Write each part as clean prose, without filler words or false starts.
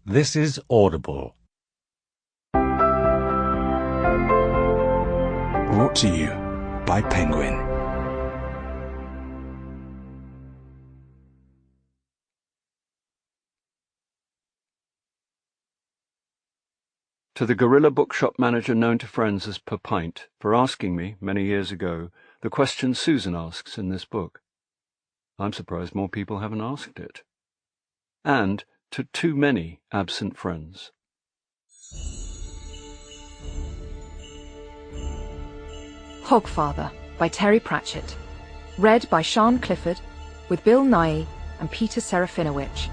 This is Audible. Brought to you by Penguin. To the guerrilla bookshop manager known to friends as Per Pint for asking me, many years ago, the question Susan asks in this book. I'm surprised more people haven't asked it. And to too many absent friends. Hogfather by Terry Pratchett. Read by Sian Clifford, with Bill Nighy and Peter Serafinowicz.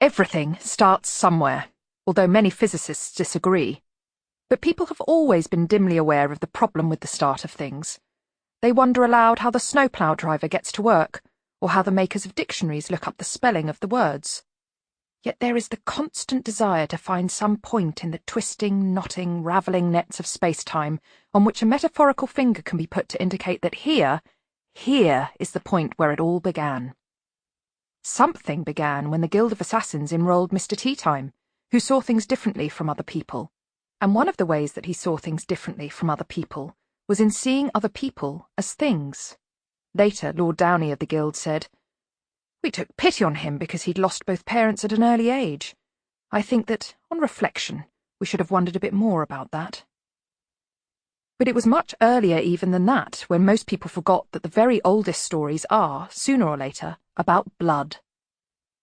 Everything starts somewhere, although many physicists disagree. But people have always been dimly aware of the problem with the start of things. They wonder aloud how the snowplow driver gets to work, or how the makers of dictionaries look up the spelling of the words. Yet there is the constant desire to find some point in the twisting, knotting, ravelling nets of space-time on which a metaphorical finger can be put to indicate that here is the point where it all began. Something began when the Guild of Assassins enrolled Mr. Teatime, who saw things differently from other people. And one of the ways that he saw things differently from other people was in seeing other people as things. Later, Lord Downey of the Guild said, "We took pity on him because he'd lost both parents at an early age. I think that, on reflection, we should have wondered a bit more about that." But it was much earlier even than that, when most people forgot that the very oldest stories are, sooner or later, about blood.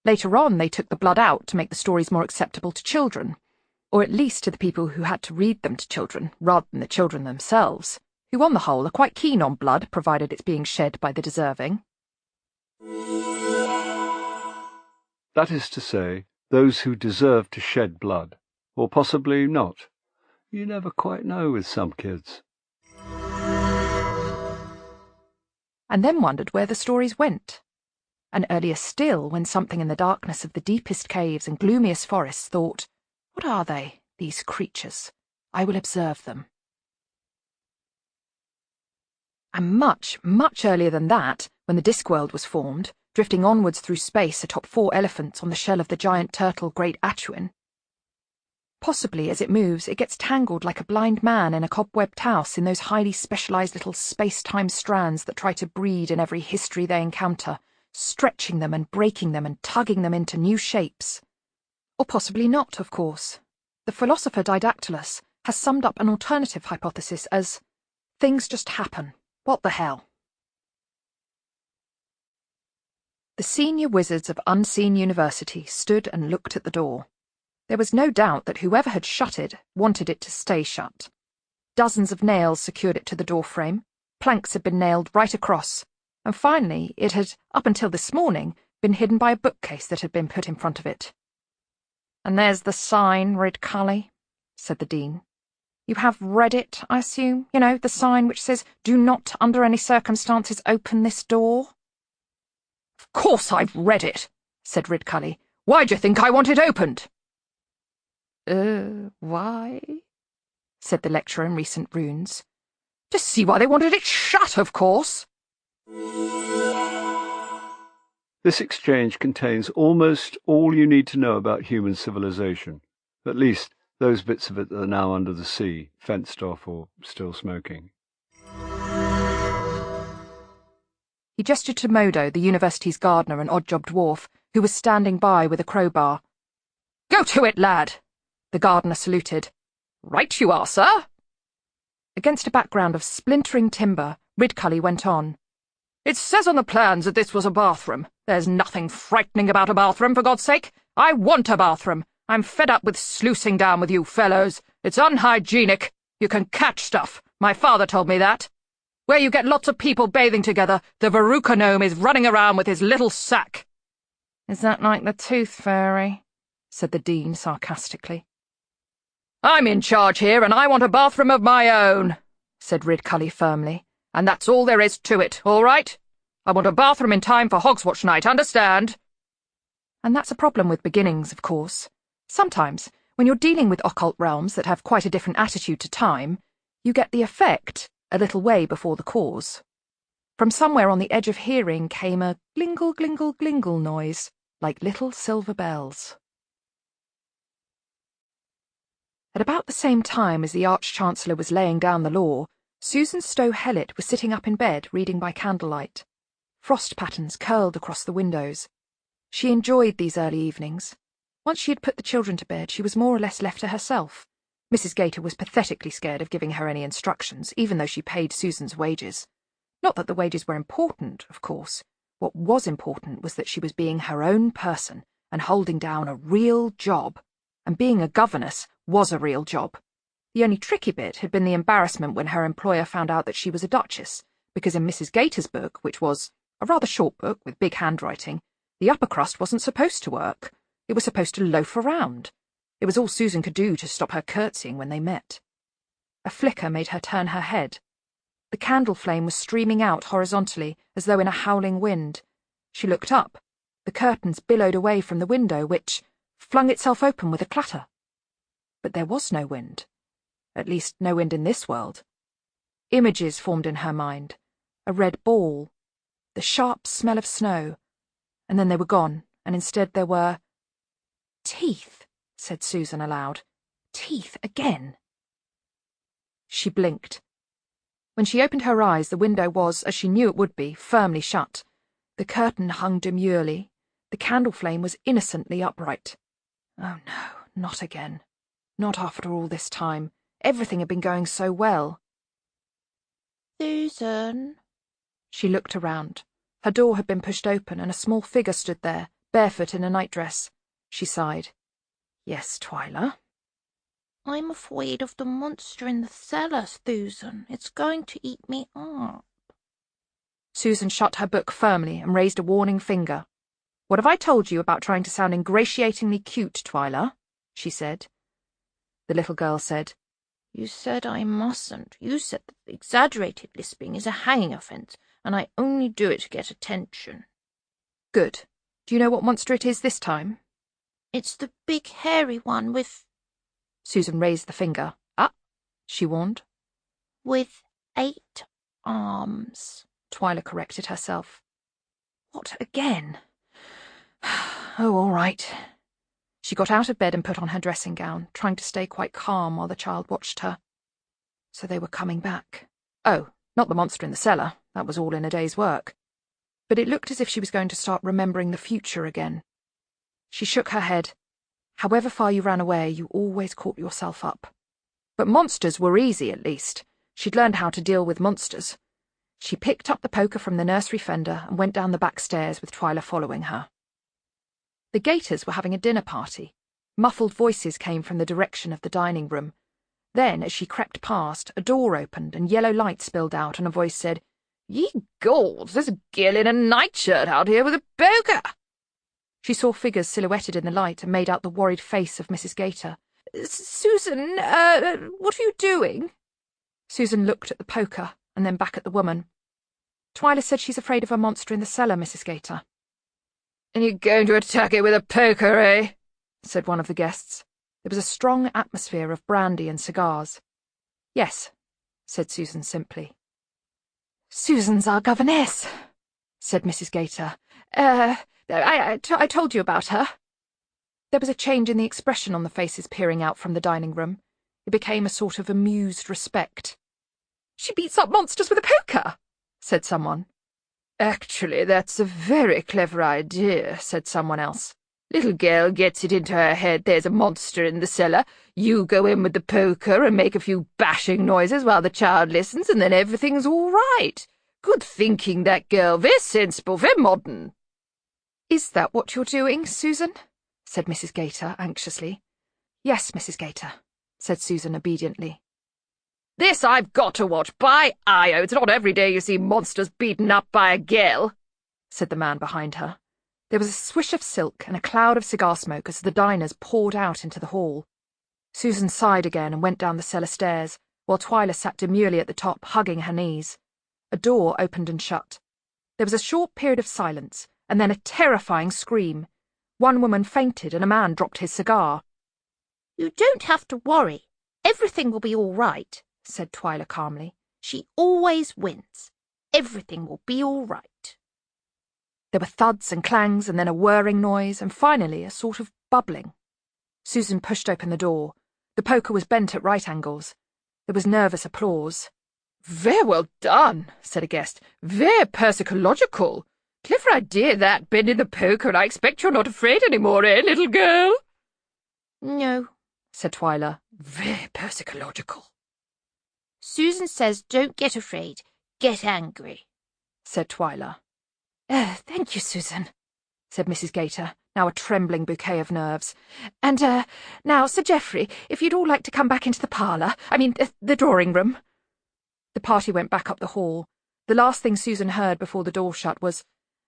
Later on, they took the blood out to make the stories more acceptable to children, or at least to the people who had to read them to children, rather than the children themselves, who on the whole are quite keen on blood, provided it's being shed by the deserving. That is to say, those who deserve to shed blood, or possibly not. You never quite know with some kids. And then wondered where the stories went. And earlier still, when something in the darkness of the deepest caves and gloomiest forests thought, "What are they, these creatures? I will observe them." And much, much earlier than that, when the Discworld was formed, drifting onwards through space atop 4 elephants on the shell of the giant turtle Great Atuin. Possibly, as it moves, it gets tangled like a blind man in a cobwebbed house in those highly specialised little space-time strands that try to breed in every history they encounter, stretching them and breaking them and tugging them into new shapes. Or possibly not, of course. The philosopher Didactylus has summed up an alternative hypothesis as, "Things just happen. What the hell?" The senior wizards of Unseen University stood and looked at the door. There was no doubt that whoever had shut it wanted it to stay shut. Dozens of nails secured it to the doorframe, planks had been nailed right across, and finally it had, up until this morning, been hidden by a bookcase that had been put in front of it. "And there's the sign, Ridcully," said the Dean. "You have read it, I assume? You know, the sign which says, 'Do not under any circumstances open this door'?" "Of course I've read it," said Ridcully. "Why do you think I want it opened?" Why?" said the lecturer in recent runes. "To see why they wanted it shut, of course." This exchange contains almost all you need to know about human civilization, at least those bits of it that are now under the sea, fenced off or still smoking. He gestured to Modo, the university's gardener and odd-job dwarf, who was standing by with a crowbar. "Go to it, lad!" The gardener saluted. "Right you are, sir." Against a background of splintering timber, Ridcully went on. "It says on the plans that this was a bathroom. There's nothing frightening about a bathroom, for God's sake. I want a bathroom. I'm fed up with sluicing down with you fellows. It's unhygienic. You can catch stuff. My father told me that. Where you get lots of people bathing together, the Veruca gnome is running around with his little sack." "Is that like the Tooth Fairy?" said the Dean sarcastically. "I'm in charge here, and I want a bathroom of my own," said Ridcully firmly. "And that's all there is to it, all right? I want a bathroom in time for Hogswatch night, understand?" And that's a problem with beginnings, of course. Sometimes, when you're dealing with occult realms that have quite a different attitude to time, you get the effect a little way before the cause. From somewhere on the edge of hearing came a glingle, glingle, glingle noise, like little silver bells. At about the same time as the Arch-Chancellor was laying down the law, Susan Stowe-Hellett was sitting up in bed reading by candlelight. Frost patterns curled across the windows. She enjoyed these early evenings. Once she had put the children to bed, she was more or less left to herself. Mrs. Gator was pathetically scared of giving her any instructions, even though she paid Susan's wages. Not that the wages were important, of course. What was important was that she was being her own person and holding down a real job. And being a governess was a real job. The only tricky bit had been the embarrassment when her employer found out that she was a duchess, because in Mrs. Gator's book, which was a rather short book with big handwriting, the upper crust wasn't supposed to work. It was supposed to loaf around. It was all Susan could do to stop her curtsying when they met. A flicker made her turn her head. The candle flame was streaming out horizontally, as though in a howling wind. She looked up. The curtains billowed away from the window, which flung itself open with a clatter. But there was no wind. At least no wind in this world. Images formed in her mind. A red ball. The sharp smell of snow. And then they were gone, and instead there were... "Teeth," said Susan aloud. "Teeth again." She blinked. When she opened her eyes, the window was, as she knew it would be, firmly shut. The curtain hung demurely. The candle flame was innocently upright. Oh no, not again. Not after all this time. Everything had been going so well. "Susan." She looked around. Her door had been pushed open, and a small figure stood there, barefoot in a nightdress. She sighed. "Yes, Twyla?" "I'm afraid of the monster in the cellar, Susan. It's going to eat me up." Susan shut her book firmly and raised a warning finger. "What have I told you about trying to sound ingratiatingly cute, Twyla?" she said. The little girl said, "You said I mustn't. You said that exaggerated lisping is a hanging offence, and I only do it to get attention." "Good. Do you know what monster it is this time?" "It's the big hairy one with—" Susan raised the finger. "Ah," she warned. "With 8 arms," Twyla corrected herself. "What again?" "Oh, all right." She got out of bed and put on her dressing gown, trying to stay quite calm while the child watched her. So they were coming back. Oh, not the monster in the cellar. That was all in a day's work. But it looked as if she was going to start remembering the future again. She shook her head. However far you ran away, you always caught yourself up. But monsters were easy, at least. She'd learned how to deal with monsters. She picked up the poker from the nursery fender and went down the back stairs with Twyla following her. The Gators were having a dinner party. Muffled voices came from the direction of the dining room. Then, as she crept past, a door opened and yellow light spilled out, and a voice said, "Ye gods, there's a girl in a nightshirt out here with a poker!" She saw figures silhouetted in the light and made out the worried face of Mrs. Gator. "Susan, what are you doing?" Susan looked at the poker and then back at the woman. "Twyla said she's afraid of a monster in the cellar, Mrs. Gator." "And you're going to attack it with a poker, eh?" said one of the guests. There was a strong atmosphere of brandy and cigars. "Yes," said Susan simply. "Susan's our governess," said Mrs. Gator. I told you about her." There was a change in the expression on the faces peering out from the dining room. It became a sort of amused respect. "She beats up monsters with a poker," said someone. "Actually, that's a very clever idea," said someone else. "Little girl gets it into her head there's a monster in the cellar. You go in with the poker and make a few bashing noises while the child listens, and then everything's all right. Good thinking, that girl. Very sensible, very modern." "Is that what you're doing, Susan?" said Mrs. Gator anxiously. "Yes, Mrs. Gator," said Susan obediently. "This I've got to watch. By Io, it's not every day you see monsters beaten up by a girl," said the man behind her. There was a swish of silk and a cloud of cigar smoke as the diners poured out into the hall. Susan sighed again and went down the cellar stairs, while Twyla sat demurely at the top, hugging her knees. A door opened and shut. There was a short period of silence, and then a terrifying scream. One woman fainted and a man dropped his cigar. "You don't have to worry. Everything will be all right," said Twyla calmly. "She always wins. Everything will be all right." There were thuds and clangs, and then a whirring noise, and finally a sort of bubbling. Susan pushed open the door. The poker was bent at right angles. There was nervous applause. "Very well done," said a guest. "Very persicological. Clever idea, that, bending the poker, and I expect you're not afraid any more, eh, little girl?" "No," said Twyla. "Very persicological." "Susan says don't get afraid, get angry," said Twyla. "Thank you, Susan," said Mrs. Gator, now a trembling bouquet of nerves. "And, now, Sir Geoffrey, if you'd all like to come back into the parlour, the drawing room." The party went back up the hall. The last thing Susan heard before the door shut was,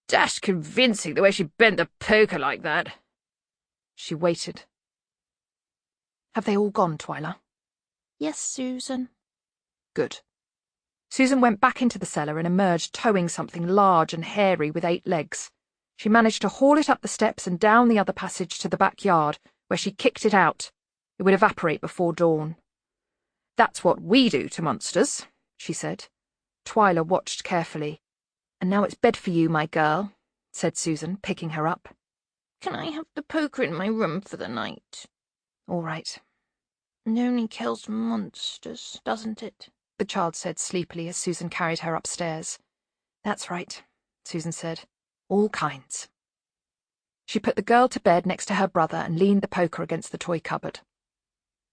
"Dashed convincing, the way she bent the poker like that." She waited. "Have they all gone, Twyla?" "Yes, Susan." Good. Susan went back into the cellar and emerged towing something large and hairy with 8 legs. She managed to haul it up the steps and down the other passage to the backyard, where she kicked it out. It would evaporate before dawn. "That's what we do to monsters," she said. Twyla watched carefully. "And now it's bed for you, my girl," said Susan, picking her up. "Can I have the poker in my room for the night?" "All right." "It only kills monsters, doesn't it?" the child said sleepily as Susan carried her upstairs. "That's right," Susan said. "All kinds." She put the girl to bed next to her brother and leaned the poker against the toy cupboard.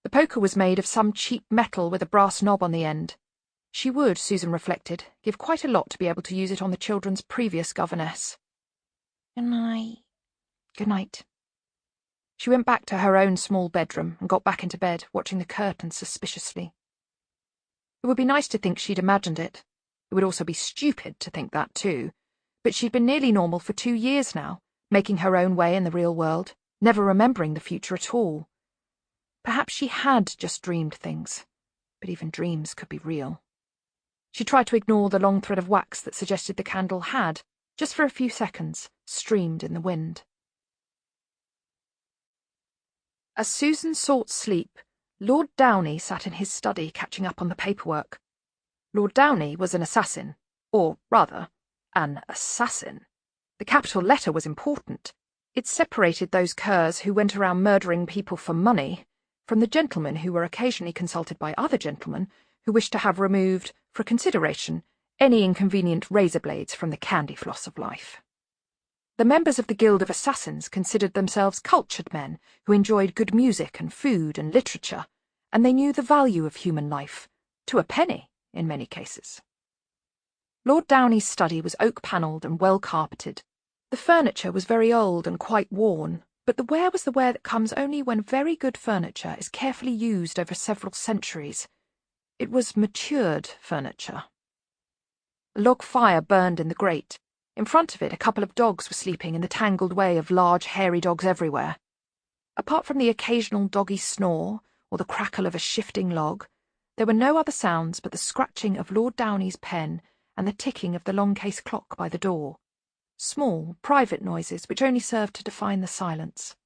The poker was made of some cheap metal with a brass knob on the end. She would, Susan reflected, give quite a lot to be able to use it on the children's previous governess. Good night. Good night. She went back to her own small bedroom and got back into bed, watching the curtains suspiciously. It would be nice to think she'd imagined it. It would also be stupid to think that too. But she'd been nearly normal for 2 years now, making her own way in the real world, never remembering the future at all. Perhaps she had just dreamed things, but even dreams could be real. She tried to ignore the long thread of wax that suggested the candle had, just for a few seconds, streamed in the wind. As Susan sought sleep, Lord Downey sat in his study catching up on the paperwork. Lord Downey was an assassin, or, rather, an assassin. The capital letter was important. It separated those curs who went around murdering people for money from the gentlemen who were occasionally consulted by other gentlemen who wished to have removed, for consideration, any inconvenient razor blades from the candy floss of life. The members of the Guild of Assassins considered themselves cultured men who enjoyed good music and food and literature, and they knew the value of human life, to a penny in many cases. Lord Downey's study was oak-panelled and well-carpeted. The furniture was very old and quite worn, but the wear was the wear that comes only when very good furniture is carefully used over several centuries. It was matured furniture. A log fire burned in the grate. In front of it, a couple of dogs were sleeping in the tangled way of large, hairy dogs everywhere. Apart from the occasional doggy snore or the crackle of a shifting log, there were no other sounds but the scratching of Lord Downey's pen and the ticking of the long-case clock by the door. Small, private noises which only served to define the silence.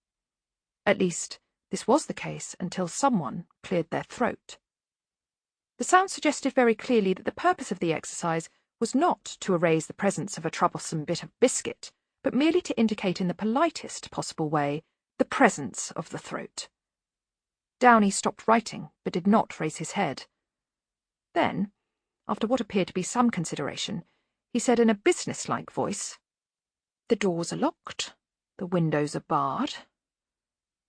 At least, this was the case until someone cleared their throat. The sound suggested very clearly that the purpose of the exercise was not to erase the presence of a troublesome bit of biscuit, but merely to indicate in the politest possible way the presence of the throat. Downey stopped writing, but did not raise his head. Then, after what appeared to be some consideration, he said in a business-like voice, "The doors are locked, the windows are barred.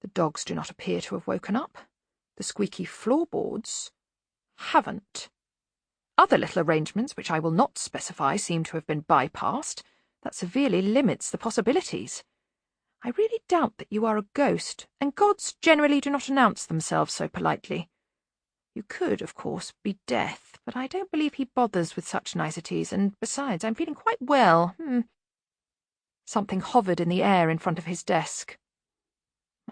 The dogs do not appear to have woken up. The squeaky floorboards haven't. Other little arrangements, which I will not specify, seem to have been bypassed. That severely limits the possibilities. I really doubt that you are a ghost, and gods generally do not announce themselves so politely. You could, of course, be Death, but I don't believe he bothers with such niceties, and besides, I'm feeling quite well. Something hovered in the air in front of his desk.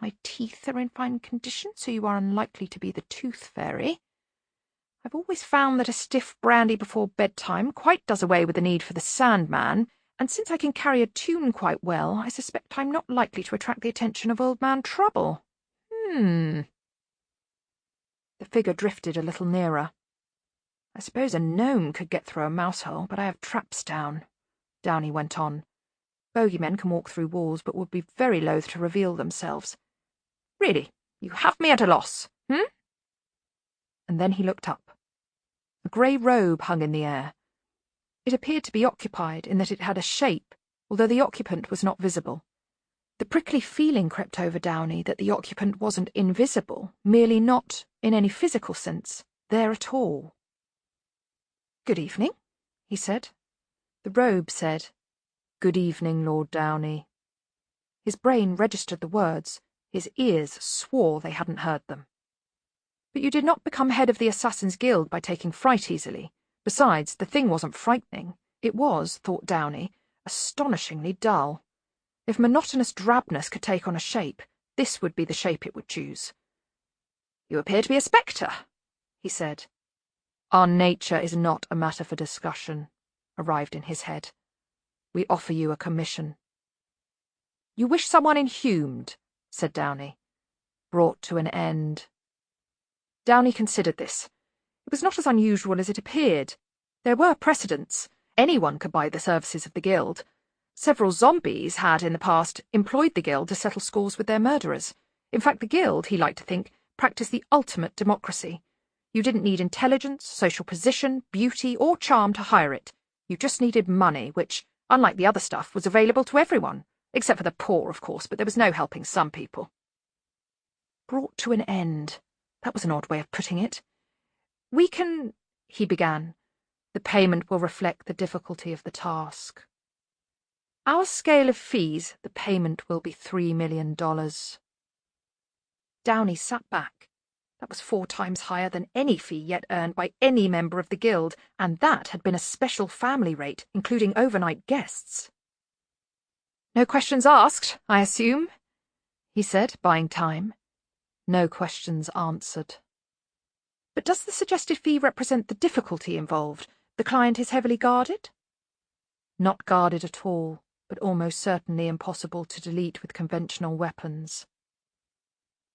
My teeth are in fine condition, so you are unlikely to be the tooth fairy. I've always found that a stiff brandy before bedtime quite does away with the need for the Sandman, and since I can carry a tune quite well, I suspect I'm not likely to attract the attention of Old Man Trouble. The figure drifted a little nearer. I suppose a gnome could get through a mouse-hole, but I have traps down, Downey went on. Bogeymen can walk through walls, but would be very loath to reveal themselves. Really, you have me at a loss, And then he looked up. A grey robe hung in the air. It appeared to be occupied in that it had a shape, although the occupant was not visible. The prickly feeling crept over Downey that the occupant wasn't invisible, merely not, in any physical sense, there at all. "Good evening," he said. The robe said, "Good evening, Lord Downey." His brain registered the words. His ears swore they hadn't heard them. "But you did not become head of the Assassin's Guild by taking fright easily. Besides, the thing wasn't frightening. It was, thought Downey, astonishingly dull. If monotonous drabness could take on a shape, this would be the shape it would choose. "You appear to be a spectre," he said. "Our nature is not a matter for discussion," arrived in his head. "We offer you a commission." "You wish someone inhumed," said Downey. "Brought to an end." Downey considered this. It was not as unusual as it appeared. There were precedents. Anyone could buy the services of the Guild. Several zombies had, in the past, employed the Guild to settle scores with their murderers. In fact, the Guild, he liked to think, practiced the ultimate democracy. You didn't need intelligence, social position, beauty, or charm to hire it. You just needed money, which, unlike the other stuff, was available to everyone. Except for the poor, of course, but there was no helping some people. Brought to an end. That was an odd way of putting it. "We can—" he began. "The payment will reflect the difficulty of the task. Our scale of fees, the payment will be $3 million. Downey sat back. That was 4 times higher than any fee yet earned by any member of the Guild, and that had been a special family rate, including overnight guests. "No questions asked, I assume?" he said, buying time. No questions answered. "But does the suggested fee represent the difficulty involved? The client is heavily guarded?" "Not guarded at all, but almost certainly impossible to delete with conventional weapons."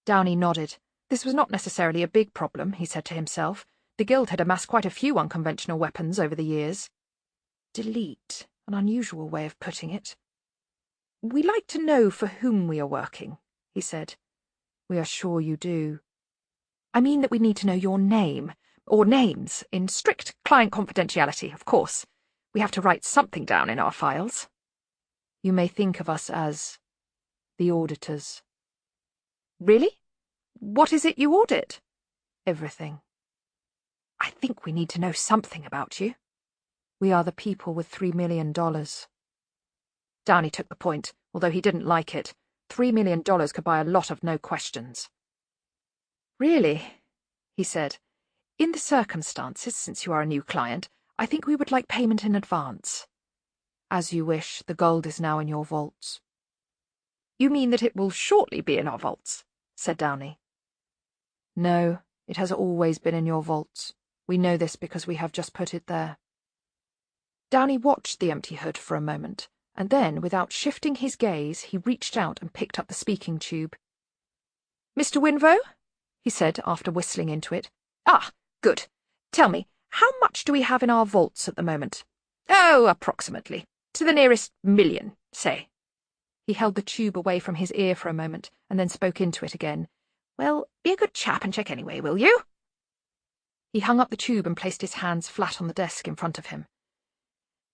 Downey nodded. This was not necessarily a big problem, he said to himself. The Guild had amassed quite a few unconventional weapons over the years. Delete, an unusual way of putting it. "We like to know for whom we are working," he said. "We are sure you do." "I mean that we need to know your name, or names, in strict client confidentiality, of course. We have to write something down in our files." "You may think of us as the auditors." "Really? What is it you audit?" "Everything." "I think we need to know something about you." We are the people with $3 million. Downey took the point, although he didn't like it. $3 million could buy a lot of no questions. Really, he said, in the circumstances, since you are a new client, I think we would like payment in advance. As you wish, the gold is now in your vaults. You mean that it will shortly be in our vaults? Said Downey. No, it has always been in your vaults. We know this because we have just put it there. Downey watched the empty hood for a moment, and then, without shifting his gaze, he reached out and picked up the speaking tube. Mr. Winvow? He said, after whistling into it. Ah, good. Tell me, how much do we have in our vaults at the moment? Oh, approximately. To the nearest million, say. He held the tube away from his ear for a moment, and then spoke into it again. Well, be a good chap and check anyway, will you? He hung up the tube and placed his hands flat on the desk in front of him.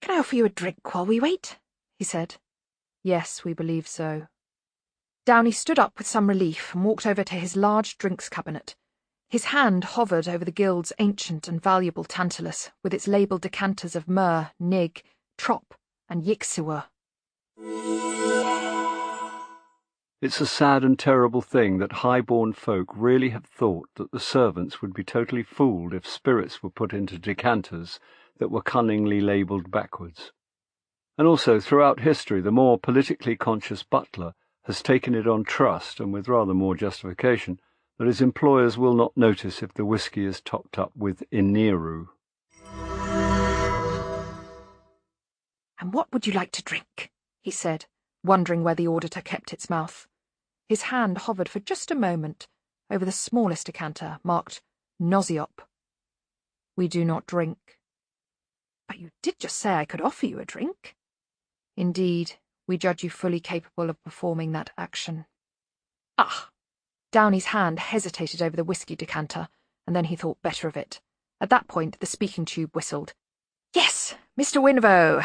Can I offer you a drink while we wait? He said. Yes, we believe so. Downey stood up with some relief and walked over to his large drinks cabinet. His hand hovered over the guild's ancient and valuable Tantalus, with its labelled decanters of myrrh, nig, trop, and yixua. It's a sad and terrible thing that high-born folk really have thought that the servants would be totally fooled if spirits were put into decanters that were cunningly labelled backwards. And also, throughout history, the more politically conscious butler has taken it on trust, and with rather more justification, that his employers will not notice if the whisky is topped up with Iniru. And what would you like to drink? He said, wondering where the auditor kept its mouth. His hand hovered for just a moment over the smallest decanter, marked Noziop. We do not drink. But you did just say I could offer you a drink. Indeed, we judge you fully capable of performing that action. Ah! Downey's hand hesitated over the whisky decanter, and then he thought better of it. At that point, the speaking tube whistled. Yes, Mr. Winvow.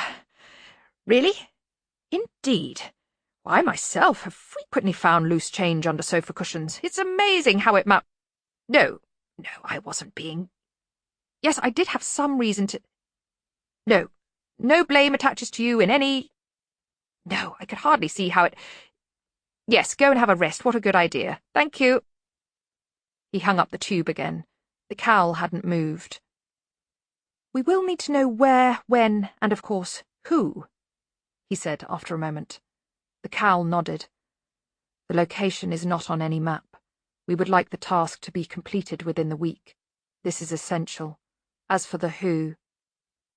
Really? Indeed. I myself have frequently found loose change under sofa cushions. It's amazing how it No, I wasn't being... Yes, I did have some reason to... No blame attaches to you in any... No, I could hardly see how it... Yes, go and have a rest. What a good idea. Thank you. He hung up the tube again. The cowl hadn't moved. We will need to know where, when, and of course, who, he said after a moment. The cowl nodded. The location is not on any map. We would like the task to be completed within the week. This is essential. As for the who...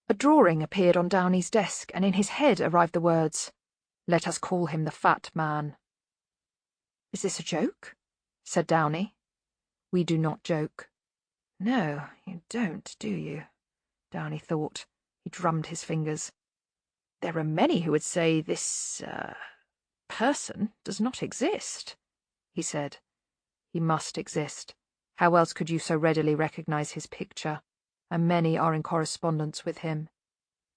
A drawing appeared on Downey's desk, and in his head arrived the words, Let us call him the Fat Man. Is this a joke? Said Downey. We do not joke. No, you don't, do you? Downey thought. He drummed his fingers. There are many who would say this, person does not exist, he said. He must exist. How else could you so readily recognize his picture? And many are in correspondence with him.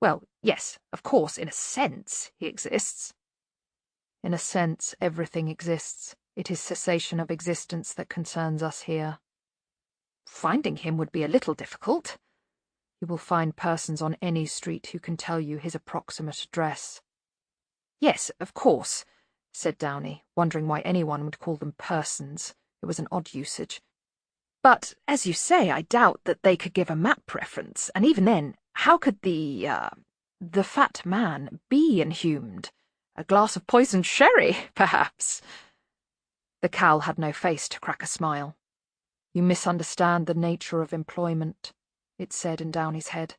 Well, yes, of course, in a sense, he exists. In a sense, everything exists. It is cessation of existence that concerns us here. Finding him would be a little difficult. You will find persons on any street who can tell you his approximate address. Yes, of course, said Downey, wondering why anyone would call them persons. It was an odd usage. But, as you say, I doubt that they could give a map reference, and even then, how could the Fat Man be inhumed? A glass of poisoned sherry, perhaps. The cowl had no face to crack a smile. You misunderstand the nature of employment, it said in Downey's head.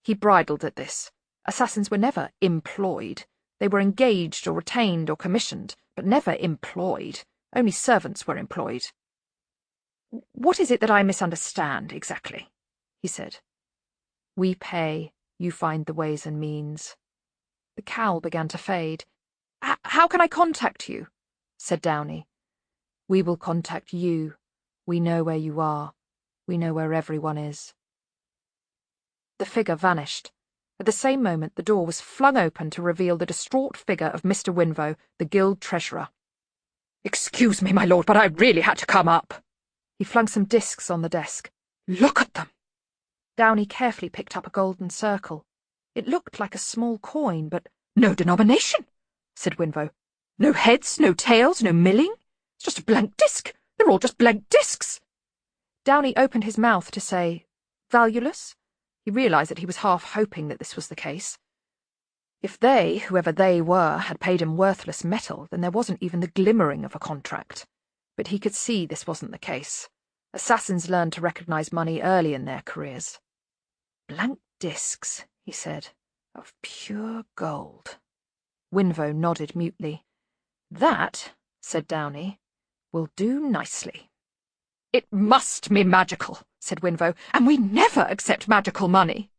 He bridled at this. Assassins were never employed. They were engaged or retained or commissioned, but never employed. Only servants were employed. What is it that I misunderstand, exactly? He said. We pay, you find the ways and means. The cowl began to fade. How can I contact you? Said Downey. We will contact you. We know where you are. We know where everyone is. The figure vanished. At the same moment, the door was flung open to reveal the distraught figure of Mr. Winvow, the guild treasurer. Excuse me, my lord, but I really had to come up. He flung some discs on the desk. Look at them! Downey carefully picked up a golden circle. It looked like a small coin, but no denomination, said Winvo. No heads, no tails, no milling. It's just a blank disc. They're all just blank discs. Downey opened his mouth to say, valueless? He realised that he was half hoping that this was the case. If they, whoever they were, had paid him worthless metal, then there wasn't even the glimmering of a contract. But he could see this wasn't the case. Assassins learned to recognise money early in their careers. Blank discs, he said, of pure gold. Winvo nodded mutely. That, said Downey, will do nicely. It must be magical, said Winvo, and we never accept magical money.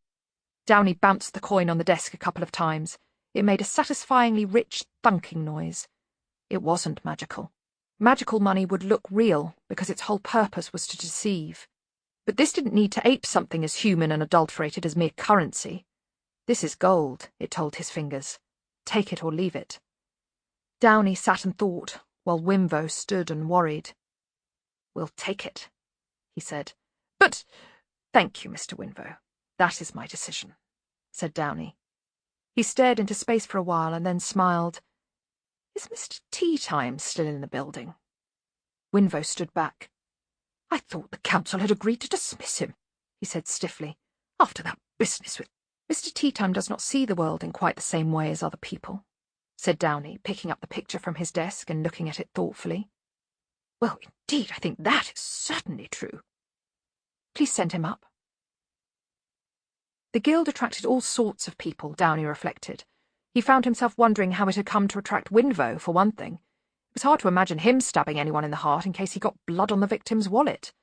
Downey bounced the coin on the desk a couple of times. It made a satisfyingly rich thunking noise. It wasn't magical. Magical money would look real, because its whole purpose was to deceive. But this didn't need to ape something as human and adulterated as mere currency. This is gold, it told his fingers. Take it or leave it. Downey sat and thought, while Winvo stood and worried. We'll take it, he said. But thank you, Mr. Winvo. That is my decision, said Downey. He stared into space for a while and then smiled. Is Mr. Teatime still in the building? Winvo stood back. I thought the council had agreed to dismiss him, he said stiffly, after that business with... Mr. Teatime does not see the world in quite the same way as other people, said Downey, picking up the picture from his desk and looking at it thoughtfully. Well, indeed, I think that is certainly true. Please send him up. The guild attracted all sorts of people, Downey reflected. He found himself wondering how it had come to attract Winvo, for one thing. It was hard to imagine him stabbing anyone in the heart in case he got blood on the victim's wallet.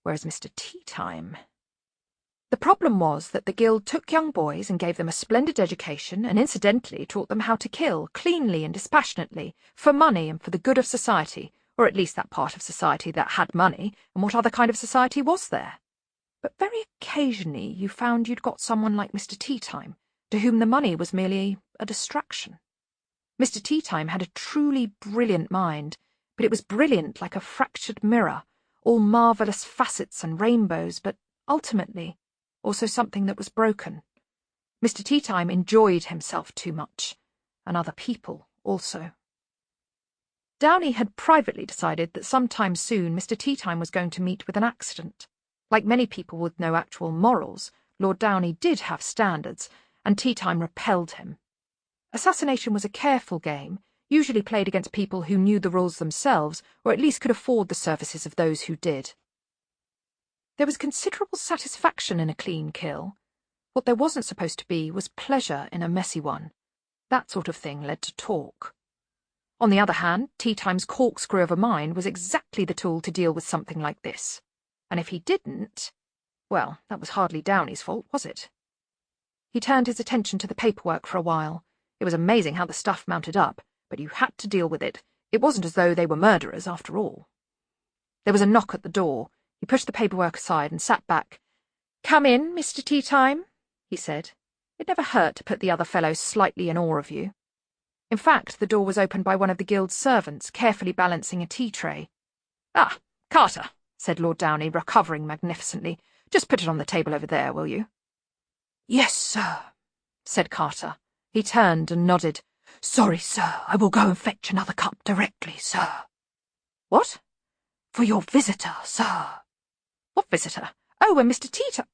Whereas Mr. Teatime... The problem was that the guild took young boys and gave them a splendid education and incidentally taught them how to kill, cleanly and dispassionately, for money and for the good of society, or at least that part of society that had money, and what other kind of society was there? But very occasionally you found you'd got someone like Mr. Teatime, to whom the money was merely a distraction. Mr. Teatime had a truly brilliant mind, but it was brilliant like a fractured mirror, all marvellous facets and rainbows, but ultimately also something that was broken. Mr. Teatime enjoyed himself too much, and other people also. Downey had privately decided that sometime soon Mr. Teatime was going to meet with an accident. Like many people with no actual morals, Lord Downey did have standards, and Teatime repelled him. Assassination was a careful game, usually played against people who knew the rules themselves, or at least could afford the services of those who did. There was considerable satisfaction in a clean kill. What there wasn't supposed to be was pleasure in a messy one. That sort of thing led to talk. On the other hand, Teatime's corkscrew of a mind was exactly the tool to deal with something like this. And if he didn't, well, that was hardly Downey's fault, was it? He turned his attention to the paperwork for a while. It was amazing how the stuff mounted up, but you had to deal with it. It wasn't as though they were murderers, after all. There was a knock at the door. He pushed the paperwork aside and sat back. "Come in, Mr. Teatime," he said. It never hurt to put the other fellow slightly in awe of you. In fact, the door was opened by one of the guild's servants, carefully balancing a tea tray. "Ah, Carter," said Lord Downey, recovering magnificently. "Just put it on the table over there, will you?" "Yes, sir," said Carter. He turned and nodded. "Sorry, sir, I will go and fetch another cup directly, sir." "What?" "For your visitor, sir." "What visitor?" "Oh, and Mr. Teatime—"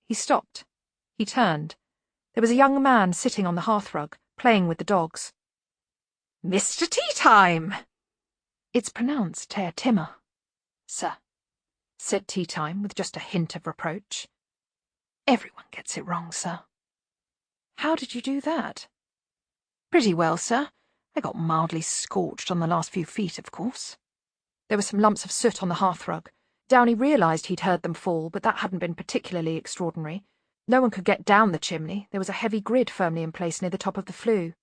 He stopped. He turned. There was a young man sitting on the hearthrug, playing with the dogs. "Mr. Teatime!" "It's pronounced Ter Timmer, sir," said Teatime with just a hint of reproach. "Everyone gets it wrong, sir." "How did you do that?" "Pretty well, sir. I got mildly scorched on the last few feet, of course." There were some lumps of soot on the hearthrug. Downey realised he'd heard them fall, but that hadn't been particularly extraordinary. No one could get down the chimney. There was a heavy grid firmly in place near the top of the flue.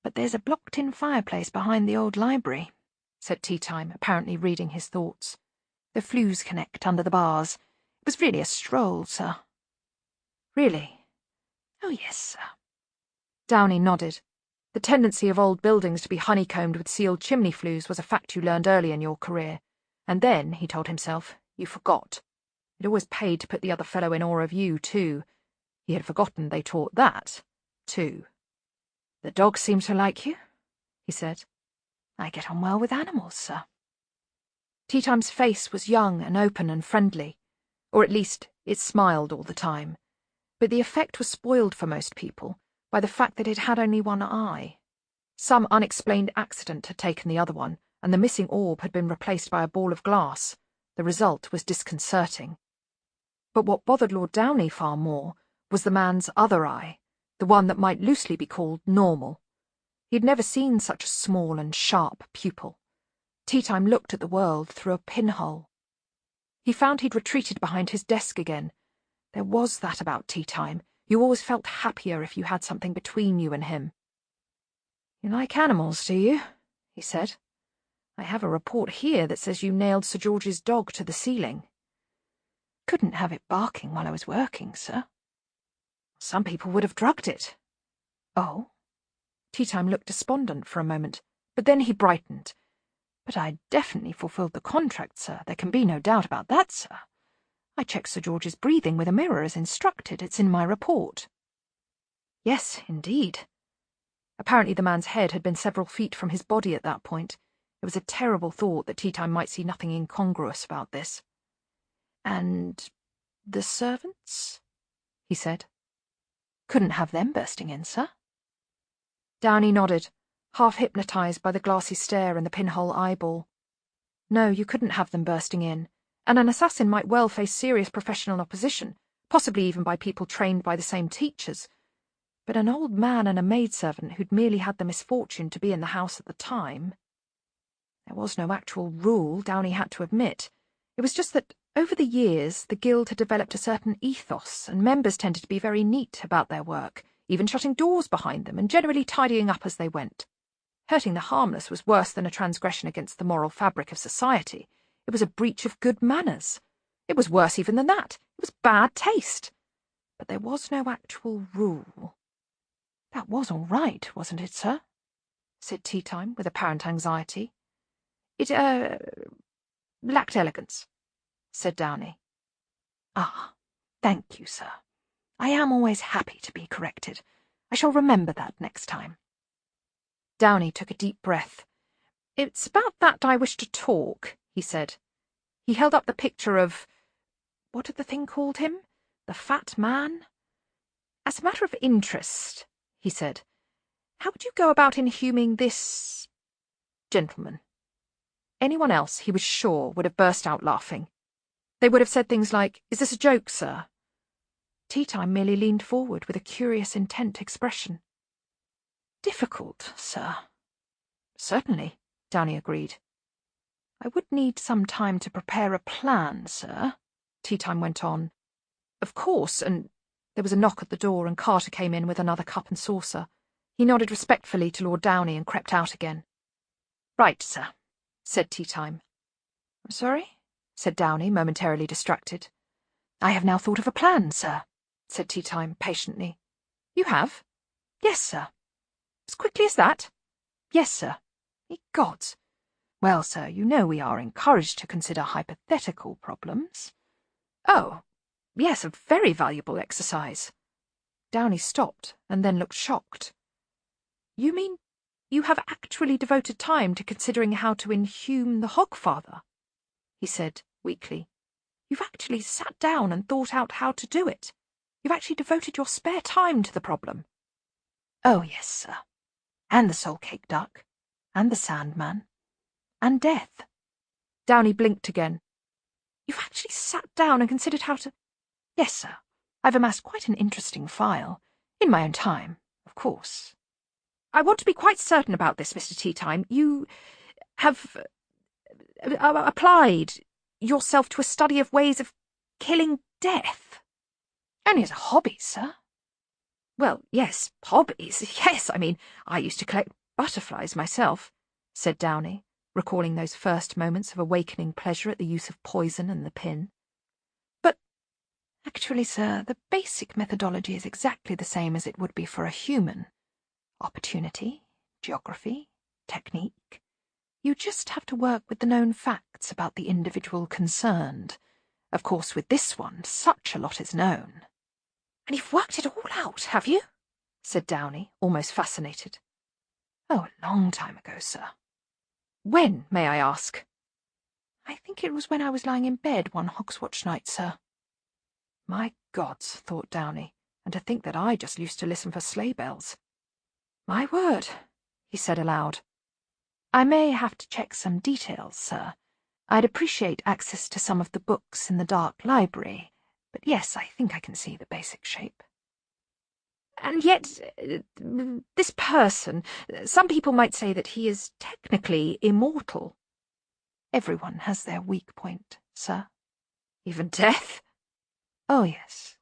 "But there's a blocked-in fireplace behind the old library," said Teatime, apparently reading his thoughts. "The flues connect under the bars. It was really a stroll, sir." "Really?" "Oh, yes, sir." Downey nodded. The tendency of old buildings to be honeycombed with sealed chimney flues was a fact you learned early in your career. And then, he told himself, you forgot. It always paid to put the other fellow in awe of you, too. He had forgotten they taught that, too. "The dogs seem to like you," he said. "I get on well with animals, sir." Tea Time's face was young and open and friendly, or at least it smiled all the time, but the effect was spoiled for most people by the fact that it had only one eye. Some unexplained accident had taken the other one, and the missing orb had been replaced by a ball of glass. The result was disconcerting. But what bothered Lord Downey far more was the man's other eye, the one that might loosely be called normal. He'd never seen such a small and sharp pupil. Tea Time looked at the world through a pinhole. He found he'd retreated behind his desk again. There was that about Tea Time. You always felt happier if you had something between you and him. "You like animals, do you?" he said. "I have a report here that says you nailed Sir George's dog to the ceiling." "Couldn't have it barking while I was working, sir." "Some people would have drugged it." "Oh?" Tea Time looked despondent for a moment, but then he brightened. "But I definitely fulfilled the contract, sir. There can be no doubt about that, sir. I checked Sir George's breathing with a mirror as instructed. It's in my report." "Yes, indeed." Apparently the man's head had been several feet from his body at that point. It was a terrible thought that Tea Time might see nothing incongruous about this. "And the servants?" he said. "Couldn't have them bursting in, sir." Downey nodded, half hypnotized by the glassy stare and the pinhole eyeball. "No, you couldn't have them bursting in, and an assassin might well face serious professional opposition, possibly even by people trained by the same teachers. But an old man and a maidservant who'd merely had the misfortune to be in the house at the time— There was no actual rule, Downey had to admit. It was just that, over the years, the guild had developed a certain ethos, and members tended to be very neat about their work, even shutting doors behind them and generally tidying up as they went. Hurting the harmless was worse than a transgression against the moral fabric of society. It was a breach of good manners. It was worse even than that. It was bad taste. But there was no actual rule. "That was all right, wasn't it, sir?" said Tea Time with apparent anxiety. "It, lacked elegance," said Downey. "Ah, thank you, sir. I am always happy to be corrected. I shall remember that next time." Downey took a deep breath. "It's about that I wish to talk," he said. He held up the picture of— what had the thing called him? The fat man? "As a matter of interest," he said, "how would you go about inhuming this— gentleman?" Anyone else, he was sure, would have burst out laughing. They would have said things like, "Is this a joke, sir?" Tea Time merely leaned forward with a curious, intent expression. "Difficult, sir." "Certainly," Downey agreed. "I would need some time to prepare a plan, sir," Tea Time went on. "Of course, and—" There was a knock at the door, and Carter came in with another cup and saucer. He nodded respectfully to Lord Downey and crept out again. "Right, sir," said Tea Time. "I'm sorry?" said Downey, momentarily distracted. "I have now thought of a plan, sir," said Tea Time patiently. "You have?" "Yes, sir." "As quickly as that?" "Yes, sir." "Ye gods! Well, sir, you know we are encouraged to consider hypothetical problems." "Oh, yes, a very valuable exercise." Downey stopped and then looked shocked. "You mean you have actually devoted time to considering how to inhume the Hogfather?" he said weakly. "You've actually sat down and thought out how to do it? You've actually devoted your spare time to the problem?" "Oh, yes, sir. And the soul-cake duck. And the Sandman. And death." Downey blinked again. "You've actually sat down and considered how to—" "Yes, sir. I've amassed quite an interesting file. In my own time, of course." "I want to be quite certain about this, Mr. Tea Time. You have applied yourself to a study of ways of killing death?" "Only as a hobby, sir." "Well, yes, hobbies. Yes, I mean, I used to collect butterflies myself," said Downey, recalling those first moments of awakening pleasure at the use of poison and the pin. "But actually, sir, the basic methodology is exactly the same as it would be for a human. Opportunity, geography, technique. You just have to work with the known facts about the individual concerned. Of course, with this one, such a lot is known." "And you've worked it all out, have you?" said Downey, almost fascinated. "Oh, a long time ago, sir." "When, may I ask?" "I think it was when I was lying in bed one Hogswatch night, sir." My gods, thought Downey, and to think that I just used to listen for sleigh bells. "My word," he said aloud. "I may have to check some details, sir. I'd appreciate access to some of the books in the dark library, but yes, I think I can see the basic shape." "And yet, this person, some people might say that he is technically immortal." "Everyone has their weak point, sir." "Even death?" "Oh, yes.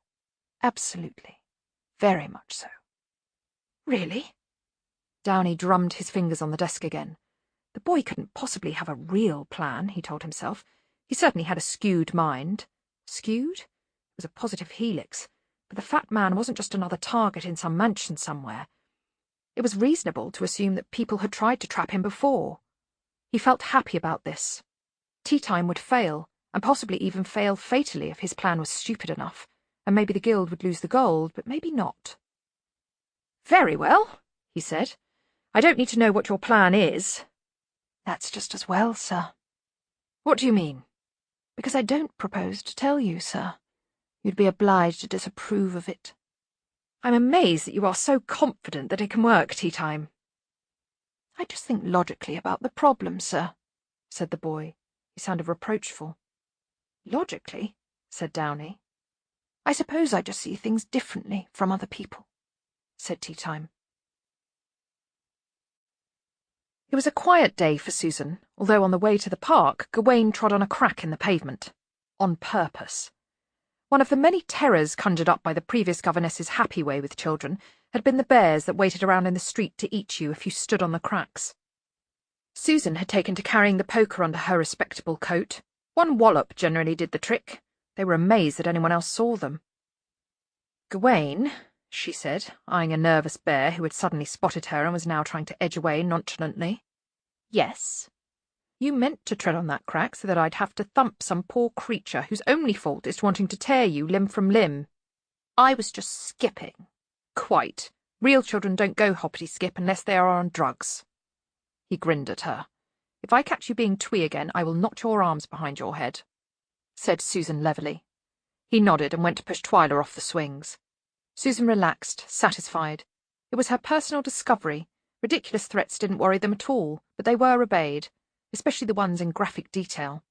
Absolutely. Very much so." "Really?" Downey drummed his fingers on the desk again. The boy couldn't possibly have a real plan, he told himself. He certainly had a skewed mind. Skewed? It was a positive helix. But the fat man wasn't just another target in some mansion somewhere. It was reasonable to assume that people had tried to trap him before. He felt happy about this. Tea time would fail, and possibly even fail fatally if his plan was stupid enough, and maybe the guild would lose the gold, but maybe not. "Very well," he said. "I don't need to know what your plan is." "That's just as well, sir." "What do you mean?" "Because I don't propose to tell you, sir. You'd be obliged to disapprove of it." "I'm amazed that you are so confident that it can work, Tea Time." "I just think logically about the problem, sir," said the boy. He sounded reproachful. "Logically?" said Downey. "I suppose I just see things differently from other people," said Tea Time. It was a quiet day for Susan, although on the way to the park, Gawain trod on a crack in the pavement. On purpose. One of the many terrors conjured up by the previous governess's happy way with children had been the bears that waited around in the street to eat you if you stood on the cracks. Susan had taken to carrying the poker under her respectable coat. One wallop generally did the trick. They were amazed that anyone else saw them. "Gawain," she said, eyeing a nervous bear who had suddenly spotted her and was now trying to edge away nonchalantly. "Yes?" "You meant to tread on that crack so that I'd have to thump some poor creature whose only fault is wanting to tear you limb from limb." "I was just skipping." "Quite. Real children don't go hoppity-skip unless they are on drugs." He grinned at her. "If I catch you being twee again, I will knot your arms behind your head," said Susan levelly. He nodded and went to push Twyla off the swings. Susan relaxed, satisfied. It was her personal discovery. Ridiculous threats didn't worry them at all, but they were obeyed, especially the ones in graphic detail.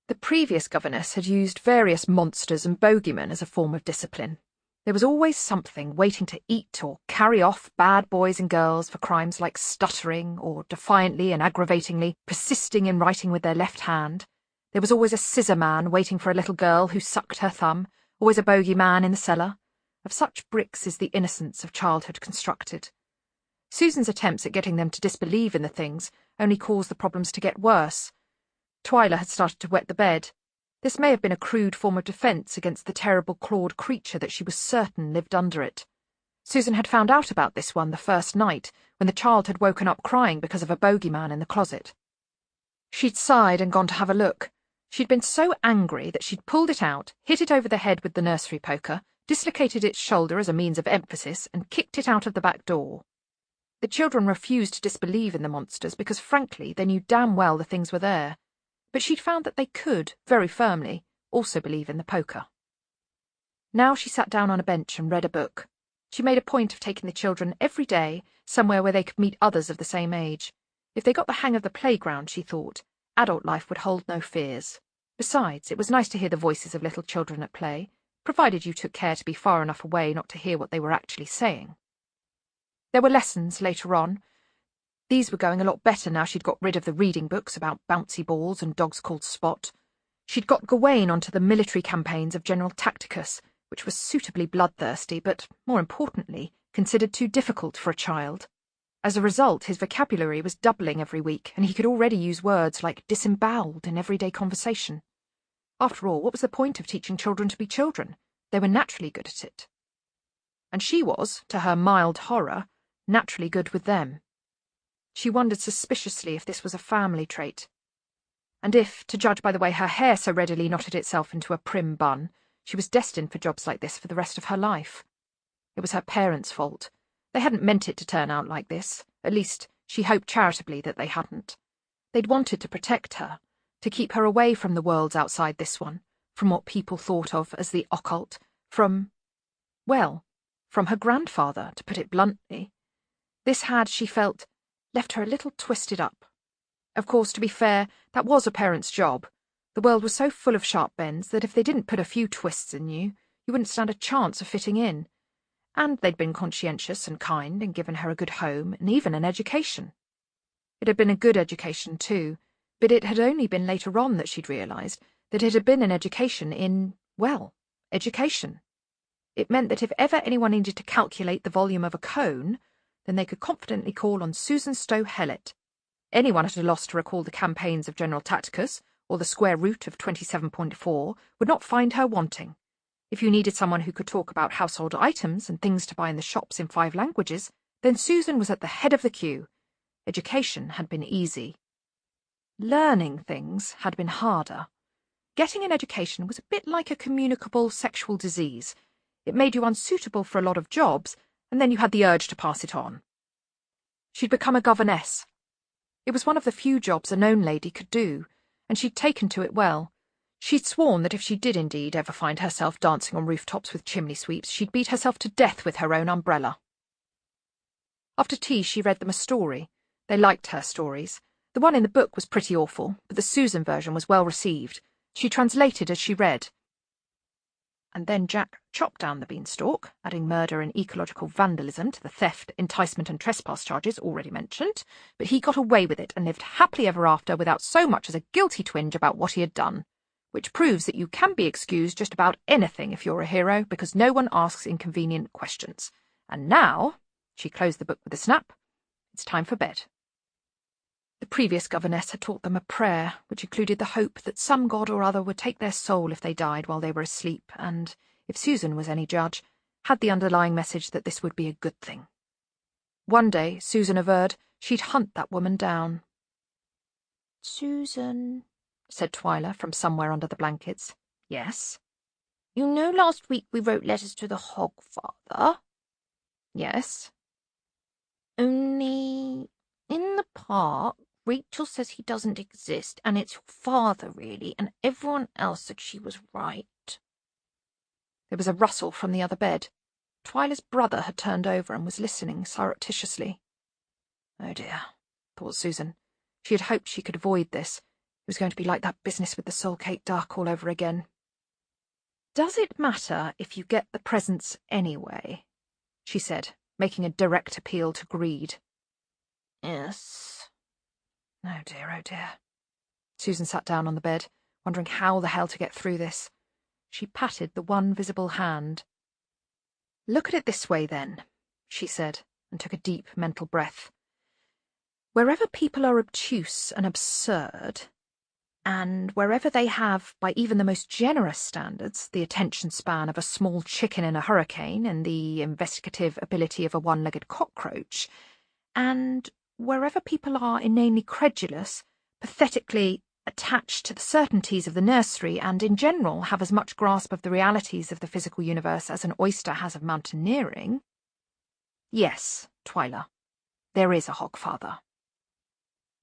The previous governess had used various monsters and bogeymen as a form of discipline. There was always something waiting to eat or carry off bad boys and girls for crimes like stuttering or, defiantly and aggravatingly, persisting in writing with their left hand. There was always a scissor man waiting for a little girl who sucked her thumb, always a bogeyman in the cellar. Of such bricks is the innocence of childhood constructed. Susan's attempts at getting them to disbelieve in the things only caused the problems to get worse. Twyla had started to wet the bed. This may have been a crude form of defence against the terrible clawed creature that she was certain lived under it. Susan had found out about this one the first night, when the child had woken up crying because of a bogeyman in the closet. She'd sighed and gone to have a look. She'd been so angry that she'd pulled it out, hit it over the head with the nursery poker, dislocated its shoulder as a means of emphasis, and kicked it out of the back door. The children refused to disbelieve in the monsters because, frankly, they knew damn well the things were there. But she'd found that they could, very firmly, also believe in the poker. Now she sat down on a bench and read a book. She made a point of taking the children every day somewhere where they could meet others of the same age. If they got the hang of the playground, she thought, adult life would hold no fears. Besides, it was nice to hear the voices of little children at play, provided you took care to be far enough away not to hear what they were actually saying. There were lessons later on. These were going a lot better now she'd got rid of the reading books about bouncy balls and dogs called Spot. She'd got Gawain onto the military campaigns of General Tacticus, which was suitably bloodthirsty, but, more importantly, considered too difficult for a child. As a result, his vocabulary was doubling every week, and he could already use words like disemboweled in everyday conversation. After all, what was the point of teaching children to be children? They were naturally good at it. And she was, to her mild horror, naturally good with them. She wondered suspiciously if this was a family trait, and if, to judge by the way her hair so readily knotted itself into a prim bun, she was destined for jobs like this for the rest of her life. It was her parents' fault. They hadn't meant it to turn out like this. At least, she hoped charitably that they hadn't. They'd wanted to protect her, to keep her away from the worlds outside this one, from what people thought of as the occult, from her grandfather, to put it bluntly. This had, she felt, left her a little twisted up. Of course, to be fair, that was a parent's job. The world was so full of sharp bends that if they didn't put a few twists in you, you wouldn't stand a chance of fitting in. And they'd been conscientious and kind and given her a good home and even an education. It had been a good education, too, but it had only been later on that she'd realised that it had been an education in, education. It meant that if ever anyone needed to calculate the volume of a cone, then they could confidently call on Susan Stowe Hellett. Anyone at a loss to recall the campaigns of General Tacticus or the square root of 27.4 would not find her wanting. If you needed someone who could talk about household items and things to buy in the shops in 5 languages, then Susan was at the head of the queue. Education had been easy. Learning things had been harder. Getting an education was a bit like a communicable sexual disease. It made you unsuitable for a lot of jobs, and then you had the urge to pass it on. She'd become a governess. It was one of the few jobs a known lady could do, and she'd taken to it well. She'd sworn that if she did indeed ever find herself dancing on rooftops with chimney sweeps, she'd beat herself to death with her own umbrella. After tea she read them a story. They liked her stories. The one in the book was pretty awful, but the Susan version was well received. She translated as she read. And then Jack chopped down the beanstalk, adding murder and ecological vandalism to the theft, enticement and trespass charges already mentioned, but he got away with it and lived happily ever after without so much as a guilty twinge about what he had done, which proves that you can be excused just about anything if you're a hero, because no one asks inconvenient questions. And now, she closed the book with a snap, it's time for bed. The previous governess had taught them a prayer, which included the hope that some god or other would take their soul if they died while they were asleep, and, if Susan was any judge, had the underlying message that this would be a good thing. One day, Susan averred, she'd hunt that woman down. "Susan," said Twyla from somewhere under the blankets. Yes? "You know last week we wrote letters to the Hogfather?" Yes? "Only, in the park, Rachel says he doesn't exist, and it's your father, really, and everyone else said she was right." There was a rustle from the other bed. Twyla's brother had turned over and was listening surreptitiously. Oh dear, thought Susan. She had hoped she could avoid this. It was going to be like that business with the soul-cake duck all over again. "Does it matter if you get the presents anyway?" she said, making a direct appeal to greed. "Yes." Oh dear. Susan sat down on the bed, wondering how the hell to get through this. She patted the one visible hand. "Look at it this way, then," she said, and took a deep mental breath. "Wherever people are obtuse and absurd, and wherever they have, by even the most generous standards, the attention span of a small chicken in a hurricane and the investigative ability of a one-legged cockroach, and wherever people are inanely credulous, pathetically attached to the certainties of the nursery, and in general have as much grasp of the realities of the physical universe as an oyster has of mountaineering. Yes, Twyla, there is a Hogfather."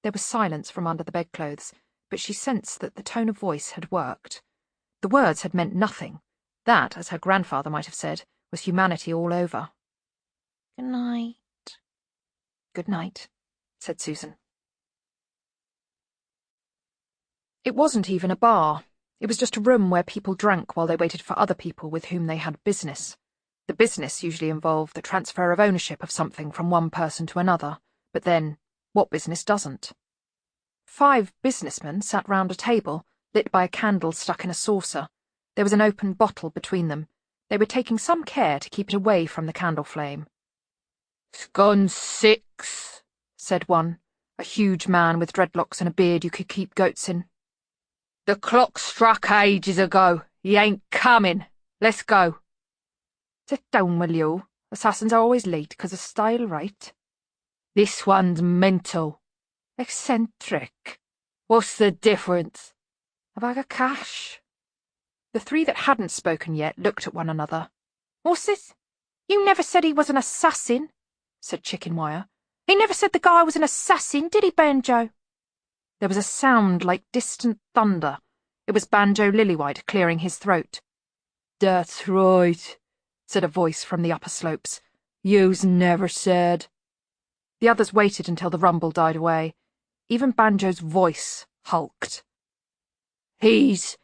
There was silence from under the bedclothes, but she sensed that the tone of voice had worked. The words had meant nothing. That, as her grandfather might have said, was humanity all over. "Good night." "Good night," said Susan. It wasn't even a bar. It was just a room where people drank while they waited for other people with whom they had business. The business usually involved the transfer of ownership of something from one person to another, but then, what business doesn't? 5 businessmen sat round a table, lit by a candle stuck in a saucer. There was an open bottle between them. They were taking some care to keep it away from the candle flame. "It's gone 6, said one, a huge man with dreadlocks and a beard you could keep goats in. "The clock struck ages ago. He ain't coming. Let's go." "Sit down, will you? Assassins are always late 'cause of style, right?" "This one's mental." "Eccentric. What's the difference?" "A bag of cash." The 3 that hadn't spoken yet looked at one another. "What's this?" You never said he was an assassin, said Chickenwire. He never said the guy was an assassin, did he, Banjo? There was a sound like distant thunder. It was Banjo Lillywhite clearing his throat. That's right, said a voice from the upper slopes. You's never said. The others waited until the rumble died away. Even Banjo's voice hulked. The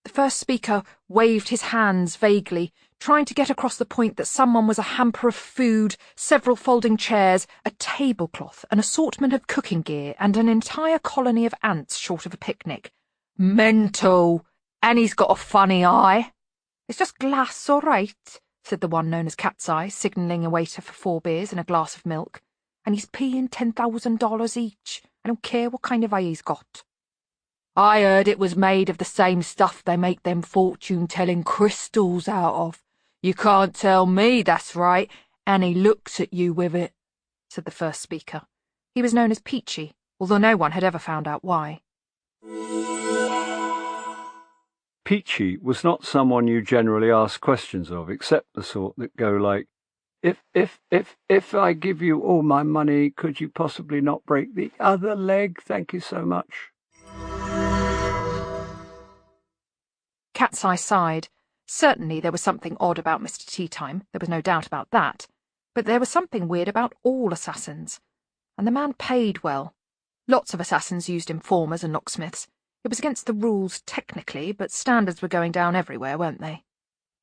first speaker waved his hands vaguely, trying to get across the point that someone was a hamper of food, several folding chairs, a tablecloth, an assortment of cooking gear, and an entire colony of ants short of a picnic. Mental! And he's got a funny eye. It's just glass, all right, said the one known as Cat's Eye, signalling a waiter for 4 beers and a glass of milk. And he's paying $10,000 each. I don't care what kind of eye he's got. I heard it was made of the same stuff they make them fortune-telling crystals out of. You can't tell me that's right, and he looks at you with it, said the first speaker. He was known as Peachy, although no one had ever found out why. Peachy was not someone you generally ask questions of, except the sort that go like, If I give you all my money, could you possibly not break the other leg? Thank you so much. Cat's Eye sighed. Certainly there was something odd about Mr. Teatime, there was no doubt about that. But there was something weird about all assassins. And the man paid well. Lots of assassins used informers and locksmiths. It was against the rules technically, but standards were going down everywhere, weren't they?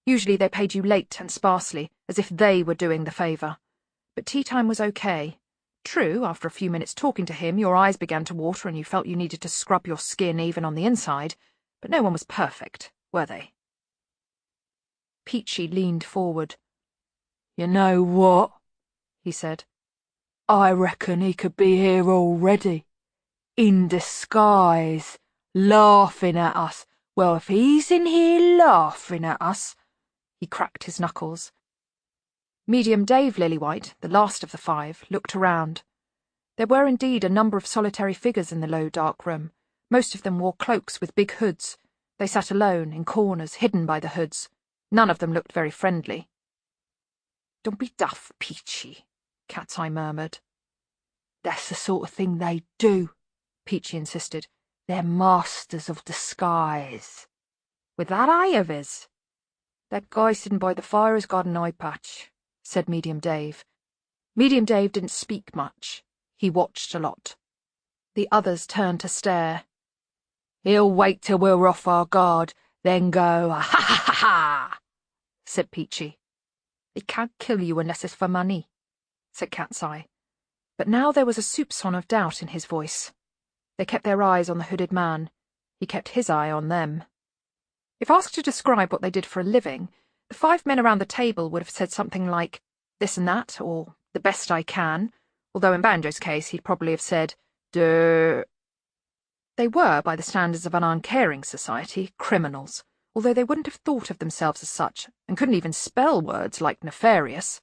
Usually they paid you late and sparsely, as if they were doing the favour. But Teatime was okay. True, after a few minutes talking to him, your eyes began to water and you felt you needed to scrub your skin even on the inside, but no one was perfect, were they? Peachy leaned forward. You know what? He said. I reckon he could be here already. In disguise, laughing at us. Well, if he's in here laughing at us... He cracked his knuckles. Medium Dave Lillywhite, the last of the 5, looked around. There were indeed a number of solitary figures in the low, dark room. Most of them wore cloaks with big hoods. They sat alone, in corners, hidden by the hoods. None of them looked very friendly. Don't be daft, Peachy, Cat's Eye murmured. That's the sort of thing they do, Peachy insisted. They're masters of disguise. With that eye of his. That guy sitting by the fire has got an eye patch, said Medium Dave. Medium Dave didn't speak much. He watched a lot. The others turned to stare. He'll wait till we're off our guard, then go, ha ha ha ha, said Peachy. He can't kill you unless it's for money, said Cat's Eye. But now there was a soupçon of doubt in his voice. They kept their eyes on the hooded man. He kept his eye on them. If asked to describe what they did for a living, the 5 men around the table would have said something like, this and that, or the best I can, although in Banjo's case he'd probably have said, duh. They were, by the standards of an uncaring society, criminals, although they wouldn't have thought of themselves as such, and couldn't even spell words like nefarious.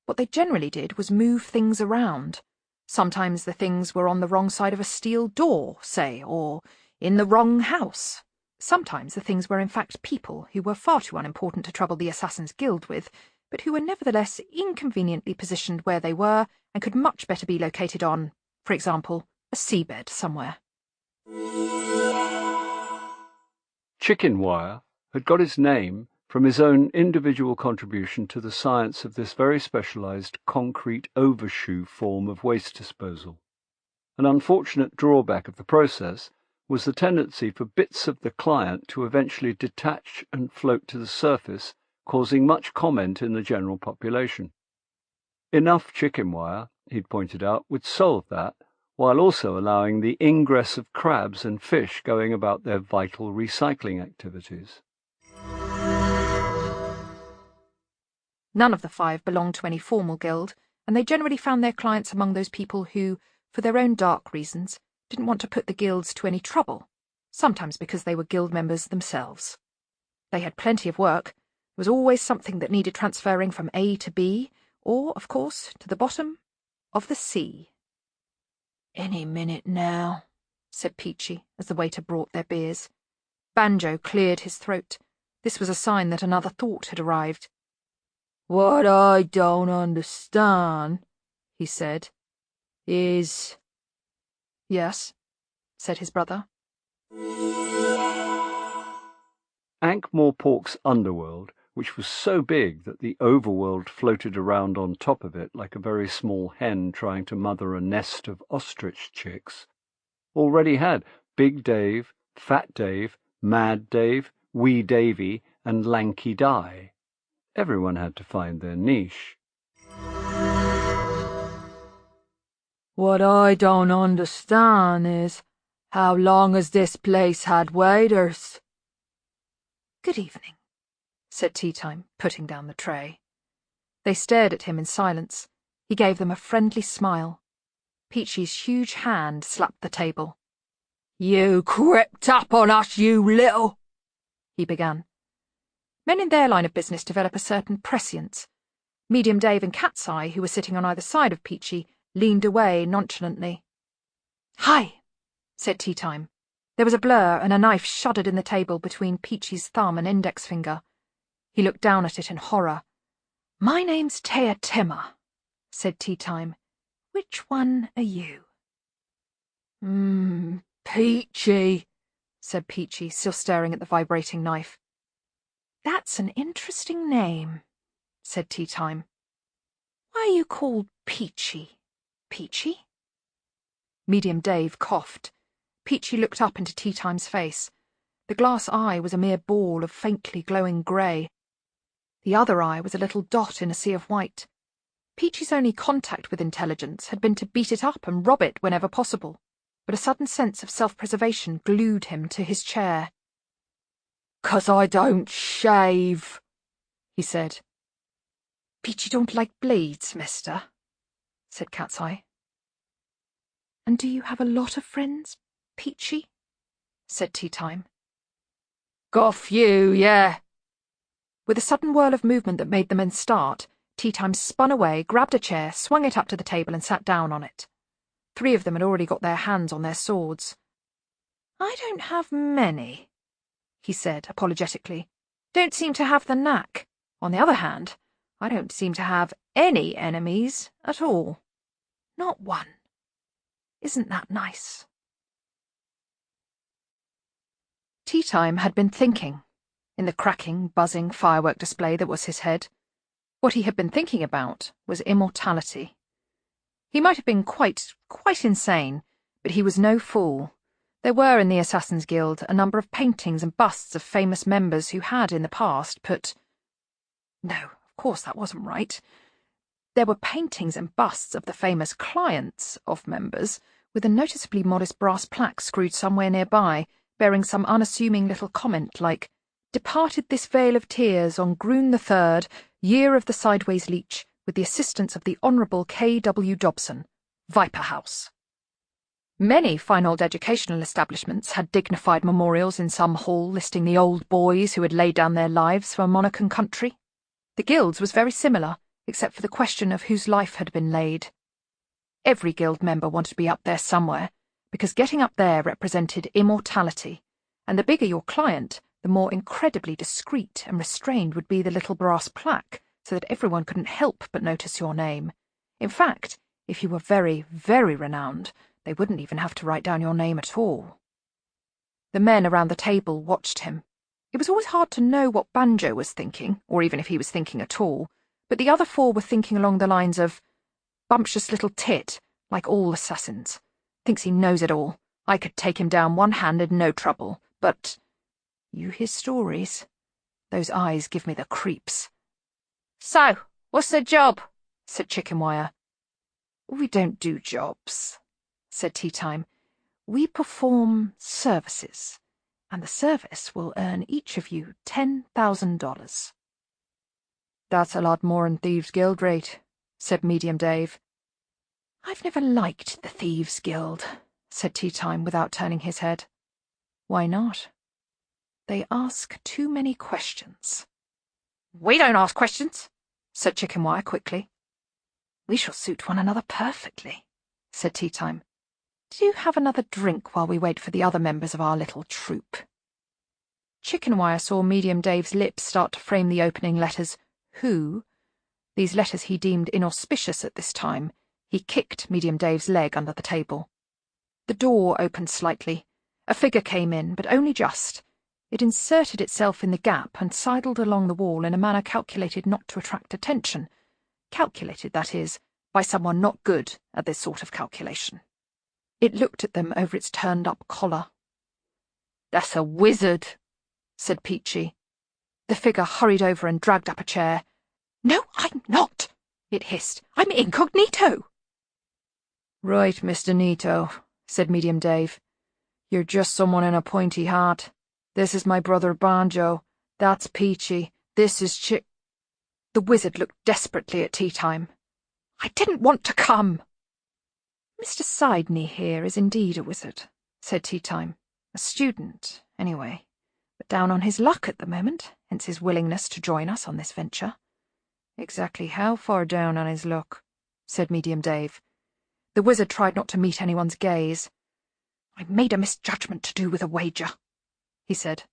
What they generally did was move things around. Sometimes the things were on the wrong side of a steel door, say, or in the wrong house. Sometimes the things were in fact people who were far too unimportant to trouble the Assassin's Guild with, but who were nevertheless inconveniently positioned where they were and could much better be located on, for example, a seabed somewhere. Chickenwire had got his name from his own individual contribution to the science of this very specialised concrete overshoe form of waste disposal. An unfortunate drawback of the process was the tendency for bits of the client to eventually detach and float to the surface, causing much comment in the general population. Enough chicken wire, he'd pointed out, would solve that, while also allowing the ingress of crabs and fish going about their vital recycling activities. None of the 5 belonged to any formal guild, and they generally found their clients among those people who, for their own dark reasons, didn't want to put the guilds to any trouble, sometimes because they were guild members themselves. They had plenty of work. There was always something that needed transferring from A to B, or, of course, to the bottom of the sea. Any minute now, said Peachy, as the waiter brought their beers. Banjo cleared his throat. This was a sign that another thought had arrived. What I don't understand, he said, is... Yes, said his brother. Ankh-Morpork's underworld, which was so big that the overworld floated around on top of it like a very small hen trying to mother a nest of ostrich chicks, already had Big Dave, Fat Dave, Mad Dave, Wee Davy, and Lanky Di. Everyone had to find their niche. What I don't understand is, how long has this place had waiters? Good evening, said Tea Time, putting down the tray. They stared at him in silence. He gave them a friendly smile. Peachy's huge hand slapped the table. You crept up on us, you little... he began. Men in their line of business develop a certain prescience. Medium Dave and Cat's Eye, who were sitting on either side of Peachy, leaned away nonchalantly. Hi, said Tea Time. There was a blur, and a knife shuddered in the table between Peachy's thumb and index finger. He looked down at it in horror. My name's Taya Timmer, said Tea Time. Which one are you? Peachy, said Peachy, still staring at the vibrating knife. That's an interesting name, said Tea Time. Why are you called Peachy? Peachy? Medium Dave coughed. Peachy looked up into Tea Time's face. The glass eye was a mere ball of faintly glowing grey. The other eye was a little dot in a sea of white. Peachy's only contact with intelligence had been to beat it up and rob it whenever possible, but a sudden sense of self-preservation glued him to his chair. "'Cause I don't shave," he said. "Peachy don't like blades, mister," said Cat's Eye. "And do you have a lot of friends, Peachy?" said Tea Time. "Got a few, yeah." With a sudden whirl of movement that made the men start, Tea Time spun away, grabbed a chair, swung it up to the table and sat down on it. 3 of them had already got their hands on their swords. "I don't have many," he said apologetically. "Don't seem to have the knack. On the other hand, I don't seem to have any enemies at all. Not one. Isn't that nice?" Tea Time had been thinking, in the cracking, buzzing firework display that was his head. What he had been thinking about was immortality. He might have been quite insane, but he was no fool. There were in the Assassin's Guild a number of paintings and busts of famous members who had, in the past, put... No, of course that wasn't right. There were paintings and busts of the famous clients of members, with a noticeably modest brass plaque screwed somewhere nearby, bearing some unassuming little comment like, "Departed this vale of tears on Groon the 3rd, year of the Sideways Leech, with the assistance of the Honourable K.W. Dobson, Viper House." Many fine old educational establishments had dignified memorials in some hall listing the old boys who had laid down their lives for monarch and country. The Guild's was very similar, except for the question of whose life had been laid. Every Guild member wanted to be up there somewhere, because getting up there represented immortality, and the bigger your client, the more incredibly discreet and restrained would be the little brass plaque, so that everyone couldn't help but notice your name. In fact, if you were very, very renowned, they wouldn't even have to write down your name at all. The men around the table watched him. It was always hard to know what Banjo was thinking, or even if he was thinking at all, but the other 4 were thinking along the lines of, "Bumptious little tit, like all assassins. Thinks he knows it all. I could take him down one-handed, no trouble, but... You hear stories. Those eyes give me the creeps." "So, what's the job?" said Chicken Wire. "We don't do jobs," said Tea Time. "We perform services, and the service will earn each of you $10,000. "That's a lot more'n Thieves' Guild rate," said Medium Dave. "I've never liked the Thieves' Guild," said Tea Time without turning his head. "Why not?" "They ask too many questions." "We don't ask questions," said Chicken Wire quickly. "We shall suit one another perfectly," said Tea Time. "Do have another drink while we wait for the other members of our little troupe." Chicken Wire saw Medium Dave's lips start to frame the opening letters, "Who," These letters he deemed inauspicious at this time. He kicked Medium Dave's leg under the table. The door opened slightly. A figure came in, but only just. It inserted itself in the gap and sidled along the wall in a manner calculated not to attract attention. Calculated, that is, by someone not good at this sort of calculation. It looked at them over its turned-up collar. "That's a wizard," said Peachy. The figure hurried over and dragged up a chair. "No, I'm not," it hissed. "I'm incognito." "Right, Mr. Neato," said Medium Dave. "You're just someone in a pointy hat. This is my brother Banjo. That's Peachy. This is Chick—" The wizard looked desperately at tea time. "I didn't want to come." "Mr. Sidney here is indeed a wizard," said Tea Time. "A student, anyway, but down on his luck at the moment, hence his willingness to join us on this venture." "Exactly how far down on his luck?" said Medium Dave. The wizard tried not to meet anyone's gaze. "I made a misjudgment to do with a wager," he said.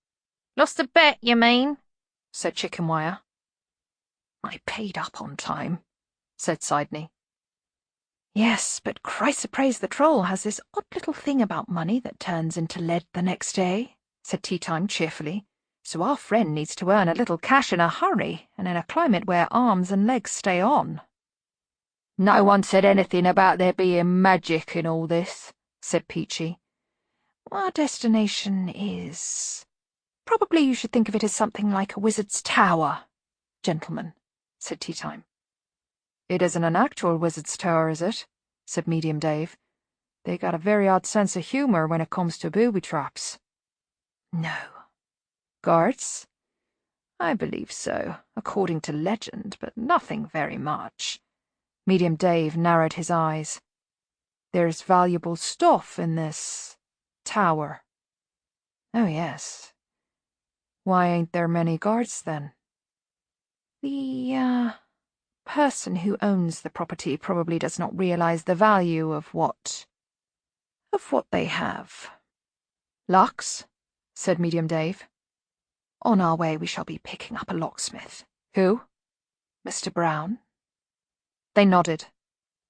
Lost a bet, you mean? Said Chicken Wire. "I paid up on time," said Sidney. "Yes, but Chrysoprase the Troll has this odd little thing about money that turns into lead the next day," said Tea Time cheerfully. "So our friend needs to earn a little cash in a hurry, and in a climate where arms and legs stay on." "No one said anything about there being magic in all this," said Peachy. "Our destination is— Probably you should think of it as something like a wizard's tower, gentlemen," said Tea Time. "It isn't an actual wizard's tower, is it?" said Medium Dave. "They got a very odd sense of humour when it comes to booby traps." "No." "Guards?" "I believe so, according to legend, but nothing very much." Medium Dave narrowed his eyes. "There's valuable stuff in this tower." "Oh, yes. Why ain't there many guards, then?" The person who owns the property probably does not realize the value of what they have." "Locks?" said Medium Dave. "On our way we shall be picking up a locksmith." "Who?" "Mr. Brown." They nodded.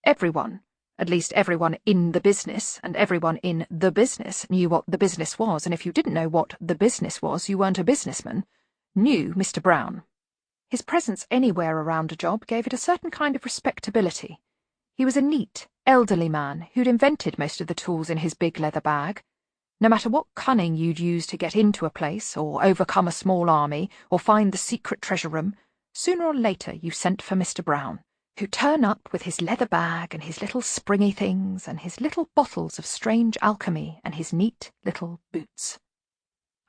Everyone, at least everyone in the business, and everyone in the business knew what the business was, and if you didn't know what the business was, you weren't a businessman, knew Mr. Brown. His presence anywhere around a job gave it a certain kind of respectability. He was a neat, elderly man who'd invented most of the tools in his big leather bag. No matter what cunning you'd use to get into a place, or overcome a small army, or find the secret treasure room, sooner or later you sent for Mr. Brown, who'd turn up with his leather bag and his little springy things and his little bottles of strange alchemy and his neat little boots.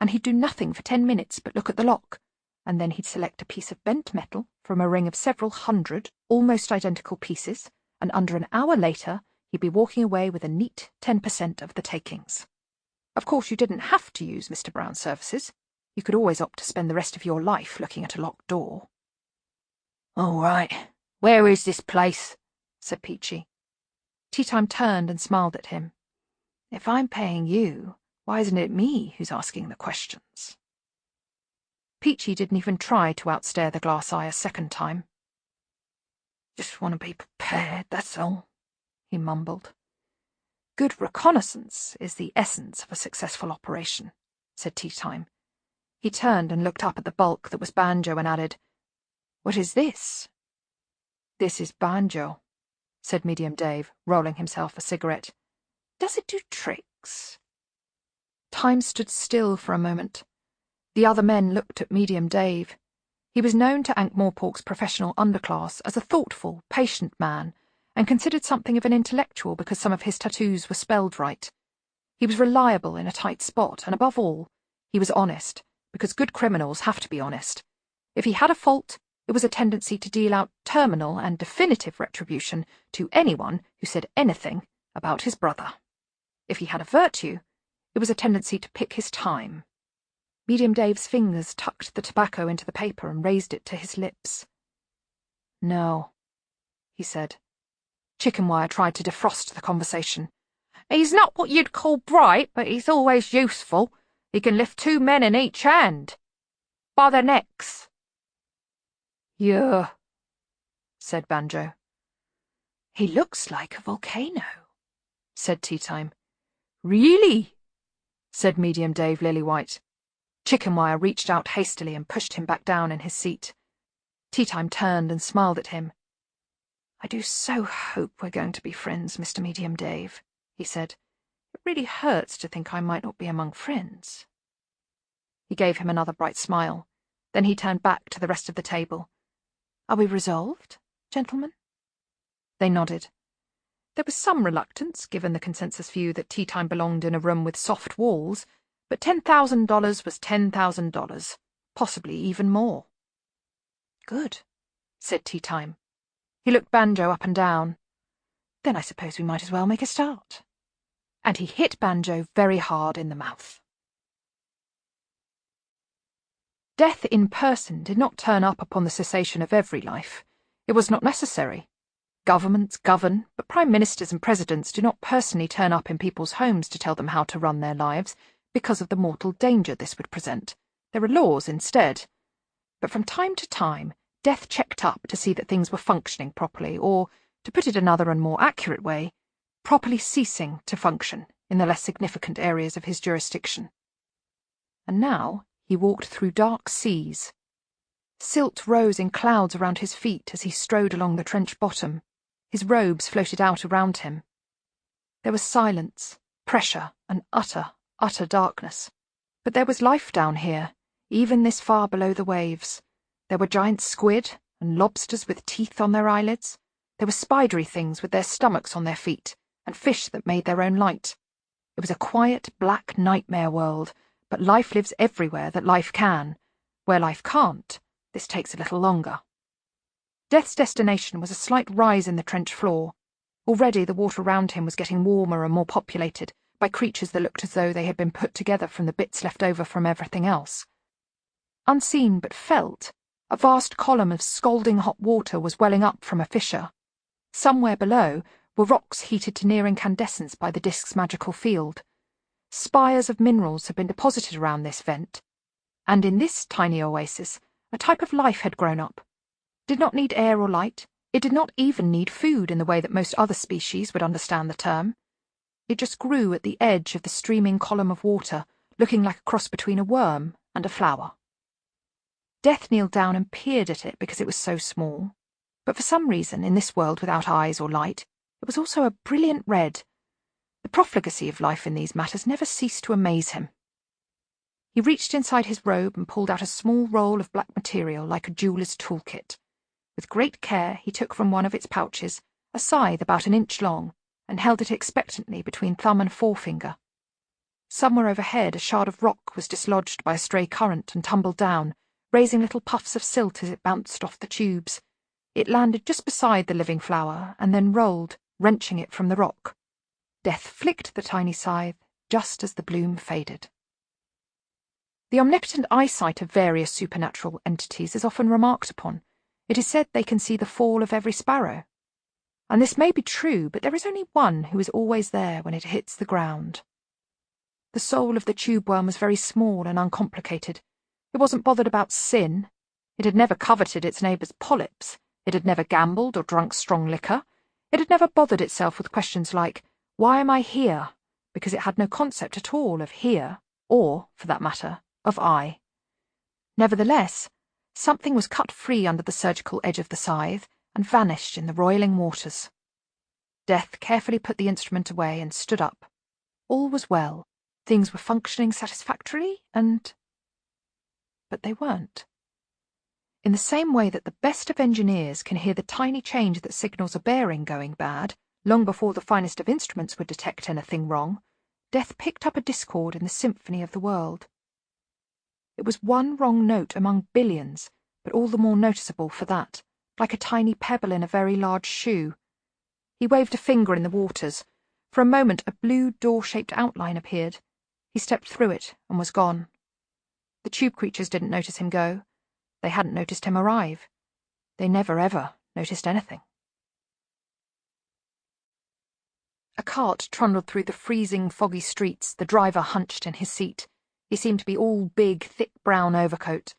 And he'd do nothing for 10 minutes but look at the lock, and then he'd select a piece of bent metal from a ring of several hundred almost identical pieces, and under an hour later he'd be walking away with a neat 10% of the takings. Of course, you didn't have to use Mr. Brown's services. You could always opt to spend the rest of your life looking at a locked door. "All right. Where is this place?" said Peachy. Tea Time turned and smiled at him. "If I'm paying you, why isn't it me who's asking the questions?" Peachy didn't even try to outstare the glass eye a second time. "Just want to be prepared, that's all," he mumbled. "Good reconnaissance is the essence of a successful operation," said Tea Time. He turned and looked up at the bulk that was Banjo and added, "What is this?" "This is Banjo," said Medium Dave, rolling himself a cigarette. "Does it do tricks?" Time stood still for a moment. The other men looked at Medium Dave. He was known to Ankh-Morpork's professional underclass as a thoughtful, patient man, and considered something of an intellectual because some of his tattoos were spelled right. He was reliable in a tight spot, and above all, he was honest, because good criminals have to be honest. If he had a fault, it was a tendency to deal out terminal and definitive retribution to anyone who said anything about his brother. If he had a virtue, it was a tendency to pick his time. Medium Dave's fingers tucked the tobacco into the paper and raised it to his lips. "No," he said. Chicken Wire tried to defrost the conversation. "He's not what you'd call bright, but he's always useful. He can lift 2 men in each hand. By their necks." "Yeah," said Banjo. He looks like a volcano, said Tea Time. Really? Said Medium Dave Lillywhite. Chickenwire reached out hastily and pushed him back down in his seat. Tea Time turned and smiled at him. I do so hope we're going to be friends, Mr. Medium Dave, he said. It really hurts to think I might not be among friends. He gave him another bright smile. Then he turned back to the rest of the table. Are we resolved, gentlemen? They nodded. There was some reluctance, given the consensus view that Tea Time belonged in a room with soft walls, but $10,000 was $10,000, possibly even more. Good, said Tea Time. He looked Banjo up and down. Then I suppose we might as well make a start. And he hit Banjo very hard in the mouth. Death in person did not turn up upon the cessation of every life. It was not necessary. Governments govern, but prime ministers and presidents do not personally turn up in people's homes to tell them how to run their lives because of the mortal danger this would present. There are laws instead. But from time to time, Death checked up to see that things were functioning properly, or, to put it another and more accurate way, properly ceasing to function in the less significant areas of his jurisdiction. And now he walked through dark seas. Silt rose in clouds around his feet as he strode along the trench bottom. His robes floated out around him. There was silence, pressure, and utter darkness. But there was life down here, even this far below the waves. There were giant squid and lobsters with teeth on their eyelids. There were spidery things with their stomachs on their feet, and fish that made their own light. It was a quiet, black nightmare world, but life lives everywhere that life can. Where life can't, this takes a little longer. Death's destination was a slight rise in the trench floor. Already the water around him was getting warmer and more populated by creatures that looked as though they had been put together from the bits left over from everything else. Unseen but felt, a vast column of scalding hot water was welling up from a fissure. Somewhere below were rocks heated to near incandescence by the disk's magical field. Spires of minerals had been deposited around this vent, and in this tiny oasis a type of life had grown up. It did not need air or light. It did not even need food in the way that most other species would understand the term. It just grew at the edge of the streaming column of water, looking like a cross between a worm and a flower. Death kneeled down and peered at it because it was so small. But for some reason, in this world without eyes or light, it was also a brilliant red. The profligacy of life in these matters never ceased to amaze him. He reached inside his robe and pulled out a small roll of black material like a jeweller's toolkit. With great care, he took from one of its pouches a scythe about an inch long and held it expectantly between thumb and forefinger. Somewhere overhead, a shard of rock was dislodged by a stray current and tumbled down, raising little puffs of silt as it bounced off the tubes. It landed just beside the living flower and then rolled, wrenching it from the rock. Death flicked the tiny scythe just as the bloom faded. The omnipotent eyesight of various supernatural entities is often remarked upon. It is said they can see the fall of every sparrow. And this may be true, but there is only one who is always there when it hits the ground. The soul of the tube worm was very small and uncomplicated. It wasn't bothered about sin. It had never coveted its neighbour's polyps. It had never gambled or drunk strong liquor. It had never bothered itself with questions like, why am I here? Because it had no concept at all of here, or, for that matter, of I. Nevertheless, something was cut free under the surgical edge of the scythe and vanished in the roiling waters. Death carefully put the instrument away and stood up. All was well. Things were functioning satisfactorily, but they weren't. In the same way that the best of engineers can hear the tiny change that signals a bearing going bad, long before the finest of instruments would detect anything wrong, Death picked up a discord in the symphony of the world. It was one wrong note among billions, but all the more noticeable for that, like a tiny pebble in a very large shoe. He waved a finger in the waters. For a moment a blue door-shaped outline appeared. He stepped through it and was gone. The tube creatures didn't notice him go. They hadn't noticed him arrive. They never ever noticed anything. A cart trundled through the freezing, foggy streets, the driver hunched in his seat. He seemed to be all big, thick brown overcoat.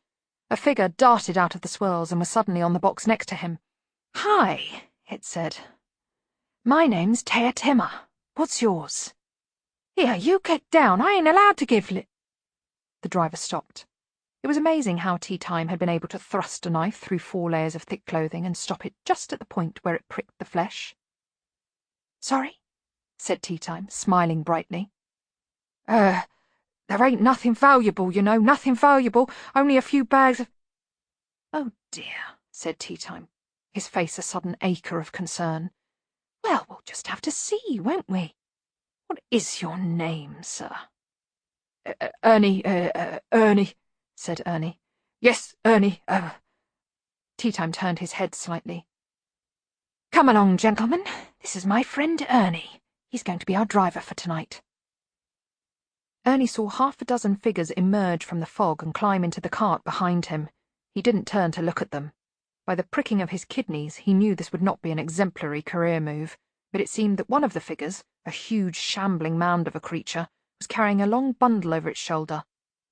A figure darted out of the swirls and was suddenly on the box next to him. "Hi," it said. "My name's Taya Timmer. What's yours?" "Here, you get down. I ain't allowed to give The driver stopped. It was amazing how Tea Time had been able to thrust a knife through 4 layers of thick clothing and stop it just at the point where it pricked the flesh. "Sorry?" said Tea Time, smiling brightly. There ain't nothing valuable, you know, nothing valuable, only a few bags of—" "Oh, dear," said Tea Time, his face a sudden acre of concern. "Well, we'll just have to see, won't we? What is your name, sir?" Ernie, said Ernie. "Yes, Ernie, Tea Time turned his head slightly. "Come along, gentlemen. This is my friend Ernie. He's going to be our driver for tonight." Ernie saw 6 figures emerge from the fog and climb into the cart behind him. He didn't turn to look at them. By the pricking of his kidneys, he knew this would not be an exemplary career move, but it seemed that one of the figures, a huge, shambling mound of a creature, was carrying a long bundle over its shoulder.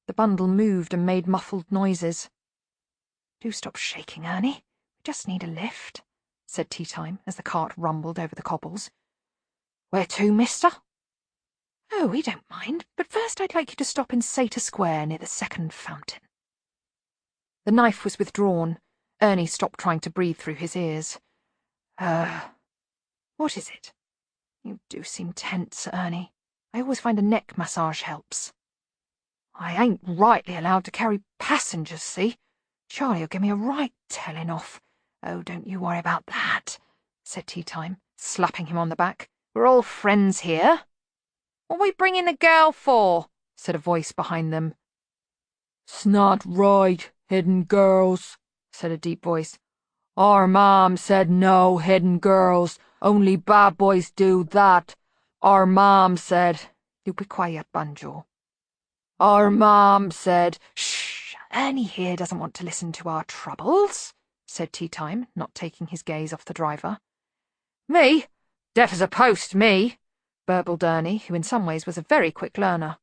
The bundle moved and made muffled noises. "Do stop shaking, Ernie. We just need a lift," said Tea Time as the cart rumbled over the cobbles. "Where to, mister?" "Oh, we don't mind, but first I'd like you to stop in Sator Square near the second fountain." The knife was withdrawn. Ernie stopped trying to breathe through his ears. What is it?" "You do seem tense, Ernie. I always find a neck massage helps." "I ain't rightly allowed to carry passengers, see? Charlie'll give me a right telling off." "Oh, don't you worry about that," said Tea Time, slapping him on the back. "We're all friends here." "What are we bringing the girl for?" said a voice behind them. "'S not right, hidden girls," said a deep voice. "Our mom said no hidden girls. Only bad boys do that. Our mom said—" "You be quiet, Banjo." "Our mom said—" "Shh! Ernie here doesn't want to listen to our troubles," said Tea Time, not taking his gaze off the driver. "Me? Deaf as a post, me," burbled Ernie, who in some ways was a very quick learner.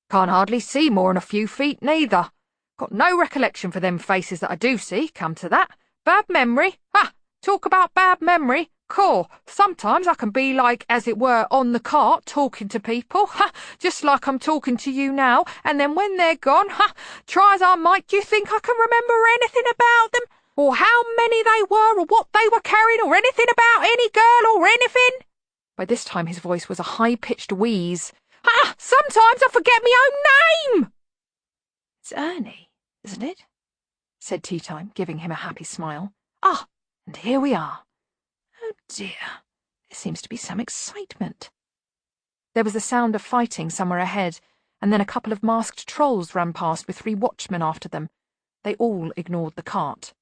"Can't hardly see more'n a few feet, neither. Got no recollection for them faces that I do see, come to that. Bad memory? Ha! Talk about bad memory. Caw, sometimes I can be like, as it were, on the cart, talking to people, ha! Just like I'm talking to you now, and then when they're gone, ha! Try as I might, do you think I can remember anything about them? Or how many they were, or what they were carrying, or anything about any girl, or anything?" By this time his voice was a high-pitched wheeze. "Ha! Sometimes I forget my own name!" "It's Ernie, isn't it?" said Tea Time, giving him a happy smile. "Ah, and here we are. Oh dear, there seems to be some excitement." There was the sound of fighting somewhere ahead, and then a couple of masked trolls ran past with 3 watchmen after them. They all ignored the cart.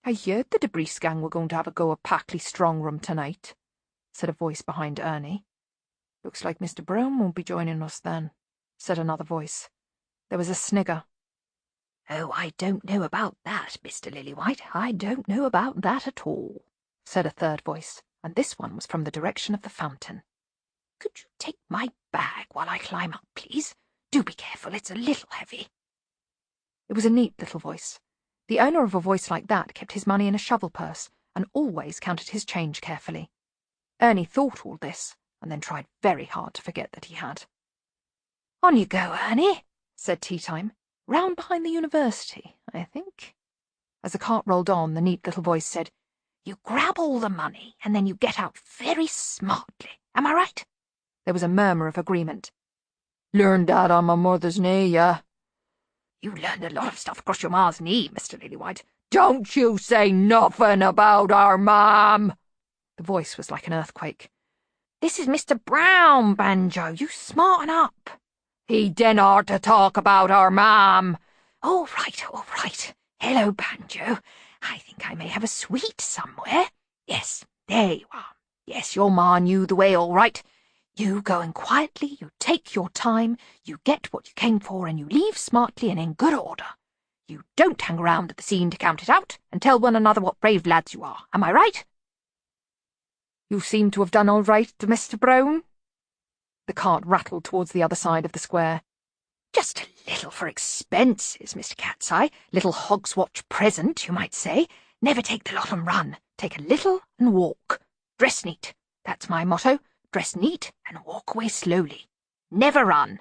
"I heard the Debris gang were going to have a go at Packley Strong Room tonight," said a voice behind Ernie. "Looks like Mr. Brown won't be joining us then," said another voice. There was a snigger. "Oh, I don't know about that, Mr. Lillywhite. I don't know about that at all," said a third voice, and this one was from the direction of the fountain. "Could you take my bag while I climb up, please? Do be careful, it's a little heavy." It was a neat little voice. The owner of a voice like that kept his money in a shovel purse and always counted his change carefully. Ernie thought all this, and then tried very hard to forget that he had. "On you go, Ernie," said Tea Time. "Round behind the university, I think." As the cart rolled on, the neat little voice said, "You grab all the money, and then you get out very smartly. Am I right?" There was a murmur of agreement. "Learned that on my mother's knee, yeah." "You learned a lot of stuff across your ma's knee, Mr. Lillywhite." "Don't you say nothing about our mom." The voice was like an earthquake. "This is Mr. Brown, Banjo. You smarten up." "He didn't to talk about our mom." All right, all right. Hello, Banjo. I think I may have a sweet somewhere. Yes, there you are. Yes, your ma knew the way all right. You go in quietly, you take your time, you get what you came for, and you leave smartly and in good order. You don't hang around at the scene to count it out, and tell one another what brave lads you are. Am I right?" "You seem to have done all right, Mr. Brown." The cart rattled towards the other side of the square. "Just a little for expenses, Mr. Cat's-eye. Little Hogswatch present, you might say. Never take the lot and run. Take a little and walk. Dress neat. That's my motto. Dress neat and walk away slowly. Never run.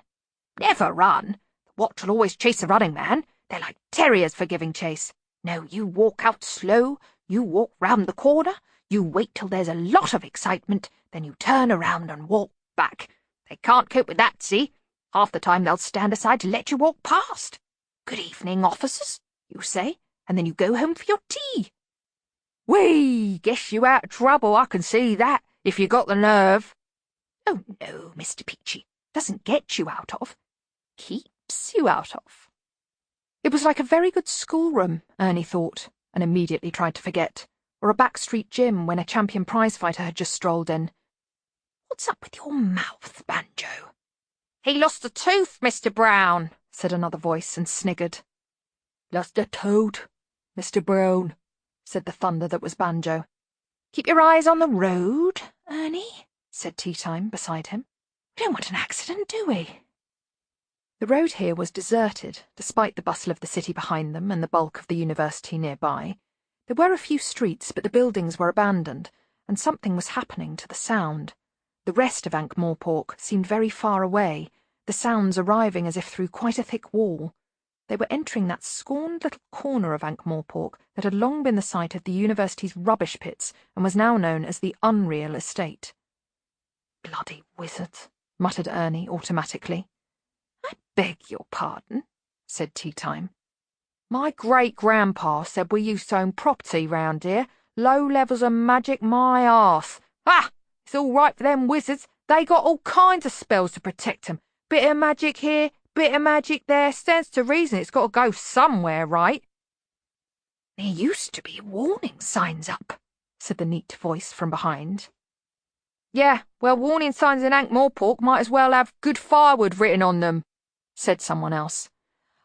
Never run. The watch will always chase a running man. They're like terriers for giving chase. No, you walk out slow. You walk round the corner. You wait till there's a lot of excitement. Then you turn around and walk back. They can't cope with that, see? Half the time they'll stand aside to let you walk past. Good evening, officers, you say, and then you go home for your tea. Whee! Guess you out of trouble, I can see that, if you got the nerve. Oh, no, Mr. Peachy. Doesn't get you out of. Keeps you out of. It was like a very good schoolroom, Ernie thought, and immediately tried to forget, or a backstreet gym when a champion prizefighter had just strolled in. What's up with your mouth, Banjo? He lost a tooth, Mr. Brown, said another voice, and sniggered. Lost a tooth, Mr. Brown, said the thunder that was Banjo. Keep your eyes on the road, Ernie, said Tea Time beside him. We don't want an accident, do we? The road here was deserted, despite the bustle of the city behind them and the bulk of the university nearby. There were a few streets, but the buildings were abandoned, and something was happening to the sound. The rest of Ankh-Morpork seemed very far away, the sounds arriving as if through quite a thick wall. They were entering that scorned little corner of Ankh-Morpork that had long been the site of the university's rubbish pits and was now known as the Unreal Estate. Bloody wizards, muttered Ernie automatically. I beg your pardon, said Tea Time. My great-grandpa said we used to own property round here. Low levels of magic, my arse. Ah! It's all right for them wizards. They got all kinds of spells to protect 'em. Bit of magic here, bit of magic there. Stands to reason it's got to go somewhere, right? There used to be warning signs up, said the neat voice from behind. Yeah, well, warning signs in Ankh-Morpork might as well have good firewood written on them, said someone else.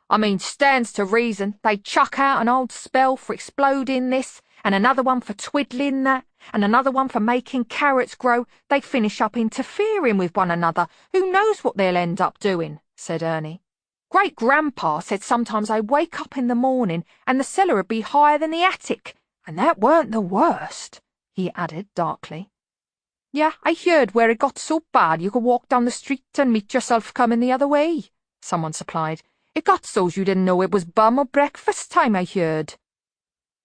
I mean, stands to reason they chuck out an old spell for exploding this, and another one for twiddling that, and another one for making carrots grow. They finish up interfering with one another. Who knows what they'll end up doing, said Ernie. Great-grandpa said sometimes I wake up in the morning and the cellar would be higher than the attic, and that weren't the worst, he added darkly. Yeah, I heard where it got so bad you could walk down the street and meet yourself coming the other way, someone supplied. It got so's you didn't know it was bum or breakfast time, I heard.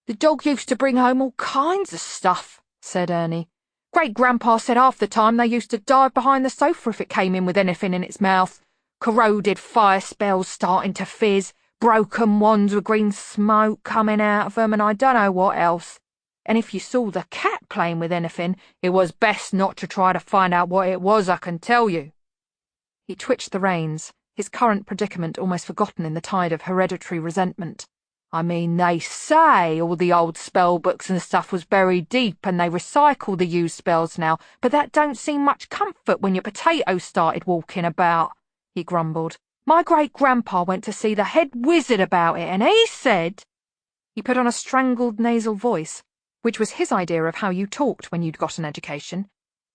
The dog used to bring home all kinds of stuff, said Ernie. Great-grandpa said half the time they used to dive behind the sofa if it came in with anything in its mouth. Corroded fire spells starting to fizz, broken wands with green smoke coming out of them, and I don't know what else. And if you saw the cat playing with anything, it was best not to try to find out what it was, I can tell you. He twitched the reins, his current predicament almost forgotten in the tide of hereditary resentment. I mean, they say all the old spell books and stuff was buried deep and they recycle the used spells now, but that don't seem much comfort when your potatoes started walking about, he grumbled. My great-grandpa went to see the head wizard about it, and he said— He put on a strangled nasal voice, which was his idea of how you talked when you'd got an education.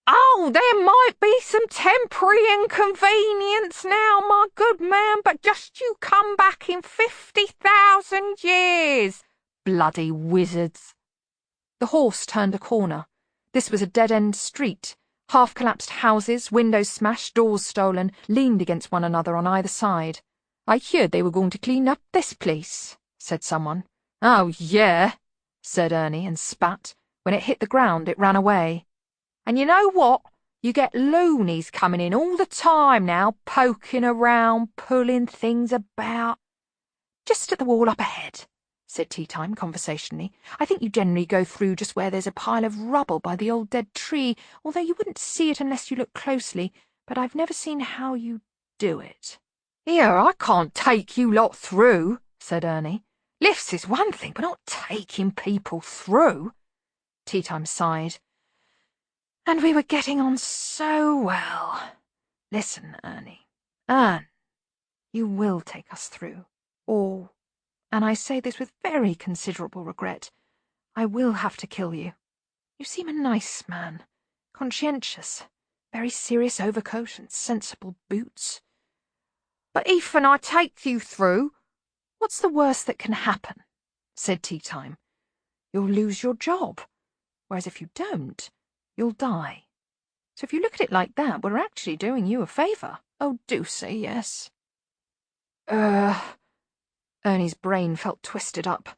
Oh, there might be some temporary inconvenience now, my good man, but just you come back in 50,000 years. Bloody wizards. The horse turned a corner. This was a dead-end street. Half-collapsed houses, windows smashed, doors stolen, leaned against one another on either side. I heard they were going to clean up this place, said someone. Oh, yeah, said Ernie, and spat. When it hit the ground, it ran away. And you know what? You get loonies coming in all the time now, poking around, pulling things about. Just at the wall up ahead, said Tea Time conversationally. I think you generally go through just where there's a pile of rubble by the old dead tree, although you wouldn't see it unless you look closely, but I've never seen how you do it. Here, I can't take you lot through, said Ernie. Lifts is one thing, but not taking people through. Tea Time sighed. And we were getting on so well. Listen, Ernie. You will take us through. Or, and I say this with very considerable regret, I will have to kill you. You seem a nice man, conscientious, very serious overcoat and sensible boots. But even I take you through, what's the worst that can happen? Said Tea Time. You'll lose your job. whereas if you don't, you'll die. So if you look at it like that, we're actually doing you a favour. Oh, do say yes. Ernie's brain felt twisted up.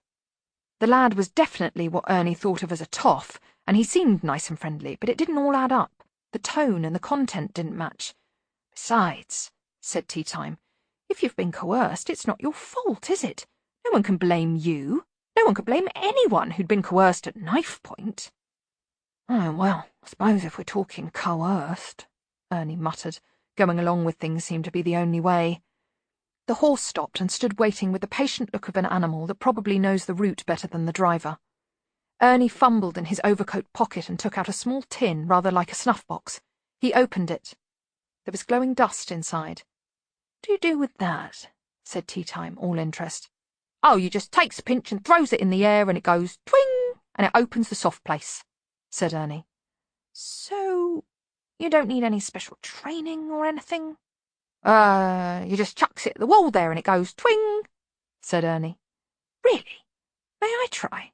The lad was definitely what Ernie thought of as a toff, and he seemed nice and friendly, but it didn't all add up. The tone and the content didn't match. Besides, said Tea Time, if you've been coerced, it's not your fault, is it? No one can blame you. No one could blame anyone who'd been coerced at knife point. Oh, well, I suppose if we're talking coerced, Ernie muttered. Going along with things seemed to be the only way. The horse stopped and stood waiting with the patient look of an animal that probably knows the route better than the driver. Ernie fumbled in his overcoat pocket and took out a small tin, rather like a snuff-box. He opened it. There was glowing dust inside. "What do you do with that?" said Tea Time, all interest. "Oh, you just takes a pinch and throws it in the air and it goes twing, and it opens the soft place," said Ernie. "So you don't need any special training or anything?" You just chucks it at the wall there and it goes twing," said Ernie. "Really? May I try?"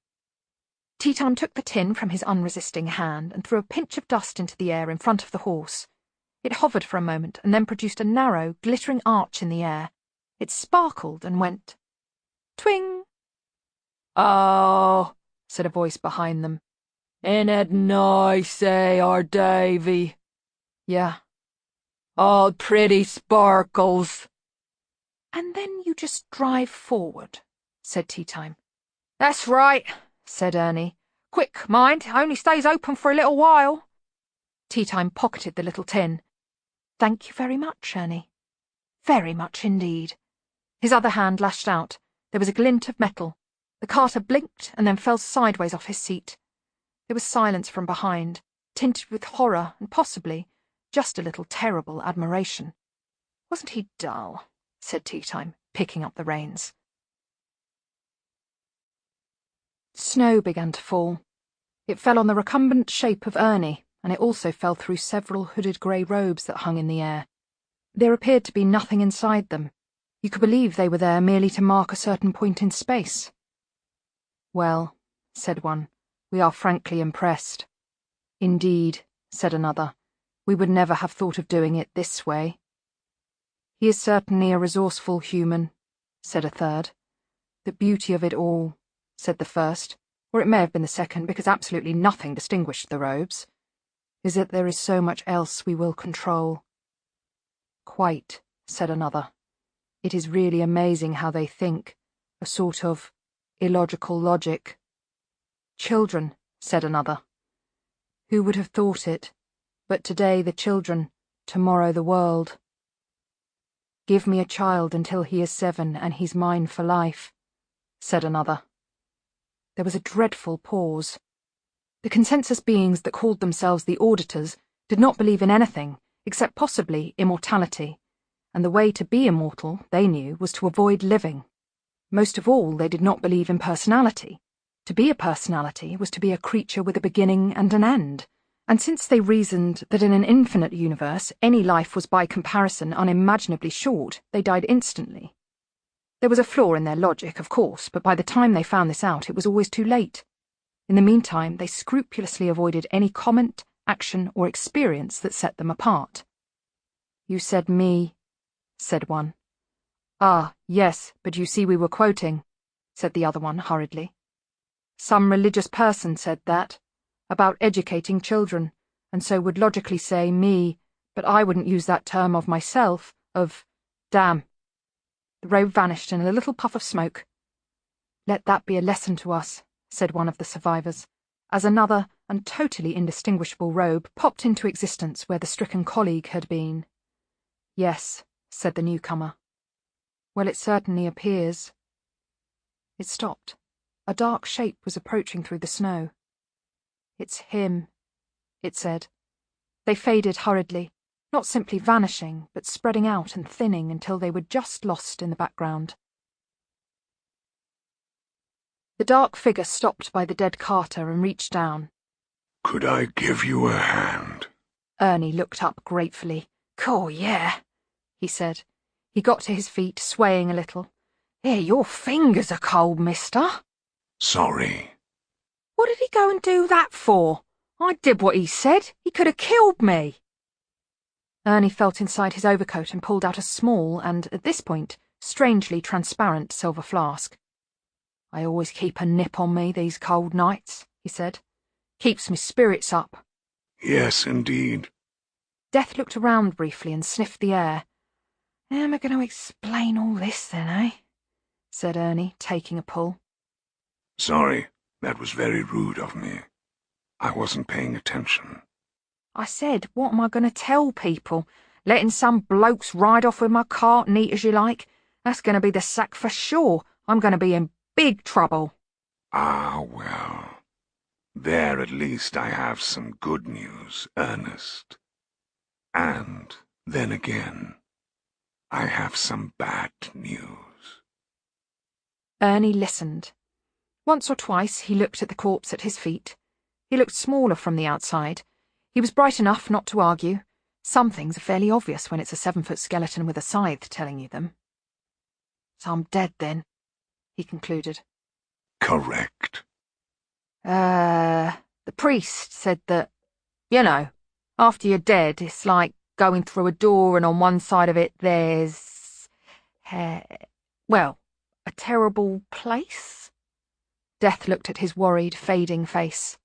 Tea Time took the tin from his unresisting hand and threw a pinch of dust into the air in front of the horse. It hovered for a moment and then produced a narrow, glittering arch in the air. It sparkled and went twing. "Oh," said a voice behind them. "Ain't it nice, our Davy?" "Yeah." "All pretty sparkles." "And then you just drive forward," said Tea Time. "That's right," said Ernie. "Quick, mind, it only stays open for a little while." Tea Time pocketed the little tin. "Thank you very much, Ernie. Very much indeed." His other hand lashed out. There was a glint of metal. The carter blinked and then fell sideways off his seat. There was silence from behind, tinted with horror and possibly just a little terrible admiration. "Wasn't he dull?" said Tea Time, picking up the reins. Snow began to fall. It fell on the recumbent shape of Ernie, and it also fell through several hooded grey robes that hung in the air. There appeared to be nothing inside them. You could believe they were there merely to mark a certain point in space. "Well," said one, "we are frankly impressed." "Indeed," said another. "We would never have thought of doing it this way." "He is certainly a resourceful human," said a third. "The beauty of it all," said the first, or it may have been the second, because absolutely nothing distinguished the robes, "is that there is so much else we will control." "Quite," said another. "It is really amazing how they think, a sort of illogical logic." "Children," said another. "Who would have thought it? But today the children, tomorrow the world." "Give me a child until he is 7 and he's mine for life," said another. There was a dreadful pause. The consensus beings that called themselves the Auditors did not believe in anything, except possibly immortality, and the way to be immortal, they knew, was to avoid living. Most of all, they did not believe in personality. To be a personality was to be a creature with a beginning and an end. And since they reasoned that in an infinite universe any life was by comparison unimaginably short, they died instantly. There was a flaw in their logic, of course, but by the time they found this out it was always too late. In the meantime, they scrupulously avoided any comment, action, or experience that set them apart. "You said me," said one. "Ah, yes, but you see we were quoting," said the other one hurriedly. "Some religious person said that, about educating children, and so would logically say me, but I wouldn't use that term of myself, damn." The robe vanished in a little puff of smoke. "Let that be a lesson to us," said one of the survivors, as another and totally indistinguishable robe popped into existence where the stricken colleague had been. "Yes," said the newcomer. "Well, it certainly appears." It stopped. A dark shape was approaching through the snow. "It's him," it said. They faded hurriedly, not simply vanishing, but spreading out and thinning until they were just lost in the background. The dark figure stopped by the dead carter and reached down. "Could I give you a hand?" Ernie looked up gratefully. "Cool, yeah," he said. He got to his feet, swaying a little. "Your fingers are cold, mister." "Sorry." What did he go and do that for? I did what he said. He could have killed me. Ernie felt inside his overcoat and pulled out a small and, at this point, strangely transparent silver flask. "I always keep a nip on me these cold nights," he said. "Keeps me spirits up." Yes, indeed. Death looked around briefly and sniffed the air. "How am I going to explain all this then, eh?" said Ernie, taking a pull. Sorry, that was very rude of me. I wasn't paying attention. I said, what am I going to tell people? Letting some blokes ride off with my cart neat as you like? That's going to be the sack for sure. I'm going to be in big trouble. Ah, well. There at least I have some good news, Ernest. And then again, I have some bad news. Ernie listened. Once or twice he looked at the corpse at his feet. He looked smaller from the outside. He was bright enough not to argue. Some things are fairly obvious when it's a 7-foot skeleton with a scythe telling you them. "So I'm dead then," he concluded. Correct. The priest said that, you know, after you're dead, it's like going through a door and on one side of it there's, well, a terrible place. Death looked at his worried, fading face.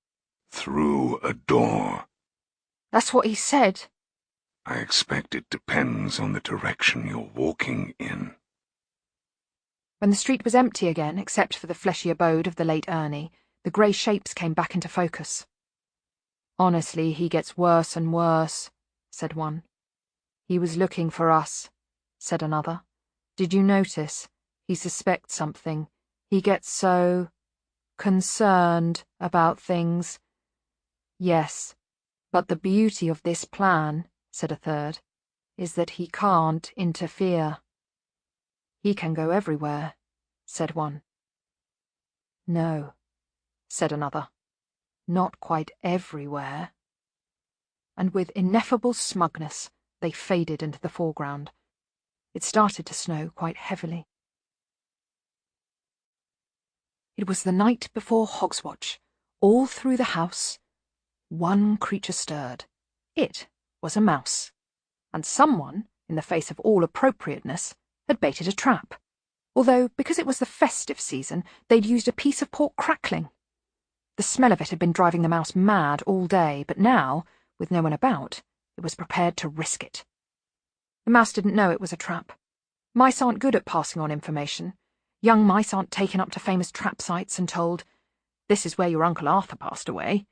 Through a door. That's what he said. I expect it depends on the direction you're walking in. When the street was empty again, except for the fleshy abode of the late Ernie, the grey shapes came back into focus. "Honestly, he gets worse and worse," said one. "He was looking for us," said another. "Did you notice? He suspects something. He gets so concerned about things." "Yes, but the beauty of this plan," said a third, "is that he can't interfere." "He can go everywhere," said one. "No," said another. "Not quite everywhere." And with ineffable smugness they faded into the foreground. It started to snow quite heavily. It was the night before Hogswatch. All through the house, one creature stirred. It was a mouse. And someone, in the face of all appropriateness, had baited a trap. Although, because it was the festive season, they'd used a piece of pork crackling. The smell of it had been driving the mouse mad all day, but now, with no one about, it was prepared to risk it. The mouse didn't know it was a trap. Mice aren't good at passing on information. Young mice aren't taken up to famous trap sites and told, "This is where your Uncle Arthur passed away."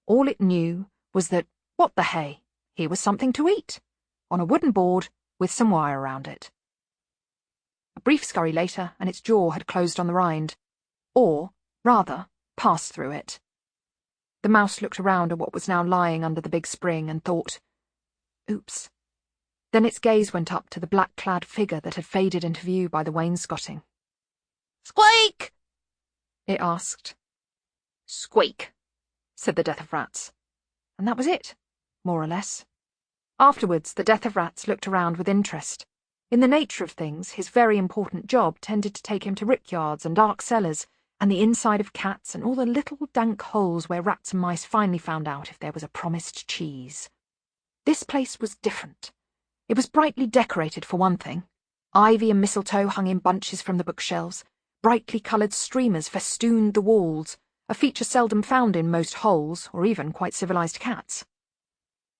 All it knew was that, what the hey, here was something to eat, on a wooden board with some wire around it. A brief scurry later, and its jaw had closed on the rind. Or, rather, passed through it. The mouse looked around at what was now lying under the big spring and thought, "Oops." Then its gaze went up to the black-clad figure that had faded into view by the wainscoting. "Squeak!" it asked. "Squeak," said the Death of Rats. And that was it, more or less. Afterwards, the Death of Rats looked around with interest. In the nature of things, his very important job tended to take him to rickyards and dark cellars, and the inside of cats and all the little dank holes where rats and mice finally found out if there was a promised cheese. This place was different. It was brightly decorated, for one thing. Ivy and mistletoe hung in bunches from the bookshelves. Brightly coloured streamers festooned the walls, a feature seldom found in most holes, or even quite civilised cats.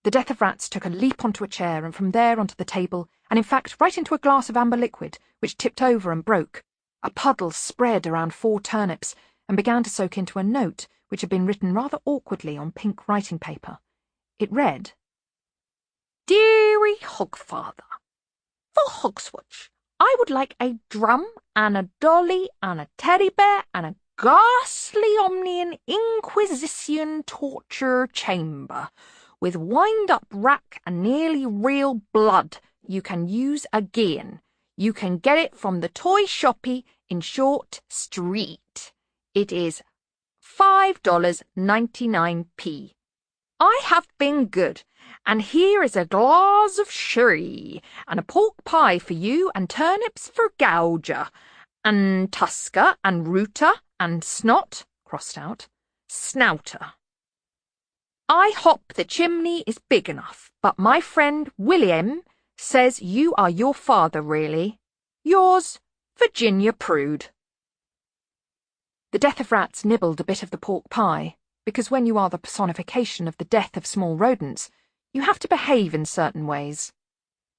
The Death of Rats took a leap onto a chair, and from there onto the table, and in fact right into a glass of amber liquid, which tipped over and broke. A puddle spread around 4 turnips, and began to soak into a note which had been written rather awkwardly on pink writing paper. It read, "Deary Hogfather, for Hogswatch, I would like a drum and a dolly and a teddy bear and a ghastly omnian inquisition torture chamber, with wind-up rack and nearly real blood you can use again. You can get it from the toy shoppy in Short Street. It is $5.99. I have been good, and here is a glass of sherry, and a pork pie for you, and turnips for gouger, and tusker, and rooter, and snot," crossed out, Snouter. I hope the chimney is big enough, but my friend William says you are your father, really. Yours, Virginia Prude. The Death of Rats nibbled a bit of the pork pie, because when you are the personification of the death of small rodents, you have to behave in certain ways.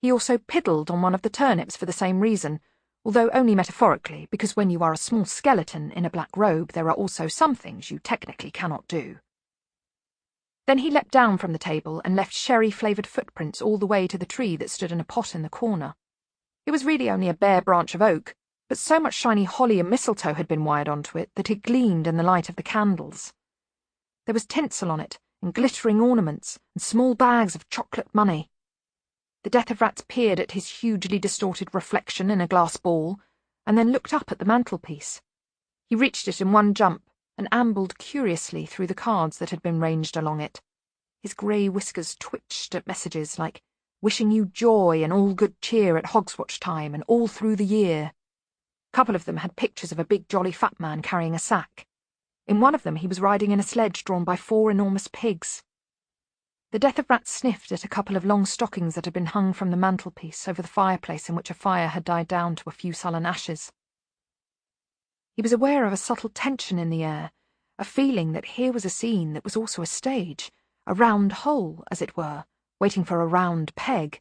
He also piddled on one of the turnips for the same reason, although only metaphorically, because when you are a small skeleton in a black robe, there are also some things you technically cannot do. Then he leapt down from the table and left sherry-flavoured footprints all the way to the tree that stood in a pot in the corner. It was really only a bare branch of oak, but so much shiny holly and mistletoe had been wired onto it that it gleamed in the light of the candles. There was tinsel on it, and glittering ornaments, and small bags of chocolate money. The Death of Rats peered at his hugely distorted reflection in a glass ball, and then looked up at the mantelpiece. He reached it in one jump, and ambled curiously through the cards that had been ranged along it. His grey whiskers twitched at messages like, "Wishing you joy and all good cheer at Hogswatch time and all through the year." A couple of them had pictures of a big jolly fat man carrying a sack. In one of them he was riding in a sledge drawn by 4 enormous pigs. The Death of Rats sniffed at a couple of long stockings that had been hung from the mantelpiece over the fireplace in which a fire had died down to a few sullen ashes. He was aware of a subtle tension in the air, a feeling that here was a scene that was also a stage, a round hole, as it were, waiting for a round peg.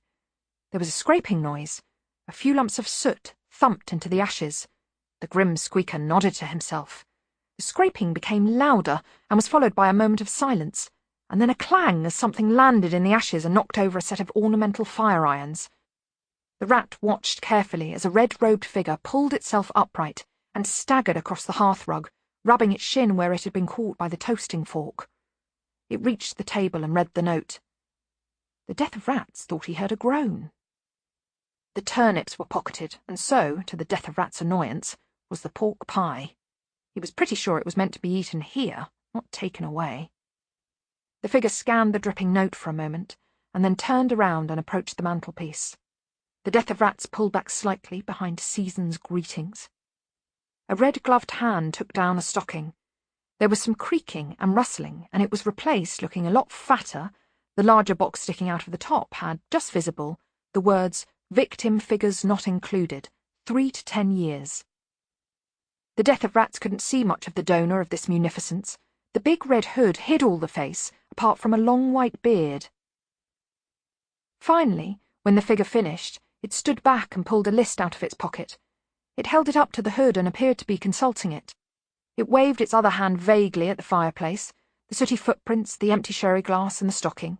There was a scraping noise. A few lumps of soot thumped into the ashes. The grim squeaker nodded to himself. The scraping became louder and was followed by a moment of silence, and then a clang as something landed in the ashes and knocked over a set of ornamental fire irons. The rat watched carefully as a red-robed figure pulled itself upright and staggered across the hearthrug, rubbing its shin where it had been caught by the toasting fork. It reached the table and read the note. The Death of Rats thought he heard a groan. The turnips were pocketed, and so, to the Death of Rats' annoyance, was the pork pie. He was pretty sure it was meant to be eaten here, not taken away. The figure scanned the dripping note for a moment, and then turned around and approached the mantelpiece. The Death of Rats pulled back slightly behind Season's greetings. A red-gloved hand took down a stocking. There was some creaking and rustling, and it was replaced, looking a lot fatter. The larger box sticking out of the top had, just visible, the words, "Victim figures not included, 3 to 10 years." The Death of Rats couldn't see much of the donor of this munificence. The big red hood hid all the face, apart from a long white beard. Finally, when the figure finished, it stood back and pulled a list out of its pocket. It held it up to the hood and appeared to be consulting it. It waved its other hand vaguely at the fireplace, the sooty footprints, the empty sherry glass, and the stocking.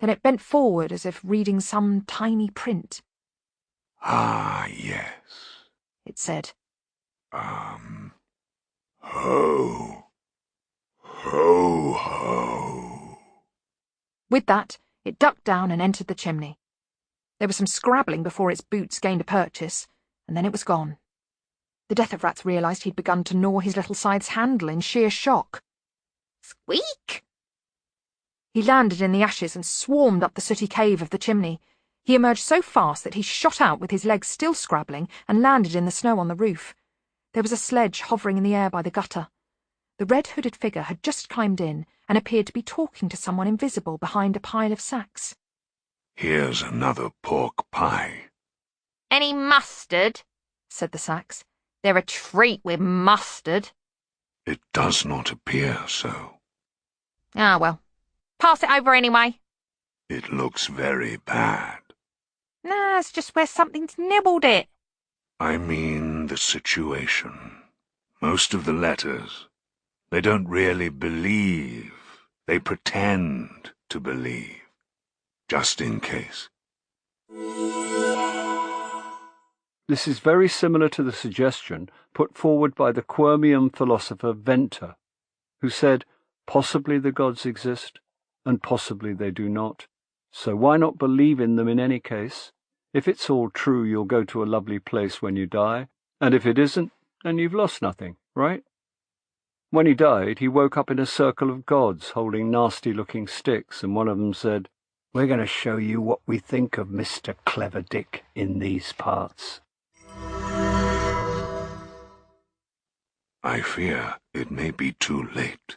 Then it bent forward as if reading some tiny print. "Ah, yes," it said. Ho, ho, ho." With that, it ducked down and entered the chimney. There was some scrabbling before its boots gained a purchase, and then it was gone. The Death of Rats realised he'd begun to gnaw his little scythe's handle in sheer shock. Squeak! He landed in the ashes and swarmed up the sooty cave of the chimney. He emerged so fast that he shot out with his legs still scrabbling and landed in the snow on the roof. There was a sledge hovering in the air by the gutter. The red-hooded figure had just climbed in and appeared to be talking to someone invisible behind a pile of sacks. "Here's another pork pie." Any mustard? Said the sacks. They're a treat with mustard. "It does not appear so." Ah, well. Pass it over anyway. "It looks very bad." Nah, it's just where something's nibbled it. "I mean the situation. Most of the letters, they don't really believe. They pretend to believe. Just in case." This is very similar to the suggestion put forward by the Quirmian philosopher Venter, who said, possibly the gods exist, and possibly they do not, so why not believe in them in any case? If it's all true, you'll go to a lovely place when you die, and if it isn't, then you've lost nothing, right? When he died, he woke up in a circle of gods holding nasty-looking sticks, and one of them said, "We're going to show you what we think of Mr. Clever Dick in these parts." "I fear it may be too late."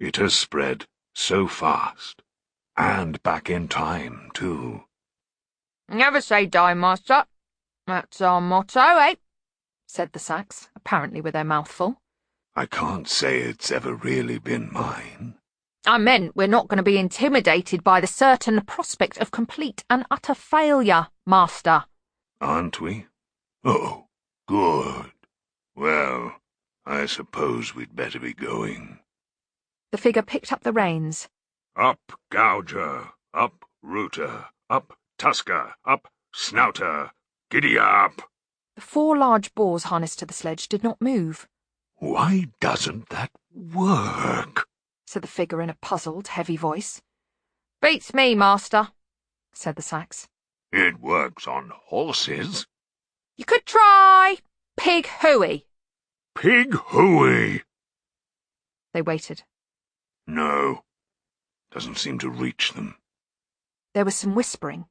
It has spread so fast. And back in time, too. Never say die, Master. That's our motto, eh? said the Sacs, apparently with their mouth full. I can't say it's ever really been mine. I meant we're not going to be intimidated by the certain prospect of complete and utter failure, Master. Aren't we? Oh, good. Well, I suppose we'd better be going. The figure picked up the reins. Up, Gouger, up, Rooter, up, Tusker, up, Snouter, giddy up! The 4 large boars harnessed to the sledge did not move. Why doesn't that work? said the figure in a puzzled, heavy voice. Beats me, Master, said the Sacs. It works on horses. You could try Pig Hooey. Pig hooey! They waited. No. Doesn't seem to reach them. There was some whispering.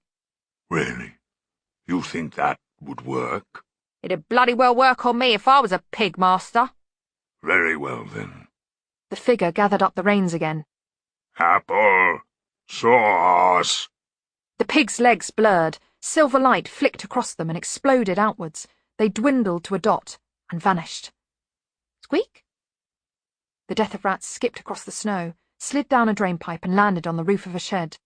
Really? You think that would work? It'd bloody well work on me if I was a pig, Master. Very well, then. The figure gathered up the reins again. Apple sauce! The pig's legs blurred. Silver light flicked across them and exploded outwards. They dwindled to a dot and vanished. Squeak! The Death of Rats skipped across the snow, slid down a drainpipe and landed on the roof of a shed.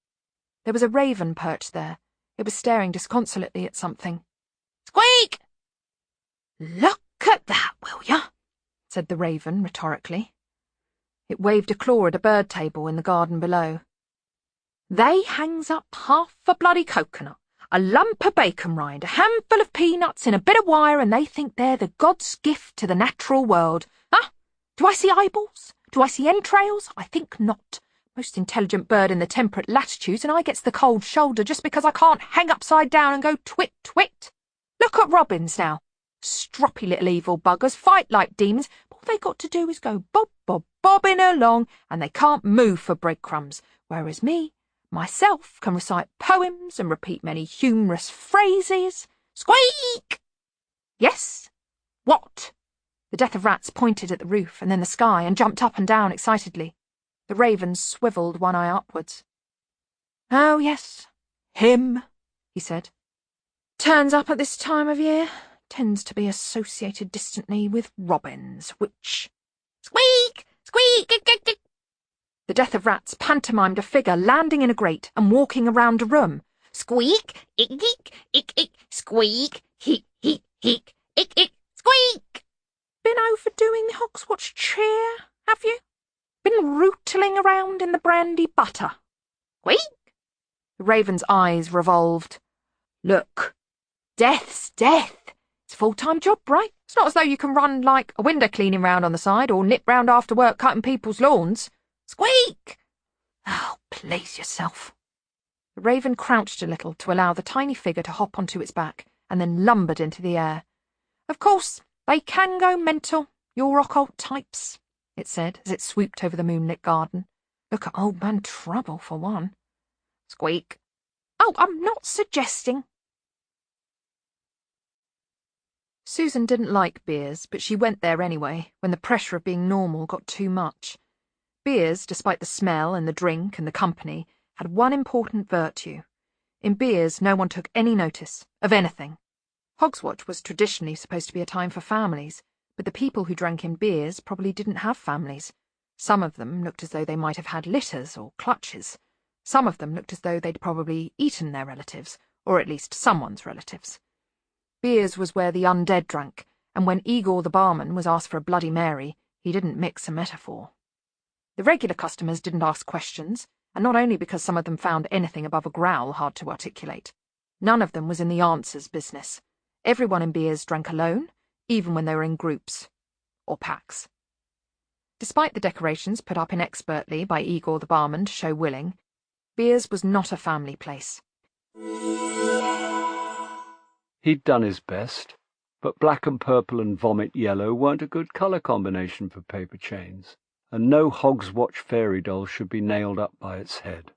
There was a raven perched there. It was staring disconsolately at something. Squeak! Look at that, will ya? said the raven rhetorically. It waved a claw at a bird table in the garden below. They hangs up half a bloody coconut, a lump of bacon rind, a handful of peanuts in a bit of wire, and they think they're the God's gift to the natural world. Huh? Do I see eyeballs? Do I see entrails? I think not. Most intelligent bird in the temperate latitudes, and I gets the cold shoulder just because I can't hang upside down and go twit, twit. Look at robins now. Stroppy little evil buggers, fight like demons, but all they got to do is go bob, bob, bobbing along, and they can't move for breadcrumbs, whereas myself can recite poems and repeat many humorous phrases. Squeak! Yes? What? The Death of Rats pointed at the roof and then the sky and jumped up and down excitedly. The raven swivelled one eye upwards. Oh, yes, him, he said. Turns up at this time of year. Tends to be associated distantly with robins, which... Squeak! Squeak! The Death of Rats pantomimed a figure landing in a grate and walking around a room. Squeak! Ick, ick, ick, ick, squeak! Heek, heek, heek, ick, ick, squeak! Been overdoing the Hogswatch chair, have you? Been rootling around in the brandy butter? Squeak! The raven's eyes revolved. Look, death's death. It's a full-time job, right? It's not as though you can run like a window cleaning round on the side or nip round after work cutting people's lawns. Squeak! Oh, please yourself. The raven crouched a little to allow the tiny figure to hop onto its back and then lumbered into the air. Of course, they can go mental, your occult types, it said as it swooped over the moonlit garden. Look at old man Trouble, for one. Squeak. Oh, I'm not suggesting. Susan didn't like beers, but she went there anyway when the pressure of being normal got too much. Beers, despite the smell and the drink and the company, had one important virtue. In beers, no one took any notice of anything. Hogswatch was traditionally supposed to be a time for families, but the people who drank in beers probably didn't have families. Some of them looked as though they might have had litters or clutches. Some of them looked as though they'd probably eaten their relatives, or at least someone's relatives. Beers was where the undead drank, and when Igor the barman was asked for a Bloody Mary, he didn't mix a metaphor. The regular customers didn't ask questions, and not only because some of them found anything above a growl hard to articulate. None of them was in the answers business. Everyone in beers drank alone, even when they were in groups. Or packs. Despite the decorations put up inexpertly by Igor the barman to show willing, beers was not a family place. He'd done his best, but black and purple and vomit yellow weren't a good colour combination for paper chains, and no Hogswatch fairy doll should be nailed up by its head.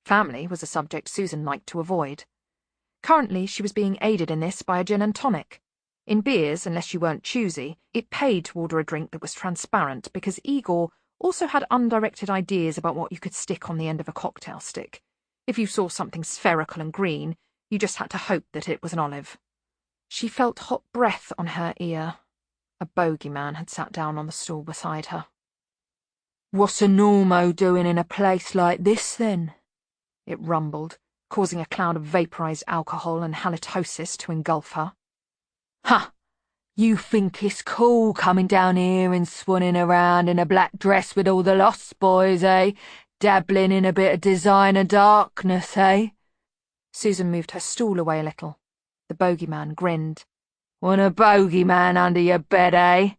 Family was a subject Susan liked to avoid. Currently, she was being aided in this by a gin and tonic. In beers, unless you weren't choosy, it paid to order a drink that was transparent because Igor also had undirected ideas about what you could stick on the end of a cocktail stick. If you saw something spherical and green, you just had to hope that it was an olive. She felt hot breath on her ear. A bogeyman had sat down on the stool beside her. "What's a Normo doing in a place like this, then?" it rumbled, causing a cloud of vaporized alcohol and halitosis to engulf her. "Ha! You think it's cool coming down here and swanning around in a black dress with all the Lost Boys, eh? Dabbling in a bit of designer darkness, eh?" Susan moved her stool away a little. The bogeyman grinned. "Want a bogeyman under your bed, eh?"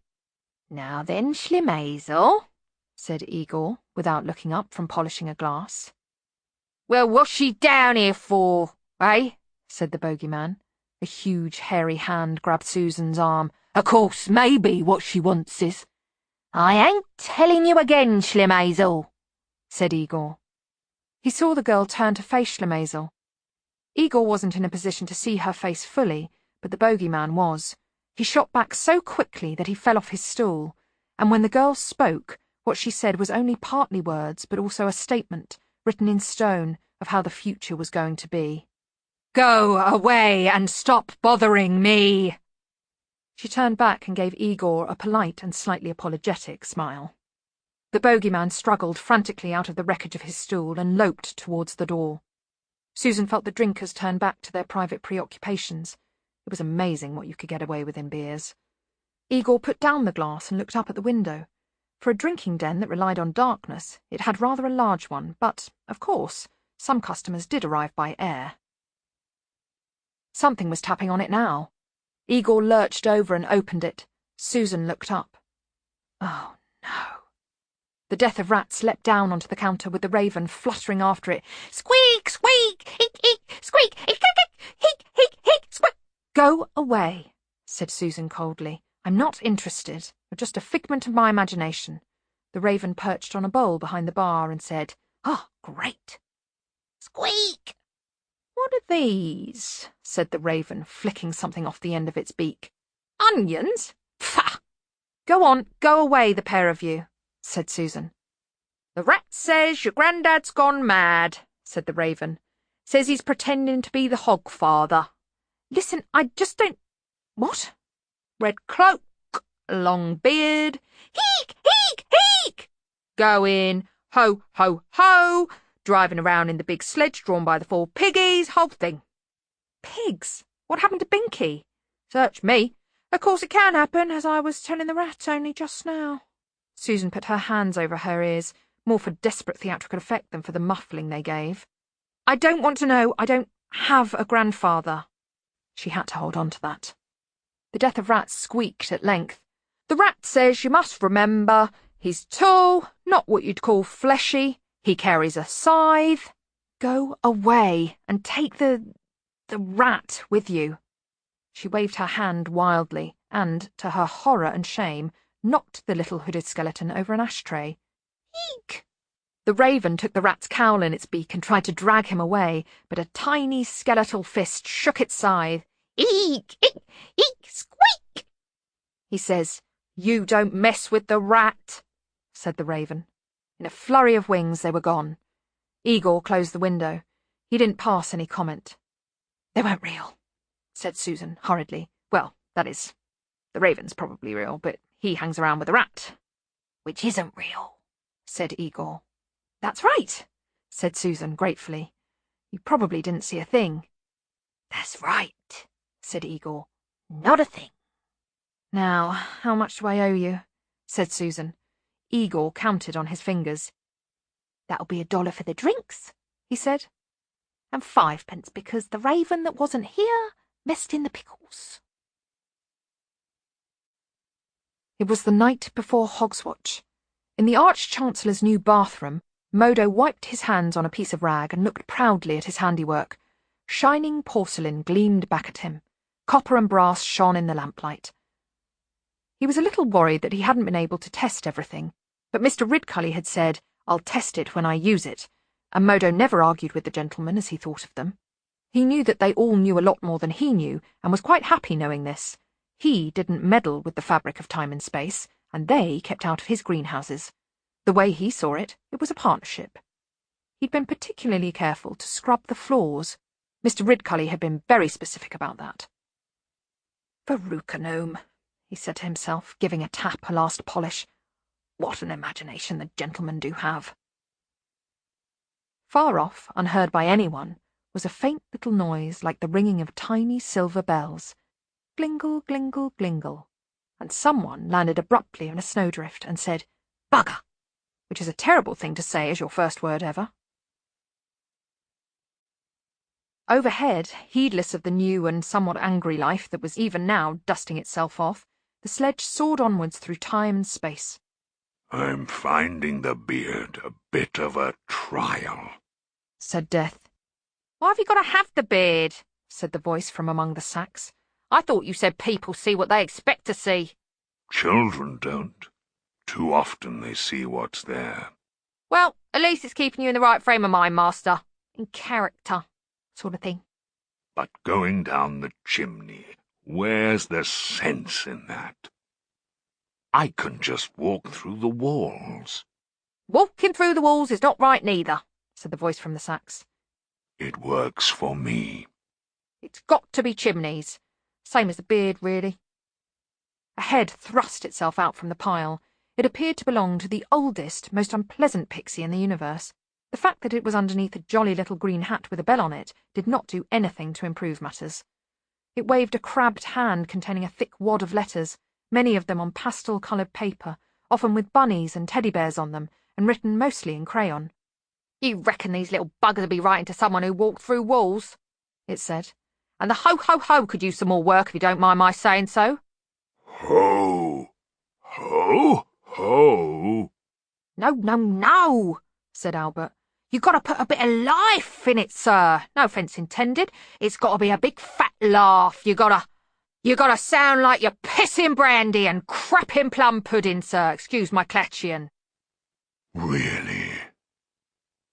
"Now then, Schlimazel," said Igor, without looking up from polishing a glass. "Well, what's she down here for, eh?" said the bogeyman. A huge, hairy hand grabbed Susan's arm. "Of course, maybe what she wants is—" "I ain't telling you again, Schlimazel," said Igor. He saw the girl turn to face Schlimazel. Igor wasn't in a position to see her face fully, but the bogeyman was. He shot back so quickly that he fell off his stool, and when the girl spoke, what she said was only partly words, but also a statement, written in stone, of how the future was going to be. "Go away and stop bothering me." She turned back and gave Igor a polite and slightly apologetic smile. The bogeyman struggled frantically out of the wreckage of his stool and loped towards the door. Susan felt the drinkers turn back to their private preoccupations. It was amazing what you could get away with in beers. Igor put down the glass and looked up at the window. For a drinking den that relied on darkness, it had rather a large one, but, of course, some customers did arrive by air. Something was tapping on it now. Igor lurched over and opened it. Susan looked up. Oh, no. The death of rats leapt down onto the counter with the raven fluttering after it. "Squeak, squeak, eek, eek, squeak, eek, eek, eek, eek, squeak." "Go away," said Susan coldly. "I'm not interested. You're just a figment of my imagination." The raven perched on a bowl behind the bar and said, "Ah, great." "Squeak." "What are these?" said the raven, flicking something off the end of its beak. "Onions? Pah! Go on, go away, the pair of you," said Susan. "The rat says your granddad's gone mad," said the raven. "Says he's pretending to be the Hogfather." "Listen, I just don't—" "What?" "Red cloak, long beard, heek, heek, heek, going, ho, ho, ho, driving around in the big sledge drawn by the 4 piggies, whole thing." "Pigs? What happened to Binky?" "Search me. Of course it can happen, as I was telling the rat only just now." Susan put her hands over her ears, more for desperate theatrical effect than for the muffling they gave. "I don't want to know. I don't have a grandfather." She had to hold on to that. The death of rats squeaked at length. "The rat says you must remember, he's tall, not what you'd call fleshy. He carries a scythe." "Go away and take the rat with you." She waved her hand wildly and, to her horror and shame, knocked the little hooded skeleton over an ashtray. Eek! The raven took the rat's cowl in its beak and tried to drag him away, but a tiny skeletal fist shook its scythe. "Eek! Eek! Eek! Squeak!" He says, "You don't mess with the rat," said the raven. In a flurry of wings they were gone. Igor closed the window. He didn't pass any comment. "They weren't real," said Susan hurriedly. "Well, that is, the raven's probably real, but he hangs around with the rat." "Which isn't real," said Igor. "That's right," said Susan gratefully. "You probably didn't see a thing." "That's right," said Igor. "Not a thing." "Now, how much do I owe you?" said Susan. Igor counted on his fingers. "That'll be $1 for the drinks," he said. "and 5p because the raven that wasn't here messed in the pickles." It was the night before Hogswatch. In the Arch-Chancellor's new bathroom, Modo wiped his hands on a piece of rag and looked proudly at his handiwork. Shining porcelain gleamed back at him. Copper and brass shone in the lamplight. He was a little worried that he hadn't been able to test everything, but Mr. Ridcully had said, "I'll test it when I use it," and Modo never argued with the gentlemen as he thought of them. He knew that they all knew a lot more than he knew, and was quite happy knowing this. He didn't meddle with the fabric of time and space, and they kept out of his greenhouses. The way he saw it, it was a partnership. He'd been particularly careful to scrub the floors. Mr. Ridcully had been very specific about that. "Verrucanome," he said to himself, giving a tap a last polish. "What an imagination the gentlemen do have." Far off, unheard by anyone, was a faint little noise like the ringing of tiny silver bells. Glingle, glingle, glingle. And someone landed abruptly in a snowdrift and said, "Bugger," which is a terrible thing to say as your first word ever. Overhead, heedless of the new and somewhat angry life that was even now dusting itself off, the sledge soared onwards through time and space. "I'm finding the beard a bit of a trial," said Death. "Why have you got to have the beard?" said the voice from among the sacks. "I thought you said people see what they expect to see." "Children don't. Too often they see what's there." "Well, at least it's keeping you in the right frame of mind, Master. In character, sort of thing." But going down the chimney, where's the sense in that? I can just walk through the walls. "Walking through the walls is not right neither," said the voice from the sacks. It works for me. "It's got to be chimneys. Same as the beard, really." A head thrust itself out from the pile. It appeared to belong to the oldest, most unpleasant pixie in the universe. The fact that it was underneath a jolly little green hat with a bell on it did not do anything to improve matters. It waved a crabbed hand containing a thick wad of letters, many of them on pastel-coloured paper, often with bunnies and teddy bears on them, and written mostly in crayon. "You reckon these little buggers will be writing to someone who walked through walls?" it said. "And the ho-ho-ho could use some more work if you don't mind my saying so." Ho! Ho! Ho! "No, no, no," said Albert. "You got to put a bit of life in it, sir. No offence intended. It's got to be a big fat laugh. You got to sound like you're pissing brandy and crapping plum pudding, sir. Excuse my Clatchian." Really?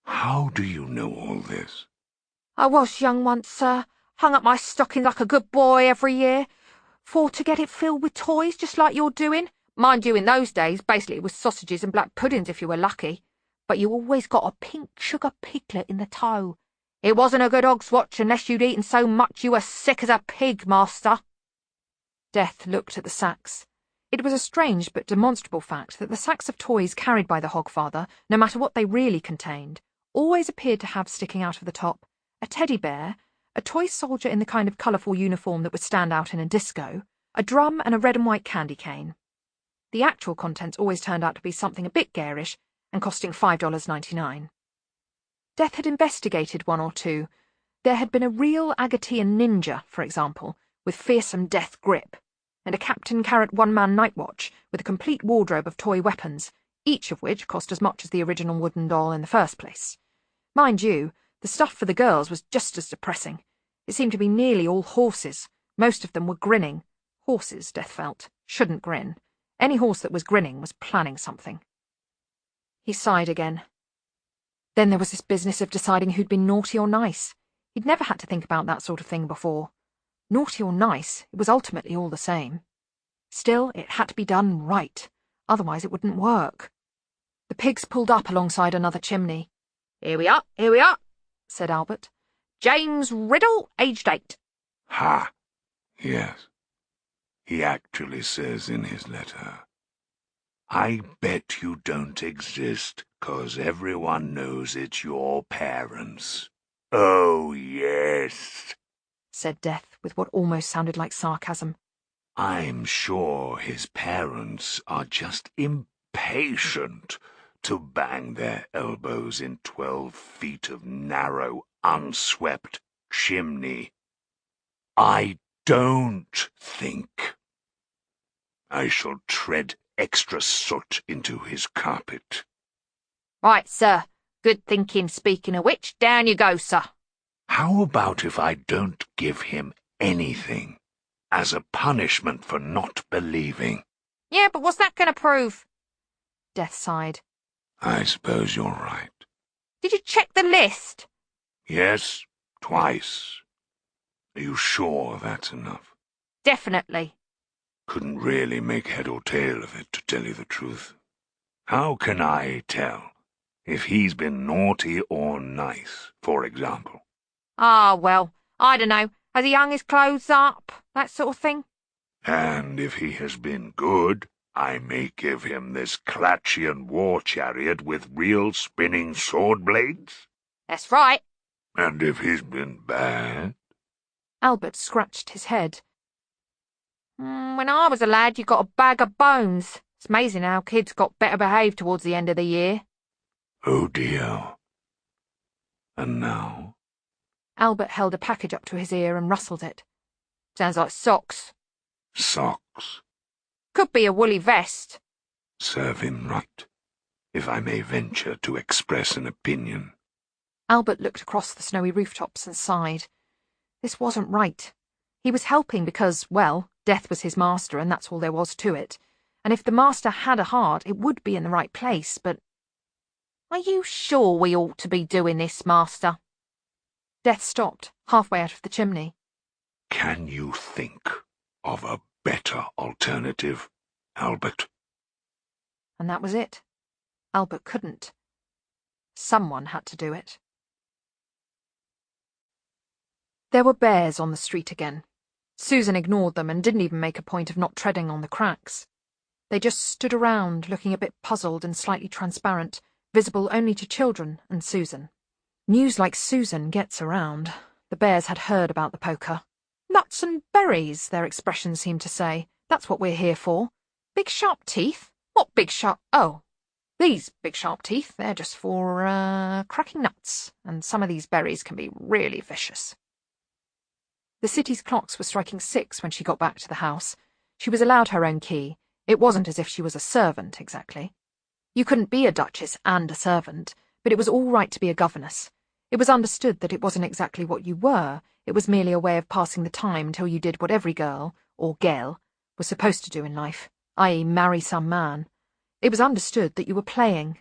How do you know all this? "I was young once, sir. Hung up my stocking like a good boy every year, for to get it filled with toys, just like you're doing. Mind you, in those days, basically it was sausages and black puddings if you were lucky. But you always got a pink sugar piglet in the toe. It wasn't a good hog's watch unless you'd eaten so much you were sick as a pig, Master." Death looked at the sacks. It was a strange but demonstrable fact that the sacks of toys carried by the Hogfather, no matter what they really contained, always appeared to have sticking out of the top a teddy bear, a toy soldier in the kind of colourful uniform that would stand out in a disco, a drum, and a red and white candy cane. The actual contents always turned out to be something a bit garish and costing $5.99. Death had investigated one or two. There had been a real Agatean ninja, for example, with fearsome death grip, and a Captain Carrot one-man night watch with a complete wardrobe of toy weapons, each of which cost as much as the original wooden doll in the first place. Mind you, the stuff for the girls was just as depressing. It seemed to be nearly all horses. Most of them were grinning. Horses, Death felt, shouldn't grin. Any horse that was grinning was planning something. He sighed again. Then there was this business of deciding who'd been naughty or nice. He'd never had to think about that sort of thing before. Naughty or nice, it was ultimately all the same. Still, it had to be done right, otherwise it wouldn't work. The pigs pulled up alongside another chimney. Here we are, said Albert. "James Riddle, aged 8. Ha! Yes. He actually says in his letter, I bet you don't exist, 'cause everyone knows it's your parents. Oh, yes, said Death with what almost sounded like sarcasm. I'm sure his parents are just impatient to bang their elbows in 12 feet of narrow, unswept chimney. I don't think. I shall tread extra soot into his carpet. Right, sir. Good thinking, speaking of which. Down you go, sir. How about if I don't give him anything, as a punishment for not believing? Yeah, but what's that going to prove? Death sighed. I suppose you're right. Did you check the list? Yes, twice. Are you sure that's enough? Definitely. Couldn't really make head or tail of it, to tell you the truth. How can I tell if he's been naughty or nice, for example? Ah, well, I don't know. Has he hung his clothes up? That sort of thing? And if he has been good, I may give him this Clatchian war chariot with real spinning sword blades? That's right. And if he's been bad? Albert scratched his head. When I was a lad, you got a bag of bones. It's amazing how kids got better behaved towards the end of the year. Oh dear. And now? Albert held a package up to his ear and rustled it. Sounds like socks. Socks. Could be a woolly vest. Serve him right, if I may venture to express an opinion. Albert looked across the snowy rooftops and sighed. This wasn't right. He was helping because, well, death was his master and that's all there was to it. And if the master had a heart, it would be in the right place, but... Are you sure we ought to be doing this, master? Death stopped, halfway out of the chimney. Can you think of a better alternative, Albert? And that was it. Albert couldn't. Someone had to do it. There were bears on the street again. Susan ignored them and didn't even make a point of not treading on the cracks. They just stood around, looking a bit puzzled and slightly transparent, visible only to children and Susan. News like Susan gets around. The bears had heard about the poker. Nuts and berries, their expressions seemed to say. That's what we're here for. Big sharp teeth? What big sharp... Oh, these big sharp teeth, they're just for, cracking nuts, and some of these berries can be really vicious. The city's clocks were striking 6 when she got back to the house. She was allowed her own key. It wasn't as if she was a servant, exactly. You couldn't be a duchess and a servant, but it was all right to be a governess. It was understood that it wasn't exactly what you were. It was merely a way of passing the time till you did what every girl, or gel, was supposed to do in life, i.e. marry some man. It was understood that you were playing.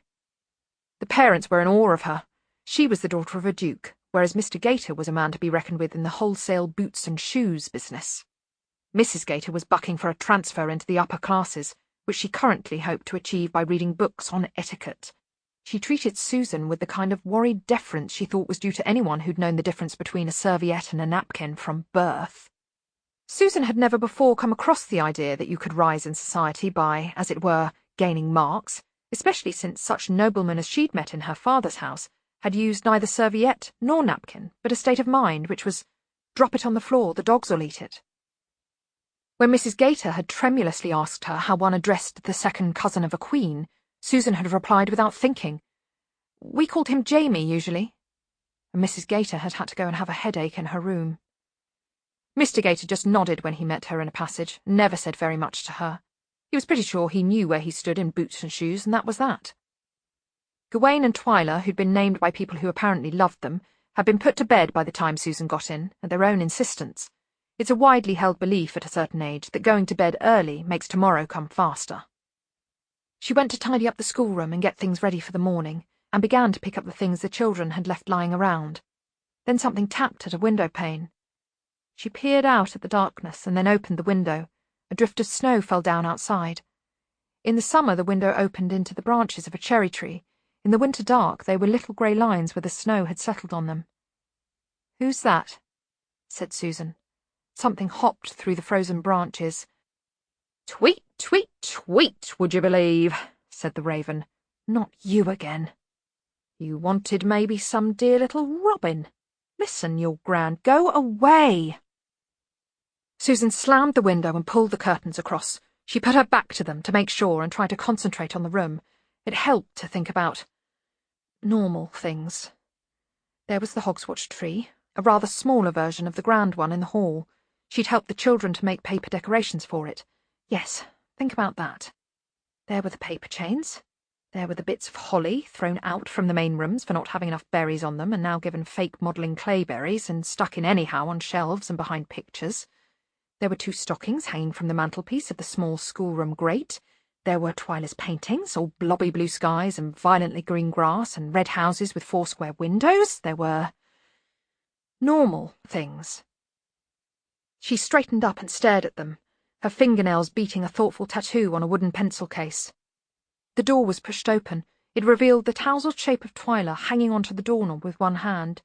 The parents were in awe of her. She was the daughter of a duke, whereas Mr. Gator was a man to be reckoned with in the wholesale boots and shoes business. Mrs. Gator was bucking for a transfer into the upper classes, which she currently hoped to achieve by reading books on etiquette. She treated Susan with the kind of worried deference she thought was due to anyone who'd known the difference between a serviette and a napkin from birth. Susan had never before come across the idea that you could rise in society by, as it were, gaining marks, especially since such noblemen as she'd met in her father's house had used neither serviette nor napkin, but a state of mind which was, drop it on the floor, the dogs'll eat it. When Mrs. Gator had tremulously asked her how one addressed the second cousin of a queen, Susan had replied without thinking. We called him Jamie, usually. And Mrs. Gator had had to go and have a headache in her room. Mr. Gator just nodded when he met her in a passage, never said very much to her. He was pretty sure he knew where he stood in boots and shoes, and that was that. Gawain and Twyla, who'd been named by people who apparently loved them, had been put to bed by the time Susan got in, at their own insistence. It's a widely held belief at a certain age that going to bed early makes tomorrow come faster. She went to tidy up the schoolroom and get things ready for the morning, and began to pick up the things the children had left lying around. Then something tapped at a window pane. She peered out at the darkness and then opened the window. A drift of snow fell down outside. In the summer the window opened into the branches of a cherry tree. In the winter dark they were little grey lines where the snow had settled on them. "Who's that?" said Susan. Something hopped through the frozen branches. "Tweet, tweet, tweet, would you believe?" said the raven. "Not you again. You wanted maybe some dear little robin. Listen, you're grand. Go away." Susan slammed the window and pulled the curtains across. She put her back to them to make sure and tried to concentrate on the room. It helped to think about normal things. There was the hogswatch tree, a rather smaller version of the grand one in the hall. She'd helped the children to make paper decorations for it. Yes, think about that. There were the paper chains. There were the bits of holly thrown out from the main rooms for not having enough berries on them and now given fake modelling clay berries and stuck in anyhow on shelves and behind pictures. There were 2 stockings hanging from the mantelpiece of the small schoolroom grate. There were Twyla's paintings, all blobby blue skies and violently green grass and red houses with 4 square windows. There were normal things. She straightened up and stared at them. her fingernails beating a thoughtful tattoo on a wooden pencil case. The door was pushed open. It revealed the tousled shape of Twyla hanging onto the doorknob with one hand.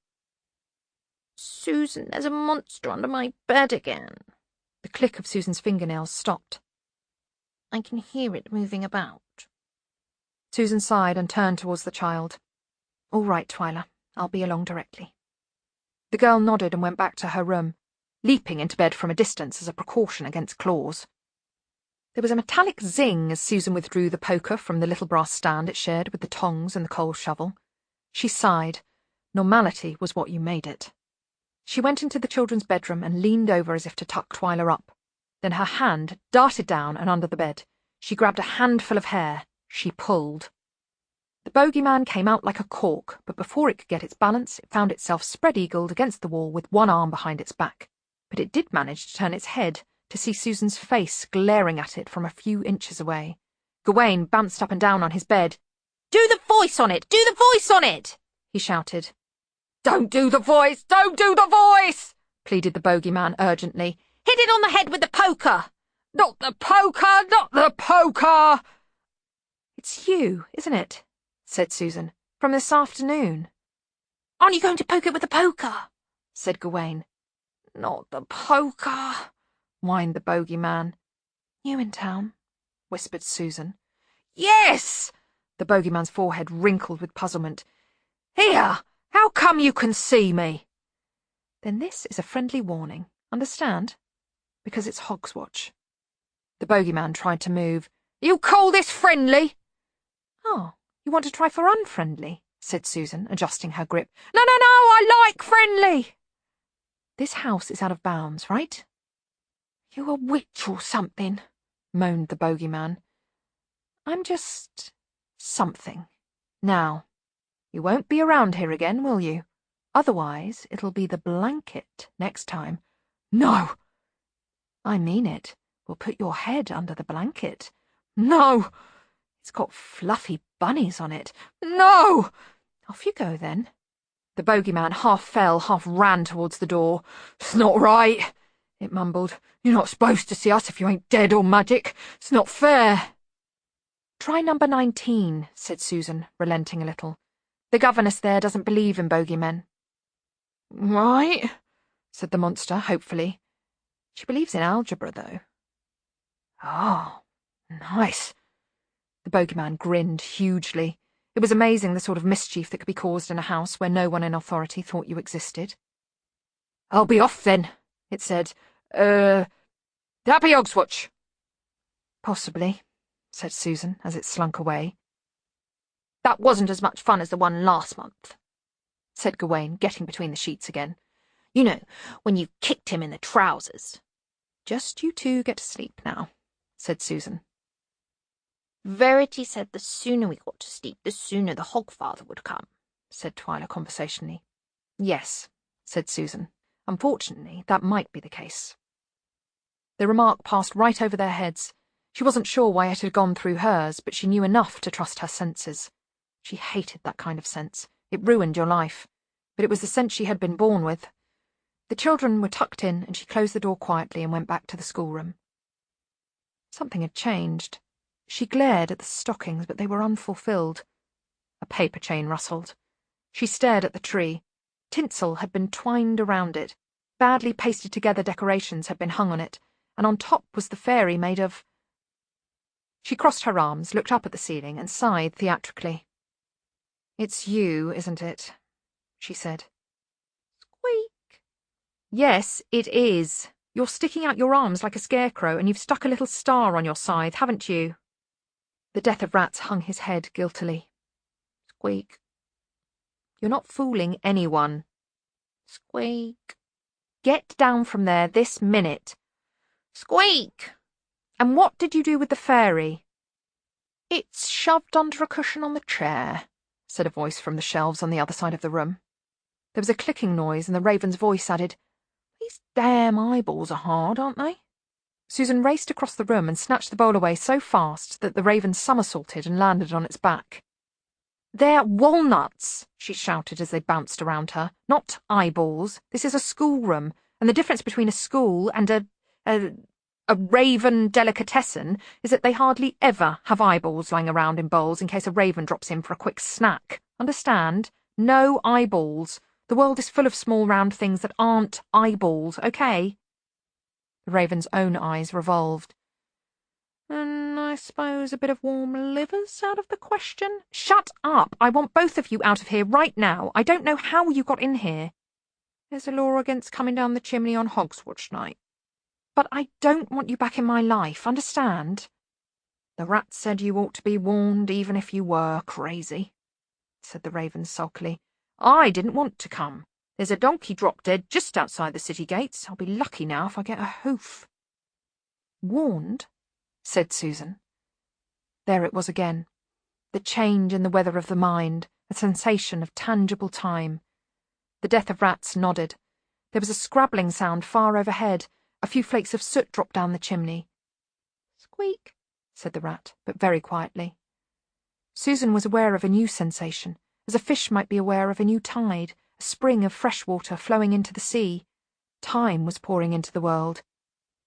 "Susan, there's a monster under my bed again." The click of Susan's fingernails stopped. "I can hear it moving about." Susan sighed and turned towards the child. "All right, Twyla. I'll be along directly." The girl nodded and went back to her room, leaping into bed from a distance as a precaution against claws. There was a metallic zing as Susan withdrew the poker from the little brass stand it shared with the tongs and the coal shovel. She sighed. Normality was what you made it. She went into the children's bedroom and leaned over as if to tuck Twyla up. Then her hand darted down and under the bed. She grabbed a handful of hair. She pulled. The bogeyman came out like a cork, but before it could get its balance, it found itself spread-eagled against the wall with one arm behind its back. But it did manage to turn its head to see Susan's face glaring at it from a few inches away. Gawain bounced up and down on his bed. "Do the voice on it! Do the voice on it!" he shouted. "Don't do the voice! Don't do the voice!" pleaded the bogeyman urgently. "Hit it on the head with the poker!" "Not the poker! Not the poker!" "It's you, isn't it?" said Susan. "From this afternoon." "Aren't you going to poke it with the poker?" said Gawain. "Not the poker," whined the bogeyman. "You in town?" whispered Susan. "Yes!" The bogeyman's forehead wrinkled with puzzlement. "Here! How come you can see me?" "Then this is a friendly warning. Understand? Because it's Hogswatch." The bogeyman tried to move. "You call this friendly?" "Oh, you want to try for unfriendly?" said Susan, adjusting her grip. No, I like friendly." "This house is out of bounds, right?" "You a witch or something?" moaned the bogeyman. "I'm just something. Now, you won't be around here again, will you? Otherwise, it'll be the blanket next time." "No." "I mean it. We'll put your head under the blanket." "No." "It's got fluffy bunnies on it." "No." "Off you go, then." The bogeyman half fell, half ran towards the door. "It's not right," it mumbled. "You're not supposed to see us if you ain't dead or magic. It's not fair." "Try number 19, said Susan, relenting a little. "The governess there doesn't believe in bogeymen." "Right," said the monster, hopefully. "She believes in algebra, though." "Oh, nice." The bogeyman grinned hugely. It was amazing the sort of mischief that could be caused in a house where no one in authority thought you existed. "I'll be off then," it said. Happy Hogswatch." "Possibly," said Susan as it slunk away. "That wasn't as much fun as the one last month," said Gawain, getting between the sheets again. "You know, when you kicked him in the trousers." "Just you two get to sleep now," said Susan. "Verity said the sooner we got to sleep, the sooner the Hogfather would come," said Twyla conversationally. "Yes," said Susan. "Unfortunately, that might be the case." The remark passed right over their heads. She wasn't sure why it had gone through hers, but she knew enough to trust her senses. She hated that kind of sense. It ruined your life. But it was the sense she had been born with. The children were tucked in, and she closed the door quietly and went back to the schoolroom. Something had changed. She glared at the stockings, but they were unfulfilled. A paper chain rustled. She stared at the tree. Tinsel had been twined around it. Badly pasted together decorations had been hung on it, and on top was the fairy made of... She crossed her arms, looked up at the ceiling, and sighed theatrically. "It's you, isn't it?" she said. "Squeak." "Yes, it is. You're sticking out your arms like a scarecrow, and you've stuck a little star on your scythe, haven't you?" The Death of Rats hung his head guiltily. "Squeak." "You're not fooling anyone." "Squeak." "Get down from there this minute." "Squeak." "And what did you do with the fairy?" "It's shoved under a cushion on the chair," said a voice from the shelves on the other side of the room. There was a clicking noise, and the raven's voice added, "These damn eyeballs are hard, aren't they?" Susan raced across the room and snatched the bowl away so fast that the raven somersaulted and landed on its back. "They're walnuts," she shouted as they bounced around her. "Not eyeballs. This is a schoolroom, and the difference between a school and a A raven delicatessen is that they hardly ever have eyeballs lying around in bowls in case a raven drops in for a quick snack. Understand? No eyeballs. The world is full of small round things that aren't eyeballs, okay? The raven's own eyes revolved. And I suppose a bit of warm liver's out of the question? Shut up! I want both of you out of here right now. I don't know how you got in here. There's a law against coming down the chimney on Hogswatch night. But I don't want you back in my life, understand? The rat said you ought to be warned even if you were crazy, said the raven sulkily. I didn't want to come. There's a donkey dropped dead just outside the city gates. I'll be lucky now if I get a hoof. Warned? Said Susan. There it was again. The change in the weather of the mind, a sensation of tangible time. The death of rats nodded. There was a scrabbling sound far overhead. A few flakes of soot dropped down the chimney. Squeak, said the rat, but very quietly. Susan was aware of a new sensation, as a fish might be aware of a new tide, a spring of fresh water flowing into the sea. Time was pouring into the world.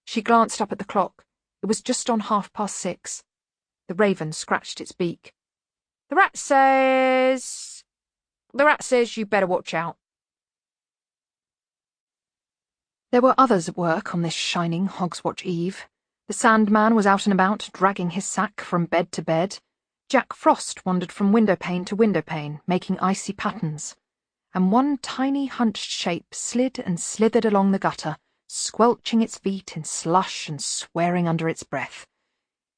She glanced up at the clock. It was just on 6:30. The raven scratched its beak. The rat says you'd better watch out. There were others at work on this shining Hogswatch Eve. The Sandman was out and about, dragging his sack from bed to bed. Jack Frost wandered from windowpane to windowpane, making icy patterns. And one tiny hunched shape slid and slithered along the gutter, squelching its feet in slush and swearing under its breath.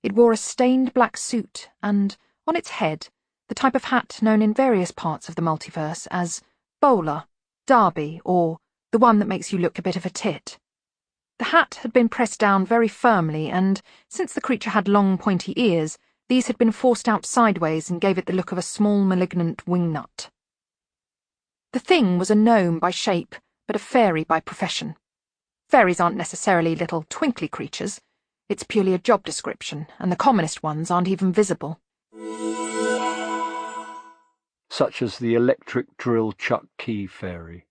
It wore a stained black suit and, on its head, the type of hat known in various parts of the multiverse as bowler, derby, or the one that makes you look a bit of a tit. The hat had been pressed down very firmly, and, since the creature had long pointy ears, these had been forced out sideways and gave it the look of a small malignant wingnut. The thing was a gnome by shape, but a fairy by profession. Fairies aren't necessarily little twinkly creatures. It's purely a job description, and the commonest ones aren't even visible. Such as the electric drill chuck key fairy.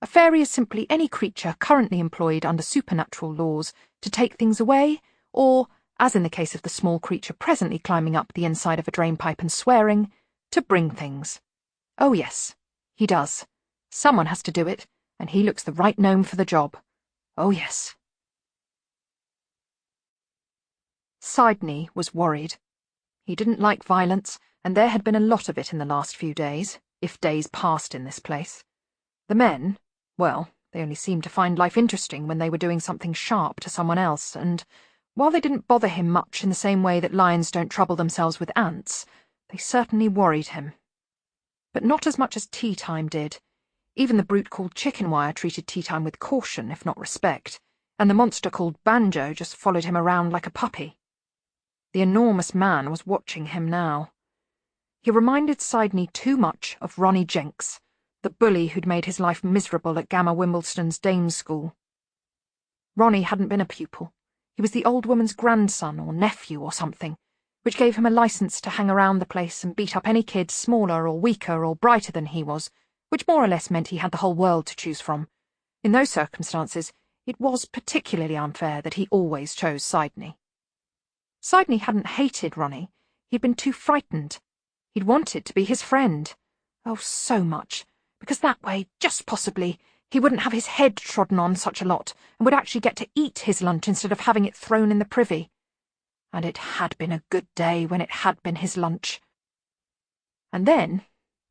A fairy is simply any creature currently employed under supernatural laws to take things away, or, as in the case of the small creature presently climbing up the inside of a drainpipe and swearing, to bring things. Oh yes, he does. Someone has to do it, and he looks the right gnome for the job. Oh yes. Sidney was worried. He didn't like violence, and there had been a lot of it in the last few days, if days passed in this place. The men, well, they only seemed to find life interesting when they were doing something sharp to someone else, and while they didn't bother him much in the same way that lions don't trouble themselves with ants, they certainly worried him. But not as much as tea time did. Even the brute called Chicken Wire treated tea time with caution, if not respect, and the monster called Banjo just followed him around like a puppy. The enormous man was watching him now. He reminded Sidney too much of Ronnie Jenks, the bully who'd made his life miserable at Gamma Wimblestone's Dames School. Ronnie hadn't been a pupil. He was the old woman's grandson or nephew or something, which gave him a license to hang around the place and beat up any kid smaller or weaker or brighter than he was, which more or less meant he had the whole world to choose from. In those circumstances, it was particularly unfair that he always chose Sidney. Sidney hadn't hated Ronnie. He'd been too frightened. He'd wanted to be his friend. Oh, so much. Because that way, just possibly, he wouldn't have his head trodden on such a lot, and would actually get to eat his lunch instead of having it thrown in the privy. And it had been a good day when it had been his lunch. And then,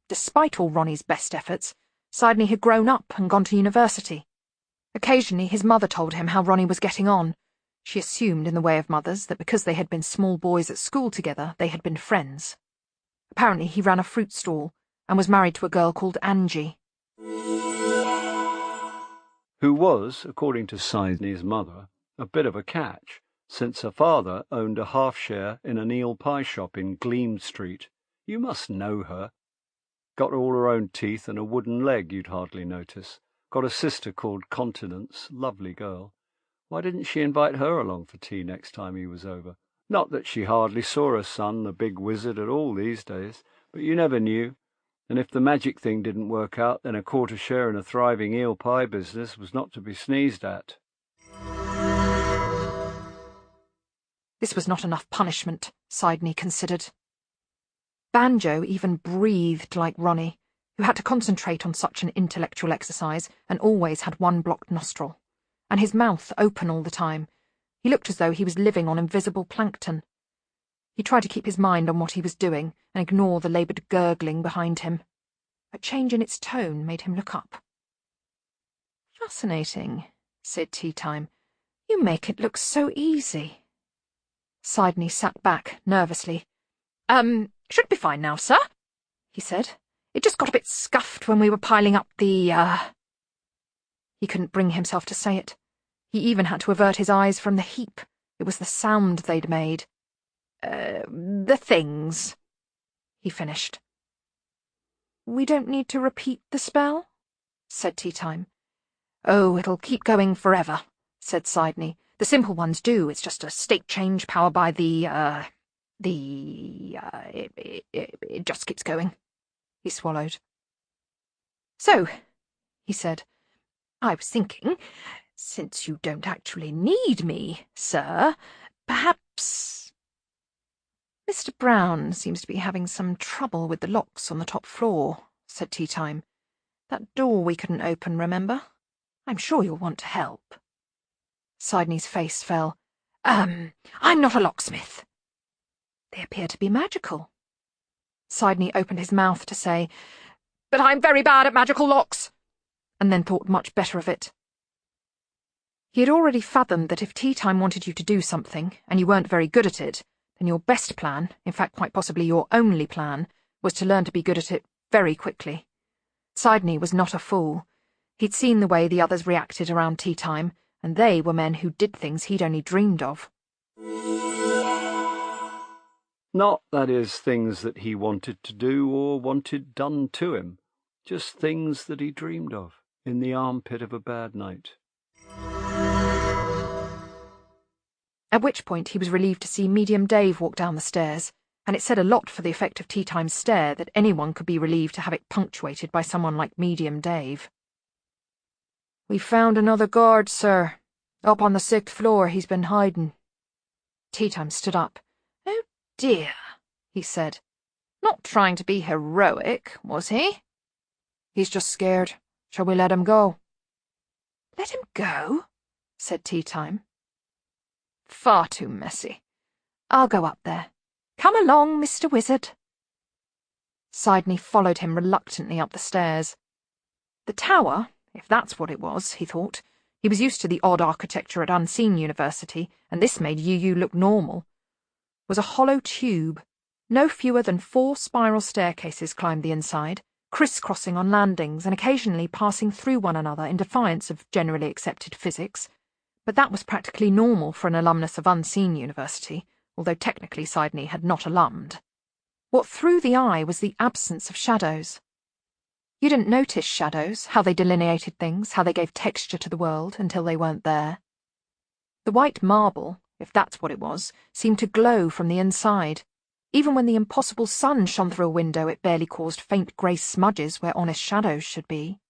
despite all Ronnie's best efforts, Sidney had grown up and gone to university. Occasionally his mother told him how Ronnie was getting on. She assumed, in the way of mothers, that because they had been small boys at school together, they had been friends. Apparently he ran a fruit stall, and was married to a girl called Angie. Who was, according to Sidney's mother, a bit of a catch, since her father owned a half-share in an eel pie shop in Gleam Street. You must know her. Got all her own teeth and a wooden leg you'd hardly notice. Got a sister called Continence, lovely girl. Why didn't she invite her along for tea next time he was over? Not that she hardly saw her son, the big wizard, at all these days, but you never knew. And if the magic thing didn't work out, then a quarter share in a thriving eel pie business was not to be sneezed at. This was not enough punishment, Sidney considered. Banjo even breathed like Ronnie, who had to concentrate on such an intellectual exercise and always had one blocked nostril, and his mouth open all the time. He looked as though he was living on invisible plankton. He tried to keep his mind on what he was doing and ignore the laboured gurgling behind him. A change in its tone made him look up. "Fascinating," said Tea Time. "You make it look so easy." Sidney sat back nervously. Should be fine now, sir," he said. "It just got a bit scuffed when we were piling up the, He couldn't bring himself to say it. He even had to avert his eyes from the heap. It was the sound they'd made. The things," he finished. "We don't need to repeat the spell?" said Tea Time. "Oh, it'll keep going forever," said Sidney. "The simple ones do. It's just a state change powered by it just keeps going." He swallowed. "So," he said, "I was thinking, since you don't actually need me, sir, perhaps—" "Mr. Brown seems to be having some trouble with the locks on the top floor," said Tea Time. "That door we couldn't open, remember? I'm sure you'll want to help." Sidney's face fell. I'm not a locksmith." "They appear to be magical." Sidney opened his mouth to say, "But I'm very bad at magical locks," and then thought much better of it. He had already fathomed that if Tea Time wanted you to do something, and you weren't very good at it, then your best plan, in fact quite possibly your only plan, was to learn to be good at it very quickly. Sidney was not a fool. He'd seen the way the others reacted around tea time, and they were men who did things he'd only dreamed of. Not, that is, things that he wanted to do or wanted done to him. Just things that he dreamed of in the armpit of a bad night. At which point he was relieved to see Medium Dave walk down the stairs, and it said a lot for the effect of Tea Time's stare that anyone could be relieved to have it punctuated by someone like Medium Dave. "We found another guard, sir. Up on the 6th floor he's been hiding." Tea Time stood up. "Oh dear," he said. "Not trying to be heroic, was he?" "He's just scared. Shall we let him go?" "Let him go?" said Tea Time. "Far too messy. I'll go up there. Come along, Mr. Wizard." Sidney followed him reluctantly up the stairs. The tower, if that's what it was, he thought. He was used to the odd architecture at Unseen University, and this made UU look normal. Was a hollow tube. No fewer than 4 spiral staircases climbed the inside, criss-crossing on landings and occasionally passing through one another in defiance of generally accepted physics. But that was practically normal for an alumnus of Unseen University, although technically Sidney had not alumned. What threw the eye was the absence of shadows. You didn't notice shadows, how they delineated things, how they gave texture to the world, until they weren't there. The white marble, if that's what it was, seemed to glow from the inside. Even when the impossible sun shone through a window, it barely caused faint grey smudges where honest shadows should be.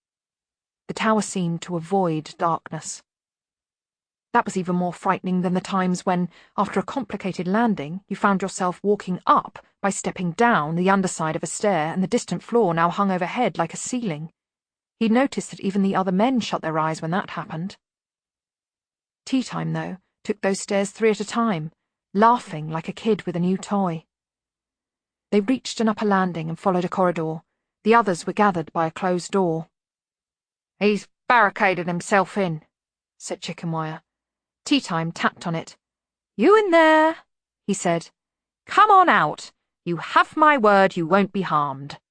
The tower seemed to avoid darkness. That was even more frightening than the times when, after a complicated landing, you found yourself walking up by stepping down the underside of a stair and the distant floor now hung overhead like a ceiling. He'd noticed that even the other men shut their eyes when that happened. Tea Time, though, took those stairs 3 at a time, laughing like a kid with a new toy. They reached an upper landing and followed a corridor. The others were gathered by a closed door. "He's barricaded himself in," said Chickenwire. Tea Time tapped on it. "You in there," he said. "Come on out. You have my word you won't be harmed."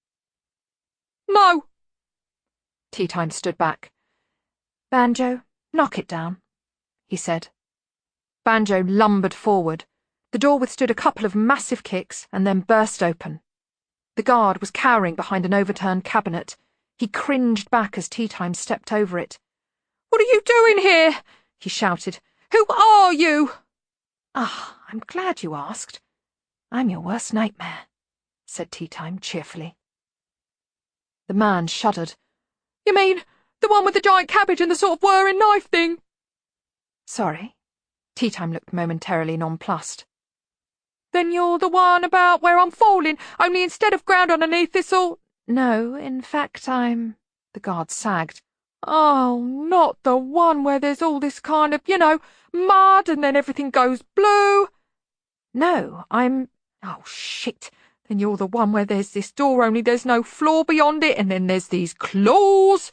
"No." Tea Time stood back. "Banjo, knock it down," he said. Banjo lumbered forward. The door withstood a couple of massive kicks and then burst open. The guard was cowering behind an overturned cabinet. He cringed back as Tea Time stepped over it. "What are you doing here?" he shouted. "Who are you?" "Ah, I'm glad you asked. I'm your worst nightmare," said Tea Time cheerfully. The man shuddered. You mean the one with the giant cabbage and the sort of whirring knife thing? Sorry. Tea Time looked momentarily nonplussed. Then you're the one about where I'm falling, only instead of ground underneath it's all— No, in fact I'm— The guard sagged. Oh, not the one where there's all this kind of, mud and then everything goes blue. No, I'm— Oh, shit. Then you're the one where there's this door, only there's no floor beyond it, and then there's these claws.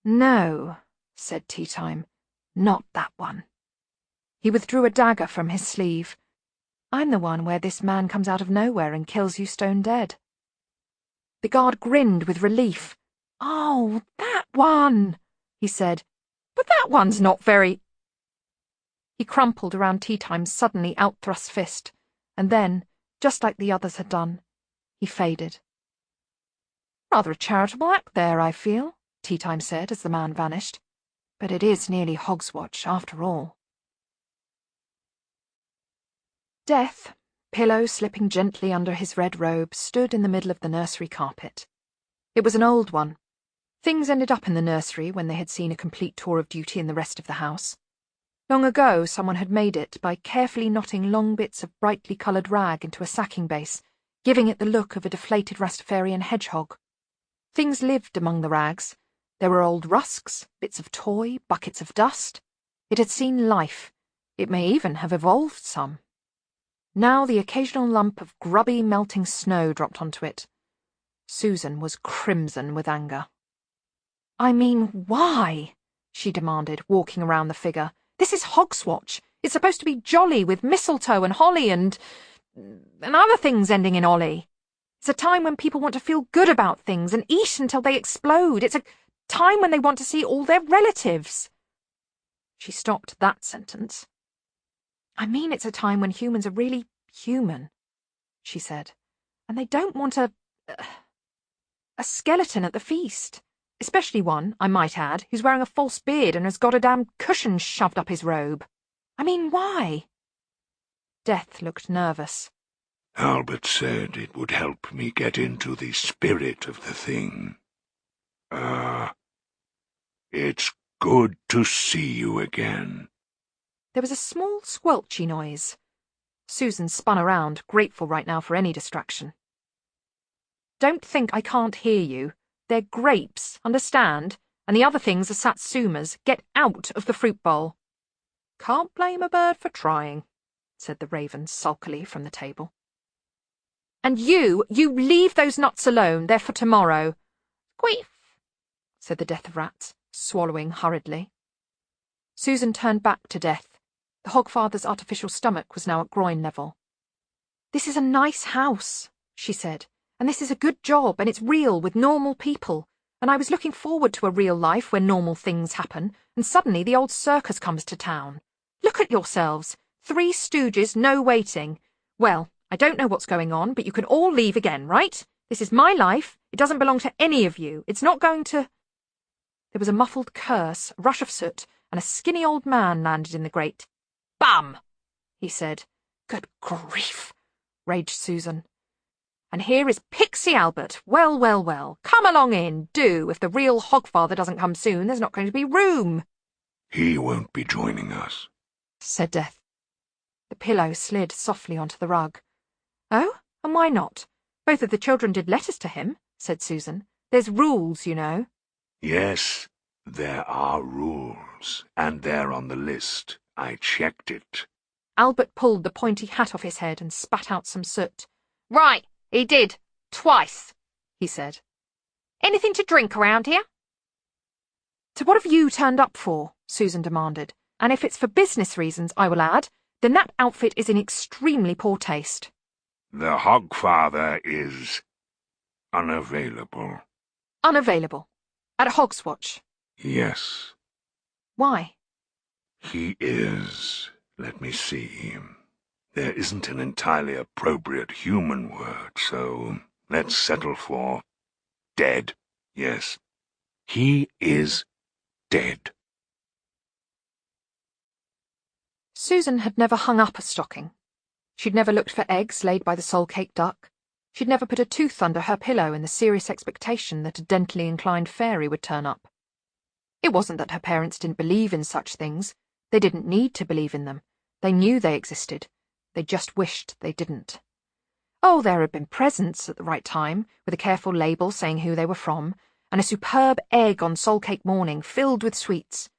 No, said Tea Time. Not that one. He withdrew a dagger from his sleeve. I'm the one where this man comes out of nowhere and kills you stone dead. The guard grinned with relief. Oh, that one, he said. But that one's not very— He crumpled around Tea Time's suddenly outthrust fist, and then, just like the others had done, he faded. Rather a charitable act there, I feel, Tea Time said as the man vanished. But it is nearly Hogswatch, after all. Death, pillow slipping gently under his red robe, stood in the middle of the nursery carpet. It was an old one. Things ended up in the nursery when they had seen a complete tour of duty in the rest of the house. Long ago someone had made it by carefully knotting long bits of brightly coloured rag into a sacking base, giving it the look of a deflated Rastafarian hedgehog. Things lived among the rags. There were old rusks, bits of toy, buckets of dust. It had seen life. It may even have evolved some. Now the occasional lump of grubby, melting snow dropped onto it. Susan was crimson with anger. I mean, why? She demanded, walking around the figure. This is Hogswatch. It's supposed to be jolly with mistletoe and holly and other things ending in ollie. It's a time when people want to feel good about things and eat until they explode. It's a time when they want to see all their relatives. She stopped that sentence. I mean, it's a time when humans are really human, she said, and they don't want a skeleton at the feast. Especially one, I might add, who's wearing a false beard and has got a damn cushion shoved up his robe. I mean, why? Death looked nervous. Albert said it would help me get into the spirit of the thing. It's good to see you again. There was a small squelchy noise. Susan spun around, grateful right now for any distraction. Don't think I can't hear you. They're grapes, understand? And the other things are satsumas. Get out of the fruit bowl. Can't blame a bird for trying, said the raven sulkily from the table. And you leave those nuts alone. They're for tomorrow. Queef, said the Death of Rats, swallowing hurriedly. Susan turned back to Death. The Hogfather's artificial stomach was now at groin level. This is a nice house, she said. And this is a good job, and it's real with normal people. And I was looking forward to a real life where normal things happen, and suddenly the old circus comes to town. Look at yourselves. 3 stooges, no waiting. Well, I don't know what's going on, but you can all leave again, right? This is my life. It doesn't belong to any of you. It's not going to— There was a muffled curse, a rush of soot, and a skinny old man landed in the grate. Bum! He said. Good grief, raged Susan. And here is Pixie Albert. Well, well, well. Come along in, do. If the real Hogfather doesn't come soon, there's not going to be room. He won't be joining us, said Death. The pillow slid softly onto the rug. Oh, and why not? Both of the children did letters to him, said Susan. There's rules, you know. Yes, there are rules, and they're on the list. I checked it. Albert pulled the pointy hat off his head and spat out some soot. Right. He did. Twice, he said. Anything to drink around here? So what have you turned up for? Susan demanded. And if it's for business reasons, I will add, then that outfit is in extremely poor taste. The Hogfather is unavailable. Unavailable? At Hogswatch? Yes. Why? He is. Let me see. There isn't an entirely appropriate human word, so let's settle for dead. Yes, he is dead. Susan had never hung up a stocking. She'd never looked for eggs laid by the soul-cake duck. She'd never put a tooth under her pillow in the serious expectation that a dentally inclined fairy would turn up. It wasn't that her parents didn't believe in such things. They didn't need to believe in them. They knew they existed. They just wished they didn't. Oh, there had been presents at the right time, with a careful label saying who they were from, and a superb egg on Soul Cake morning filled with sweets.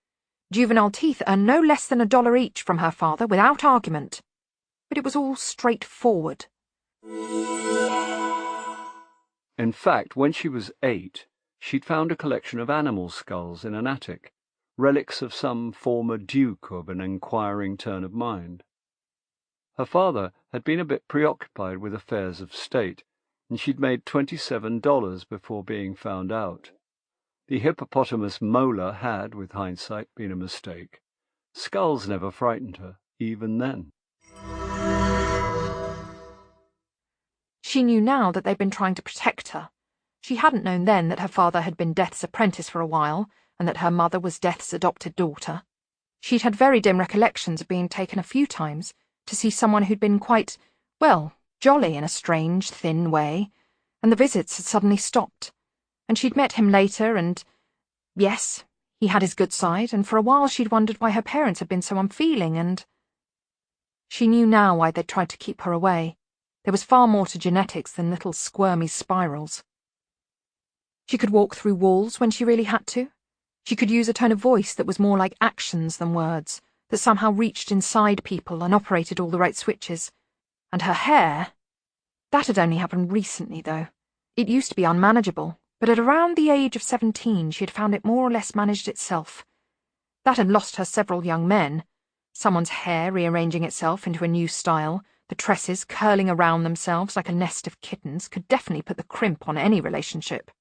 Juvenile teeth earned no less than $1 each from her father without argument. But it was all straightforward. In fact, when she was 8, she'd found a collection of animal skulls in an attic, relics of some former duke of an inquiring turn of mind. Her father had been a bit preoccupied with affairs of state, and she'd made $27 before being found out. The hippopotamus molar had, with hindsight, been a mistake. Skulls never frightened her, even then. She knew now that they'd been trying to protect her. She hadn't known then that her father had been Death's apprentice for a while, and that her mother was Death's adopted daughter. She'd had very dim recollections of being taken a few times to see someone who'd been quite, well, jolly in a strange, thin way, and the visits had suddenly stopped. And she'd met him later, and yes, he had his good side, and for a while she'd wondered why her parents had been so unfeeling, and she knew now why they'd tried to keep her away. There was far more to genetics than little squirmy spirals. She could walk through walls when she really had to. She could use a tone of voice that was more like actions than words, that somehow reached inside people and operated all the right switches. And her hair? That had only happened recently, though. It used to be unmanageable, but at around the age of 17 she had found it more or less managed itself. That had lost her several young men. Someone's hair rearranging itself into a new style, the tresses curling around themselves like a nest of kittens, could definitely put the crimp on any relationship.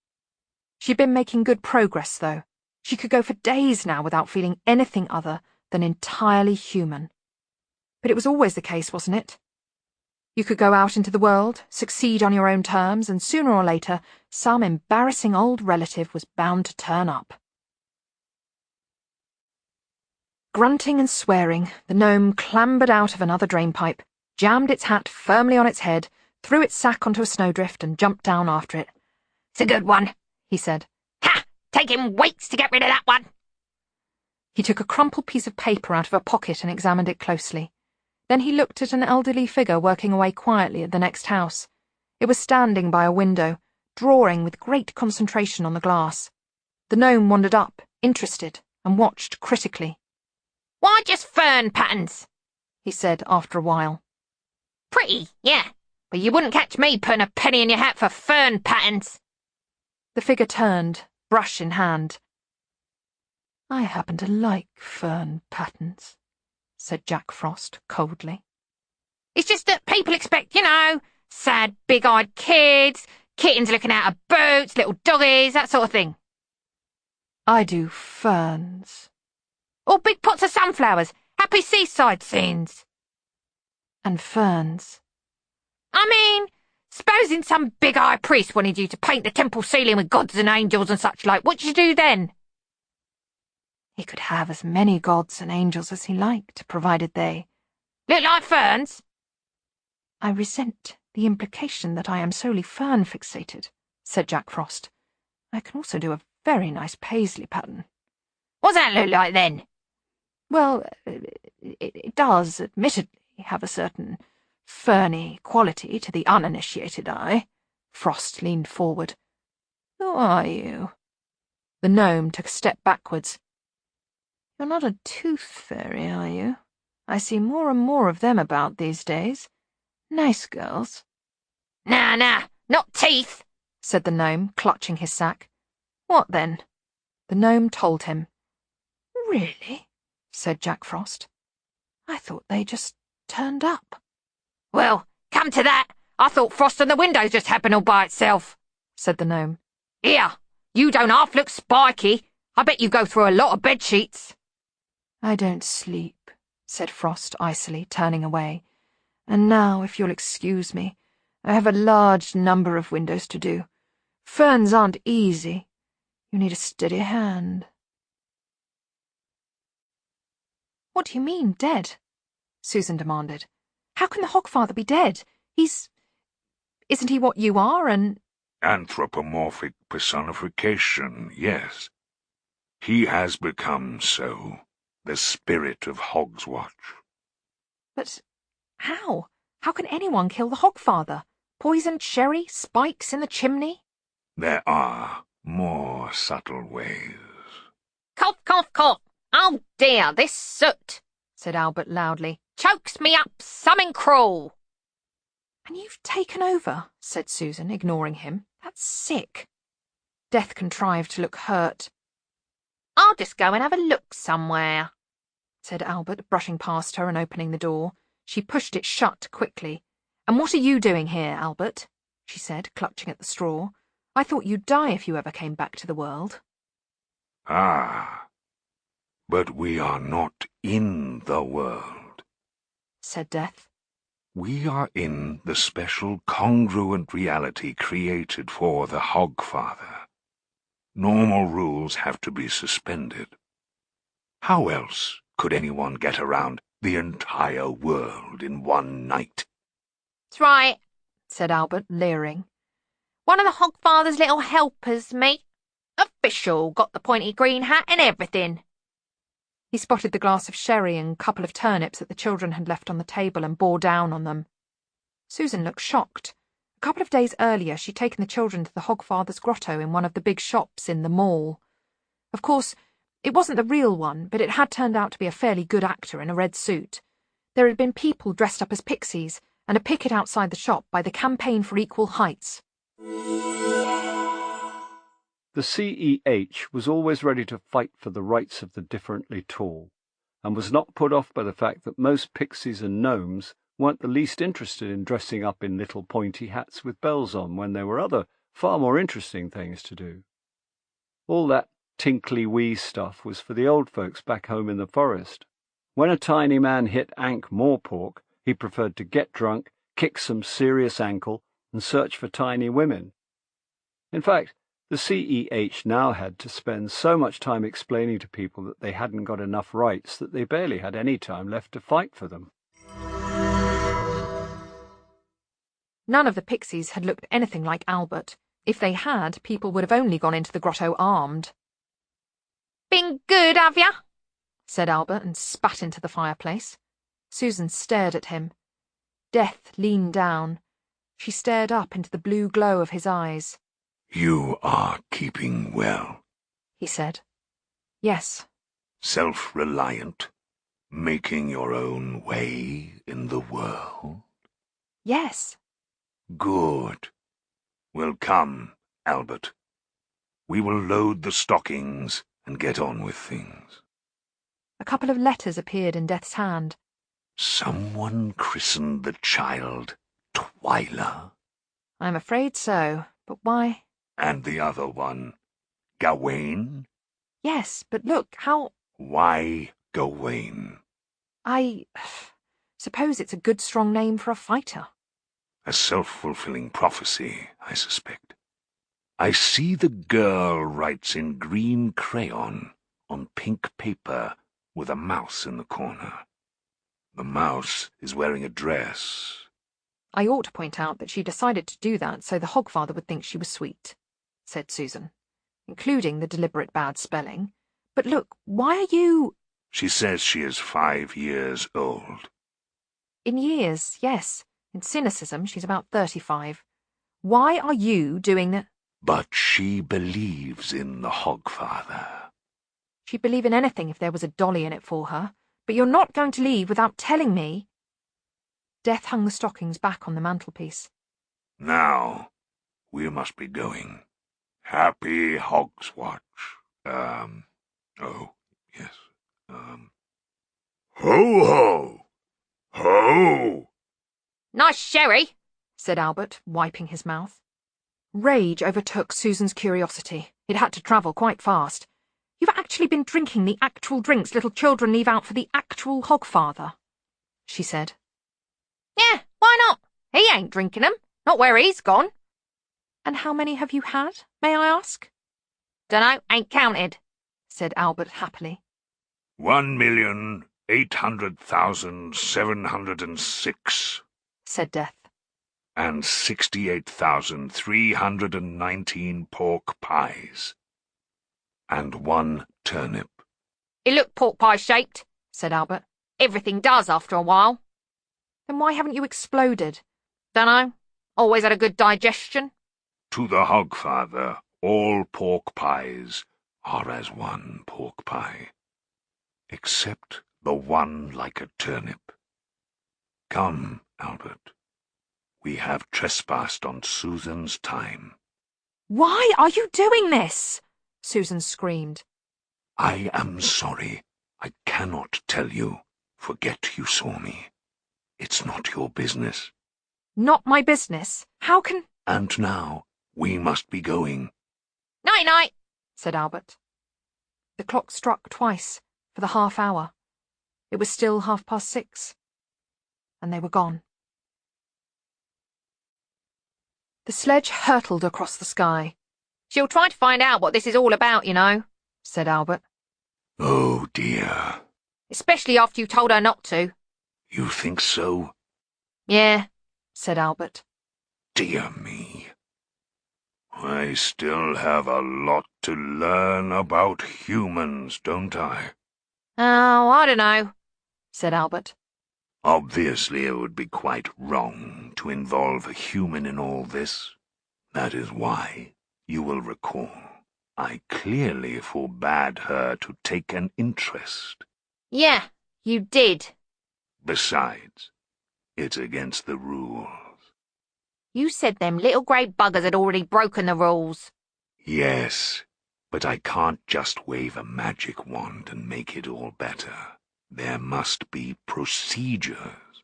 She'd been making good progress, though. She could go for days now without feeling anything other than entirely human. But it was always the case, wasn't it? You could go out into the world, succeed on your own terms, and sooner or later some embarrassing old relative was bound to turn up. Grunting and swearing, the gnome clambered out of another drainpipe, jammed its hat firmly on its head, threw its sack onto a snowdrift, and jumped down after it. "It's a good one," he said. "Ha! Taking weights to get rid of that one." He took a crumpled piece of paper out of a pocket and examined it closely. Then he looked at an elderly figure working away quietly at the next house. It was standing by a window, drawing with great concentration on the glass. The gnome wandered up, interested, and watched critically. "Why just fern patterns?" he said after a while. "Pretty, yeah, but you wouldn't catch me putting a penny in your hat for fern patterns." The figure turned, brush in hand. "I happen to like fern patterns," said Jack Frost coldly. "It's just that people expect, sad, big-eyed kids, kittens looking out of boots, little doggies, that sort of thing." "I do ferns." "Or big pots of sunflowers, happy seaside scenes." "And ferns." "I mean, supposing some big high priest wanted you to paint the temple ceiling with gods and angels and such like, what'd you do then?" He could have as many gods and angels as he liked, provided they "Look like ferns?" "I resent the implication that I am solely fern-fixated," said Jack Frost. "I can also do a very nice paisley pattern." "What's that look like then?" "Well, it does, admittedly, have a certain ferny quality to the uninitiated eye." Frost leaned forward. "Who are you?" The gnome took a step backwards. "You're not a tooth fairy, are you? I see more and more of them about these days. Nice girls." Nah, not teeth," said the gnome, clutching his sack. "What then?" The gnome told him. "Really?" said Jack Frost. "I thought they just turned up." "Well, come to that, I thought frost on the windows just happened all by itself," said the gnome. "Here, you don't half look spiky. I bet you go through a lot of bedsheets." "I don't sleep," said Frost icily, turning away. "And now, if you'll excuse me, I have a large number of windows to do. Ferns aren't easy. You need a steady hand." "What do you mean, dead?" Susan demanded. "How can the Hogfather be dead? He's isn't he what you are, and— Anthropomorphic personification, yes. He has become so, the spirit of Hogswatch. But how? How can anyone kill the Hogfather? Poisoned sherry? Spikes in the chimney? There are more subtle ways. Cough, cough, cough. Oh dear, this soot, said Albert loudly. chokes me up something cruel. And you've taken over, said Susan, ignoring him. That's sick. Death contrived to look hurt. I'll just go and have a look somewhere, said Albert, brushing past her and opening the door. She pushed it shut quickly. And what are you doing here, Albert? She said, clutching at the straw. I thought you'd die if you ever came back to the world. Ah, but we are not in the world, said Death. We are in the special congruent reality created for the Hogfather. Normal rules have to be suspended. How else could anyone get around the entire world in one night? That's right, said Albert, leering. One of the Hogfather's little helpers, mate. Official, got the pointy green hat and everything. He spotted the glass of sherry and couple of turnips that the children had left on the table and bore down on them. Susan looked shocked. A couple of days earlier she'd taken the children to the Hogfather's grotto in one of the big shops in the mall. Of course, it wasn't the real one, but it had turned out to be a fairly good actor in a red suit. There had been people dressed up as pixies, and a picket outside the shop by the Campaign for Equal Heights. The CEH was always ready to fight for the rights of the differently tall, and was not put off by the fact that most pixies and gnomes weren't the least interested in dressing up in little pointy hats with bells on when there were other, far more interesting things to do. All that tinkly-wee stuff was for the old folks back home in the forest. When a tiny man hit Ankh-Morpork, he preferred to get drunk, kick some serious ankle, and search for tiny women. In fact, the CEH now had to spend so much time explaining to people that they hadn't got enough rights that they barely had any time left to fight for them. None of the pixies had looked anything like Albert. If they had, people would have only gone into the grotto armed. Been good, have ya? Said Albert and spat into the fireplace. Susan stared at him. Death leaned down. She stared up into the blue glow of his eyes. You are keeping well, he said. Yes. Self-reliant, making your own way in the world. Yes. Good. Well, come, Albert. We will load the stockings and get on with things. A couple of letters appeared in Death's hand. Someone christened the child Twyla. I'm afraid so, but why? And the other one, Gawain? Yes, but look, how— Why Gawain? I suppose it's a good strong name for a fighter. A self-fulfilling prophecy, I suspect. I see the girl writes in green crayon on pink paper with a mouse in the corner. The mouse is wearing a dress. I ought to point out that she decided to do that so the Hogfather would think she was sweet, said Susan, including the deliberate bad spelling. But look, why are you— She says she is 5 years old. In years, yes. In cynicism, she's about 35. Why are you doing the— But she believes in the Hogfather. She'd believe in anything if there was a dolly in it for her. But you're not going to leave without telling me. Death hung the stockings back on the mantelpiece. Now, we must be going. Happy Hogswatch. Oh, yes. Ho-ho! Ho! Nice sherry, said Albert, wiping his mouth. Rage overtook Susan's curiosity. It had to travel quite fast. You've actually been drinking the actual drinks little children leave out for the actual Hogfather, she said. Yeah, why not? He ain't drinking them, not where he's gone. And how many have you had, may I ask? Dunno, ain't counted, said Albert happily. 1,800,706, said Death. and 68,319 pork pies. And 1 turnip. It looked pork pie shaped, said Albert. Everything does after a while. Then why haven't you exploded? Dunno. Always had a good digestion. To the Hogfather, all pork pies are as 1 pork pie, except the one like a turnip. Come, Albert. We have trespassed on Susan's time. Why are you doing this? Susan screamed. I am sorry. I cannot tell you. Forget you saw me. It's not your business. Not my business? How can— And now we must be going. Night-night, said Albert. The clock struck twice for the half hour. It was still 6:30, and they were gone. The sledge hurtled across the sky. She'll try to find out what this is all about, you know, said Albert. Oh, dear. Especially after you told her not to. You think so? Yeah, said Albert. Dear me. I still have a lot to learn about humans, don't I? Oh, I don't know, said Albert. Obviously, it would be quite wrong to involve a human in all this. That is why, you will recall, I clearly forbade her to take an interest. Yeah, you did. Besides, it's against the rules. You said them little grey buggers had already broken the rules. Yes, but I can't just wave a magic wand and make it all better. There must be procedures.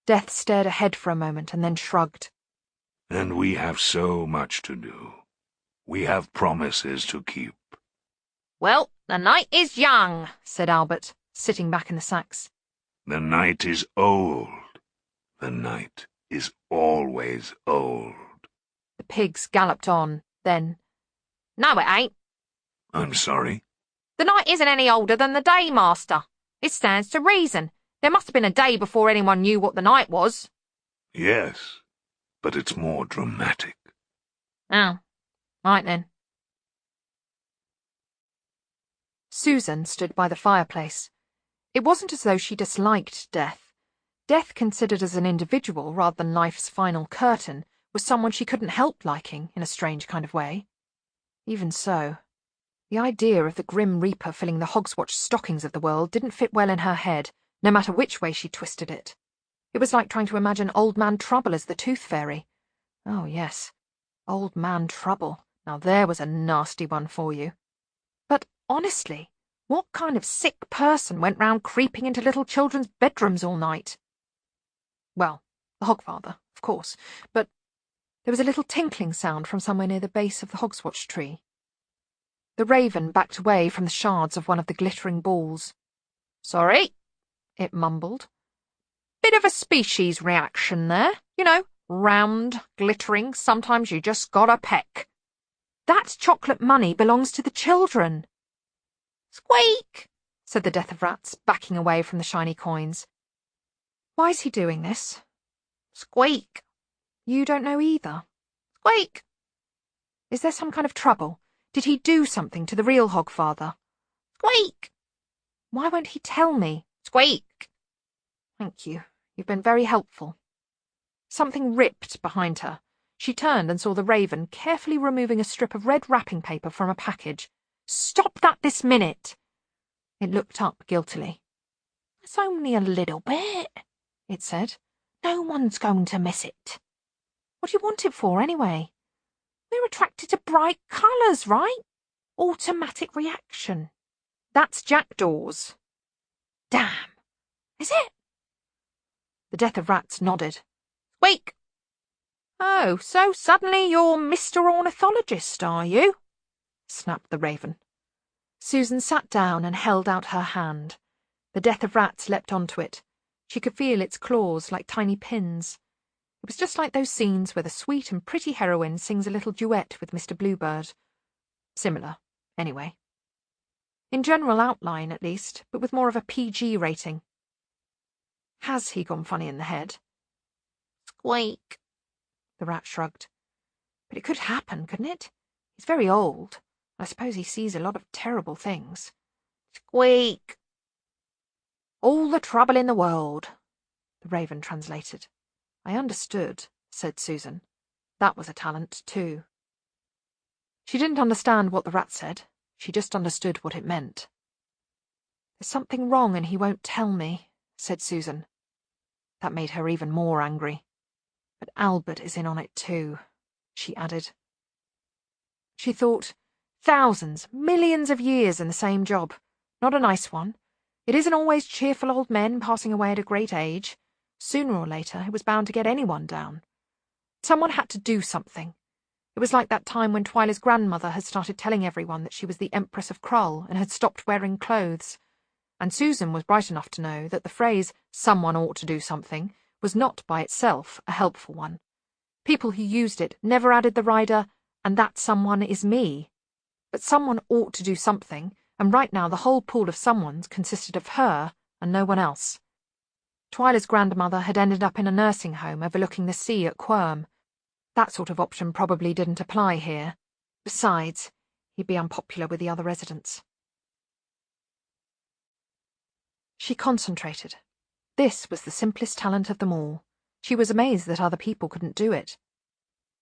Death stared ahead for a moment and then shrugged. And we have so much to do. We have promises to keep. Well, the night is young, said Albert, sitting back in the sacks. The night is old. The night is always old. The pigs galloped on, then— No, it ain't. I'm sorry? The night isn't any older than the day, Master. It stands to reason. There must have been a day before anyone knew what the night was. Yes, but it's more dramatic. Oh, right then. Susan stood by the fireplace. It wasn't as though she disliked Death. Death, considered as an individual rather than life's final curtain, was someone she couldn't help liking in a strange kind of way. Even so, the idea of the Grim Reaper filling the Hogswatch stockings of the world didn't fit well in her head, no matter which way she twisted it. It was like trying to imagine Old Man Trouble as the Tooth Fairy. Oh, yes, Old Man Trouble. Now there was a nasty one for you. But honestly, what kind of sick person went round creeping into little children's bedrooms all night? Well, the Hogfather, of course, but there was a little tinkling sound from somewhere near the base of the Hogswatch tree. The raven backed away from the shards of one of the glittering balls. Sorry, it mumbled. Bit of a species reaction there, you know, round, glittering, sometimes you just gotta peck. That chocolate money belongs to the children. Squeak, said the Death of Rats, backing away from the shiny coins. Why's he doing this? Squeak. You don't know either. Squeak. Is there some kind of trouble? Did he do something to the real Hogfather? Squeak. Why won't he tell me? Squeak. Thank you. You've been very helpful. Something ripped behind her. She turned and saw the raven carefully removing a strip of red wrapping paper from a package. Stop that this minute! It looked up guiltily. It's only a little bit, it said. No one's going to miss it. What do you want it for, anyway? We're attracted to bright colours, right? Automatic reaction. That's jackdaws. Damn. Is it? The Death of Rats nodded. Squeak. Oh, so suddenly you're Mr. Ornithologist, are you? Snapped the raven. Susan sat down and held out her hand. The Death of Rats leapt onto it. She could feel its claws like tiny pins. It was just like those scenes where the sweet and pretty heroine sings a little duet with Mr. Bluebird. Similar, anyway. In general outline, at least, but with more of a PG rating. Has he gone funny in the head? Squeak. the rat shrugged. But it could happen, couldn't it? He's very old. I suppose he sees a lot of terrible things. Squeak! All the trouble in the world, the raven translated. I understood, said Susan. That was a talent, too. She didn't understand what the rat said. She just understood what it meant. There's something wrong and he won't tell me, said Susan. That made her even more angry. But Albert is in on it too, she added. She thought, thousands, millions of years in the same job. Not a nice one. It isn't always cheerful old men passing away at a great age. Sooner or later it was bound to get anyone down. Someone had to do something. It was like that time when Twyla's grandmother had started telling everyone that she was the Empress of Krull and had stopped wearing clothes. And Susan was bright enough to know that the phrase, someone ought to do something, was not by itself a helpful one. People who used it never added the rider, and that someone is me. But someone ought to do something, and right now the whole pool of someones consisted of her and no one else. Twyla's grandmother had ended up in a nursing home overlooking the sea at Quirm. That sort of option probably didn't apply here. Besides, he'd be unpopular with the other residents. She concentrated. This was the simplest talent of them all. She was amazed that other people couldn't do it.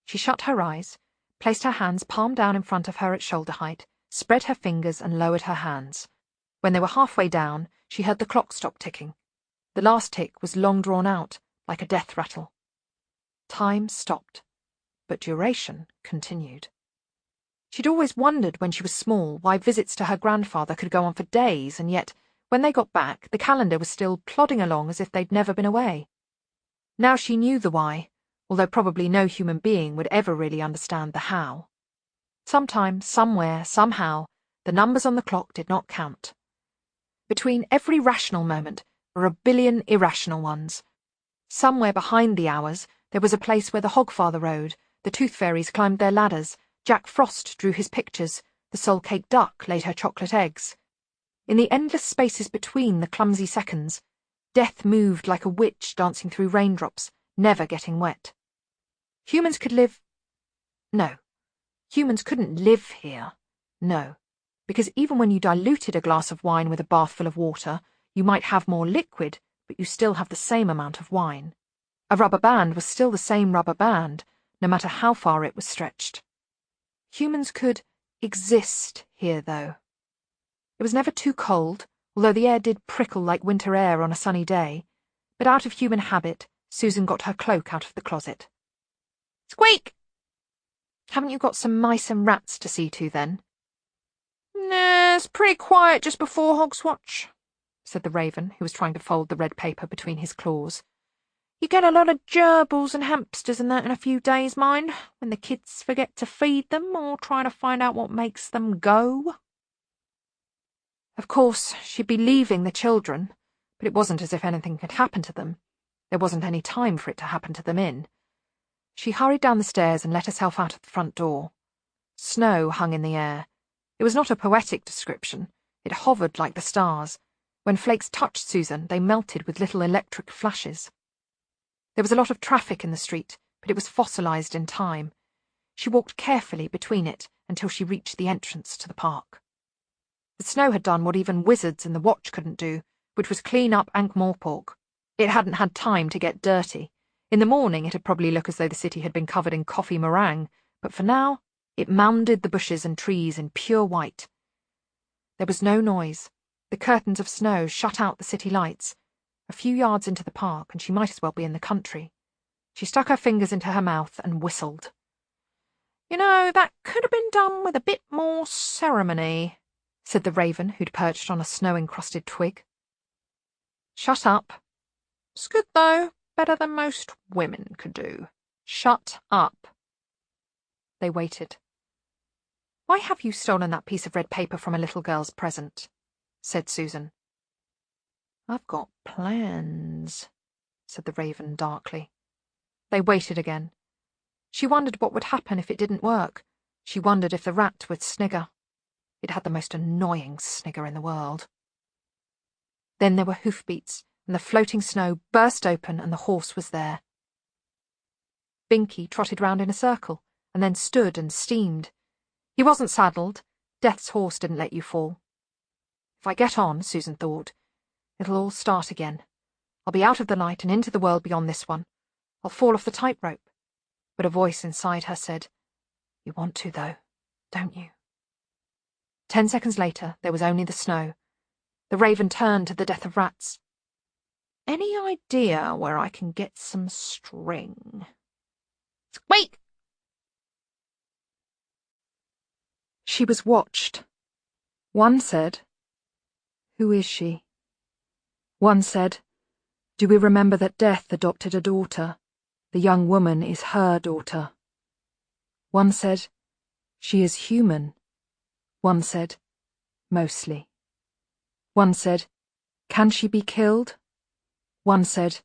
She shut her eyes, placed her hands palm down in front of her at shoulder height, spread her fingers and lowered her hands. When they were halfway down, she heard the clock stop ticking. The last tick was long drawn out, like a death rattle. Time stopped, but duration continued. She'd always wondered when she was small why visits to her grandfather could go on for days, and yet, when they got back, the calendar was still plodding along as if they'd never been away. Now she knew the why, although probably no human being would ever really understand the how. Sometime, somewhere, somehow, the numbers on the clock did not count. Between every rational moment were a billion irrational ones. Somewhere behind the hours there was a place where the Hogfather rode, the tooth fairies climbed their ladders, Jack Frost drew his pictures, the soul-cake duck laid her chocolate eggs. In the endless spaces between the clumsy seconds, death moved like a witch dancing through raindrops, never getting wet. Humans could live... No. Humans couldn't live here. No. Because even when you diluted a glass of wine with a bathful of water, you might have more liquid, but you still have the same amount of wine. A rubber band was still the same rubber band, no matter how far it was stretched. Humans could exist here, though. It was never too cold, although the air did prickle like winter air on a sunny day, but out of human habit, Susan got her cloak out of the closet. Squeak! Haven't you got some mice and rats to see to, then? Nah, it's pretty quiet just before Hogswatch, said the raven, who was trying to fold the red paper between his claws. You get a lot of gerbils and hamsters and that in a few days, mind, when the kids forget to feed them or try to find out what makes them go. Of course, she'd be leaving the children, but it wasn't as if anything had happened to them. There wasn't any time for it to happen to them in. She hurried down the stairs and let herself out of the front door. Snow hung in the air. It was not a poetic description. It hovered like the stars. When flakes touched Susan, they melted with little electric flashes. There was a lot of traffic in the street, but it was fossilized in time. She walked carefully between it until she reached the entrance to the park. The snow had done what even wizards and the watch couldn't do, which was clean up Ankh-Morpork. It hadn't had time to get dirty. In the morning it'd probably look as though the city had been covered in coffee meringue, but for now it mounded the bushes and trees in pure white. There was no noise. The curtains of snow shut out the city lights. A few yards into the park, and she might as well be in the country. She stuck her fingers into her mouth and whistled. You know, that could have been done with a bit more ceremony, said the raven, who'd perched on a snow-encrusted twig. Shut up. It's good, though. Better than most women could do. Shut up. They waited. Why have you stolen that piece of red paper from a little girl's present? Said Susan. I've got plans, said the raven darkly. They waited again. She wondered what would happen if it didn't work. She wondered if the rat would snigger. It had the most annoying snigger in the world. Then there were hoofbeats, and the floating snow burst open and the horse was there. Binky trotted round in a circle, and then stood and steamed. He wasn't saddled. Death's horse didn't let you fall. If I get on, Susan thought, it'll all start again. I'll be out of the light and into the world beyond this one. I'll fall off the tightrope. But a voice inside her said, "You want to, though, don't you?" 10 seconds later, there was only the snow. The raven turned to the death of rats. "Any idea where I can get some string?" Squeak! She was watched. One said, "Who is she?" One said, "Do we remember that Death adopted a daughter? The young woman is her daughter." One said, "She is human." One said, "Mostly." One said, "Can she be killed?" One said,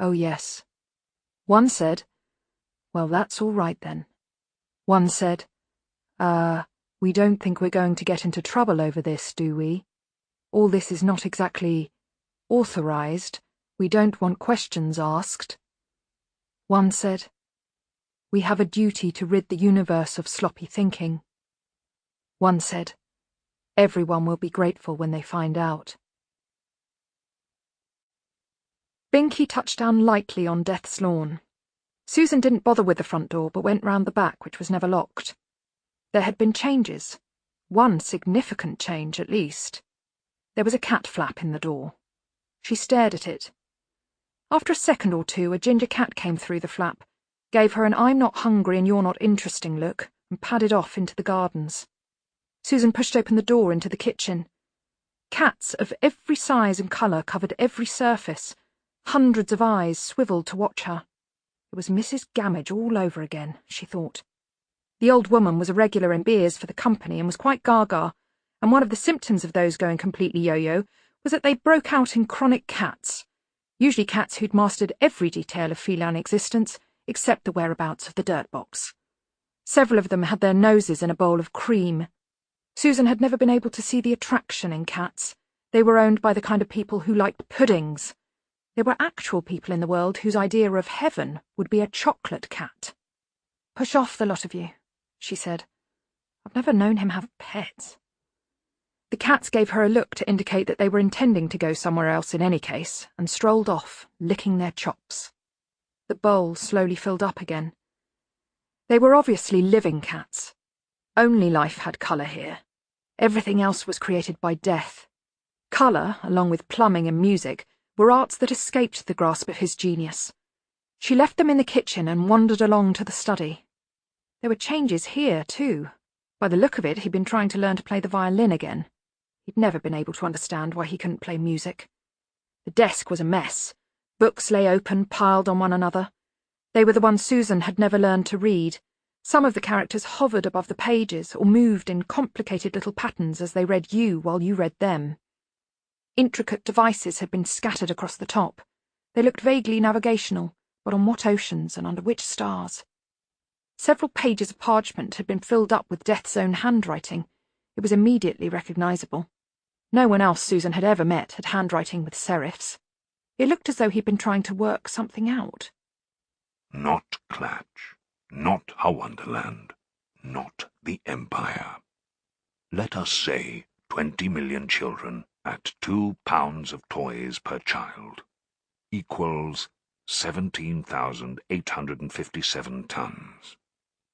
"Oh, yes." One said, "Well, that's all right then." One said, we don't think we're going to get into trouble over this, do we? All this is not exactly authorized. We don't want questions asked." One said, "We have a duty to rid the universe of sloppy thinking." One said, "Everyone will be grateful when they find out." Binky touched down lightly on Death's lawn. Susan didn't bother with the front door, but went round the back, which was never locked. There had been changes. One significant change, at least. There was a cat flap in the door. She stared at it. After a second or two, a ginger cat came through the flap, gave her an "I'm not hungry and you're not interesting" look, and padded off into the gardens. Susan pushed open the door into the kitchen. Cats of every size and colour covered every surface. Hundreds of eyes swivelled to watch her. It was Mrs. Gammage all over again, she thought. The old woman was a regular in beers for the company and was quite gaga, and one of the symptoms of those going completely yo-yo was that they broke out in chronic cats, usually cats who'd mastered every detail of feline existence except the whereabouts of the dirt box. Several of them had their noses in a bowl of cream. Susan had never been able to see the attraction in cats. They were owned by the kind of people who liked puddings. There were actual people in the world whose idea of heaven would be a chocolate cat. "Push off, the lot of you," she said. "I've never known him have pets." The cats gave her a look to indicate that they were intending to go somewhere else in any case, and strolled off, licking their chops. The bowl slowly filled up again. They were obviously living cats. Only life had colour here. Everything else was created by death. Colour, along with plumbing and music, were arts that escaped the grasp of his genius. She left them in the kitchen and wandered along to the study. There were changes here, too. By the look of it, he'd been trying to learn to play the violin again. He'd never been able to understand why he couldn't play music. The desk was a mess. Books lay open, piled on one another. They were the ones Susan had never learned to read. Some of the characters hovered above the pages or moved in complicated little patterns as they read you while you read them. Intricate devices had been scattered across the top. They looked vaguely navigational, but on what oceans and under which stars? Several pages of parchment had been filled up with Death's own handwriting. It was immediately recognisable. No one else Susan had ever met had handwriting with serifs. It looked as though he'd been trying to work something out. Not Clatch, not our Wonderland, not the Empire. Let us say 20 million children at 2 pounds of toys per child equals 17,857 tons,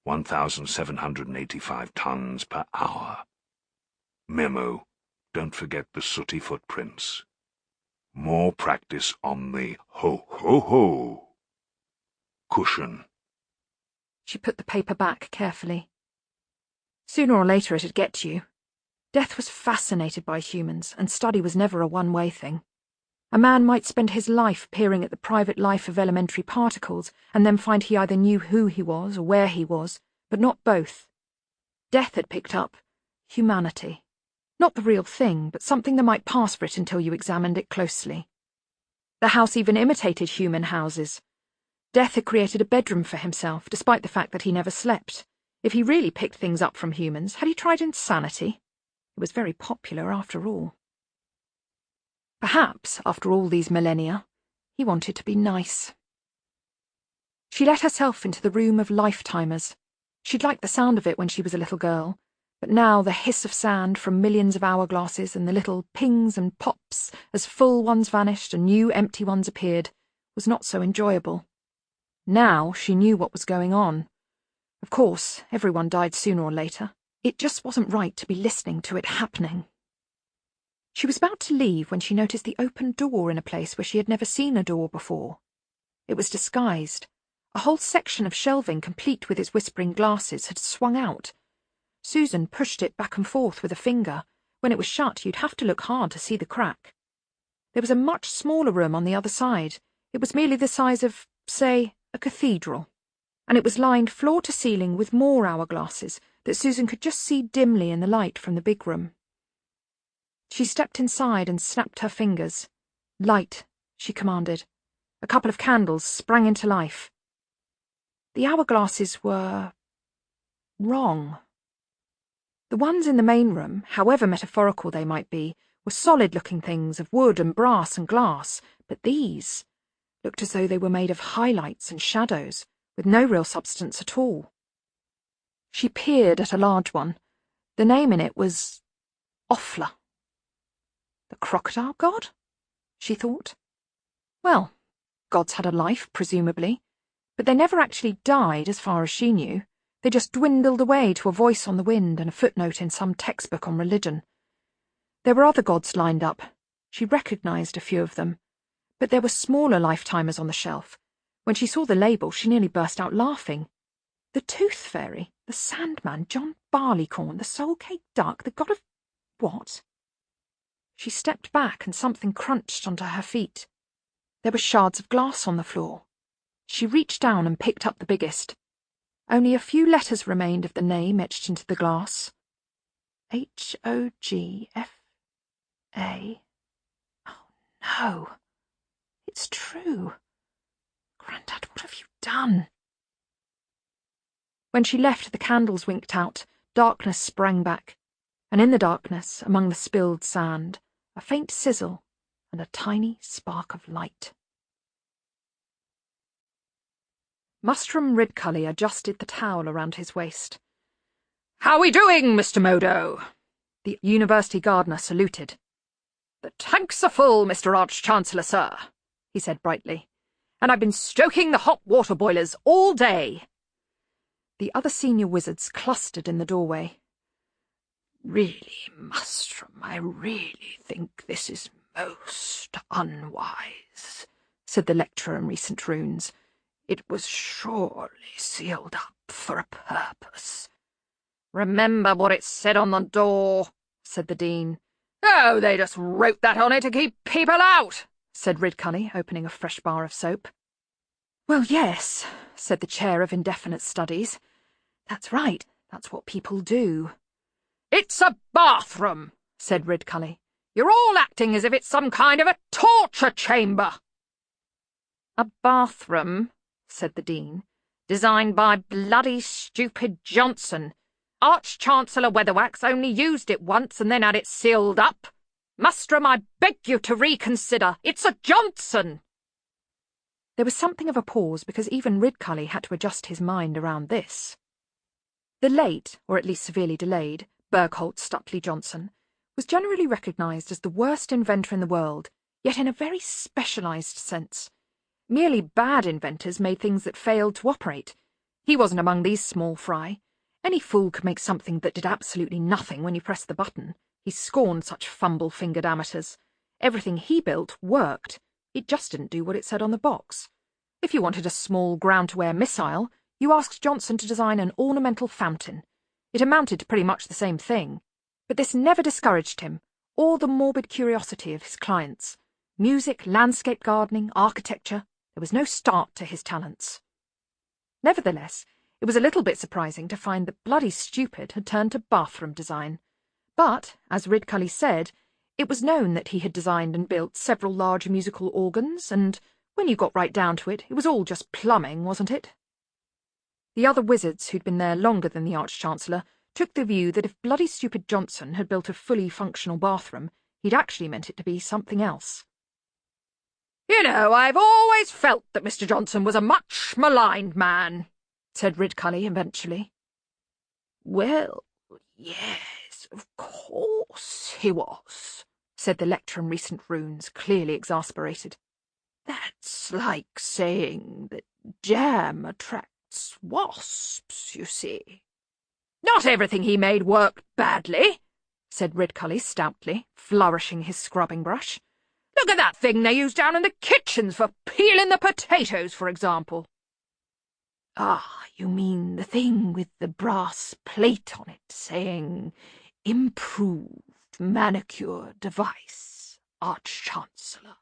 1,785 tons per hour. Memo, don't forget the sooty footprints. More practice on the ho-ho-ho cushion. She put the paper back carefully. Sooner or later it'd get to you. Death was fascinated by humans, and study was never a one-way thing. A man might spend his life peering at the private life of elementary particles, and then find he either knew who he was or where he was, but not both. Death had picked up humanity. Not the real thing, but something that might pass for it until you examined it closely. The house even imitated human houses. Death had created a bedroom for himself, despite the fact that he never slept. If he really picked things up from humans, had he tried insanity? It was very popular after all. Perhaps, after all these millennia, he wanted to be nice. She let herself into the room of lifetimers. She'd liked the sound of it when she was a little girl, but now the hiss of sand from millions of hourglasses and the little pings and pops as full ones vanished and new empty ones appeared was not so enjoyable. Now she knew what was going on. Of course, everyone died sooner or later. It just wasn't right to be listening to it happening. She was about to leave when she noticed the open door in a place where she had never seen a door before. It was disguised. A whole section of shelving, complete with its whispering glasses, had swung out. Susan pushed it back and forth with a finger. When it was shut, you'd have to look hard to see the crack. There was a much smaller room on the other side. It was merely the size of, say, a cathedral, and it was lined floor to ceiling with more hourglasses that Susan could just see dimly in the light from the big room. She stepped inside and snapped her fingers. "Light," she commanded. A couple of candles sprang into life. The hourglasses were wrong. The ones in the main room, however metaphorical they might be, were solid-looking things of wood and brass and glass, but these looked as though they were made of highlights and shadows, with no real substance at all. She peered at a large one. The name in it was Offler. The crocodile god? She thought. Well, gods had a life, presumably, but they never actually died, as far as she knew. They just dwindled away to a voice on the wind and a footnote in some textbook on religion. There were other gods lined up. She recognised a few of them, but there were smaller lifetimers on the shelf. When she saw the label, she nearly burst out laughing. The Tooth Fairy, the Sandman, John Barleycorn, the Soul-Cake Duck, the god of what? She stepped back and something crunched onto her feet. There were shards of glass on the floor. She reached down and picked up the biggest. Only a few letters remained of the name etched into the glass. Hogfa. Oh, no. It's true. Grandad, what have you done? When she left, the candles winked out, darkness sprang back, and in the darkness, among the spilled sand, a faint sizzle and a tiny spark of light. Mustrum Ridcully adjusted the towel around his waist. "How we doing, Mr. Modo?" The university gardener saluted. "The tanks are full, Mr. Arch-Chancellor, sir," he said brightly, "and I've been stoking the hot water boilers all day." The other senior wizards clustered in the doorway. "Really, Mustrum, I really think this is most unwise," said the lecturer in recent runes. "It was surely sealed up for a purpose." "Remember what it said on the door," said the dean. "Oh, they just wrote that on it to keep people out," said Ridcully, opening a fresh bar of soap. "Well, yes," said the chair of indefinite studies. "That's right, that's what people do." "It's a bathroom," said Ridcully. "You're all acting as if it's some kind of a torture chamber." "A bathroom," said the dean, "designed by bloody stupid Johnson. Arch-Chancellor Weatherwax only used it once and then had it sealed up. Mustrum, I beg you to reconsider. It's a Johnson." There was something of a pause because even Ridcully had to adjust his mind around this. The late, or at least severely delayed, Bergholt Stutley Johnson was generally recognised as the worst inventor in the world, yet in a very specialised sense. Merely bad inventors made things that failed to operate. He wasn't among these small fry. Any fool could make something that did absolutely nothing when you pressed the button. He scorned such fumble-fingered amateurs. Everything he built worked. It just didn't do what it said on the box. If you wanted a small ground-to-air missile, you asked Johnson to design an ornamental fountain. It amounted to pretty much the same thing. But this never discouraged him, or the morbid curiosity of his clients. Music, landscape gardening, architecture, there was no start to his talents. Nevertheless, it was a little bit surprising to find that bloody stupid had turned to bathroom design. But, as Ridcully said, it was known that he had designed and built several large musical organs, and when you got right down to it, it was all just plumbing, wasn't it? The other wizards, who'd been there longer than the Arch-Chancellor, took the view that if bloody stupid Johnson had built a fully functional bathroom, he'd actually meant it to be something else. You know, I've always felt that Mr. Johnson was a much maligned man, said Ridcully eventually. Well, yes, of course he was, said the lecturer in recent runes, clearly exasperated. That's like saying that jam attracts wasps, you see. Not everything he made worked badly, said Ridcully stoutly, flourishing his scrubbing brush. Look at that thing they use down in the kitchens for peeling the potatoes, for example. Ah, you mean the thing with the brass plate on it saying, improved manicure device, Arch-Chancellor.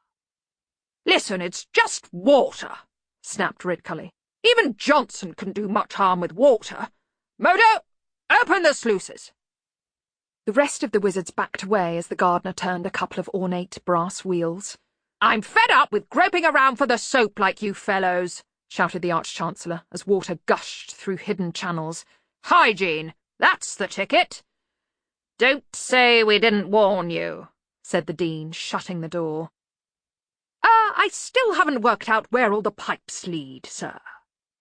Listen, it's just water, snapped Ridcully. Even Johnson couldn't do much harm with water. Modo, open the sluices. The rest of the wizards backed away as the gardener turned a couple of ornate brass wheels. I'm fed up with groping around for the soap like you fellows, shouted the Arch-Chancellor as water gushed through hidden channels. Hygiene, that's the ticket. Don't say we didn't warn you, said the Dean, shutting the door. I still haven't worked out where all the pipes lead, sir,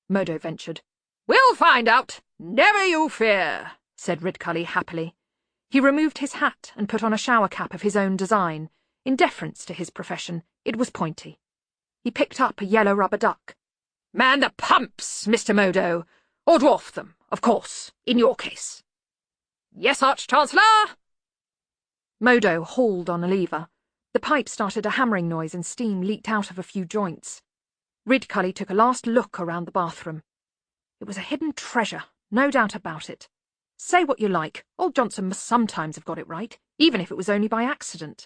Modo ventured. We'll find out, never you fear, said Ridcully happily. He removed his hat and put on a shower cap of his own design. In deference to his profession, it was pointy. He picked up a yellow rubber duck. Man the pumps, Mr. Modo, or dwarf them, of course, in your case. Yes, Arch-Chancellor? Modo hauled on a lever. The pipe started a hammering noise and steam leaked out of a few joints. Ridcully took a last look around the bathroom. It was a hidden treasure, no doubt about it. Say what you like, old Johnson must sometimes have got it right, even if it was only by accident.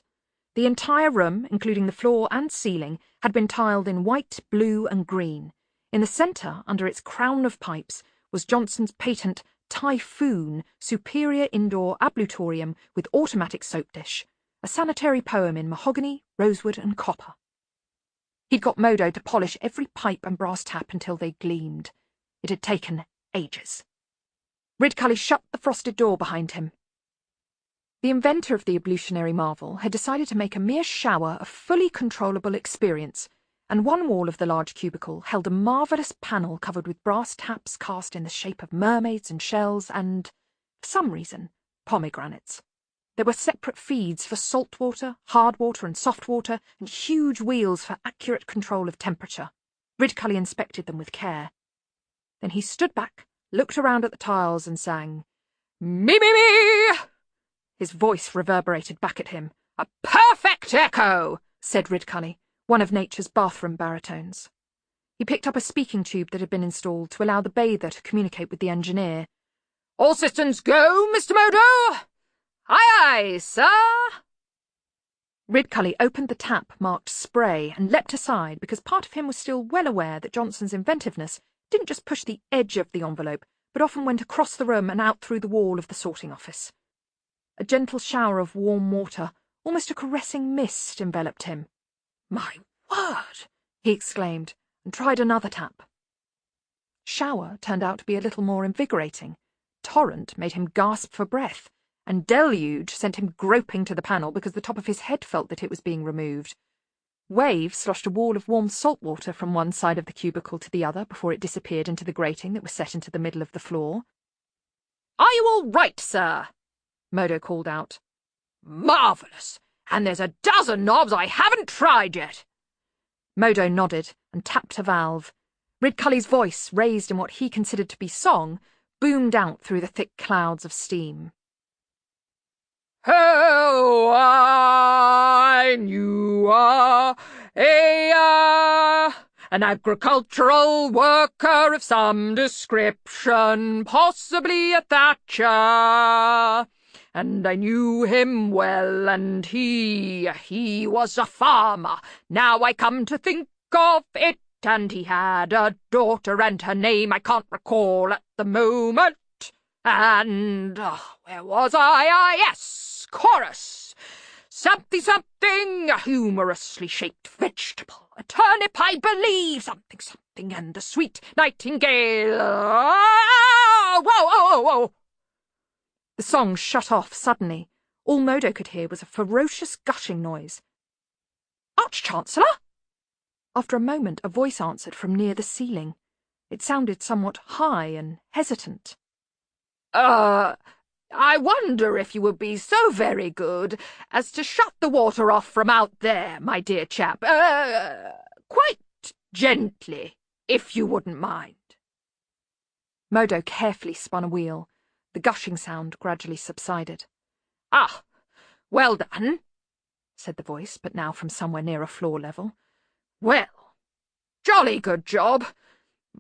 The entire room, including the floor and ceiling, had been tiled in white, blue and green. In the centre, under its crown of pipes, was Johnson's patent Typhoon Superior Indoor Ablutorium with automatic soap dish, a sanitary poem in mahogany, rosewood and copper. He'd got Modo to polish every pipe and brass tap until they gleamed. It had taken ages. Ridcully shut the frosted door behind him. The inventor of the ablutionary marvel had decided to make a mere shower a fully controllable experience, and one wall of the large cubicle held a marvellous panel covered with brass taps cast in the shape of mermaids and shells and, for some reason, pomegranates. There were separate feeds for salt water, hard water and soft water, and huge wheels for accurate control of temperature. Ridcully inspected them with care. Then he stood back, looked around at the tiles and sang, "Me, me, me!" His voice reverberated back at him. "A perfect echo," said Ridcully, one of nature's bathroom baritones. He picked up a speaking tube that had been installed to allow the bather to communicate with the engineer. "All systems go, Mr. Modo?" "Aye, aye, sir." Ridcully opened the tap marked spray and leapt aside because part of him was still well aware that Johnson's inventiveness didn't just push the edge of the envelope, but often went across the room and out through the wall of the sorting office. A gentle shower of warm water, almost a caressing mist, enveloped him. "My word!" he exclaimed, and tried another tap. Shower turned out to be a little more invigorating. Torrent made him gasp for breath, and Deluge sent him groping to the panel because the top of his head felt that it was being removed. Wave sloshed a wall of warm salt water from one side of the cubicle to the other before it disappeared into the grating that was set into the middle of the floor. "Are you all right, sir?" Modo called out. "Marvellous! And there's a dozen knobs I haven't tried yet." Modo nodded and tapped a valve. Ridcully's voice, raised in what he considered to be song, boomed out through the thick clouds of steam. "Oh, I knew an agricultural worker of some description, possibly a thatcher. And I knew him well, and he was a farmer. Now I come to think of it, and he had a daughter, and her name I can't recall at the moment. And, where was I? Yes, chorus. Something, something, a humorously shaped vegetable. A turnip, I believe, something, something, and a sweet nightingale. Whoa, whoa, whoa. The song shut off suddenly. All Modo could hear was a ferocious gushing noise. "Arch-Chancellor?" After a moment, a voice answered from near the ceiling. It sounded somewhat high and hesitant. I wonder if you would be so very good as to shut the water off from out there, my dear chap. Quite gently, if you wouldn't mind. Modo carefully spun a wheel. The gushing sound gradually subsided. Ah, well done, said the voice, but now from somewhere nearer floor level. Well, jolly good job.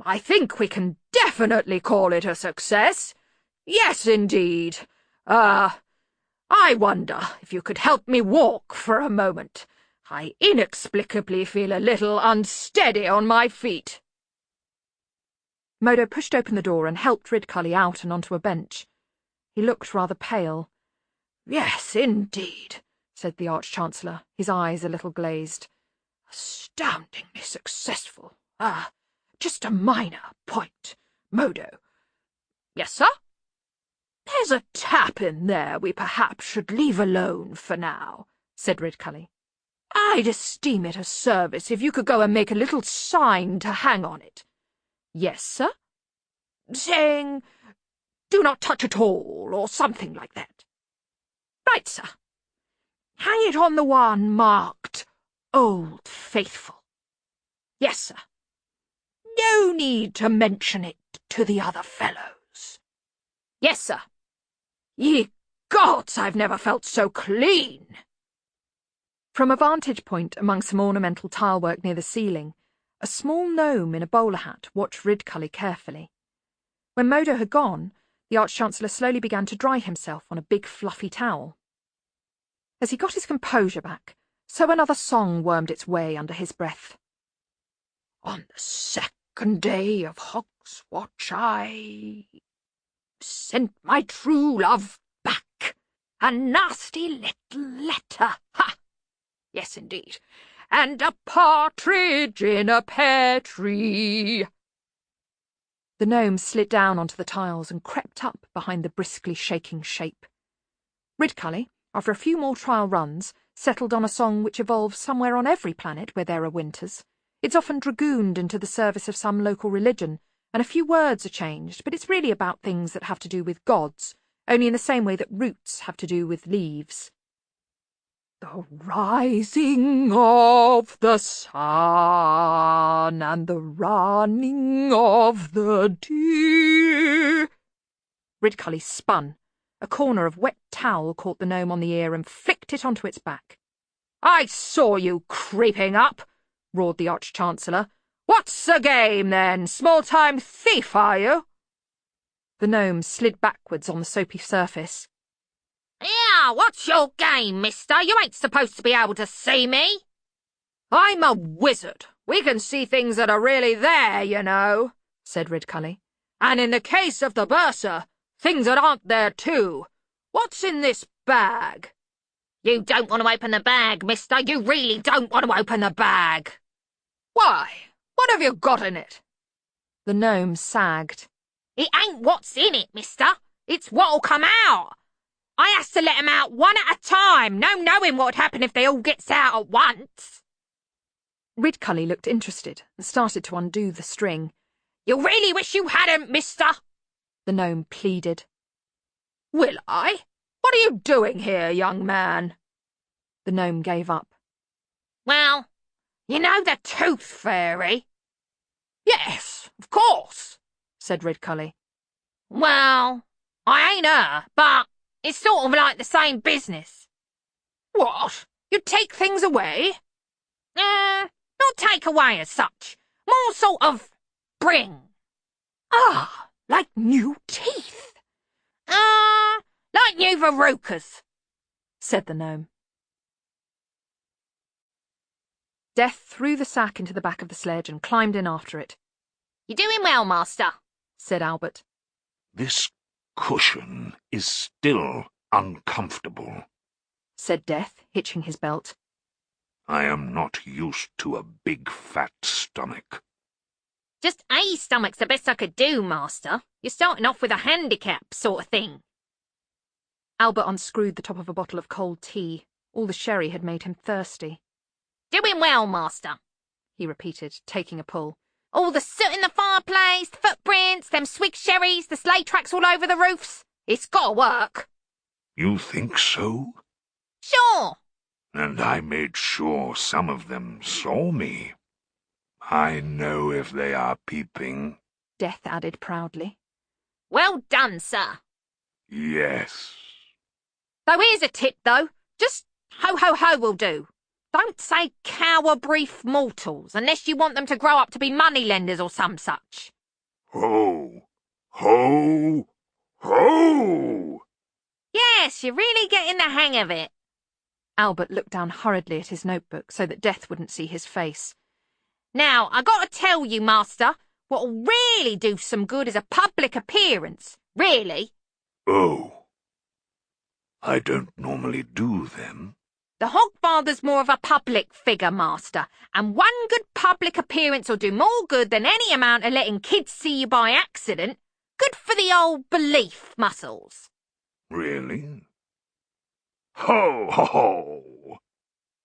I think we can definitely call it a success. Yes, indeed. I wonder if you could help me walk for a moment. I inexplicably feel a little unsteady on my feet. Modo pushed open the door and helped Ridcully out and onto a bench. He looked rather pale. Yes, indeed, said the Arch-Chancellor, his eyes a little glazed. Astoundingly successful. Just a minor point, Modo. Yes, sir? There's a tap in there we perhaps should leave alone for now, said Ridcully. I'd esteem it a service if you could go and make a little sign to hang on it. Yes, sir? Saying, do not touch at all, or something like that. Right, sir. Hang it on the one marked Old Faithful. Yes, sir. No need to mention it to the other fellows. Yes, sir. Ye gods, I've never felt so clean. From a vantage point among some ornamental tilework near the ceiling, a small gnome in a bowler hat watched Ridcully carefully. When Modo had gone, the Arch-Chancellor slowly began to dry himself on a big fluffy towel. As he got his composure back, so another song wormed its way under his breath. On the second day of Hog's Watch I sent my true love back, a nasty little letter, ha! Yes, indeed, and a partridge in a pear tree. The gnome slid down onto the tiles and crept up behind the briskly shaking shape. Ridcully, after a few more trial runs, settled on a song which evolves somewhere on every planet where there are winters. It's often dragooned into the service of some local religion, and a few words are changed, but it's really about things that have to do with gods, only in the same way that roots have to do with leaves. The rising of the sun and the running of the deer. Ridcully spun. A corner of wet towel caught the gnome on the ear and flicked it onto its back. I saw you creeping up, roared the Arch-Chancellor. What's the game, then? Small-time thief, are you? The gnome slid backwards on the soapy surface. Yeah, what's your game, mister? You ain't supposed to be able to see me. I'm a wizard. We can see things that are really there, you know, said Ridcully. And in the case of the bursar, things that aren't there too. What's in this bag? You don't want to open the bag, mister. You really don't want to open the bag. Why? What have you got in it? The gnome sagged. It ain't what's in it, mister. It's what'll come out. I has to let 'em out one at a time, no knowing what'd happen if they all gets out at once. Ridcully looked interested and started to undo the string. You really wish you hadn't, mister, the gnome pleaded. Will I? What are you doing here, young man? The gnome gave up. Well, you know the Tooth Fairy? Yes, of course, said Ridcully. Well, I ain't her, but it's sort of like the same business. What? You take things away? Not take away as such. More sort of bring. Ah, like new teeth. Like new verrucas, said the gnome. Death threw the sack into the back of the sledge and climbed in after it. You're doing well, master, said Albert. This cushion is still uncomfortable, said Death, hitching his belt. I am not used to a big fat stomach. Just a stomach's the best I could do, master. You're starting off with a handicap sort of thing. Albert unscrewed the top of a bottle of cold tea. All the sherry had made him thirsty. Doing well, master. he repeated, taking a pull. All the soot in the fireplace, the footprints, them swig sherries, the sleigh tracks all over the roofs. It's gotta work. You think so? Sure. And I made sure some of them saw me. I know if they are peeping. Death added proudly. Well done, sir. Yes. Though here's a tip, though. Just ho-ho-ho will do. Don't say cower brief mortals, unless you want them to grow up to be moneylenders or some such. Ho! Ho! Ho! Yes, you're really getting the hang of it. Albert looked down hurriedly at his notebook so that Death wouldn't see his face. Now, I got to tell you, Master, what'll really do some good is a public appearance. Really. Oh. I don't normally do them. The Hogfather's more of a public figure, Master, and one good public appearance will do more good than any amount of letting kids see you by accident. Good for the old belief muscles. Really? Ho, ho, ho!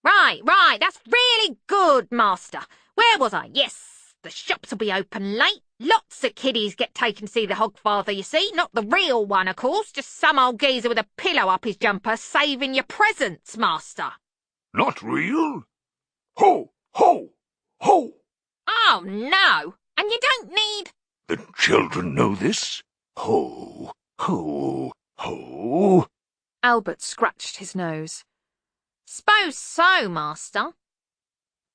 Right, that's really good, Master. Where was I? Yes, the shops will be open late. Lots of kiddies get taken to see the Hogfather, you see. Not the real one, of course, just some old geezer with a pillow up his jumper saving your presents, Master. Not real? Ho, ho, ho! Oh, no, and you don't need... The children know this? Ho, ho, ho! Albert scratched his nose. Suppose so, Master.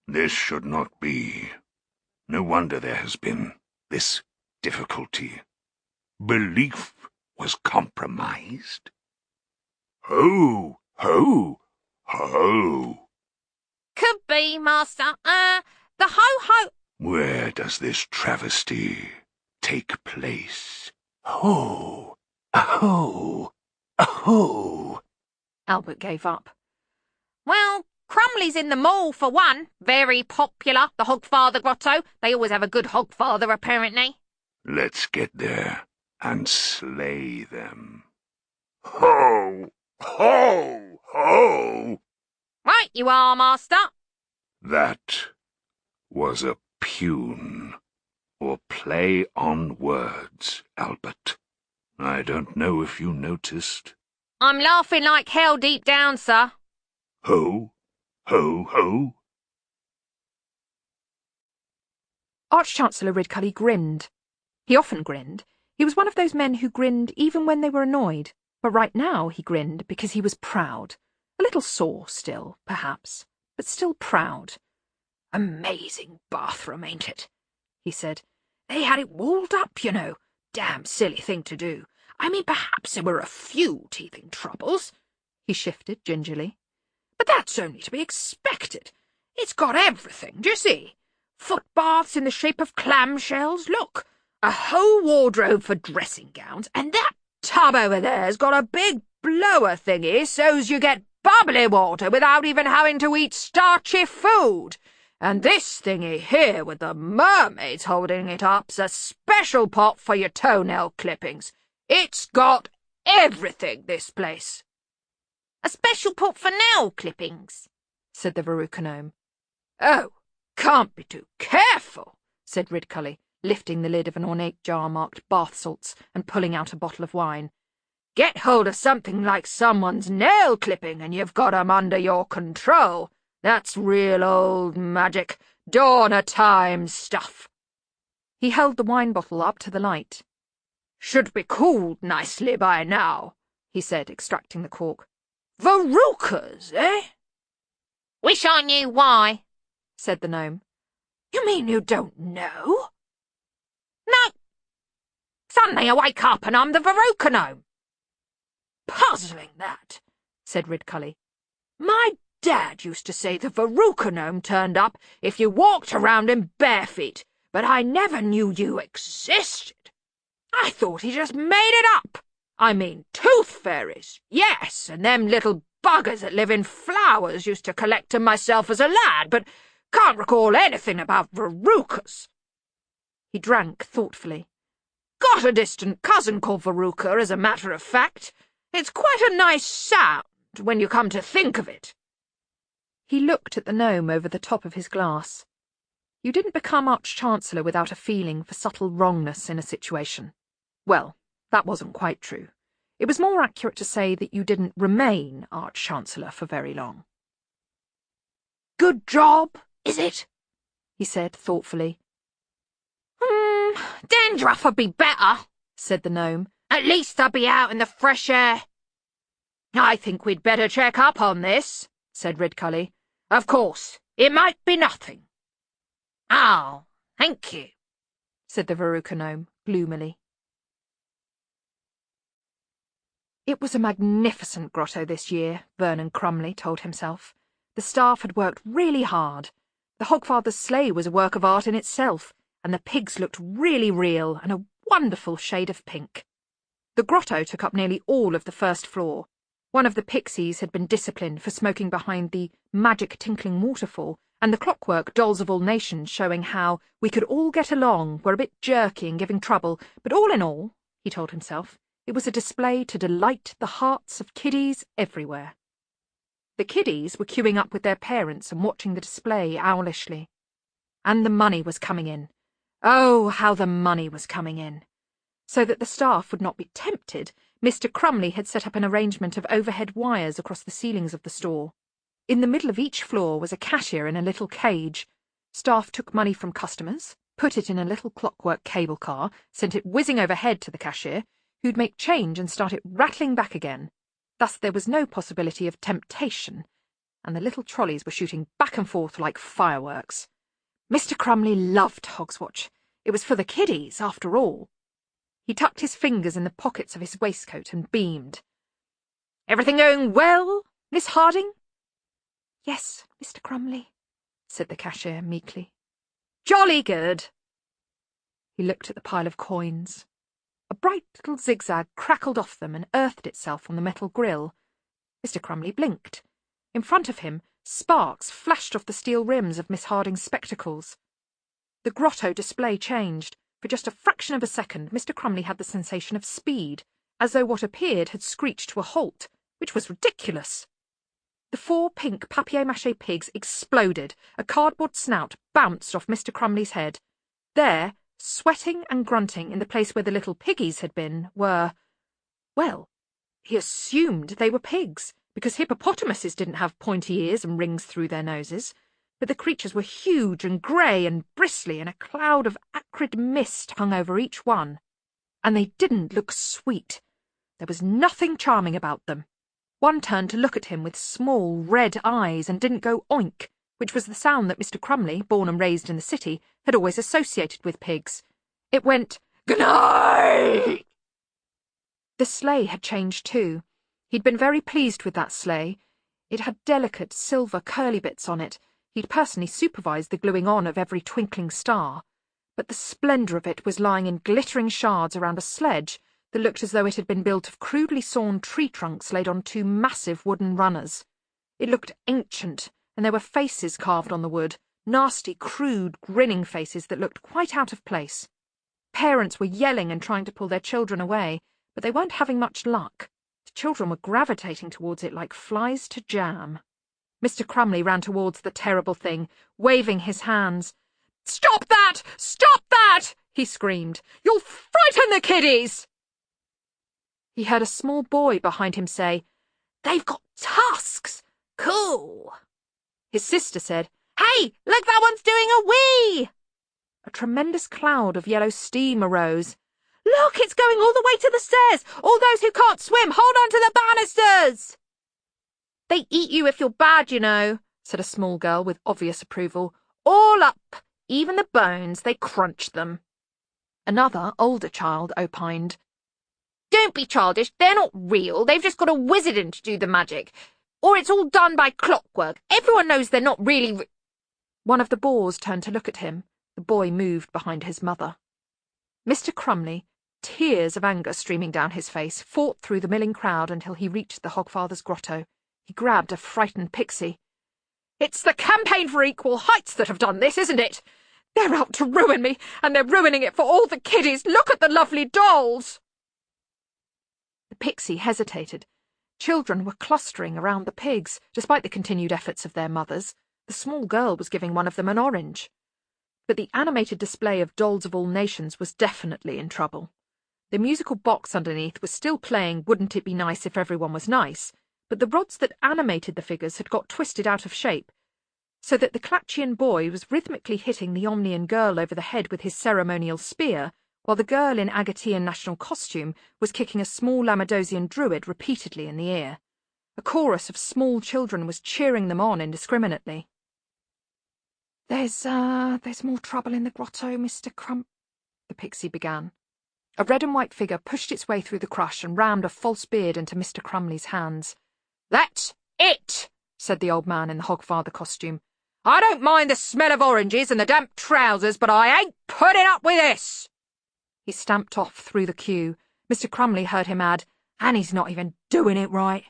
This should not be. No wonder there has been this difficulty. Belief was compromised. Ho, ho, ho! Could be, Master. The ho-ho... Where does this travesty take place? Ho, ho, ho! Albert gave up. Well, Crumley's in the mall, for one. Very popular, the Hogfather grotto. They always have a good Hogfather, apparently. Let's get there and slay them. Ho, ho, ho! Right you are, Master. That was a pun, or play on words, Albert. I don't know if you noticed. I'm laughing like hell deep down, sir. Ho, ho, ho! Arch-Chancellor Ridcully grinned. He often grinned. He was one of those men who grinned even when they were annoyed. But right now he grinned because he was proud. A little sore still, perhaps, but still proud. "Amazing bathroom, ain't it?" he said. "They had it walled up, you know. Damn silly thing to do. I mean, perhaps there were a few teething troubles." He shifted gingerly. "But that's only to be expected. It's got everything, do you see? Foot baths in the shape of clamshells, look. A whole wardrobe for dressing gowns, and that tub over there's got a big blower thingy so's you get bubbly water without even having to eat starchy food. And this thingy here with the mermaids holding it up's a special pot for your toenail clippings. It's got everything, this place." A special pot for nail clippings, said the Veruca gnome. "Oh, can't be too careful," said Ridcully, lifting the lid of an ornate jar marked bath salts and pulling out a bottle of wine. "Get hold of something like someone's nail clipping and you've got 'em under your control. That's real old magic, dawn-o'-time stuff." He held the wine bottle up to the light. "Should be cooled nicely by now," he said, extracting the cork. "Verucas, eh?" "Wish I knew why," said the gnome. "You mean you don't know?" "No. Suddenly I wake up and I'm the Veruca gnome." "Puzzling, that," said Ridcully. "My dad used to say the Veruca gnome turned up if you walked around in bare feet, but I never knew you existed. I thought he just made it up. I mean, tooth fairies, yes, and them little buggers that live in flowers used to collect 'em myself as a lad, but can't recall anything about Verucas." He drank thoughtfully. "Got a distant cousin called Veruca, as a matter of fact. It's quite a nice sound, when you come to think of it." He looked at the gnome over the top of his glass. You didn't become Arch-Chancellor without a feeling for subtle wrongness in a situation. Well, that wasn't quite true. It was more accurate to say that you didn't remain Arch-Chancellor for very long. Good job, is it? He said thoughtfully. Dandruff would be better, said the gnome. At least I'd be out in the fresh air. I think we'd better check up on this, said Ridcully. Of course, it might be nothing. Oh, thank you, said the Veruca gnome gloomily. It was a magnificent grotto this year, Vernon Crumley told himself. The staff had worked really hard. The Hogfather's sleigh was a work of art in itself, and the pigs looked really real and a wonderful shade of pink. The grotto took up nearly all of the first floor. One of the pixies had been disciplined for smoking behind the magic tinkling waterfall, and the clockwork dolls of all nations showing how we could all get along were a bit jerky and giving trouble, but all in all, he told himself, it was a display to delight the hearts of kiddies everywhere. The kiddies were queuing up with their parents and watching the display owlishly. And the money was coming in. Oh, how the money was coming in! So that the staff would not be tempted, Mr. Crumley had set up an arrangement of overhead wires across the ceilings of the store. In the middle of each floor was a cashier in a little cage. Staff took money from customers, put it in a little clockwork cable car, sent it whizzing overhead to the cashier, who'd make change and start it rattling back again. Thus there was no possibility of temptation, and the little trolleys were shooting back and forth like fireworks. Mr. Crumley loved Hogswatch. It was for the kiddies, after all. He tucked his fingers in the pockets of his waistcoat and beamed. Everything going well, Miss Harding? Yes, Mr. Crumley, said the cashier meekly. Jolly good. He looked at the pile of coins. A bright little zigzag crackled off them and earthed itself on the metal grill. Mr. Crumley blinked. In front of him, sparks flashed off the steel rims of Miss Harding's spectacles. The grotto display changed. For just a fraction of a second, Mr. Crumley had the sensation of speed, as though what appeared had screeched to a halt, which was ridiculous. The 4 pink papier-mâché pigs exploded. A cardboard snout bounced off Mr. Crumley's head. There, sweating and grunting in the place where the little piggies had been, were... Well, he assumed they were pigs, because hippopotamuses didn't have pointy ears and rings through their noses. But the creatures were huge and grey and bristly, and a cloud of acrid mist hung over each one. And they didn't look sweet. There was nothing charming about them. One turned to look at him with small red eyes and didn't go oink, which was the sound that Mr. Crumley, born and raised in the city, had always associated with pigs. It went, "G'night!" The sleigh had changed too. He'd been very pleased with that sleigh. It had delicate silver curly bits on it. He'd personally supervised the gluing on of every twinkling star, but the splendour of it was lying in glittering shards around a sledge that looked as though it had been built of crudely sawn tree trunks laid on 2 massive wooden runners. It looked ancient, and there were faces carved on the wood, nasty, crude, grinning faces that looked quite out of place. Parents were yelling and trying to pull their children away, but they weren't having much luck. The children were gravitating towards it like flies to jam. Mr. Crumley ran towards the terrible thing, waving his hands. "Stop that! Stop that!" he screamed. "You'll frighten the kiddies!" He heard a small boy behind him say, "They've got tusks! Cool!" His sister said, "Hey, look, that one's doing a wee!" A tremendous cloud of yellow steam arose. "Look, it's going all the way to the stairs! All those who can't swim, hold on to the banisters!" "They eat you if you're bad, you know," said a small girl with obvious approval. "All up, even the bones, they crunch them." Another, older child opined, "Don't be childish, they're not real, they've just got a wizard in to do the magic. Or it's all done by clockwork. Everyone knows they're not really One of the boars turned to look at him. The boy moved behind his mother. Mr. Crumley, tears of anger streaming down his face, fought through the milling crowd until he reached the Hogfather's grotto. He grabbed a frightened pixie. "It's the Campaign for Equal Heights that have done this, isn't it? They're out to ruin me, and they're ruining it for all the kiddies. Look at the lovely dolls!" The pixie hesitated. Children were clustering around the pigs, despite the continued efforts of their mothers. The small girl was giving one of them an orange. But the animated display of dolls of all nations was definitely in trouble. The musical box underneath was still playing Wouldn't It Be Nice If Everyone Was Nice, but the rods that animated the figures had got twisted out of shape, so that the Clatchian boy was rhythmically hitting the Omnian girl over the head with his ceremonial spear, while the girl in Agatean national costume was kicking a small Lamadosian druid repeatedly in the ear. A chorus of small children was cheering them on indiscriminately. There's more trouble in the grotto, Mr. Crump, the pixie began. A red and white figure pushed its way through the crush and rammed a false beard into Mr. Crumley's hands. That's it, said the old man in the Hogfather costume. I don't mind the smell of oranges and the damp trousers, but I ain't putting up with this. He stamped off through the queue. Mr. Crumley heard him add, and he's not even doing it right.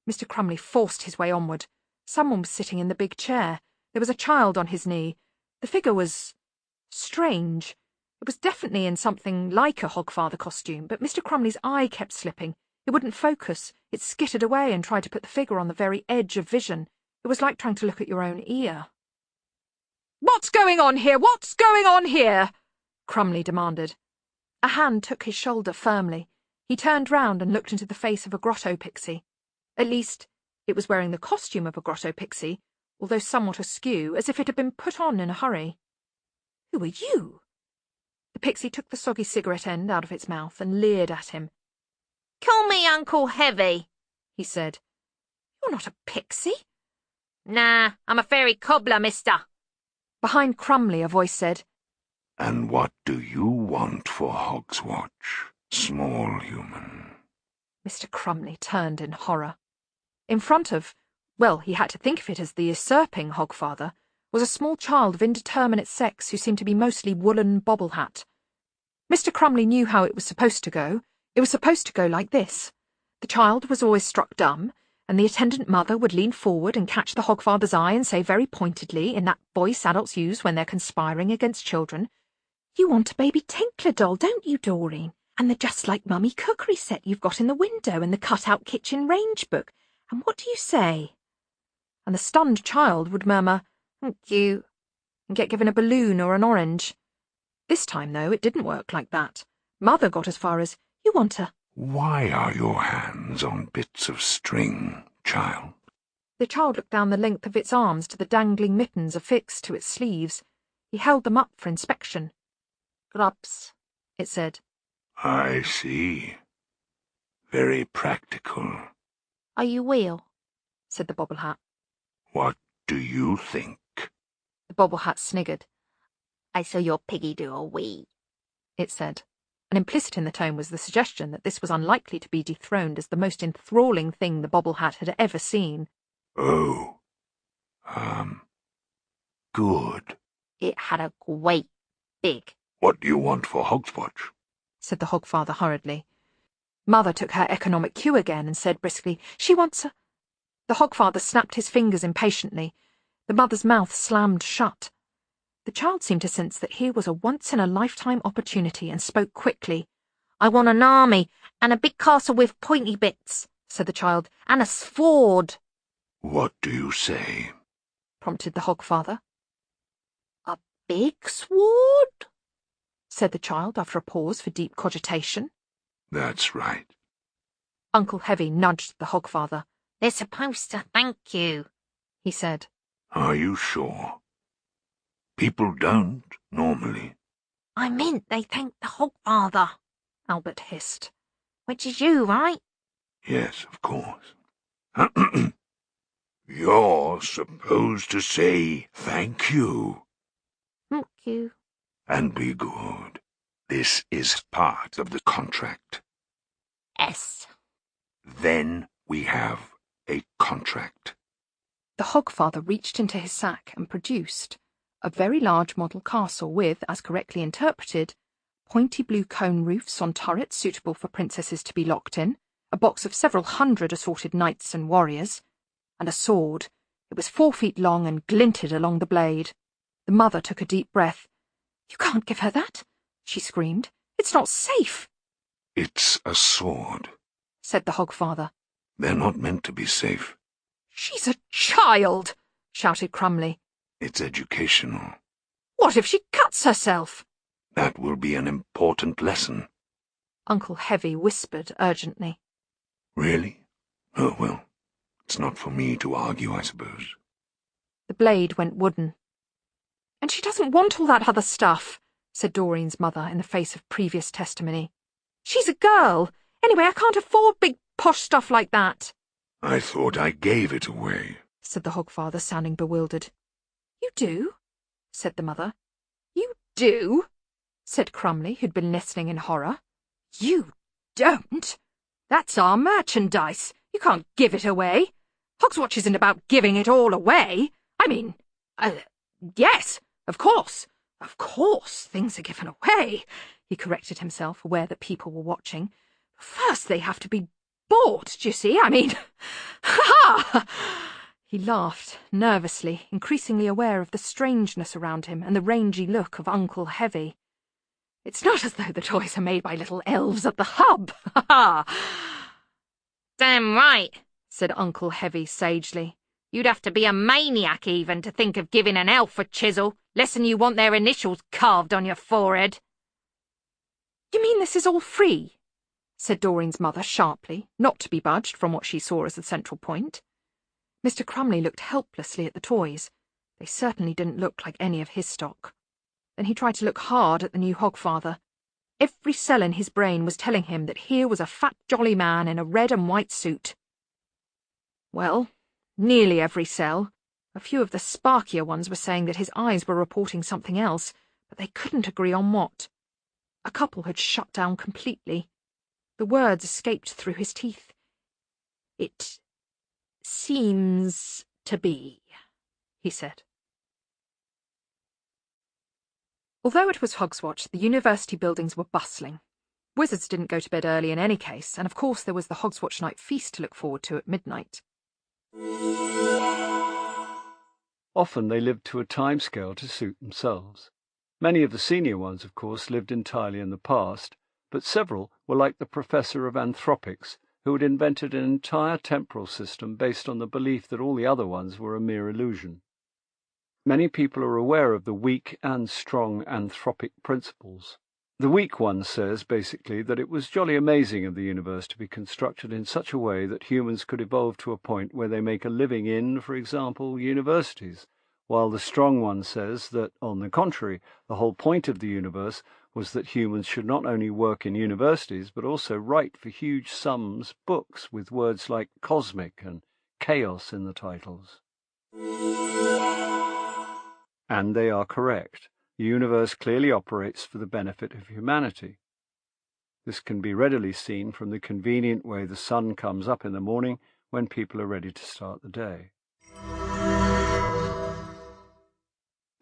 Mr. Crumley forced his way onward. Someone was sitting in the big chair. There was a child on his knee. The figure was strange. It was definitely in something like a Hogfather costume, but Mr. Crumley's eye kept slipping. It wouldn't focus. It skittered away and tried to put the figure on the very edge of vision. It was like trying to look at your own ear. What's going on here? What's going on here? Crumley demanded. A hand took his shoulder firmly. He turned round and looked into the face of a grotto pixie. At least, it was wearing the costume of a grotto pixie, although somewhat askew, as if it had been put on in a hurry. Who are you? The pixie took the soggy cigarette end out of its mouth and leered at him. Call me Uncle Heavy, he said. You're not a pixie. Nah, I'm a fairy cobbler, mister. Behind Crumley a voice said, And what do you want for Hogswatch, small human? Mr. Crumley turned in horror. In front of, well, he had to think of it as the usurping Hogfather, was a small child of indeterminate sex who seemed to be mostly woolen bobble hat. Mr. Crumley knew how it was supposed to go. It was supposed to go like this. The child was always struck dumb, and the attendant mother would lean forward and catch the Hogfather's eye and say very pointedly, in that voice adults use when they're conspiring against children, You want a baby Tinkler doll, don't you, Doreen? And the Just Like Mummy cookery set you've got in the window and the cut-out kitchen range book. And what do you say? And the stunned child would murmur, Thank you, and get given a balloon or an orange. This time, though, it didn't work like that. Mother got as far as, You want a... Why are your hands on bits of string, child? The child looked down the length of its arms to the dangling mittens affixed to its sleeves. He held them up for inspection. Grubs, it said. I see. Very practical. Are you wheel? Said the bobble hat. What do you think? The bobble hat sniggered. I saw your piggy do a wee, it said. And implicit in the tone was the suggestion that this was unlikely to be dethroned as the most enthralling thing the bobble hat had ever seen. Oh. Good. It had a great big. What do you want for Hogswatch? Said the Hogfather hurriedly. Mother took her economic cue again and said briskly, She wants a... The Hogfather snapped his fingers impatiently. The mother's mouth slammed shut. The child seemed to sense that here was a once-in-a-lifetime opportunity and spoke quickly. I want an army, and a big castle with pointy bits, said the child, and a sword. What do you say? Prompted the Hogfather. A big sword? Said the child after a pause for deep cogitation. That's right. Uncle Heavy nudged the Hogfather. They're supposed to thank you, he said. Are you sure? People don't, normally. I meant they thanked the Hogfather, Albert hissed. which is you, right? Yes, of course. You're supposed to say thank you. Thank you. And be good. This is part of the contract. S. Then we have a contract. The Hogfather reached into his sack and produced a very large model castle with, as correctly interpreted, pointy blue cone roofs on turrets suitable for princesses to be locked in, a box of several hundred assorted knights and warriors, and a sword. It was 4 feet long and glinted along the blade. The mother took a deep breath. You can't give her that, she screamed. It's not safe. It's a sword, said the Hogfather. They're not meant to be safe. She's a child, shouted Crumley. It's educational. What if she cuts herself? That will be an important lesson. Uncle Heavy whispered urgently. Really? Oh, well, it's not for me to argue, I suppose. The blade went wooden. And she doesn't want all that other stuff, said Doreen's mother in the face of previous testimony. She's a girl. Anyway, I can't afford big posh stuff like that. I thought I gave it away, said the Hogfather, sounding bewildered. You do? Said the mother. You do? Said Crumley, who'd been listening in horror. You don't? That's our merchandise. You can't give it away. Hogswatch isn't about giving it all away. I mean, yes, of course. Of course, things are given away, he corrected himself, aware that people were watching. First they have to be bought, do you see? I mean, ha! He laughed, nervously, increasingly aware of the strangeness around him and the rangy look of Uncle Heavy. It's not as though the toys are made by little elves at the hub, ha! Damn right, said Uncle Heavy sagely. You'd have to be a maniac even to think of giving an elf a chisel, less'n you want their initials carved on your forehead. You mean this is all free? Said Doreen's mother sharply, not to be budged from what she saw as the central point. Mr. Crumley looked helplessly at the toys. They certainly didn't look like any of his stock. Then he tried to look hard at the new Hogfather. Every cell in his brain was telling him that here was a fat, jolly man in a red and white suit. Well, nearly every cell. A few of the sparkier ones were saying that his eyes were reporting something else, but they couldn't agree on what. A couple had shut down completely. The words escaped through his teeth. It seems to be, he said. Although it was Hogswatch, the university buildings were bustling. Wizards didn't go to bed early in any case, and of course there was the Hogswatch Night Feast to look forward to at midnight. Often they lived to a timescale to suit themselves. Many of the senior ones, of course, lived entirely in the past, but several were like the Professor of Anthropics, who had invented an entire temporal system based on the belief that all the other ones were a mere illusion. Many people are aware of the weak and strong anthropic principles. The weak one says, basically, that it was jolly amazing of the universe to be constructed in such a way that humans could evolve to a point where they make a living in, for example, universities, while the strong one says that, on the contrary, the whole point of the universe was that humans should not only work in universities, but also write for huge sums books with words like cosmic and chaos in the titles. And they are correct. The universe clearly operates for the benefit of humanity. This can be readily seen from the convenient way the sun comes up in the morning when people are ready to start the day.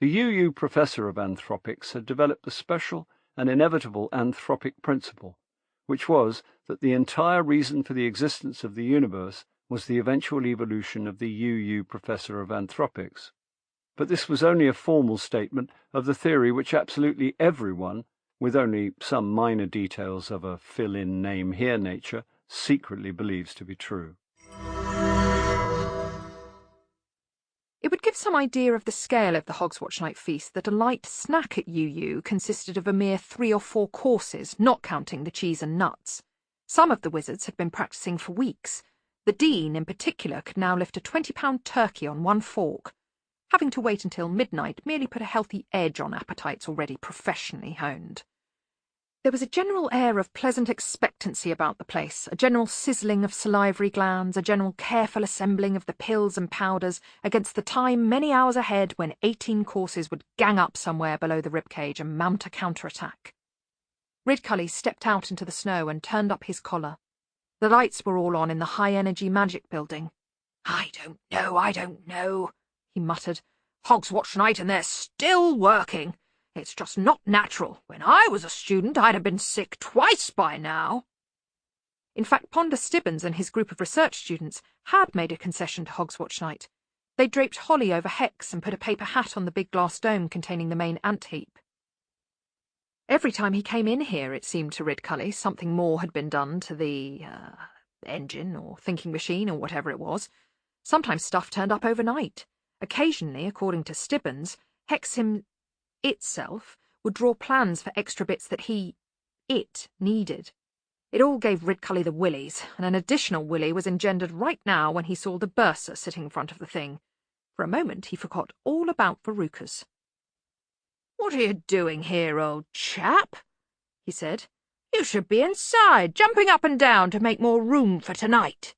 The UU Professor of Anthropics had developed the special and inevitable anthropic principle, which was that the entire reason for the existence of the universe was the eventual evolution of the UU Professor of Anthropics. But this was only a formal statement of the theory which absolutely everyone, with only some minor details of a fill-in name here nature, secretly believes to be true. It would give some idea of the scale of the Hogswatch Night Feast that a light snack at UU consisted of a mere 3 or 4 courses, not counting the cheese and nuts. Some of the wizards had been practising for weeks. The Dean, in particular, could now lift a 20-pound turkey on one fork. Having to wait until midnight merely put a healthy edge on appetites already professionally honed. There was a general air of pleasant expectancy about the place, a general sizzling of salivary glands, a general careful assembling of the pills and powders against the time many hours ahead when 18 courses would gang up somewhere below the ribcage and mount a counterattack. Ridcully stepped out into the snow and turned up his collar. The lights were all on in the high-energy magic building. I don't know, he muttered. Hogswatch Night and they're still working. It's just not natural. When I was a student, I'd have been sick twice by now. In fact, Ponder Stibbons and his group of research students had made a concession to Hogswatch Night. They draped holly over Hex and put a paper hat on the big glass dome containing the main ant heap. Every time he came in here, it seemed to Ridcully, something more had been done to the engine or thinking machine or whatever it was. Sometimes stuff turned up overnight. Occasionally, according to Stibbons, Hex itself would draw plans for extra bits that it needed. It all gave Ridcully the willies, and an additional willy was engendered right now when he saw the bursar sitting in front of the thing. For a moment he forgot all about Verucas. "What are you doing here, old chap?" he said. "You should be inside, jumping up and down to make more room for tonight."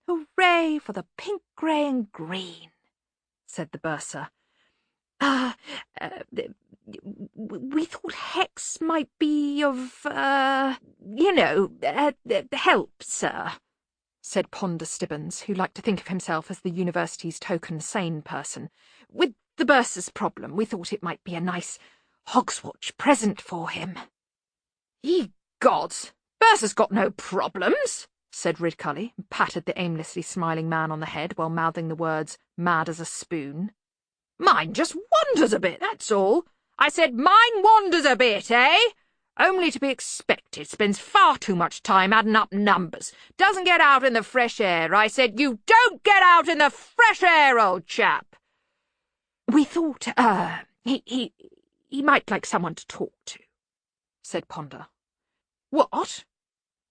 "Hooray for the pink, grey and green," said the bursar. We thought Hex might be of, help, sir," said Ponder Stibbons, who liked to think of himself as the university's token sane person. "With the bursar's problem, we thought it might be a nice Hogswatch present for him." "Ye gods, bursar's got no problems," said Ridcully, and patted the aimlessly smiling man on the head while mouthing the words, "mad as a spoon." "Mine just wanders a bit, that's all. I said mine wanders a bit, eh? Only to be expected. Spends far too much time adding up numbers. Doesn't get out in the fresh air. I said, you don't get out in the fresh air, old chap." "We thought, he might like someone to talk to," said Ponder. "What?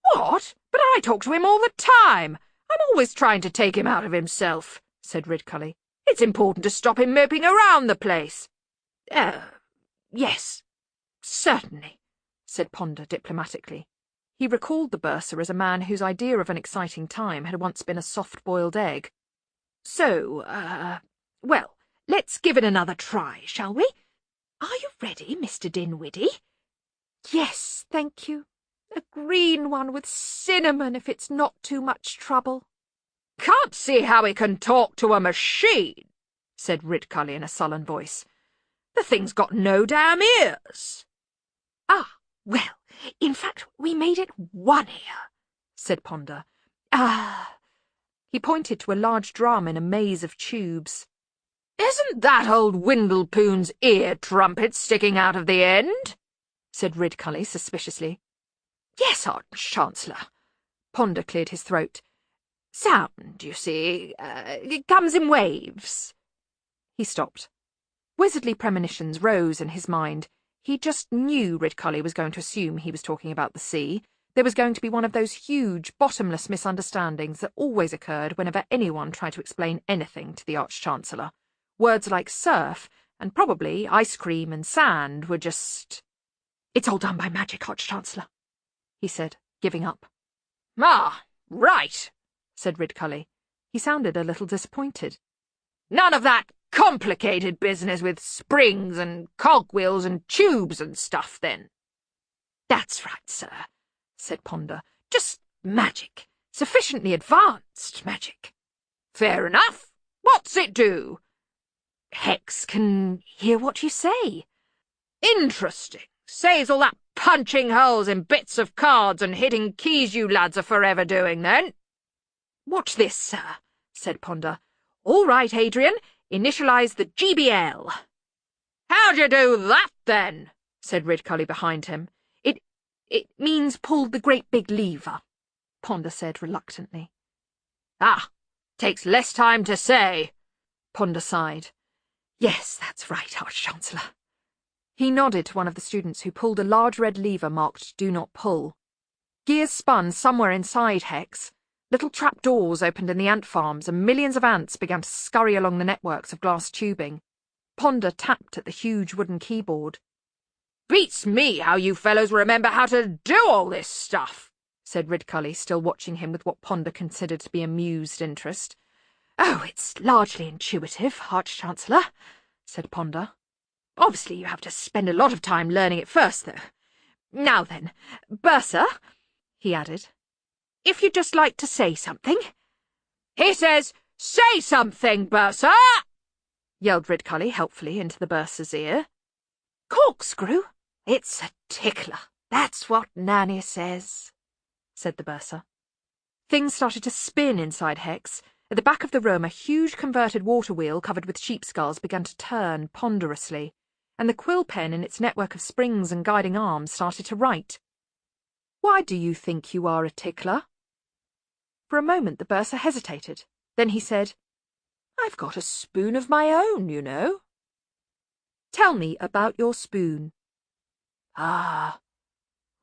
What? But I talk to him all the time. I'm always trying to take him out of himself," said Ridcully. "It's important to stop him moping around the place." Yes, "Certainly," said Ponder diplomatically. He recalled the bursar as a man whose idea of an exciting time had once been a soft-boiled egg. "So, well, let's give it another try, shall we? Are you ready, Mr. Dinwiddie?" "Yes, thank you. A green one with cinnamon, if it's not too much trouble." "Can't see how he can talk to a machine," said Ridcully in a sullen voice. "The thing's got no damn ears." "Ah, well, in fact, we made it one ear," said Ponder. He pointed to a large drum in a maze of tubes. "Isn't that old Windlepoon's ear trumpet sticking out of the end?" said Ridcully suspiciously. "Yes, Arch-Chancellor." Ponder cleared his throat. "Sound, you see, it comes in waves." He stopped. Wizardly premonitions rose in his mind. He just knew Ridcully was going to assume he was talking about the sea. There was going to be one of those huge, bottomless misunderstandings that always occurred whenever anyone tried to explain anything to the Arch-Chancellor. Words like surf, and probably ice cream and sand were just... "It's all done by magic, Arch-Chancellor," he said, giving up. "Ah, right," said Ridcully. He sounded a little disappointed. "None of that complicated business with springs and cogwheels and tubes and stuff, then?" "That's right, sir," said Ponder. "Just magic. Sufficiently advanced magic." "Fair enough. What's it do?" "Hex can hear what you say." "Interesting. Saves all that punching holes in bits of cards and hitting keys you lads are forever doing, then." "Watch this, sir," said Ponder. "All right, Adrian. Initialize the GBL." "How'd you do that, then?" said Ridcully behind him. It means pull the great big lever," Ponder said reluctantly. "Ah, takes less time to say." Ponder sighed. "Yes, that's right, Arch-Chancellor." He nodded to one of the students who pulled a large red lever marked Do Not Pull. Gears spun somewhere inside Hex. Little trapdoors opened in the ant farms, and millions of ants began to scurry along the networks of glass tubing. Ponder tapped at the huge wooden keyboard. "Beats me how you fellows remember how to do all this stuff," said Ridcully, still watching him with what Ponder considered to be amused interest. "Oh, it's largely intuitive, Arch-Chancellor," said Ponder. "Obviously you have to spend a lot of time learning it first, though. Now then, bursar," he added, "if you'd just like to say something." "He says, say something, bursar!" yelled Ridcully helpfully into the bursar's ear. "Corkscrew? It's a tickler. That's what Nanny says," said the bursar. Things started to spin inside Hex. At the back of the room, a huge converted water wheel covered with sheep skulls began to turn ponderously, and the quill pen in its network of springs and guiding arms started to write. "Why do you think you are a tickler?" For a moment the bursar hesitated. Then he said, "I've got a spoon of my own, you know." Tell me about your spoon. Ah,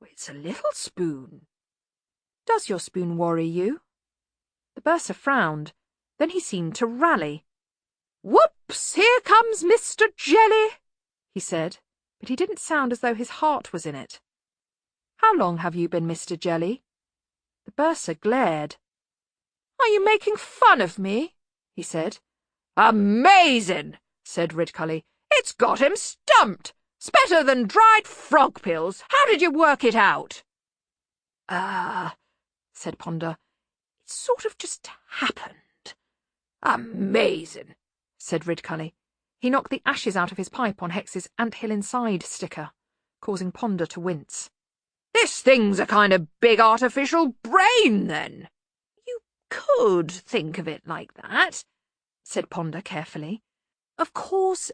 it's a little spoon. Does your spoon worry you? The bursar frowned. Then he seemed to rally. Whoops, here comes Mr. Jelly, he said, but he didn't sound as though his heart was in it. How long have you been Mr. Jelly? The bursar glared. Are you making fun of me? He said. Amazing, said Ridcully. It's got him stumped. It's better than dried frog pills. How did you work it out? Said Ponder. It sort of just happened. Amazing, said Ridcully. He knocked the ashes out of his pipe on Hex's Anthill Inside sticker, causing Ponder to wince. This thing's a kind of big artificial brain, then. You could think of it like that, said Ponder carefully. Of course,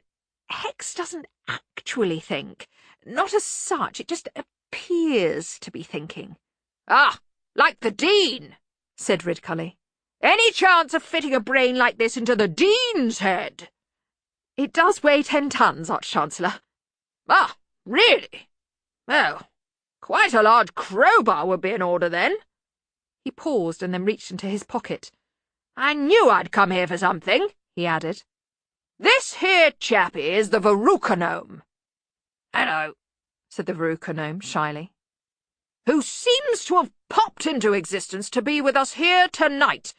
Hex doesn't actually think. Not as such, it just appears to be thinking. Ah, like the Dean, said Ridcully. Any chance of fitting a brain like this into the Dean's head? It does weigh 10 tons, Arch-Chancellor. Ah, really? Oh, quite a large crowbar would be in order, then. He paused and then reached into his pocket. I knew I'd come here for something, he added. This here chappie is the Veruca gnome. Hello, said the Veruca gnome shyly. Who seems to have popped into existence to be with us here tonight.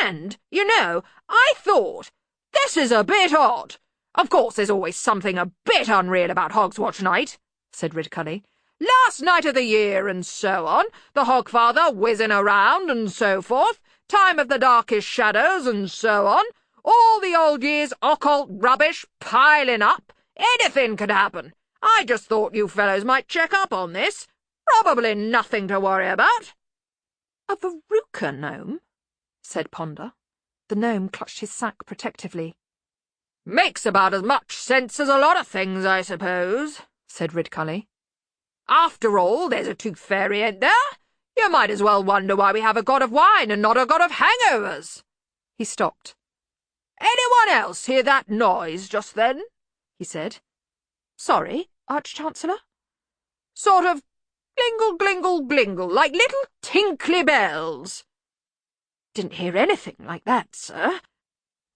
And, you know, I thought, this is a bit odd. Of course, there's always something a bit unreal about Hogswatch Night, said Ridcully. Last night of the year and so on, the Hogfather whizzing around and so forth, time of the darkest shadows and so on, all the old year's occult rubbish piling up. Anything could happen. I just thought you fellows might check up on this. Probably nothing to worry about. A Veruca gnome? Said Ponder. The gnome clutched his sack protectively. Makes about as much sense as a lot of things, I suppose, said Ridcully. After all, there's a tooth fairy, ain't there? You might as well wonder why we have a god of wine and not a god of hangovers. He stopped. Anyone else hear that noise just then? He said. Sorry, Arch-Chancellor? Sort of glingle, glingle, glingle, like little tinkly bells. Didn't hear anything like that, sir.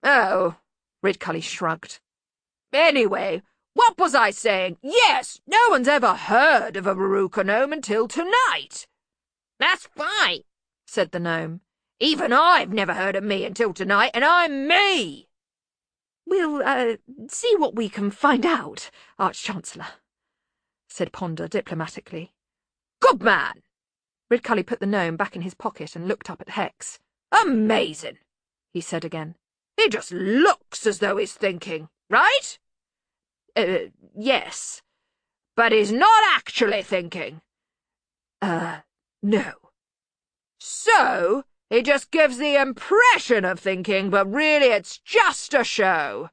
Oh, Ridcully shrugged. Anyway, what was I saying? Yes, no one's ever heard of a Veruca gnome until tonight. That's right, said the gnome. Even I've never heard of me until tonight, and I'm me. We'll, see what we can find out, Arch-Chancellor, said Ponder diplomatically. Good man. Ridcully put the gnome back in his pocket and looked up at Hex. Amazing, he said again. He just looks as though he's thinking, right? Yes. But he's not actually thinking. No. So, he just gives the impression of thinking, but really it's just a show.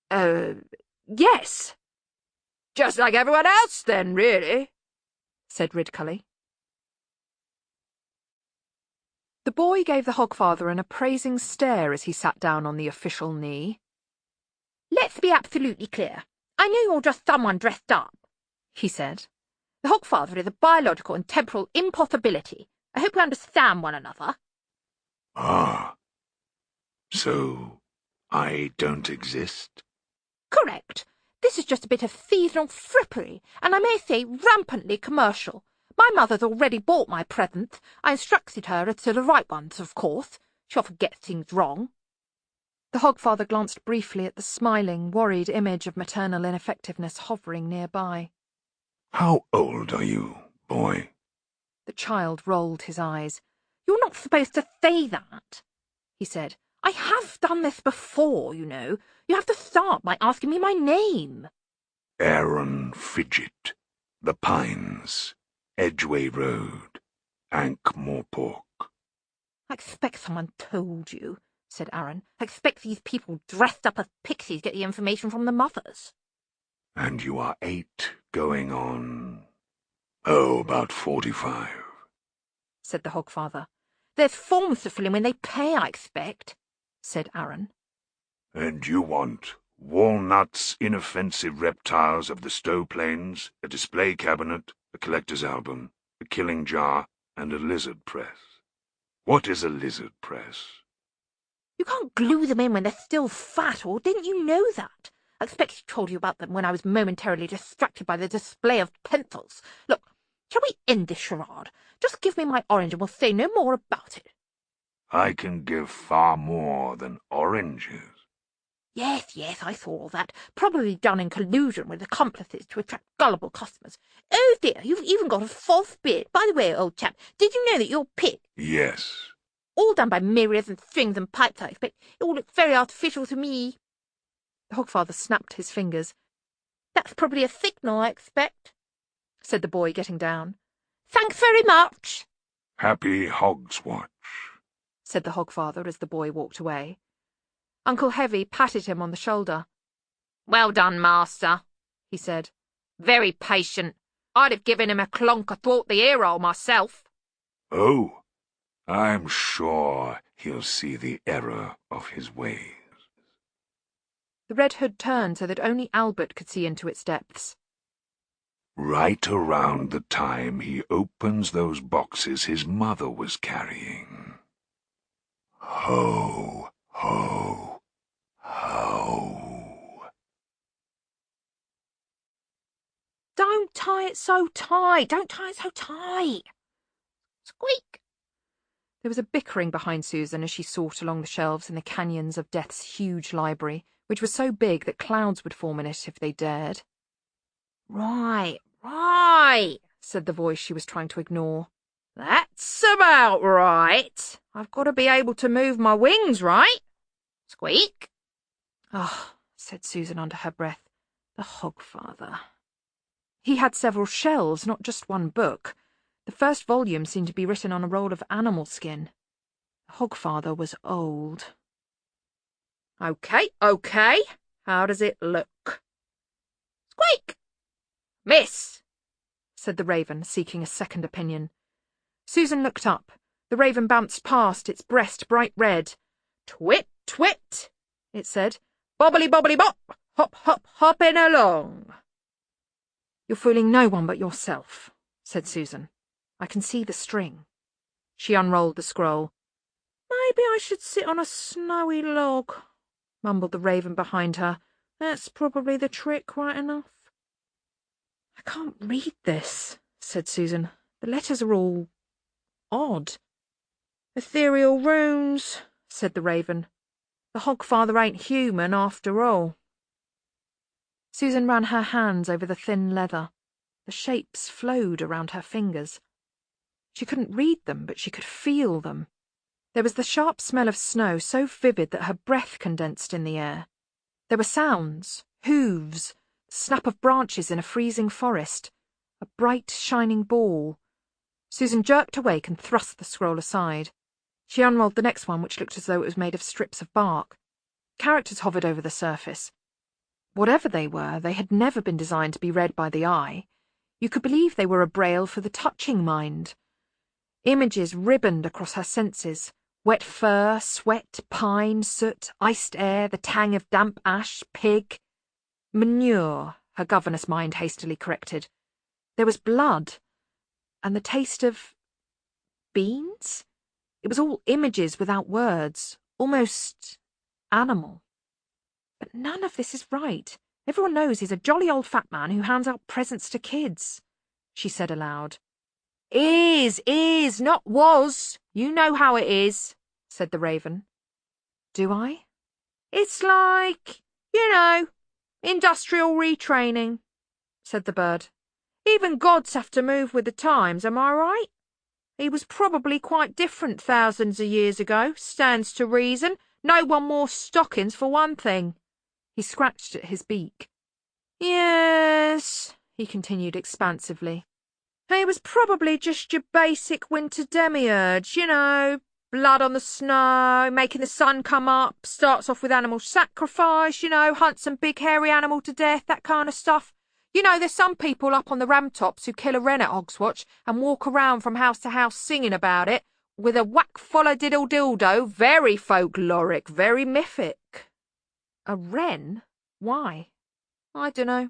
Yes. Just like everyone else, then, really, said Ridcully. The boy gave the Hogfather an appraising stare as he sat down on the official knee. Let's be absolutely clear. I know you're just someone dressed up, he said. The Hogfather is a biological and temporal impossibility. I hope we understand one another. Ah. So, I don't exist? Correct. This is just a bit of seasonal frippery, and I may say rampantly commercial. My mother's already bought my presents. I instructed her as to the right ones, of course. She often gets things wrong. The Hogfather glanced briefly at the smiling, worried image of maternal ineffectiveness hovering nearby. How old are you, boy? The child rolled his eyes. You're not supposed to say that, he said. I have done this before, you know. You have to start by asking me my name. Aaron Fidget, The Pines, Edgway Road, Ankh-Morpork. I expect someone told you, said Aaron. I expect these people dressed up as pixies get the information from the mothers. And you are 8 going on... about 45. Said the Hogfather. There's forms to fill in when they pay, I expect, said Aaron. And you want Walnuts, inoffensive reptiles of the Stowe Plains, a display cabinet, a collector's album, a killing jar, and a lizard press. What is a lizard press? You can't glue them in when they're still fat, or didn't you know that? I expect he told you about them when I was momentarily distracted by the display of pencils. Look, shall we end this charade? Just give me my orange and we'll say no more about it. I can give far more than oranges. Yes, I saw all that. Probably done in collusion with accomplices to attract gullible customers. Oh dear, you've even got a false beard. By the way, old chap, did you know that your pig... Yes. All done by mirrors and strings and pipes, I expect. It all looks very artificial to me. The Hogfather snapped his fingers. That's probably a signal, I expect, said the boy, getting down. Thanks very much. Happy Hog's Watch, said the Hogfather as the boy walked away. Uncle Heavy patted him on the shoulder. Well done, Master, he said. Very patient. I'd have given him a clonk athwart the ear-hole myself. Oh, I'm sure he'll see the error of his ways. The Red Hood turned so that only Albert could see into its depths. Right around the time he opens those boxes his mother was carrying. Ho, ho, ho. Don't tie it so tight. Don't tie it so tight. Squeak. There was a bickering behind Susan as she sought along the shelves in the canyons of Death's huge library, which was so big that clouds would form in it if they dared. Right, said the voice she was trying to ignore. That's about right. I've got to be able to move my wings, right? Squeak. Ah, said Susan under her breath. The Hogfather. He had several shelves, not just one book. The first volume seemed to be written on a roll of animal skin. The Hogfather was old. Okay. How does it look? Squeak! Miss, said the raven, seeking a second opinion. Susan looked up. The raven bounced past, its breast bright red. Twit, twit, it said. Bobbly, bobbly, bop, hop, hop, hopping along. You're fooling no one but yourself, said Susan. I can see the string. She unrolled the scroll. Maybe I should sit on a snowy log, mumbled the raven behind her. That's probably the trick, right enough. I can't read this, said Susan. The letters are all odd. Ethereal runes, said the raven. The Hogfather ain't human after all. Susan ran her hands over the thin leather. The shapes flowed around her fingers. She couldn't read them, but she could feel them. There was the sharp smell of snow so vivid that her breath condensed in the air. There were sounds, hooves, the snap of branches in a freezing forest, a bright, shining ball. Susan jerked awake and thrust the scroll aside. She unrolled the next one, which looked as though it was made of strips of bark. Characters hovered over the surface. Whatever they were, they had never been designed to be read by the eye. You could believe they were a braille for the touching mind. Images ribboned across her senses. Wet fur, sweat, pine, soot, iced air, the tang of damp ash, pig. Manure, her governess mind hastily corrected. There was blood, and the taste of beans? It was all images without words, almost animal. But none of this is right. Everyone knows he's a jolly old fat man who hands out presents to kids, she said aloud. Is, not was. You know how it is, said the raven. Do I? It's like, industrial retraining, said the bird. Even gods have to move with the times, am I right? He was probably quite different thousands of years ago, stands to reason. No one wore stockings for one thing. He scratched at his beak. Yes, he continued expansively. He was probably just your basic winter demiurge, blood on the snow, making the sun come up, starts off with animal sacrifice, hunts some big hairy animal to death, that kind of stuff. There's some people up on the ramtops who kill a wren at Hogswatch and walk around from house to house singing about it, with a whack folla diddle dildo, very folkloric, very mythic. A wren? Why? I dunno.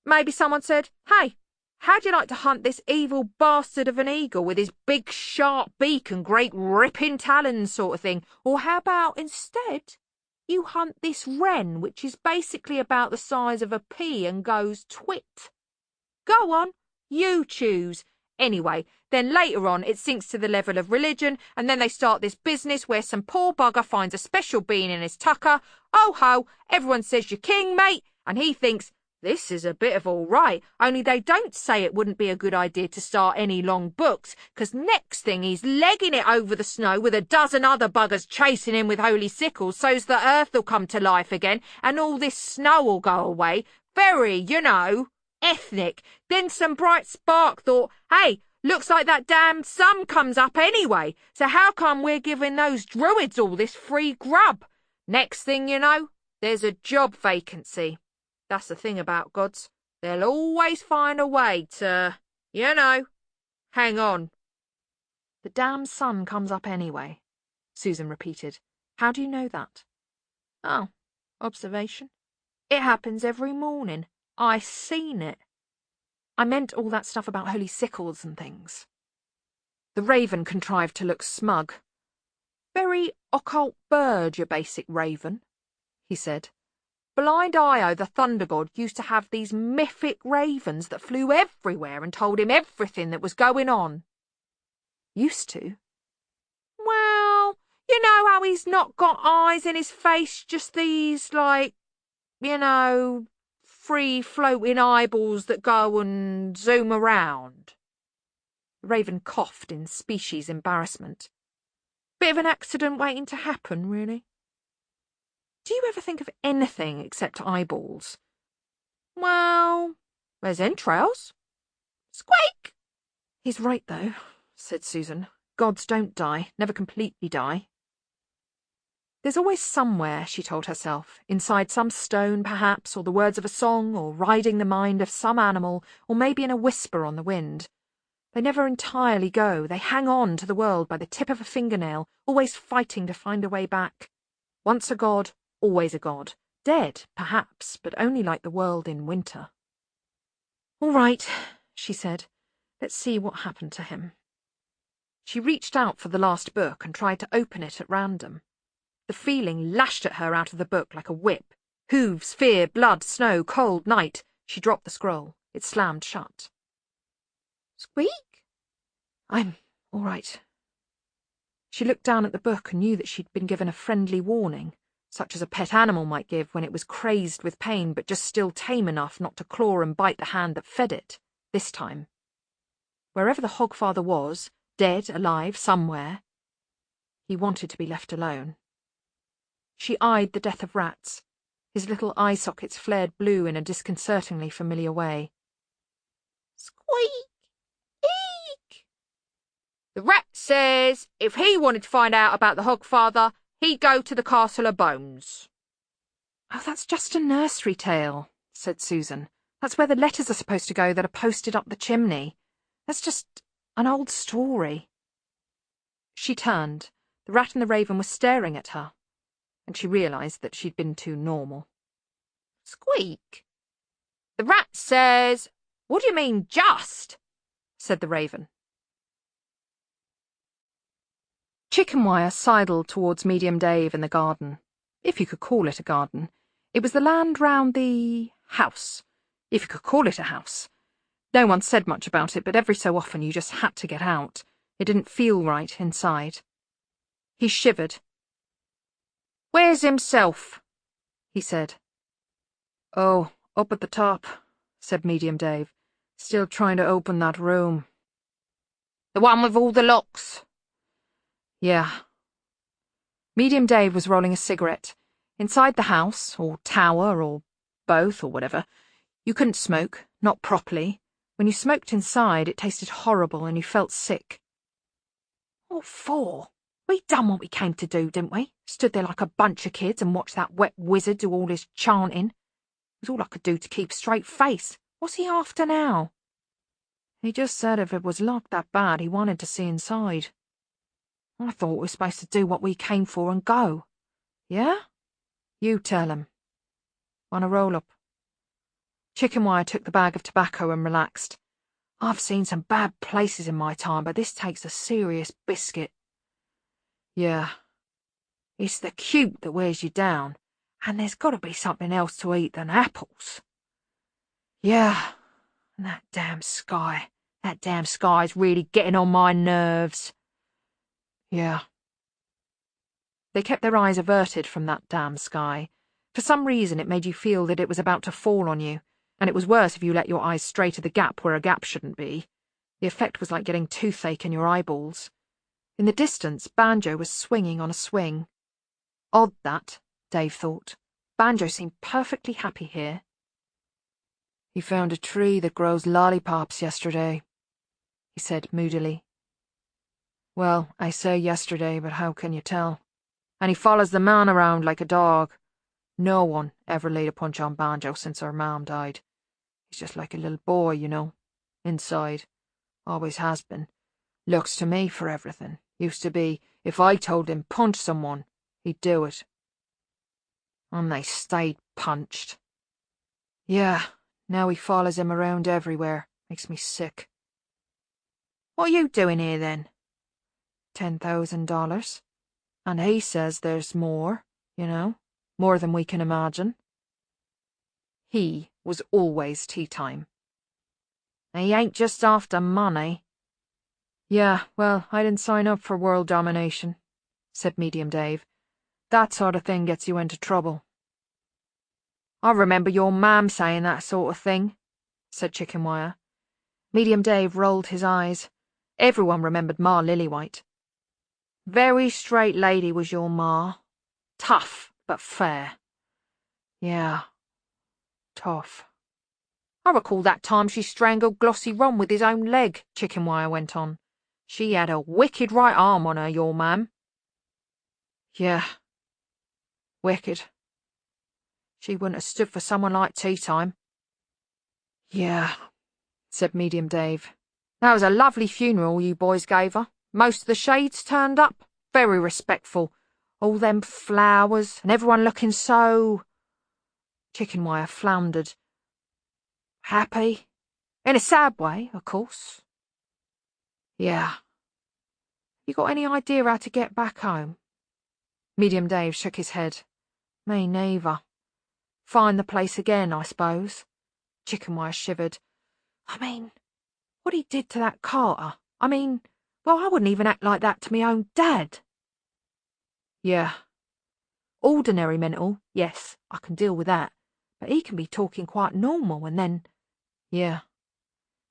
Maybe someone said, "Hey, how'd you like to hunt this evil bastard of an eagle with his big sharp beak and great ripping talons sort of thing? Or how about instead you hunt this wren, which is basically about the size of a pea and goes twit? Go on, you choose. Anyway, then later on it sinks to the level of religion, and then they start this business where some poor bugger finds a special bean in his tucker. Oh ho, everyone says you're king, mate, and he thinks, this is a bit of all right, only they don't say it wouldn't be a good idea to start any long books, 'cause next thing he's legging it over the snow with a dozen other buggers chasing him with holy sickles so's the earth'll come to life again and all this snow'll go away. Very, ethnic. Then some bright spark thought, hey, looks like that damned sun comes up anyway, so how come we're giving those druids all this free grub? Next thing you know, there's a job vacancy. That's the thing about gods. They'll always find a way to, hang on. The damn sun comes up anyway, Susan repeated. How do you know that? Oh, observation. It happens every morning. I seen it. I meant all that stuff about holy sickles and things. The raven contrived to look smug. Very occult bird, your basic raven, he said. Blind Io, the thunder god, used to have these mythic ravens that flew everywhere and told him everything that was going on. Used to? Well, you know how he's not got eyes in his face, just these, free-floating eyeballs that go and zoom around? The raven coughed in species embarrassment. Bit of an accident waiting to happen, really. Do you ever think of anything except eyeballs? Well, there's entrails. Squeak! He's right, though, said Susan. Gods don't die, never completely die. There's always somewhere, she told herself, inside some stone, perhaps, or the words of a song, or riding the mind of some animal, or maybe in a whisper on the wind. They never entirely go. They hang on to the world by the tip of a fingernail, always fighting to find a way back. Once a god, always a god. Dead, perhaps, but only like the world in winter. All right, she said. Let's see what happened to him. She reached out for the last book and tried to open it at random. The feeling lashed at her out of the book like a whip. Hooves, fear, blood, snow, cold, night. She dropped the scroll. It slammed shut. Squeak? I'm all right. She looked down at the book and knew that she'd been given a friendly warning, such as a pet animal might give when it was crazed with pain but just still tame enough not to claw and bite the hand that fed it, this time. Wherever the Hogfather was, dead, alive, somewhere, he wanted to be left alone. She eyed the death of rats. His little eye sockets flared blue in a disconcertingly familiar way. Squeak! Eek! The rat says if he wanted to find out about the Hogfather, he'd go to the Castle of Bones. Oh, that's just a nursery tale, said Susan. That's where the letters are supposed to go that are posted up the chimney. That's just an old story. She turned. The rat and the raven were staring at her, and she realised that she'd been too normal. Squeak! The rat says, what do you mean, just? Said the raven. Chicken wire sidled towards Medium Dave in the garden, if you could call it a garden. It was the land round the house, if you could call it a house. No one said much about it, but every so often you just had to get out. It didn't feel right inside. He shivered. Where's himself? He said. Oh, up at the top, said Medium Dave. Still trying to open that room. The one with all the locks? Yeah. Medium Dave was rolling a cigarette. Inside the house, or tower, or both, or whatever, you couldn't smoke, not properly. When you smoked inside, it tasted horrible and you felt sick. What for? We done what we came to do, didn't we? Stood there like a bunch of kids and watched that wet wizard do all his chanting. It was all I could do to keep a straight face. What's he after now? He just said if it was locked that bad, he wanted to see inside. I thought we were supposed to do what we came for and go. Yeah? You tell him. Want a roll-up? Chickenwire took the bag of tobacco and relaxed. I've seen some bad places in my time, but this takes a serious biscuit. Yeah. It's the cute that wears you down, and there's got to be something else to eat than apples. Yeah, and that damn sky. That damn sky's really getting on my nerves. Yeah. They kept their eyes averted from that damn sky. For some reason it made you feel that it was about to fall on you, and it was worse if you let your eyes stray to the gap where a gap shouldn't be. The effect was like getting toothache in your eyeballs. In the distance, Banjo was swinging on a swing. Odd that, Dave thought. Banjo seemed perfectly happy here. He found a tree that grows lollipops yesterday, he said moodily. Well, I say yesterday, but how can you tell? And he follows the man around like a dog. No one ever laid a punch on Banjo since her mom died. He's just like a little boy, you know. Inside. Always has been. Looks to me for everything. Used to be, if I told him punch someone, he'd do it. And they stayed punched. Yeah, now he follows him around everywhere. Makes me sick. What are you doing here, then? $10,000. And he says there's more, you know, more than we can imagine. He was always tea time. He ain't just after money. Yeah, well, I didn't sign up for world domination, said Medium Dave. That sort of thing gets you into trouble. I remember your mam saying that sort of thing, said Chickenwire. Medium Dave rolled his eyes. Everyone remembered Ma Lillywhite. Very straight lady was your ma. Tough, but fair. Yeah, tough. I recall that time she strangled Glossy Ron with his own leg, Chickenwire went on. She had a wicked right arm on her, your mam. Yeah. Wicked. She wouldn't have stood for someone like tea time. Yeah, said Medium Dave. That was a lovely funeral you boys gave her. Most of the shades turned up. Very respectful. All them flowers, and everyone looking so... Chickenwire floundered. Happy? In a sad way, of course. Yeah. You got any idea how to get back home? Medium Dave shook his head. Me neither. Find the place again, I suppose. Chickenwire shivered. I mean, what he did to that Carter. Well, I wouldn't even act like that to me own dad. Yeah. Ordinary mental, yes, I can deal with that. But he can be talking quite normal and then... Yeah.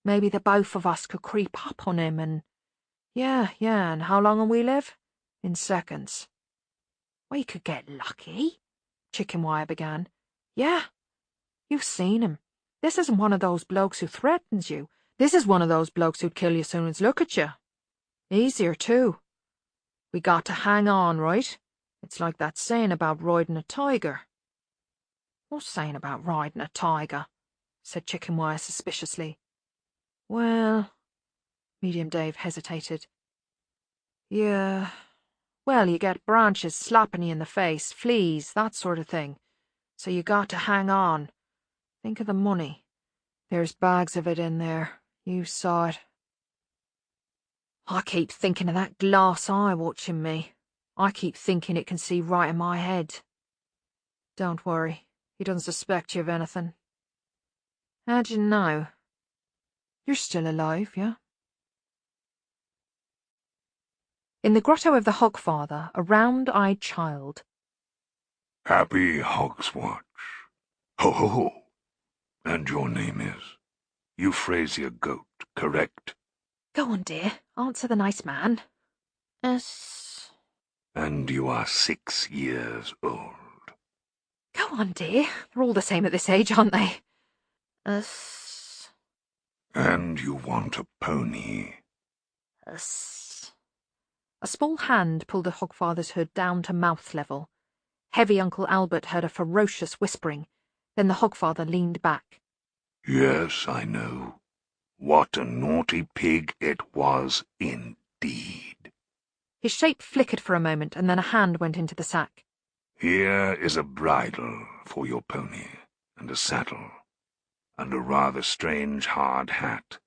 Maybe the both of us could creep up on him and... Yeah, and how long will we live? In seconds. We could get lucky, Chickenwire began. Yeah. You've seen him. This isn't one of those blokes who threatens you. This is one of those blokes who'd kill you soon as look at you. Easier, too. We got to hang on, right? It's like that saying about riding a tiger. What's saying about riding a tiger? Said Chickenwire suspiciously. Well, Medium Dave hesitated. Yeah, well, you get branches slapping you in the face, fleas, that sort of thing. So you got to hang on. Think of the money. There's bags of it in there. You saw it. I keep thinking of that glass eye watching me. I keep thinking it can see right in my head. Don't worry. He doesn't suspect you of anything. How'd you know? You're still alive, yeah? In the grotto of the Hogfather, a round-eyed child. Happy Hogswatch. Ho ho ho. And your name is Euphrasia Goat, correct? Go on, dear. Answer the nice man. And you are 6 years old. Go on, dear. They're all the same at this age, aren't they? And you want a pony. A small hand pulled the Hogfather's hood down to mouth level. Heavy Uncle Albert heard a ferocious whispering. Then the Hogfather leaned back. Yes, I know. What a naughty pig it was indeed. His shape flickered for a moment, and then a hand went into the sack. Here is a bridle for your pony. and a saddle, and a rather strange hard hat,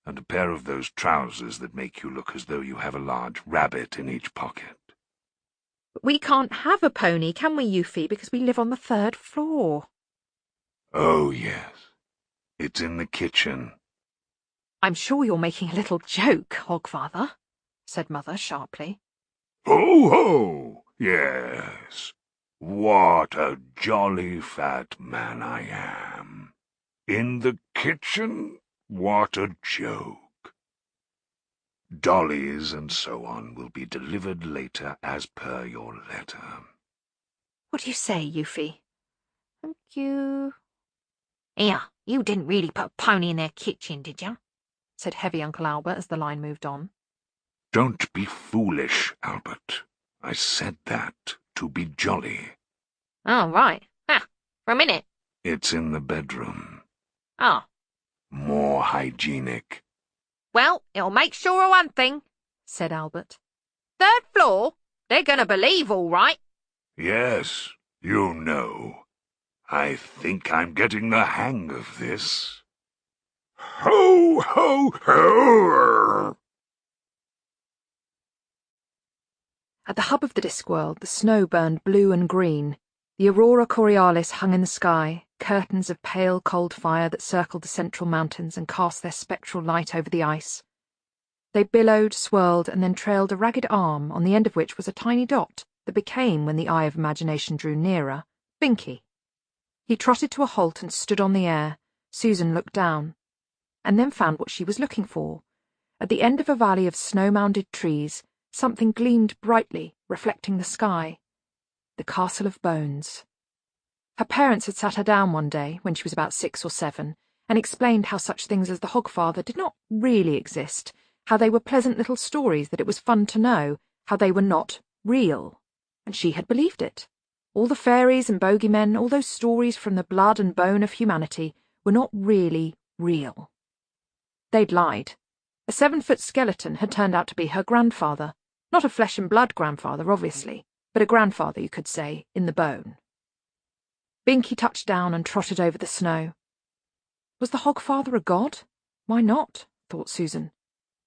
and a pair of those trousers that make you look as though you have a large rabbit in each pocket. But we can't have a pony, can we, Yuffie, because we live on the 3rd floor? Oh, yes. It's in the kitchen. I'm sure you're making a little joke, Hogfather, said Mother sharply. Ho, ho! Yes. What a jolly fat man I am. In the kitchen? What a joke. Dollies and so on will be delivered later as per your letter. What do you say, Yuffie? Thank you. Here, you didn't really put a pony in their kitchen, did you? Said heavy Uncle Albert as the line moved on. Don't be foolish, Albert. I said that to be jolly. Oh, right. Ha! For a minute. It's in the bedroom. Oh. More hygienic. Well, it'll make sure of one thing, said Albert. 3rd floor? They're going to believe all right. Yes, you know. I think I'm getting the hang of this. Ho, ho, ho! At the hub of the Discworld, the snow burned blue and green. The aurora borealis hung in the sky, curtains of pale, cold fire that circled the central mountains and cast their spectral light over the ice. They billowed, swirled, and then trailed a ragged arm, on the end of which was a tiny dot that became, when the eye of imagination drew nearer, Binky. He trotted to a halt and stood on the air. Susan looked down, and then found what she was looking for. At the end of a valley of snow-mounded trees, something gleamed brightly, reflecting the sky. The Castle of Bones. Her parents had sat her down one day, when she was about 6 or 7, and explained how such things as the Hogfather did not really exist, how they were pleasant little stories that it was fun to know, how they were not real. And she had believed it. All the fairies and bogeymen, all those stories from the blood and bone of humanity, were not really real. They'd lied. A 7-foot skeleton had turned out to be her grandfather. Not a flesh-and-blood grandfather, obviously, but a grandfather, you could say, in the bone. Binky touched down and trotted over the snow. Was the Hogfather a god? Why not? Thought Susan.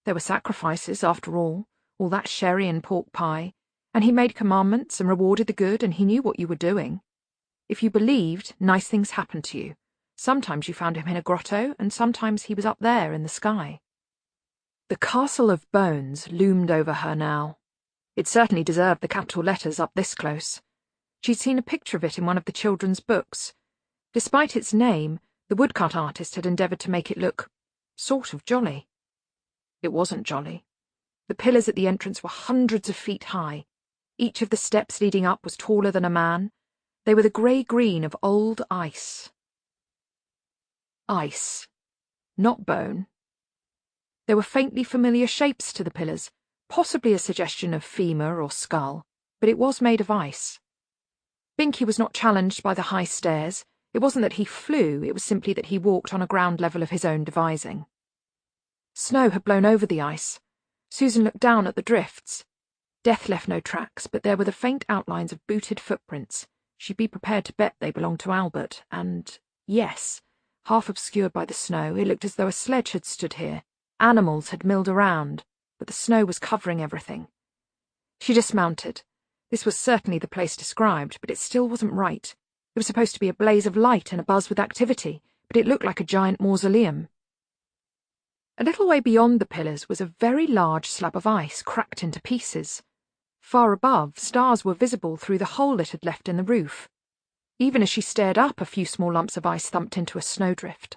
There were sacrifices, after all that sherry and pork pie, and he made commandments and rewarded the good, and he knew what you were doing. If you believed, nice things happened to you. Sometimes you found him in a grotto, and sometimes he was up there in the sky. The Castle of Bones loomed over her now. It certainly deserved the capital letters up this close. She'd seen a picture of it in one of the children's books. Despite its name, the woodcut artist had endeavoured to make it look sort of jolly. It wasn't jolly. The pillars at the entrance were hundreds of feet high. Each of the steps leading up was taller than a man. They were the grey-green of old ice. Ice. Not bone. There were faintly familiar shapes to the pillars, possibly a suggestion of femur or skull, but it was made of ice. Binky was not challenged by the high stairs. It wasn't that he flew, it was simply that he walked on a ground level of his own devising. Snow had blown over the ice. Susan looked down at the drifts. Death left no tracks, but there were the faint outlines of booted footprints. She'd be prepared to bet they belonged to Albert, and, yes, half obscured by the snow, it looked as though a sledge had stood here. Animals had milled around, but the snow was covering everything. She dismounted. This was certainly the place described, but it still wasn't right. It was supposed to be a blaze of light and abuzz with activity, but it looked like a giant mausoleum. A little way beyond the pillars was a very large slab of ice cracked into pieces. Far above, stars were visible through the hole it had left in the roof. Even as she stared up, a few small lumps of ice thumped into a snowdrift.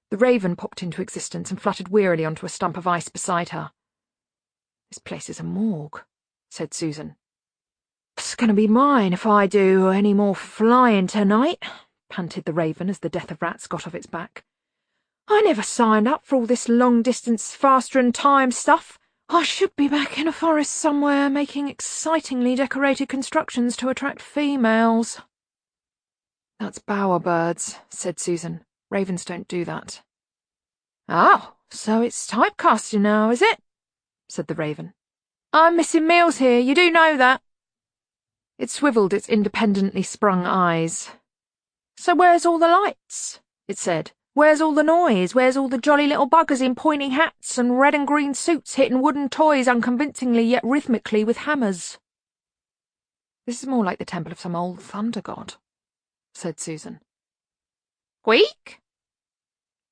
The raven popped into existence and fluttered wearily onto a stump of ice beside her. "This place is a morgue," said Susan. "It's going to be mine if I do any more flying tonight," panted the raven as the death of rats got off its back. "I never signed up for all this long-distance faster-than-time stuff. I should be back in a forest somewhere making excitingly decorated constructions to attract females." "That's bowerbirds," said Susan. "Ravens don't do that." "Oh, so it's typecasting now, is it?" said the raven. "I'm missing meals here, you do know that." It swivelled its independently sprung eyes. So where's all the lights? It said. Where's all the noise? Where's all the jolly little buggers in pointing hats and red and green suits hitting wooden toys unconvincingly yet rhythmically with hammers? This is more like the temple of some old thunder god, said Susan. Squeak?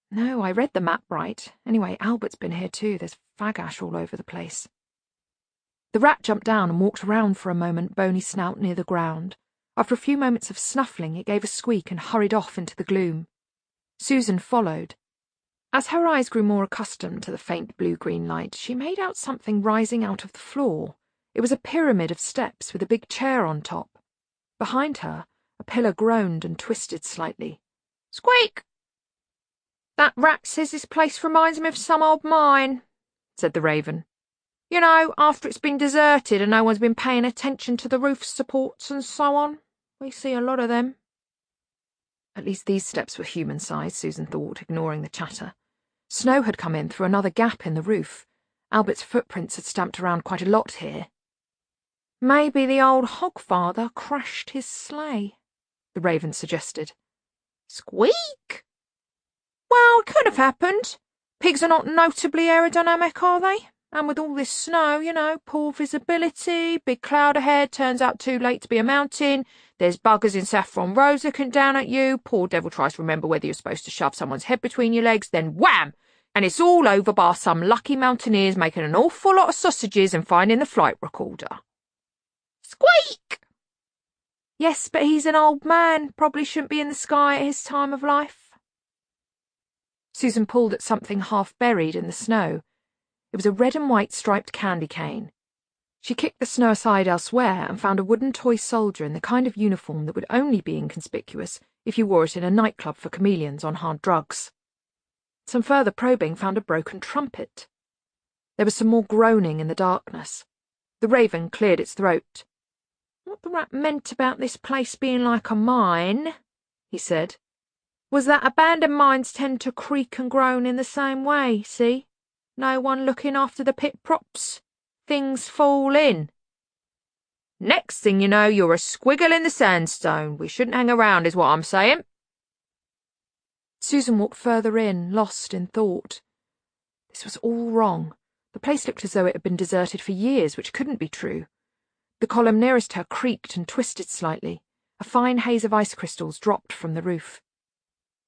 No, I read the map right. Anyway, Albert's been here too. There's fag ash all over the place. The rat jumped down and walked around for a moment, bony snout near the ground. After a few moments of snuffling, it gave a squeak and hurried off into the gloom. Susan followed. As her eyes grew more accustomed to the faint blue-green light, she made out something rising out of the floor. It was a pyramid of steps with a big chair on top. Behind her, a pillar groaned and twisted slightly. Squeak! That rat says this place reminds me of some old mine, said the raven. You know, after it's been deserted and no one's been paying attention to the roof supports and so on. We see a lot of them. At least these steps were human-sized, Susan thought, ignoring the chatter. Snow had come in through another gap in the roof. Albert's footprints had stamped around quite a lot here. Maybe the old Hogfather crashed his sleigh, the raven suggested. Squeak? Well, it could have happened. Pigs are not notably aerodynamic, are they? And with all this snow, you know, poor visibility, big cloud ahead, turns out too late to be a mountain, there's buggers in saffron rose looking down at you, poor devil tries to remember whether you're supposed to shove someone's head between your legs, then wham! And it's all over by some lucky mountaineers making an awful lot of sausages and finding the flight recorder. Squeak! Yes, but he's an old man, probably shouldn't be in the sky at his time of life. Susan pulled at something half buried in the snow. It was a red and white striped candy cane. She kicked the snow aside elsewhere and found a wooden toy soldier in the kind of uniform that would only be inconspicuous if you wore it in a nightclub for chameleons on hard drugs. Some further probing found a broken trumpet. There was some more groaning in the darkness. The raven cleared its throat. What the rat meant about this place being like a mine, he said, was that abandoned mines tend to creak and groan in the same way, see? No one looking after the pit props. Things fall in. Next thing you know, you're a squiggle in the sandstone. We shouldn't hang around, is what I'm saying. Susan walked further in, lost in thought. This was all wrong. The place looked as though it had been deserted for years, which couldn't be true. The column nearest her creaked and twisted slightly. A fine haze of ice crystals dropped from the roof.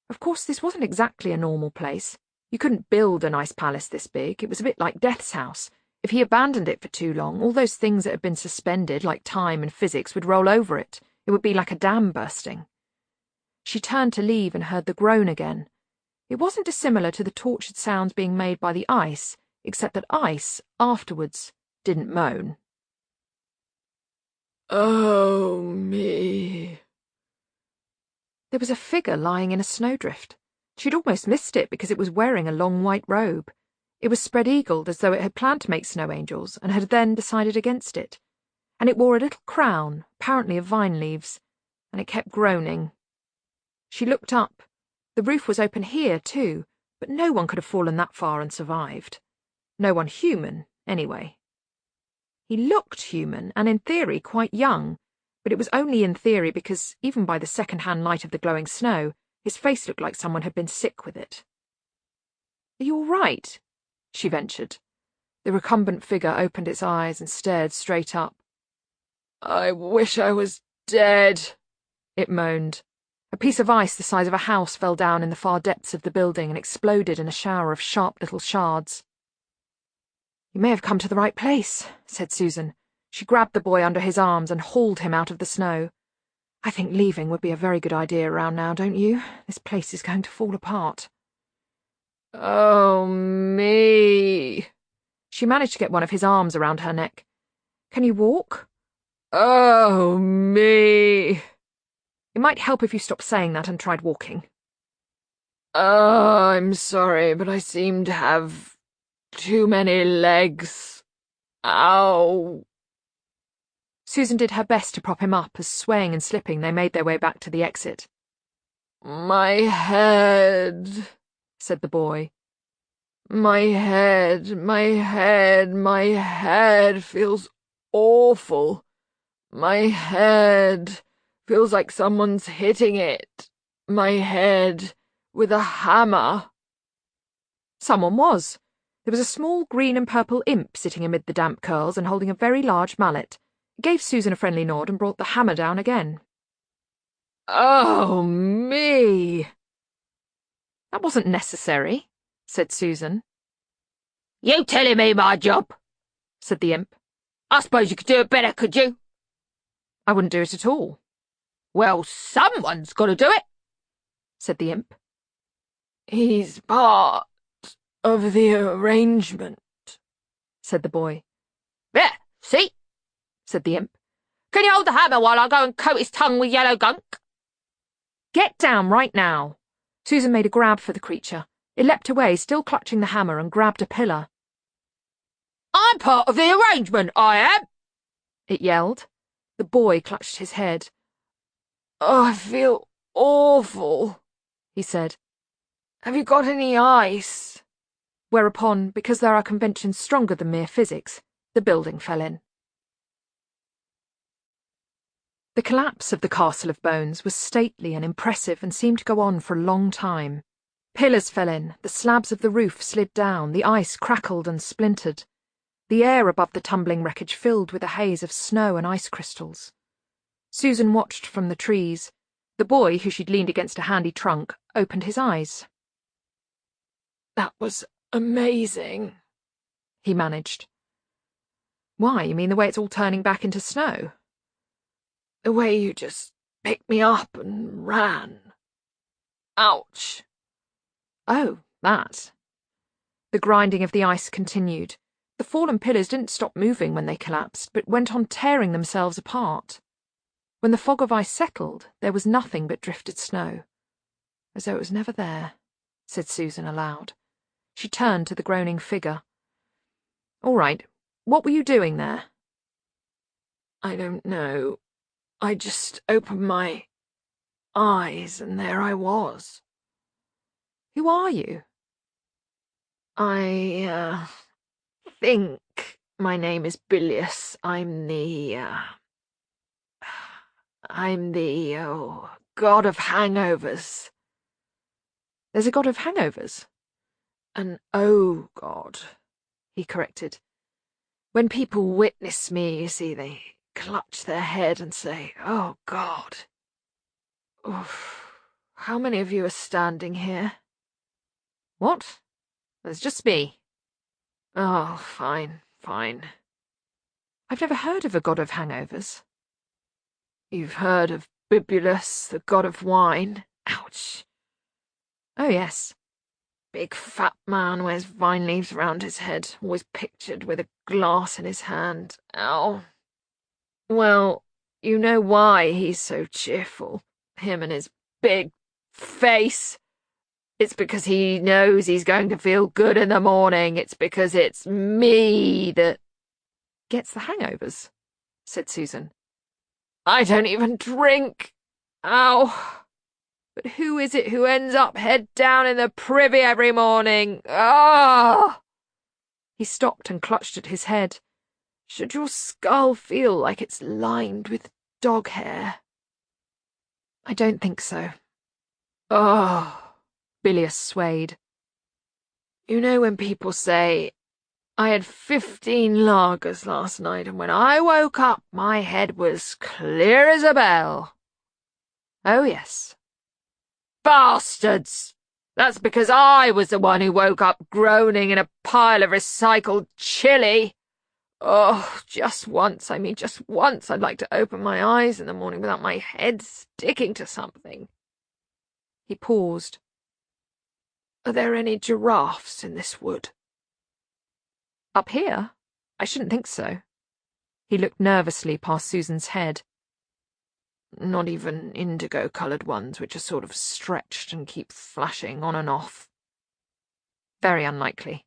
Of course, this wasn't exactly a normal place. You couldn't build an ice palace this big. It was a bit like Death's house. If he abandoned it for too long, all those things that had been suspended, like time and physics, would roll over it. It would be like a dam bursting. She turned to leave and heard the groan again. It wasn't dissimilar to the tortured sounds being made by the ice, except that ice, afterwards, didn't moan. Oh, me. There was a figure lying in a snowdrift. She'd almost missed it because it was wearing a long white robe. It was spread-eagled as though it had planned to make snow angels and had then decided against it. And it wore a little crown, apparently of vine leaves, and it kept groaning. She looked up. The roof was open here, too, but no one could have fallen that far and survived. No one human, anyway. He looked human, and in theory quite young, but it was only in theory because, even by the second-hand light of the glowing snow, his face looked like someone had been sick with it. Are you all right? She ventured. The recumbent figure opened its eyes and stared straight up. I wish I was dead, it moaned. A piece of ice the size of a house fell down in the far depths of the building and exploded in a shower of sharp little shards. You may have come to the right place, said Susan. She grabbed the boy under his arms and hauled him out of the snow. I think leaving would be a very good idea around now, don't you? This place is going to fall apart. Oh, me. She managed to get one of his arms around her neck. Can you walk? Oh, me. It might help if you stopped saying that and tried walking. I'm sorry, but I seem to have too many legs. Ow. Susan did her best to prop him up as, swaying and slipping, they made their way back to the exit. My head, said the boy. My head feels awful. My head feels like someone's hitting it. my head with a hammer." Someone was. There was a small green and purple imp sitting amid the damp curls and holding a very large mallet. He gave Susan a friendly nod and brought the hammer down again. "Oh, me!" "That wasn't necessary," said Susan. "You telling me my job?" said the imp. "I suppose you could do it better, could you?" "I wouldn't do it at all," "Well, someone's got to do it," said the imp. "He's part of the arrangement," said the boy. "There, see?" said the imp. "Can you hold the hammer while I go and coat his tongue with yellow gunk?" "Get down right now." Susan made a grab for the creature. It leapt away, still clutching the hammer, and grabbed a pillar. "I'm part of the arrangement, I am," it yelled. The boy clutched his head. "Oh, I feel awful," he said. "Have you got any ice?" Whereupon, because there are conventions stronger than mere physics, the building fell in. The collapse of the Castle of Bones was stately and impressive and seemed to go on for a long time. Pillars fell in, the slabs of the roof slid down, the ice crackled and splintered. The air above the tumbling wreckage filled with a haze of snow and ice crystals. Susan watched from the trees. The boy, who she'd leaned against a handy trunk, opened his eyes. "That was amazing," he managed. "Why, you mean the way it's all turning back into snow?" "The way you just picked me up and ran. Ouch." "Oh, that." The grinding of the ice continued. The fallen pillars didn't stop moving when they collapsed, but went on tearing themselves apart. When the fog of ice settled, there was nothing but drifted snow. "As though it was never there," said Susan aloud. She turned to the groaning figure. "All right, what were you doing there?" "I don't know. I just opened my eyes and there I was." "Who are you?" I think my name is Bilious. I'm the god of hangovers." "There's a god of hangovers?" "An god," he corrected. "When people witness me, you see, they clutch their head and say, 'Oh, God.' Oof. How many of you are standing here?" "What? There's just me." "Oh, fine, fine." "I've never heard of a god of hangovers." "You've heard of Bibulus, the god of wine?" Ouch. "Oh, yes." "Big fat man wears vine leaves round his head, always pictured with a glass in his hand. Ow. Well, you know why he's so cheerful, him and his big face. It's because he knows he's going to feel good in the morning. It's because it's me that "Gets the hangovers," said Susan. "I don't even drink. Ow. But who is it who ends up head down in the privy every morning? Ah!" He stopped and clutched at his head. "Should your skull feel like it's lined with dog hair?" "I don't think so." Oh. Bilious swayed. "You know when people say, 'I had 15 lagers last night, and when I woke up, my head was clear as a bell?'" "Oh, yes." "Bastards! That's because I was the one who woke up groaning in a pile of recycled chili. Oh, just once I'd like to open my eyes in the morning without my head sticking to something." He paused. "Are there any giraffes in this wood?" "Up here? I shouldn't think so." He looked nervously past Susan's head. "Not even indigo-coloured ones which are sort of stretched and keep flashing on and off?" "Very unlikely."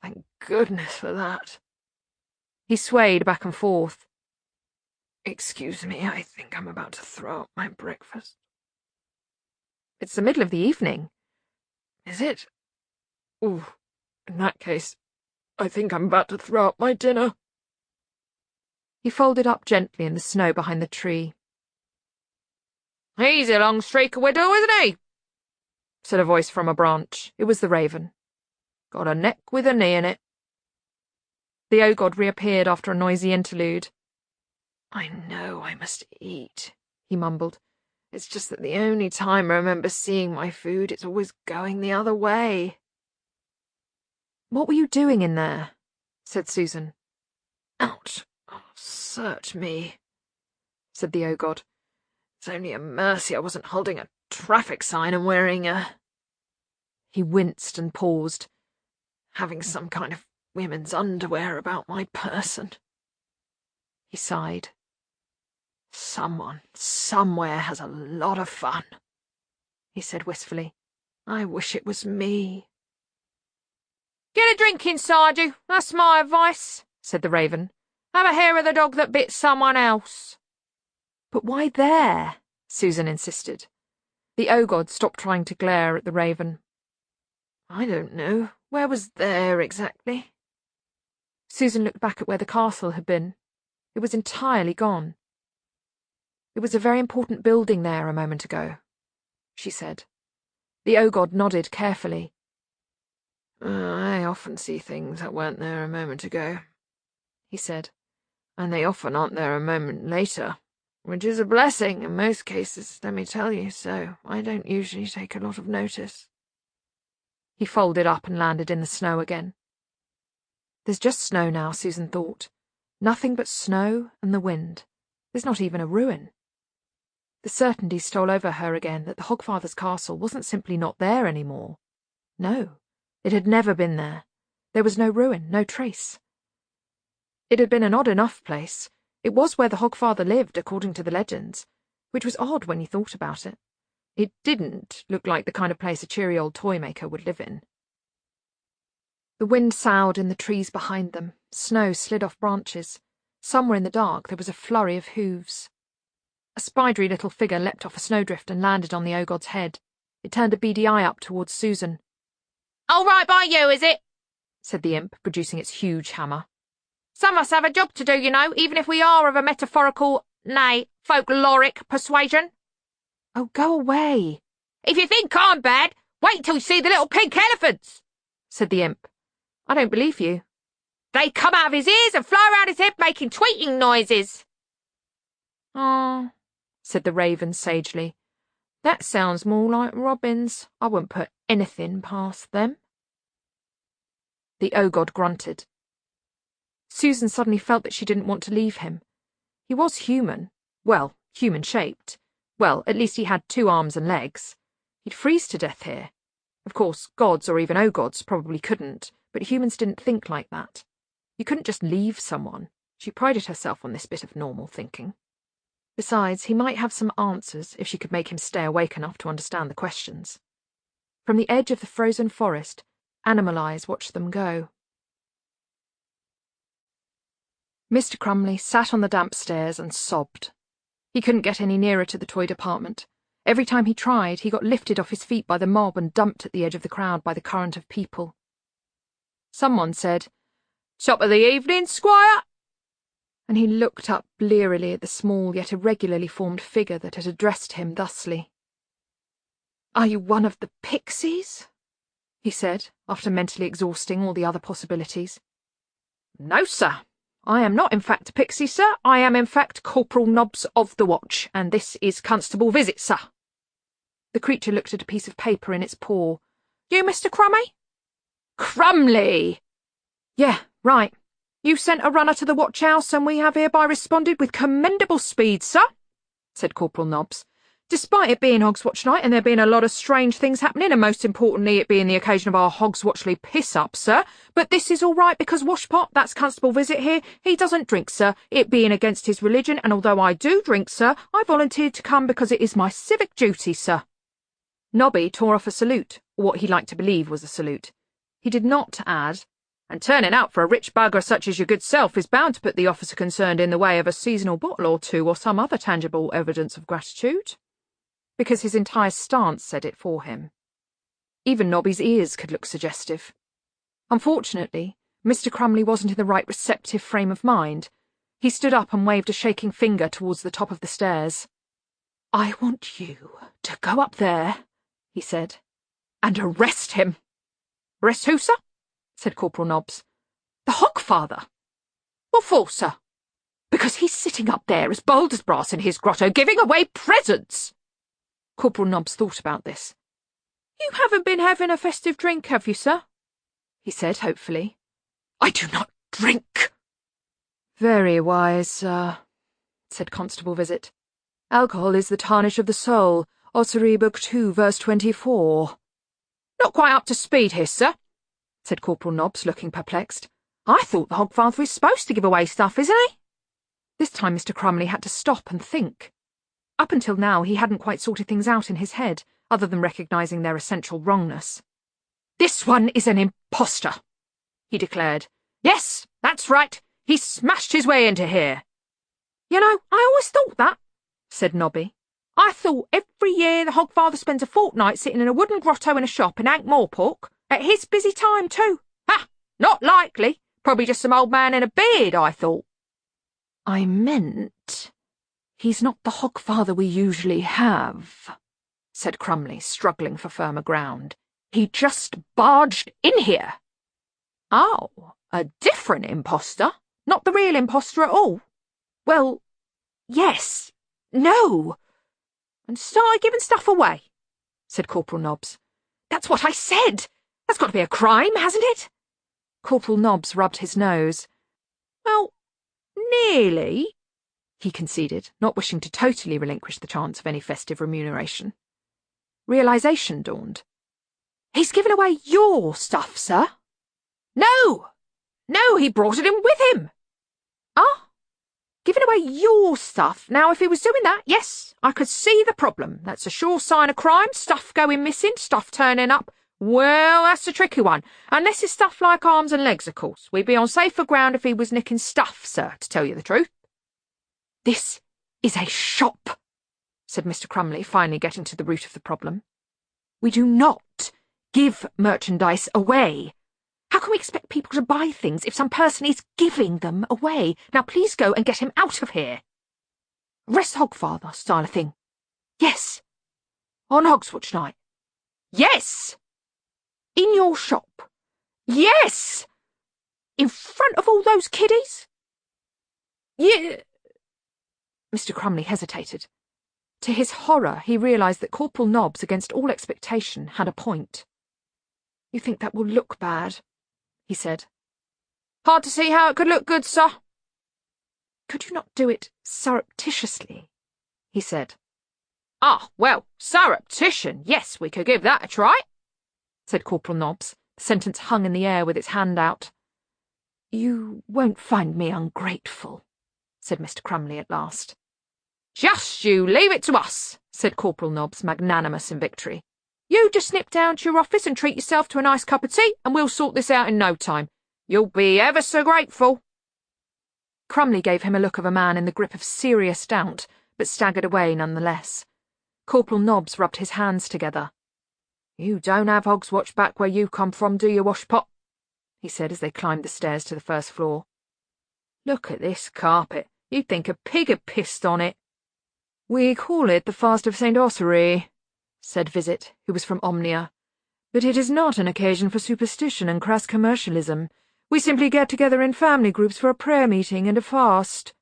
"Thank goodness for that." He swayed back and forth. "Excuse me, I think I'm about to throw up my breakfast." "It's the middle of the evening." "Is it? Ooh, in that case, I think I'm about to throw up my dinner." He folded up gently in the snow behind the tree. He's a long streak of widow, isn't he? Said a voice from a branch. It was the Raven. Got a neck with a knee in it. The Ogod reappeared after a noisy interlude. I know I must eat, he mumbled. It's just that the only time I remember seeing my food, it's always going the other way. What were you doing in there? Said Susan. Ouch! Oh, search me, said the Ogod. It's only a mercy I wasn't holding a traffic sign and wearing a... He winced and paused. Having some kind of women's underwear about my person. He sighed. Someone, somewhere has a lot of fun, he said wistfully. I wish it was me. Get a drink inside you, that's my advice, said the Raven. Have a hair of the dog that bit someone else. But why there? Susan insisted. The Ogod stopped trying to glare at the Raven. I don't know. Where was there exactly? Susan looked back at where the castle had been. It was entirely gone. It was a very important building there a moment ago, she said. The Ogod nodded carefully. I often see things that weren't there a moment ago, he said, and they often aren't there a moment later, which is a blessing in most cases, let me tell you, so I don't usually take a lot of notice. He folded up and landed in the snow again. There's just snow now, Susan thought. Nothing but snow and the wind. There's not even a ruin. The certainty stole over her again that the Hogfather's castle wasn't simply not there any more. No, it had never been there. There was no ruin, no trace. It had been an odd enough place. It was where the Hogfather lived, according to the legends, which was odd when you thought about it. It didn't look like the kind of place a cheery old toy-maker would live in. The wind soughed in the trees behind them. Snow slid off branches. Somewhere in the dark there was a flurry of hooves. A spidery little figure leapt off a snowdrift and landed on the Ogod's head. It turned a beady eye up towards Susan. All right by you, is it? Said the imp, producing its huge hammer. Some of us have a job to do, you know, even if we are of a metaphorical, nay, folkloric persuasion. Oh, go away. If you think I'm bad, wait till you see the little pink elephants, said the imp. I don't believe you. They come out of his ears and fly around his head making tweeting noises. Ah, said the Raven sagely. That sounds more like robins. I wouldn't put anything past them. The Ogod grunted. Susan suddenly felt that she didn't want to leave him. He was human. Well, human-shaped. Well, at least he had 2 arms and legs. He'd freeze to death here. Of course, gods or even Ogods probably couldn't, but humans didn't think like that. You couldn't just leave someone. She prided herself on this bit of normal thinking. Besides, he might have some answers if she could make him stay awake enough to understand the questions. From the edge of the frozen forest, animal eyes watched them go. Mr. Crumley sat on the damp stairs and sobbed. He couldn't get any nearer to the toy department. Every time he tried, he got lifted off his feet by the mob and dumped at the edge of the crowd by the current of people. Someone said, "Top of the evening, Squire?" And he looked up blearily at the small yet irregularly formed figure that had addressed him thusly. "Are you one of the pixies?" he said, after mentally exhausting all the other possibilities. "No, sir. I am not in fact a pixie, sir. I am in fact Corporal Nobbs of the Watch, and this is Constable Visit, sir." The creature looked at a piece of paper in its paw. "You, Mr. Crummy?" "Crumley!" "Yeah, right. You sent a runner to the watch house, and we have hereby responded with commendable speed, sir," said Corporal Nobbs. "Despite it being Hogswatch night and there being a lot of strange things happening, and most importantly it being the occasion of our Hogswatchly piss-up, sir. But this is all right because Washpot, that's Constable Visit here, he doesn't drink, sir, it being against his religion, and although I do drink, sir, I volunteered to come because it is my civic duty, sir." Nobby tore off a salute, or what he liked to believe was a salute. He did not add, "And turning out for a rich bugger such as your good self is bound to put the officer concerned in the way of a seasonal bottle or 2 or some other tangible evidence of gratitude," because his entire stance said it for him. Even Nobby's ears could look suggestive. Unfortunately, Mr. Crumley wasn't in the right receptive frame of mind. He stood up and waved a shaking finger towards the top of the stairs. I want you to go up there, he said, and arrest him. Arrest who, sir? Said Corporal Nobbs. The Hogfather. What for, sir? Because he's sitting up there as bold as brass in his grotto, giving away presents. Corporal Nobbs thought about this. You haven't been having a festive drink, have you, sir? He said hopefully. I do not drink. Very wise, sir, said Constable Visit. Alcohol is the tarnish of the soul. Ossuary Book 2, verse 24. Not quite up to speed here, sir, said Corporal Nobbs, looking perplexed. I thought the Hogfather is supposed to give away stuff, isn't he? This time Mr. Crumley had to stop and think. Up until now he hadn't quite sorted things out in his head, other than recognising their essential wrongness. This one is an impostor, he declared. Yes, that's right. He smashed his way into here. You know, I always thought that, said Nobby. I thought every year the Hogfather spends a fortnight sitting in a wooden grotto in a shop in Ankh-Morpork, at his busy time too. Ha! Not likely. Probably just some old man in a beard, I thought. I meant, he's not the Hogfather we usually have, said Crumley, struggling for firmer ground. He just barged in here. Oh, a different impostor? Not the real impostor at all? Well, yes, no. And started giving stuff away, said Corporal Nobbs. That's what I said. That's got to be a crime, hasn't it? Corporal Nobbs rubbed his nose. Well, nearly, he conceded, not wishing to totally relinquish the chance of any festive remuneration. Realisation dawned. He's given away your stuff, sir. No, he brought it in with him. Ah? Giving away your stuff. Now, if he was doing that, yes, I could see the problem. That's a sure sign of crime, stuff going missing, stuff turning up. Well, that's a tricky one. Unless it's stuff like arms and legs, of course. We'd be on safer ground if he was nicking stuff, sir, to tell you the truth. This is a shop, said Mr. Crumley, finally getting to the root of the problem. We do not give merchandise away. How can we expect people to buy things if some person is giving them away? Now please go and get him out of here. Arrest Hogfather style of thing. Yes. On Hogswatch night. Yes. In your shop. Yes. In front of all those kiddies. Yeah. Mr. Crumley hesitated. To his horror, he realised that Corporal Nobbs, against all expectation, had a point. You think that will look bad? He said. Hard to see how it could look good, sir. Could you not do it surreptitiously? He said. Ah, well, surreptition, yes, we could give that a try, said Corporal Nobbs. The sentence hung in the air with its hand out. You won't find me ungrateful, said Mr. Crumley at last. Just you leave it to us, said Corporal Nobbs, magnanimous in victory. You just nip down to your office and treat yourself to a nice cup of tea, and we'll sort this out in no time. You'll be ever so grateful. Crumley gave him a look of a man in the grip of serious doubt, but staggered away nonetheless. Corporal Nobbs rubbed his hands together. You don't have Hogswatch back where you come from, do you, Washpot? He said as they climbed the stairs to the first floor. Look at this carpet. You'd think a pig had pissed on it. We call it the Fast of St. Ossory, said Visit, who was from Omnia. But it is not an occasion for superstition and crass commercialism. We simply get together in family groups for a prayer meeting and a fast.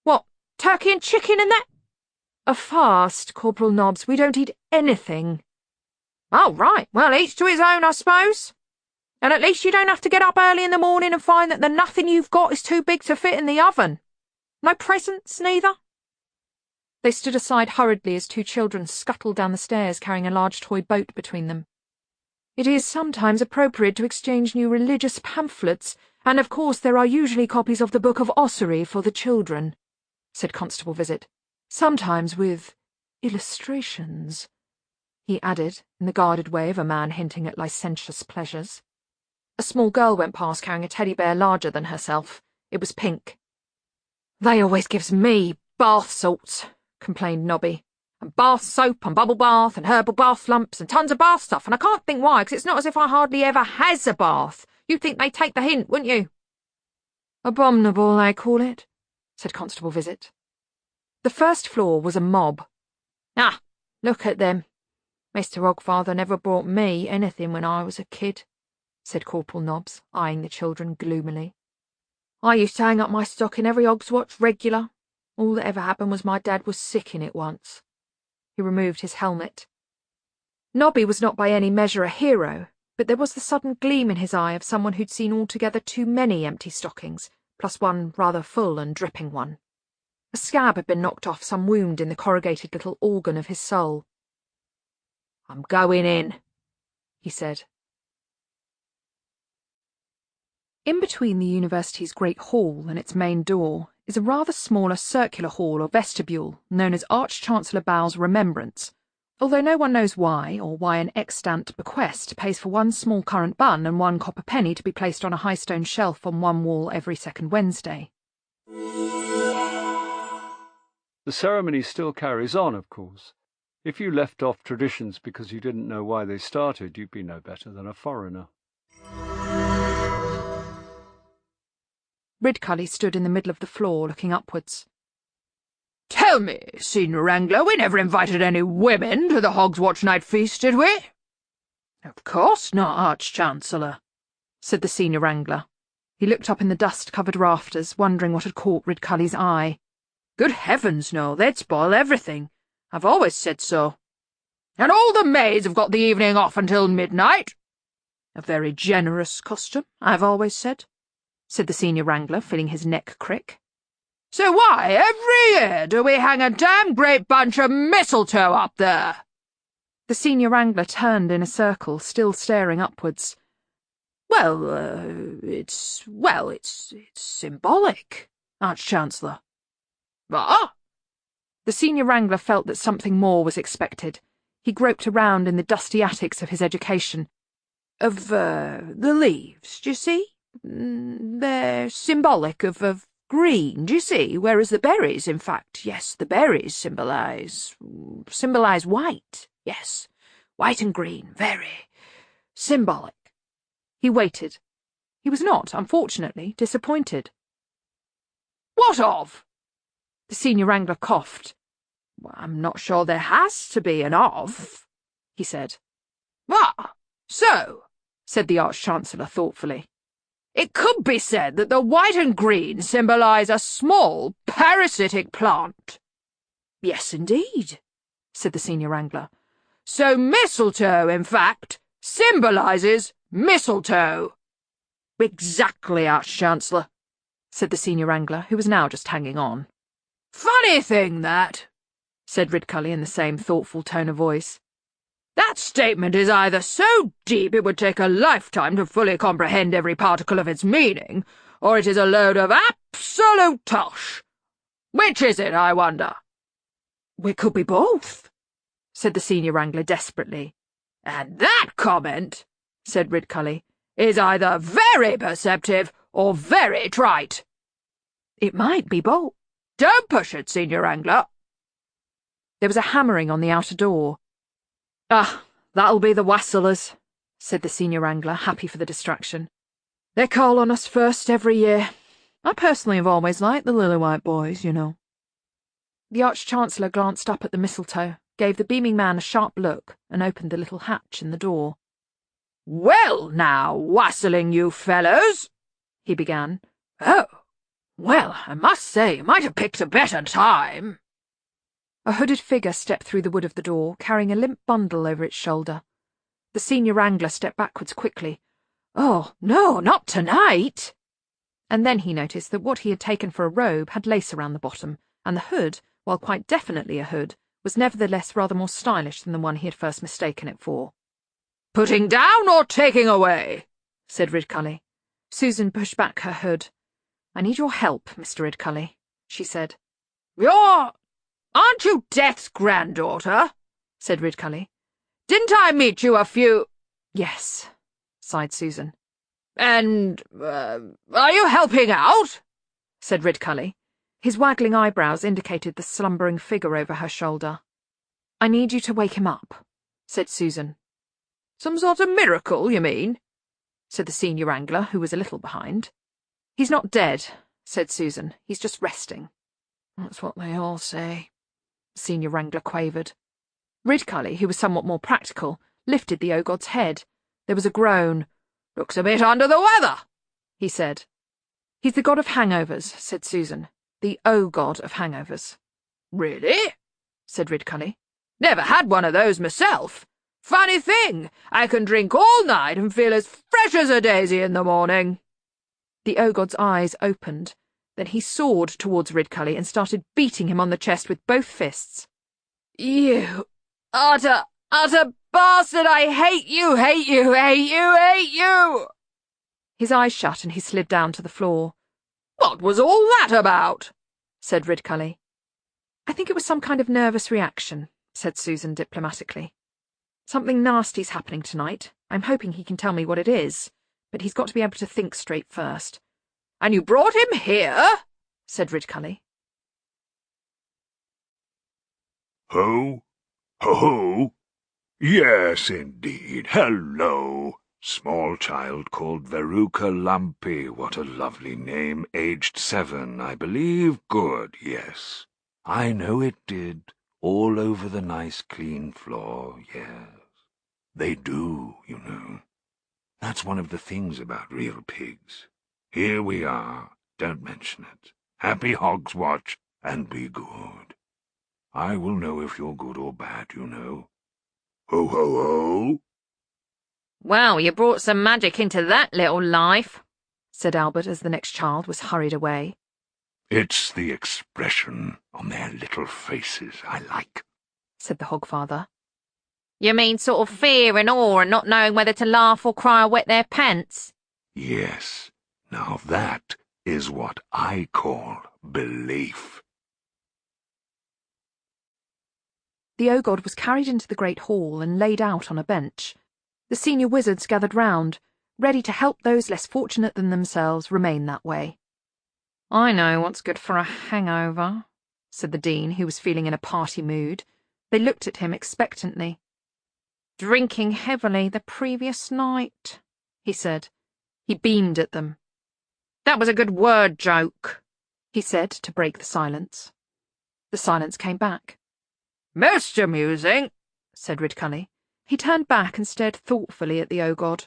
What, turkey and chicken and that? A fast, Corporal Nobbs. We don't eat anything. Oh, right. Well, each to his own, I suppose. And at least you don't have to get up early in the morning and find that the nothing you've got is too big to fit in the oven. No presents, neither? They stood aside hurriedly as two children scuttled down the stairs carrying a large toy boat between them. It is sometimes appropriate to exchange new religious pamphlets, and of course there are usually copies of the Book of Ossuary for the children, said Constable Visit, sometimes with illustrations, he added, in the guarded way of a man hinting at licentious pleasures. A small girl went past carrying a teddy bear larger than herself. It was pink. They always gives me bath salts, complained Nobby. And bath soap and bubble bath and herbal bath lumps and tons of bath stuff, and I can't think why, 'cause it's not as if I hardly ever has a bath. You'd think they'd take the hint, wouldn't you? Abominable, I call it, said Constable Visit. The first floor was a mob. Ah, look at them. Mr. Hogfather never brought me anything when I was a kid, said Corporal Nobbs, eyeing the children gloomily. I used to hang up my stocking every Hog's Watch regular. All that ever happened was my dad was sick in it once. He removed his helmet. Nobby was not by any measure a hero, but there was the sudden gleam in his eye of someone who'd seen altogether too many empty stockings, plus one rather full and dripping one. A scab had been knocked off some wound in the corrugated little organ of his soul. "I'm going in," he said. In between the university's great hall and its main door is a rather smaller circular hall or vestibule known as Arch-Chancellor Bowell's Remembrance, although no one knows why or why an extant bequest pays for one small currant bun and one copper penny to be placed on a high stone shelf on one wall every second Wednesday. The ceremony still carries on, of course. If you left off traditions because you didn't know why they started, you'd be no better than a foreigner. Ridcully stood in the middle of the floor, looking upwards. Tell me, Senior Wrangler, we never invited any women to the Hog's Watch night feast, did we? Of course not, Arch-Chancellor, said the Senior Wrangler. He looked up in the dust-covered rafters, wondering what had caught Ridcully's eye. Good heavens, no, they'd spoil everything. I've always said so. And all the maids have got the evening off until midnight. A very generous custom, I've always said, said the Senior Wrangler, feeling his neck crick. So why, every year, do we hang a damn great bunch of mistletoe up there? The Senior Wrangler turned in a circle, still staring upwards. It's symbolic, Arch-Chancellor. What? The Senior Wrangler felt that something more was expected. He groped around in the dusty attics of his education. Of the leaves, do you see? They're symbolic of green, do you see? Whereas the berries, in fact, yes, the berries symbolize white, yes. White and green, very symbolic. He waited. He was not, unfortunately, disappointed. What of? The Senior Wrangler coughed. Well, I'm not sure there has to be an of, he said. Ah, so, said the Arch-Chancellor thoughtfully. It could be said that the white and green symbolize a small, parasitic plant. Yes, indeed, said the Senior Wrangler. So mistletoe, in fact, symbolizes mistletoe. Exactly, Arch-Chancellor, said the Senior Wrangler, who was now just hanging on. Funny thing, that, said Ridcully in the same thoughtful tone of voice. That statement is either so deep it would take a lifetime to fully comprehend every particle of its meaning, or it is a load of absolute tosh. Which is it, I wonder? It could be both, said the Senior Wrangler desperately. And that comment, said Ridcully, is either very perceptive or very trite. It might be both. Don't push it, Senior Wrangler. There was a hammering on the outer door. Ah, that'll be the Wassailers, said the Senior Wrangler, happy for the distraction. They call on us first every year. I personally have always liked the Lily White boys, you know. The Arch-Chancellor glanced up at the mistletoe, gave the beaming man a sharp look, and opened the little hatch in the door. Well, now, wassailing you fellows, he began. Oh, well, I must say, you might have picked a better time. A hooded figure stepped through the wood of the door, carrying a limp bundle over its shoulder. The Senior Wrangler stepped backwards quickly. Oh, no, not tonight. And then he noticed that what he had taken for a robe had lace around the bottom, and the hood, while quite definitely a hood, was nevertheless rather more stylish than the one he had first mistaken it for. Putting down or taking away? Said Ridcully. Susan pushed back her hood. I need your help, Mr. Ridcully, she said. Aren't you Death's granddaughter? Said Ridcully. Didn't I meet you a few— Yes, sighed Susan. And, are you helping out? Said Ridcully. His waggling eyebrows indicated the slumbering figure over her shoulder. I need you to wake him up, said Susan. Some sort of miracle, you mean? Said the Senior Wrangler, who was a little behind. He's not dead, said Susan. He's just resting. That's what they all say, the Senior Wrangler quavered. Ridcully, who was somewhat more practical, lifted the Ogod's head. There was a groan. "Looks a bit under the weather," he said. "He's the god of hangovers," said Susan. "The O-god of hangovers." "Really?" said Ridcully. "Never had one of those myself. Funny thing, I can drink all night and feel as fresh as a daisy in the morning." The O-god's eyes opened. Then he soared towards Ridcully and started beating him on the chest with both fists. "You utter bastard! I hate you, hate you, hate you, hate you!" His eyes shut and he slid down to the floor. "What was all that about?" said Ridcully. "I think it was some kind of nervous reaction," said Susan diplomatically. "Something nasty's happening tonight. I'm hoping he can tell me what it is, but he's got to be able to think straight first." "And you brought him here?" said Ridcully. Ho? Ho-ho? Yes, indeed. Hello. Small child called Veruca Lumpy. What a lovely name. Aged 7, I believe. Good, yes. I know it did. All over the nice clean floor, yes. They do, you know. That's one of the things about real pigs. Here we are. Don't mention it. Happy Hog's Watch, and be good. I will know if you're good or bad, you know. Ho, ho, ho! "Well, you brought some magic into that little life," said Albert as the next child was hurried away. It's the expression on their little faces I like, said the Hogfather. "You mean sort of fear and awe and not knowing whether to laugh or cry or wet their pants?" Yes, now that is what I call belief. The O-god was carried into the great hall and laid out on a bench. The senior wizards gathered round, ready to help those less fortunate than themselves remain that way. "I know what's good for a hangover," said the dean, who was feeling in a party mood. They looked at him expectantly. "Drinking heavily the previous night," he said. He beamed at them. "That was a good word joke," he said to break the silence. The silence came back. "Most amusing," said Ridcully. He turned back and stared thoughtfully at the O-god.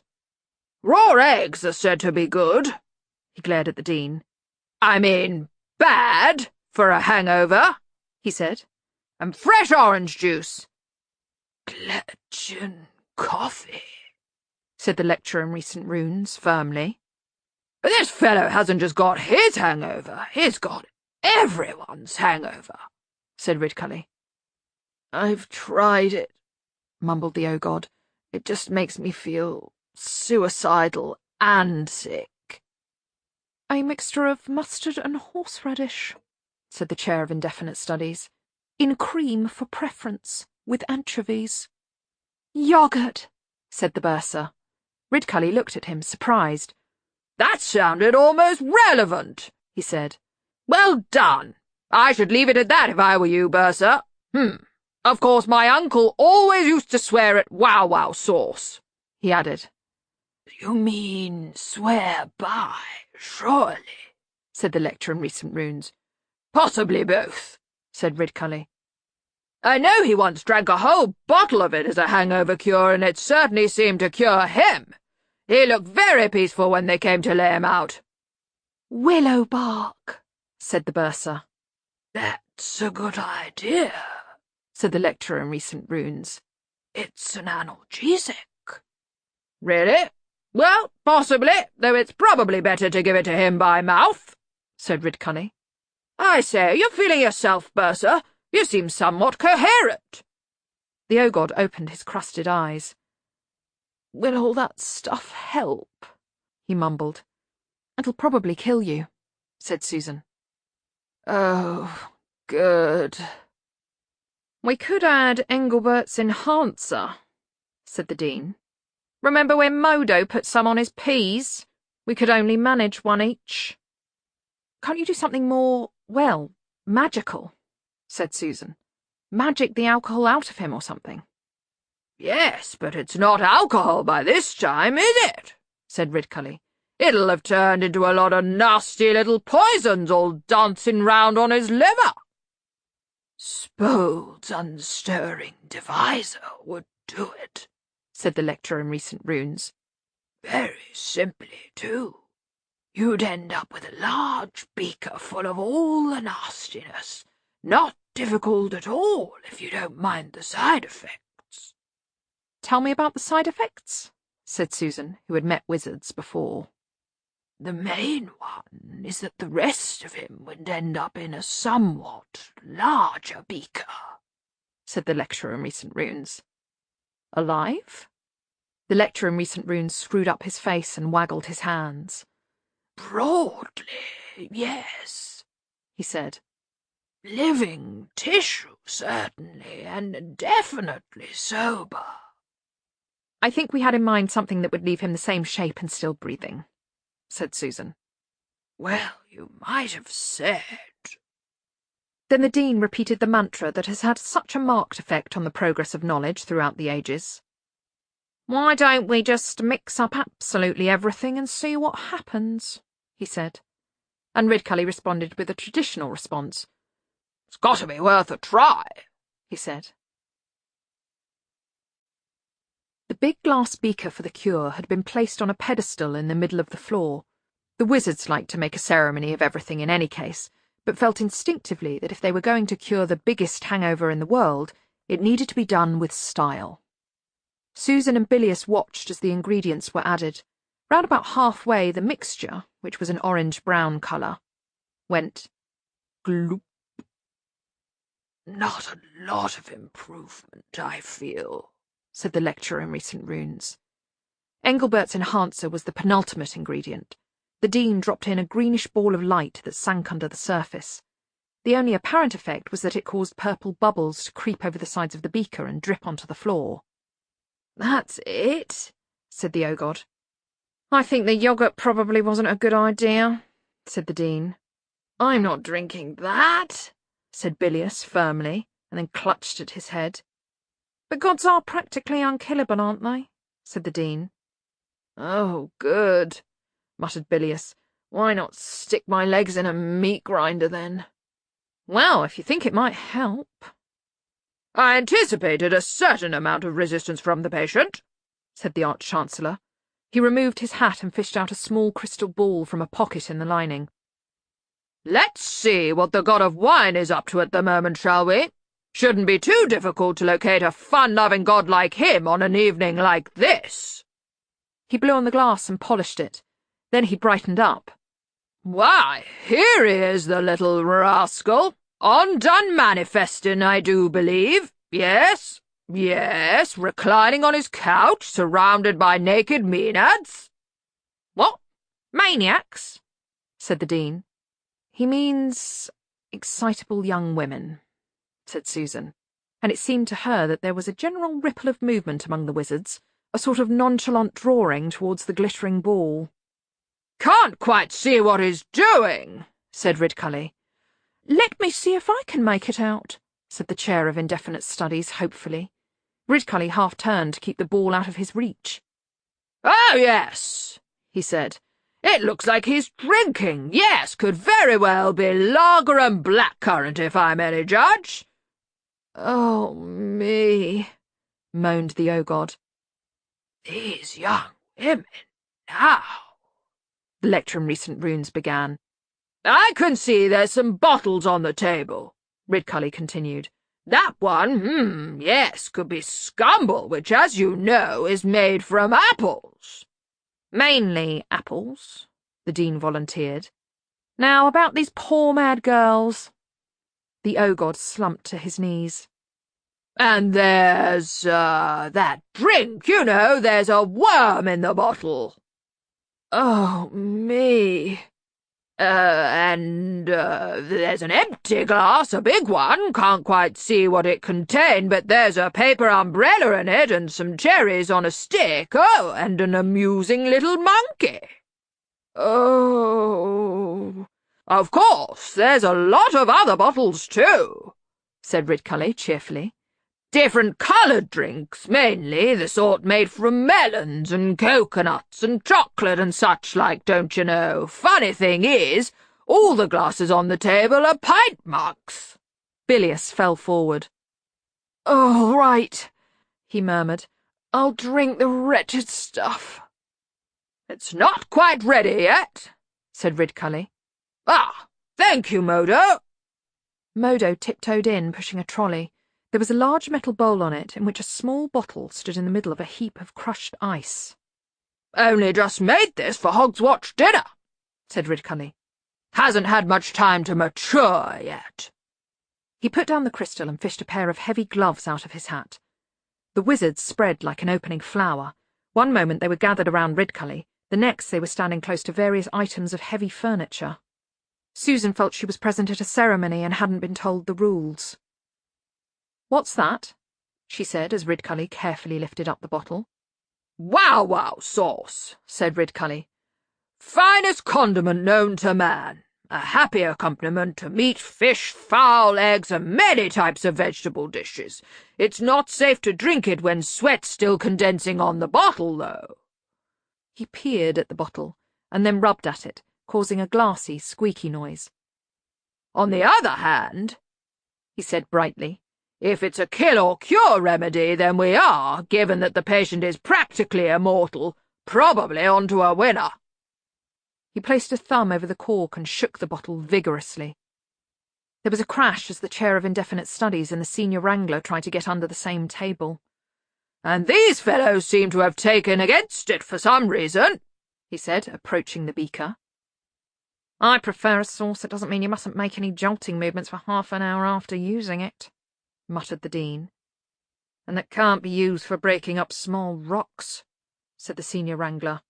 "Raw eggs are said to be good." He glared at the dean. "I mean, bad for a hangover," he said. "And fresh orange juice." "Gretchen coffee," said the lecturer in recent runes firmly. "But this fellow hasn't just got his hangover, he's got everyone's hangover," said Ridcully. "I've tried it," mumbled the O-god. "It just makes me feel suicidal and sick." "A mixture of mustard and horseradish," said the chair of indefinite studies. "In cream for preference, with anchovies." "Yoghurt," said the bursar. Ridcully looked at him, surprised. "That sounded almost relevant," he said. "Well done. I should leave it at that if I were you, bursar. Of course, my uncle always used to swear at wow-wow sauce," he added. "You mean swear by, surely," said the lecturer in recent runes. "Possibly both," said Ridcully. "I know he once drank a whole bottle of it as a hangover cure, and it certainly seemed to cure him. He looked very peaceful when they came to lay him out." "Willow bark," said the bursar. "That's a good idea," said the lecturer in recent runes. "It's an analgesic." "Really? Well, possibly, though it's probably better to give it to him by mouth," said Ridcully. "I say, you're feeling yourself, bursar. You seem somewhat coherent." The O-god opened his crusted eyes. "Will all that stuff help?" he mumbled. "It'll probably kill you," said Susan. "Oh, good." "We could add Engelbert's enhancer," said the dean. "Remember when Modo put some on his peas? We could only manage one each." "Can't you do something more, well, magical?" said Susan. "Magic the alcohol out of him or something." "Yes, but it's not alcohol by this time, is it?" said Ridcully. "It'll have turned into a lot of nasty little poisons all dancing round on his liver." "Spold's unstirring divisor would do it," said the lecturer in recent runes. "Very simply, too. You'd end up with a large beaker full of all the nastiness. Not difficult at all if you don't mind the side effects." "Tell me about the side effects," said Susan, who had met wizards before. "The main one is that the rest of him would end up in a somewhat larger beaker," said the lecturer in recent runes. "Alive?" The lecturer in recent runes screwed up his face and waggled his hands. "Broadly, yes," he said. "Living tissue, certainly, and definitely sober." "I think we had in mind something that would leave him the same shape and still breathing," said Susan. "Well, you might have said—" Then the Dean repeated the mantra that has had such a marked effect on the progress of knowledge throughout the ages. "Why don't we just mix up absolutely everything and see what happens?" he said. And Ridcully responded with a traditional response. "It's got to be worth a try," he said. The big glass beaker for the cure had been placed on a pedestal in the middle of the floor. The wizards liked to make a ceremony of everything in any case, but felt instinctively that if they were going to cure the biggest hangover in the world, it needed to be done with style. Susan and Bilius watched as the ingredients were added. Round about halfway, the mixture, which was an orange-brown colour, went gloop. "Not a lot of improvement, I feel," said the lecturer in recent runes. Engelbert's enhancer was the penultimate ingredient. The Dean dropped in a greenish ball of light that sank under the surface. The only apparent effect was that it caused purple bubbles to creep over the sides of the beaker and drip onto the floor. "That's it," said the Ogod. "I think the yoghurt probably wasn't a good idea," said the Dean. "I'm not drinking that," said Bilius firmly, and then clutched at his head. "But gods are practically unkillable, aren't they?" said the Dean. "Oh, good," muttered Bilius. "Why not stick my legs in a meat grinder, then?" "Well, if you think it might help." "I anticipated a certain amount of resistance from the patient," said the Arch-Chancellor. He removed his hat and fished out a small crystal ball from a pocket in the lining. "Let's see what the god of wine is up to at the moment, shall we? Shouldn't be too difficult to locate a fun-loving god like him on an evening like this." He blew on the glass and polished it. Then he brightened up. "Why, here he is, the little rascal. Undone manifesting, I do believe. Yes, yes, reclining on his couch, surrounded by naked maenads." "What? Maniacs?" said the Dean. "He means excitable young women," said Susan, and it seemed to her that there was a general ripple of movement among the wizards, a sort of nonchalant drawing towards the glittering ball. "Can't quite see what he's doing," said Ridcully. "Let me see if I can make it out," said the Chair of Indefinite Studies hopefully. Ridcully half turned to keep the ball out of his reach. "Oh, yes," he said. "It looks like he's drinking. Yes, could very well be lager and blackcurrant, if I'm any judge." "Oh, me," moaned the Ogod. "These young women, now," the lecturer in recent runes began. "I can see there's some bottles on the table," Ridcully continued. "That one, yes, could be scumble, which, as you know, is made from apples." "Mainly apples," the Dean volunteered. "Now, about these poor mad girls." The Ogod slumped to his knees. "And there's, that drink, you know, there's a worm in the bottle." "Oh, me." And there's an empty glass, a big one. Can't quite see what it contained, but there's a paper umbrella in it and some cherries on a stick. Oh, and an amusing little monkey." "Oh." "Of course, there's a lot of other bottles, too," said Ridcully cheerfully. "Different coloured drinks, mainly, the sort made from melons and coconuts and chocolate and such like, don't you know. Funny thing is, all the glasses on the table are pint mugs." Bilious fell forward. "All right," he murmured. "I'll drink the wretched stuff." "It's not quite ready yet," said Ridcully. "Ah, thank you, Modo." Modo tiptoed in, pushing a trolley. There was a large metal bowl on it, in which a small bottle stood in the middle of a heap of crushed ice. "Only just made this for Hogswatch dinner," said Ridcully. "Hasn't had much time to mature yet." He put down the crystal and fished a pair of heavy gloves out of his hat. The wizards spread like an opening flower. One moment they were gathered around Ridcully, the next they were standing close to various items of heavy furniture. Susan felt she was present at a ceremony and hadn't been told the rules. "What's that?" she said as Ridcully carefully lifted up the bottle. "Wow sauce," said Ridcully. "Finest condiment known to man. A happy accompaniment to meat, fish, fowl, eggs, and many types of vegetable dishes. It's not safe to drink it when sweat's still condensing on the bottle, though." He peered at the bottle and then rubbed at it, causing a glassy, squeaky noise. "On the other hand," he said brightly, "if it's a kill-or-cure remedy, then we are, given that the patient is practically immortal, probably onto a winner." He placed a thumb over the cork and shook the bottle vigorously. There was a crash as the chair of indefinite studies and the senior wrangler tried to get under the same table. "And these fellows seem to have taken against it for some reason," he said, approaching the beaker. "I prefer a sauce that doesn't mean you mustn't make any jolting movements for half an hour after using it," muttered the dean. "And that can't be used for breaking up small rocks," said the senior wrangler.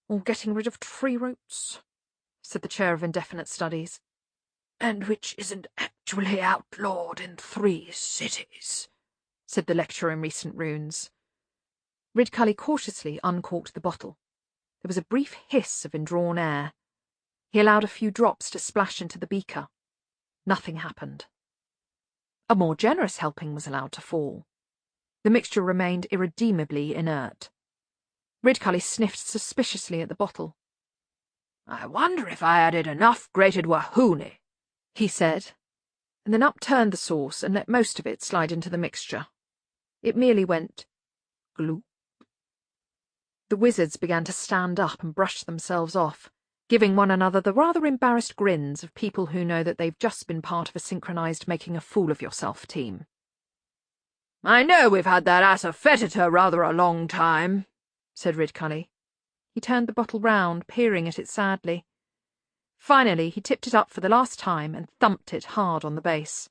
"Or getting rid of tree roots," said the chair of indefinite studies. "And which isn't actually outlawed in 3 cities," said the lecturer in recent runes. Ridcully cautiously uncorked the bottle. There was a brief hiss of indrawn air. He allowed a few drops to splash into the beaker. Nothing happened. A more generous helping was allowed to fall. The mixture remained irredeemably inert. Ridcully sniffed suspiciously at the bottle. "I wonder if I added enough grated wahoonie," he said, and then upturned the sauce and let most of it slide into the mixture. It merely went gloop. The wizards began to stand up and brush themselves off, giving one another the rather embarrassed grins of people who know that they've just been part of a synchronized making-a-fool-of-yourself team. "I know we've had that asafoetida rather a long time," said Ridcully. He turned the bottle round, peering at it sadly. Finally, he tipped it up for the last time and thumped it hard on the base.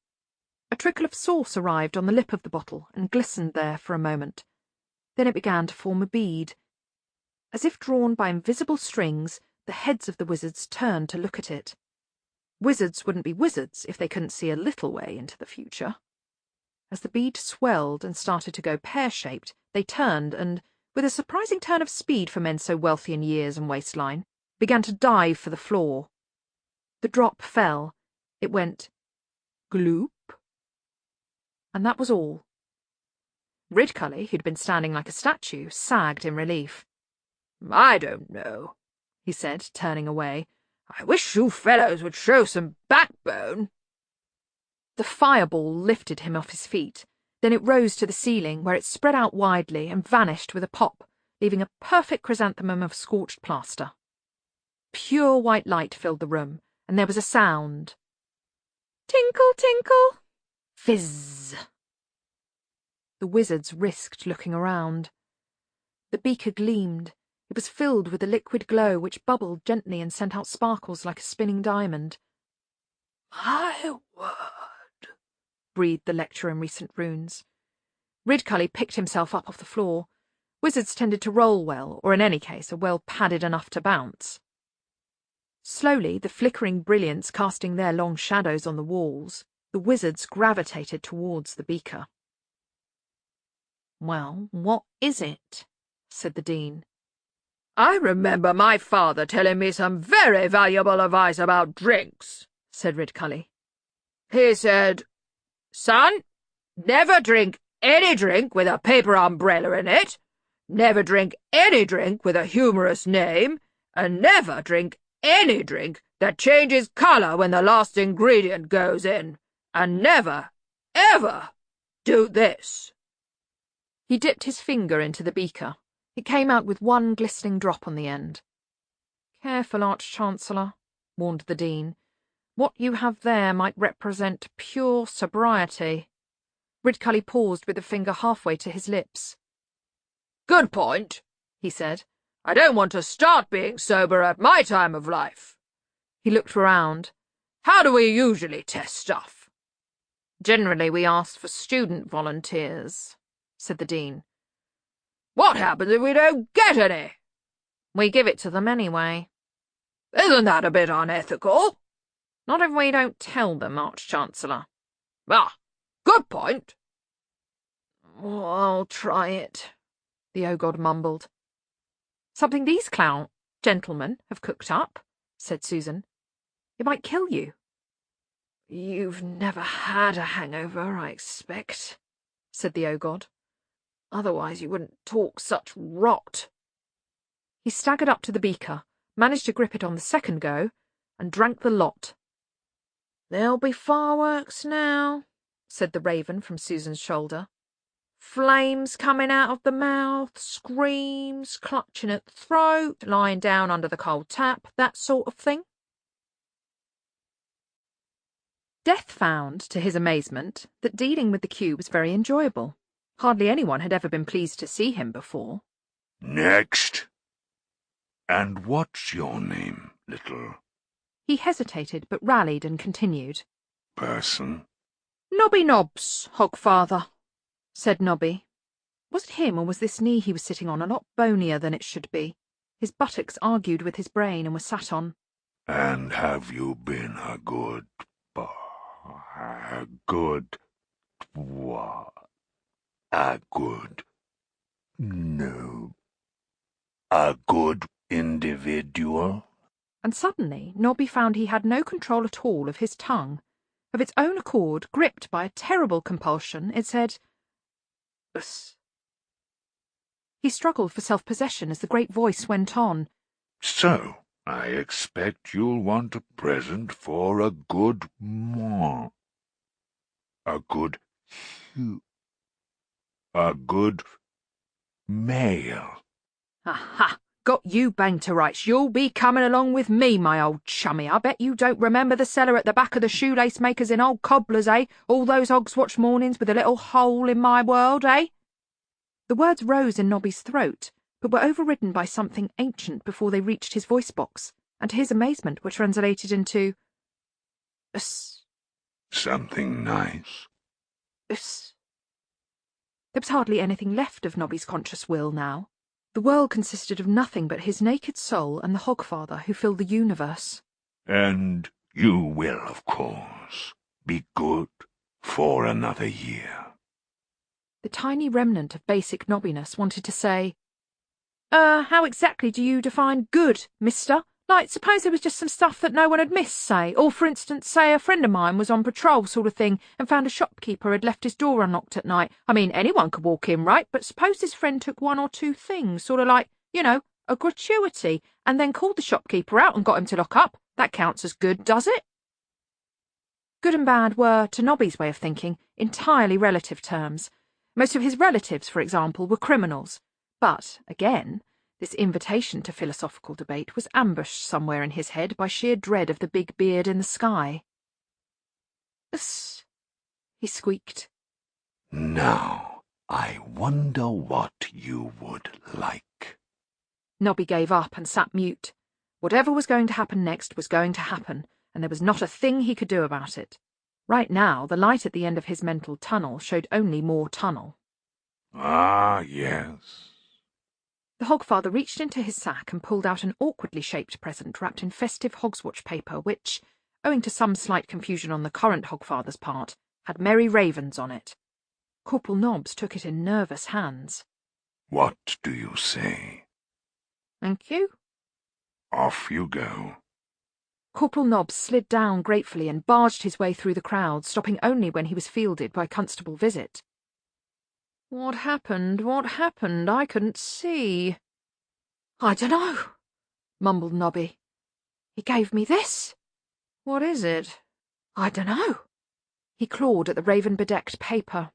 A trickle of sauce arrived on the lip of the bottle and glistened there for a moment. Then it began to form a bead. As if drawn by invisible strings, the heads of the wizards turned to look at it. Wizards wouldn't be wizards if they couldn't see a little way into the future. As the bead swelled and started to go pear-shaped, they turned and, with a surprising turn of speed for men so wealthy in years and waistline, began to dive for the floor. The drop fell. It went gloop. And that was all. Ridcully, who'd been standing like a statue, sagged in relief. "I don't know," he said, turning away. "I wish you fellows would show some backbone." The fireball lifted him off his feet. Then it rose to the ceiling, where it spread out widely and vanished with a pop, leaving a perfect chrysanthemum of scorched plaster. Pure white light filled the room, and there was a sound. Tinkle, tinkle. Fizz. The wizards risked looking around. The beaker gleamed. It was filled with a liquid glow which bubbled gently and sent out sparkles like a spinning diamond. "My word," breathed the lecturer in recent runes. Ridcully picked himself up off the floor. Wizards tended to roll well, or in any case are well padded enough to bounce. Slowly, the flickering brilliance casting their long shadows on the walls, the wizards gravitated towards the beaker. "Well, what is it?" said the dean. "I remember my father telling me some very valuable advice about drinks," said Ridcully. "He said, 'Son, never drink any drink with a paper umbrella in it, never drink any drink with a humorous name, and never drink any drink that changes colour when the last ingredient goes in, and never, ever do this." He dipped his finger into the beaker. It came out with one glistening drop on the end. "Careful, Arch-Chancellor," warned the Dean. "What you have there might represent pure sobriety." Ridcully paused with the finger halfway to his lips. "Good point," he said. "I don't want to start being sober at my time of life." He looked round. "How do we usually test stuff?" "Generally we ask for student volunteers," said the Dean. "What happens if we don't get any?" "We give it to them anyway." "Isn't that a bit unethical?" "Not if we don't tell them, Arch-Chancellor." "Ah, good point." "I'll try it," the Ogod mumbled. "Something these gentlemen have cooked up," said Susan. "It might kill you." "You've never had a hangover, I expect," said the Ogod. "Otherwise you wouldn't talk such rot." He staggered up to the beaker, managed to grip it on the second go, and drank the lot. "There'll be fireworks now," said the Raven from Susan's shoulder. "Flames coming out of the mouth, screams, clutching at the throat, lying down under the cold tap, that sort of thing." Death found, to his amazement, that dealing with the Q was very enjoyable. Hardly anyone had ever been pleased to see him before. "Next. And what's your name, little He hesitated, but rallied and continued. person?" "Nobby Nobbs, Hogfather," said Nobby. Was it him, or was this knee he was sitting on a lot bonier than it should be? His buttocks argued with his brain and were sat on. "And have you been a good individual?" And suddenly Nobby found he had no control at all of his tongue. Of its own accord, gripped by a terrible compulsion, it said, "Us." He struggled for self-possession as the great voice went on. "So, I expect you'll want a present for a good male." "Aha! Got you banged to rights. You'll be coming along with me, my old chummy. I bet you don't remember the cellar at the back of the shoelace makers in Old Cobblers, eh? All those Hogswatch mornings with a little hole in my world, eh?" The words rose in Nobby's throat, but were overridden by something ancient before they reached his voice-box, and to his amazement were translated into "Us." "Something nice?" "Us." There was hardly anything left of Nobby's conscious will now. The world consisted of nothing but his naked soul and the Hogfather who filled the universe. "And you will, of course, be good for another year." The tiny remnant of basic nobbiness wanted to say, How exactly do you define good, mister? Like, suppose there was just some stuff that no one had missed, say, or, for instance, say a friend of mine was on patrol sort of thing and found a shopkeeper had left his door unlocked at night. I mean, anyone could walk in, right? But suppose his friend took one or two things, sort of like, you know, a gratuity, and then called the shopkeeper out and got him to lock up. That counts as good, does it?" Good and bad were, to Nobby's way of thinking, entirely relative terms. Most of his relatives, for example, were criminals. But, again, this invitation to philosophical debate was ambushed somewhere in his head by sheer dread of the big beard in the sky. "Uss," he squeaked. "Now, I wonder what you would like." Nobby gave up and sat mute. Whatever was going to happen next was going to happen, and there was not a thing he could do about it. Right now, the light at the end of his mental tunnel showed only more tunnel. "Ah, yes." The Hogfather reached into his sack and pulled out an awkwardly shaped present wrapped in festive Hogswatch paper which, owing to some slight confusion on the current Hogfather's part, had merry ravens on it. Corporal Nobbs took it in nervous hands. "What do you say?" "Thank you." "Off you go." Corporal Nobbs slid down gratefully and barged his way through the crowd, stopping only when he was fielded by Constable Visit. What happened? What happened? I couldn't see." "I dunno," mumbled Nobby. "He gave me this." "What is it?" "I dunno." He clawed at the raven-bedecked paper.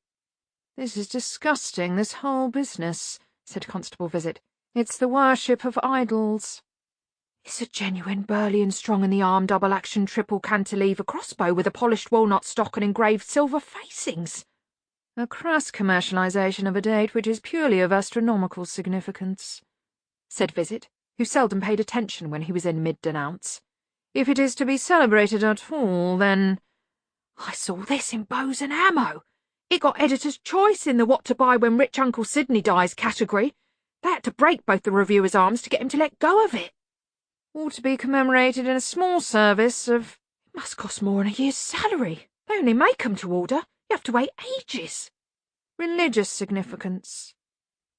"This is disgusting, this whole business," said Constable Visit. "It's the worship of idols." "It's a genuine burly and strong-in-the-arm double-action triple cantilever crossbow with a polished walnut stock and engraved silver facings. A crass commercialisation of a date which is purely of astronomical significance," said Visit, who seldom paid attention when he was in mid-denounce. "If it is to be celebrated at all, then—" "I saw this in Bows and Ammo. It got editor's choice in the What to Buy When Rich Uncle Sydney Dies category. They had to break both the reviewers' arms to get him to let go of it. Ought to be commemorated in a small service of— It must cost more than a year's salary. They only make 'em to order. You have to wait ages. Religious significance."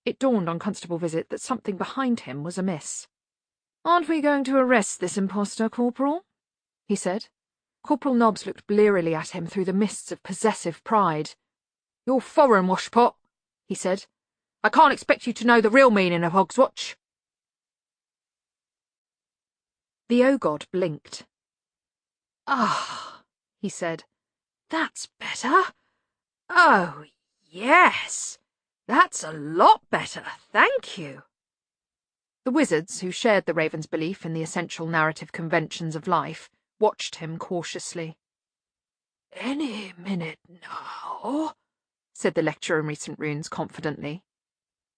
It dawned on Constable Visit that something behind him was amiss. "Aren't we going to arrest this impostor, Corporal?" he said. Corporal Nobbs looked blearily at him through the mists of possessive pride. "You're foreign, washpot," he said. "I can't expect you to know the real meaning of Hogswatch." The Ogod blinked. "Ah," he said. "That's better. Oh, yes. That's a lot better, thank you." The wizards, who shared the raven's belief in the essential narrative conventions of life, watched him cautiously. "Any minute now," said the lecturer in recent runes confidently.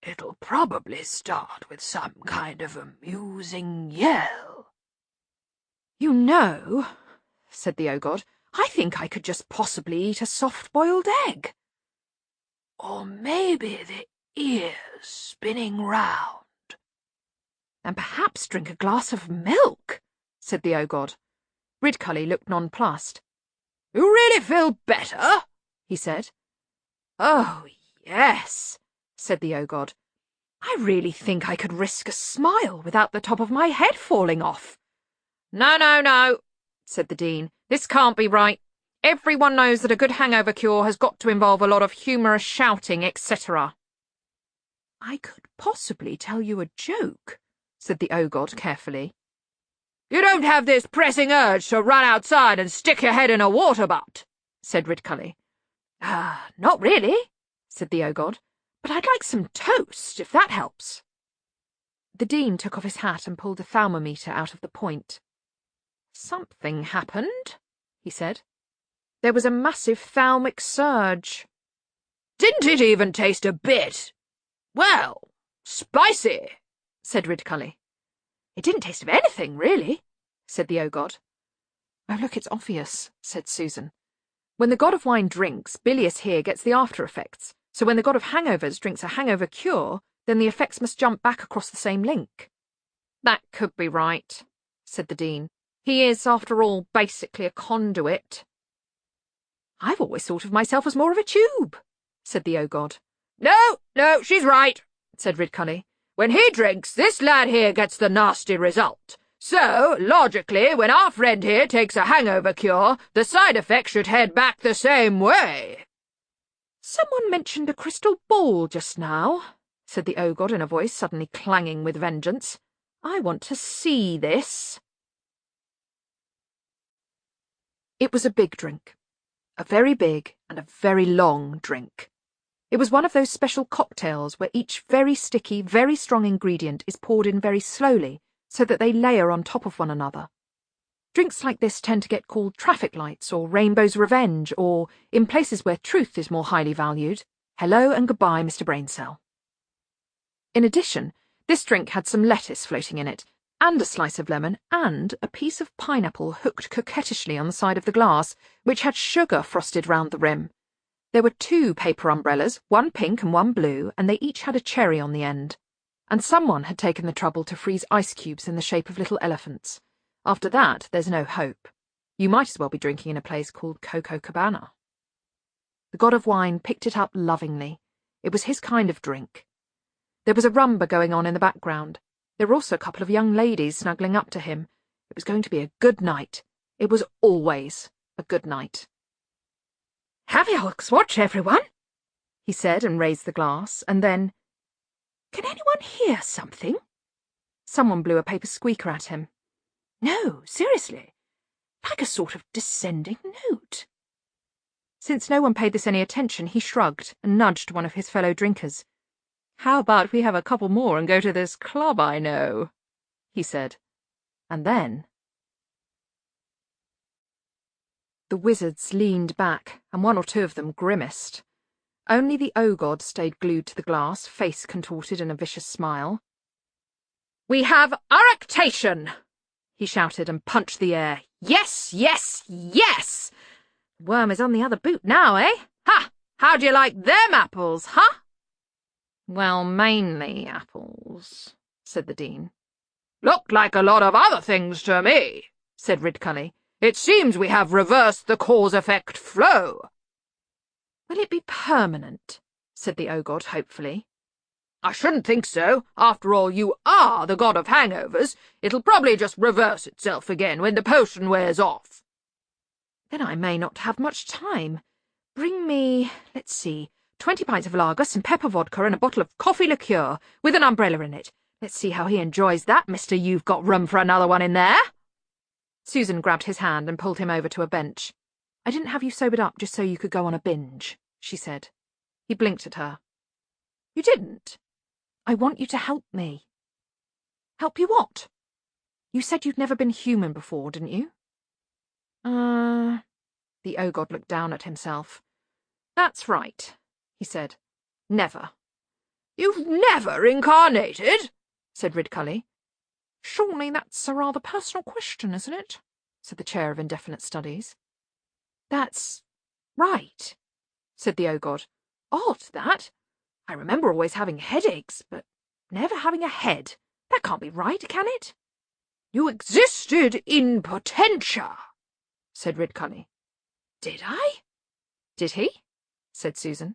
"It'll probably start with some kind of amusing yell." "You know," said the Ogod, "I think I could just possibly eat a soft-boiled egg." "Or maybe the ears spinning round." "And perhaps drink a glass of milk," said the Ogod. Ridcully looked nonplussed. "You really feel better?" he said. "Oh, yes," said the Ogod. "I really think I could risk a smile without the top of my head falling off." No, said the Dean. "This can't be right. Everyone knows that a good hangover cure has got to involve a lot of humorous shouting, etc." "I could possibly tell you a joke," said the Ogod carefully. "You don't have this pressing urge to run outside and stick your head in a water butt," said Ridcully. "Not really," said the Ogod, "but I'd like some toast, if that helps." The Dean took off his hat and pulled a thermometer out of the point. "Something happened," he said. There was a massive thalmic surge. "Didn't it even taste a bit? Well, spicy," said Ridcully. "It didn't taste of anything, really," said the Ogod. "Oh, look, it's obvious," said Susan. "When the god of wine drinks, bilious here gets the after-effects, so when the god of hangovers drinks a hangover cure, then the effects must jump back across the same link." "That could be right," said the Dean. "He is, after all, basically a conduit." "I've always thought of myself as more of a tube," said the Ogod. No, she's right," said Ridcully. "When he drinks, this lad here gets the nasty result. So, logically, when our friend here takes a hangover cure, the side effect should head back the same way." "Someone mentioned a crystal ball just now," said the Ogod in a voice suddenly clanging with vengeance. "I want to see this." It was a big drink. A very big and a very long drink. It was one of those special cocktails where each very sticky, very strong ingredient is poured in very slowly, so that they layer on top of one another. Drinks like this tend to get called traffic lights or Rainbow's Revenge or, in places where truth is more highly valued, hello and goodbye, Mr. Braincell. In addition, this drink had some lettuce floating in it, and a slice of lemon, and a piece of pineapple hooked coquettishly on the side of the glass, which had sugar frosted round the rim. There were 2 paper umbrellas, one pink and one blue, and they each had a cherry on the end. And someone had taken the trouble to freeze ice cubes in the shape of little elephants. After that, there's no hope. You might as well be drinking in a place called Coco Cabana. The god of wine picked it up lovingly. It was his kind of drink. There was a rumba going on in the background. There were also a couple of young ladies snuggling up to him. It was going to be a good night. It was always a good night. "Happy Hogswatch, everyone," he said, and raised the glass, and then, "Can anyone hear something?" Someone blew a paper squeaker at him. "No, seriously, like a sort of descending note." Since no one paid this any attention, he shrugged and nudged one of his fellow drinkers. "How about we have a couple more and go to this club I know?" he said. And then the wizards leaned back, and one or two of them grimaced. Only the O-God stayed glued to the glass, face contorted in a vicious smile. "We have eructation!" he shouted and punched the air. "Yes, yes, yes! The worm is on the other boot now, eh? Ha! How'd you like them apples, huh?" "Well, mainly apples," said the Dean. "Looked like a lot of other things to me," said Ridcully. "It seems we have reversed the cause-effect flow." "Will it be permanent?" said the O-God hopefully. "I shouldn't think so. After all, you are the god of hangovers. It'll probably just reverse itself again when the potion wears off." "Then I may not have much time. Bring me, let's see, 20 pints of lager, some pepper vodka, and a bottle of coffee liqueur with an umbrella in it. Let's see how he enjoys that, Mr. You've got room for another one in there." Susan grabbed his hand and pulled him over to a bench. "I didn't have you sobered up just so you could go on a binge," she said. He blinked at her. "You didn't?" "I want you to help me." "Help you what?" "You said you'd never been human before, didn't you?" The O-God looked down at himself. "That's right," he said. "Never." "You've never incarnated?" said Ridcully. "Surely that's a rather personal question, isn't it?" said the Chair of Indefinite Studies. "That's right," said the O-God. "Odd, that. I remember always having headaches, but never having a head. That can't be right, can it?" "You existed in potentia," said Ridcully. "Did I?" "Did he?" said Susan.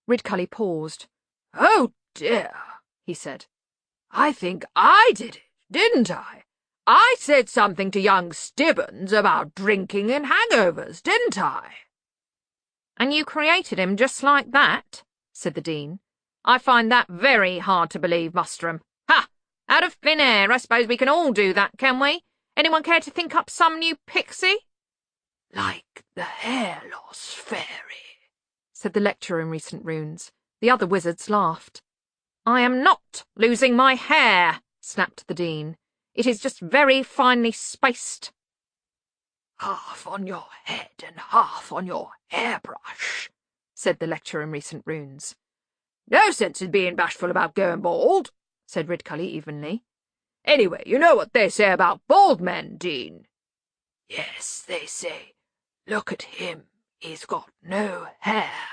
Ridcully paused. "Oh, dear," he said. "I think I did it, didn't I? I said something to young Stibbons about drinking and hangovers, didn't I?" "And you created him just like that?" said the Dean. "I find that very hard to believe, Mustrum. Ha! Out of thin air, I suppose we can all do that, can we? Anyone care to think up some new pixie?" "Like the hair loss fairy," said the lecturer in recent runes. The other wizards laughed. "I am not losing my hair," snapped the Dean. "It is just very finely spaced." "Half on your head and half on your hairbrush," said the lecturer in recent runes. "No sense in being bashful about going bald," said Ridcully evenly. "Anyway, you know what they say about bald men, Dean." "Yes, they say, 'Look at him, he's got no hair,'"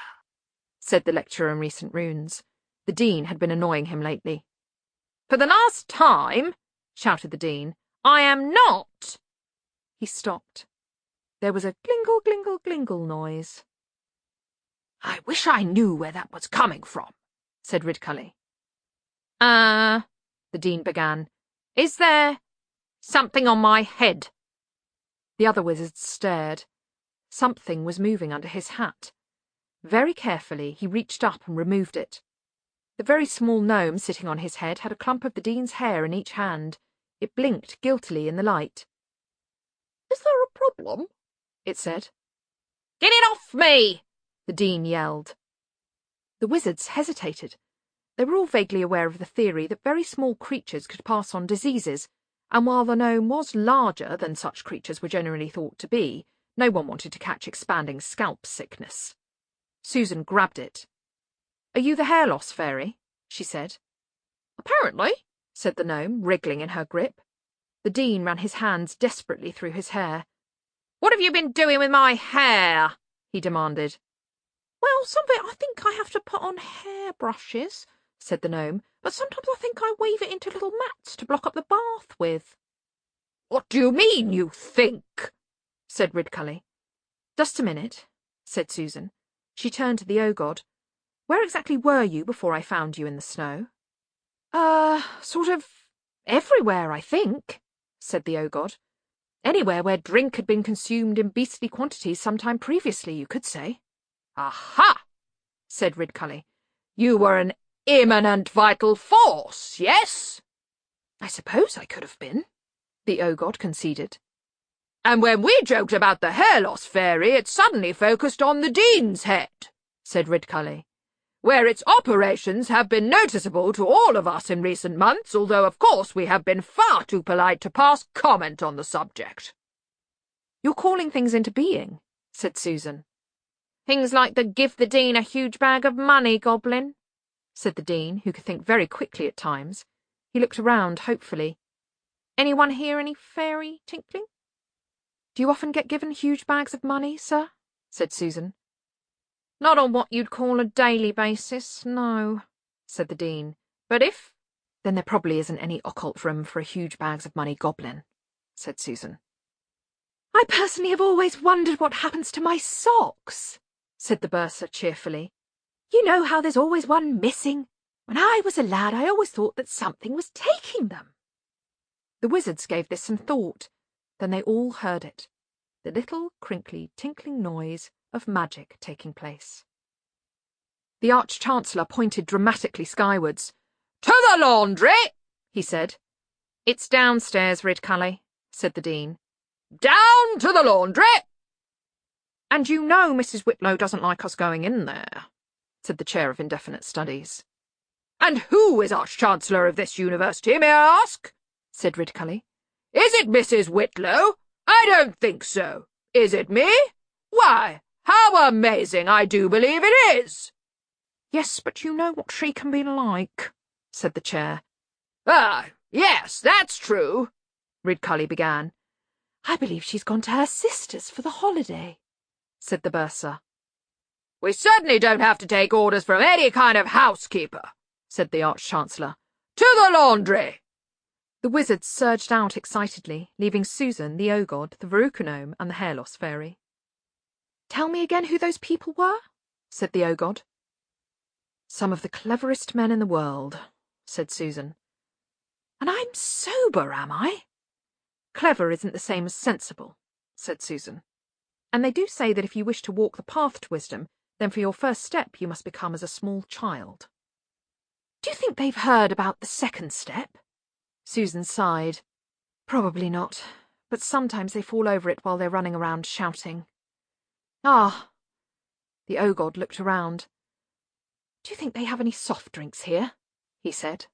said the lecturer in recent runes. The Dean had been annoying him lately. "For the last time," shouted the Dean, "I am not—" He stopped. There was a glingle, glingle, glingle noise. "I wish I knew where that was coming from," said Ridcully. The Dean began. "Is there something on my head?" The other wizards stared. Something was moving under his hat. Very carefully, he reached up and removed it. The very small gnome sitting on his head had a clump of the Dean's hair in each hand. It blinked guiltily in the light. "Is there a problem?" it said. "Get it off me!" the Dean yelled. The wizards hesitated. They were all vaguely aware of the theory that very small creatures could pass on diseases, and while the gnome was larger than such creatures were generally thought to be, no one wanted to catch expanding scalp sickness. Susan grabbed it. "Are you the hair loss fairy?" she said. "Apparently," said the gnome, wriggling in her grip. The Dean ran his hands desperately through his hair. "What have you been doing with my hair?" he demanded. "Well, some of it I think I have to put on hair brushes," said the gnome, "but sometimes I think I weave it into little mats to block up the bath with." "What do you mean, you think?" said Ridcully. "Just a minute," said Susan. She turned to the O-God. "Where exactly were you before I found you in the snow?" Sort of everywhere, I think," said the O-God. "Anywhere where drink had been consumed in beastly quantities some time previously, you could say." "Aha!" said Ridcully. "You were an immanent vital force, yes?" "I suppose I could have been," the O-God conceded. And when we joked about the hair loss fairy, it suddenly focused on the Dean's head, said Ridcully, where its operations have been noticeable to all of us in recent months, although of course we have been far too polite to pass comment on the subject. You're calling things into being, said Susan. Things like the give the Dean a huge bag of money goblin, said the Dean, who could think very quickly at times. He looked around hopefully. Anyone hear any fairy tinkling? Do you often get given huge bags of money, sir? Said Susan. Not on what you'd call a daily basis, no, said the Dean. But if... Then there probably isn't any occult room for a huge bags of money goblin, said Susan. I personally have always wondered what happens to my socks, said the bursar cheerfully. You know how there's always one missing? When I was a lad, I always thought that something was taking them. The wizards gave this some thought. Then they all heard it, the little crinkly, tinkling noise of magic taking place. The Arch-Chancellor pointed dramatically skywards. To the laundry, he said. It's downstairs, Ridcully, said the Dean. Down to the laundry! And you know Mrs. Whitlow doesn't like us going in there, said the Chair of Indefinite Studies. And who is Arch-Chancellor of this university, may I ask? Said Ridcully. Is it Mrs. Whitlow? I don't think so. Is it me? Why, how amazing, I do believe it is. Yes, but you know what she can be like, said the Chair. Ah, yes, that's true, Ridcully began. I believe she's gone to her sister's for the holiday, said the bursar. We certainly don't have to take orders from any kind of housekeeper, said the Arch-Chancellor. To the laundry! The wizards surged out excitedly, leaving Susan, the Ogod, the Verrucanome, and the hair-loss fairy. Tell me again who those people were, said the Ogod. Some of the cleverest men in the world, said Susan. And I'm sober, am I? Clever isn't the same as sensible, said Susan. And they do say that if you wish to walk the path to wisdom, then for your first step you must become as a small child. Do you think they've heard about the second step? Susan sighed. Probably not, but sometimes they fall over it while they're running around shouting. Ah! The Ogod looked around. Do you think they have any soft drinks here? He said.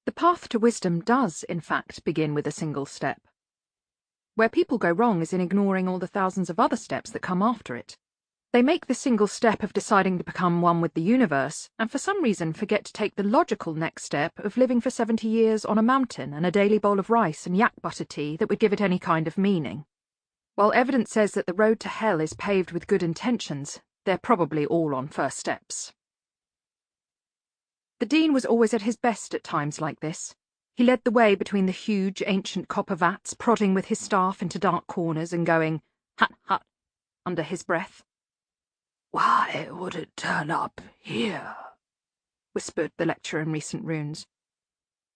The path to wisdom does, in fact, begin with a single step. Where people go wrong is in ignoring all the thousands of other steps that come after it. They make the single step of deciding to become one with the universe, and for some reason forget to take the logical next step of living for 70 years on a mountain and a daily bowl of rice and yak butter tea that would give it any kind of meaning. While evidence says that the road to hell is paved with good intentions, they're probably all on first steps. The Dean was always at his best at times like this. He led the way between the huge ancient copper vats, prodding with his staff into dark corners and going, "Hut, hut," under his breath. Why would it turn up here? Whispered the lecturer in recent runes.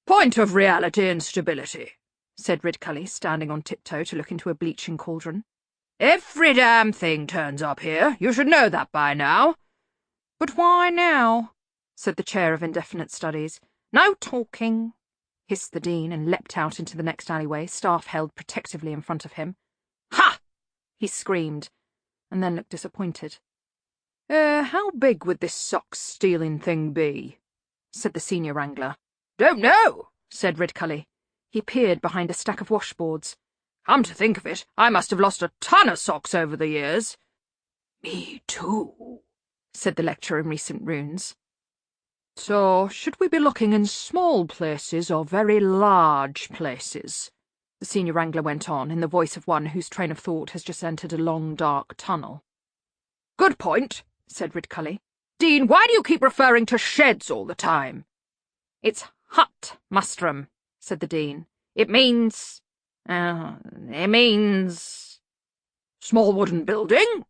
Point of reality and stability, said Ridcully, standing on tiptoe to look into a bleaching cauldron. Every damn thing turns up here. You should know that by now. But why now? Said the Chair of Indefinite Studies. No talking, hissed the Dean and leapt out into the next alleyway, staff held protectively in front of him. Ha! He screamed, and then looked disappointed. How big would this sock-stealing thing be? Said the Senior Wrangler. Don't know, said Ridcully. He peered behind a stack of washboards. Come to think of it, I must have lost a ton of socks over the years. Me too, said the lecturer in recent runes. So, should we be looking in small places or very large places? The Senior Wrangler went on, in the voice of one whose train of thought has just entered a long, dark tunnel. Good point, said Ridcully. Dean, why do you keep referring to sheds all the time? It's hut, Mustrum, said the Dean. It means... Small wooden building?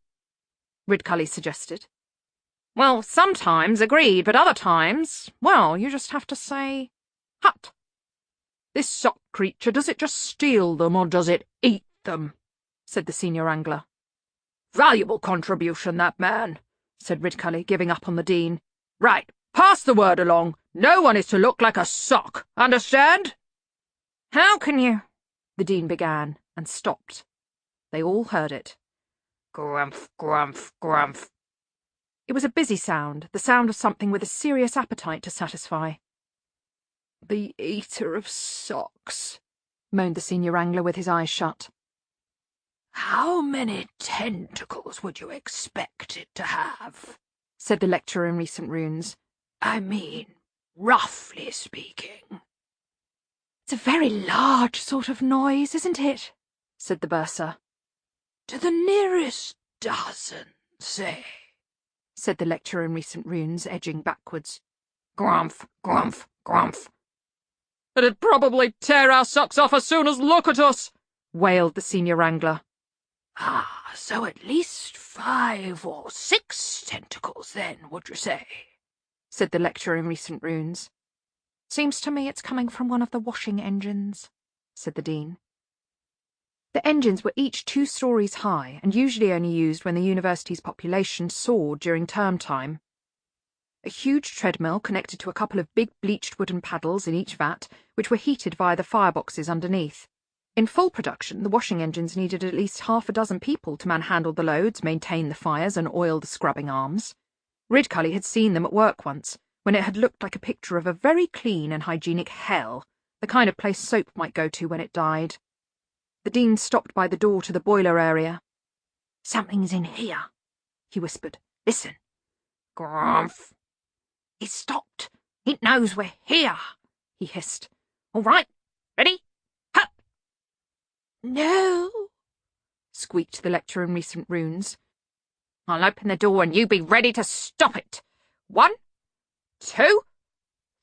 Ridcully suggested. Well, sometimes, agreed, but other times, well, you just have to say, hut. This sock creature, does it just steal them or does it eat them? Said the Senior Wrangler. Valuable contribution, that man, said Ridcully, giving up on the Dean. Right, pass the word along. No one is to look like a sock, understand? How can you... the Dean began, and stopped. They all heard it. Grumph, grumph, grumph. It was a busy sound, the sound of something with a serious appetite to satisfy. The eater of socks, moaned the senior wrangler with his eyes shut. How many tentacles would you expect it to have? Said the lecturer in recent runes. I mean, roughly speaking. It's a very large sort of noise, isn't it? Said the bursar. To the nearest dozen, say, said the lecturer in recent runes, edging backwards. Grumph, grumph, grumph. It'd probably tear our socks off as soon as look at us, wailed the senior wrangler. Ah, so at least 5 or 6 tentacles, then, would you say? Said the lecturer in recent runes. Seems to me it's coming from one of the washing engines, said the Dean. The engines were each 2 stories high and usually only used when the university's population soared during term time. A huge treadmill connected to a couple of big bleached wooden paddles in each vat, which were heated via the fireboxes underneath. In full production, the washing engines needed at least 6 people to manhandle the loads, maintain the fires, and oil the scrubbing arms. Ridcully had seen them at work once, when it had looked like a picture of a very clean and hygienic hell, the kind of place soap might go to when it died. The Dean stopped by the door to the boiler area. Something's in here, he whispered. Listen. Grumph. It stopped. It knows we're here, he hissed. All right. Ready? Hup. No, squeaked the lecturer in recent runes. I'll open the door and you be ready to stop it. 1, 2,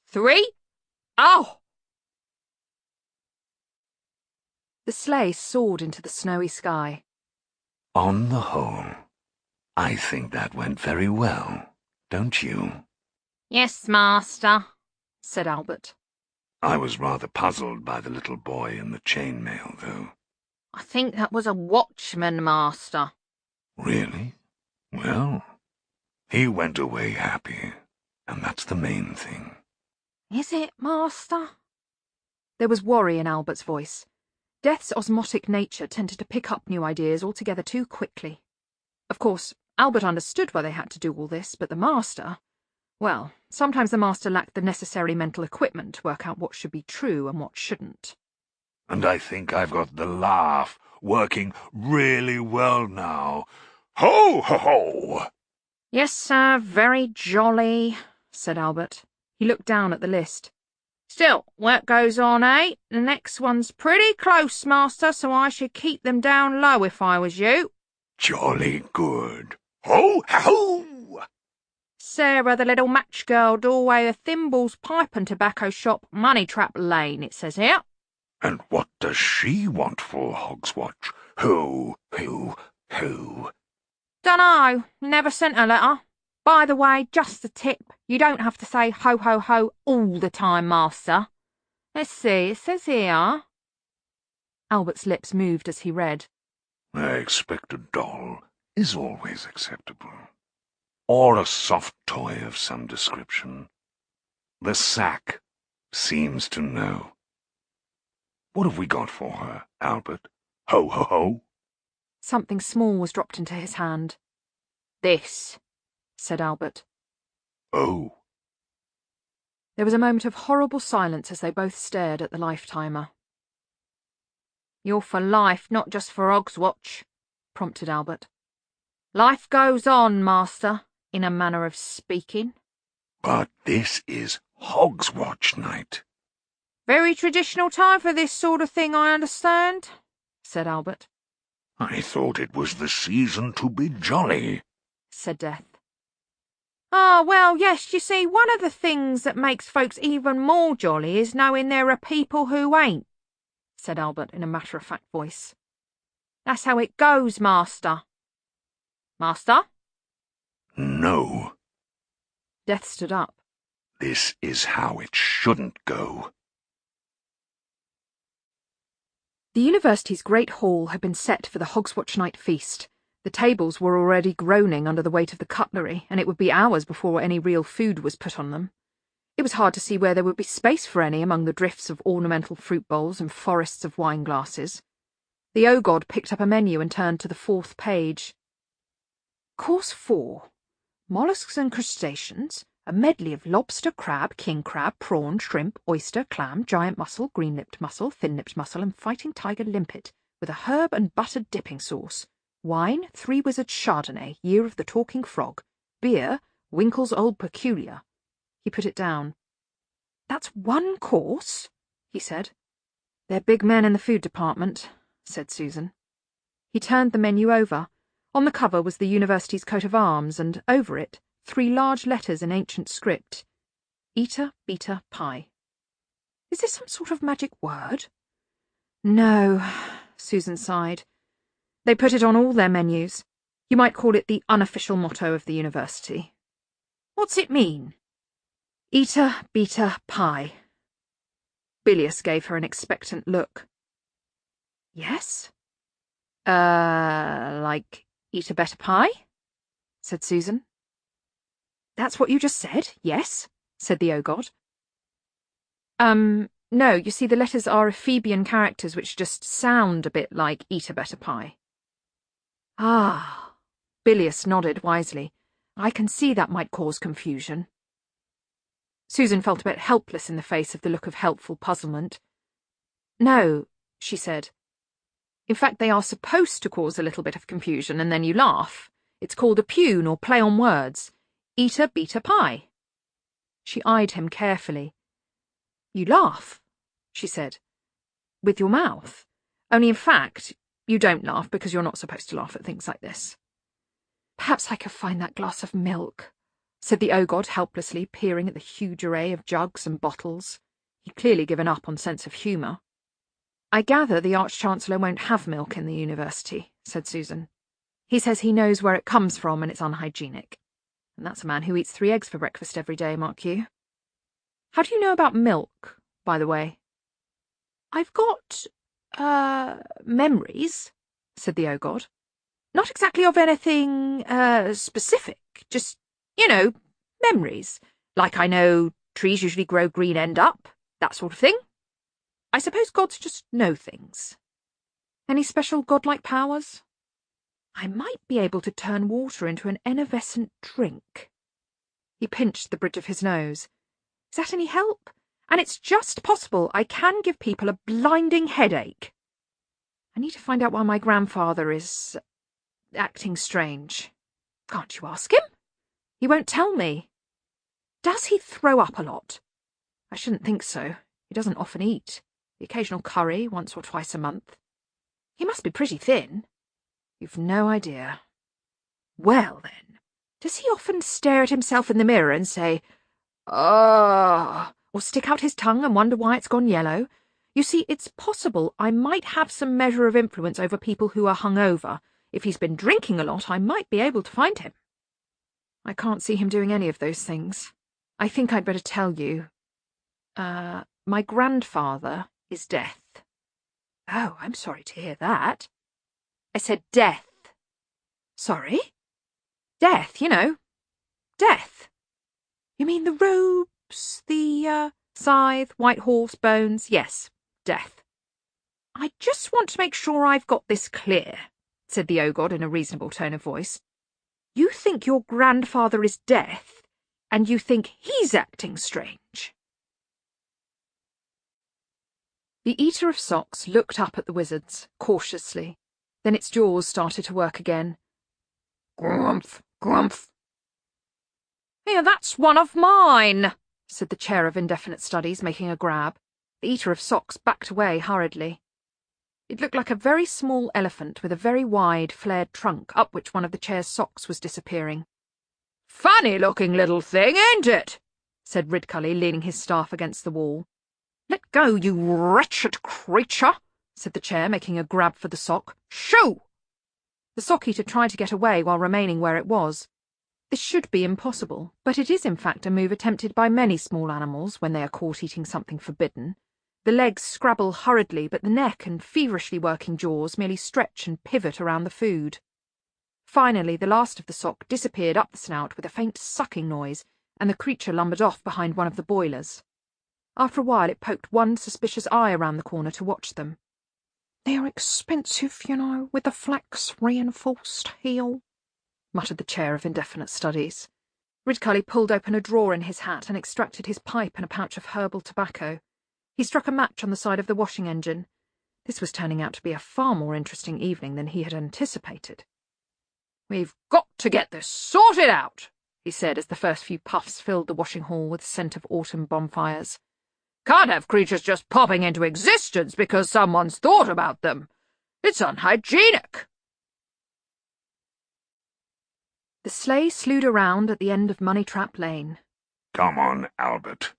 3. Oh! The sleigh soared into the snowy sky. On the whole, I think that went very well, don't you? Yes, master, said Albert. I was rather puzzled by the little boy in the chainmail, though. I think that was a watchman, master. Really? Well, he went away happy, and that's the main thing. Is it, master? There was worry in Albert's voice. Death's osmotic nature tended to pick up new ideas altogether too quickly. Of course, Albert understood why they had to do all this, but the master... Well, sometimes the master lacked the necessary mental equipment to work out what should be true and what shouldn't. And I think I've got the laugh working really well now. Ho, ho, ho! Yes, sir, very jolly, said Albert. He looked down at the list. Still, work goes on, eh? The next one's pretty close, master, so I should keep them down low if I was you. Jolly good. Ho, ho! Sarah, the little match girl, doorway of Thimble's Pipe and Tobacco Shop, Money Trap Lane, it says here. And what does she want for Hogswatch? Ho, ho, ho. Dunno, never sent a letter. By the way, just a tip, you don't have to say ho ho ho all the time, master. Let's see, it says here. Albert's lips moved as he read. I expect a doll is always acceptable. Or a soft toy of some description. The sack seems to know. What have we got for her, Albert? Ho, ho, ho! Something small was dropped into his hand. This, said Albert. Oh. There was a moment of horrible silence as they both stared at the life-timer. You're for life, not just for Hogswatch, prompted Albert. Life goes on, master, in a manner of speaking. But this is Hogswatch night. Very traditional time for this sort of thing, I understand, said Albert. I thought it was the season to be jolly, said Death. Ah, well, yes, you see, one of the things that makes folks even more jolly is knowing there are people who ain't, said Albert in a matter-of-fact voice. That's how it goes, master. Master? No. Death stood up. This is how it shouldn't go. The university's great hall had been set for the Hogswatch night feast. The tables were already groaning under the weight of the cutlery, and it would be hours before any real food was put on them. It was hard to see where there would be space for any among the drifts of ornamental fruit bowls and forests of wine glasses. The O-God picked up a menu and turned to the 4th page. Course 4. Mollusks and crustaceans, a medley of lobster, crab, king crab, prawn, shrimp, oyster, clam, giant mussel, green-lipped mussel, thin-lipped mussel, and fighting tiger limpet, with a herb and buttered dipping sauce. Wine, 3 Wizards Chardonnay, Year of the Talking Frog. Beer, Winkle's Old Peculiar. He put it down. That's 1 course, he said. They're big men in the food department, said Susan. He turned the menu over. On the cover was the university's coat of arms, and over it, 3 large letters in ancient script. Eater, beater, pie. Is this some sort of magic word? No, Susan sighed. They put it on all their menus. You might call it the unofficial motto of the university. What's it mean? Eater, beater, pie. Bilious gave her an expectant look. Yes? Like eat a better pie? Said Susan. That's what you just said, yes? Said the O-God. No, you see the letters are Ephebian characters which just sound a bit like eat a better pie. Ah, Bilious nodded wisely. I can see that might cause confusion. Susan felt a bit helpless in the face of the look of helpful puzzlement. No, she said. In fact, they are supposed to cause a little bit of confusion, and then you laugh. It's called a pune or play on words. Eater, beater, pie. She eyed him carefully. You laugh, she said. With your mouth. Only in fact, you don't laugh because you're not supposed to laugh at things like this. Perhaps I could find that glass of milk, said the O-God helplessly, peering at the huge array of jugs and bottles. He'd clearly given up on sense of humour. I gather the Arch-Chancellor won't have milk in the university, said Susan. He says he knows where it comes from and it's unhygienic. And that's a man who eats 3 eggs for breakfast every day, mark you. How do you know about milk, by the way? I've got, memories, said the O-God. Not exactly of anything, specific, just, memories. Like I know trees usually grow green end up, that sort of thing. I suppose gods just know things. Any special godlike powers? I might be able to turn water into an evanescent drink. He pinched the bridge of his nose. Is that any help? And it's just possible I can give people a blinding headache. I need to find out why my grandfather is acting strange. Can't you ask him? He won't tell me. Does he throw up a lot? I shouldn't think so. He doesn't often eat. The occasional curry, once or twice a month. He must be pretty thin. You've no idea. Well, then, does he often stare at himself in the mirror and say, "Ah," or stick out his tongue and wonder why it's gone yellow? You see, it's possible I might have some measure of influence over people who are hungover. If he's been drinking a lot, I might be able to find him. I can't see him doing any of those things. I think I'd better tell you. My grandfather is Death. Oh, I'm sorry to hear that. I said Death. Sorry? Death, Death. You mean the robes, the, scythe, white horse, bones? Yes, Death. I just want to make sure I've got this clear, said the O-God in a reasonable tone of voice. You think your grandfather is Death, and you think he's acting strange. The Eater of Socks looked up at the wizards, cautiously. Then its jaws started to work again. Grumph, grumph. Here, that's one of mine, said the Chair of Indefinite Studies, making a grab. The Eater of Socks backed away hurriedly. It looked like a very small elephant with a very wide, flared trunk up which one of the chair's socks was disappearing. Funny-looking little thing, ain't it? Said Ridcully, leaning his staff against the wall. Let go, you wretched creature, said the chair, making a grab for the sock. Shoo! The sock-eater tried to get away while remaining where it was. This should be impossible, but it is in fact a move attempted by many small animals when they are caught eating something forbidden. The legs scrabble hurriedly, but the neck and feverishly working jaws merely stretch and pivot around the food. Finally, the last of the sock disappeared up the snout with a faint sucking noise, and the creature lumbered off behind one of the boilers. After a while it poked one suspicious eye around the corner to watch them. "They're expensive, you know, with the flax-reinforced heel," muttered the chair of indefinite studies. Ridcully pulled open a drawer in his hat and extracted his pipe and a pouch of herbal tobacco. He struck a match on the side of the washing engine. This was turning out to be a far more interesting evening than he had anticipated. "We've got to get this sorted out," he said as the first few puffs filled the washing hall with the scent of autumn bonfires. "Can't have creatures just popping into existence because someone's thought about them. It's unhygienic." The sleigh slewed around at the end of Moneytrap Lane. Come on, Albert.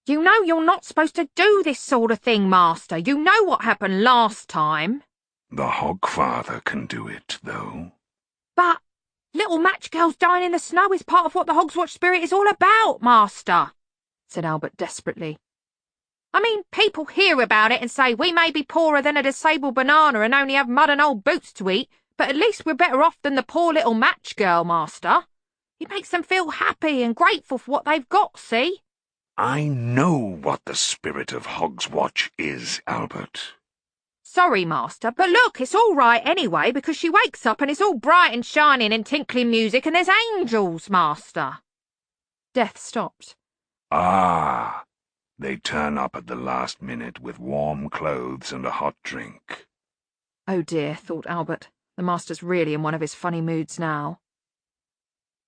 "You know you're not supposed to do this sort of thing, Master. You know what happened last time." The Hogfather can do it, though. "But little match girls dying in the snow is part of what the Hogswatch spirit is all about, Master," said Albert desperately. "I mean, people hear about it and say we may be poorer than a disabled banana and only have mud and old boots to eat, but at least we're better off than the poor little match girl, Master. It makes them feel happy and grateful for what they've got, see?" I know what the spirit of Hogswatch is, Albert. "Sorry, Master, but look, it's all right anyway, because she wakes up and it's all bright and shining and tinkling music and there's angels, Master." Death stopped. Ah, they turn up at the last minute with warm clothes and a hot drink. Oh dear, thought Albert. The Master's really in one of his funny moods now.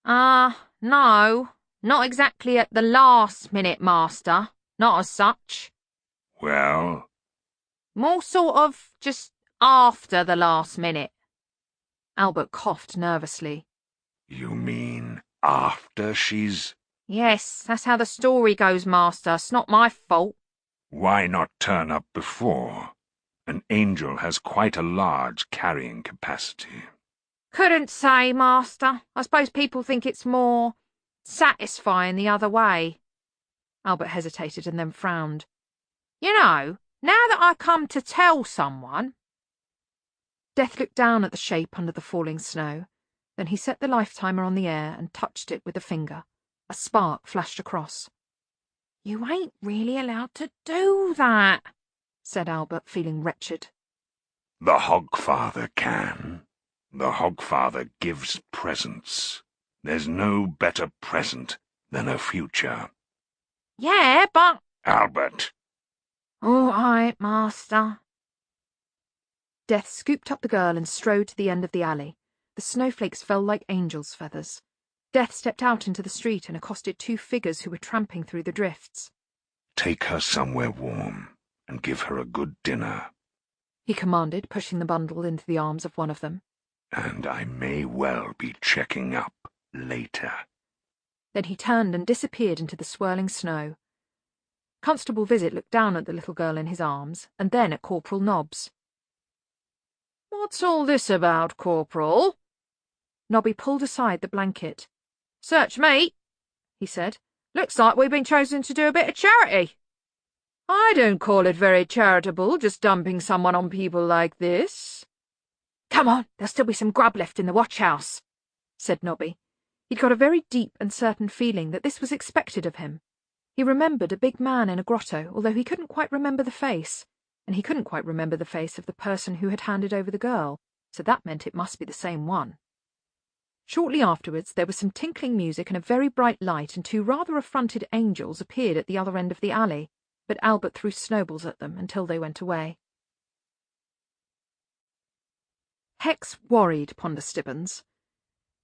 No, not exactly at the last minute, Master. Not as such. Well? More sort of just after the last minute. Albert coughed nervously. You mean after she's... Yes, that's how the story goes, Master. It's not my fault. Why not turn up before? An angel has quite a large carrying capacity. Couldn't say, Master. I suppose people think it's more satisfying the other way. Albert hesitated and then frowned. You know, now that I come to tell someone... Death looked down at the shape under the falling snow. Then he set the life-timer on the air and touched it with a finger. A spark flashed across. "You ain't really allowed to do that," said Albert, feeling wretched. The Hogfather can. The Hogfather gives presents. There's no better present than a future. "Yeah, but..." Albert. "All right, Master." Death scooped up the girl and strode to the end of the alley. The snowflakes fell like angels' feathers. Death stepped out into the street and accosted two figures who were tramping through the drifts. Take her somewhere warm and give her a good dinner. He commanded, pushing the bundle into the arms of one of them. And I may well be checking up later. Then he turned and disappeared into the swirling snow. Constable Visit looked down at the little girl in his arms, and then at Corporal Nobbs. "What's all this about, Corporal?" Nobby pulled aside the blanket. "Search me," he said. "Looks like we've been chosen to do a bit of charity." "I don't call it very charitable, just dumping someone on people like this." "Come on, there'll still be some grub left in the watch-house," said Nobby. He'd got a very deep and certain feeling that this was expected of him. He remembered a big man in a grotto, although he couldn't quite remember the face, and he couldn't quite remember the face of the person who had handed over the girl, so that meant it must be the same one. Shortly afterwards there was some tinkling music and a very bright light, and two rather affronted angels appeared at the other end of the alley, but Albert threw snowballs at them until they went away. Hex worried Ponder Stibbons.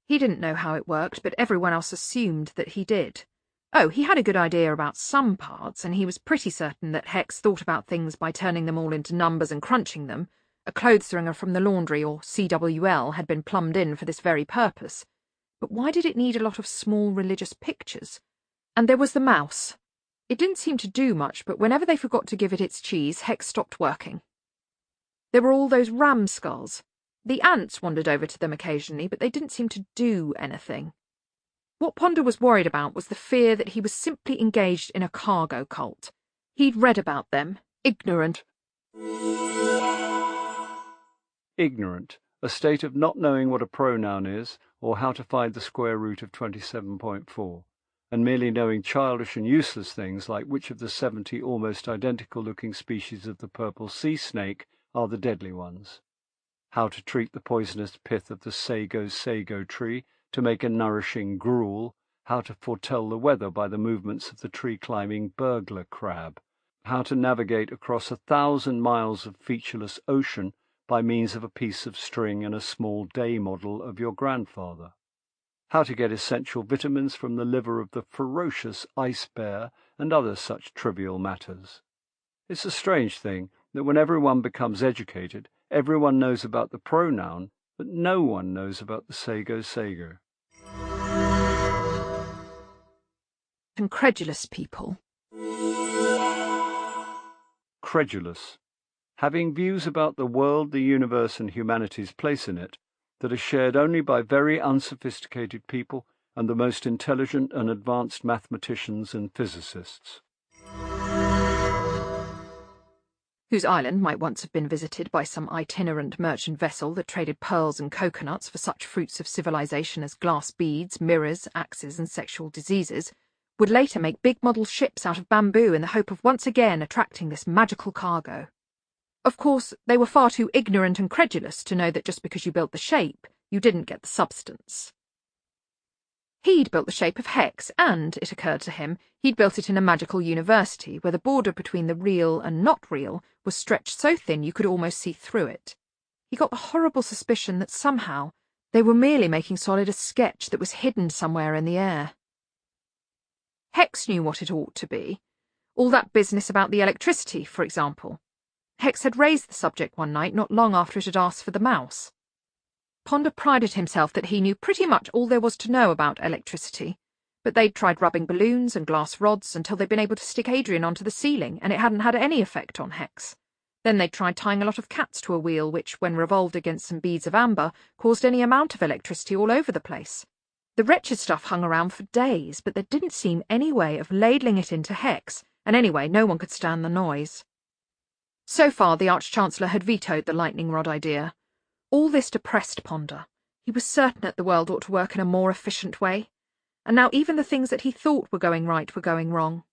He didn't know how it worked, but everyone else assumed that he did. Oh, he had a good idea about some parts, and he was pretty certain that Hex thought about things by turning them all into numbers and crunching them. A clothes wringer from the laundry, or CWL, had been plumbed in for this very purpose. But why did it need a lot of small religious pictures? And there was the mouse. It didn't seem to do much, but whenever they forgot to give it its cheese, Hex stopped working. There were all those ram skulls. The ants wandered over to them occasionally, but they didn't seem to do anything. What Ponder was worried about was the fear that he was simply engaged in a cargo cult. He'd read about them, ignorant. Ignorant, a state of not knowing what a pronoun is or how to find the square root of 27.4. and merely knowing childish and useless things like which of the 70 almost identical-looking species of the purple sea snake are the deadly ones, how to treat the poisonous pith of the sago tree to make a nourishing gruel, how to foretell the weather by the movements of the tree-climbing burglar crab, how to navigate across 1,000 miles of featureless ocean by means of a piece of string and a small day model of your grandfather, how to get essential vitamins from the liver of the ferocious ice bear, and other such trivial matters. It's a strange thing that when everyone becomes educated, everyone knows about the pronoun, but no one knows about the sago. Incredulous people. Credulous. Having views about the world, the universe, and humanity's place in it that are shared only by very unsophisticated people and the most intelligent and advanced mathematicians and physicists. Whose island might once have been visited by some itinerant merchant vessel that traded pearls and coconuts for such fruits of civilization as glass beads, mirrors, axes, and sexual diseases, would later make big model ships out of bamboo in the hope of once again attracting this magical cargo. Of course, they were far too ignorant and credulous to know that just because you built the shape, you didn't get the substance. He'd built the shape of Hex, and, it occurred to him, he'd built it in a magical university where the border between the real and not real was stretched so thin you could almost see through it. He got the horrible suspicion that somehow they were merely making solid a sketch that was hidden somewhere in the air. Hex knew what it ought to be. All that business about the electricity, for example. Hex had raised the subject one night not long after it had asked for the mouse. Ponder prided himself that he knew pretty much all there was to know about electricity, but they'd tried rubbing balloons and glass rods until they'd been able to stick Adrian onto the ceiling, and it hadn't had any effect on Hex. Then they'd tried tying a lot of cats to a wheel which, when revolved against some beads of amber, caused any amount of electricity all over the place. The wretched stuff hung around for days, but there didn't seem any way of ladling it into Hex, and anyway, no one could stand the noise. So far, the Arch-Chancellor had vetoed the lightning rod idea. All this depressed Ponder. He was certain that the world ought to work in a more efficient way, and now even the things that he thought were going right were going wrong.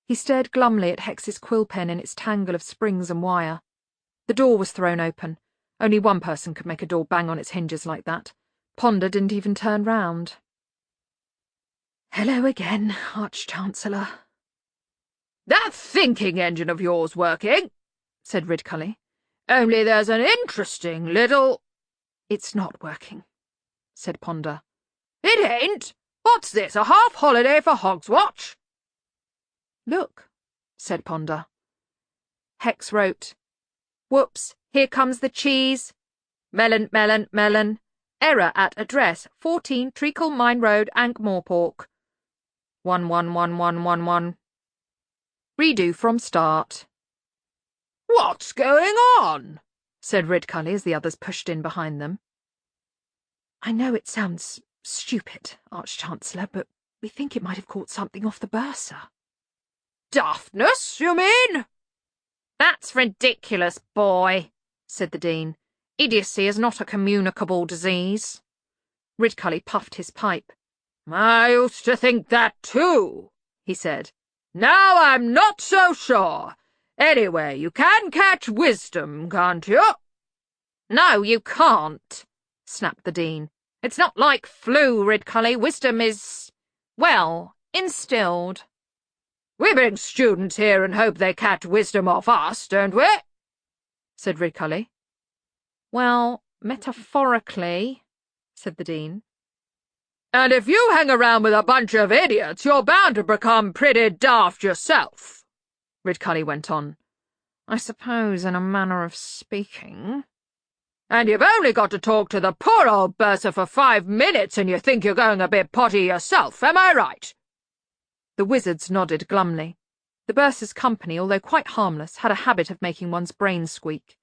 He stared glumly at Hex's quill pen in its tangle of springs and wire. The door was thrown open. Only one person could make a door bang on its hinges like that. Ponder didn't even turn round. "Hello again, Arch-Chancellor." "That thinking engine of yours working?" said Ridcully. "Only there's an interesting little—" "It's not working," said Ponder. "It ain't? What's this, a half-holiday for Hogswatch?" "Look," said Ponder. Hex wrote, "Whoops, here comes the cheese. Melon, melon, melon. Error at address 14 Treacle Mine Road, Ankh-Morpork. 111111. Redo from start." "What's going on?" said Ridcully as the others pushed in behind them. "I know it sounds stupid, Arch-Chancellor, but we think it might have caught something off the bursar." "Daftness, you mean?" "That's ridiculous, boy," said the Dean. "Idiocy is not a communicable disease." Ridcully puffed his pipe. "I used to think that too," he said. "Now I'm not so sure. Anyway, you can catch wisdom, can't you?" "No, you can't," snapped the Dean. "It's not like flu, Ridcully. Wisdom is, well, instilled." "We bring students here and hope they catch wisdom off us, don't we?" said Ridcully. "Well, metaphorically," said the Dean. "And if you hang around with a bunch of idiots, you're bound to become pretty daft yourself," Ridcully went on. "I suppose in a manner of speaking." "And you've only got to talk to the poor old bursar for 5 minutes and you think you're going a bit potty yourself, am I right?" The wizards nodded glumly. The bursar's company, although quite harmless, had a habit of making one's brain squeak.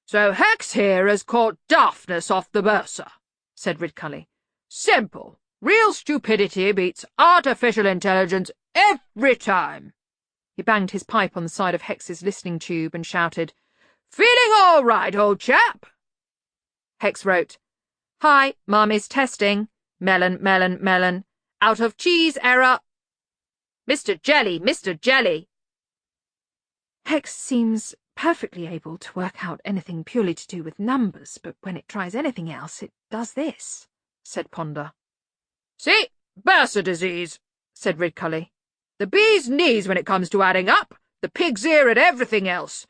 "So Hex here has caught daftness off the bursar," said Ridcully. "Simple. Real stupidity beats artificial intelligence every time." He banged his pipe on the side of Hex's listening tube and shouted, "Feeling all right, old chap?" Hex wrote, "Hi, Mummy's testing. Melon, melon, melon. Out of cheese, error. Mr. Jelly, Mr. Jelly. Hex seems perfectly able to work out anything purely to do with numbers, but when it tries anything else, it does this, said Ponder. See? Bursa disease, said Ridcully. The bee's knees when it comes to adding up, the pig's ear at everything else.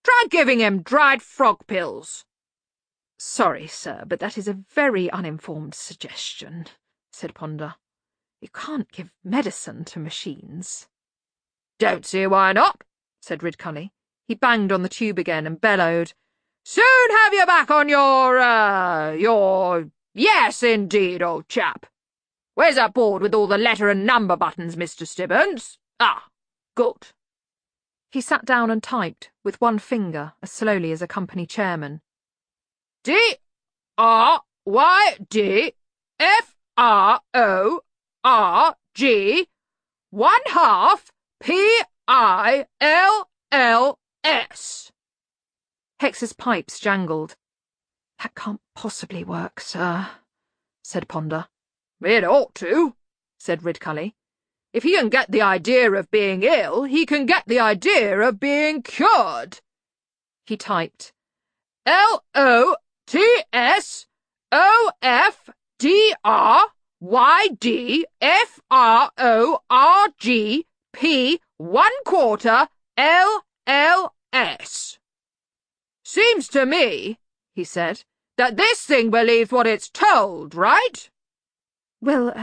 Try giving him dried frog pills. Sorry, sir, but that is a very uninformed suggestion, said Ponder. You can't give medicine to machines. Don't see why not, said Ridcully. He banged on the tube again and bellowed, Soon have you back on your... Yes, indeed, old chap. Where's that board with all the letter and number buttons, Mr. Stibbons? Ah, good. He sat down and typed, with one finger, as slowly as a company chairman. D-R-Y-D-F-R-O-R-G 1/2 P-I-L-L-S. Hex's pipes jangled. That can't possibly work, sir, said Ponder. It ought to, said Ridcully. If he can get the idea of being ill, he can get the idea of being cured. He typed, L-O-T-S-O-F-D-R-O-R-G-P 1/4 L-L-S. Seems to me, he said, that this thing believes what it's told, right? Well,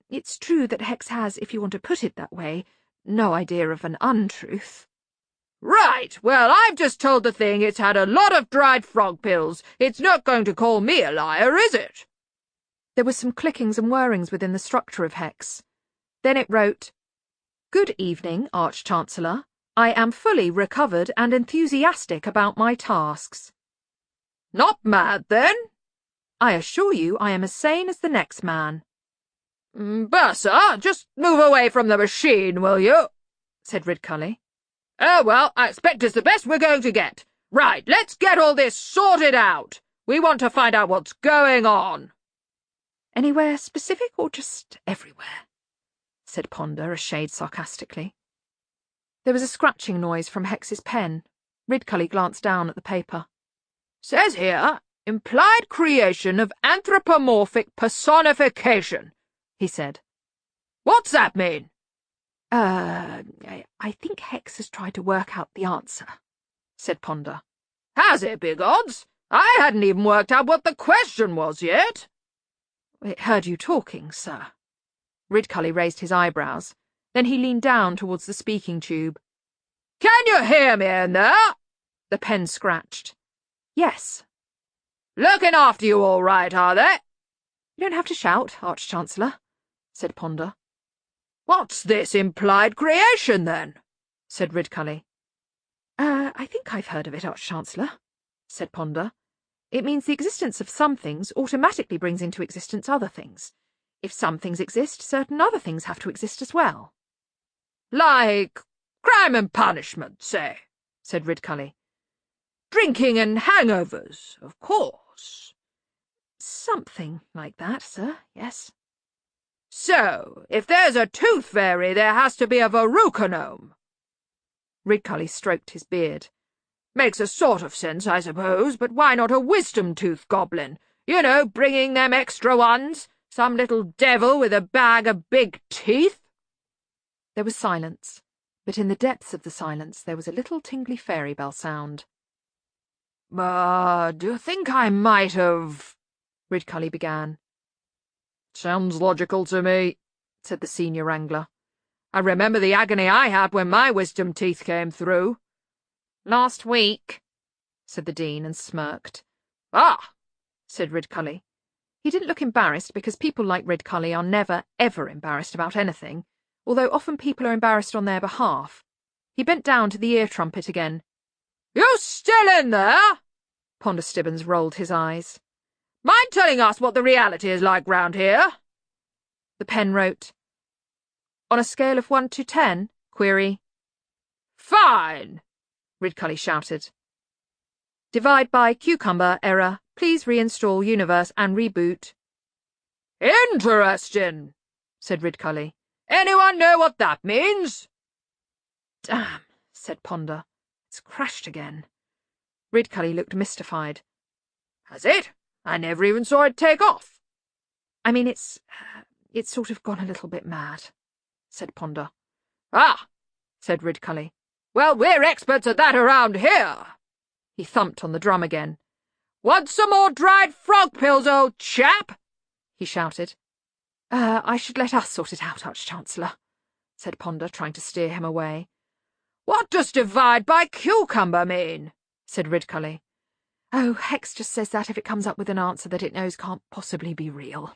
it's true that Hex has, if you want to put it that way, no idea of an untruth. Right, well, I've just told the thing it's had a lot of dried frog pills. It's not going to call me a liar, is it? There were some clickings and whirrings within the structure of Hex. Then it wrote, Good evening, Arch-Chancellor. I am fully recovered and enthusiastic about my tasks. Not mad, then? I assure you I am as sane as the next man. Bursa, just move away from the machine, will you? Said Ridcully. Oh, well, I expect it's the best we're going to get. Right, let's get all this sorted out. We want to find out what's going on. Anywhere specific or just everywhere? Said Ponder, a shade sarcastically. There was a scratching noise from Hex's pen. Ridcully glanced down at the paper. Says here, implied creation of anthropomorphic personification, he said. What's that mean? I think Hex has tried to work out the answer, said Ponder. Has it, big odds? I hadn't even worked out what the question was yet. It heard you talking, sir. Ridcully raised his eyebrows. Then he leaned down towards the speaking tube. Can you hear me in there? The pen scratched. Yes. Looking after you all right, are they? You don't have to shout, Arch-Chancellor, said Ponder. What's this implied creation, then? Said Ridcully. I think I've heard of it, Arch-Chancellor, said Ponder. It means the existence of some things automatically brings into existence other things. If some things exist, certain other things have to exist as well. Like crime and punishment, say, said Ridcully. Drinking and hangovers, of course. Something like that, sir, yes. So, if there's a tooth fairy, there has to be a verrucanome. Ridcully stroked his beard. Makes a sort of sense, I suppose, but why not a wisdom tooth goblin? You know, bringing them extra ones. Some little devil with a bag of big teeth. There was silence, but in the depths of the silence there was a little tingly fairy bell sound. Do you think I might have... Ridcully began. Sounds logical to me, said the senior wrangler. I remember the agony I had when my wisdom teeth came through. Last week, said the dean and smirked. Ah, said Ridcully. He didn't look embarrassed because people like Ridcully are never, ever embarrassed about anything, although often people are embarrassed on their behalf. He bent down to the ear trumpet again. You still in there? Ponder Stibbons rolled his eyes. Mind telling us what the reality is like round here? The pen wrote, On a scale of 1 to 10, query. Fine, Ridcully shouted. Divide by cucumber error. Please reinstall universe and reboot. Interesting, said Ridcully. Anyone know what that means? Damn, said Ponder. It's crashed again. Ridcully looked mystified. Has it? I never even saw it take off. I mean, it's sort of gone a little bit mad, said Ponder. Ah, said Ridcully. Well, we're experts at that around here. He thumped on the drum again. Want some more dried frog pills, old chap? He shouted. I should let us sort it out, Archchancellor, said Ponder, trying to steer him away. What does divide by cucumber mean? Said Ridcully. Oh, Hex just says that if it comes up with an answer that it knows can't possibly be real,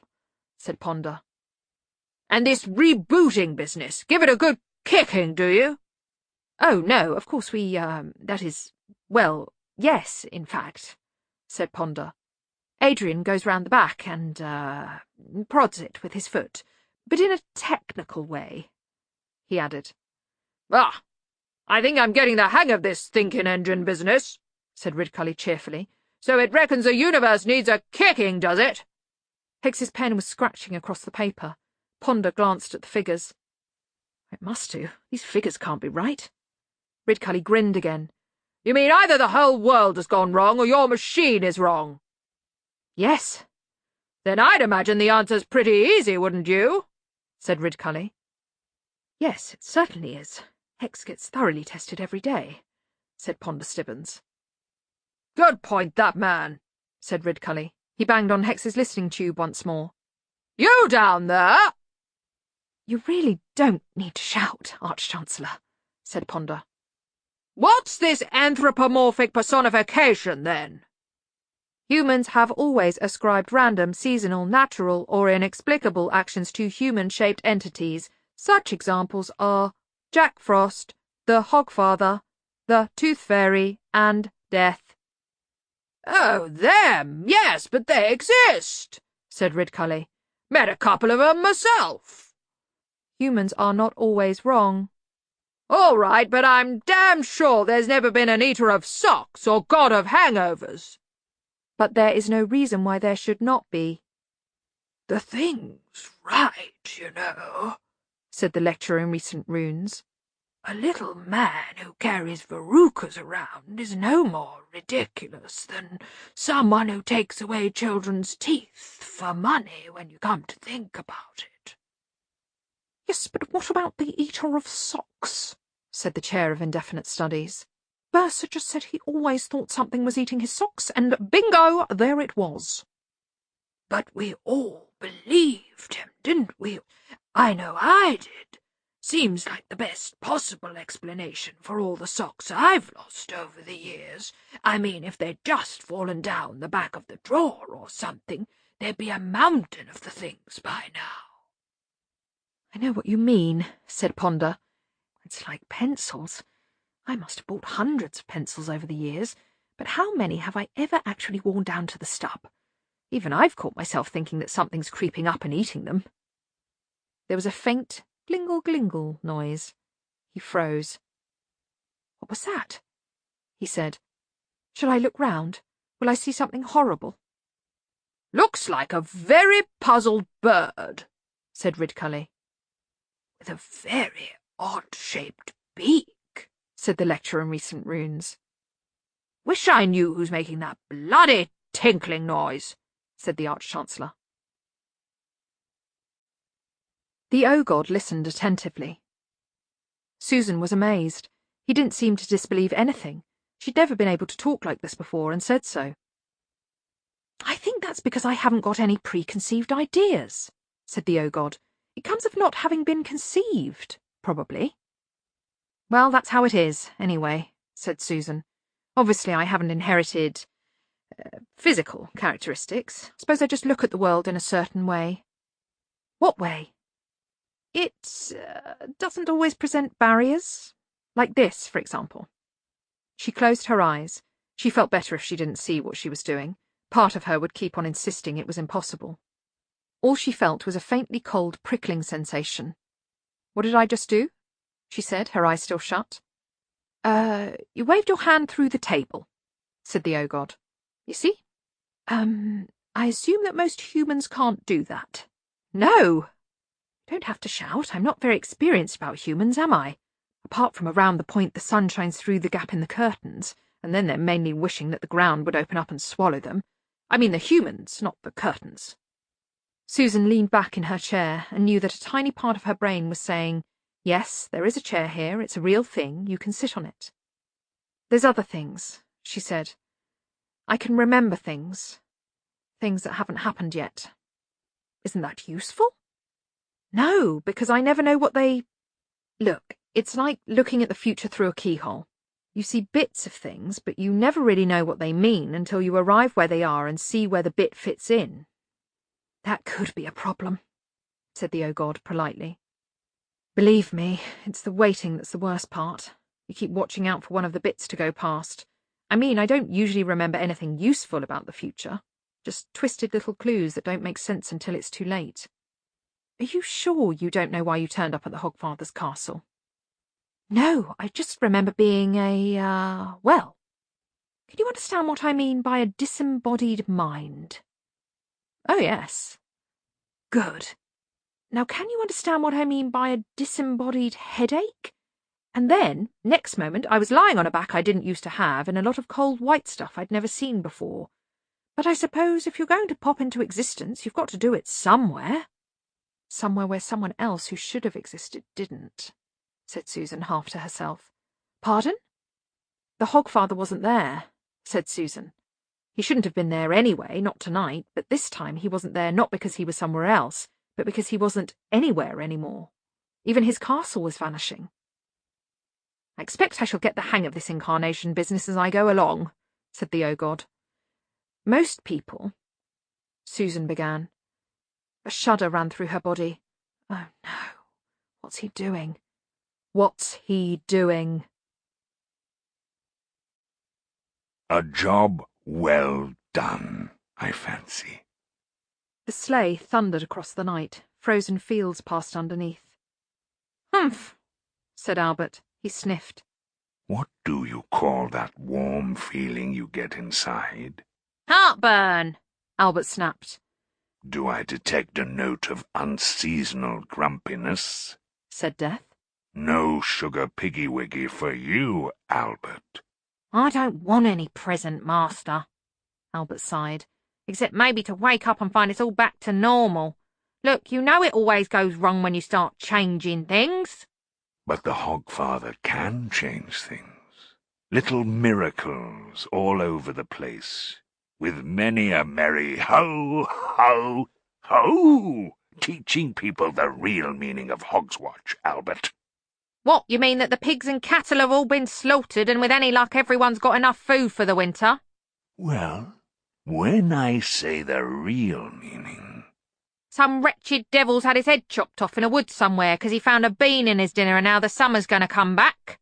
said Ponder. And this rebooting business, give it a good kicking, do you? Oh, no, of course we, that is, well, yes, in fact, said Ponder. Adrian goes round the back and, prods it with his foot, but in a technical way, he added. Ah, I think I'm getting the hang of this thinking engine business, said Ridcully cheerfully. So it reckons the universe needs a kicking, does it? Hex's pen was scratching across the paper. Ponder glanced at the figures. It must do. These figures can't be right. Ridcully grinned again. You mean either the whole world has gone wrong or your machine is wrong? Yes. Then I'd imagine the answer's pretty easy, wouldn't you? Said Ridcully. Yes, it certainly is. Hex gets thoroughly tested every day, said Ponder Stibbons. Good point, that man, said Ridcully. He banged on Hex's listening tube once more. You down there? You really don't need to shout, Archchancellor, said Ponder. What's this anthropomorphic personification, then? Humans have always ascribed random, seasonal, natural, or inexplicable actions to human-shaped entities. Such examples are Jack Frost, the Hogfather, the Tooth Fairy, and Death. Oh, them! Yes, but they exist, said Ridcully. Met a couple of 'em myself. Humans are not always wrong. All right, but I'm damn sure there's never been an eater of socks or god of hangovers. But there is no reason why there should not be. The thing's right, you know, said the lecturer in recent runes. A little man who carries verrucas around is no more ridiculous than someone who takes away children's teeth for money when you come to think about it. Yes, but what about the eater of socks? Said the chair of indefinite studies. Bursar just said he always thought something was eating his socks, and bingo, there it was. But we all believed him, didn't we? I know I did. Seems like the best possible explanation for all the socks I've lost over the years. I mean, if they'd just fallen down the back of the drawer or something, there'd be a mountain of the things by now. I know what you mean, said Ponder. It's like pencils. I must have bought hundreds of pencils over the years, but how many have I ever actually worn down to the stub? Even I've caught myself thinking that something's creeping up and eating them. There was a faint glingle-glingle noise. He froze. What was that? He said. Shall I look round? Will I see something horrible? Looks like a very puzzled bird, said Ridcully. With a very odd-shaped beak, said the lecturer in recent runes. Wish I knew who's making that bloody tinkling noise, said the Arch-Chancellor. The O-God listened attentively. Susan was amazed. He didn't seem to disbelieve anything. She'd never been able to talk like this before, and said so. I think that's because I haven't got any preconceived ideas, said the O-God. It comes of not having been conceived, probably. Well, that's how it is, anyway, said Susan. Obviously I haven't inherited physical characteristics. I suppose I just look at the world in a certain way. What way? It doesn't always present barriers. Like this, for example. She closed her eyes. She felt better if she didn't see what she was doing. Part of her would keep on insisting it was impossible. All she felt was a faintly cold, prickling sensation. What did I just do? She said, her eyes still shut. You waved your hand through the table, said the O-God. You see? I assume that most humans can't do that. No! Don't have to shout. I'm not very experienced about humans, am I? Apart from around the point the sun shines through the gap in the curtains, and then they're mainly wishing that the ground would open up and swallow them. I mean the humans, not the curtains. Susan leaned back in her chair and knew that a tiny part of her brain was saying, yes, there is a chair here, it's a real thing, you can sit on it. There's other things, she said. I can remember things. Things that haven't happened yet. Isn't that useful? No, because I never know what they... Look, it's like looking at the future through a keyhole. You see bits of things, but you never really know what they mean until you arrive where they are and see where the bit fits in. That could be a problem, said the O-God politely. Believe me, it's the waiting that's the worst part. You keep watching out for one of the bits to go past. I mean, I don't usually remember anything useful about the future. Just twisted little clues that don't make sense until it's too late. Are you sure you don't know why you turned up at the Hogfather's castle? No, I just remember being well. Can you understand what I mean by a disembodied mind? Oh, yes. Good. Now, can you understand what I mean by a disembodied headache? And then, next moment, I was lying on a back I didn't used to have and a lot of cold white stuff I'd never seen before. But I suppose if you're going to pop into existence, you've got to do it somewhere. Somewhere where someone else who should have existed didn't, said Susan half to herself. Pardon? The Hogfather wasn't there, said Susan. He shouldn't have been there anyway, not tonight, but this time he wasn't there not because he was somewhere else, but because he wasn't anywhere anymore. Even his castle was vanishing. I expect I shall get the hang of this incarnation business as I go along, said the O-God. Most people, Susan began. A shudder ran through her body. Oh no, what's he doing? What's he doing? A job well done, I fancy. The sleigh thundered across the night. Frozen fields passed underneath. Humph, said Albert. He sniffed. What do you call that warm feeling you get inside? Heartburn, Albert snapped. Do I detect a note of unseasonal grumpiness? Said Death. No sugar piggy-wiggy for you, Albert. I don't want any present, Master, Albert sighed, except maybe to wake up and find it's all back to normal. Look, you know it always goes wrong when you start changing things. But the Hogfather can change things. Little miracles all over the place, with many a merry ho, ho, ho, teaching people the real meaning of Hogswatch, Albert. What, you mean that the pigs and cattle have all been slaughtered and with any luck everyone's got enough food for the winter? Well, when I say the real meaning... Some wretched devil's had his head chopped off in a wood somewhere because he found a bean in his dinner and now the summer's going to come back.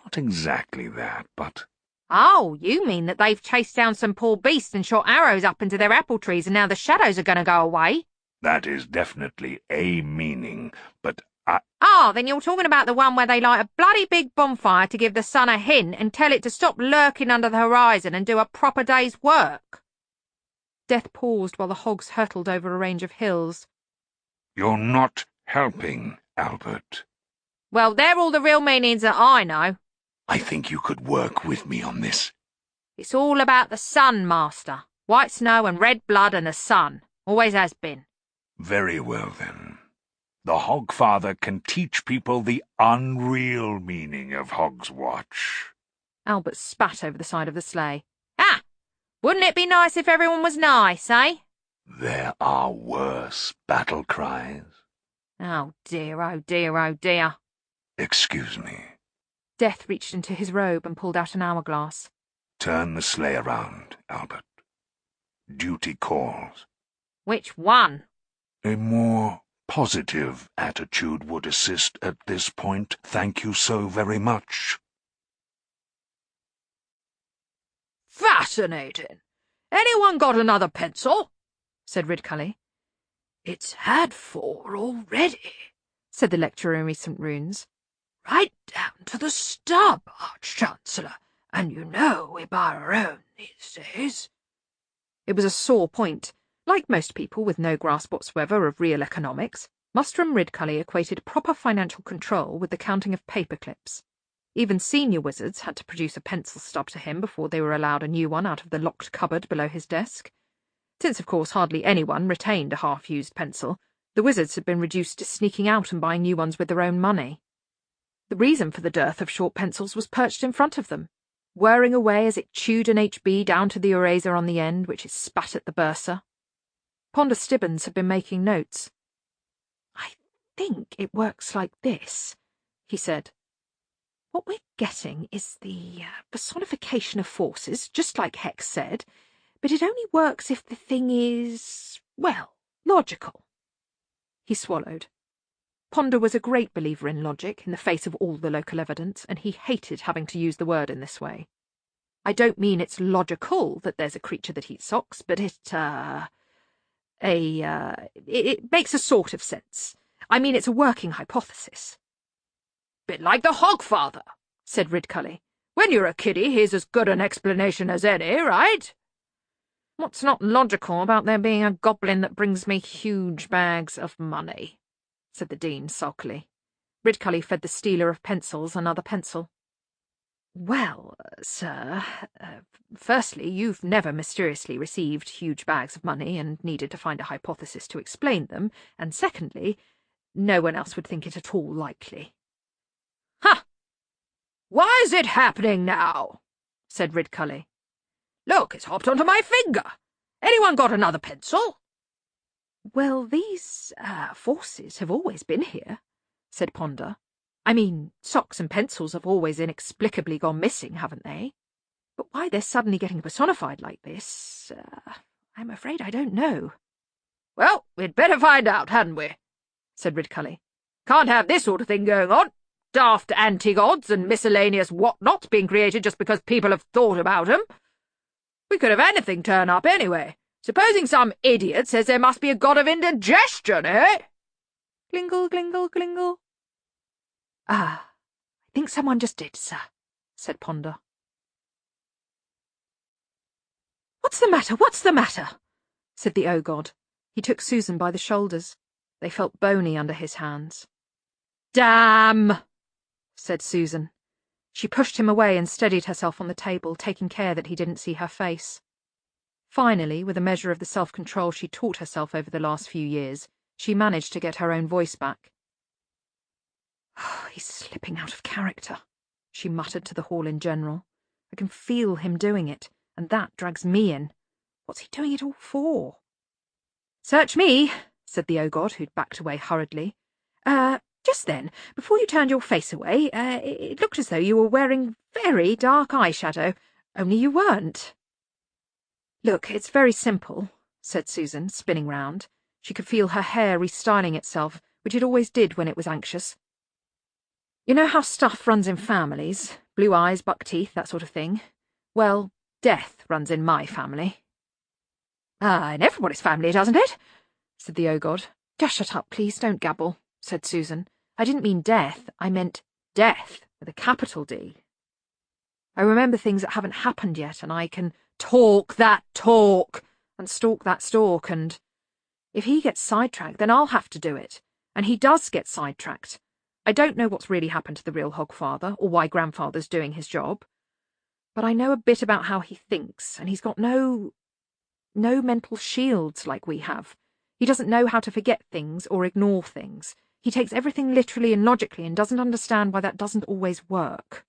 Not exactly that, but... Oh, you mean that they've chased down some poor beasts and shot arrows up into their apple trees and now the shadows are going to go away? That is definitely a meaning, but Then you're talking about the one where they light a bloody big bonfire to give the sun a hint and tell it to stop lurking under the horizon and do a proper day's work. Death paused while the hogs hurtled over a range of hills. You're not helping, Albert. Well, they're all the real meanings that I know. I think you could work with me on this. It's all about the sun, Master. White snow and red blood and the sun. Always has been. Very well, then. The Hogfather can teach people the unreal meaning of Hogswatch. Albert spat over the side of the sleigh. Ah! Wouldn't it be nice if everyone was nice, eh? There are worse battle cries. Oh dear, oh dear, oh dear. Excuse me. Death reached into his robe and pulled out an hourglass. Turn the sleigh around, Albert. Duty calls. Which one? A more positive attitude would assist at this point. Thank you so very much. Fascinating. Anyone got another pencil? Said Ridcully. It's had 4 already, said the lecturer in recent runes. Right down to the stub, Arch-Chancellor, and you know we buy our own these days. It was a sore point. Like most people with no grasp whatsoever of real economics, Mustrum Ridcully equated proper financial control with the counting of paper clips. Even senior wizards had to produce a pencil stub to him before they were allowed a new one out of the locked cupboard below his desk. Since, of course, hardly anyone retained a half-used pencil, the wizards had been reduced to sneaking out and buying new ones with their own money. The reason for the dearth of short pencils was perched in front of them, whirring away as it chewed an HB down to the eraser on the end, which it spat at the bursar. Ponder Stibbons had been making notes. "I think it works like this," he said. "What we're getting is the personification of forces, just like Hex said, but it only works if the thing is, well, logical." He swallowed. Ponder was a great believer in logic in the face of all the local evidence, and he hated having to use the word in this way. "I don't mean it's logical that there's a creature that eats socks, but it makes a sort of sense. I mean, it's a working hypothesis." "Bit like the Hogfather," said Ridcully. "When you're a kiddie, here's as good an explanation as any, right?" "What's not logical about there being a goblin that brings me huge bags of money?" said the Dean sulkily. Ridcully fed the stealer of pencils another pencil. "Well, sir, firstly, you've never mysteriously received huge bags of money and needed to find a hypothesis to explain them, and secondly, no one else would think it at all likely." "Ha! Why is it happening now?" said Ridcully. "Look, it's hopped onto my finger. Anyone got another pencil?" "Well, these forces have always been here," said Ponder. "I mean, socks and pencils have always inexplicably gone missing, haven't they? But why they're suddenly getting personified like this, I'm afraid I don't know." "Well, we'd better find out, hadn't we?" said Ridcully. "Can't have this sort of thing going on. Daft anti-gods and miscellaneous whatnots being created just because people have thought about 'em. We could have anything turn up anyway. Supposing some idiot says there must be a god of indigestion, eh?" Glingle, glingle, glingle. "I think someone just did, sir," said Ponder. "What's the matter? What's the matter?" said the O-God. He took Susan by the shoulders. They felt bony under his hands. "Damn!" said Susan. She pushed him away and steadied herself on the table, taking care that he didn't see her face. Finally, with a measure of the self-control she taught herself over the last few years, she managed to get her own voice back. "Oh, he's slipping out of character," she muttered to the hall in general. "I can feel him doing it, and that drags me in. What's he doing it all for?" "Search me," said the O-God, who'd backed away hurriedly. Just then, before you turned your face away, it looked as though you were wearing very dark eyeshadow, only you weren't." "Look, it's very simple," said Susan, spinning round. She could feel her hair restyling itself, which it always did when it was anxious. "You know how stuff runs in families? Blue eyes, buck teeth, that sort of thing. Well, death runs in my family." "In everybody's family, doesn't it?" said the O-God. "Just shut up, please, don't gabble," said Susan. "I didn't mean death, I meant death with a capital D. I remember things that haven't happened yet, and I can talk that talk and stalk that stalk, and if he gets sidetracked, then I'll have to do it. And he does get sidetracked. I don't know what's really happened to the real Hogfather, or why Grandfather's doing his job. But I know a bit about how he thinks, and he's got no mental shields like we have. He doesn't know how to forget things or ignore things. He takes everything literally and logically and doesn't understand why that doesn't always work."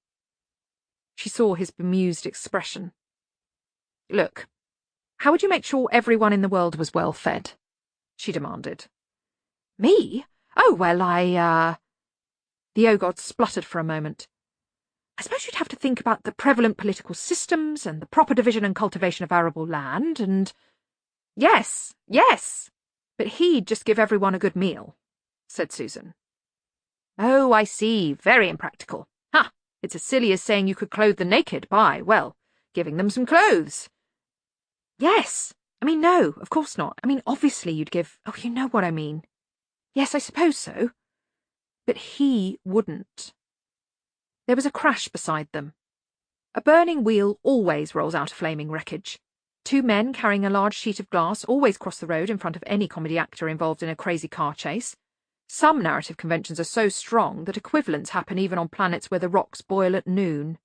She saw his bemused expression. "Look, how would you make sure everyone in the world was well fed?" she demanded. "Me? Oh, well, The O-God spluttered for a moment. "I suppose you'd have to think about the prevalent political systems and the proper division and cultivation of arable land, and—" Yes, but he'd just give everyone a good meal," said Susan. "Oh, I see, very impractical. Ha! It's as silly as saying you could clothe the naked by, well, giving them some clothes." "Yes. I mean, no, of course not. I mean, obviously you'd give— Oh, you know what I mean. Yes, I suppose so. But he wouldn't." There was a crash beside them. A burning wheel always rolls out of flaming wreckage. Two men carrying a large sheet of glass always cross the road in front of any comedy actor involved in a crazy car chase. Some narrative conventions are so strong that equivalents happen even on planets where the rocks boil at noon.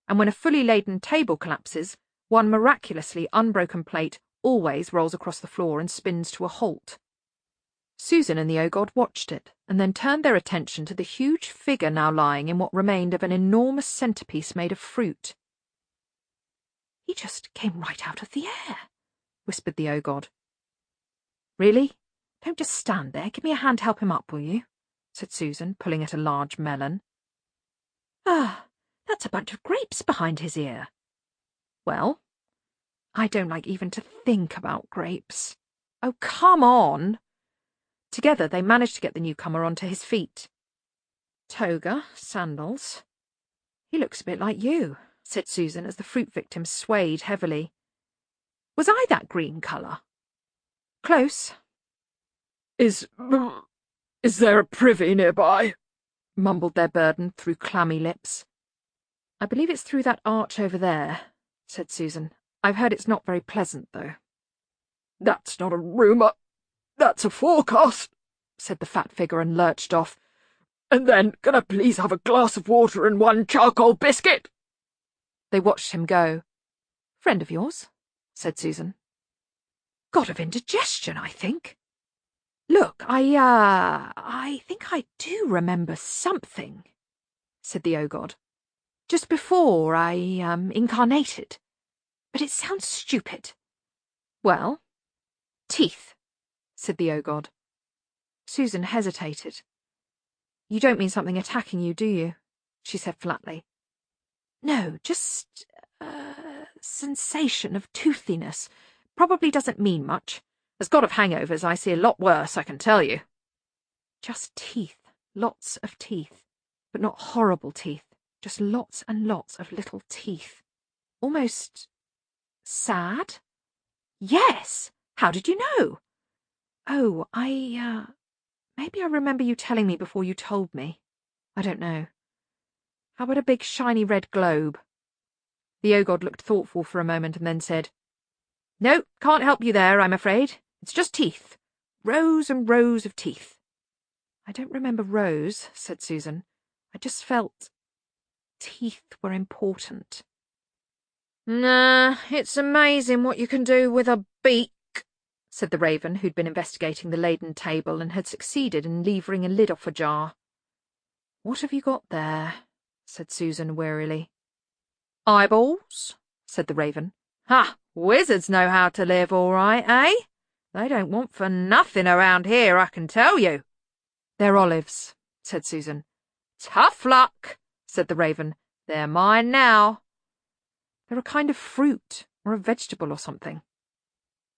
And when a fully laden table collapses, one miraculously unbroken plate always rolls across the floor and spins to a halt. Susan and the Ogod watched it, and then turned their attention to the huge figure now lying in what remained of an enormous centrepiece made of fruit. "He just came right out of the air," whispered the Ogod. "Really? Don't just stand there. Give me a hand to help him up, will you?" said Susan, pulling at a large melon. "Ah, that's a bunch of grapes behind his ear." "Well, I don't like even to think about grapes." "Oh, come on!" Together they managed to get the newcomer onto his feet. "Toga, sandals. He looks a bit like you," said Susan as the fruit victim swayed heavily. "Was I that green colour?" "Close." Is there a privy nearby?" mumbled their burden through clammy lips. "I believe it's through that arch over there," said Susan. "I've heard it's not very pleasant, though." "That's not a rumour. That's a forecast," said the fat figure and lurched off. "And then, can I please have a glass of water and one charcoal biscuit?" They watched him go. "Friend of yours?" said Susan. "God of indigestion, I think. Look, I think I do remember something," said the Ogod. "Just before I, incarnated. But it sounds stupid." "Well, teeth," said the Ogod. Susan hesitated. "You don't mean something attacking you, do you?" she said flatly. "No, just sensation of toothiness. Probably doesn't mean much. As god of hangovers, I see a lot worse, I can tell you." "Just teeth, lots of teeth, but not horrible teeth, just lots and lots of little teeth. Almost sad?" "Yes! How did you know?" "Oh, maybe I remember you telling me before you told me. I don't know. How about a big shiny red globe?" The Ogod looked thoughtful for a moment and then said, "No, can't help you there, I'm afraid. It's just teeth. Rows and rows of teeth." "I don't remember rows," said Susan. "I just felt teeth were important." Nah, it's amazing what you can do with a beak," said the Raven, who'd been investigating the laden table and had succeeded in levering a lid off a jar. "What have you got there?" said Susan wearily. "Eyeballs," said the Raven. "Ha! Wizards know how to live, all right, eh? They don't want for nothing around here, I can tell you." "They're olives," said Susan. "Tough luck," said the Raven. "They're mine now." "They're a kind of fruit, or a vegetable or something."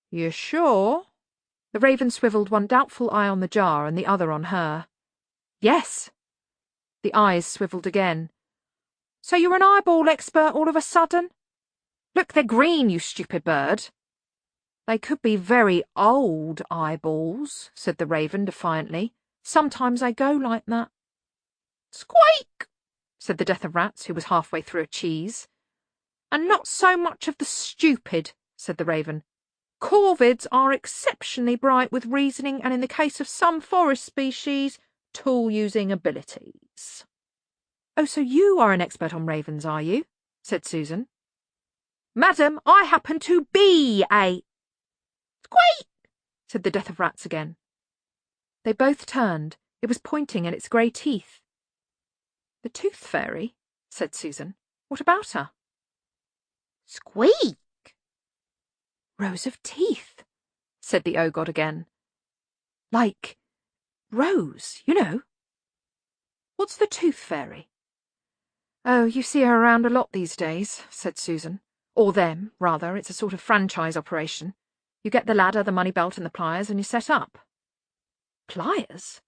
"You sure?" The Raven swiveled one doubtful eye on the jar and the other on her. "Yes." The eyes swiveled again. "So you're an eyeball expert all of a sudden?" "Look, they're green, you stupid bird." "They could be very old eyeballs," said the Raven defiantly. "Sometimes they go like that." "Squeak!" said the Death of Rats, who was halfway through a cheese. "And not so much of the stupid," said the Raven. "Corvids are exceptionally bright with reasoning and, in the case of some forest species, tool-using abilities." "Oh, so you are an expert on ravens, are you?" said Susan. "Madam, I happen to be a—" "Squeak!" said the Death of Rats again. They both turned. It was pointing at its grey teeth. "The Tooth Fairy?" said Susan. "What about her?" "Squeak!" "Rows of teeth," said the Ogod again. "Like rows, you know." "What's the Tooth Fairy?" "Oh, you see her around a lot these days," said Susan. "Or them, rather. It's a sort of franchise operation. You get the ladder, the money belt, and the pliers, and you set up." "Pliers?"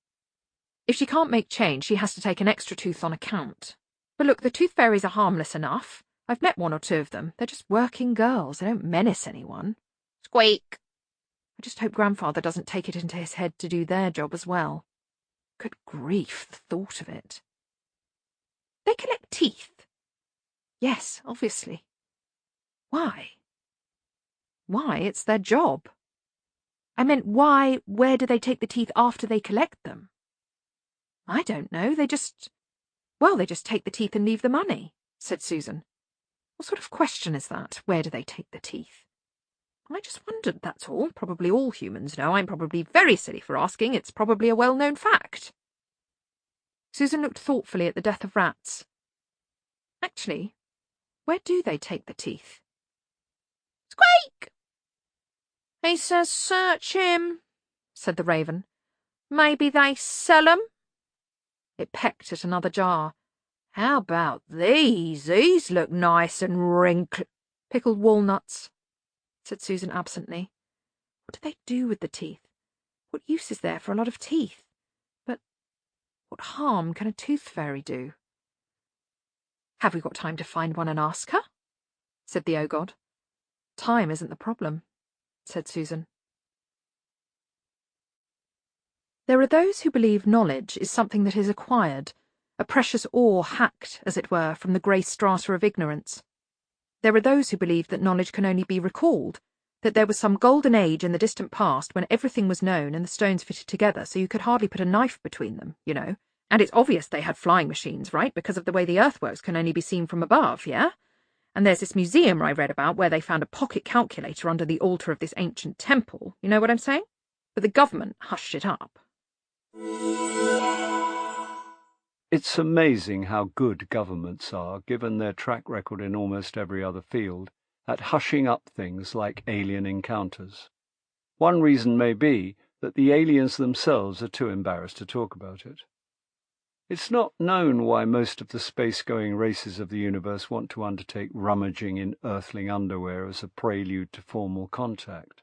"If she can't make change, she has to take an extra tooth on account. But look, the Tooth Fairies are harmless enough. I've met one or two of them. They're just working girls. They don't menace anyone." "Squeak!" "I just hope Grandfather doesn't take it into his head to do their job as well. Good grief, the thought of it." "They collect teeth?" "Yes, obviously." "Why?" "Why, it's their job." "I meant why, where do they take the teeth after they collect them?" I don't know, they just take the teeth and leave the money, said Susan. What sort of question is that? Where do they take the teeth? I just wondered, that's all. Probably all humans know. I'm probably very silly for asking. It's probably a well-known fact. Susan looked thoughtfully at the death of rats. Actually, where do they take the teeth? Squeak! He says search him, said the raven. Maybe they sell 'em? It pecked at another jar. How about these? These look nice and wrinkled. Pickled walnuts, said Susan absently. What do they do with the teeth? What use is there for a lot of teeth? But what harm can a tooth fairy do? Have we got time to find one and ask her? Said the O-God. Time isn't the problem, said Susan. There are those who believe knowledge is something that is acquired, a precious ore hacked, as it were, from the grey strata of ignorance. There are those who believe that knowledge can only be recalled, that there was some golden age in the distant past when everything was known and the stones fitted together so you could hardly put a knife between them, you know. And it's obvious they had flying machines, right, because of the way the earthworks can only be seen from above, yeah? And there's this museum I read about where they found a pocket calculator under the altar of this ancient temple, you know what I'm saying? But the government hushed it up. It's amazing how good governments are, given their track record in almost every other field, at hushing up things like alien encounters. One reason may be that the aliens themselves are too embarrassed to talk about it. It's not known why most of the space-going races of the universe want to undertake rummaging in earthling underwear as a prelude to formal contact.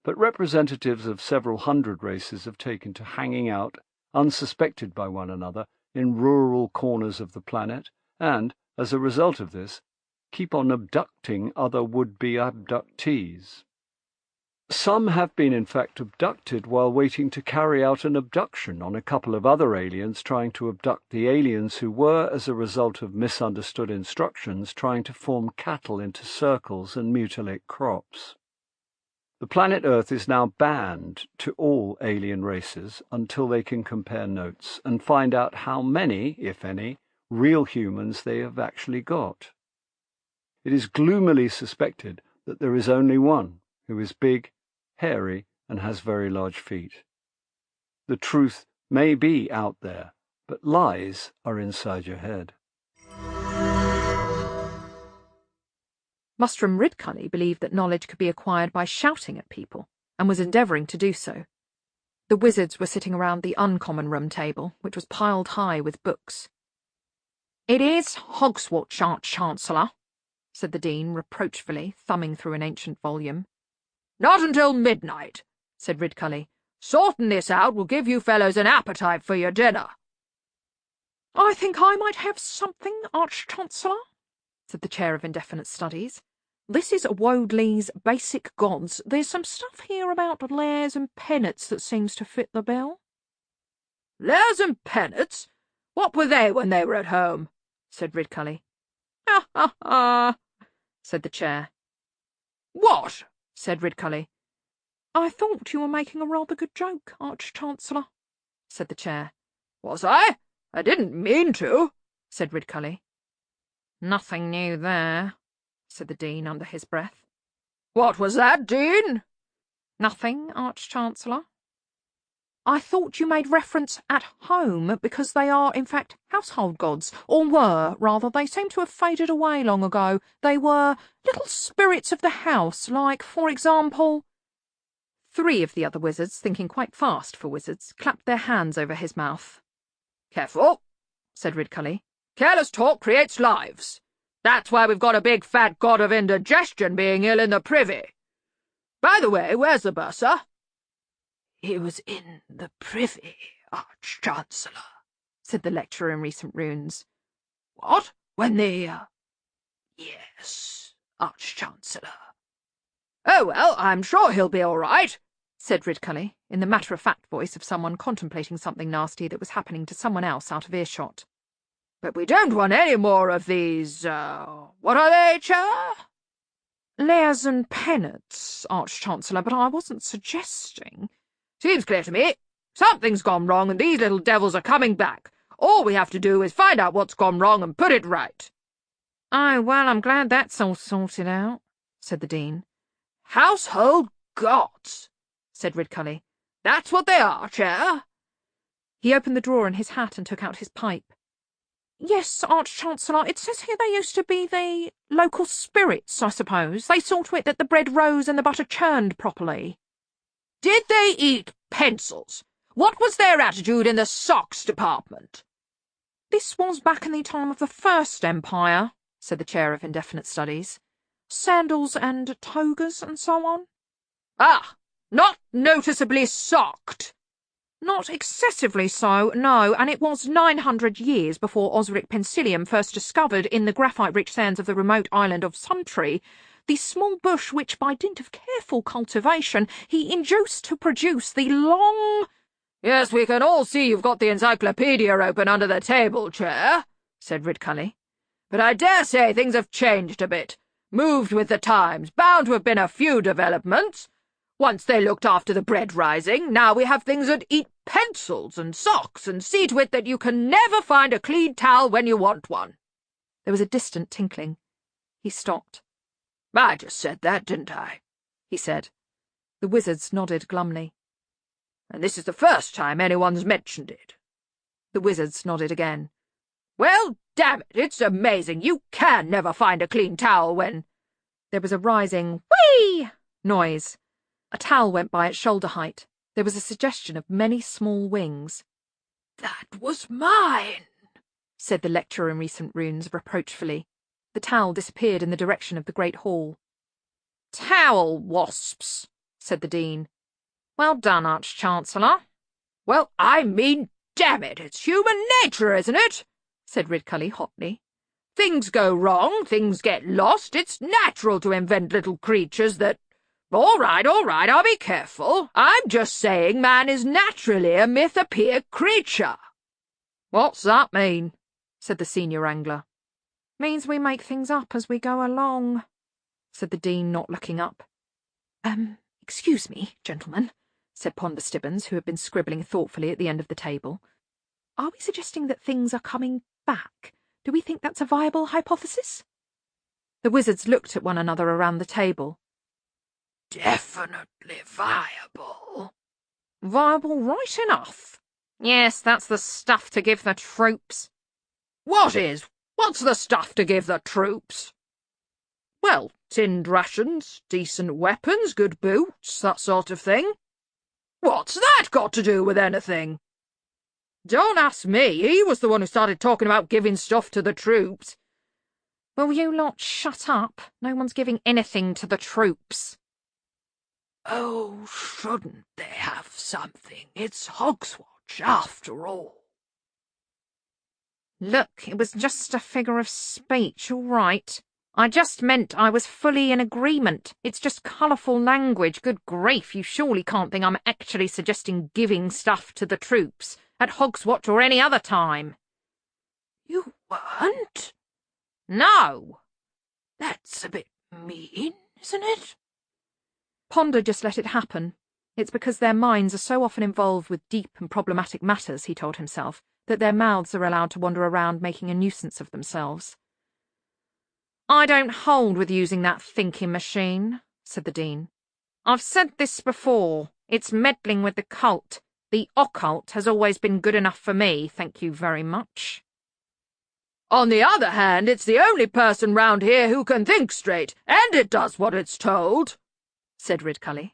But representatives of several hundred races have taken to hanging out, unsuspected by one another, in rural corners of the planet, and, as a result of this, keep on abducting other would-be abductees. Some have been in fact abducted while waiting to carry out an abduction on a couple of other aliens trying to abduct the aliens who were, as a result of misunderstood instructions, trying to form cattle into circles and mutilate crops. The planet Earth is now banned to all alien races until they can compare notes and find out how many, if any, real humans they have actually got. It is gloomily suspected that there is only one, who is big, hairy, and has very large feet. The truth may be out there, but lies are inside your head. Mustrum Ridcully believed that knowledge could be acquired by shouting at people, and was endeavouring to do so. The wizards were sitting around the uncommon room table, which was piled high with books. "It is Hogswatch, Arch-Chancellor," said the Dean reproachfully, thumbing through an ancient volume. "Not until midnight," said Ridcully. "Sorting this out will give you fellows an appetite for your dinner." "I think I might have something, Arch-Chancellor," said the Chair of Indefinite Studies. "This is Woadley's Basic Gods. There's some stuff here about lairs and penates that seems to fit the bill." "Lairs and penates? What were they when they were at home?" said Ridcully. "Ha, ha, ha," said the Chair. "What?" said Ridcully. "I thought you were making a rather good joke, Arch-Chancellor," said the Chair. "Was I? I didn't mean to," said Ridcully. "Nothing new there," said the Dean under his breath. "What was that, Dean?" "Nothing, Arch-Chancellor." "I thought you made reference at home, because they are, in fact, household gods, or were, rather. They seem to have faded away long ago. They were little spirits of the house, like, for example—" 3 of the other wizards, thinking quite fast for wizards, clapped their hands over his mouth. "Careful," said Ridcully. "Careless talk creates lives. That's why we've got a big fat god of indigestion being ill in the privy. By the way, where's the bursar?" "He was in the privy, Arch-Chancellor," said the lecturer in recent runes. "What? "When the, yes, Arch-Chancellor." "Oh, well, I'm sure he'll be all right," said Ridcully, in the matter-of-fact voice of someone contemplating something nasty that was happening to someone else out of earshot. "But we don't want any more of these, what are they, Chair?" "Lairs and penates, Arch-Chancellor, but I wasn't suggesting—" "Seems clear to me. Something's gone wrong, and these little devils are coming back. All we have to do is find out what's gone wrong and put it right." "Oh, well, I'm glad that's all sorted out," said the Dean. "Household gods," said Ridcully. "That's what they are, Chair." He opened the drawer in his hat and took out his pipe. "Yes, Arch-Chancellor, it says here they used to be the local spirits, I suppose. They saw to it that the bread rose and the butter churned properly." "Did they eat pencils? What was their attitude in the socks department?" "This was back in the time of the First Empire," said the Chair of Indefinite Studies. "Sandals and togas and so on." "Ah, not noticeably socked." "Not excessively so, no, and it was 900 years before Osric Pensilium first discovered in the graphite-rich sands of the remote island of Suntree the small bush which, by dint of careful cultivation, he induced to produce the long—" "Yes, we can all see you've got the encyclopedia open under the table, Chair," said Ridcully. "But I dare say things have changed a bit. Moved with the times. Bound to have been a few developments. Once they looked after the bread rising, now we have things that eat pencils and socks and see to it that you can never find a clean towel when you want one." There was a distant tinkling. He stopped. "I just said that, didn't I?" he said. The wizards nodded glumly. "And this is the first time anyone's mentioned it." The wizards nodded again. "Well, damn it, it's amazing. You can never find a clean towel when—" There was a rising whee noise. A towel went by at shoulder height. There was a suggestion of many small wings. "That was mine," said the lecturer in recent runes reproachfully. The towel disappeared in the direction of the great hall. "Towel wasps," said the Dean. "Well done, Arch-Chancellor." "Well, I mean, damn it, it's human nature, isn't it?" said Ridcully hotly. "Things go wrong, things get lost. It's natural to invent little creatures that— All right, I'll be careful. I'm just saying man is naturally a mythopoeic creature." "What's that mean?" said the senior wrangler. "Means we make things up as we go along," said the Dean, not looking up. Excuse me, gentlemen," said Ponder Stibbons, who had been scribbling thoughtfully at the end of the table. "Are we suggesting that things are coming back? Do we think that's a viable hypothesis?" The wizards looked at one another around the table. "Definitely viable." "Viable right enough. Yes, that's the stuff to give the troops." "What is? What's the stuff to give the troops?" "Well, tinned rations, decent weapons, good boots, that sort of thing." "What's that got to do with anything?" "Don't ask me. He was the one who started talking about giving stuff to the troops." "Will you lot shut up? No one's giving anything to the troops." "Oh, shouldn't they have something? It's Hogswatch, after all." "Look, it was just a figure of speech, all right. I just meant I was fully in agreement. It's just colourful language. Good grief, you surely can't think I'm actually suggesting giving stuff to the troops at Hogswatch or any other time." "You weren't?" "No." "That's a bit mean, isn't it?" Ponder just let it happen. It's because their minds are so often involved with deep and problematic matters, he told himself, that their mouths are allowed to wander around making a nuisance of themselves. "I don't hold with using that thinking machine," said the Dean. "I've said this before. It's meddling with the cult. The occult has always been good enough for me, thank you very much." "On the other hand, it's the only person round here who can think straight, and it does what it's told," said Ridcully.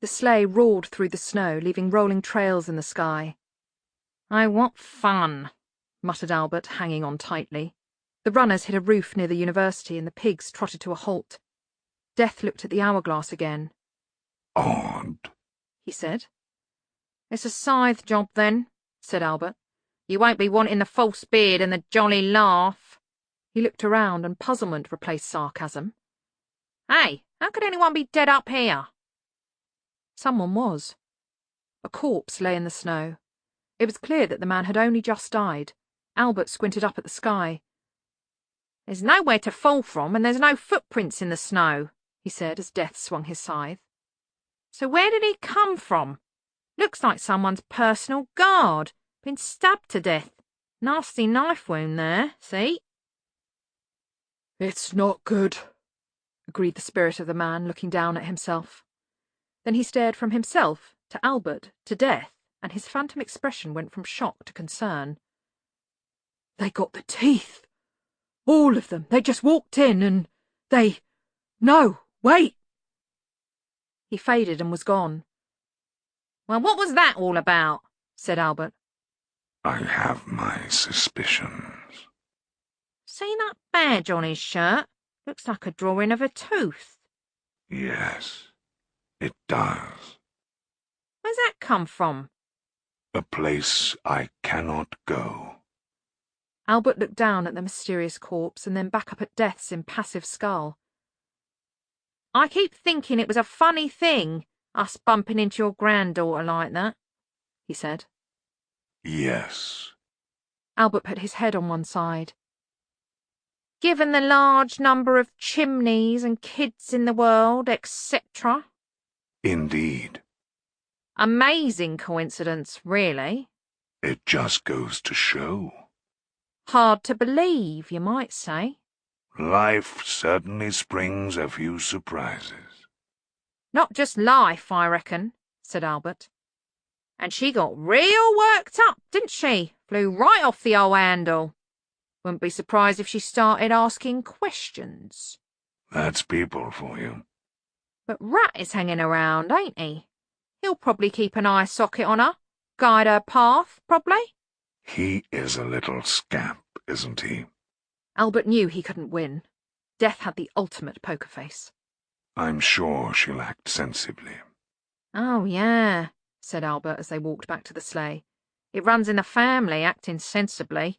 The sleigh roared through the snow, leaving rolling trails in the sky. "Oh, what fun," muttered Albert, hanging on tightly. The runners hit a roof near the university, and the pigs trotted to a halt. Death looked at the hourglass again. "Odd," he said. "It's a scythe job, then," said Albert. "You won't be wanting the false beard and the jolly laugh." He looked around, and puzzlement replaced sarcasm. "Hey, how could anyone be dead up here?" Someone was. A corpse lay in the snow. It was clear that the man had only just died. Albert squinted up at the sky. "There's nowhere to fall from, and there's no footprints in the snow," he said as Death swung his scythe. So where did he come from? Looks like someone's personal guard. Been stabbed to death. Nasty knife wound there, see? It's not good, agreed the spirit of the man, looking down at himself. Then he stared from himself to Albert to Death, and his phantom expression went from shock to concern. They got the teeth. All of them. They just walked in and they... No, wait! He faded and was gone. Well, what was that all about? Said Albert. I have my suspicions. See that badge on his shirt? Looks like a drawing of a tooth. Yes, it does. Where's that come from? A place I cannot go. Albert looked down at the mysterious corpse and then back up at Death's impassive skull. I keep thinking it was a funny thing, us bumping into your granddaughter like that, he said. Yes. Albert put his head on one side. Given the large number of chimneys and kids in the world, etc. Indeed. Amazing coincidence, really. It just goes to show. Hard to believe, you might say. Life certainly springs a few surprises. Not just life, I reckon, said Albert. And she got real worked up, didn't she? Flew right off the old handle. Wouldn't be surprised if she started asking questions. That's people for you. But Rat is hanging around, ain't he? He'll probably keep an eye socket on her. Guide her path, probably. He is a little scamp, isn't he? Albert knew he couldn't win. Death had the ultimate poker face. I'm sure she'll act sensibly. Oh, yeah, said Albert as they walked back to the sleigh. It runs in the family, acting sensibly.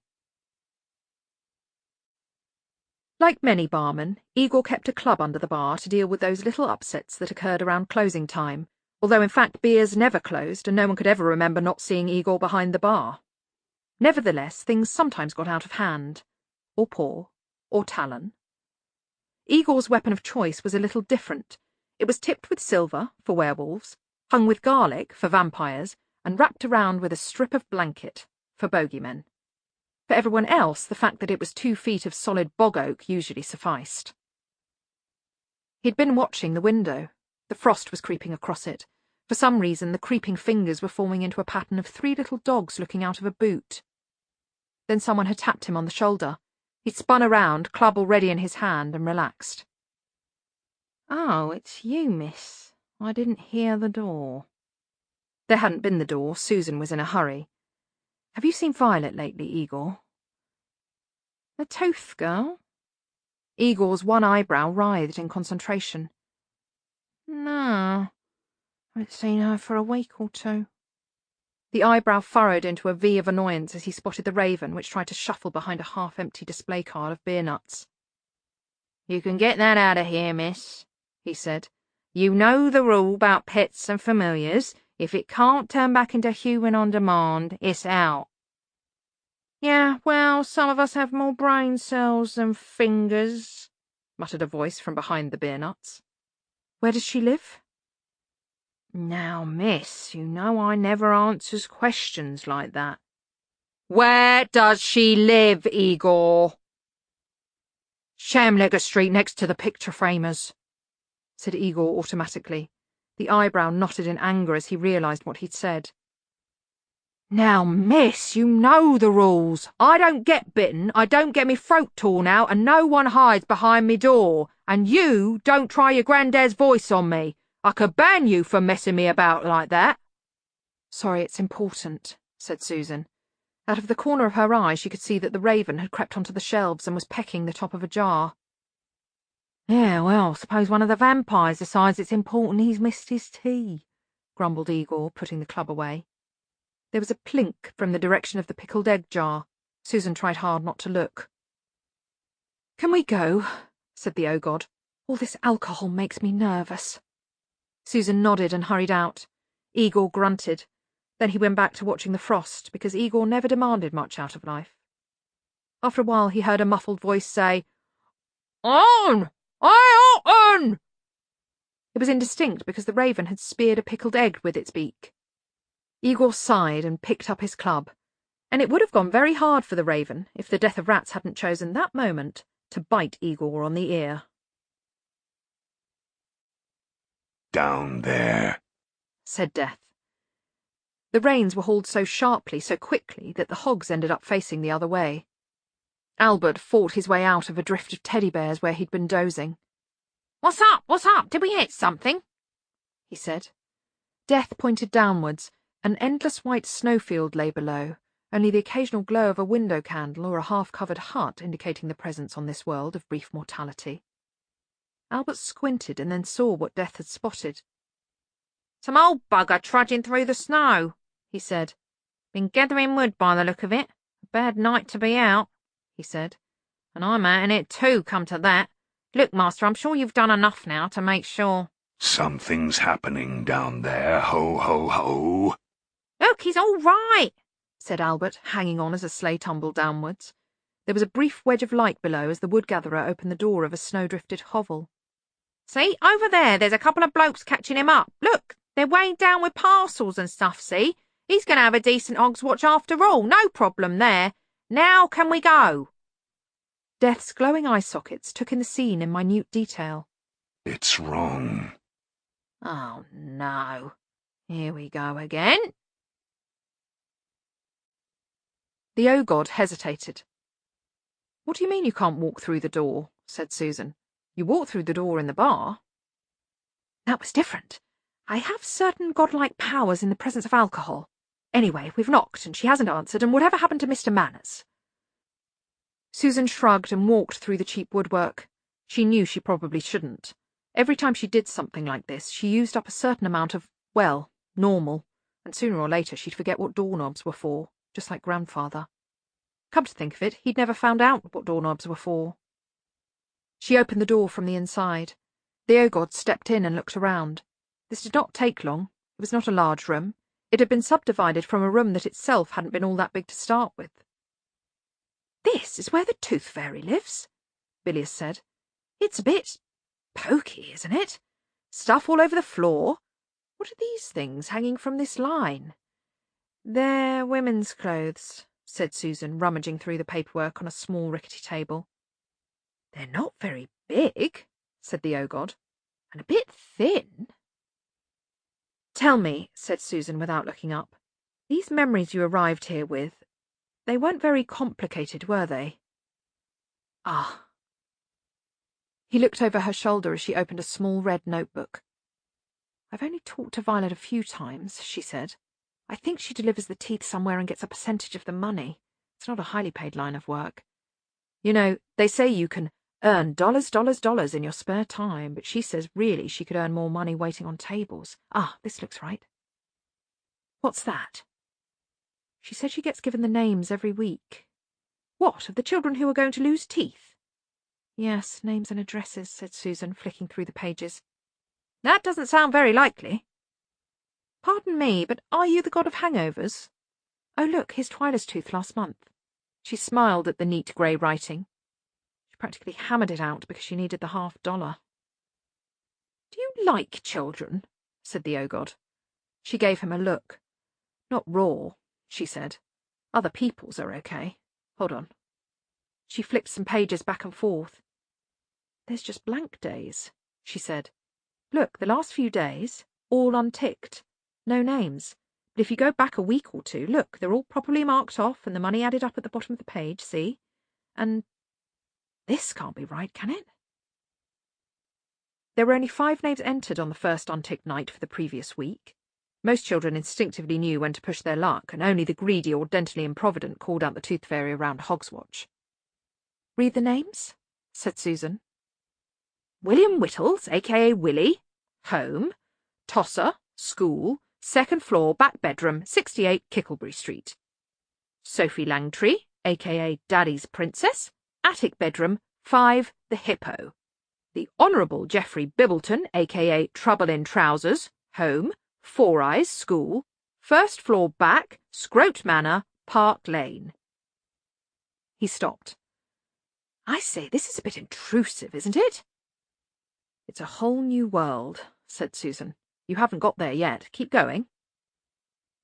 Like many barmen, Igor kept a club under the bar to deal with those little upsets that occurred around closing time, although in fact beers never closed and no one could ever remember not seeing Igor behind the bar. Nevertheless, things sometimes got out of hand, or paw, or talon. Igor's weapon of choice was a little different. It was tipped with silver, for werewolves, hung with garlic, for vampires, and wrapped around with a strip of blanket, for bogeymen. For everyone else, the fact that it was 2 feet of solid bog oak usually sufficed. He'd been watching the window. The frost was creeping across it. For some reason, the creeping fingers were forming into a pattern of 3 little dogs looking out of a boot. Then someone had tapped him on the shoulder. He'd spun around, club already in his hand, and relaxed. Oh, it's you, miss. I didn't hear the door. There hadn't been the door. Susan was in a hurry. Have you seen Violet lately, Igor? The tooth girl? Igor's one eyebrow writhed in concentration. No, I haven't seen her for a week or 2. The eyebrow furrowed into a V of annoyance as he spotted the raven, which tried to shuffle behind a half-empty display card of beer nuts. You can get that out of here, miss, he said. You know the rule about pets and familiars. If it can't turn back into human on demand, it's out. Yeah, well, some of us have more brain cells than fingers, muttered a voice from behind the beer nuts. Where does she live? Now, miss, you know I never answers questions like that. Where does she live, Igor? Shamlegger Street, next to the picture framers, said Igor automatically. The eyebrow knotted in anger as he realised what he'd said. Now, miss, you know the rules. I don't get bitten, I don't get me throat torn out, and no one hides behind me door. And you don't try your granddad's voice on me. I could ban you for messing me about like that. Sorry, it's important, said Susan. Out of the corner of her eye she could see that the raven had crept onto the shelves and was pecking the top of a jar. Yeah, well, suppose one of the vampires decides it's important he's missed his tea, grumbled Igor, putting the club away. There was a plink from the direction of the pickled egg jar. Susan tried hard not to look. Can we go? Said the O-God. All this alcohol makes me nervous. Susan nodded and hurried out. Igor grunted. Then he went back to watching the frost, because Igor never demanded much out of life. After a while he heard a muffled voice say, On! I on! It was indistinct because the raven had speared a pickled egg with its beak. Igor sighed and picked up his club, and it would have gone very hard for the raven if the death of rats hadn't chosen that moment to bite Igor on the ear. Down there, said Death. The reins were hauled so sharply, so quickly, that the hogs ended up facing the other way. Albert fought his way out of a drift of teddy bears where he'd been dozing. What's up? What's up? Did we hit something? He said. Death pointed downwards. An endless white snowfield lay below, only the occasional glow of a window candle or a half-covered hut indicating the presence on this world of brief mortality. Albert squinted and then saw what Death had spotted. Some old bugger trudging through the snow, he said. Been gathering wood by the look of it. A bad night to be out, he said. And I'm out in it too, come to that. Look, Master, I'm sure you've done enough now to make sure. Something's happening down there, ho, ho, ho. Look, he's all right, said Albert, hanging on as a sleigh tumbled downwards. There was a brief wedge of light below as the wood-gatherer opened the door of a snow-drifted hovel. See, over there's a couple of blokes catching him up. Look, they're weighed down with parcels and stuff, see? He's going to have a decent hog's watch after all, no problem there. Now can we go? Death's glowing eye sockets took in the scene in minute detail. It's wrong. Oh, no. Here we go again. The O-God hesitated. What do you mean you can't walk through the door? Said Susan. You walk through the door in the bar. That was different. I have certain godlike powers in the presence of alcohol. Anyway, we've knocked, and she hasn't answered, and whatever happened to Mr. Manners? Susan shrugged and walked through the cheap woodwork. She knew she probably shouldn't. Every time she did something like this, she used up a certain amount of, well, normal, and sooner or later she'd forget what doorknobs were for, just like Grandfather. Come to think of it, he'd never found out what doorknobs were for. She opened the door from the inside. The O-God stepped in and looked around. This did not take long. It was not a large room. It had been subdivided from a room that itself hadn't been all that big to start with. This is where the Tooth Fairy lives, Bilious said. It's a bit pokey, isn't it? Stuff all over the floor. What are these things hanging from this line? They're women's clothes, said Susan, rummaging through the paperwork on a small rickety table. They're not very big, said the O-God, and a bit thin. Tell me, said Susan without looking up, these memories you arrived here with, they weren't very complicated, were they? Ah. He looked over her shoulder as she opened a small red notebook. I've only talked to Violet a few times, she said. I think she delivers the teeth somewhere and gets a percentage of the money. It's not a highly paid line of work. You know, they say you can earn dollars in your spare time, but she says really she could earn more money waiting on tables. Ah, this looks right. What's that? She said she gets given the names every week. What, of the children who are going to lose teeth? Yes, names and addresses, said Susan, flicking through the pages. That doesn't sound very likely. Pardon me, but are you the god of hangovers? Oh, look, here's Twyla's tooth last month. She smiled at the neat grey writing. She practically hammered it out because she needed the $50. Do you like children? Said the O-God. She gave him a look. Not raw, she said. Other people's are okay. Hold on. She flipped some pages back and forth. There's just blank days, she said. Look, the last few days, all unticked. No names. But if you go back a week or two, look, they're all properly marked off and the money added up at the bottom of the page, see? And this can't be right, can it? There were only 5 names entered on the first unticked night for the previous week. Most children instinctively knew when to push their luck, and only the greedy or dentally improvident called out the Tooth Fairy around Hogswatch. Read the names, said Susan. William Whittles, a.k.a. Willie, home, Tosser, school, 2nd floor, back bedroom, 68 Kicklebury Street. Sophie Langtree, a.k.a. Daddy's Princess, attic bedroom, 5 The Hippo. The Honourable Geoffrey Bibbleton, a.k.a. Trouble in Trousers, home, Four Eyes, school, 1st floor back, Scroat Manor, Park Lane. He stopped. I say, this is a bit intrusive, isn't it? It's a whole new world, said Susan. "You haven't got there yet. Keep going."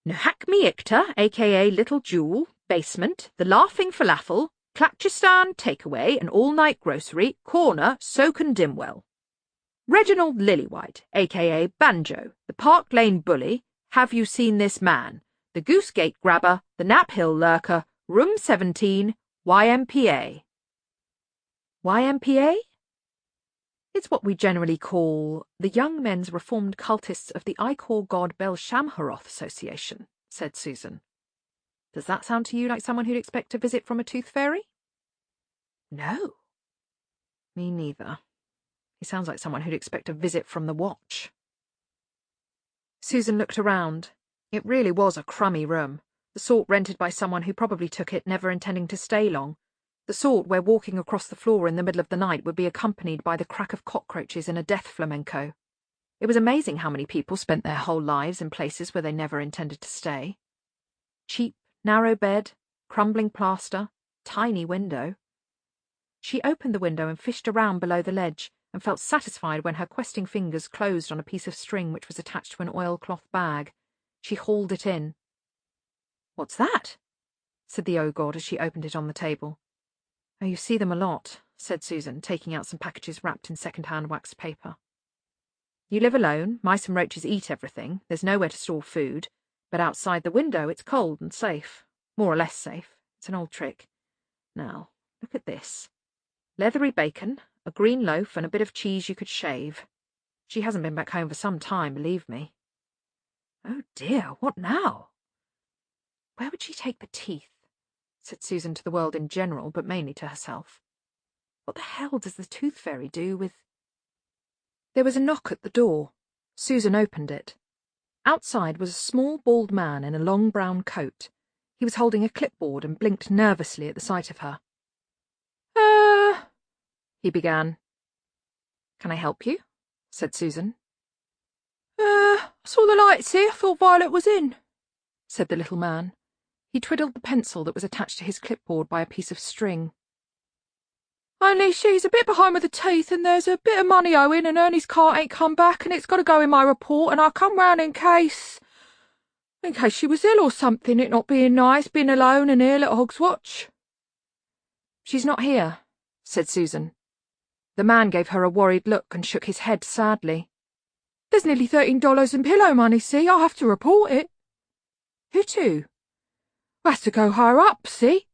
Nohakmi-Ikta, a.k.a. Little Jewel, basement, the Laughing Falafel, Klatchistan takeaway and all-night grocery, corner, Soken Dimwell. Reginald Lillywhite, a.k.a. Banjo, the Park Lane bully, Have You Seen This Man, the Goosegate grabber, the Knapp Hill lurker, room 17, YMPA. YMPA? It's what we generally call the Young Men's Reformed Cultists of the Ichor God Bel-Shamharoth Association, said Susan. Does that sound to you like someone who'd expect a visit from a tooth fairy? No. Me neither. He sounds like someone who'd expect a visit from the Watch. Susan looked around. It really was a crummy room, the sort rented by someone who probably took it never intending to stay long, the sort where walking across the floor in the middle of the night would be accompanied by the crack of cockroaches in a death flamenco. It was amazing how many people spent their whole lives in places where they never intended to stay. Cheap, narrow bed, crumbling plaster, tiny window. She opened the window and fished around below the ledge, and felt satisfied when her questing fingers closed on a piece of string which was attached to an oilcloth bag. She hauled it in. "What's that?" said the O-God as she opened it on the table. "Oh, you see them a lot," said Susan, taking out some packages wrapped in second-hand waxed paper. "You live alone, mice and roaches eat everything, there's nowhere to store food, but outside the window it's cold and safe. More or less safe. It's an old trick. Now, look at this. Leathery bacon, a green loaf and a bit of cheese you could shave. She hasn't been back home for some time, believe me." "Oh dear, what now?" "Where would she take the teeth?" said Susan to the world in general, but mainly to herself. "What the hell does the tooth fairy do with—" There was a knock at the door. Susan opened it. Outside was a small, bald man in a long brown coat. He was holding a clipboard and blinked nervously at the sight of her. He began. "Can I help you?" said Susan. I saw the lights here, thought Violet was in," said the little man. He twiddled the pencil that was attached to his clipboard by a piece of string. "Only she's a bit behind with the teeth, and there's a bit of money owing, and Ernie's car ain't come back, and it's got to go in my report, and I come round in case she was ill or something, it not being nice, being alone and ill at Hogswatch." "She's not here," said Susan. The man gave her a worried look and shook his head sadly. "There's nearly $13 in pillow money, see? I'll have to report it." "Who to?" "Has to go higher up, see?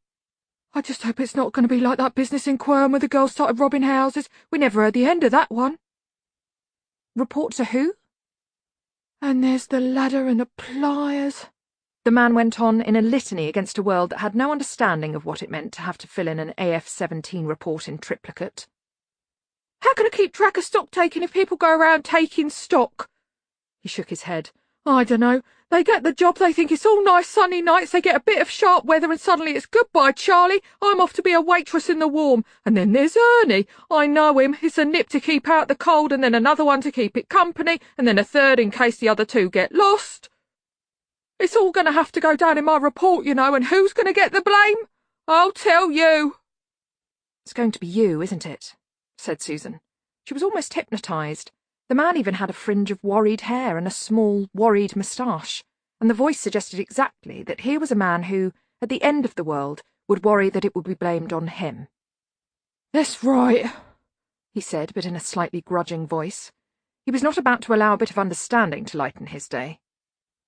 I just hope it's not going to be like that business in Quern where the girls started robbing houses. We never heard the end of that one." "Report to who?" "And there's the ladder and the pliers." The man went on in a litany against a world that had no understanding of what it meant to have to fill in an AF-17 report in triplicate. "How can I keep track of stock taking if people go around taking stock?" He shook his head. "I dunno. They get the job, they think it's all nice sunny nights, they get a bit of sharp weather and suddenly it's goodbye, Charlie, I'm off to be a waitress in the warm. And then there's Ernie. I know him. It's a nip to keep out the cold and then another one to keep it company and then a third in case the other two get lost. It's all going to have to go down in my report, you know, and who's going to get the blame? I'll tell you." "It's going to be you, isn't it?" said Susan. She was almost hypnotised. The man even had a fringe of worried hair and a small, worried moustache, and the voice suggested exactly that here was a man who, at the end of the world, would worry that it would be blamed on him. "That's right," he said, but in a slightly grudging voice. He was not about to allow a bit of understanding to lighten his day.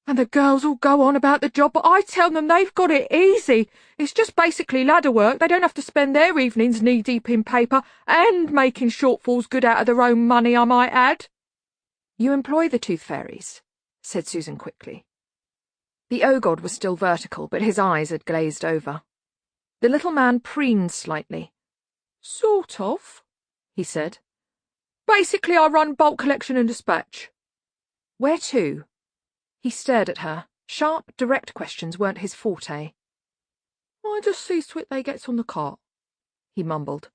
"And the girls all go on about the job, but I tell them they've got it easy. It's just basically ladder work. They don't have to spend their evenings knee-deep in paper and making shortfalls good out of their own money, I might add." "You employ the tooth fairies," said Susan quickly. The O-God was still vertical, but his eyes had glazed over. The little man preened slightly. "Sort of," he said. "Basically, I run bulk collection and dispatch." "Where to?" He stared at her. Sharp, direct questions weren't his forte. "I just see to it they gets on the cart," he mumbled.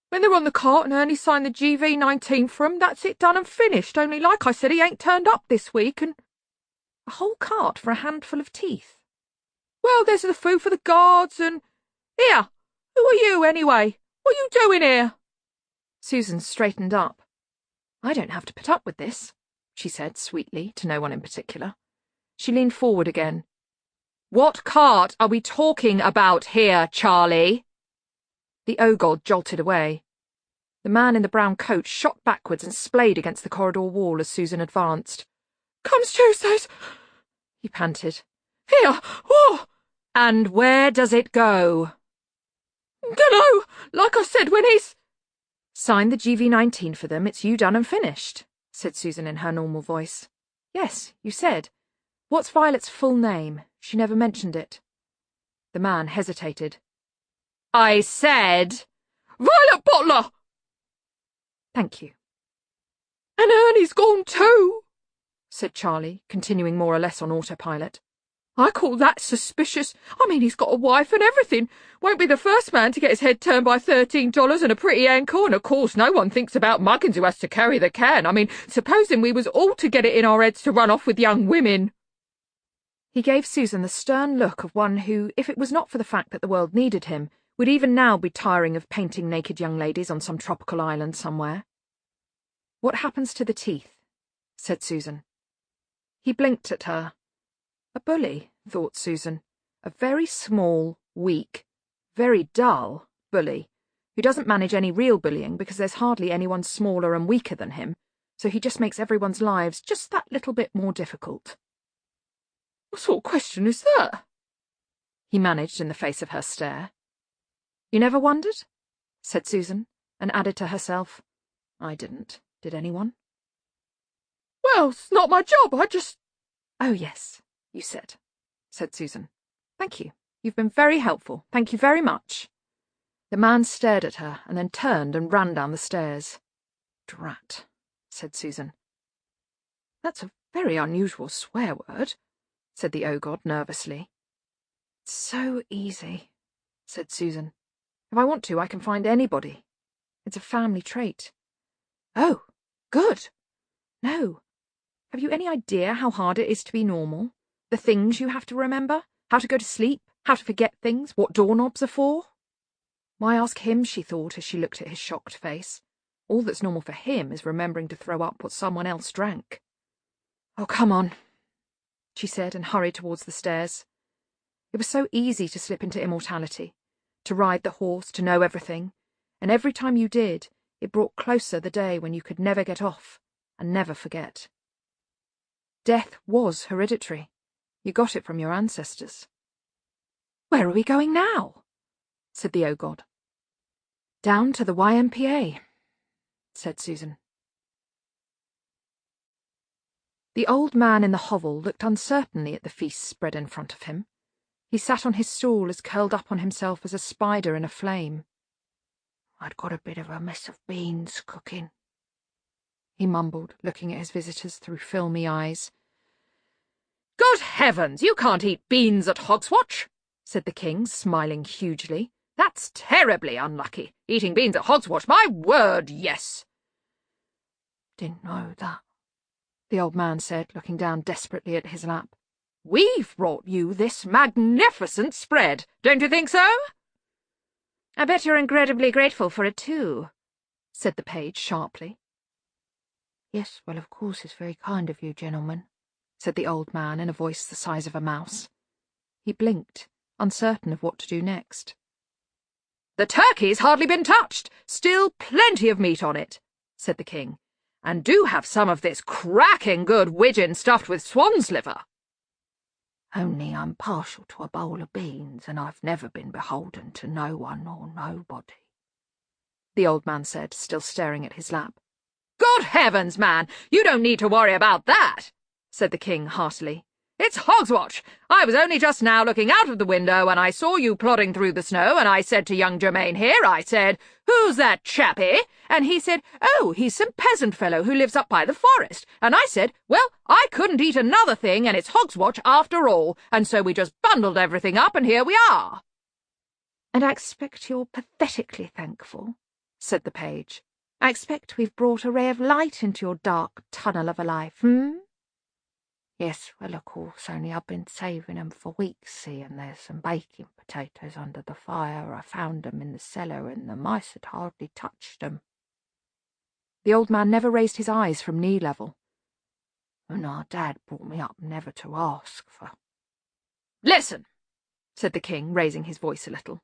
"When they're on the cart and Ernie signed the GV-19 for 'em, that's it done and finished, only like I said, he ain't turned up this week, and—" "A whole cart for a handful of teeth?" "Well, there's the food for the guards, and— Here! Who are you, anyway? What are you doing here?" Susan straightened up. "I don't have to put up with this," she said sweetly to no one in particular. She leaned forward again. "What cart are we talking about here, Charlie?" The Ogod jolted away. The man in the brown coat shot backwards and splayed against the corridor wall as Susan advanced. "Comes Tuesdays," he panted. "Here, whoa!" "And where does it go?" "Dunno, like I said when he's—" "Sign the GV-19 for them, it's you done and finished," said Susan in her normal voice. "Yes, you said. What's Violet's full name? She never mentioned it." The man hesitated. "I said—" "Violet Bottler!" "Thank you." "And Ernie's gone too," said Charlie, continuing more or less on autopilot. "I call that suspicious. I mean, he's got a wife and everything. Won't be the first man to get his head turned by $13 and a pretty ankle, and of course no one thinks about Muggins who has to carry the can. I mean, supposing we was all to get it in our heads to run off with young women." He gave Susan the stern look of one who, if it was not for the fact that the world needed him, would even now be tiring of painting naked young ladies on some tropical island somewhere. "What happens to the teeth?" said Susan. He blinked at her. A bully, thought Susan. A very small, weak, very dull bully, who doesn't manage any real bullying because there's hardly anyone smaller and weaker than him, so he just makes everyone's lives just that little bit more difficult. "What sort of question is that?" he managed in the face of her stare. "You never wondered?" said Susan, and added to herself, "I didn't. Did anyone?" "Well, it's not my job. I just—" "Oh, yes, you said," said Susan. "Thank you. You've been very helpful. Thank you very much." The man stared at her and then turned and ran down the stairs. "Drat," said Susan. "That's a very unusual swear word," said the Ogod nervously. "It's so easy," said Susan. "If I want to, I can find anybody. It's a family trait." "Oh, good. No. Have you any idea how hard it is to be normal? The things you have to remember? How to go to sleep? How to forget things? What doorknobs are for?" Why ask him, she thought as she looked at his shocked face. All that's normal for him is remembering to throw up what someone else drank. "Oh, come on," she said and hurried towards the stairs. It was so easy to slip into immortality, to ride the horse, to know everything, and every time you did, it brought closer the day when you could never get off and never forget. Death was hereditary. You got it from your ancestors. "Where are we going now?" said the Ogod. "Down to the YMPA," said Susan. The old man in the hovel looked uncertainly at the feast spread in front of him. He sat on his stool as curled up on himself as a spider in a flame. "I'd got a bit of a mess of beans cooking," he mumbled, looking at his visitors through filmy eyes. "Good heavens, you can't eat beans at Hogswatch," said the king, smiling hugely. "That's terribly unlucky. Eating beans at Hogswatch, my word, yes." "Didn't know that," the old man said, looking down desperately at his lap. "We've brought you this magnificent spread, don't you think so?" "I bet you're incredibly grateful for it, too," said the page sharply. "Yes, well, of course, it's very kind of you, gentlemen," said the old man in a voice the size of a mouse. He blinked, uncertain of what to do next. "The turkey's hardly been touched. Still plenty of meat on it," said the king. "And do have some of this cracking good widgeon stuffed with swan's liver." "Only I'm partial to a bowl of beans, and I've never been beholden to no one or nobody," the old man said, still staring at his lap. "Good heavens, man, you don't need to worry about that," said the king heartily. "It's Hogswatch. I was only just now looking out of the window and I saw you plodding through the snow, and I said to young Germain here, I said, 'Who's that chappie?' And he said, 'Oh, he's some peasant fellow who lives up by the forest.' And I said, 'Well, I couldn't eat another thing, and it's Hogswatch after all.' And so we just bundled everything up, and here we are." "And I expect you're pathetically thankful," said the page. "I expect we've brought a ray of light into your dark tunnel of a life, "Yes, well, of course, only I've been saving 'em for weeks, see, and there's some baking potatoes under the fire. I found 'em in the cellar, and the mice had hardly touched 'em." The old man never raised his eyes from knee level. and our dad brought me up never to ask for. Listen, said the king, raising his voice a little.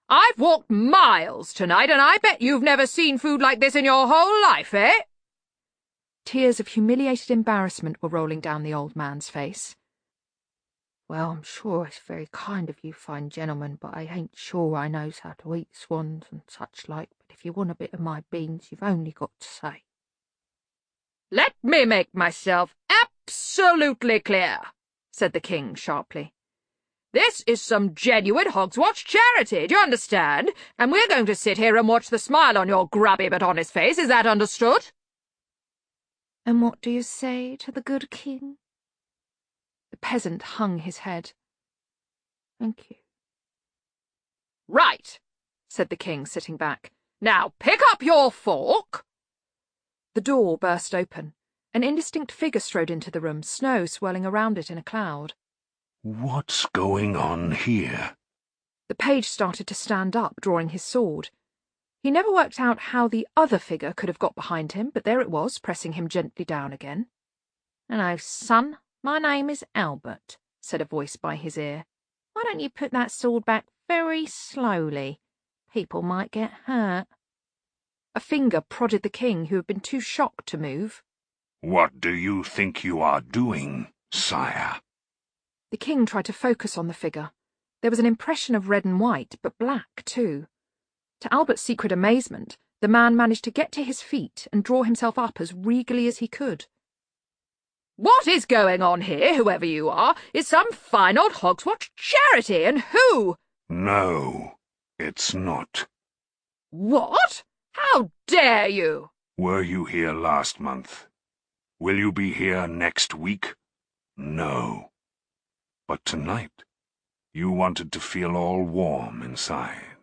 I've walked miles tonight, and I bet you've never seen food like this in your whole life, eh? Tears of humiliated embarrassment were rolling down the old man's face. Well, I'm sure it's very kind of you fine gentlemen, but I ain't sure I knows how to eat swans and such like, but if you want a bit of my beans, you've only got to say. Let me make myself absolutely clear, said the king sharply. This is some genuine Hogswatch charity, do you understand? And we're going to sit here and watch the smile on your grubby but honest face, is that understood? And what do you say to the good king? The peasant hung his head. Thank you. Right, said the king, sitting back. Now pick up your fork. The door burst open. An indistinct figure strode into the room, snow swirling around it in a cloud. What's going on here? The page started to stand up, drawing his sword. He never worked out how the other figure could have got behind him, but there it was, pressing him gently down again. Hello, son. My name is Albert, said a voice by his ear. Why don't you put that sword back very slowly? People might get hurt. A finger prodded the king, who had been too shocked to move. What do you think you are doing, sire? The king tried to focus on the figure. There was an impression of red and white, but black too. To Albert's secret amazement, the man managed to get to his feet and draw himself up as regally as he could. What is going on here, whoever you are, is some fine old Hogswatch charity, and who— No, it's not. What? How dare you? Were you here last month? Will you be here next week? No. But tonight, you wanted to feel all warm inside.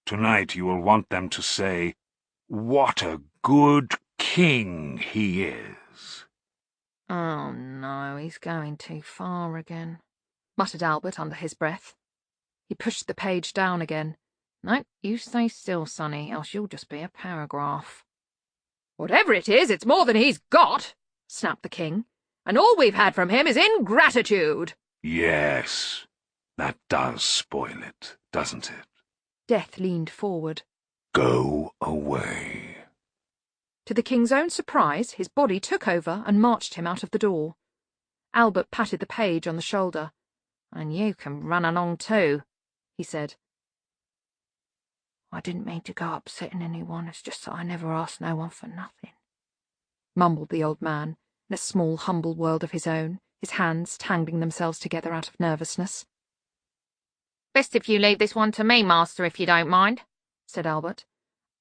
Tonight you will want them to say, "What a good king he is." Oh no, he's going too far again, muttered Albert under his breath. He pushed the page down again. No, you stay still, sonny, else you'll just be a paragraph. Whatever it is, it's more than he's got, snapped the king, and all we've had from him is ingratitude. Yes, that does spoil it, doesn't it? Death leaned forward. Go away. To the king's own surprise, his body took over and marched him out of the door. Albert patted the page on the shoulder. And you can run along too, he said. I didn't mean to go upsetting anyone, it's just that I never asked no one for nothing, mumbled the old man, in a small, humble world of his own, his hands tangling themselves together out of nervousness. Best if you leave this one to me, master, if you don't mind, said Albert.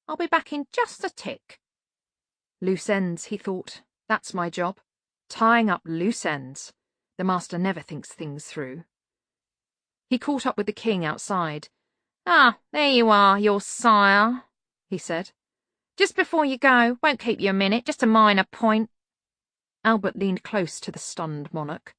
I'll be back in just a tick. Loose ends, he thought. That's my job. Tying up loose ends. The master never thinks things through. He caught up with the king outside. Ah, there you are, your sire, he said. Just before you go, won't keep you a minute, just a minor point. Albert leaned close to the stunned monarch.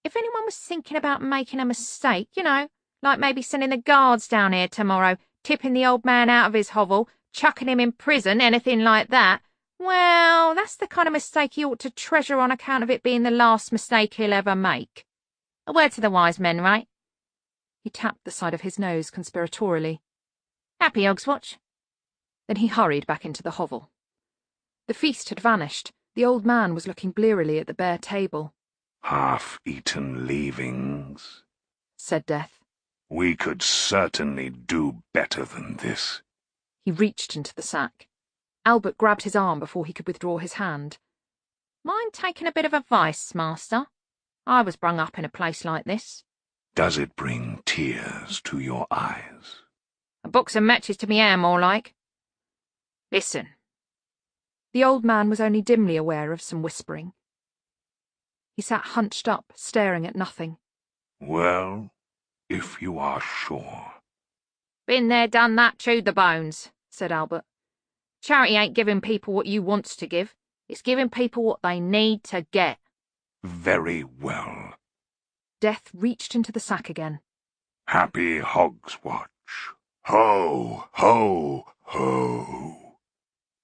If anyone was thinking about making a mistake, you know, like maybe sending the guards down here tomorrow, tipping the old man out of his hovel, chucking him in prison, anything like that, well, that's the kind of mistake he ought to treasure on account of it being the last mistake he'll ever make. A word to the wise men, right? He tapped the side of his nose conspiratorially. Happy Hogswatch. Then he hurried back into the hovel. The feast had vanished. The old man was looking blearily at the bare table. Half-eaten leavings, said Death. We could certainly do better than this. He reached into the sack. Albert grabbed his arm before he could withdraw his hand. Mind taking a bit of advice, master? I was brung up in a place like this. Does it bring tears to your eyes? A box of matches to me hair, more like. Listen. The old man was only dimly aware of some whispering. He sat hunched up, staring at nothing. Well, if you are sure. Been there, done that, chewed the bones, said Albert. Charity ain't giving people what you wants to give. It's giving people what they need to get. Very well. Death reached into the sack again. Happy Hogswatch. Ho, ho, ho.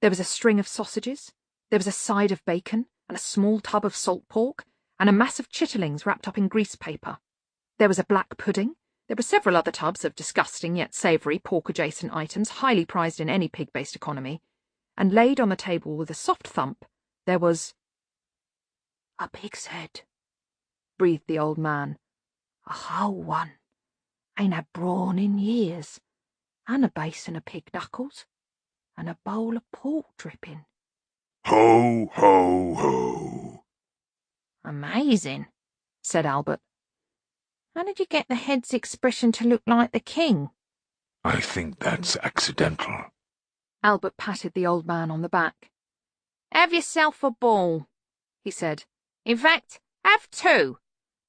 There was a string of sausages. There was a side of bacon, and a small tub of salt pork, and a mass of chitterlings wrapped up in grease paper. There was a black pudding. There were several other tubs of disgusting yet savoury pork-adjacent items highly prized in any pig-based economy, and laid on the table with a soft thump, there was— "A pig's head," breathed the old man. "A whole one. Ain't had brawn in years. And a basin of pig knuckles. And a bowl of pork dripping." Ho, ho, ho. Amazing, said Albert. How did you get the head's expression to look like the king? I think that's accidental. Albert patted the old man on the back. Have yourself a ball, he said. In fact, have two.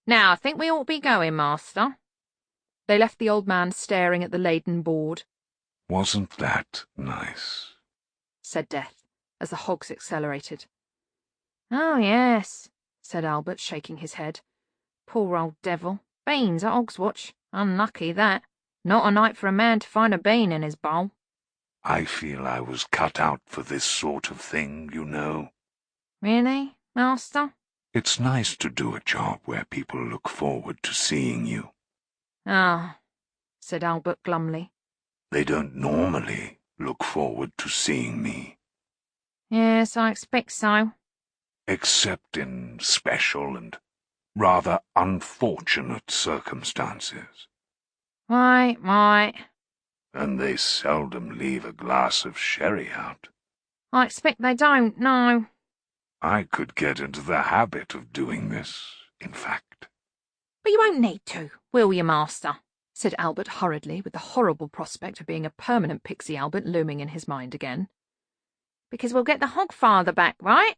Now, I think we ought to be going, Master. They left the old man staring at the laden board. Wasn't that nice? Said Death, as the hogs accelerated. Oh, yes, said Albert, shaking his head. Poor old devil. Beans at Hogswatch. Unlucky, that. Not a night for a man to find a bean in his bowl. I feel I was cut out for this sort of thing, you know. Really, Master? It's nice to do a job where people look forward to seeing you. Ah, said Albert glumly. They don't normally look forward to seeing me. Yes, I expect so. Except in special and rather unfortunate circumstances. Right. And they seldom leave a glass of sherry out. I expect they don't, no. I could get into the habit of doing this, in fact. But you won't need to, will you, Master? Said Albert hurriedly, with the horrible prospect of being a permanent pixie Albert looming in his mind again. Because we'll get the Hogfather back, right?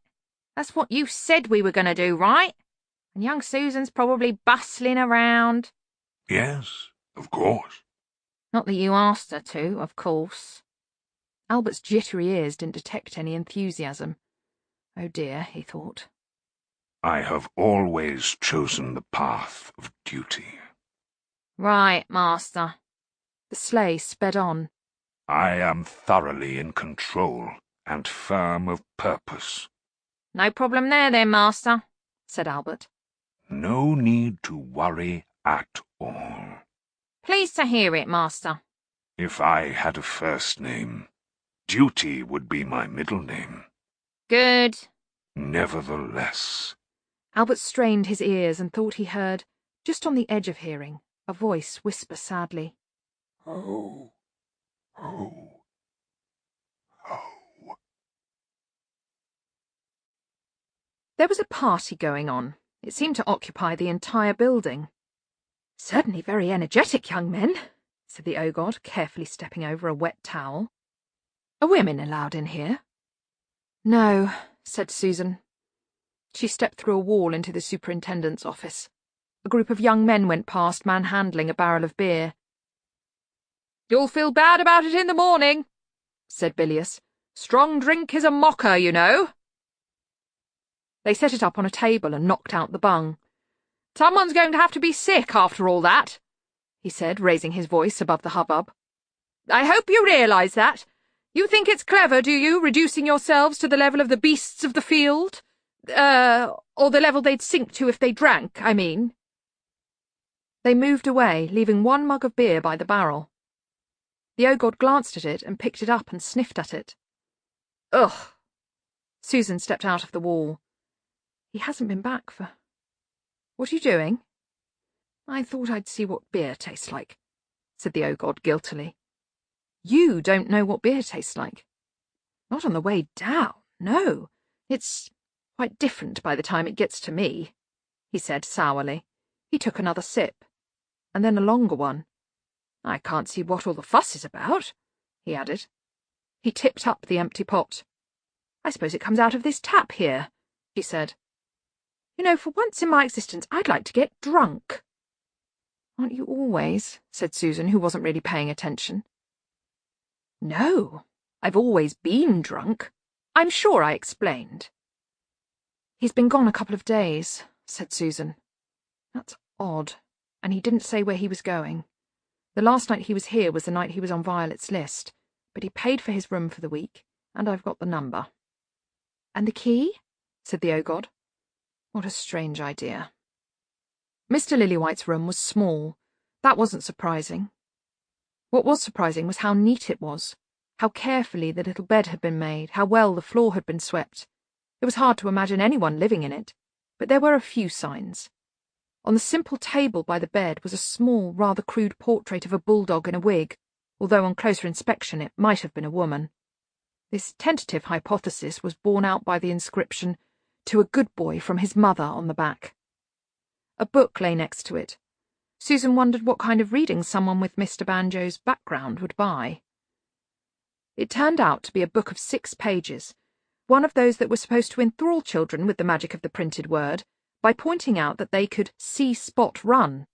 That's what you said we were going to do, right? And young Susan's probably bustling around. Yes, of course. Not that you asked her to, of course. Albert's jittery ears didn't detect any enthusiasm. Oh dear, he thought. I have always chosen the path of duty. Right, Master. The sleigh sped on. I am thoroughly in control and firm of purpose. No problem there, then, Master, said Albert. No need to worry at all. Pleased to hear it, Master. If I had a first name, Duty would be my middle name. Good. Nevertheless. Albert strained his ears and thought he heard, just on the edge of hearing, a voice whisper sadly. Ho, ho, ho. There was a party going on. It seemed to occupy the entire building. Certainly very energetic young men, said the Ogod, carefully stepping over a wet towel. Are women allowed in here? No, said Susan. She stepped through a wall into the superintendent's office. A group of young men went past, manhandling a barrel of beer. You'll feel bad about it in the morning, said Bilious. Strong drink is a mocker, you know. They set it up on a table and knocked out the bung. Someone's going to have to be sick after all that, he said, raising his voice above the hubbub. I hope you realise that. You think it's clever, do you, reducing yourselves to the level of the beasts of the field? Or the level they'd sink to if they drank, I mean. They moved away, leaving one mug of beer by the barrel. The Ogod glanced at it and picked it up and sniffed at it. Ugh. Susan stepped out of the wall. He hasn't been back for... What are you doing? I thought I'd see what beer tastes like, said the Ogod guiltily. You don't know what beer tastes like. Not on the way down, no. It's quite different by the time it gets to me, he said sourly. He took another sip, and then a longer one. I can't see what all the fuss is about, he added. He tipped up the empty pot. I suppose it comes out of this tap here, she said. You know, for once in my existence, I'd like to get drunk. Aren't you always? Said Susan, who wasn't really paying attention. No, I've always been drunk. I'm sure I explained. He's been gone a couple of days, said Susan. That's odd, and he didn't say where he was going. The last night he was here was the night he was on Violet's list, but he paid for his room for the week, and I've got the number. And the key? said the O-God. What a strange idea. Mr. Lillywhite's room was small. That wasn't surprising. What was surprising was how neat it was, how carefully the little bed had been made, how well the floor had been swept. It was hard to imagine anyone living in it, but there were a few signs. On the simple table by the bed was a small, rather crude portrait of a bulldog in a wig, although on closer inspection it might have been a woman. This tentative hypothesis was borne out by the inscription, "To a good boy from his mother," on the back. A book lay next to it. Susan wondered what kind of reading someone with Mr. Banjo's background would buy. It turned out to be a book of 6 pages, one of those that were supposed to enthrall children with the magic of the printed word, by pointing out that they could see Spot run.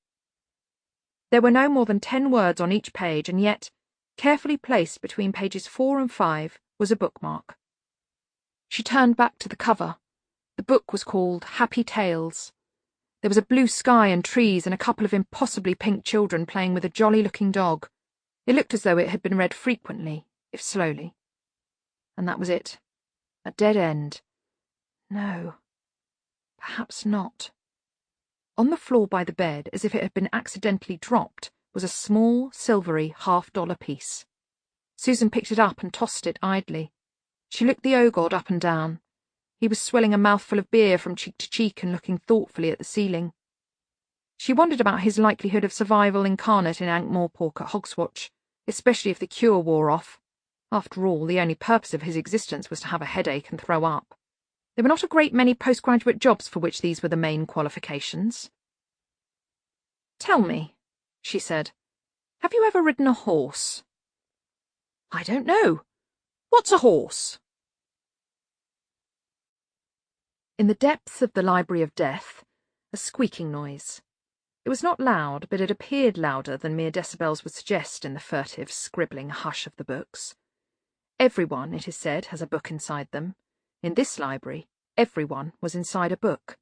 There were no more than 10 words on each page, and yet, carefully placed between pages 4 and 5, was a bookmark. She turned back to the cover. The book was called Happy Tales. There was a blue sky and trees and a couple of impossibly pink children playing with a jolly-looking dog. It looked as though it had been read frequently, if slowly. And that was it. A dead end. No. Perhaps not. On the floor by the bed, as if it had been accidentally dropped, was a small, silvery half-dollar piece. Susan picked it up and tossed it idly. She looked the O-God up and down. He was swilling a mouthful of beer from cheek to cheek and looking thoughtfully at the ceiling. She wondered about his likelihood of survival incarnate in Ankh-Morpork at Hogswatch, especially if the cure wore off. After all, the only purpose of his existence was to have a headache and throw up. There were not a great many postgraduate jobs for which these were the main qualifications. "Tell me," she said, "have you ever ridden a horse?" "I don't know. What's a horse?" In the depths of the Library of Death, a squeaking noise. It was not loud, but it appeared louder than mere decibels would suggest in the furtive, scribbling hush of the books. Everyone, it is said, has a book inside them. In this library, everyone was inside a book.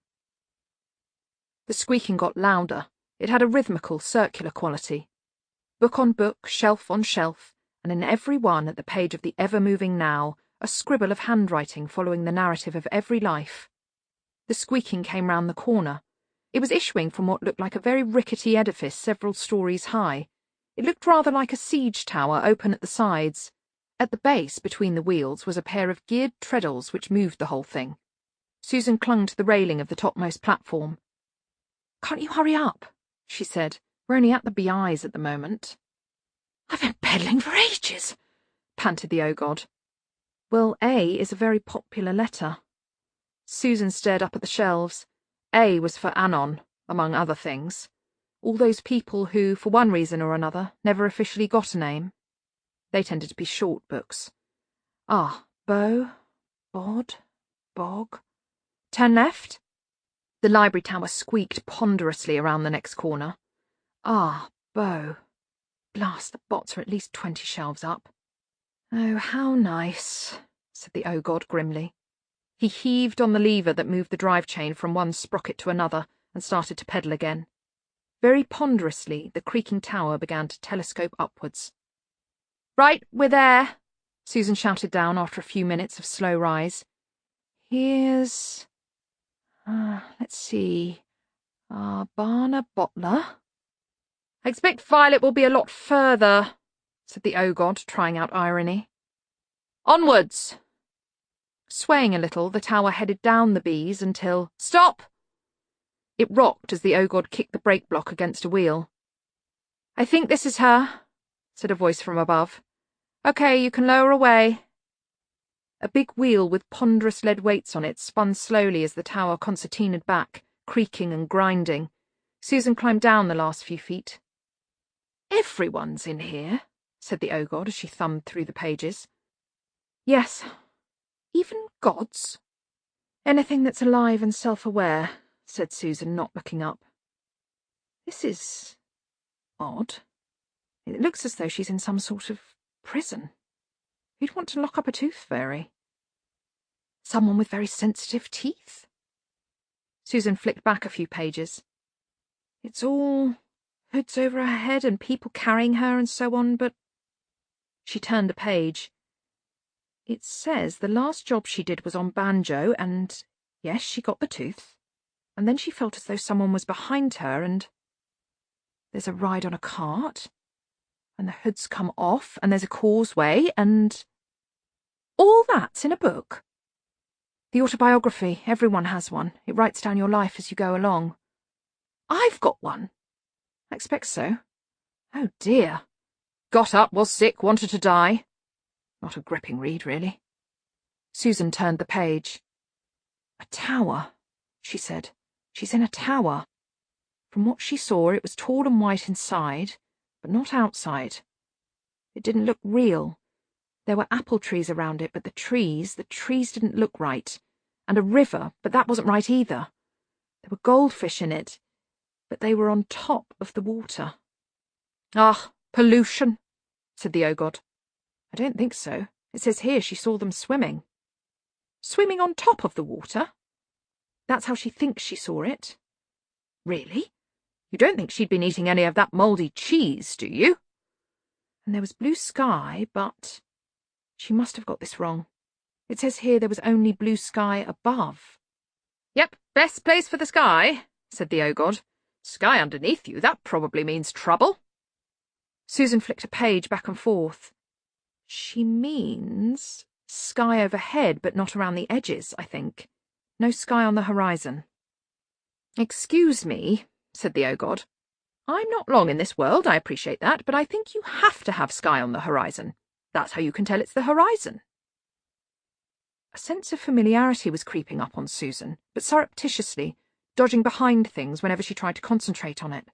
The squeaking got louder. It had a rhythmical, circular quality. Book on book, shelf on shelf, and in every one at the page of the ever-moving Now, a scribble of handwriting following the narrative of every life. The squeaking came round the corner. It was issuing from what looked like a very rickety edifice several stories high. It looked rather like a siege tower open at the sides. At the base, between the wheels, was a pair of geared treadles which moved the whole thing. Susan clung to the railing of the topmost platform. "Can't you hurry up?" she said. "We're only at the BI's at the moment." "I've been peddling for ages," panted the O-God. "Well, A is a very popular letter." Susan stared up at the shelves. A was for Anon, among other things. All those people who, for one reason or another, never officially got a name. They tended to be short books. Bow, Bod, Bog. Turn left. The library tower squeaked ponderously around the next corner. Bow. Blast, the bots are at least 20 shelves up. "Oh, how nice," said the O-God grimly. He heaved on the lever that moved the drive chain from one sprocket to another and started to pedal again. Very ponderously, the creaking tower began to telescope upwards. "Right, we're there," Susan shouted down after a few minutes of slow rise. "Here's... let's see... Barna Bottler." "I expect Violet will be a lot further," said the O-God, trying out irony. "Onwards!" Swaying a little, the tower headed down the B's until... "Stop!" It rocked as the O-God kicked the brake block against a wheel. "I think this is her," said a voice from above. "OK, you can lower away." A big wheel with ponderous lead weights on it spun slowly as the tower concertinaed back, creaking and grinding. Susan climbed down the last few feet. "Everyone's in here," said the O-God as she thumbed through the pages. "Yes. Even gods?" "Anything that's alive and self-aware," said Susan, not looking up. "This is... odd. It looks as though she's in some sort of prison. Who'd want to lock up a tooth fairy? Someone with very sensitive teeth?" Susan flicked back a few pages. "It's all hoods over her head and people carrying her and so on, but..." She turned a page. "It says the last job she did was on Banjo, and Yes, she got the tooth. And then she felt as though someone was behind her, and there's a ride on a cart, and the hood's come off, and there's a causeway, and all that's in a book. The autobiography, everyone has one. It writes down your life as you go along. I've got one. I expect so. Oh dear. Got up, was sick, wanted to die. Not a gripping read, really. Susan turned the page. A tower, she said. She's in a tower. From what she saw, it was tall and white inside, but not outside. It didn't look real. There were apple trees around it, but the trees didn't look right. And a river, but that wasn't right either. There were goldfish in it, but they were on top of the water. Ah, pollution, said the ogod. I don't think so. It says here she saw them swimming. Swimming on top of the water? That's how she thinks she saw it. Really? You don't think she'd been eating any of that mouldy cheese, do you? And there was blue sky, but she must have got this wrong. It says here there was only blue sky above. Yep, best place for the sky, said the ogod. Sky underneath you, that probably means trouble. Susan flicked a page back and forth. She means sky overhead, but not around the edges, I think. No sky on the horizon. Excuse me, said the ogod. I'm not long in this world, I appreciate that, but I think you have to have sky on the horizon. That's how you can tell it's the horizon. A sense of familiarity was creeping up on Susan, but surreptitiously, dodging behind things whenever she tried to concentrate on it.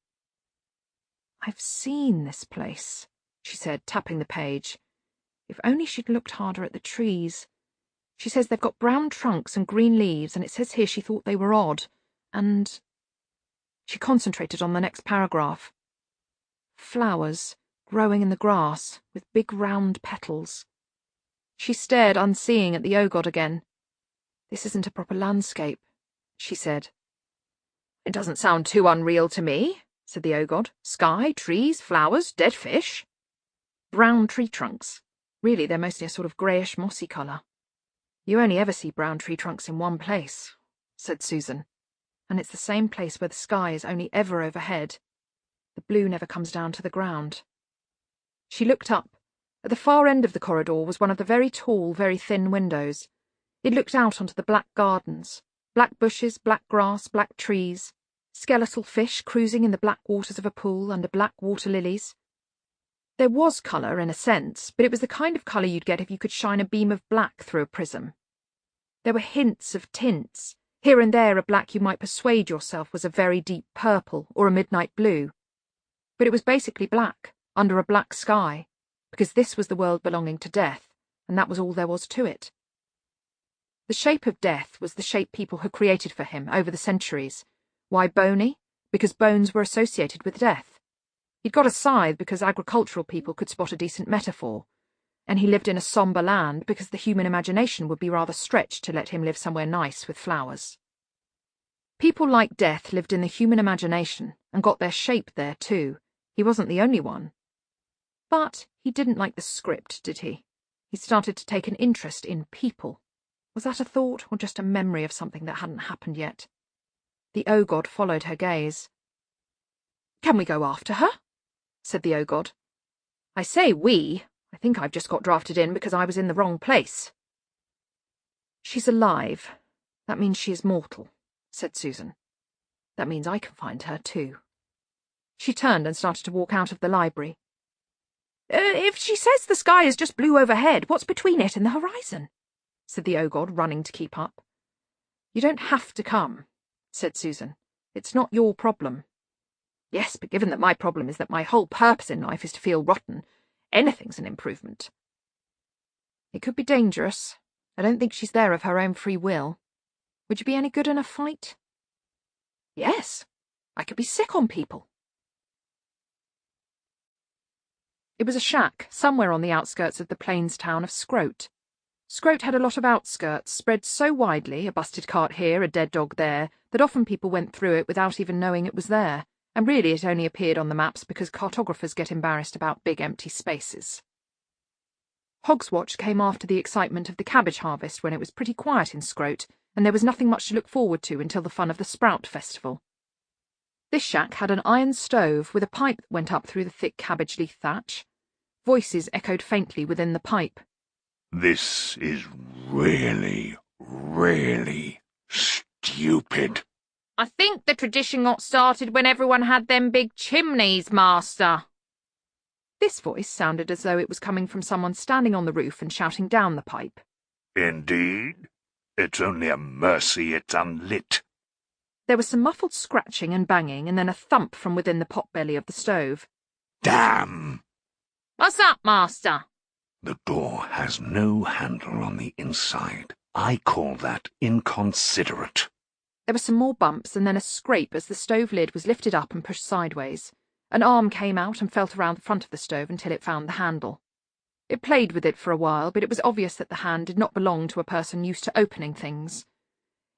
I've seen this place, she said, tapping the page. If only she'd looked harder at the trees. She says they've got brown trunks and green leaves, and it says here she thought they were odd, and... She concentrated on the next paragraph. Flowers growing in the grass, with big round petals. She stared unseeing at the ogod again. This isn't a proper landscape, she said. It doesn't sound too unreal to me, said the ogod. Sky, trees, flowers, dead fish. Brown tree trunks. Really, they're mostly a sort of greyish mossy colour. You only ever see brown tree trunks in one place, said Susan. And it's the same place where the sky is only ever overhead. The blue never comes down to the ground. She looked up. At the far end of the corridor was one of the very tall, very thin windows. It looked out onto the black gardens, black bushes, black grass, black trees, skeletal fish cruising in the black waters of a pool under black water lilies. There was colour, in a sense, but it was the kind of colour you'd get if you could shine a beam of black through a prism. There were hints of tints, here and there a black you might persuade yourself was a very deep purple or a midnight blue. But it was basically black, under a black sky, because this was the world belonging to death, and that was all there was to it. The shape of death was the shape people had created for him over the centuries. Why bony? Because bones were associated with death. He'd got a scythe because agricultural people could spot a decent metaphor, and he lived in a sombre land because the human imagination would be rather stretched to let him live somewhere nice with flowers. People like death lived in the human imagination and got their shape there too. He wasn't the only one. But he didn't like the script, did he? He started to take an interest in people. Was that a thought or just a memory of something that hadn't happened yet? The ogod followed her gaze. Can we go after her? Said the ogod. I say we. I think I've just got drafted in because I was in the wrong place. She's alive. That means she is mortal, said Susan. That means I can find her too. She turned and started to walk out of the library. If she says the sky is just blue overhead, what's between it and the horizon? Said the ogod, running to keep up. You don't have to come, said Susan. It's not your problem. Yes, but given that my problem is that my whole purpose in life is to feel rotten, anything's an improvement. It could be dangerous. I don't think she's there of her own free will. Would you be any good in a fight? Yes, I could be sick on people. It was a shack somewhere on the outskirts of the plains town of Scroat. Scroat had a lot of outskirts, spread so widely, a busted cart here, a dead dog there, that often people went through it without even knowing it was there, and really it only appeared on the maps because cartographers get embarrassed about big empty spaces. Hogswatch came after the excitement of the cabbage harvest when it was pretty quiet in Scroat, and there was nothing much to look forward to until the fun of the Sprout Festival. This shack had an iron stove with a pipe that went up through the thick cabbage leaf thatch. Voices echoed faintly within the pipe. This is really, really stupid. I think the tradition got started when everyone had them big chimneys, Master. This voice sounded as though it was coming from someone standing on the roof and shouting down the pipe. Indeed. It's only a mercy it's unlit. There was some muffled scratching and banging, and then a thump from within the pot-belly of the stove. Damn! What's up, Master? The door has no handle on the inside. I call that inconsiderate. There were some more bumps and then a scrape as the stove lid was lifted up and pushed sideways. An arm came out and felt around the front of the stove until it found the handle. It played with it for a while, but it was obvious that the hand did not belong to a person used to opening things.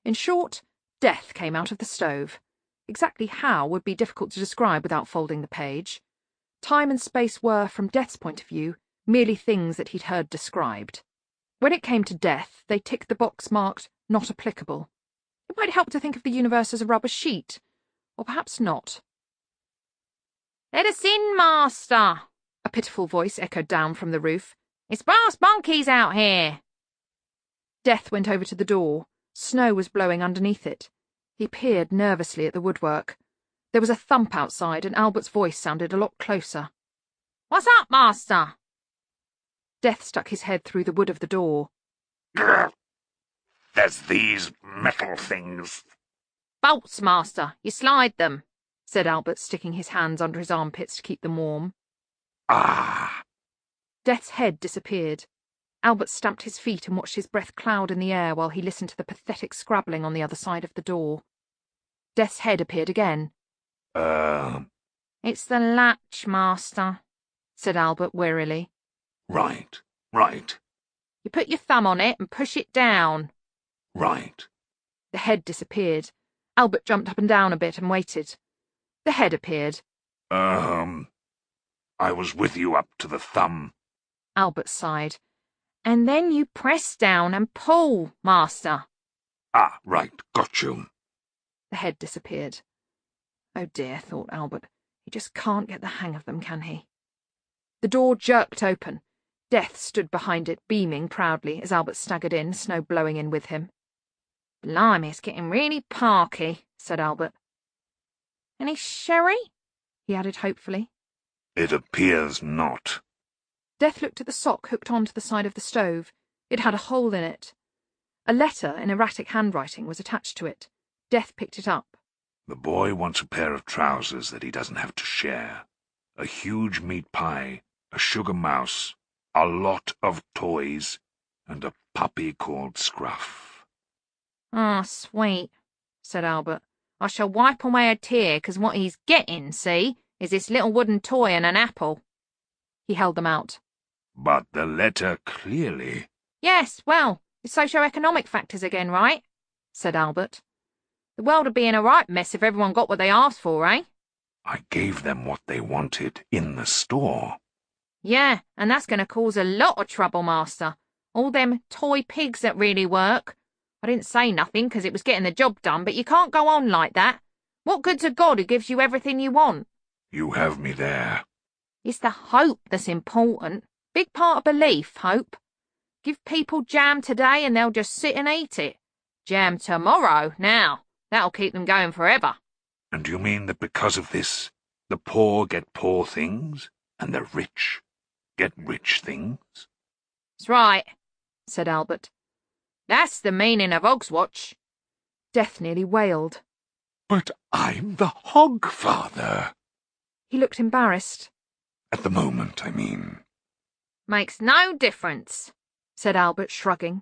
In short, Death came out of the stove. Exactly how would be difficult to describe without folding the page. Time and space were, from Death's point of view, merely things that he'd heard described. When it came to Death, they ticked the box marked "Not applicable." It might help to think of the universe as a rubber sheet, or perhaps not. Let us in, Master, a pitiful voice echoed down from the roof. It's brass monkeys out here. Death went over to the door. Snow was blowing underneath it. He peered nervously at the woodwork. There was a thump outside, and Albert's voice sounded a lot closer. What's up, Master? Death stuck his head through the wood of the door. There's these metal things. Bolts, Master. You slide them, said Albert, sticking his hands under his armpits to keep them warm. Ah! Death's head disappeared. Albert stamped his feet and watched his breath cloud in the air while he listened to the pathetic scrabbling on the other side of the door. Death's head appeared again. It's the latch, Master, said Albert wearily. Right. You put your thumb on it and push it down. Right. The head disappeared. Albert jumped up and down a bit and waited. The head appeared. I was with you up to the thumb. Albert sighed. And then you press down and pull, Master. Ah, right, got you. The head disappeared. Oh dear, thought Albert. He just can't get the hang of them, can he? The door jerked open. Death stood behind it, beaming proudly as Albert staggered in, snow blowing in with him. Blimey, it's getting really parky, said Albert. Any sherry? He added hopefully. It appears not. Death looked at the sock hooked onto the side of the stove. It had a hole in it. A letter in erratic handwriting was attached to it. Death picked it up. The boy wants a pair of trousers that he doesn't have to share, a huge meat pie, a sugar mouse, a lot of toys, and a puppy called Scruff. Ah, sweet, said Albert. I shall wipe away a tear, 'cause what he's getting, see, is this little wooden toy and an apple. He held them out. But the letter clearly... Yes, well, it's socio-economic factors again, right? Said Albert. The world would be in a right mess if everyone got what they asked for, eh? I gave them what they wanted in the store. Yeah, and that's going to cause a lot of trouble, Master. All them toy pigs that really work. I didn't say nothing 'cause it was getting the job done, but you can't go on like that. What good's a God who gives you everything you want? You have me there. It's the hope that's important. Big part of belief, hope. Give people jam today and they'll just sit and eat it. Jam tomorrow, now. That'll keep them going forever. And you mean that because of this, the poor get poor things, and the rich get rich things? That's right, said Albert. That's the meaning of Hogswatch. Death nearly wailed. But I'm the Hogfather. He looked embarrassed. At the moment, I mean. Makes no difference, said Albert, shrugging.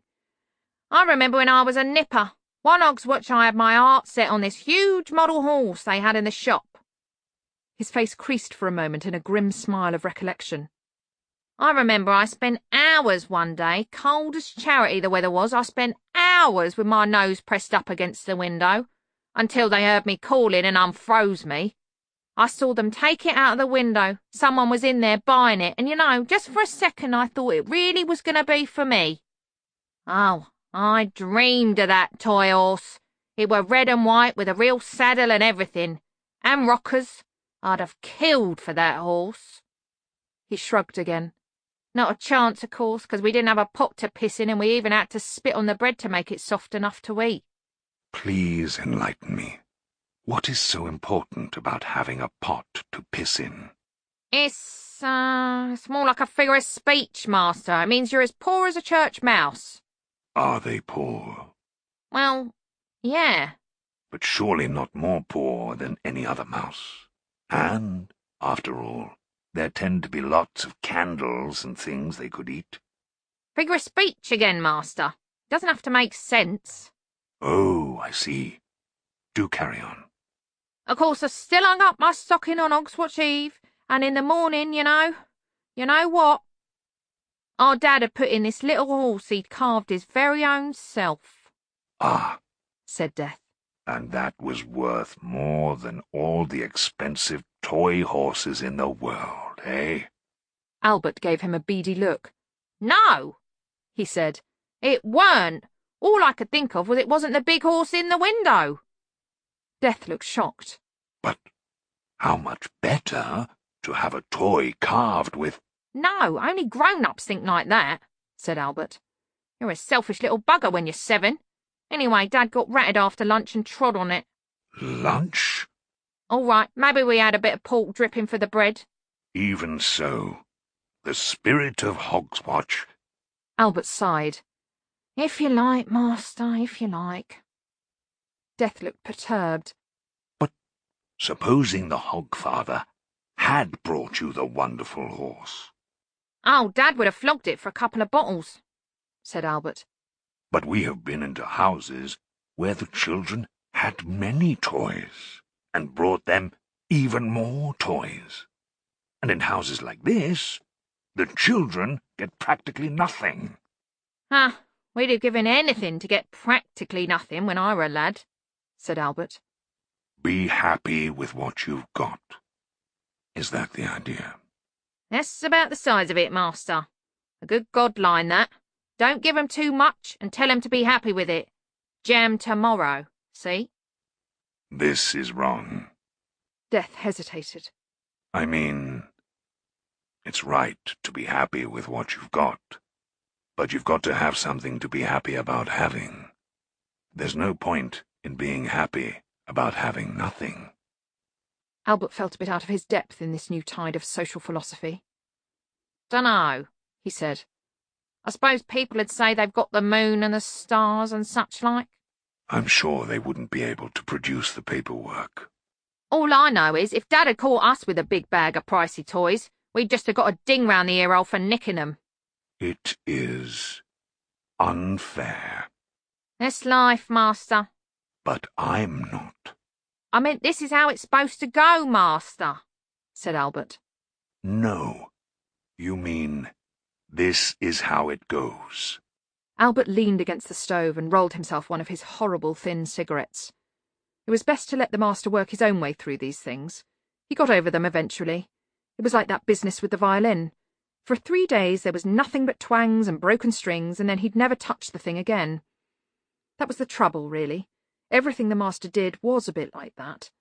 I remember when I was a nipper. One Hogswatch I had my heart set on this huge model horse they had in the shop. His face creased for a moment in a grim smile of recollection. I remember I spent hours one day, cold as charity the weather was, I spent hours with my nose pressed up against the window, until they heard me calling and unfroze me. I saw them take it out of the window. Someone was in there buying it, and just for a second I thought it really was going to be for me. Oh, I dreamed of that toy horse. It were red and white with a real saddle and everything. And rockers. I'd have killed for that horse. He shrugged again. Not a chance, of course, because we didn't have a pot to piss in and we even had to spit on the bread to make it soft enough to eat. Please enlighten me. What is so important about having a pot to piss in? It's more like a figure of speech, Master. It means you're as poor as a church mouse. Are they poor? Well, yeah. But surely not more poor than any other mouse. And, after all, there tend to be lots of candles and things they could eat. Figure of speech again, Master. Doesn't have to make sense. Oh, I see. Do carry on. Of course, I still hung up my stocking on Hogswatch Eve, and in the morning, you know what? Our dad had put in this little horse he'd carved his very own self. Ah, said Death. and that was worth more than all the expensive toy horses in the world, eh? Albert gave him a beady look. No, he said. it weren't. All I could think of was it wasn't the big horse in the window. Death looked shocked. But how much better to have a toy carved with... No, only grown-ups think like that, said Albert. You're a selfish little bugger when you're 7. Anyway, Dad got ratted after lunch and trod on it. Lunch? All right, maybe we had a bit of pork dripping for the bread. Even so, the spirit of Hogswatch... Albert sighed. If you like, Master, if you like. Death looked perturbed. But supposing the Hogfather had brought you the wonderful horse? Oh, Dad would have flogged it for a couple of bottles, said Albert. But we have been into houses where the children had many toys, and brought them even more toys. And in houses like this, the children get practically nothing. We'd have given anything to get practically nothing when I were a lad, said Albert. Be happy with what you've got. Is that the idea? That's about the size of it, Master. A good God line, that. Don't give 'em too much and tell 'em to be happy with it. Jam tomorrow, see? This is wrong. Death hesitated. I mean, it's right to be happy with what you've got, but you've got to have something to be happy about having. There's no point in being happy about having nothing. Albert felt a bit out of his depth in this new tide of social philosophy. Dunno, he said. I suppose people would say they've got the moon and the stars and such like. I'm sure they wouldn't be able to produce the paperwork. All I know is, if Dad had caught us with a big bag of pricey toys, we'd just have got a ding round the earhole for nicking 'em. It is unfair. That's life, Master. But I'm not. I meant this is how it's supposed to go, Master, said Albert. No, you mean this is how it goes. Albert leaned against the stove and rolled himself one of his horrible thin cigarettes. It was best to let the master work his own way through these things. He got over them eventually. It was like that business with the violin. For 3 days there was nothing but twangs and broken strings, and then he'd never touched the thing again. That was the trouble, really. Everything the master did was a bit like that.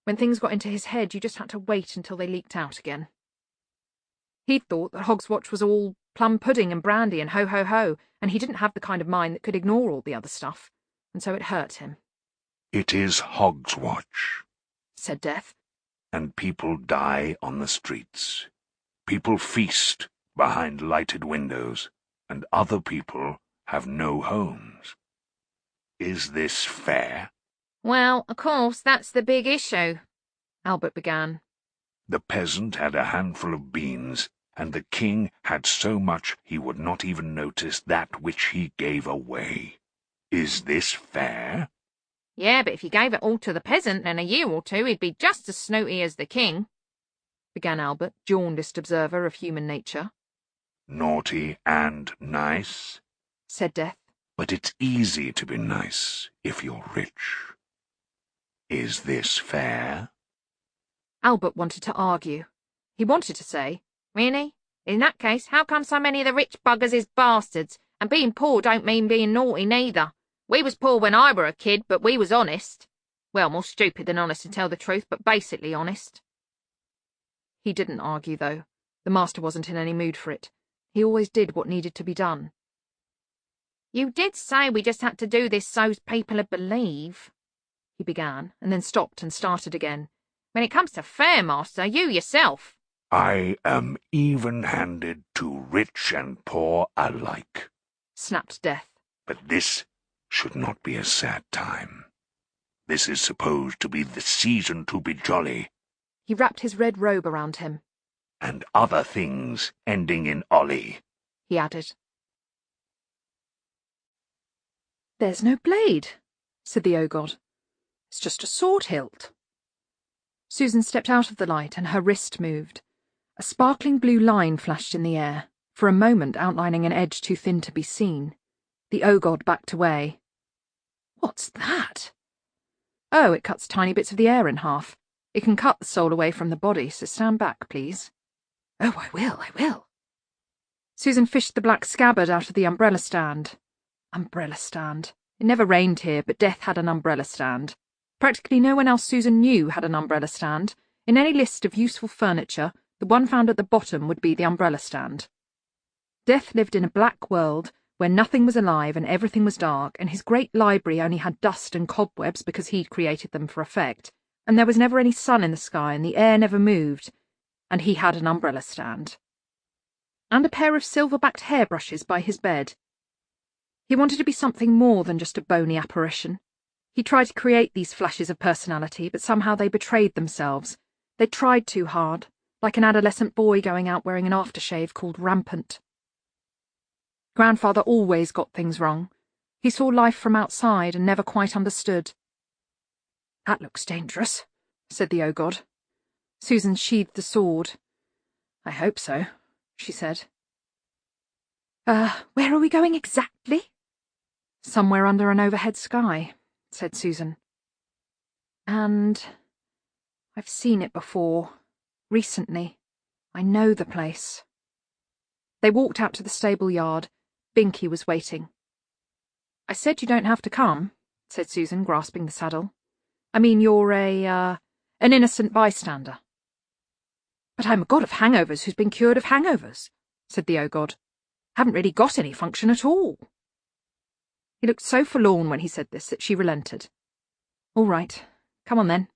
When things got into his head, you just had to wait until they leaked out again. He'd thought that Hogswatch was all plum pudding and brandy and ho-ho-ho, and he didn't have the kind of mind that could ignore all the other stuff, and so it hurt him. It is Hogswatch, said Death. And people die on the streets. People feast behind lighted windows, and other people have no homes. Is this fair? Well, of course, that's the big issue, Albert began. The peasant had a handful of beans, and the king had so much he would not even notice that which he gave away. Is this fair? Yeah, but if you gave it all to the peasant, in a year or 2 he'd be just as snooty as the king, began Albert, jaundiced observer of human nature. Naughty and nice, said Death. But it's easy to be nice if you're rich. Is this fair? Albert wanted to argue. He wanted to say, Really? In that case, how come so many of the rich buggers is bastards, And being poor don't mean being naughty neither. We was poor when I were a kid, but we was honest. Well, more stupid than honest to tell the truth, but basically honest. He didn't argue, though. The master wasn't in any mood for it. He always did what needed to be done. You did say we just had to do this so's people'd believe, he began, and then stopped and started again. When it comes to fair, Master, you yourself. I am even-handed to rich and poor alike, snapped Death. but this should not be a sad time. This is supposed to be the season to be jolly. He wrapped his red robe around him. And other things ending in ollie, he added. There's no blade, said the O-God. It's just a sword hilt. Susan stepped out of the light and her wrist moved. A sparkling blue line flashed in the air, for a moment outlining an edge too thin to be seen. The O-God backed away. What's that? Oh, it cuts tiny bits of the air in half. It can cut the soul away from the body, so stand back, please. Oh, I will. Susan fished the black scabbard out of the umbrella stand. Umbrella stand. It never rained here, but Death had an umbrella stand. Practically no one else Susan knew had an umbrella stand. In any list of useful furniture, the one found at the bottom would be the umbrella stand. Death lived in a black world where nothing was alive and everything was dark, and his great library only had dust and cobwebs because he'd created them for effect, and there was never any sun in the sky and the air never moved, and he had an umbrella stand. And a pair of silver-backed hairbrushes by his bed. He wanted to be something more than just a bony apparition. He tried to create these flashes of personality, but somehow they betrayed themselves. They tried too hard, like an adolescent boy going out wearing an aftershave called rampant. Grandfather always got things wrong. He saw life from outside and never quite understood. That looks dangerous, said the O-God. Susan sheathed the sword. I hope so, she said. Where are we going exactly? Somewhere under an overhead sky, said Susan. And I've seen it before. Recently. I know the place. They walked out to the stable yard. Binky was waiting. I said you don't have to come, said Susan, grasping the saddle. I mean, you're an innocent bystander. But I'm a god of hangovers who's been cured of hangovers, said the O-God. Haven't really got any function at all. He looked so forlorn when he said this that she relented. All right, come on then.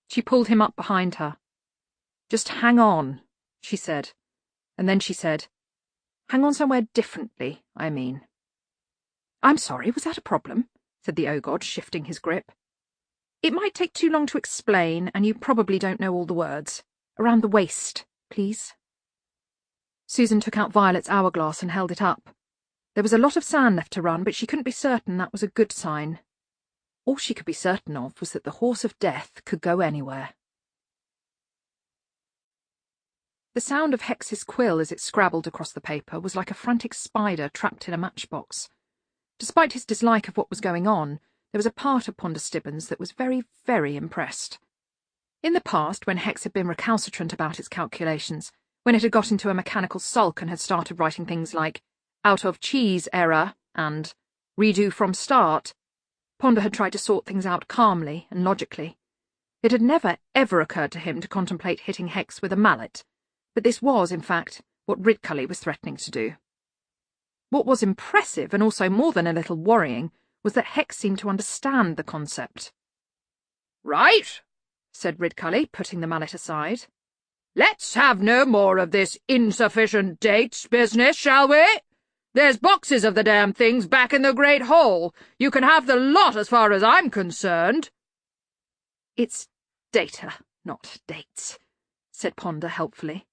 She pulled him up behind her. Just hang on, she said, and then she said, hang on somewhere differently, I mean. I'm sorry, was that a problem? Said the O-God, shifting his grip. It might take too long to explain, and you probably don't know all the words. Around the waist, please. Susan took out Violet's hourglass and held it up. There was a lot of sand left to run, but she couldn't be certain that was a good sign. All she could be certain of was that the horse of death could go anywhere. The sound of Hex's quill as it scrabbled across the paper was like a frantic spider trapped in a matchbox. Despite his dislike of what was going on, there was a part of Ponder Stibbons that was very, very impressed. In the past, when Hex had been recalcitrant about its calculations, when it had got into a mechanical sulk and had started writing things like out of cheese error and redo from start, Ponder had tried to sort things out calmly and logically. It had never, ever occurred to him to contemplate hitting Hex with a mallet, but this was, in fact, what Ridcully was threatening to do. What was impressive, and also more than a little worrying, was that Hex seemed to understand the concept. Right, said Ridcully, putting the mallet aside. Let's have no more of this insufficient dates business, shall we? There's boxes of the damn things back in the Great Hall. You can have the lot as far as I'm concerned. It's data, not dates, said Ponder helpfully.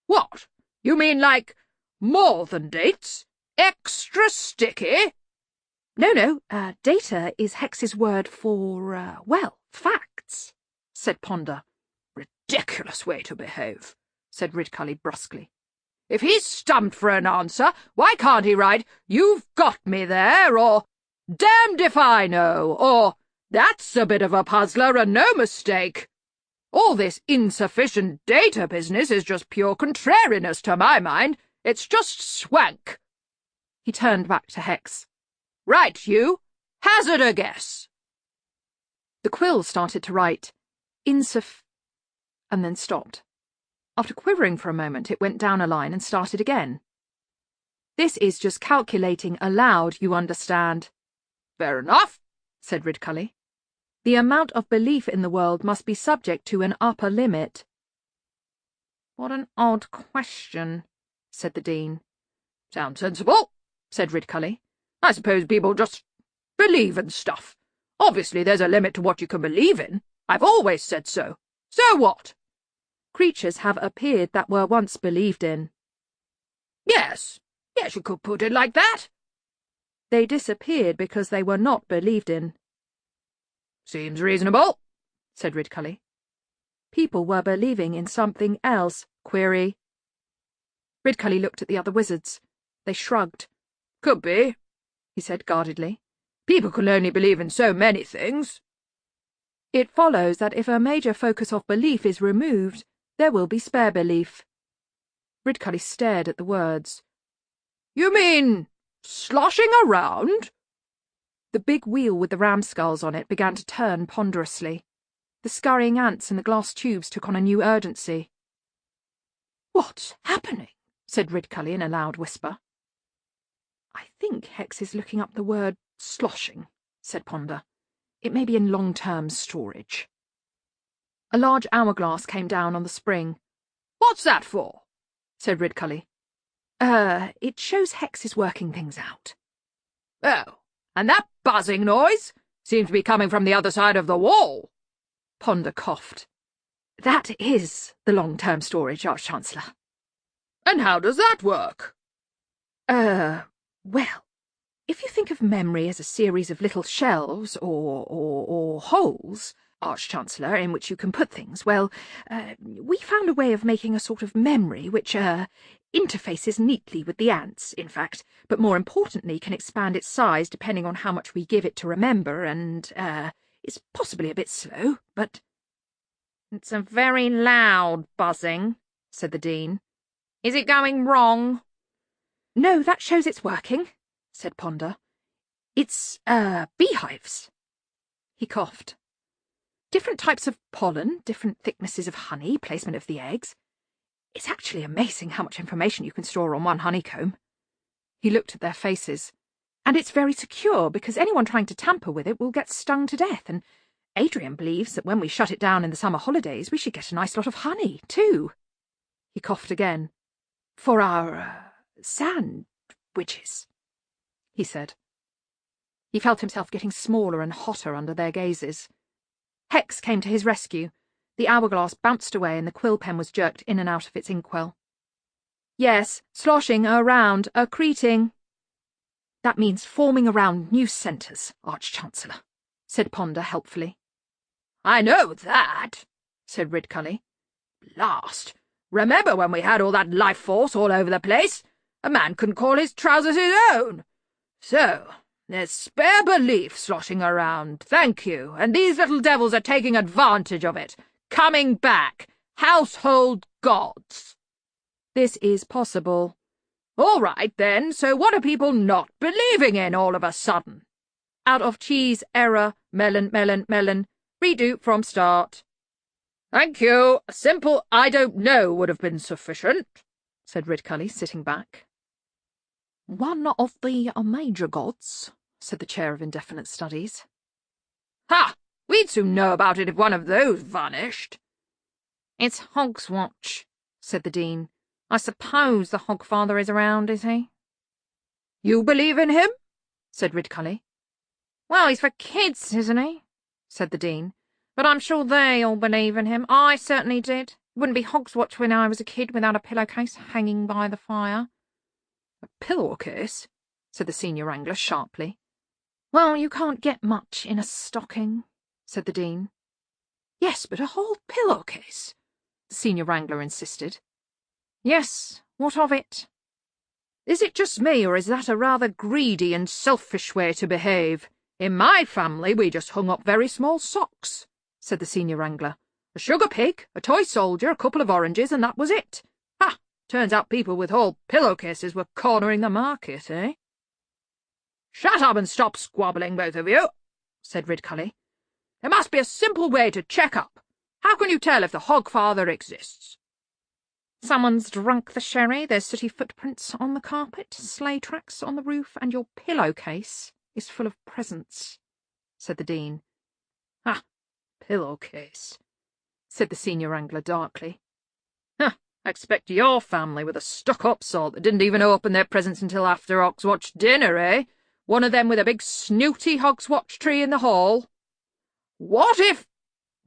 What? You mean like more than dates? Extra sticky? No, data is Hex's word for, facts, said Ponder. Ridiculous way to behave, said Ridcully brusquely. If he's stumped for an answer, why can't he write, "You've got me there," or "Damned if I know," or "That's a bit of a puzzler and no mistake"? All this insufficient data business is just pure contrariness to my mind. It's just swank. He turned back to Hex. Right, you. Hazard a guess. The quill started to write, insuf, and then stopped. After quivering for a moment, it went down a line and started again. This is just calculating aloud, you understand. Fair enough, said Ridcully. The amount of belief in the world must be subject to an upper limit. What an odd question, said the Dean. Sounds sensible, said Ridcully. I suppose people just believe in stuff. Obviously there's a limit to what you can believe in. I've always said so. So what? Creatures have appeared that were once believed in. Yes, you could put it like that. They disappeared because they were not believed in. Seems reasonable, said Ridcully. People were believing in something else, query. Ridcully looked at the other wizards. They shrugged. Could be, he said guardedly. People can only believe in so many things. It follows that if a major focus of belief is removed, there will be spare belief. Ridcully stared at the words. You mean sloshing around? The big wheel with the ram skulls on it began to turn ponderously. The scurrying ants in the glass tubes took on a new urgency. What's happening? Said Ridcully in a loud whisper. I think Hex is looking up the word sloshing, said Ponder. It may be in long-term storage. A large hourglass came down on the spring. What's that for? Said Ridcully. It shows Hex is working things out. Oh, and that buzzing noise seems to be coming from the other side of the wall. Ponder coughed. That is the long-term storage, Arch-Chancellor. And how does that work? Well, if you think of memory as a series of little shelves or holes, Arch-Chancellor, in which you can put things, well, we found a way of making a sort of memory which, interfaces neatly with the ants, in fact, but more importantly can expand its size depending on how much we give it to remember, and, it's possibly a bit slow, but... It's a very loud buzzing, said the Dean. Is it going wrong? No, that shows it's working, said Ponder. It's, beehives. He coughed. Different types of pollen, different thicknesses of honey, placement of the eggs. It's actually amazing how much information you can store on one honeycomb. He looked at their faces. And it's very secure, because anyone trying to tamper with it will get stung to death, and Adrian believes that when we shut it down in the summer holidays, we should get a nice lot of honey, too. He coughed again. For our, sandwiches, he said. He felt himself getting smaller and hotter under their gazes. Hex came to his rescue. The hourglass bounced away and the quill pen was jerked in and out of its inkwell. Yes, sloshing around, accreting. That means forming around new centres, Arch-Chancellor, said Ponder helpfully. I know that, said Ridcully. Blast! Remember when we had all that life force all over the place? A man couldn't call his trousers his own. So, there's spare belief sloshing around, thank you, and these little devils are taking advantage of it. Coming back. Household gods. This is possible. All right, then, so what are people not believing in all of a sudden? Out of cheese, error, melon, melon, melon. Redo from start. Thank you. A simple I don't know would have been sufficient, said Ridcully, sitting back. One of the major gods, said the Chair of Indefinite Studies. Ha! We'd soon know about it if one of those vanished. It's Hogswatch, said the Dean. I suppose the Hogfather is around, is he? You believe in him? said Ridcully. Well, he's for kids, isn't he? said the Dean. But I'm sure they all believe in him. I certainly did. It wouldn't be Hogswatch when I was a kid without a pillowcase hanging by the fire. A pillowcase? said the Senior Wrangler sharply. Well, you can't get much in a stocking, said the Dean. Yes, but a whole pillowcase, the Senior Wrangler insisted. Yes, what of it? Is it just me, or is that a rather greedy and selfish way to behave? In my family, we just hung up very small socks, said the Senior Wrangler. A sugar pig, a toy soldier, a couple of oranges, and that was it. Ha! Turns out people with whole pillowcases were cornering the market, eh? Shut up and stop squabbling, both of you, said Ridcully. There must be a simple way to check up. How can you tell if the Hogfather exists? Someone's drunk the sherry, there's sooty footprints on the carpet, sleigh tracks on the roof, and your pillowcase is full of presents, said the Dean. Ah, pillowcase, said the Senior Wrangler darkly. I expect your family were the stuck-up sort that didn't even open their presents until after Hogswatch dinner, eh? One of them with a big snooty Hogswatch tree in the hall. What if—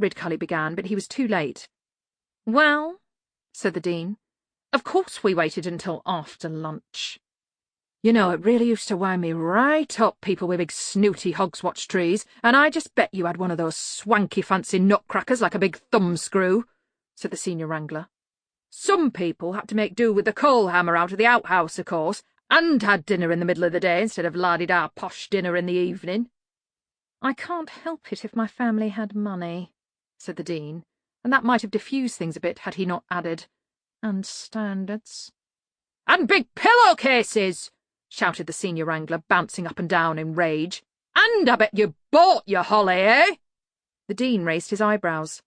Ridcully began, but he was too late. Well, said the Dean, of course we waited until after lunch. You know, it really used to wind me right up, people with big snooty Hogswatch trees, and I just bet you had one of those swanky fancy nutcrackers like a big thumbscrew, said the Senior Wrangler. Some people had to make do with the coal hammer out of the outhouse, of course, and had dinner in the middle of the day instead of la-di-da posh dinner in the evening. I can't help it if my family had money, said the Dean, and that might have diffused things a bit had he not added, and standards. And big pillowcases, shouted the Senior Wrangler, bouncing up and down in rage. And I bet you bought your holly, eh? The Dean raised his eyebrows.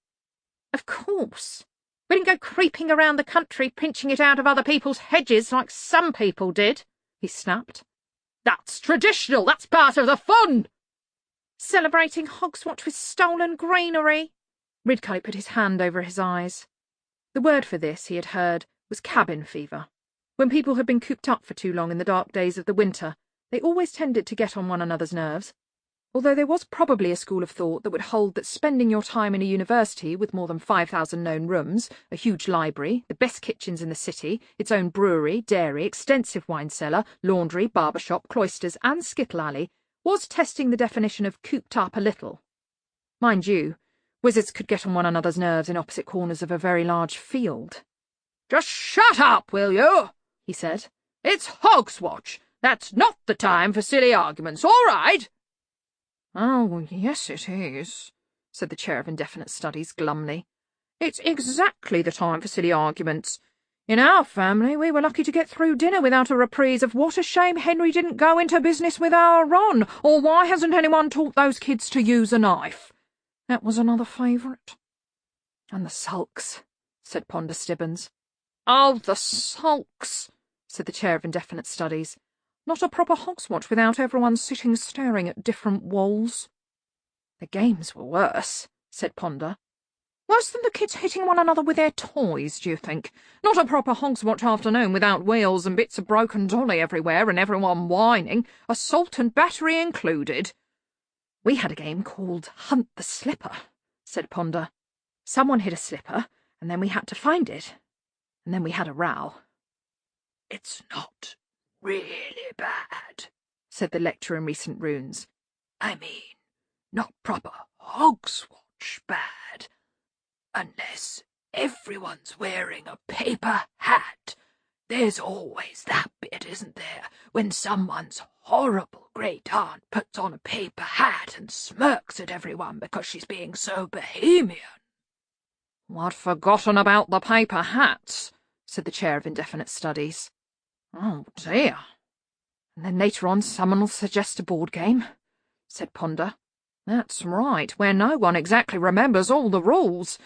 Of course. We didn't go creeping around the country pinching it out of other people's hedges like some people did, he snapped. That's traditional, that's part of the fun. Celebrating Hogswatch with stolen greenery. Ridcully put his hand over his eyes. The word for this, he had heard, was cabin fever. When people had been cooped up for too long in the dark days of the winter, they always tended to get on one another's nerves. Although there was probably a school of thought that would hold that spending your time in a university with more than 5,000 known rooms, a huge library, the best kitchens in the city, its own brewery, dairy, extensive wine cellar, laundry, barber shop, cloisters, and skittle alley, was testing the definition of cooped up a little. Mind you, wizards could get on one another's nerves in opposite corners of a very large field. Just shut up, will you? He said. It's Hogswatch. That's not the time for silly arguments, all right? Oh, yes, it is, said the Chair of Indefinite Studies glumly. It's exactly the time for silly arguments. In our family, we were lucky to get through dinner without a reprise of what a shame Henry didn't go into business with our Ron, or why hasn't anyone taught those kids to use a knife? That was another favourite. And the sulks, said Ponder Stibbons. Oh, the sulks, said the Chair of Indefinite Studies. Not a proper Hogswatch without everyone sitting staring at different walls. The games were worse, said Ponder. Worse than the kids hitting one another with their toys, do you think? Not a proper Hogswatch afternoon without wheels and bits of broken dolly everywhere and everyone whining, assault and battery included. We had a game called Hunt the Slipper, said Ponder. Someone hid a slipper, and then we had to find it. And then we had a row. It's not really bad, said the lecturer in recent runes. I mean, not proper Hogswatch bad. Unless everyone's wearing a paper hat. There's always that bit, isn't there, when someone's horrible great-aunt puts on a paper hat and smirks at everyone because she's being so bohemian. I'd forgotten about the paper hats, said the Chair of Indefinite Studies. Oh, dear. And then later on someone will suggest a board game, said Ponder. That's right, where no one exactly remembers all the rules.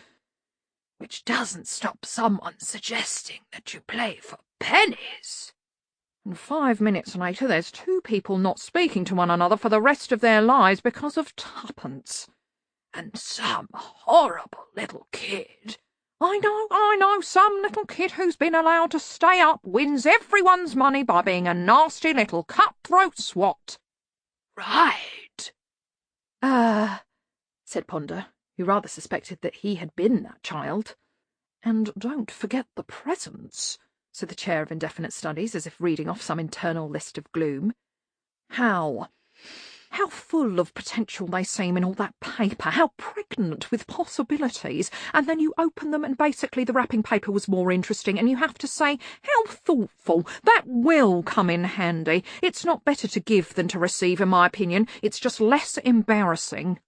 Which doesn't stop someone suggesting that you play for pennies. And 5 minutes later there's two people not speaking to one another for the rest of their lives because of twopence. And some horrible little kid. I know, some little kid who's been allowed to stay up wins everyone's money by being a nasty little cutthroat swat. Right. Said Ponder, who rather suspected that he had been that child. And don't forget the presents, said the Chair of Indefinite Studies, as if reading off some internal list of gloom. How full of potential they seem in all that paper, how pregnant with possibilities, and then you open them and basically the wrapping paper was more interesting, and you have to say, how thoughtful, that will come in handy. It's not better to give than to receive, in my opinion, it's just less embarrassing.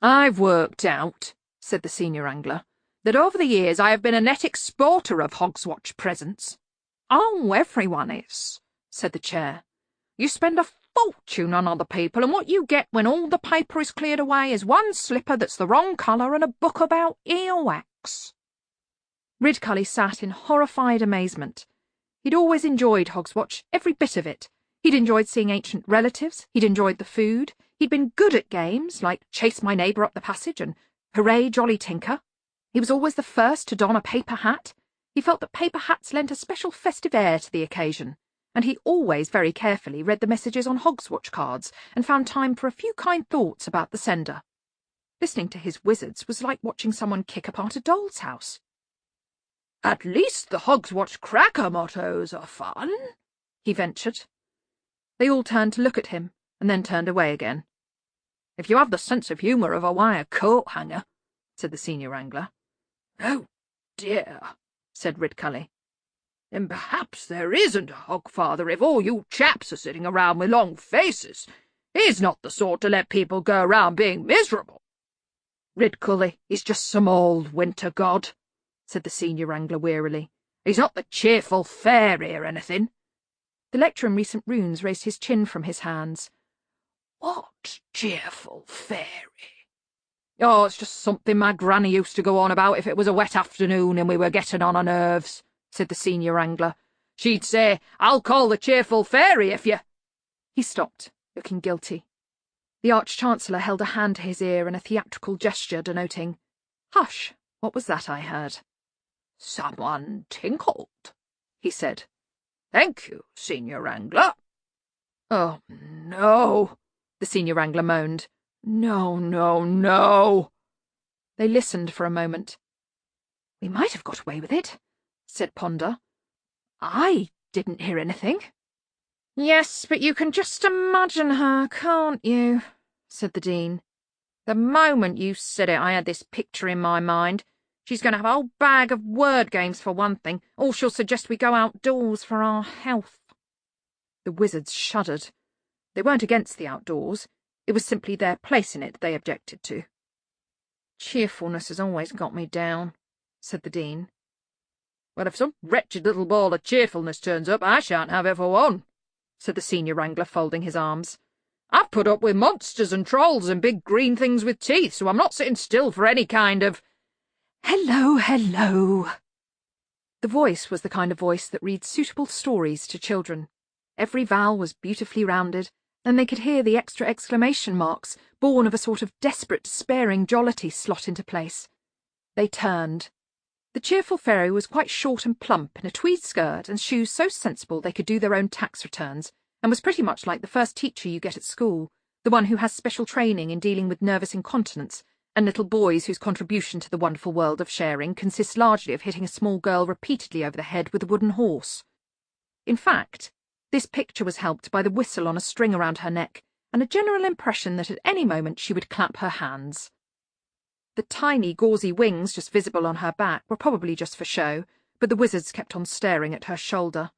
I've worked out, said the Senior Wrangler, that over the years I have been a net exporter of Hogswatch presents. Oh, everyone is, said the Chair. You spend a fortune on other people, and what you get when all the paper is cleared away is one slipper that's the wrong colour and a book about earwax." Ridcully sat in horrified amazement. He'd always enjoyed Hogswatch, every bit of it. He'd enjoyed seeing ancient relatives, he'd enjoyed the food, he'd been good at games, like Chase My Neighbour Up the Passage and Hooray, Jolly Tinker. He was always the first to don a paper hat. He felt that paper hats lent a special festive air to the occasion, and he always very carefully read the messages on Hogswatch cards and found time for a few kind thoughts about the sender. Listening to his wizards was like watching someone kick apart a doll's house. "At least the Hogswatch cracker mottos are fun," he ventured. They all turned to look at him, and then turned away again. "If you have the sense of humour of a wire coat hanger," said the senior wrangler. "Oh, dear," said Ridcully. "Then perhaps there isn't a Hogfather if all you chaps are sitting around with long faces. He's not the sort to let people go around being miserable." "Ridcully, he's just some old winter god," said the senior wrangler wearily. "He's not the cheerful fairy or anything." The lecturer in recent runes raised his chin from his hands. "What cheerful fairy?" "Oh, it's just something my granny used to go on about if it was a wet afternoon and we were getting on her nerves," said the senior wrangler. "She'd say, 'I'll call the cheerful fairy if you—'" He stopped, looking guilty. The Arch-Chancellor held a hand to his ear in a theatrical gesture denoting, "Hush, what was that I heard?" "Someone tinkled," he said. "Thank you, Senior Wrangler." "Oh, no," the senior wrangler moaned. "No, no, no." They listened for a moment. "We might have got away with it," said Ponder. "I didn't hear anything." "Yes, but you can just imagine her, can't you?" said the Dean. "The moment you said it, I had this picture in my mind. She's going to have a whole bag of word games for one thing, or she'll suggest we go outdoors for our health." The wizards shuddered. They weren't against the outdoors. It was simply their place in it they objected to. "Cheerfulness has always got me down," said the Dean. "Well, if some wretched little ball of cheerfulness turns up, I shan't have it for one," said the senior wrangler, folding his arms. "I've put up with monsters and trolls and big green things with teeth, so I'm not sitting still for any kind of—" "Hello, hello." The voice was the kind of voice that reads suitable stories to children. Every vowel was beautifully rounded, and they could hear the extra exclamation marks, born of a sort of desperate, despairing jollity, slot into place. They turned. The cheerful fairy was quite short and plump in a tweed skirt and shoes so sensible they could do their own tax returns, and was pretty much like the first teacher you get at school, the one who has special training in dealing with nervous incontinence, and little boys whose contribution to the wonderful world of sharing consists largely of hitting a small girl repeatedly over the head with a wooden horse. In fact, this picture was helped by the whistle on a string around her neck, and a general impression that at any moment she would clap her hands. The tiny gauzy wings just visible on her back were probably just for show, but the wizards kept on staring at her shoulder.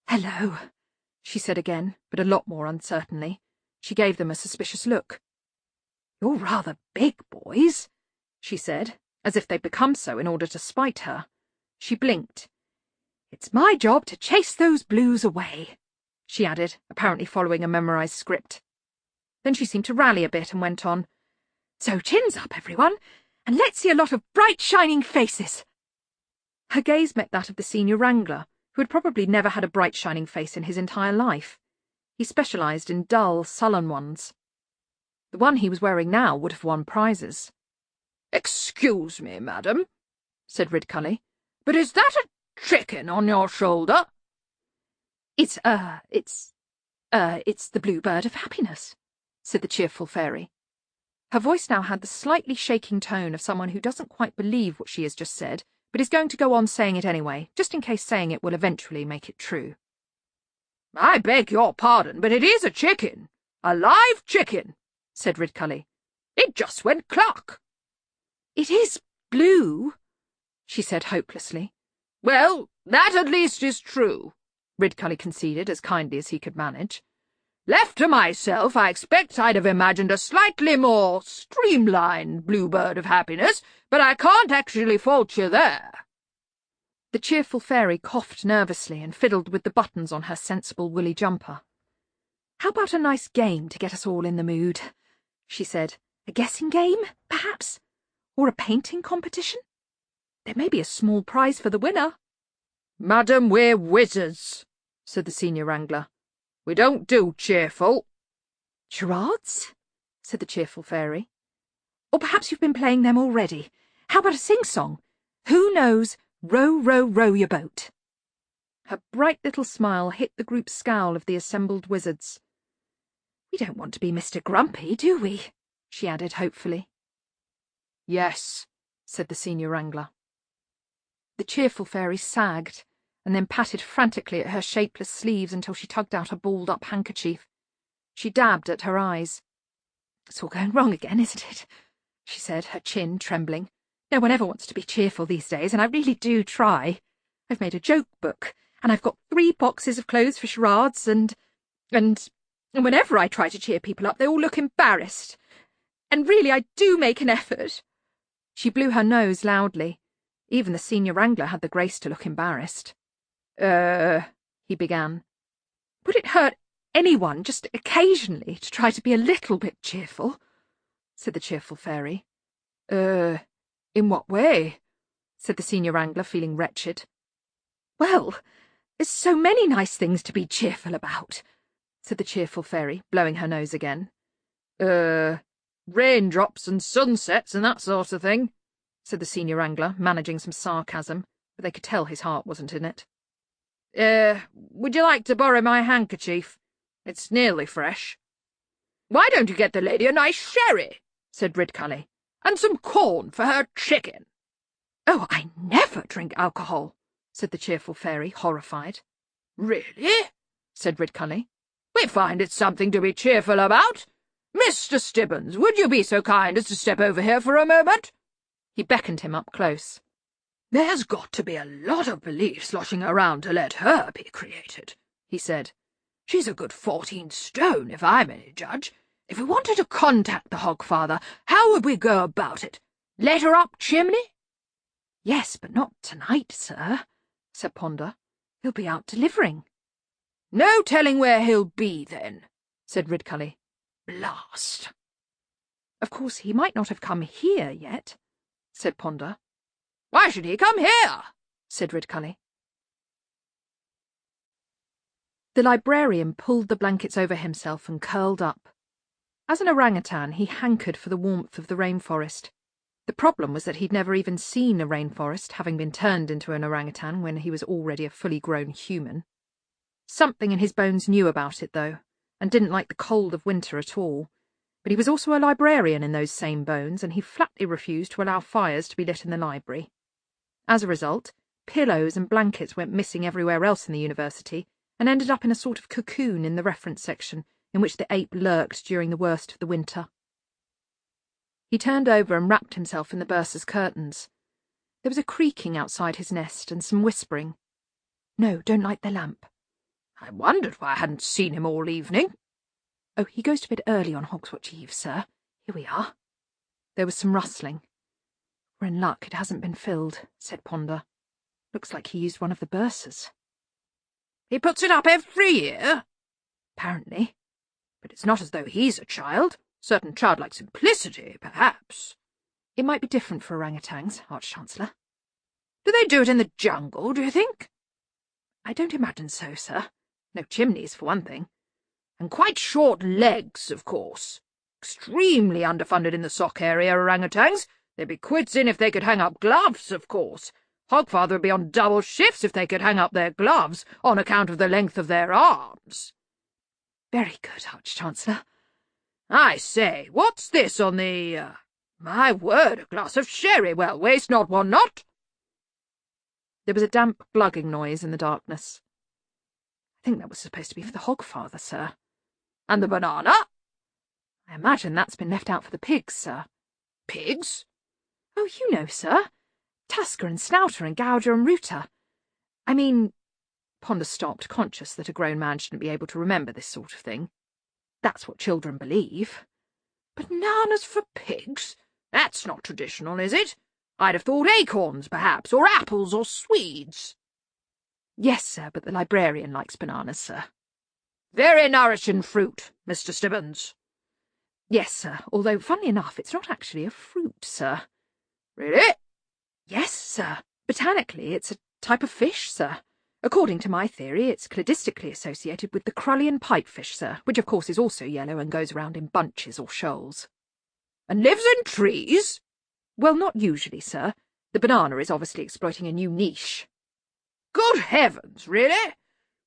"Hello," she said again, but a lot more uncertainly. She gave them a suspicious look. "You're rather big, boys," she said, as if they'd become so in order to spite her. She blinked. "It's my job to chase those blues away," she added, apparently following a memorized script. Then she seemed to rally a bit and went on, "So chins up, everyone, and let's see a lot of bright, shining faces." Her gaze met that of the senior wrangler, who had probably never had a bright, shining face in his entire life. He specialised in dull, sullen ones. The one he was wearing now would have won prizes. "Excuse me, madam," said Ridcully, "but is that a chicken on your shoulder?" It's the Bluebird of Happiness," said the cheerful fairy. Her voice now had the slightly shaking tone of someone who doesn't quite believe what she has just said, but is going to go on saying it anyway, just in case saying it will eventually make it true. "I beg your pardon, but it is a chicken. A live chicken," said Ridcully. "It just went cluck." "It is blue," she said hopelessly. "Well, that at least is true," Ridcully conceded as kindly as he could manage. "Left to myself, I expect I'd have imagined a slightly more streamlined Bluebird of Happiness, but I can't actually fault you there." The cheerful fairy coughed nervously and fiddled with the buttons on her sensible woolly jumper. How about a nice game to get us all in the mood? She said. A guessing game, perhaps? Or a painting competition? There may be a small prize for the winner. Madam, we're wizards, said the senior wrangler. We don't do cheerful. Charades? Said the cheerful fairy. Or perhaps you've been playing them already. How about a sing-song? Who knows Row, Row, Row Your Boat? Her bright little smile hit the group scowl of the assembled wizards. We don't want to be Mr. Grumpy, do we? She added hopefully. Yes, said the senior wrangler. The cheerful fairy sagged, and then patted frantically at her shapeless sleeves until she tugged out a balled-up handkerchief. She dabbed at her eyes. It's all going wrong again, isn't it? She said, her chin trembling. No one ever wants to be cheerful these days, and I really do try. I've made a joke book, and I've got 3 boxes of clothes for charades, and whenever I try to cheer people up, they all look embarrassed. And really, I do make an effort. She blew her nose loudly. Even the senior wrangler had the grace to look embarrassed. He began. Would it hurt anyone, just occasionally, to try to be a little bit cheerful? Said the cheerful fairy. In what way? Said the senior wrangler, feeling wretched. Well, there's so many nice things to be cheerful about, said the cheerful fairy, blowing her nose again. Raindrops and sunsets and that sort of thing, said the senior wrangler, managing some sarcasm, but they could tell his heart wasn't in it. Would you like to borrow my handkerchief? It's nearly fresh. Why don't you get the lady a nice sherry, said Ridcully, and some corn for her chicken? Oh, I never drink alcohol, said the cheerful fairy, horrified. Really? Said Ridcully. We find it something to be cheerful about. Mr. Stibbons, would you be so kind as to step over here for a moment? He beckoned him up close. There's got to be a lot of belief sloshing around to let her be created, he said. She's a good 14 stone, if I'm any judge. If we wanted to contact the Hogfather, how would we go about it? Let her up chimney? Yes, but not tonight, sir, said Ponder. He'll be out delivering. No telling where he'll be, then, said Ridcully. Blast! Of course, he might not have come here yet, said Ponder. Why should he come here? Said Ridcully. The librarian pulled the blankets over himself and curled up. As an orangutan, he hankered for the warmth of the rainforest. The problem was that he'd never even seen a rainforest, having been turned into an orangutan when he was already a fully grown human. Something in his bones knew about it, though, and didn't like the cold of winter at all. But he was also a librarian in those same bones, and he flatly refused to allow fires to be lit in the library. As a result, pillows and blankets went missing everywhere else in the university, and ended up in a sort of cocoon in the reference section, in which the ape lurked during the worst of the winter. He turned over and wrapped himself in the bursar's curtains. There was a creaking outside his nest, and some whispering. No, don't light the lamp. I wondered why I hadn't seen him all evening. Oh, he goes to bed early on Hogswatch Eve, sir. Here we are. There was some rustling. We're in luck, it hasn't been filled, said Ponder. Looks like he used one of the bursars. He puts it up every year? Apparently. But it's not as though he's a child. Certain childlike simplicity, perhaps. It might be different for orangutans, Arch-Chancellor. Do they do it in the jungle, do you think? I don't imagine so, sir. No chimneys, for one thing. And quite short legs, of course. Extremely underfunded in the sock area, orangutans. They'd be quits in if they could hang up gloves, of course. Hogfather would be on double shifts if they could hang up their gloves, on account of the length of their arms. Very good, Arch-Chancellor. I say, what's this on the... My word, a glass of sherry. Well, waste not, want not. There was a damp glugging noise in the darkness. I think that was supposed to be for the Hogfather, sir. And the banana? I imagine that's been left out for the pigs, sir. Pigs? Oh, you know, sir. Tusker and Snouter and Gouger and Rooter. I mean... Ponder stopped, conscious that a grown man shouldn't be able to remember this sort of thing. That's what children believe. Bananas for pigs? That's not traditional, is it? I'd have thought acorns, perhaps, or apples or swedes. Yes, sir, but the librarian likes bananas, sir. Very nourishing fruit, Mr. Stibbons. Yes, sir, although, funnily enough, it's not actually a fruit, sir. Really? Yes, sir. Botanically, it's a type of fish, sir. According to my theory, it's cladistically associated with the Crullian pipefish, sir, which of course is also yellow and goes around in bunches or shoals. And lives in trees? Well, not usually, sir. The banana is obviously exploiting a new niche. Good heavens, really?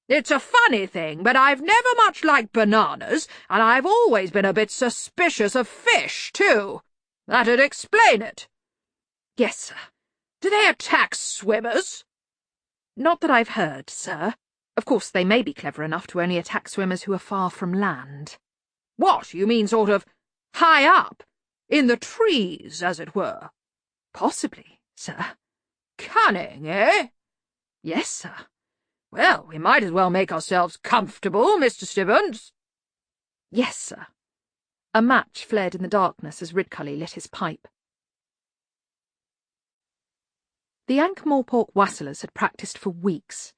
It's a funny thing, but I've never much liked bananas, and I've always been a bit suspicious of fish, too. That'd explain it. Yes, sir. Do they attack swimmers? Not that I've heard, sir. Of course, they may be clever enough to only attack swimmers who are far from land. What, you mean sort of high up? In the trees, as it were? Possibly, sir. Cunning, eh? Yes, sir. Well, we might as well make ourselves comfortable, Mr. Stibbons. Yes, sir. A match flared in the darkness as Ridcully lit his pipe. The Ankh-Morpork Wassailers had practised for weeks.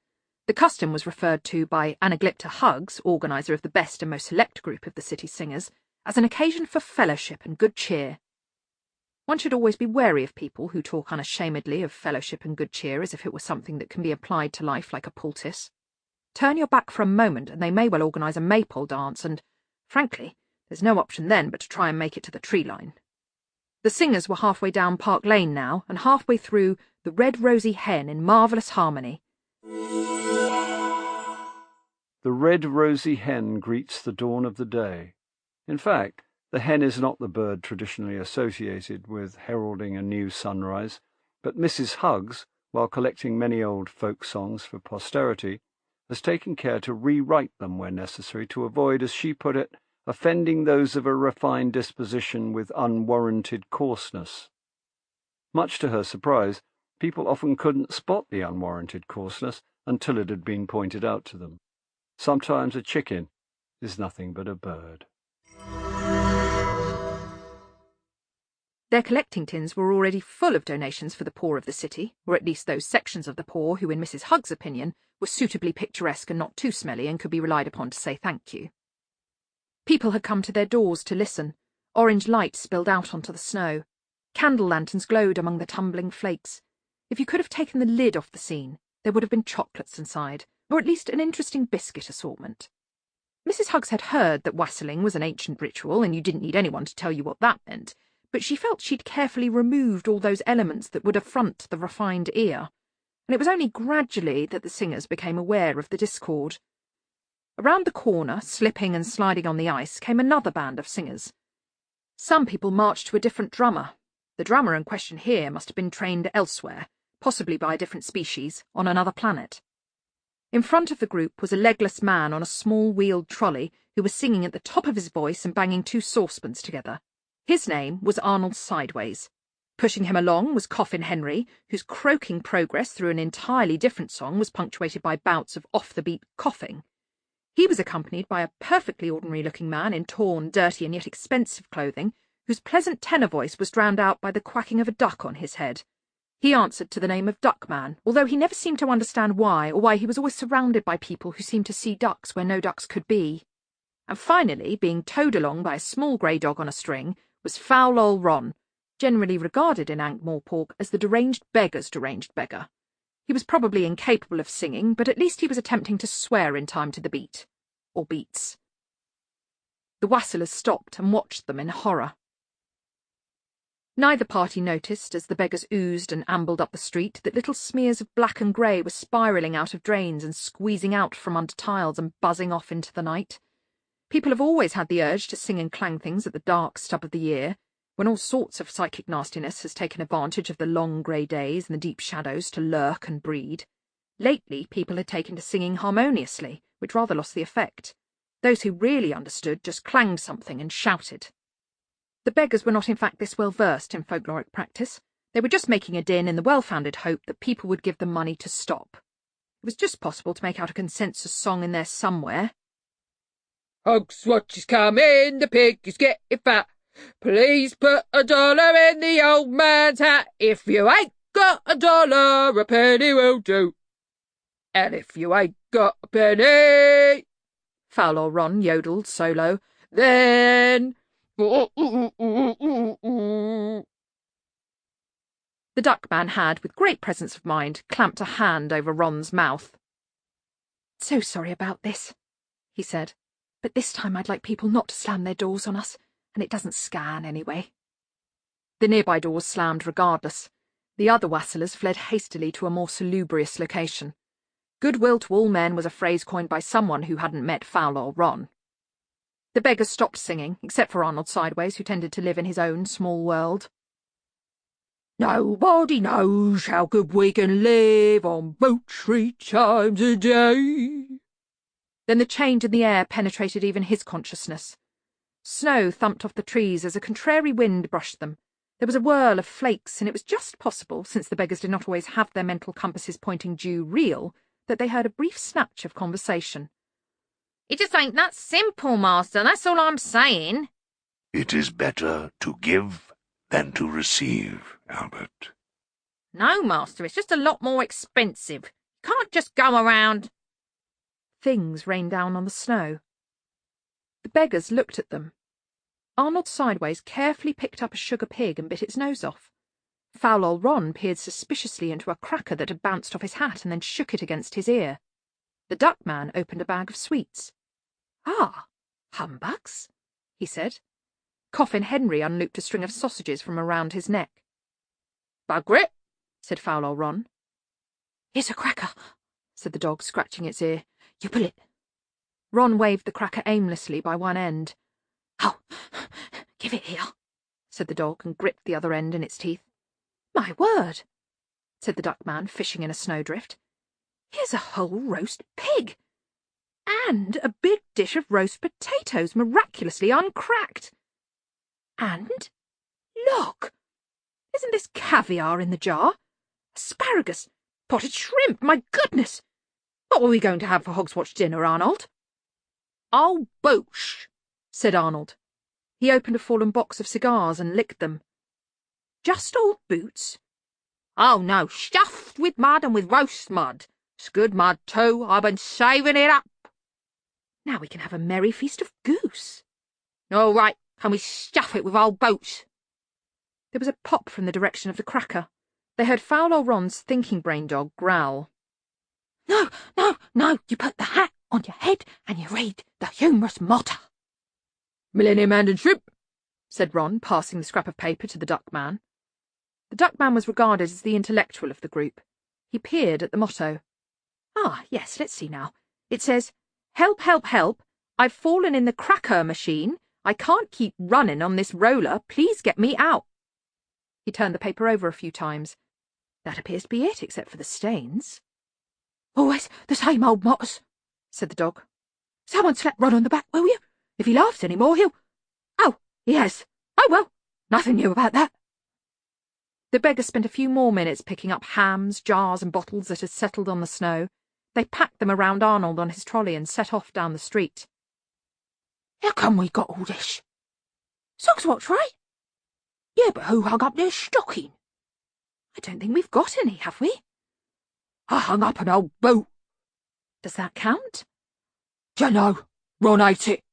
The custom was referred to by Anaglypta Huggs, organiser of the best and most select group of the city's singers, as an occasion for fellowship and good cheer. One should always be wary of people who talk unashamedly of fellowship and good cheer as if it were something that can be applied to life like a poultice. Turn your back for a moment and they may well organise a maypole dance and, frankly, there's no option then but to try and make it to the tree line. The singers were halfway down Park Lane now and halfway through The Red Rosy Hen in marvellous harmony. The red rosy hen greets the dawn of the day. In fact, the hen is not the bird traditionally associated with heralding a new sunrise, but Mrs. Huggs, while collecting many old folk songs for posterity, has taken care to rewrite them where necessary to avoid, as she put it, offending those of a refined disposition with unwarranted coarseness. Much to her surprise, people often couldn't spot the unwarranted coarseness until it had been pointed out to them. Sometimes a chicken is nothing but a bird. Their collecting tins were already full of donations for the poor of the city, or at least those sections of the poor who, in Mrs. Huggs' opinion, were suitably picturesque and not too smelly and could be relied upon to say thank you. People had come to their doors to listen. Orange light spilled out onto the snow. Candle lanterns glowed among the tumbling flakes. If you could have taken the lid off the scene, there would have been chocolates inside, or at least an interesting biscuit assortment. Mrs. Huggs had heard that wassailing was an ancient ritual, and you didn't need anyone to tell you what that meant, but she felt she'd carefully removed all those elements that would affront the refined ear, and it was only gradually that the singers became aware of the discord. Around the corner, slipping and sliding on the ice, came another band of singers. Some people marched to a different drummer. The drummer in question here must have been trained elsewhere, possibly by a different species, on another planet. In front of the group was a legless man on a small wheeled trolley who was singing at the top of his voice and banging two saucepans together. His name was Arnold Sideways. Pushing him along was Coffin Henry, whose croaking progress through an entirely different song was punctuated by bouts of off-the-beat coughing. He was accompanied by a perfectly ordinary-looking man in torn, dirty and yet expensive clothing, whose pleasant tenor voice was drowned out by the quacking of a duck on his head. He answered to the name of Duckman, although he never seemed to understand why, or why he was always surrounded by people who seemed to see ducks where no ducks could be. And finally, being towed along by a small grey dog on a string, was Foul Old Ron, generally regarded in Ankh-Morpork as the deranged beggar's deranged beggar. He was probably incapable of singing, but at least he was attempting to swear in time to the beat. Or beats. The wassailers stopped and watched them in horror. Neither party noticed, as the beggars oozed and ambled up the street, that little smears of black and grey were spiralling out of drains and squeezing out from under tiles and buzzing off into the night. People have always had the urge to sing and clang things at the dark stub of the year, when all sorts of psychic nastiness has taken advantage of the long grey days and the deep shadows to lurk and breed. Lately, people had taken to singing harmoniously, which rather lost the effect. Those who really understood just clanged something and shouted. The beggars were not in fact this well versed in folkloric practice. They were just making a din in the well-founded hope that people would give them money to stop. It was just possible to make out a consensus song in there somewhere. Hogswatch is coming, the pig is getting fat. Please put $1 in the old man's hat. If you ain't got $1, a penny will do. And if you ain't got a penny, Foul or Ron yodeled solo. Then... The duckman had, with great presence of mind, clamped a hand over Ron's mouth. "So sorry about this," he said, "but this time I'd like people not to slam their doors on us, and it doesn't scan anyway." The nearby doors slammed regardless. The other wassailers fled hastily to a more salubrious location. Goodwill to all men was a phrase coined by someone who hadn't met Foul or Ron. The beggars stopped singing, except for Arnold Sideways, who tended to live in his own small world. Nobody knows how good we can live on boat 3 times a day. Then the change in the air penetrated even his consciousness. Snow thumped off the trees as a contrary wind brushed them. There was a whirl of flakes, and it was just possible, since the beggars did not always have their mental compasses pointing due real, that they heard a brief snatch of conversation. It just ain't that simple, Master, that's all I'm saying. It is better to give than to receive, Albert. No, Master, it's just a lot more expensive. You can't just go around... Things rained down on the snow. The beggars looked at them. Arnold Sideways carefully picked up a sugar pig and bit its nose off. Foul old Ron peered suspiciously into a cracker that had bounced off his hat and then shook it against his ear. The duckman opened a bag of sweets. "Ah, humbugs," he said. Coffin Henry unlooped a string of sausages from around his neck. "Bugger it," said Foul old Ron. "It's a cracker," said the dog, scratching its ear. "You pull it." Ron waved the cracker aimlessly by one end. "Oh, give it here," said the dog, and gripped the other end in its teeth. "My word," said the duckman, fishing in a snowdrift. "Here's a whole roast pig! And a big dish of roast potatoes miraculously uncracked! And, look! Isn't this caviar in the jar? Asparagus! Potted shrimp! My goodness! What were we going to have for Hogswatch dinner, Arnold?" "Oh, boosh," said Arnold. He opened a fallen box of cigars and licked them. "Just old boots?" "Oh, no, stuffed with mud and with roast mud. It's good mud, too. I've been saving it up." "Now we can have a merry feast of goose." "All right, can we stuff it with old boats?" There was a pop from the direction of the cracker. They heard Foul old Ron's thinking brain dog growl. "No, no, no, you put the hat on your head and you read the humorous motto." "Millennium Hand and Shrimp," said Ron, passing the scrap of paper to the duckman. The duckman was regarded as the intellectual of the group. He peered at the motto. "Ah, yes, let's see now. It says, 'Help, help, help. I've fallen in the cracker machine. I can't keep running on this roller. Please get me out.'" He turned the paper over a few times. "That appears to be it, except for the stains." "Always the same old mottos," said the dog. "Someone slap Ron on the back, will you? If he laughs any more, he'll... Oh, he has. Oh, well, nothing new about that." The beggars spent a few more minutes picking up hams, jars, and bottles that had settled on the snow. They packed them around Arnold on his trolley and set off down the street. "How come we got all this? Sogswatch, right? Yeah, but who hung up their stocking?" "I don't think we've got any, have we?" "I hung up an old boot." "Does that count?" "Dunno. Ron ate it."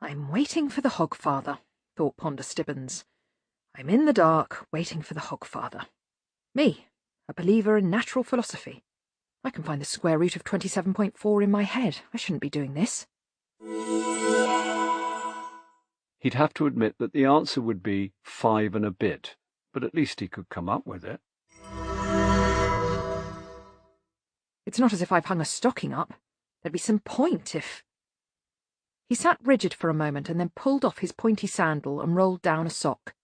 "I'm waiting for the Hogfather," thought Ponder Stibbons. "I'm in the dark, waiting for the Hogfather. Me, a believer in natural philosophy. I can find the square root of 27.4 in my head. I shouldn't be doing this." He'd have to admit that the answer would be 5 and a bit, but at least he could come up with it. "It's not as if I've hung a stocking up. There'd be some point if—" He sat rigid for a moment and then pulled off his pointy sandal and rolled down a sock.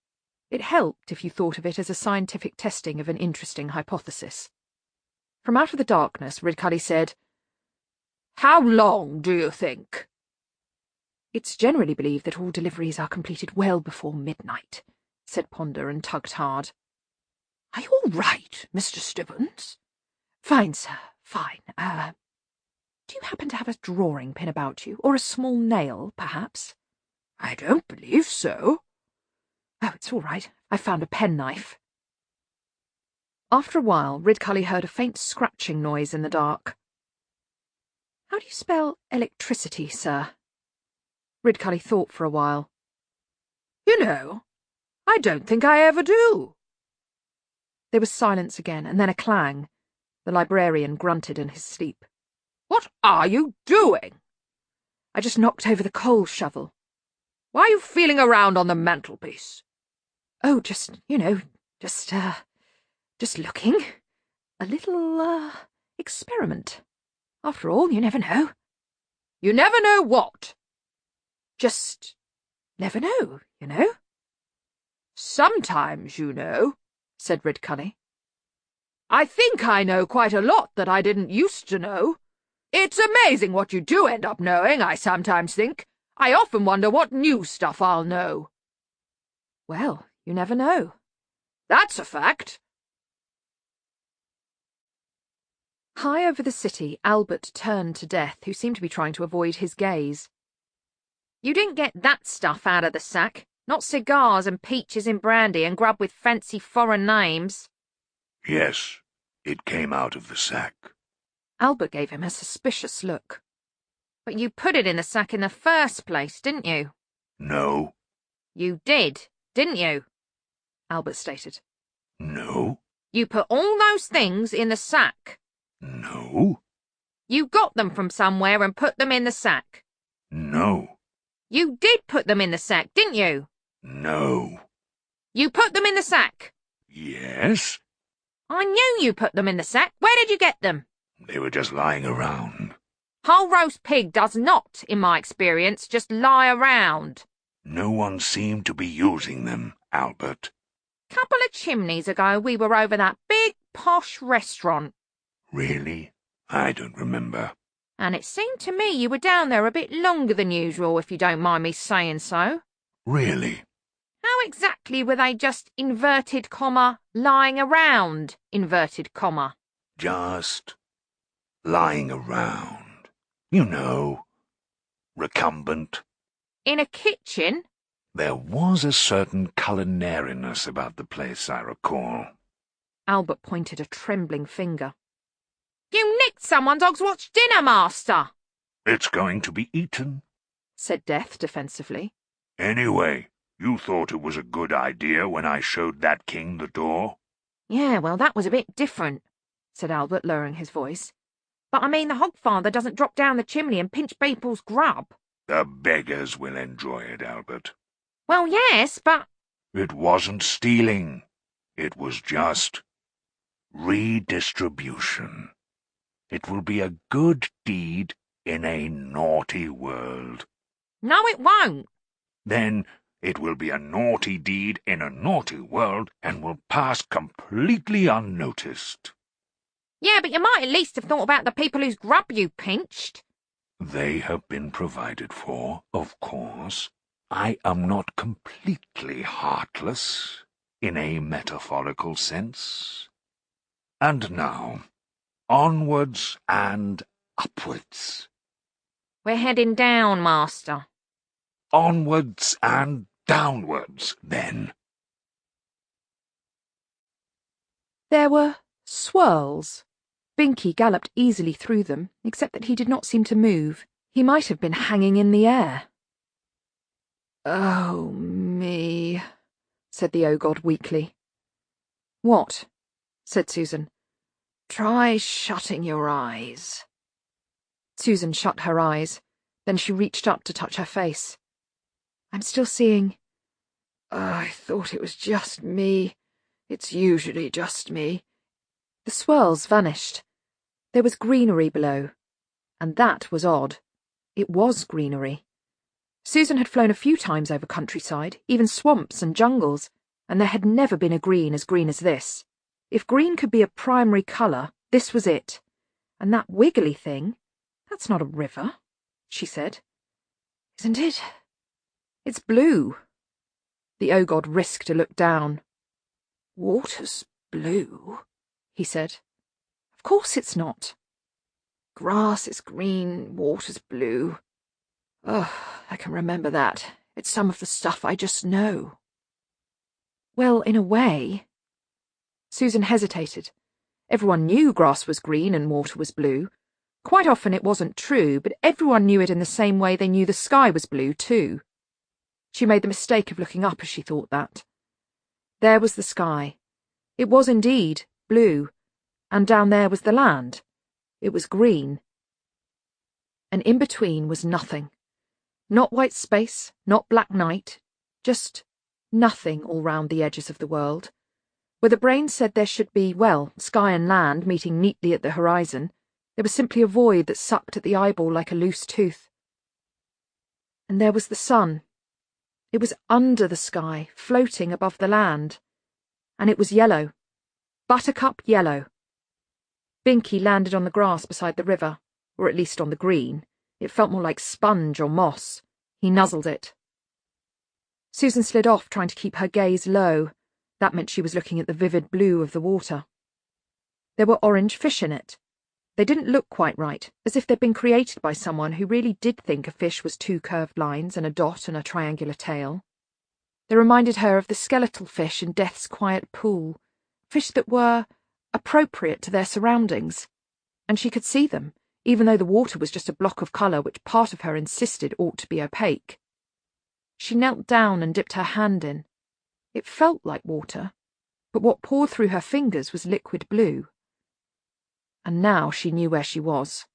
It helped if you thought of it as a scientific testing of an interesting hypothesis. From out of the darkness, Ridcully said, "How long do you think?" "It's generally believed that all deliveries are completed well before midnight," said Ponder, and tugged hard. "Are you all right, Mr. Stibbons?" "Fine, sir, fine. Do you happen to have a drawing pin about you, or a small nail, perhaps?" "I don't believe so." "Oh, it's all right. I found a penknife." After a while, Ridcully heard a faint scratching noise in the dark. How do you spell electricity, sir? Ridcully thought for a while. You know, I don't think I ever do. There was silence again, and then a clang. The librarian grunted in his sleep. What are you doing? I just knocked over the coal shovel. Why are you feeling around on the mantelpiece? Oh, just looking. A little, experiment. After all, you never know. You never know what? Just never know, you know. Sometimes, you know, said Ridcully. I think I know quite a lot that I didn't used to know. It's amazing what you do end up knowing, I sometimes think. I often wonder what new stuff I'll know. Well, you never know. That's a fact. High over the city, Albert turned to Death, who seemed to be trying to avoid his gaze. You didn't get that stuff out of the sack. Not cigars and peaches in brandy and grub with fancy foreign names. Yes, it came out of the sack. Albert gave him a suspicious look. But you put it in the sack in the first place, didn't you? No. You did, didn't you? Albert stated. No. You put all those things in the sack. No. You got them from somewhere and put them in the sack. No. You did put them in the sack, didn't you? No. You put them in the sack. Yes. I knew you put them in the sack. Where did you get them? They were just lying around. Whole roast pig does not, in my experience, just lie around. No one seemed to be using them, Albert. Couple of chimneys ago we were over that big posh restaurant. Really? I don't remember. And it seemed to me you were down there a bit longer than usual, if you don't mind me saying so. Really? How exactly were they just, inverted comma, lying around, inverted comma? Just lying around. You know, recumbent. In a kitchen? There was a certain culinariness about the place, I recall. Albert pointed a trembling finger. You nicked someone's Hogswatch dinner, Master! It's going to be eaten, said Death defensively. Anyway, you thought it was a good idea when I showed that king the door? Yeah, well, that was a bit different, said Albert, lowering his voice. But I mean, the Hogfather doesn't drop down the chimney and pinch people's grub. The beggars will enjoy it, Albert. Well, yes, but... It wasn't stealing. It was just redistribution. It will be a good deed in a naughty world. No, it won't. Then it will be a naughty deed in a naughty world and will pass completely unnoticed. Yeah, but you might at least have thought about the people whose grub you pinched. They have been provided for, of course. I am not completely heartless, in a metaphorical sense. And now, onwards and upwards. We're heading down, Master. Onwards and downwards, then. There were swirls. Binky galloped easily through them, except that he did not seem to move. He might have been hanging in the air. Oh, me, said the O-God weakly. What? Said Susan. Try shutting your eyes. Susan shut her eyes. Then she reached up to touch her face. I'm still seeing. I thought it was just me. It's usually just me. The swirls vanished. There was greenery below. And that was odd. It was greenery. Susan had flown a few times over countryside, even swamps and jungles, and there had never been a green as this. If green could be a primary colour, this was it. And that wiggly thing, that's not a river, she said. Isn't it? It's blue. The O-God risked a look down. Water's blue, he said. Of course it's not. Grass is green, water's blue. Oh, I can remember that. It's some of the stuff I just know. Well, in a way. Susan hesitated. Everyone knew grass was green and water was blue, Quite often it wasn't true, but everyone knew it in the same way they knew the sky was blue, too. She made the mistake of looking up as she thought that. There was the sky. It was indeed blue, and down there was the land. It was green. And in between was nothing. Not white space, not black night, just nothing all round the edges of the world. Where the brain said there should be, well, sky and land meeting neatly at the horizon, there was simply a void that sucked at the eyeball like a loose tooth. And there was the sun. It was under the sky, floating above the land. And it was yellow. Buttercup yellow. Binky landed on the grass beside the river, or at least on the green. It felt more like sponge or moss. He nuzzled it. Susan slid off, trying to keep her gaze low. That meant she was looking at the vivid blue of the water. There were orange fish in it. They didn't look quite right, as if they'd been created by someone who really did think a fish was two curved lines and a dot and a triangular tail. They reminded her of the skeletal fish in Death's quiet pool, fish that were appropriate to their surroundings, and she could see them, even though the water was just a block of colour which part of her insisted ought to be opaque. She knelt down and dipped her hand in. It felt like water, but what poured through her fingers was liquid blue. And now she knew where she was.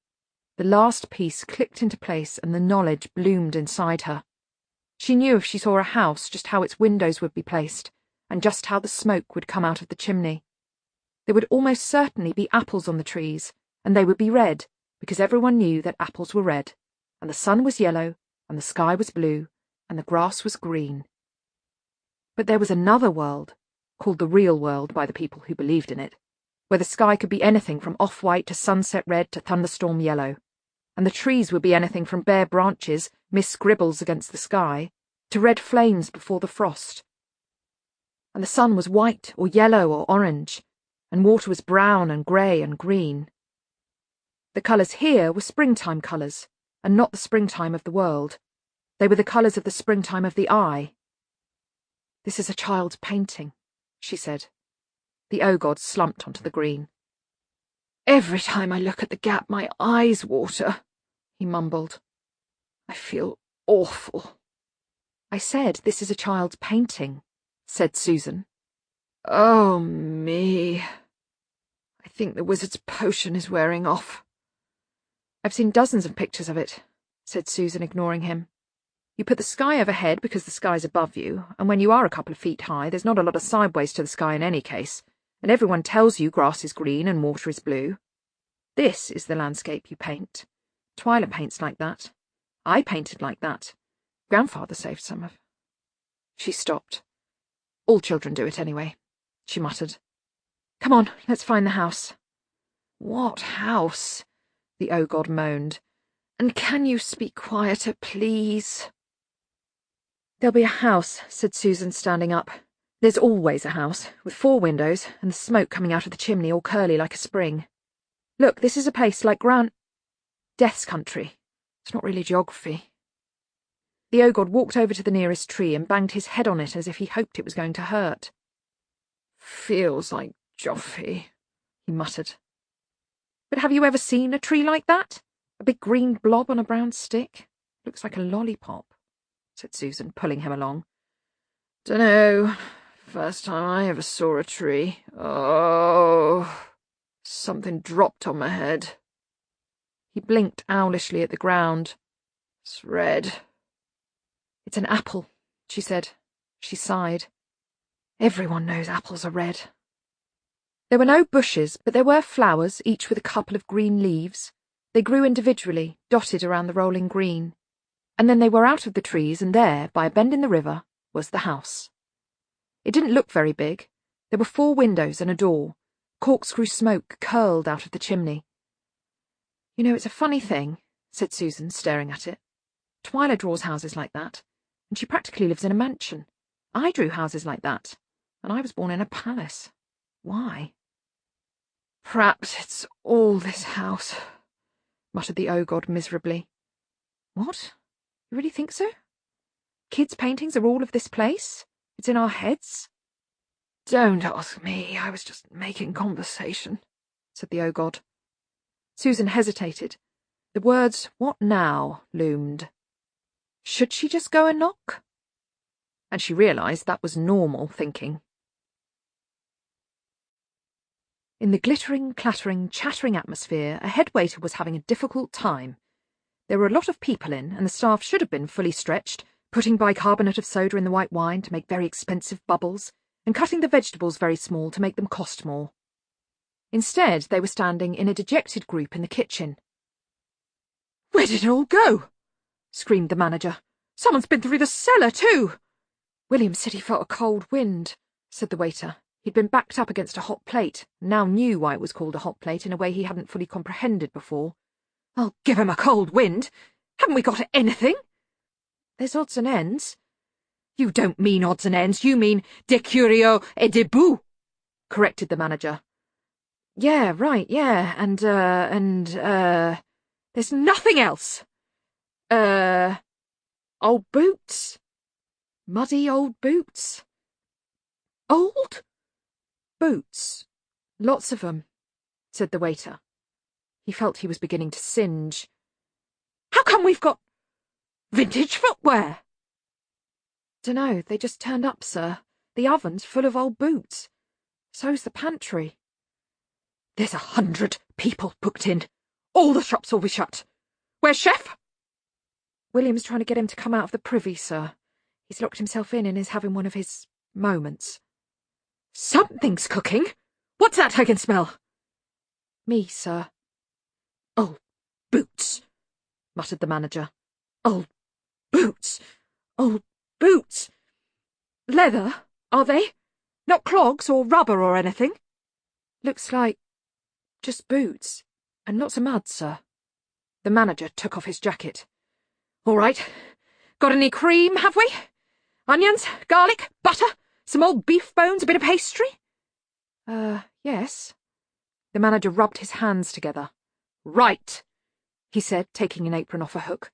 The last piece clicked into place and the knowledge bloomed inside her. She knew if she saw a house just how its windows would be placed, and just how the smoke would come out of the chimney. There would almost certainly be apples on the trees, and they would be red, because everyone knew that apples were red, and the sun was yellow, and the sky was blue, and the grass was green. But there was another world, called the real world by the people who believed in it, where the sky could be anything from off-white to sunset red to thunderstorm yellow, and the trees would be anything from bare branches, mis-scribbles against the sky, to red flames before the frost. And the sun was white or yellow or orange, and water was brown and grey and green. The colours here were springtime colours, and not the springtime of the world. They were the colours of the springtime of the eye. "This is a child's painting," she said. The O-God slumped onto the green. "Every time I look at the gap, my eyes water," he mumbled. "I feel awful." "I said this is a child's painting," said Susan. "Oh, me. I think the wizard's potion is wearing off." "I've seen dozens of pictures of it," said Susan, ignoring him. "You put the sky overhead because the sky's above you, and when you are a couple of feet high, there's not a lot of sideways to the sky in any case, and everyone tells you grass is green and water is blue. This is the landscape you paint. Twyla paints like that. I painted like that. Grandfather saved some of—" She stopped. "All children do it anyway," she muttered. "Come on, let's find the house." "What house?" the O-God moaned. "And can you speak quieter, please?" "There'll be a house," said Susan, standing up. "There's always a house, with 4 windows, and the smoke coming out of the chimney all curly like a spring. Look, this is a place like Death's country. It's not really geography." The O-God walked over to the nearest tree and banged his head on it as if he hoped it was going to hurt. "Feels like Joffy," he muttered. "But have you ever seen a tree like that? A big green blob on a brown stick? Looks like a lollipop," said Susan, pulling him along. "Dunno. First time I ever saw a tree. Oh, something dropped on my head." He blinked owlishly at the ground. "It's red." "It's an apple," she said. She sighed. "Everyone knows apples are red." There were no bushes, but there were flowers, each with a couple of green leaves. They grew individually, dotted around the rolling green. And then they were out of the trees, and there, by a bend in the river, was the house. It didn't look very big. There were 4 windows and a door. Corkscrew smoke curled out of the chimney. "You know, it's a funny thing," said Susan, staring at it. "Twyla draws houses like that, and she practically lives in a mansion. I drew houses like that, and I was born in a palace. Why?" "Perhaps it's all this house," muttered the O-God miserably. "What? You really think so? Kids' paintings are all of this place? It's in our heads?" "Don't ask me. I was just making conversation," said the O-God. Susan hesitated. The words, "What now?" loomed. Should she just go and knock? And she realised that was normal thinking. In the glittering, clattering, chattering atmosphere, a head waiter was having a difficult time. There were a lot of people in, and the staff should have been fully stretched, putting bicarbonate of soda in the white wine to make very expensive bubbles, and cutting the vegetables very small to make them cost more. Instead, they were standing in a dejected group in the kitchen. "Where did it all go?" screamed the manager. "Someone's been through the cellar, too." William said he felt a cold wind, said the waiter. He'd been backed up against a hot plate, and now knew why it was called a hot plate in a way he hadn't fully comprehended before. "I'll give him a cold wind. Haven't we got anything?" "There's odds and ends." "You don't mean odds and ends, you mean de curio et de bout," corrected the manager. "Yeah, right, yeah, and there's nothing else." Old boots. Muddy old boots." "Old?" "Boots. Lots of 'em," said the waiter. He felt he was beginning to singe. "How come we've got vintage footwear?" "Dunno, they just turned up, sir. The oven's full of old boots. So's the pantry." "There's 100 people booked in. All the shops will be shut. Where's Chef?" "William's trying to get him to come out of the privy, sir. He's locked himself in and is having one of his moments." "Something's cooking. What's that I can smell?" "Me, sir." "Old boots," muttered the manager. "Old boots. Old boots. Leather, are they? Not clogs or rubber or anything?" "Looks like just boots, and lots of mud, sir." The manager took off his jacket. "All right. Got any cream, have we? Onions, garlic, butter, some old beef bones, a bit of pastry?" Yes." The manager rubbed his hands together. "Right," he said, taking an apron off a hook.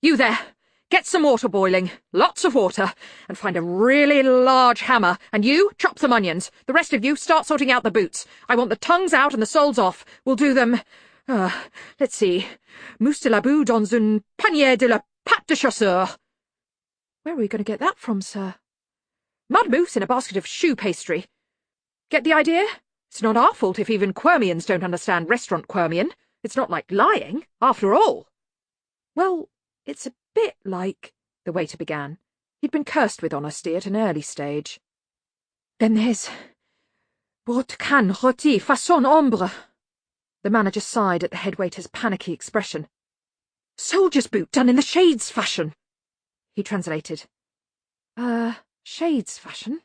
"You there, get some water boiling, lots of water, and find a really large hammer, and you chop some onions. The rest of you start sorting out the boots. I want the tongues out and the soles off. We'll do them, let's see, mousse de la boue dans un panier de la pâte de chaussure." "Where are we going to get that from, sir?" "Mud mousse in a basket of shoe pastry. Get the idea? It's not our fault if even Quirmians don't understand restaurant Quirmian. It's not like lying, after all." "Well, it's a bit like," the waiter began. He'd been cursed with honesty at an early stage. "Then there's brotte canne rôti façon ombre." The manager sighed at the head waiter's panicky expression. "Soldier's boot done in the Shades fashion," he translated. Shades fashion?"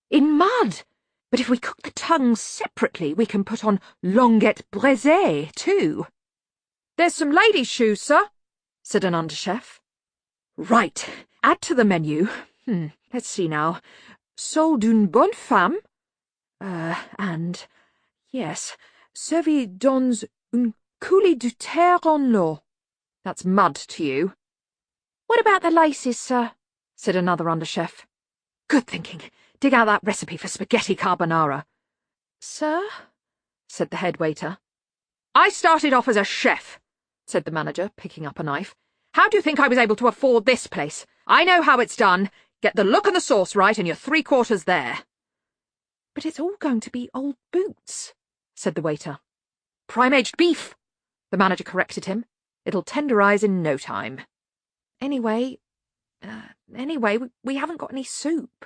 "In mud. But if we cook the tongues separately, we can put on longuette braisée, too." "There's some ladies' shoes, sir," said an underchef. "Right. Add to the menu. Let's see now. Sol d'une bonne femme. And, yes, servi dans une coulis de terre en l'eau." That's mud to you. "What about the laces, sir?" said another underchef. "Good thinking. Dig out that recipe for spaghetti carbonara." "Sir?" said the head waiter. "I started off as a chef," said the manager, picking up a knife. "How do you think I was able to afford this place? I know how it's done. Get the look and the sauce right, and you're 3/4 there." "But it's all going to be old boots," said the waiter. "Prime-aged beef," the manager corrected him. "It'll tenderize in no time." Anyway, we haven't got any soup."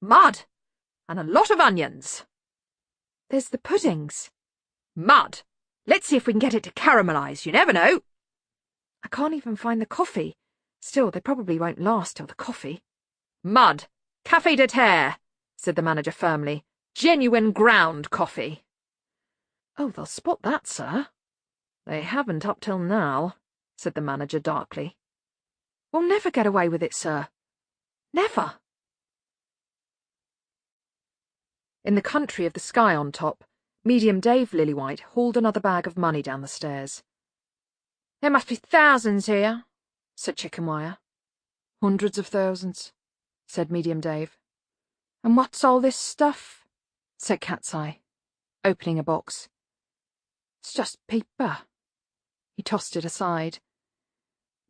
"Mud. And a lot of onions." "There's the puddings." "Mud. Let's see if we can get it to caramelize. You never know." "I can't even find the coffee. Still, they probably won't last till the coffee." "Mud. Café de terre," said the manager firmly. "Genuine ground coffee." "Oh, they'll spot that, sir." "They haven't up till now," said the manager darkly. "We'll never get away with it, sir. Never." In the country of the sky on top, Medium Dave Lillywhite hauled another bag of money down the stairs. "There must be thousands here," said Chickenwire. "Hundreds of thousands," said Medium Dave. "And what's all this stuff?" said Cat's Eye, opening a box. It's just paper. He tossed it aside.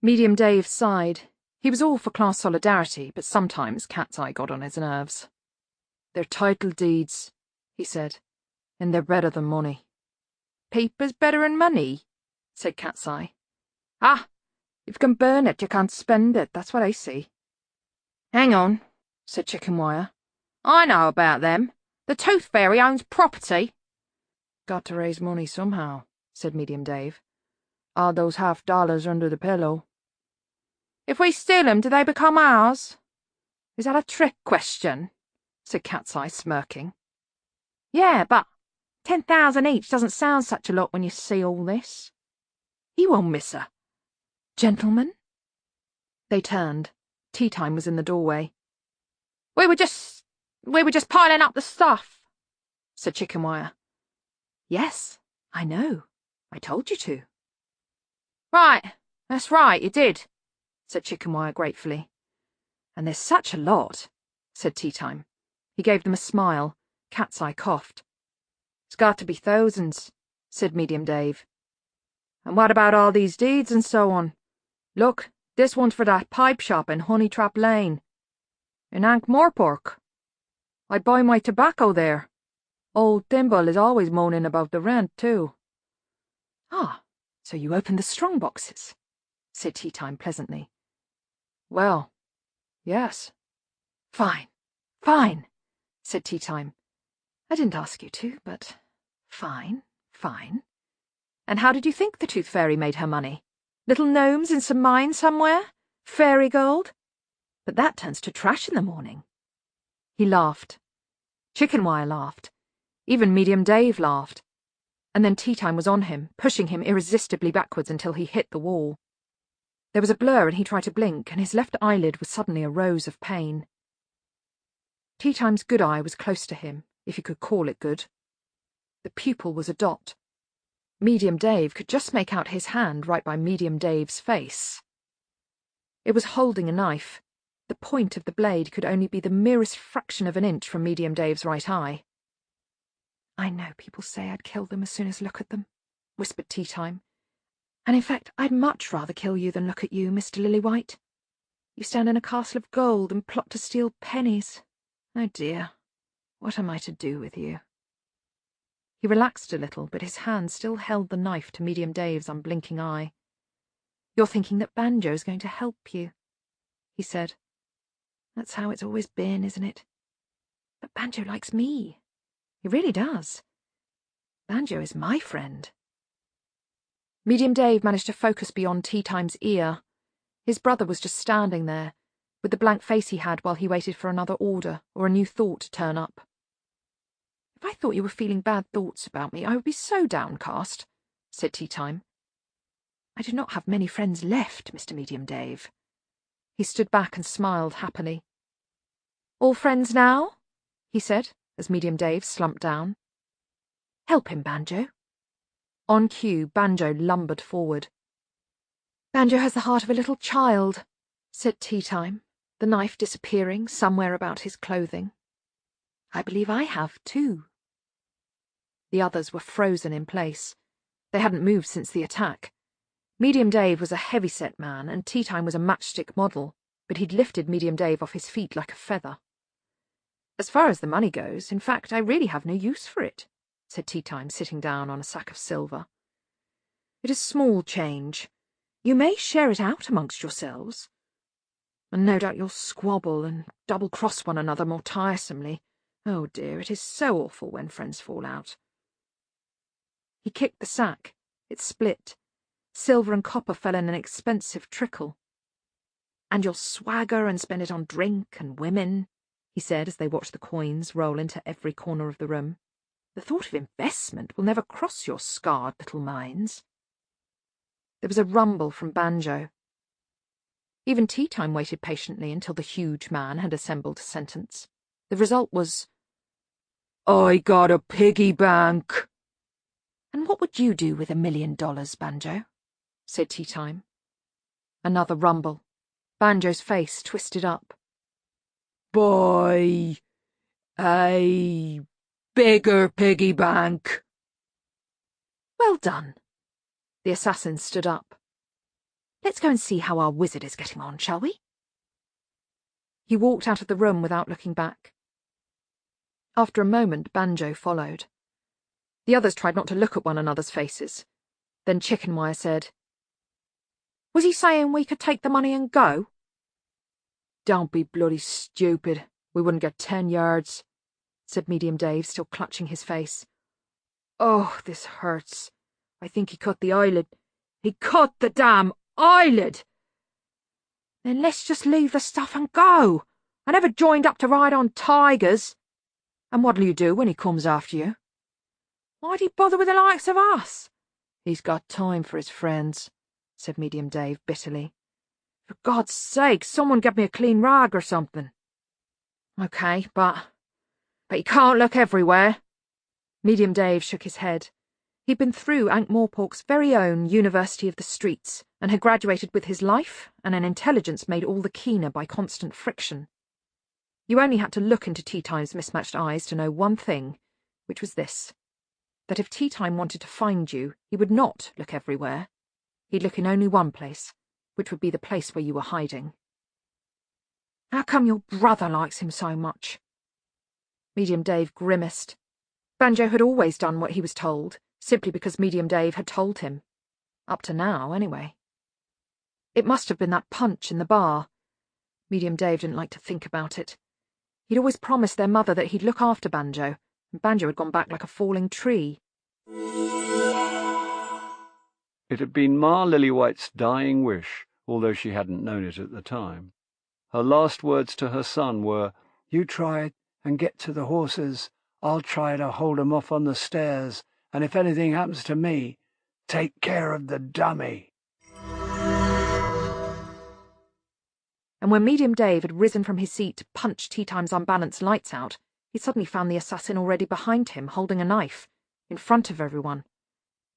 Medium Dave sighed. He was all for class solidarity, but sometimes Cat's Eye got on his nerves. They're title deeds, he said, and they're better than money. Paper's better than money, said Cat's Eye. Ah, if you can burn it, you can't spend it, that's what I see. Hang on, said Chicken Wire. I know about them. The Tooth Fairy owns property. Got to raise money somehow, said Medium Dave. All those $half under the pillow. If we steal 'em, do they become ours? Is that a trick question? Said Cat's Eye, smirking. Yeah, but 10,000 each doesn't sound such a lot when you see all this. He won't miss her. Gentlemen? They turned. Tea time was in the doorway. We were just piling up the stuff, said Chicken Wire. Yes, I know. I told you to. Right, that's right, you did, said Chicken Wire gratefully. And there's such a lot, said Tea Time. He gave them a smile. Cat's Eye coughed. It's got to be thousands, said Medium Dave. And what about all these deeds and so on? Look, this one's for that pipe shop in Honeytrap Lane. In Ankh-Morpork. I buy my tobacco there. Old Thimble is always moaning about the rent, too. Ah, so you opened the strong boxes, said Tea Time pleasantly. Well, yes. Fine, fine, said Tea Time. I didn't ask you to, but fine, fine. And how did you think the Tooth Fairy made her money? Little gnomes in some mine somewhere? Fairy gold? But that turns to trash in the morning. He laughed. Chicken Wire laughed. Even Medium Dave laughed. And then Tea Time was on him, pushing him irresistibly backwards until he hit the wall. There was a blur and he tried to blink, and his left eyelid was suddenly a rose of pain. Tea Time's good eye was close to him, if you could call it good. The pupil was a dot. Medium Dave could just make out his hand right by Medium Dave's face. It was holding a knife. The point of the blade could only be the merest fraction of an inch from Medium Dave's right eye. I know people say I'd kill them as soon as look at them, whispered Tea Time. And in fact, I'd much rather kill you than look at you, Mr. Lillywhite. You stand in a castle of gold and plot to steal pennies. Oh dear, what am I to do with you? He relaxed a little, but his hand still held the knife to Medium Dave's unblinking eye. You're thinking that Banjo's going to help you, he said. That's how it's always been, isn't it? But Banjo likes me. He really does. Banjo is my friend. Medium Dave managed to focus beyond Tea Time's ear. His brother was just standing there, with the blank face he had while he waited for another order or a new thought to turn up. If I thought you were feeling bad thoughts about me, I would be so downcast, said Tea Time. I do not have many friends left, Mr. Medium Dave. He stood back and smiled happily. All friends now? He said, as Medium Dave slumped down. Help him, Banjo. On cue, Banjo lumbered forward. Banjo has the heart of a little child, said Tea Time, the knife disappearing somewhere about his clothing. I believe I have, too. The others were frozen in place. They hadn't moved since the attack. Medium Dave was a heavy-set man, and Tea Time was a matchstick model, but he'd lifted Medium Dave off his feet like a feather. As far as the money goes, in fact, I really have no use for it, said Tea Time, sitting down on a sack of silver. It is small change. You may share it out amongst yourselves. And no doubt you'll squabble and double-cross one another more tiresomely. Oh dear, it is so awful when friends fall out. He kicked the sack. It split. Silver and copper fell in an expensive trickle. And you'll swagger and spend it on drink and women, he said as they watched the coins roll into every corner of the room. The thought of investment will never cross your scarred little minds. There was a rumble from Banjo. Even Tea Time waited patiently until the huge man had assembled a sentence. The result was, I got a piggy bank. And what would you do with $1 million, Banjo? Said Tea Time. Another rumble. Banjo's face twisted up. Buy a bigger piggy bank. Well done. The assassin stood up. Let's go and see how our wizard is getting on, shall we? He walked out of the room without looking back. After a moment, Banjo followed. The others tried not to look at one another's faces. Then Chickenwire said, Was he saying we could take the money and go? Don't be bloody stupid. We wouldn't get 10 yards, said Medium Dave, still clutching his face. Oh, this hurts. I think he cut the eyelid. He cut the damn eyelid! Then let's just leave the stuff and go. I never joined up to ride on tigers. And what'll you do when he comes after you? Why'd he bother with the likes of us? He's got time for his friends, said Medium Dave bitterly. For God's sake, someone get me a clean rag or something. OK, but you can't look everywhere. Medium Dave shook his head. He'd been through Ankh-Morpork's very own University of the Streets and had graduated with his life and an intelligence made all the keener by constant friction. You only had to look into Tea Time's mismatched eyes to know one thing, which was this, that if Tea Time wanted to find you, he would not look everywhere. He'd look in only one place, which would be the place where you were hiding. How come your brother likes him so much? Medium Dave grimaced. Banjo had always done what he was told, simply because Medium Dave had told him. Up to now, anyway. It must have been that punch in the bar. Medium Dave didn't like to think about it. He'd always promised their mother that he'd look after Banjo, and Banjo had gone back like a falling tree. It had been Ma Lillywhite's dying wish, although she hadn't known it at the time. Her last words to her son were, "You try it and get to the horses. I'll try to hold 'em off on the stairs, and if anything happens to me, take care of the dummy." And when Medium Dave had risen from his seat to punch Tea Time's unbalanced lights out, he suddenly found the assassin already behind him, holding a knife, in front of everyone.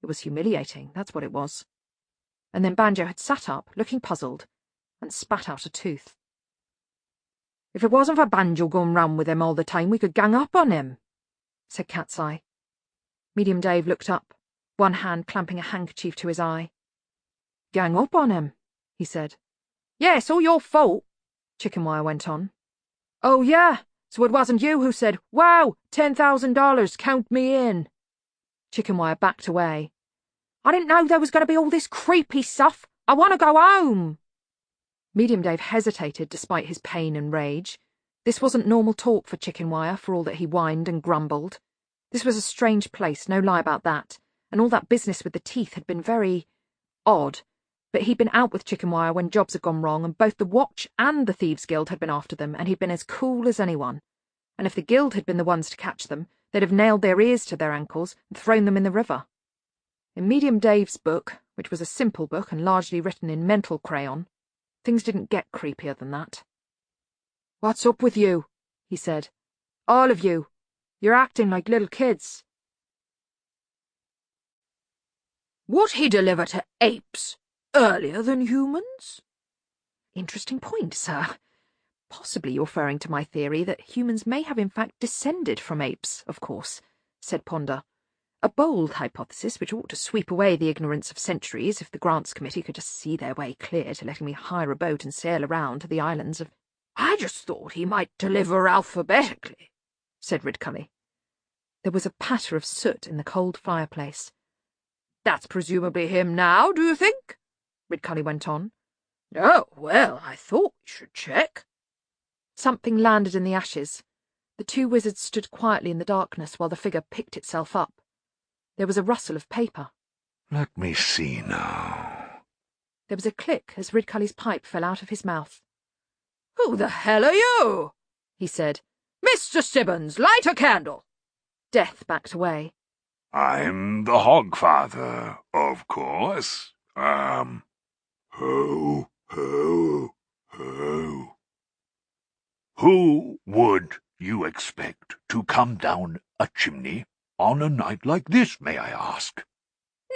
It was humiliating, that's what it was. And then Banjo had sat up, looking puzzled, and spat out a tooth. If it wasn't for Banjo going round with him all the time, we could gang up on him, said Cat's Eye. Medium Dave looked up, one hand clamping a handkerchief to his eye. Gang up on him, he said. Yes, all your fault, Chickenwire went on. Oh, yeah, so it wasn't you who said, wow, $10,000, count me in. Chickenwire backed away. I didn't know there was going to be all this creepy stuff. I want to go home. Medium Dave hesitated despite his pain and rage. This wasn't normal talk for Chickenwire, for all that he whined and grumbled. This was a strange place, no lie about that, and all that business with the teeth had been very odd. But he'd been out with Chickenwire when jobs had gone wrong, and both the Watch and the Thieves' Guild had been after them, and he'd been as cool as anyone. And if the Guild had been the ones to catch them, they'd have nailed their ears to their ankles and thrown them in the river. In Medium Dave's book, which was a simple book and largely written in mental crayon, things didn't get creepier than that. What's up with you? He said. All of you. You're acting like little kids. Would he deliver to apes earlier than humans? Interesting point, sir. Possibly you're referring to my theory that humans may have in fact descended from apes, of course, said Ponder. A bold hypothesis which ought to sweep away the ignorance of centuries if the Grants Committee could just see their way clear to letting me hire a boat and sail around to the islands of... I just thought he might deliver alphabetically, said Ridcully. There was a patter of soot in the cold fireplace. That's presumably him now, do you think? Ridcully went on. Oh, well, I thought we should check. Something landed in the ashes. The two wizards stood quietly in the darkness while the figure picked itself up. There was a rustle of paper. Let me see now. There was a click as Ridcully's pipe fell out of his mouth. Who the hell are you? He said. Mr. Sibbons, light a candle. Death backed away. I'm the Hogfather, of course. Ho, ho, ho. Who would you expect to come down a chimney on a night like this, may I ask?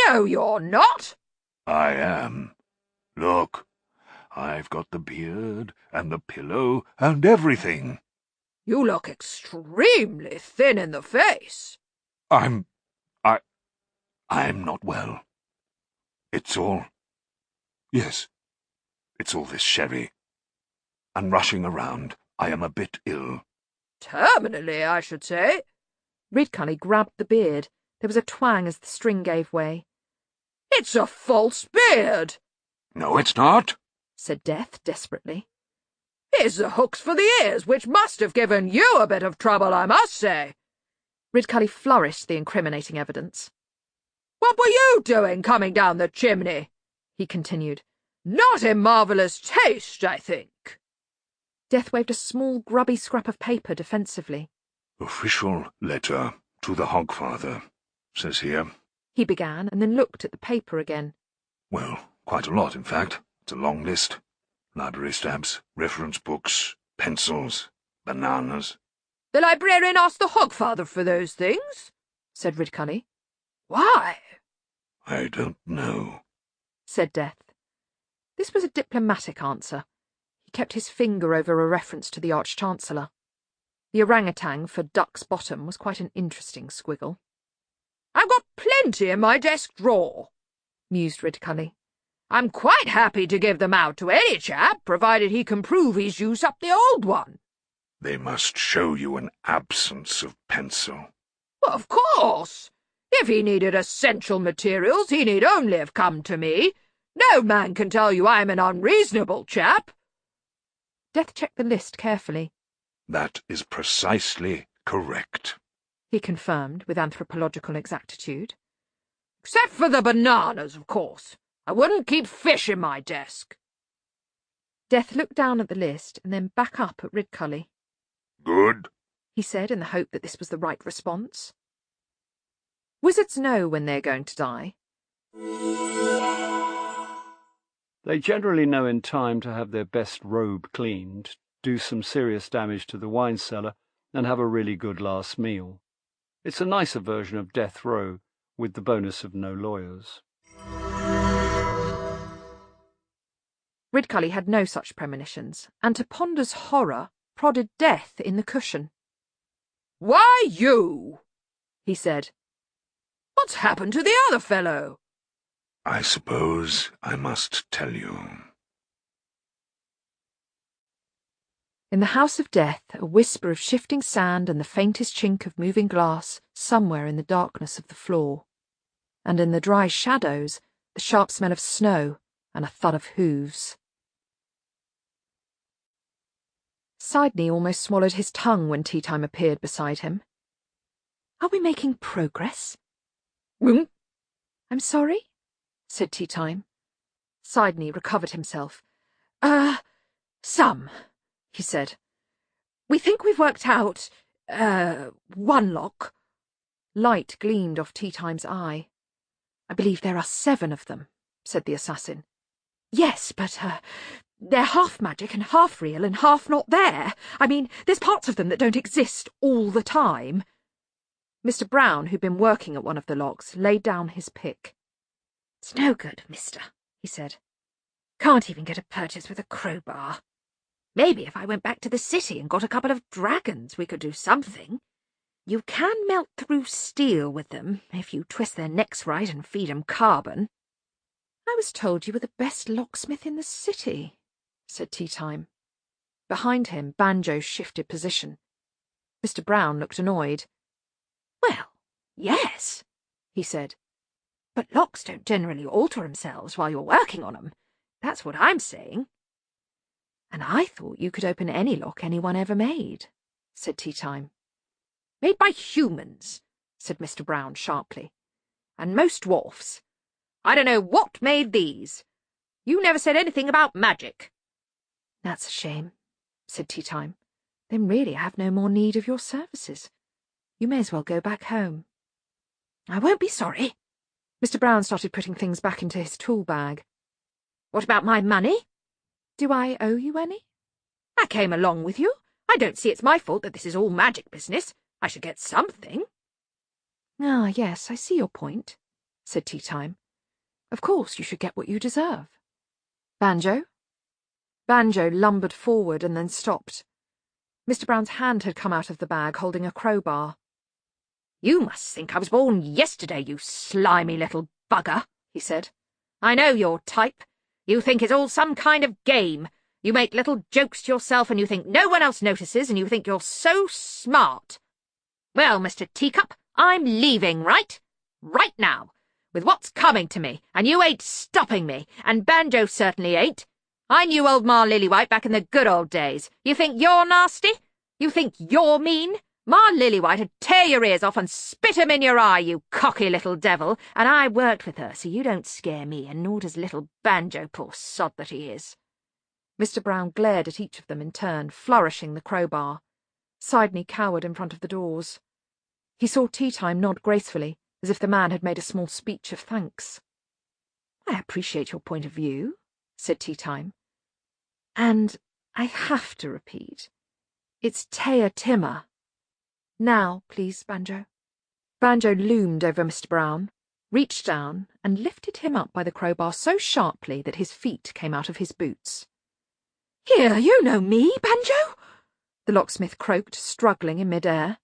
No, you're not. I am. Look, I've got the beard and the pillow and everything. You look extremely thin in the face. I'm not well. It's all this sherry. And rushing around, I am a bit ill. Terminally, I should say. Ridcully grabbed the beard. There was a twang as the string gave way. It's a false beard, No, it's not, said Death desperately. Here's the hooks for the ears, which must have given you a bit of trouble, I must say. Ridcully flourished the incriminating evidence. What were you doing coming down the chimney? He continued. Not in marvellous taste, I think. Death waved a small, grubby scrap of paper defensively. Official letter to the Hogfather, says here. He began, and then looked at the paper again. Well, quite a lot, in fact. It's a long list. Library stamps, reference books, pencils, bananas. The librarian asked the Hogfather for those things, said Ridcully. Why? I don't know, said Death. This was a diplomatic answer. He kept his finger over a reference to the Arch-Chancellor. The orangutan for Duck's Bottom was quite an interesting squiggle. I've got plenty in my desk drawer, mused Ridcully. I'm quite happy to give them out to any chap, provided he can prove he's used up the old one. They must show you an absence of pencil. Well, of course. If he needed essential materials, he need only have come to me. No man can tell you I'm an unreasonable chap. Death checked the list carefully. That is precisely correct, he confirmed with anthropological exactitude. Except for the bananas, of course. I wouldn't keep fish in my desk. Death looked down at the list and then back up at Ridcully. Good, he said in the hope that this was the right response. Wizards know when they're going to die. They generally know in time to have their best robe cleaned, do some serious damage to the wine cellar, and have a really good last meal. It's a nicer version of death row, with the bonus of no lawyers. Ridcully had no such premonitions, and to Ponder's horror, prodded Death in the cushion. Why you? He said. What's happened to the other fellow? I suppose I must tell you. In the house of Death, a whisper of shifting sand and the faintest chink of moving glass somewhere in the darkness of the floor. And in the dry shadows, the sharp smell of snow and a thud of hooves. Sidney almost swallowed his tongue when tea time appeared beside him. Are we making progress? I'm sorry, said Tea Time. Sidney recovered himself. Some, he said. We think we've worked out, one lock. Light gleamed off Tea Time's eye. I believe there are 7 of them, said the assassin. Yes, but, they're half magic and half real and half not there. I mean, there's parts of them that don't exist all the time. Mr. Brown, who'd been working at one of the locks, laid down his pick. It's no good, mister, he said. Can't even get a purchase with a crowbar. Maybe if I went back to the city and got a couple of dragons, we could do something. You can melt through steel with them, if you twist their necks right and feed 'em carbon. I was told you were the best locksmith in the city, said Tea Time. Behind him, Banjo shifted position. Mr. Brown looked annoyed. Well, yes, he said. But locks don't generally alter themselves while you're working on 'em. That's what I'm saying. And I thought you could open any lock anyone ever made, said Tea Time. Made by humans, said Mr. Brown sharply. And most dwarfs. I don't know what made these. You never said anything about magic. That's a shame, said Tea Time. Then really I have no more need of your services. You may as well go back home. I won't be sorry. Mr. Brown started putting things back into his tool bag. What about my money? Do I owe you any? I came along with you. I don't see it's my fault that this is all magic business. I should get something. Ah, yes, I see your point, said Tea Time. Of course you should get what you deserve. Banjo? Banjo lumbered forward and then stopped. Mr. Brown's hand had come out of the bag holding a crowbar. You must think I was born yesterday, you slimy little bugger, he said. I know your type. You think it's all some kind of game. You make little jokes to yourself and you think no one else notices and you think you're so smart. Well, Mr. Teacup, I'm leaving, right? Right now. With what's coming to me, and you ain't stopping me, and Banjo certainly ain't. I knew old Ma Lillywhite back in the good old days. You think you're nasty? You think you're mean? Ma Lillywhite'd tear your ears off and spit 'em in your eye, you cocky little devil, and I worked with her, so you don't scare me, and nor does little Banjo, poor sod that he is. Mr. Brown glared at each of them in turn, flourishing the crowbar. Sidney cowered in front of the doors. He saw Tea Time nod gracefully, as if the man had made a small speech of thanks. "I appreciate your point of view," said Tea Time. "And I have to repeat, it's Tea Timmer. Now, please, Banjo." Banjo loomed over Mr. Brown, reached down, and lifted him up by the crowbar so sharply that his feet came out of his boots. "Here, you know me, Banjo," the locksmith croaked, struggling in mid-air.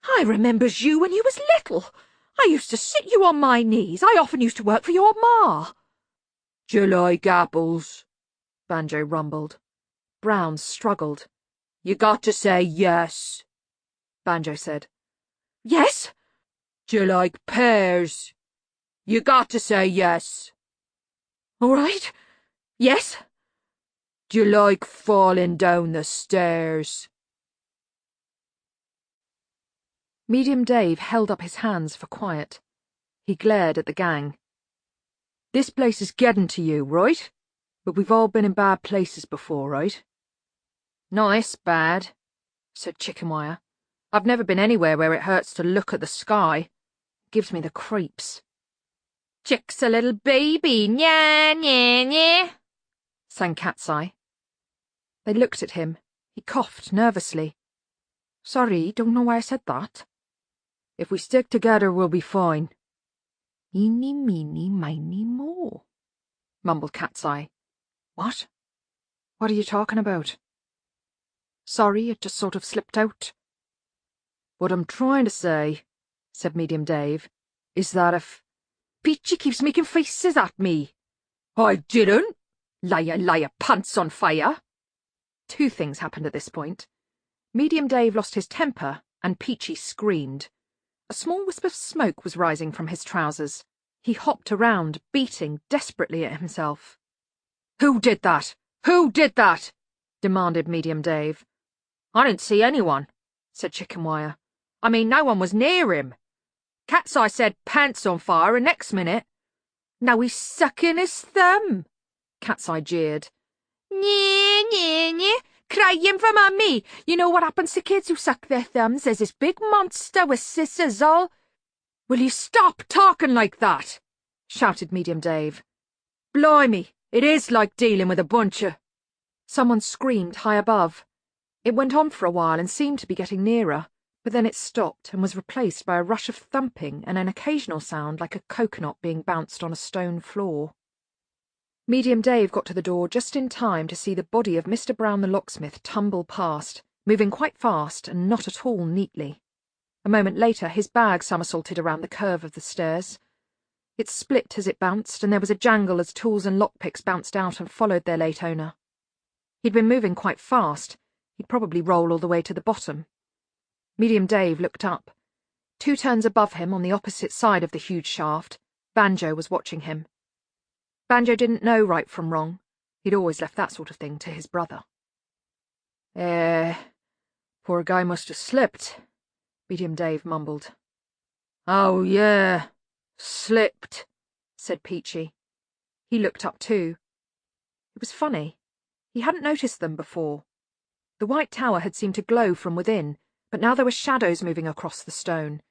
"I remembers you when you was little. I used to sit you on my knees. I often used to work for your ma." "D'you like apples?" Banjo rumbled. Brown struggled. "You got to say yes," Banjo said. "Yes." "D'you like pears?" "You got to say yes." "All right. Yes." "D'you like falling down the stairs?" Medium Dave held up his hands for quiet. He glared at the gang. "This place is getting to you, right? But we've all been in bad places before, right?" "Nice bad," said Chickenwire. "I've never been anywhere where it hurts to look at the sky. It gives me the creeps." "Chick's a little baby, nya, nya, nya," sang Cat's Eye. They looked at him. He coughed nervously. "Sorry, don't know why I said that." "If we stick together, we'll be fine." "Eeny, meeny, miny, moe," mumbled Cat's Eye. "What? What are you talking about?" "Sorry, it just sort of slipped out." "What I'm trying to say," said Medium Dave, "is that if—" "Peachy keeps making faces at me." "I didn't!" "Liar, liar, pants on fire." Two things happened at this point. Medium Dave lost his temper, and Peachy screamed. A small wisp of smoke was rising from his trousers. He hopped around, beating desperately at himself. "Who did that? Who did that?" demanded Medium Dave. "I didn't see anyone," said Chickenwire. "I mean, no one was near him. Cat's Eye said pants on fire, and next minute—" "Now he's sucking his thumb," Cat's Eye jeered. "Nyeh, nyeh, nyeh. Crying for mummy. You know what happens to kids who suck their thumbs? There's this big monster with scissors all—" "Will you stop talking like that?" shouted Medium Dave. "Blimey, it is like dealing with a bunch of—" Someone screamed high above. It went on for a while and seemed to be getting nearer, but then it stopped and was replaced by a rush of thumping and an occasional sound like a coconut being bounced on a stone floor. Medium Dave got to the door just in time to see the body of Mr. Brown the locksmith tumble past, moving quite fast and not at all neatly. A moment later his bag somersaulted around the curve of the stairs. It split as it bounced, and there was a jangle as tools and lockpicks bounced out and followed their late owner. He'd been moving quite fast. He'd probably roll all the way to the bottom. Medium Dave looked up. 2 turns above him, on the opposite side of the huge shaft, Banjo was watching him. Banjo didn't know right from wrong. He'd always left that sort of thing to his brother. Poor guy must have slipped," Medium Dave mumbled. "Oh, yeah, slipped," said Peachy. He looked up too. It was funny. He hadn't noticed them before. The white tower had seemed to glow from within, but now there were shadows moving across the stone.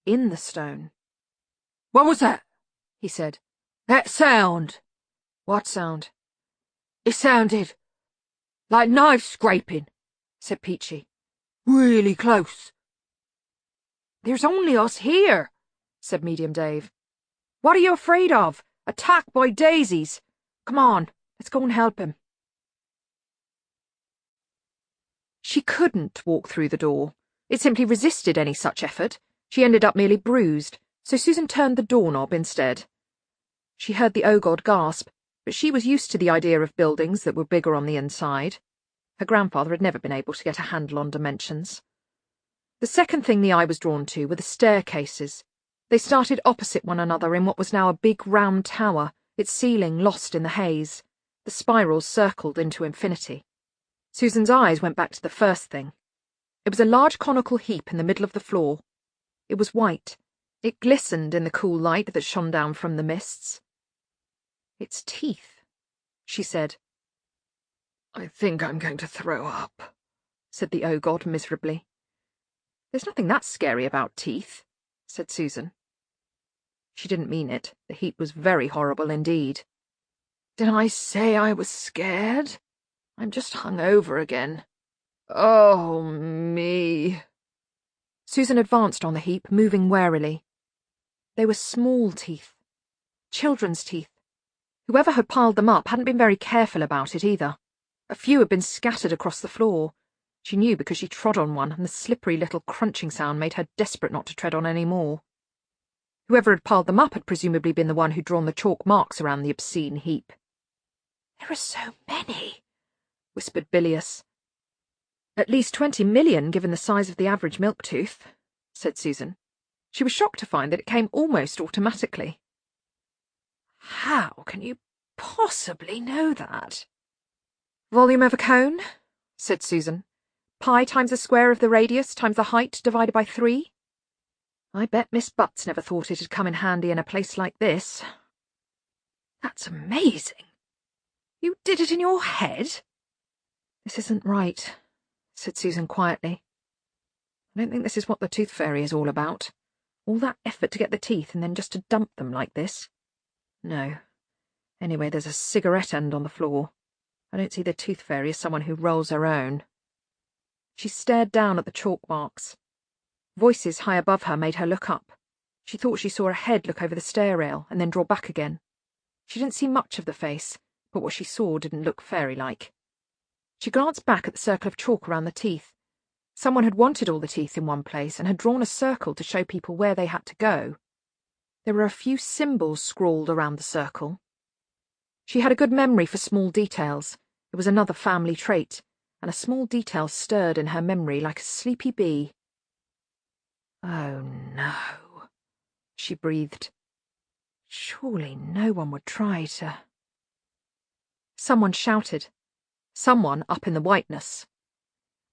In the stone. "What was that?" he said. "That sound." "What sound?" "It sounded like knife scraping," said Peachy. "Really close." "There's only us here," said Medium Dave. "What are you afraid of? Attacked by daisies? Come on, let's go and help him." She couldn't walk through the door. It simply resisted any such effort. She ended up merely bruised, so Susan turned the doorknob instead. She heard the Ogod gasp, but she was used to the idea of buildings that were bigger on the inside. Her grandfather had never been able to get a handle on dimensions. The second thing the eye was drawn to were the staircases. They started opposite one another in what was now a big round tower, its ceiling lost in the haze. The spirals circled into infinity. Susan's eyes went back to the first thing. It was a large conical heap in the middle of the floor. It was white. It glistened in the cool light that shone down from the mists. "It's teeth," she said. "I think I'm going to throw up," said the Ogod miserably. "There's nothing that scary about teeth," said Susan. She didn't mean it. The heap was very horrible indeed. "Did I say I was scared? I'm just hung over again. Oh, me." Susan advanced on the heap, moving warily. They were small teeth. Children's teeth. Whoever had piled them up hadn't been very careful about it either. A few had been scattered across the floor. She knew because she trod on one, and the slippery little crunching sound made her desperate not to tread on any more. Whoever had piled them up had presumably been the one who'd drawn the chalk marks around the obscene heap. "There are so many," whispered Bilious. "At least 20 million, given the size of the average milk tooth," said Susan. She was shocked to find that it came almost automatically. "How can you possibly know that?" "Volume of a cone," said Susan. "Pi times the square of the radius times the height divided by 3. I bet Miss Butts never thought it had come in handy in a place like this." "That's amazing. You did it in your head?" "This isn't right," said Susan quietly. "I don't think this is what the Tooth Fairy is all about. All that effort to get the teeth and then just to dump them like this. No. Anyway, there's a cigarette end on the floor. I don't see the Tooth Fairy as someone who rolls her own." She stared down at the chalk marks. Voices high above her made her look up. She thought she saw a head look over the stair rail and then draw back again. She didn't see much of the face, but what she saw didn't look fairy-like. She glanced back at the circle of chalk around the teeth. Someone had wanted all the teeth in one place and had drawn a circle to show people where they had to go. There were a few symbols scrawled around the circle. She had a good memory for small details. It was another family trait, and a small detail stirred in her memory like a sleepy bee. "Oh, no," she breathed. "Surely no one would try to—" Someone shouted. Someone up in the whiteness.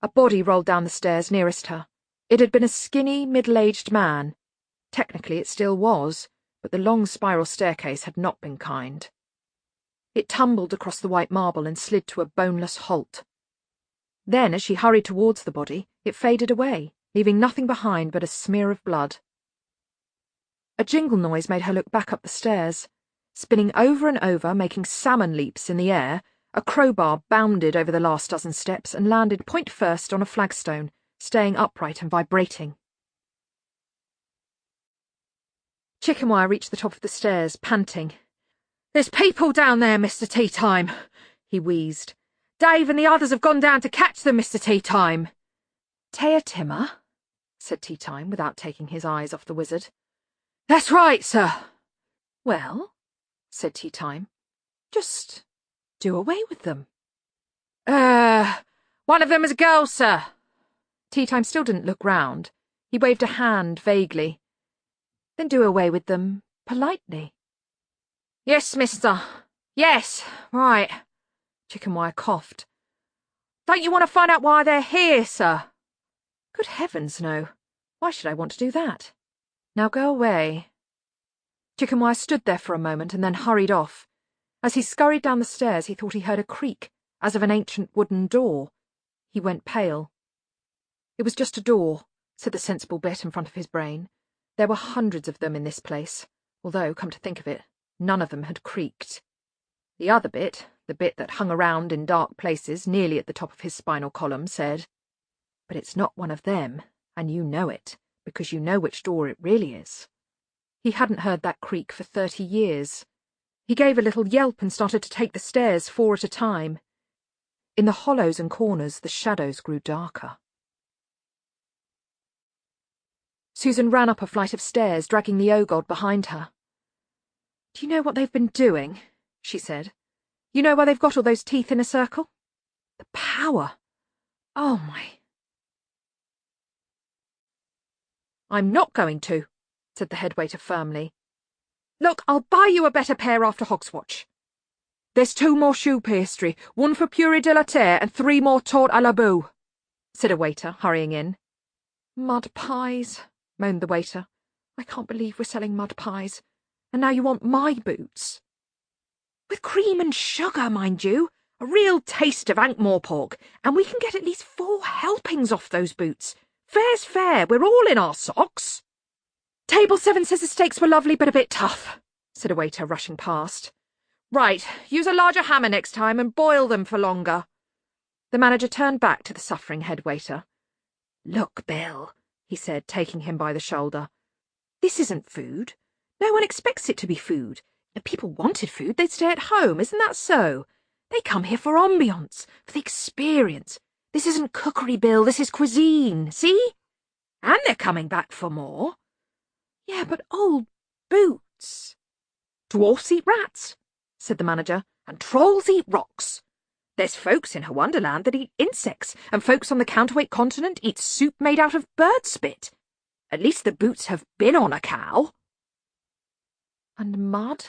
A body rolled down the stairs nearest her. It had been a skinny, middle-aged man. Technically it still was, but the long spiral staircase had not been kind. It tumbled across the white marble and slid to a boneless halt. Then, as she hurried towards the body, it faded away, leaving nothing behind but a smear of blood. A jingle noise made her look back up the stairs. Spinning over and over, making salmon leaps in the air, a crowbar bounded over the last dozen steps and landed point first on a flagstone, staying upright and vibrating. Chickenwire reached the top of the stairs, panting. "There's people down there, Mr. Teatime," he wheezed. "Dave and the others have gone down to catch them, Mr. Teatime." "Tea Timmer?" said Teatime, without taking his eyes off the wizard. "That's right, sir." "Well," said Teatime, "just do away with them." One of them is a girl, sir." Teatime still didn't look round. He waved a hand vaguely. "Then do away with them politely." "Yes, mister. Yes, right." Chickenwire coughed. "Don't you want to find out why they're here, sir?" "Good heavens, no. Why should I want to do that? Now go away." Chickenwire stood there for a moment and then hurried off. As he scurried down the stairs, he thought he heard a creak, as of an ancient wooden door. He went pale. It was just a door, said the sensible bit in front of his brain. There were hundreds of them in this place, although, come to think of it, none of them had creaked. The other bit, the bit that hung around in dark places nearly at the top of his spinal column, said, "But it's not one of them, and you know it, because you know which door it really is." He hadn't heard that creak for 30 years. He gave a little yelp and started to take the stairs 4 at a time. In the hollows and corners, the shadows grew darker. Susan ran up a flight of stairs, dragging the ogod behind her. "Do you know what they've been doing?" she said. "You know why they've got all those teeth in a circle? The power. Oh, my—" "I'm not going to," said the head waiter firmly. "Look, I'll buy you a better pair after Hogswatch. There's 2 more choux pastry, 1 for purée de la terre and 3 more tarte à la boue," said a waiter, hurrying in. "Mud pies," moaned the waiter. "I can't believe we're selling mud pies. And now you want my boots." "With cream and sugar, mind you. A real taste of Ankh-Mor pork, and we can get at least 4 helpings off those boots. Fair's fair, we're all in our socks." "Table 7 says the steaks were lovely but a bit tough," said a waiter, rushing past. "Right, use a larger hammer next time and boil them for longer." The manager turned back to the suffering head waiter. "Look, Bill," he said, taking him by the shoulder. "This isn't food. No one expects it to be food. If people wanted food, they'd stay at home, isn't that so? They come here for ambiance, for the experience. This isn't cookery, Bill, this is cuisine, see? And they're coming back for more." "Yeah, but old boots." "Dwarfs eat rats," said the manager, "and trolls eat rocks. There's folks in her wonderland that eat insects, and folks on the counterweight continent eat soup made out of bird spit. At least the boots have been on a cow." "And mud?"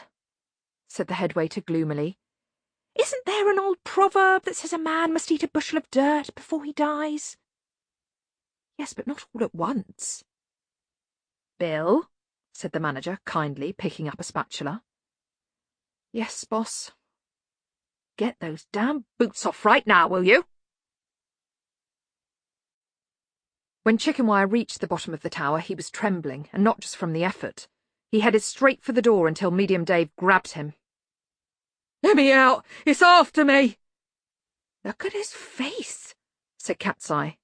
said the head waiter gloomily. "Isn't there an old proverb that says a man must eat a bushel of dirt before he dies?" "Yes, but not all at once." "Bill," said the manager kindly, picking up a spatula. "Yes, boss." "Get those damn boots off right now, will you?" When Chickenwire reached the bottom of the tower, he was trembling, and not just from the effort. He headed straight for the door until Medium Dave grabbed him. "Let me out! It's after me!" "Look at his face," said Cat's Eye.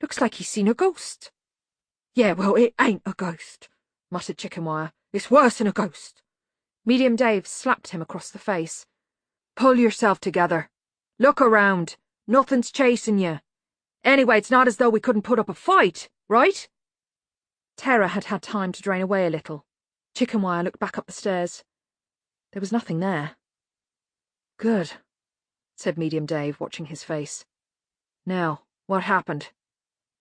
"Looks like he's seen a ghost." "Yeah, well, it ain't a ghost," muttered Chickenwire. "It's worse than a ghost." Medium Dave slapped him across the face. "Pull yourself together. Look around. Nothing's chasing you. Anyway, it's not as though we couldn't put up a fight, right?" Terror had had time to drain away a little. Chickenwire looked back up the stairs. There was nothing there. "Good," said Medium Dave, watching his face. "Now, what happened?"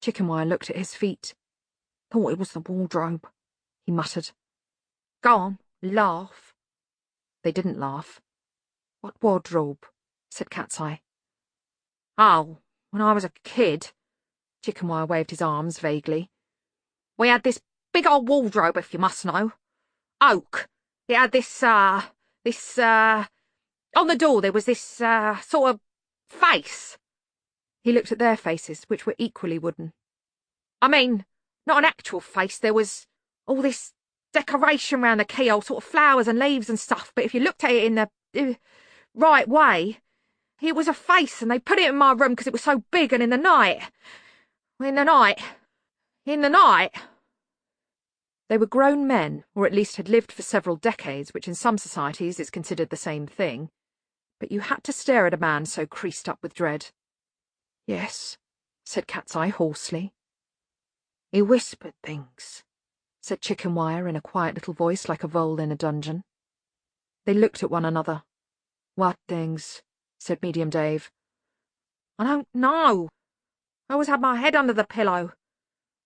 Chickenwire looked at his feet. "Thought it was the wardrobe," he muttered. "Go on, laugh." They didn't laugh. "What wardrobe?" said Cat's Eye. "Oh, when I was a kid," Chickenwire waved his arms vaguely, "we had this big old wardrobe, if you must know. Oak. It had on the door there was this, sort of face." He looked at their faces, which were equally wooden. "I mean, not an actual face. There was all this decoration round the keyhole, sort of flowers and leaves and stuff, but if you looked at it in the right way, it was a face, and they put it in my room because it was so big, and in the night... They were grown men, or at least had lived for several decades, which in some societies is considered the same thing. But you had to stare at a man so creased up with dread. "Yes," said Cat's Eye hoarsely. "He whispered things," said Chickenwire in a quiet little voice like a vole in a dungeon. They looked at one another. "What things?" said Medium Dave. "I don't know. I always had my head under the pillow.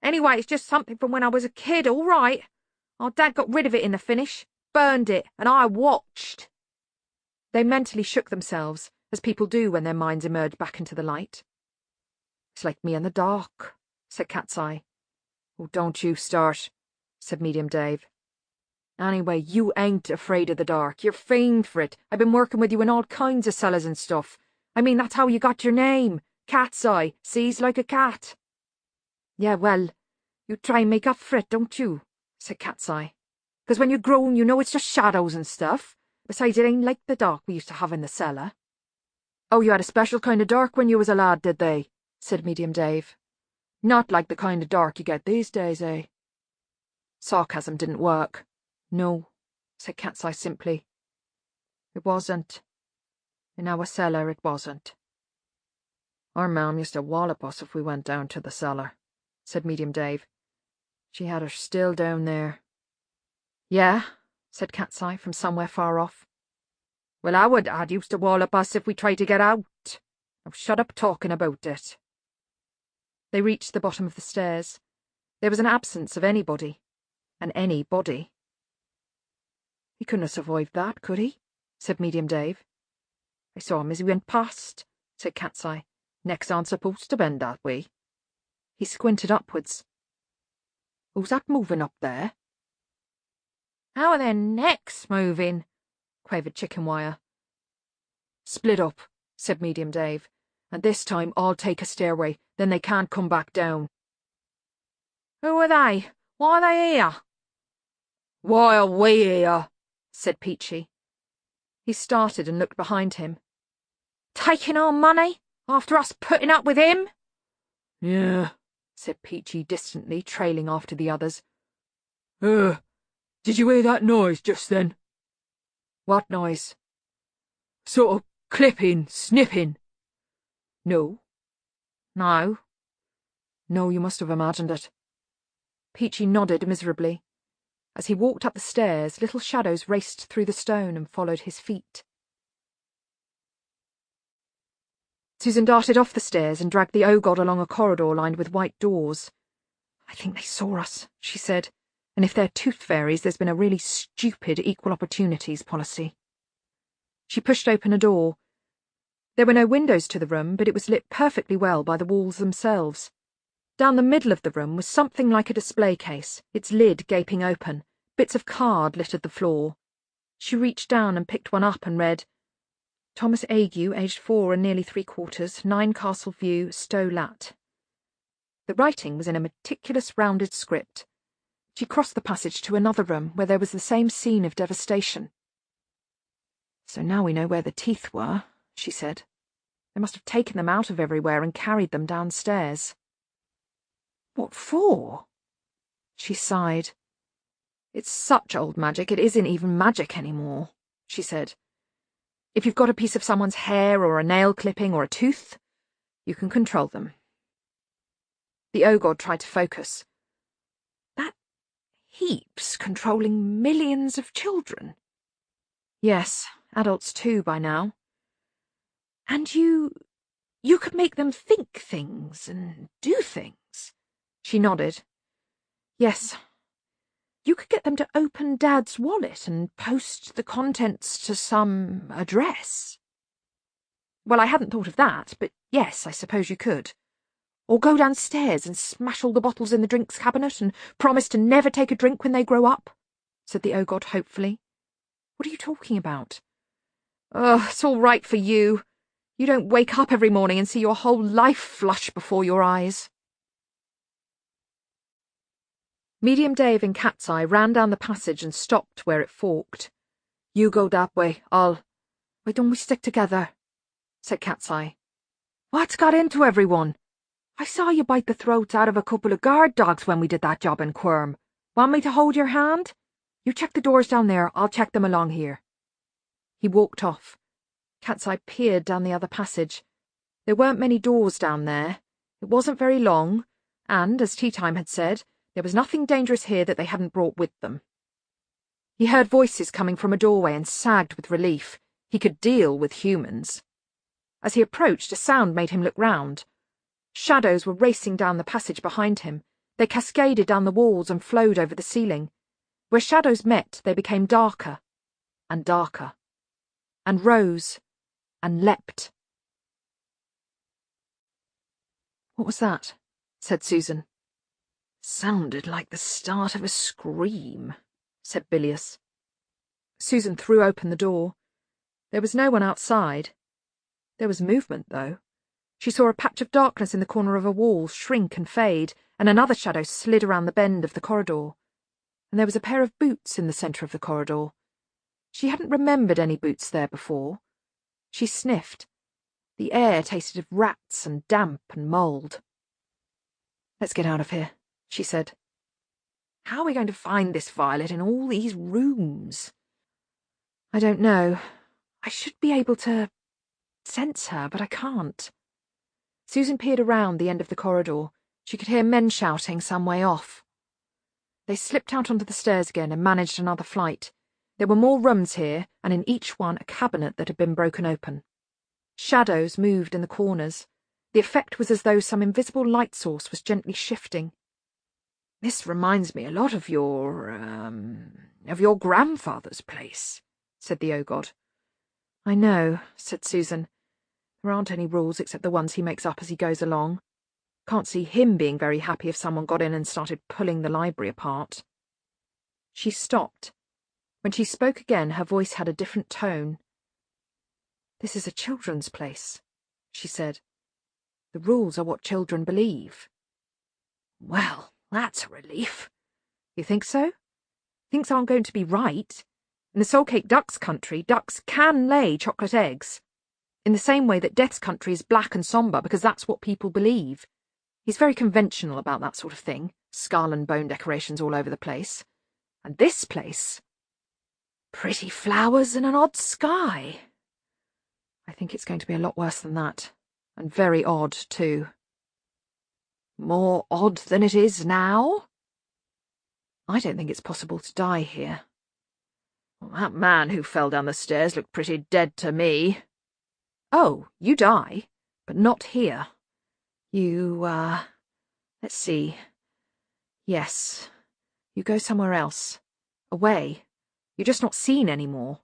Anyway, it's just something from when I was a kid, all right. Our dad got rid of it in the finish, burned it, and I watched." They mentally shook themselves, as people do when their minds emerge back into the light. "It's like me in the dark," said Cat's Eye. "Oh, don't you start," said Medium Dave. "Anyway, you ain't afraid of the dark. You're famed for it. I've been working with you in all kinds of cellars and stuff. I mean, that's how you got your name. Cat's Eye, sees like a cat." "Yeah, well, you try and make up for it, don't you?" said Cat's Eye. "'Cause when you're grown, you know it's just shadows and stuff. Besides, it ain't like the dark we used to have in the cellar." "Oh, you had a special kind of dark when you was a lad, did they?" said Medium Dave. "Not like the kind of dark you get these days, eh?" Sarcasm didn't work. "No," said Cat's Eye simply. "It wasn't. In our cellar, it wasn't." "Our mam used to wallop us if we went down to the cellar," said Medium Dave. She had her still down there. Yeah, said Cat's-eye from somewhere far off. Well, our dad used to wallop us if we tried to get out. Now shut up talking about it. They reached the bottom of the stairs. There was an absence of anybody. And any body. He couldn't have survived that, could he? Said Medium Dave. I saw him as he went past, said Cat's-eye. Necks aren't supposed to bend that way. He squinted upwards. Who's that moving up there? How are their necks moving? Quavered Chicken Wire. Split up, said Medium Dave, and this time I'll take a stairway, then they can't come back down. Who are they? Why are they here? Why are we here? Said Peachy. He started and looked behind him. Taking our money after us putting up with him? Yeah, said Peachy distantly, trailing after the others. Did you hear that noise just then? What noise? Sort of clipping, snipping. No. No. No, you must have imagined it. Peachy nodded miserably. As he walked up the stairs, little shadows raced through the stone and followed his feet. Susan darted off the stairs and dragged the O-God along a corridor lined with white doors. I think they saw us, she said, and if they're tooth fairies, there's been a really stupid equal opportunities policy. She pushed open a door. There were no windows to the room, but it was lit perfectly well by the walls themselves. Down the middle of the room was something like a display case, its lid gaping open. Bits of card littered the floor. She reached down and picked one up and read, Thomas Ague, aged 4 and nearly 3/4, 9 Castle View, Stow Lat. The writing was in a meticulous rounded script. She crossed the passage to another room where there was the same scene of devastation. So now we know where the teeth were, she said. They must have taken them out of everywhere and carried them downstairs. What for? She sighed. It's such old magic, it isn't even magic anymore, she said. If you've got a piece of someone's hair or a nail clipping or a tooth, you can control them. The O-God tried to focus. That heaps controlling millions of children. Yes, adults too by now. And you could make them think things and do things. She nodded. Yes. You could get them to open Dad's wallet and post the contents to some address. Well, I hadn't thought of that, but yes, I suppose you could. Or go downstairs and smash all the bottles in the drinks cabinet and promise to never take a drink when they grow up, said the O-God hopefully. What are you talking about? Oh, it's all right for you. You don't wake up every morning and see your whole life flush before your eyes. Medium Dave and Cat's-eye ran down the passage and stopped where it forked. You go that way, Why don't we stick together? Said Cat's-eye. What's got into everyone? I saw you bite the throats out of a couple of guard dogs when we did that job in Quirm. Want me to hold your hand? You check the doors down there, I'll check them along here. He walked off. Cat's-eye peered down the other passage. There weren't many doors down there. It wasn't very long, and, as Tea Time had said, there was nothing dangerous here that they hadn't brought with them. He heard voices coming from a doorway and sagged with relief. He could deal with humans. As he approached, a sound made him look round. Shadows were racing down the passage behind him. They cascaded down the walls and flowed over the ceiling. Where shadows met, they became darker and darker, and rose and leapt. What was that? Said Susan. Sounded like the start of a scream, said Bilious. Susan threw open the door. There was no one outside. There was movement, though. She saw a patch of darkness in the corner of a wall shrink and fade, and another shadow slid around the bend of the corridor. And there was a pair of boots in the centre of the corridor. She hadn't remembered any boots there before. She sniffed. The air tasted of rats and damp and mould. Let's get out of here, she said. How are we going to find this Violet in all these rooms? I don't know. I should be able to sense her, but I can't. Susan peered around the end of the corridor. She could hear men shouting some way off. They slipped out onto the stairs again and managed another flight. There were more rooms here, and in each one a cabinet that had been broken open. Shadows moved in the corners. The effect was as though some invisible light source was gently shifting. "This reminds me a lot of your grandfather's place," said the O-God. "I know," said Susan. "There aren't any rules except the ones he makes up as he goes along. Can't see him being very happy if someone got in and started pulling the library apart." She stopped. When she spoke again, her voice had a different tone. "This is a children's place," she said. "The rules are what children believe." "Well, that's a relief." "You think so? Things aren't going to be right. In the Soulcake Duck's country, ducks can lay chocolate eggs. In the same way that Death's country is black and sombre because that's what people believe. He's very conventional about that sort of thing, skull and bone decorations all over the place. And this place... pretty flowers and an odd sky." "I think it's going to be a lot worse than that. And very odd, too." "More odd than it is now?" "I don't think it's possible to die here." "Well, that man who fell down the stairs looked pretty dead to me." "Oh, you die, but not here. Let's see. Yes, you go somewhere else. Away. You're just not seen anymore.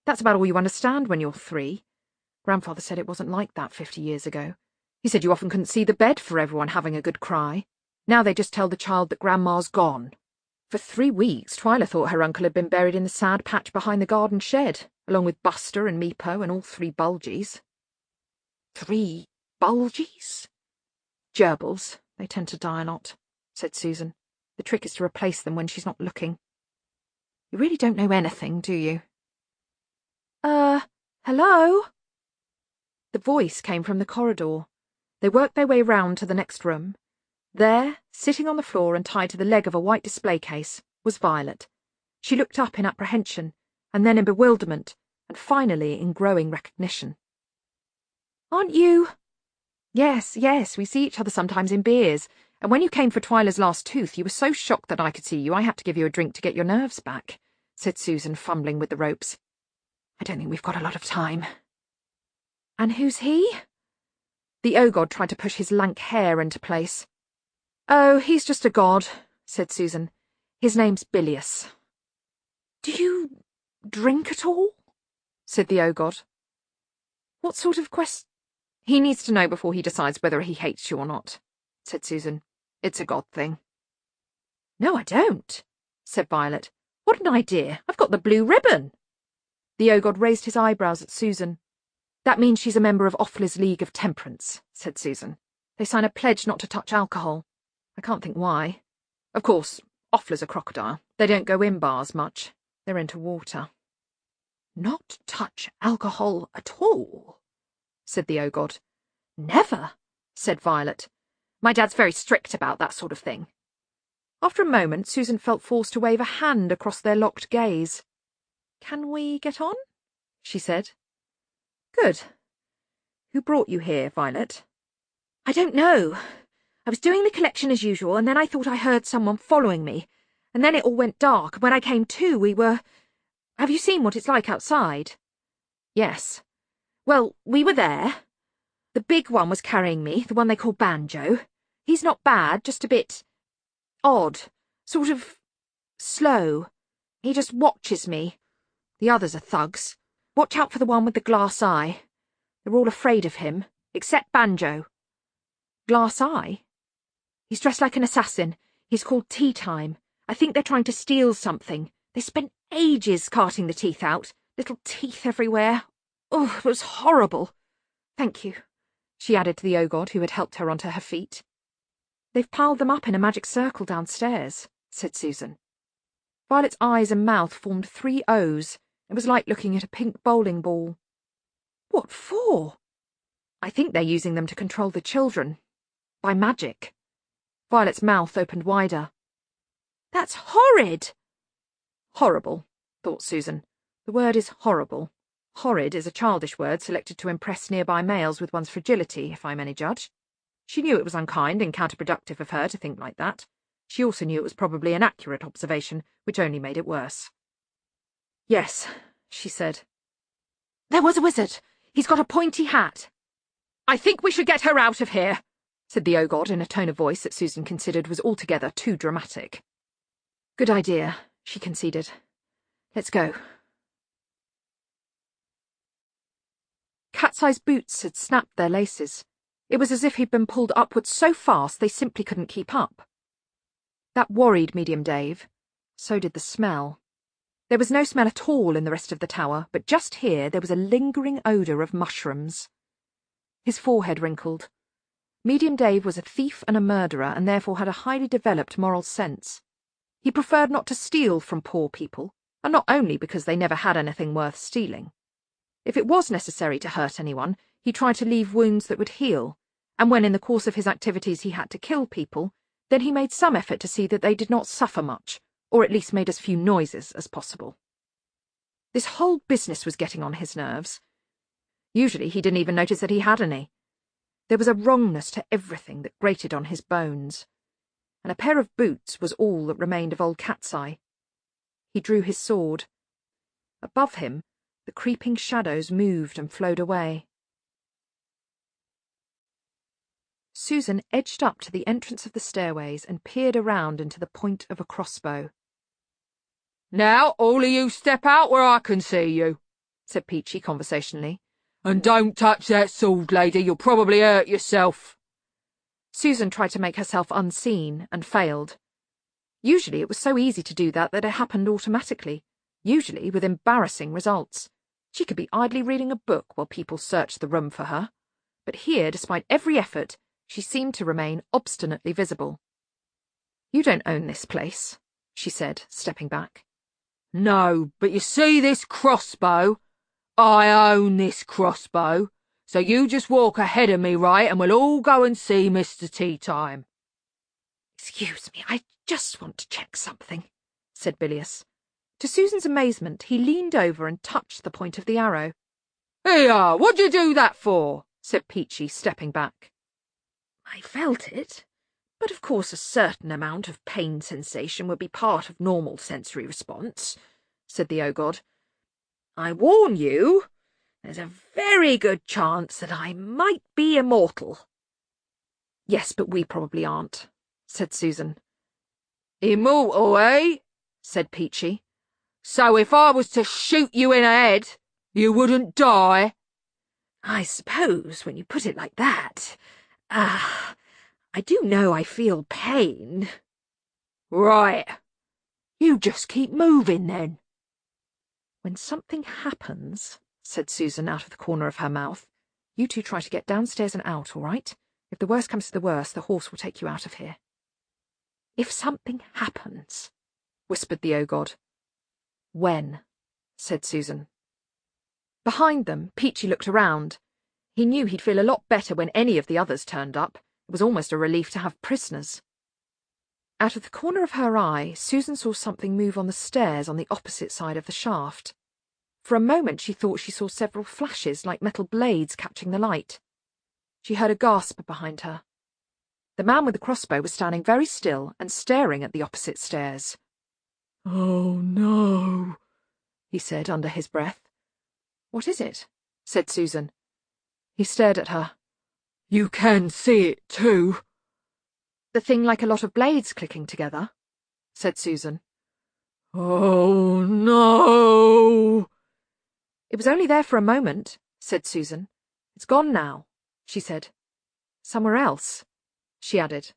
That's about all you understand when you're 3. Grandfather said it wasn't like that 50 years ago. He said you often couldn't see the bed for everyone having a good cry. Now they just tell the child that Grandma's gone. For 3 weeks, Twyla thought her uncle had been buried in the sad patch behind the garden shed, along with Buster and Meepo and all 3 Bulgies." "3 Bulgies?" "Gerbils. They tend to die a lot," said Susan. "The trick is to replace them when she's not looking. You really don't know anything, do you?" Hello?" The voice came from the corridor. They worked their way round to the next room. There, sitting on the floor and tied to the leg of a white display case, was Violet. She looked up in apprehension, and then in bewilderment, and finally in growing recognition. "Aren't you—" Yes, we see each other sometimes in beers, and when you came for Twyla's last tooth you were so shocked that I could see you I had to give you a drink to get your nerves back," said Susan, fumbling with the ropes. "I don't think we've got a lot of time." "And who's he?" The O-God tried to push his lank hair into place. "Oh, he's just a god," said Susan. "His name's Bilious." "Do you drink at all?" said the O-God. "What sort of He needs to know before he decides whether he hates you or not," said Susan. "It's a god thing." "No, I don't," said Violet. "What an idea! I've got the blue ribbon." The O-God raised his eyebrows at Susan. "That means she's a member of Offler's League of Temperance," said Susan. "They sign a pledge not to touch alcohol. I can't think why. Of course, Offler's a crocodile. They don't go in bars much. They're into water." "Not touch alcohol at all?" said the O-God. "Never," said Violet. "My dad's very strict about that sort of thing." After a moment, Susan felt forced to wave a hand across their locked gaze. "Can we get on?" she said. "Good. Who brought you here, Violet?" "I don't know. I was doing the collection as usual, and then I thought I heard someone following me, and then it all went dark, and when I came to, we were— Have you seen what it's like outside?" "Yes." "Well, we were there. The big one was carrying me, the one they call Banjo. He's not bad, just a bit odd, sort of slow. He just watches me. The others are thugs. Watch out for the one with the glass eye. They're all afraid of him, except Banjo." "Glass eye?" "He's dressed like an assassin. He's called Tea Time. I think they're trying to steal something. They spent ages carting the teeth out. Little teeth everywhere. Oh, it was horrible. Thank you," she added to the O-God, who had helped her onto her feet. "They've piled them up in a magic circle downstairs," said Susan. Violet's eyes and mouth formed 3 O's. It was like looking at a pink bowling ball. "What for?" "I think they're using them to control the children. By magic." Violet's mouth opened wider. "That's horrid!" "Horrible," thought Susan. "The word is horrible. Horrid is a childish word selected to impress nearby males with one's fragility, if I'm any judge. She knew it was unkind and counterproductive of her to think like that. She also knew it was probably an accurate observation, which only made it worse. "Yes," she said. "There was a wizard. He's got a pointy hat." "I think we should get her out of here," said the Ogod in a tone of voice that Susan considered was altogether too dramatic. "Good idea," she conceded. "Let's go." Cat's-Eye's boots had snapped their laces. It was as if he'd been pulled upwards so fast they simply couldn't keep up. That worried Medium Dave. So did the smell. There was no smell at all in the rest of the tower, but just here there was a lingering odour of mushrooms. His forehead wrinkled. Medium Dave was a thief and a murderer, and therefore had a highly developed moral sense. He preferred not to steal from poor people, and not only because they never had anything worth stealing. If it was necessary to hurt anyone, he tried to leave wounds that would heal, and when in the course of his activities he had to kill people, then he made some effort to see that they did not suffer much, or at least made as few noises as possible. This whole business was getting on his nerves. Usually he didn't even notice that he had any. There was a wrongness to everything that grated on his bones, and a pair of boots was all that remained of old Cat's-Eye. He drew his sword. Above him, the creeping shadows moved and flowed away. Susan edged up to the entrance of the stairways and peered around into the point of a crossbow. "Now, all of you step out where I can see you," said Peachy conversationally. "And don't touch that sword, lady. You'll probably hurt yourself." Susan tried to make herself unseen and failed. Usually it was so easy to do that it happened automatically, usually with embarrassing results. She could be idly reading a book while people searched the room for her. But here, despite every effort, she seemed to remain obstinately visible. "You don't own this place," she said, stepping back. "No, but you see this crossbow? I own this crossbow. So you just walk ahead of me, right, and we'll all go and see Mr. Teatime." "Excuse me, I just want to check something," said Bilious. To Susan's amazement, he leaned over and touched the point of the arrow. "Here, what'd you do that for?" said Peachy, stepping back. "I felt it, but of course a certain amount of pain sensation would be part of normal sensory response," said the Ogod. "I warn you, there's a very good chance that I might be immortal." "Yes, but we probably aren't," said Susan. "Immortal, eh?" said Peachy. "So if I was to shoot you in the head, you wouldn't die?" "I suppose, when you put it like that, I do know I feel pain." "Right. You just keep moving, then." "When something happens," said Susan out of the corner of her mouth, "you two try to get downstairs and out, all right? If the worst comes to the worst, the horse will take you out of here." "If something happens," whispered the Ogod. "When?" said Susan. Behind them, Peachy looked around. He knew he'd feel a lot better when any of the others turned up. It was almost a relief to have prisoners. Out of the corner of her eye, Susan saw something move on the stairs on the opposite side of the shaft. For a moment she thought she saw several flashes like metal blades catching the light. She heard a gasp behind her. The man with the crossbow was standing very still and staring at the opposite stairs. "Oh, no," he said under his breath. "What is it?" said Susan. He stared at her. "You can see it, too." "The thing like a lot of blades clicking together?" said Susan. "Oh, no." "It was only there for a moment," said Susan. "It's gone now," she said. "Somewhere else," she added.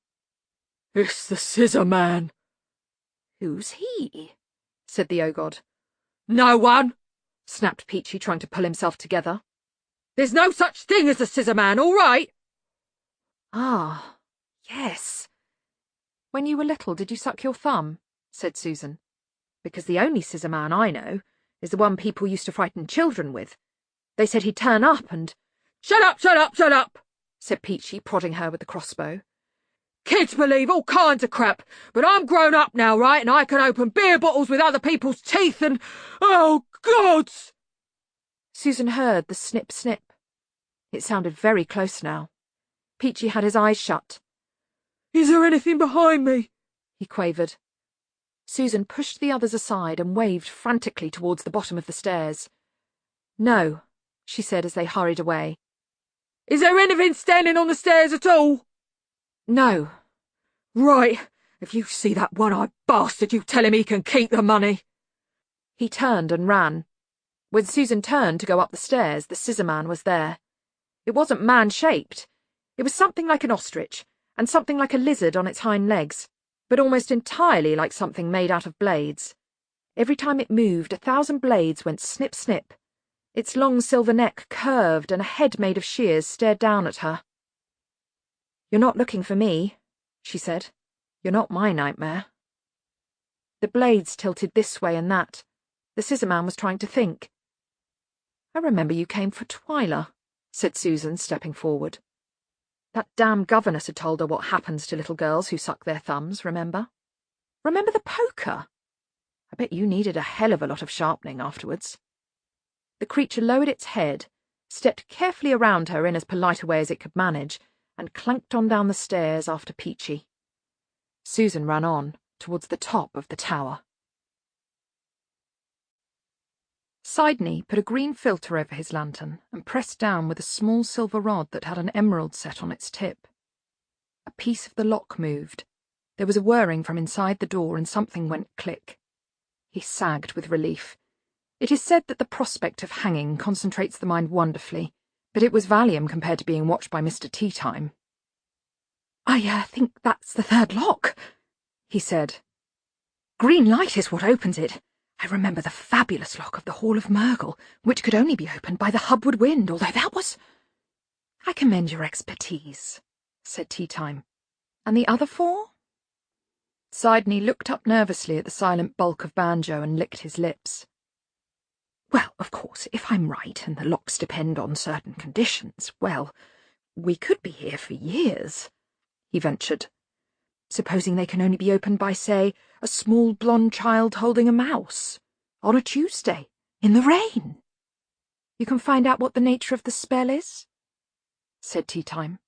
"It's the Scissor Man." "Who's he?" said the Ogod. "No one," snapped Peachy, trying to pull himself together. "There's no such thing as a Scissor Man, all right?" "Ah, yes. When you were little, did you suck your thumb?" said Susan. "Because the only Scissor Man I know is the one people used to frighten children with. They said he'd turn up and—" "Shut up, shut up, shut up," said Peachy, prodding her with the crossbow. "Kids believe all kinds of crap, but I'm grown up now, right, and I can open beer bottles with other people's teeth and... oh, gods!" Susan heard the snip-snip. It sounded very close now. Peachy had his eyes shut. "Is there anything behind me?" he quavered. Susan pushed the others aside and waved frantically towards the bottom of the stairs. "No," she said as they hurried away. Is there anything standing on the stairs at all? "No." Right. If you see that one-eyed bastard, you tell him he can keep the money. He turned and ran. When Susan turned to go up the stairs, the scissor man was there. It wasn't man-shaped. It was something like an ostrich, and something like a lizard on its hind legs, but almost entirely like something made out of blades. Every time it moved, 1,000 blades went snip-snip. Its long silver neck curved, and a head made of shears stared down at her. "You're not looking for me," she said. "You're not my nightmare." The blades tilted this way and that. The scissor man was trying to think. "I remember you came for Twyla," said Susan, stepping forward. That damn governess had told her what happens to little girls who suck their thumbs, remember? Remember the poker? I bet you needed a hell of a lot of sharpening afterwards. The creature lowered its head, stepped carefully around her in as polite a way as it could manage, and clanked on down the stairs after Peachy. Susan ran on, towards the top of the tower. Sidney put a green filter over his lantern and pressed down with a small silver rod that had an emerald set on its tip. A piece of the lock moved. There was a whirring from inside the door and something went click. He sagged with relief. It is said that the prospect of hanging concentrates the mind wonderfully, but it was Valium compared to being watched by Mr. Teatime. "I think that's the third lock," he said. "Green light is what opens it. I remember the fabulous lock of the Hall of Murgle, which could only be opened by the hubward wind, although that was—" "I commend your expertise," said Teatime. "And the other 4? Sidney looked up nervously at the silent bulk of Banjo and licked his lips. "Well, of course, if I'm right and the locks depend on certain conditions, well, we could be here for years," he ventured. "Supposing they can only be opened by, say, a small blonde child holding a mouse, on a Tuesday, in the rain." "You can find out what the nature of the spell is?" said Teatime.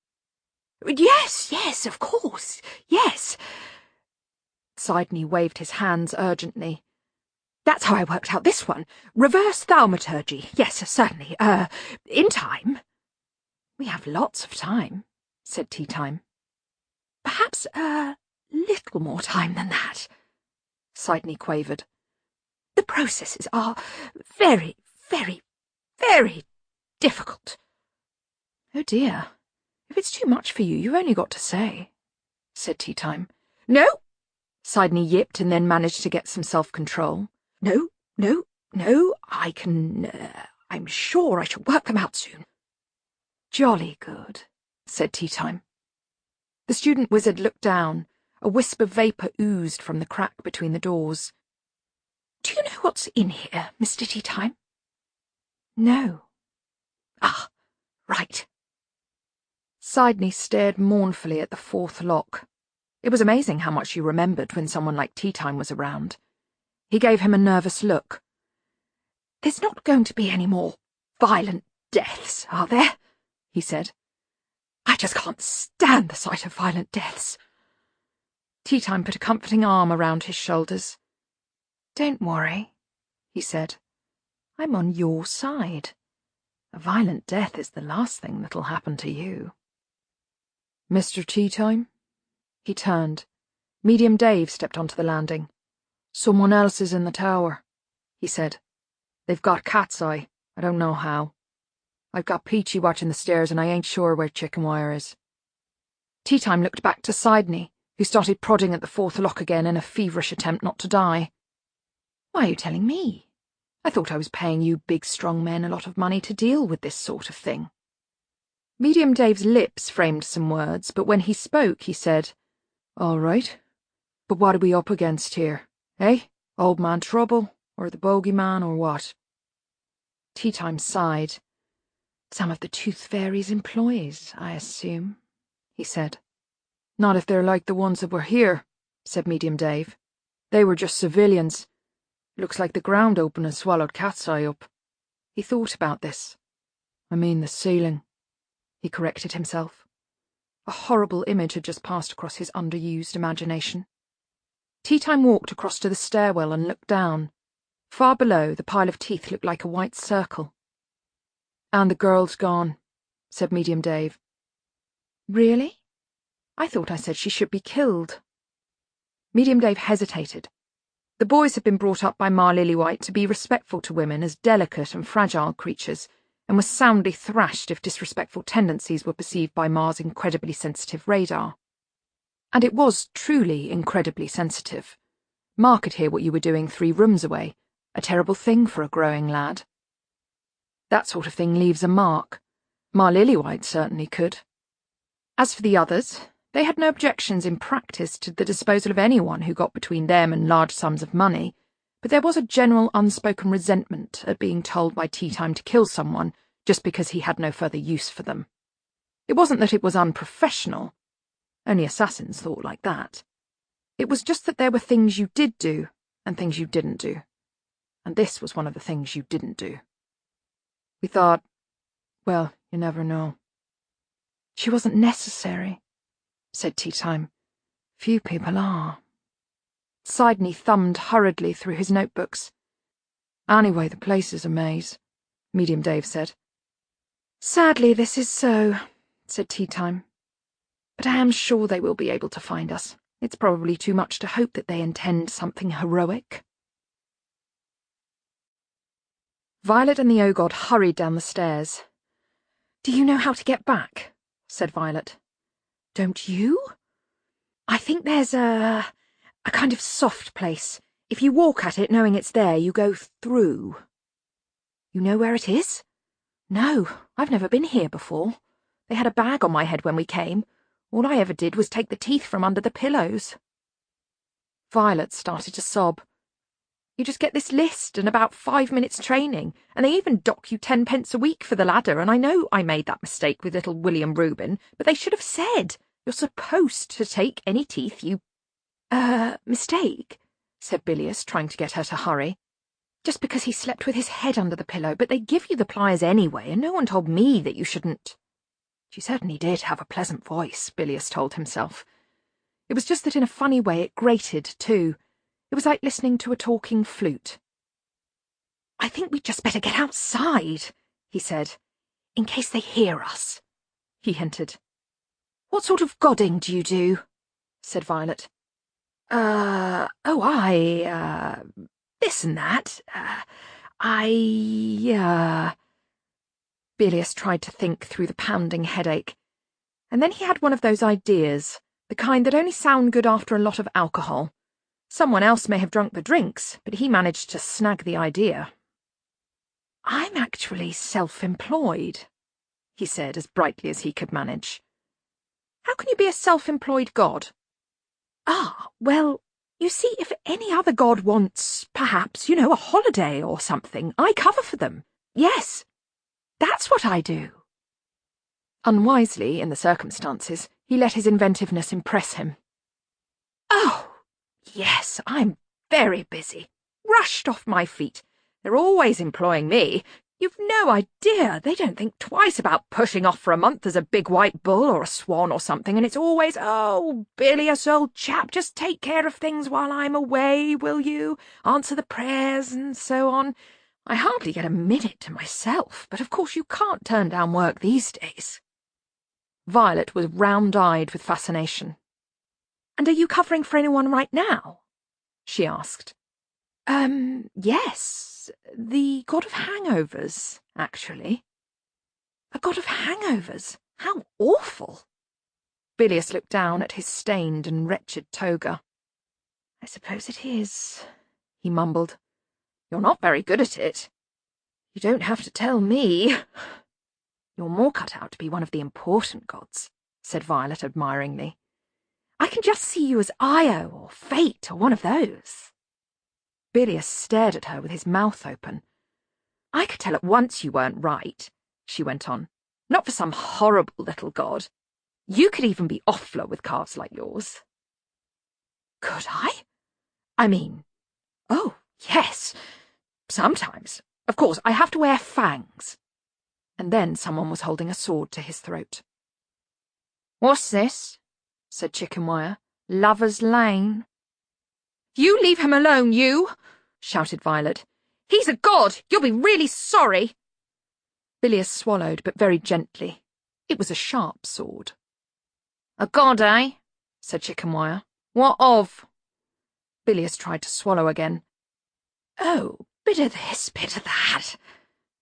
Yes, of course, yes." Sidney waved his hands urgently. "That's how I worked out this one. Reverse thaumaturgy. Yes, certainly. In time." "We have lots of time," said Teatime. "Perhaps a little more time than that," Sidney quavered. "The processes are very, very, very difficult." "Oh dear. If it's too much for you, you've only got to say," said Teatime. "No," Sidney yipped and then managed to get some self-control. No, I can, I'm sure I shall work them out soon." "Jolly good," said Teatime. The student wizard looked down. A wisp of vapour oozed from the crack between the doors. "Do you know what's in here, Mr. Teatime?" "No." "Ah, right." Sidney stared mournfully at the 4th lock. It was amazing how much you remembered when someone like Teatime was around. He gave him a nervous look. "There's not going to be any more violent deaths, are there?" he said. "I just can't stand the sight of violent deaths." Teatime put a comforting arm around his shoulders. "Don't worry," he said. "I'm on your side. A violent death is the last thing that'll happen to you." "Mr. Teatime?" He turned. Medium Dave stepped onto the landing. "Someone else is in the tower," he said. "They've got cat's eye. I don't know how. I've got Peachy watching the stairs and I ain't sure where Chicken Wire is." Teatime looked back to Sidney, who started prodding at the 4th lock again in a feverish attempt not to die. "Why are you telling me? I thought I was paying you big strong men a lot of money to deal with this sort of thing." Medium Dave's lips framed some words, but when he spoke he said, "All right, but what are we up against here? Eh? Old man trouble, or the bogeyman, or what?" Teatime sighed. "Some of the Tooth Fairy's employees, I assume," he said. "Not if they're like the ones that were here," said Medium Dave. "They were just civilians. Looks like the ground opened and swallowed Cat's Eye up." He thought about this. "I mean the ceiling," he corrected himself. A horrible image had just passed across his underused imagination. Tea-Time walked across to the stairwell and looked down. Far below, the pile of teeth looked like a white circle. "And the girl's gone," said Medium Dave. "Really? I thought I said she should be killed." Medium Dave hesitated. The boys had been brought up by Ma Lillywhite to be respectful to women as delicate and fragile creatures, and were soundly thrashed if disrespectful tendencies were perceived by Ma's incredibly sensitive radar. And it was truly incredibly sensitive. Ma could hear what you were doing 3 rooms away, a terrible thing for a growing lad. That sort of thing leaves a mark. Ma Lillywhite certainly could. As for the others, they had no objections in practice to the disposal of anyone who got between them and large sums of money, but there was a general unspoken resentment at being told by Tea-Time to kill someone just because he had no further use for them. It wasn't that it was unprofessional. Only assassins thought like that. It was just that there were things you did do and things you didn't do. And this was one of the things you didn't do. We thought, well, you never know. "She wasn't necessary," said Tea-Time. "Few people are." Sidney thumbed hurriedly through his notebooks. "Anyway, the place is a maze," Medium Dave said. "Sadly, this is so," said Tea-Time. "But I am sure they will be able to find us. It's probably too much to hope that they intend something heroic." Violet and the Ogod hurried down the stairs. "Do you know how to get back?" said Violet. "Don't you? I think there's a kind of soft place. If you walk at it knowing it's there, you go through." "You know where it is?" "No, I've never been here before. They had a bag on my head when we came. All I ever did was take the teeth from under the pillows." Violet started to sob. "You just get this list and about 5 minutes training, and they even dock you 10 pence a week for the ladder, and I know I made that mistake with little William Reuben, but they should have said, you're supposed to take any teeth you—" "Mistake?" said Bilious, trying to get her to hurry. "Just because he slept with his head under the pillow, but they give you the pliers anyway, and no one told me that you shouldn't." She certainly did have a pleasant voice, Bilious told himself. It was just that in a funny way it grated, too. It was like listening to a talking flute. "I think we'd just better get outside," he said. "In case they hear us," he hinted. "What sort of godding do you do?" said Violet. This and that. Bilious tried to think through the pounding headache. And then he had one of those ideas, the kind that only sound good after a lot of alcohol. Someone else may have drunk the drinks, but he managed to snag the idea. "I'm actually self-employed," he said as brightly as he could manage. "How can you be a self-employed god?" Well, you see, if any other god wants, perhaps, a holiday or something, I cover for them. Yes, that's what I do." Unwisely, in the circumstances, he let his inventiveness impress him. "Oh, yes, I'm very busy. Rushed off my feet. They're always employing me. You've no idea. They don't think twice about pushing off for a month as a big white bull or a swan or something, and it's always, 'Oh, Bilious, old chap, just take care of things while I'm away, will you? Answer the prayers,' and so on. I hardly get a minute to myself, but of course you can't turn down work these days." Violet was round-eyed with fascination. "And are you covering for anyone right now?" she asked. Yes, the god of hangovers, actually." "A god of hangovers? How awful!" Bilious looked down at his stained and wretched toga. "I suppose it is," he mumbled. "You're not very good at it." "You don't have to tell me." "You're more cut out to be one of the important gods," said Violet admiringly. "I can just see you as Io or Fate or one of those." Bilious stared at her with his mouth open. "I could tell at once you weren't right," she went on. "Not for some horrible little god. You could even be Offler with calves like yours." "Could I? I mean, oh, yes, sometimes. Of course, I have to wear fangs." And then someone was holding a sword to his throat. "What's this?" said Chicken Wire. "Lover's Lane?" You leave him alone, you! Shouted Violet. He's a god! You'll be really sorry! Bilious swallowed, but very gently. It was a sharp sword. A god, eh? Said Chickenwire. What of? Bilious tried to swallow again. Oh, bit of this, bit of that,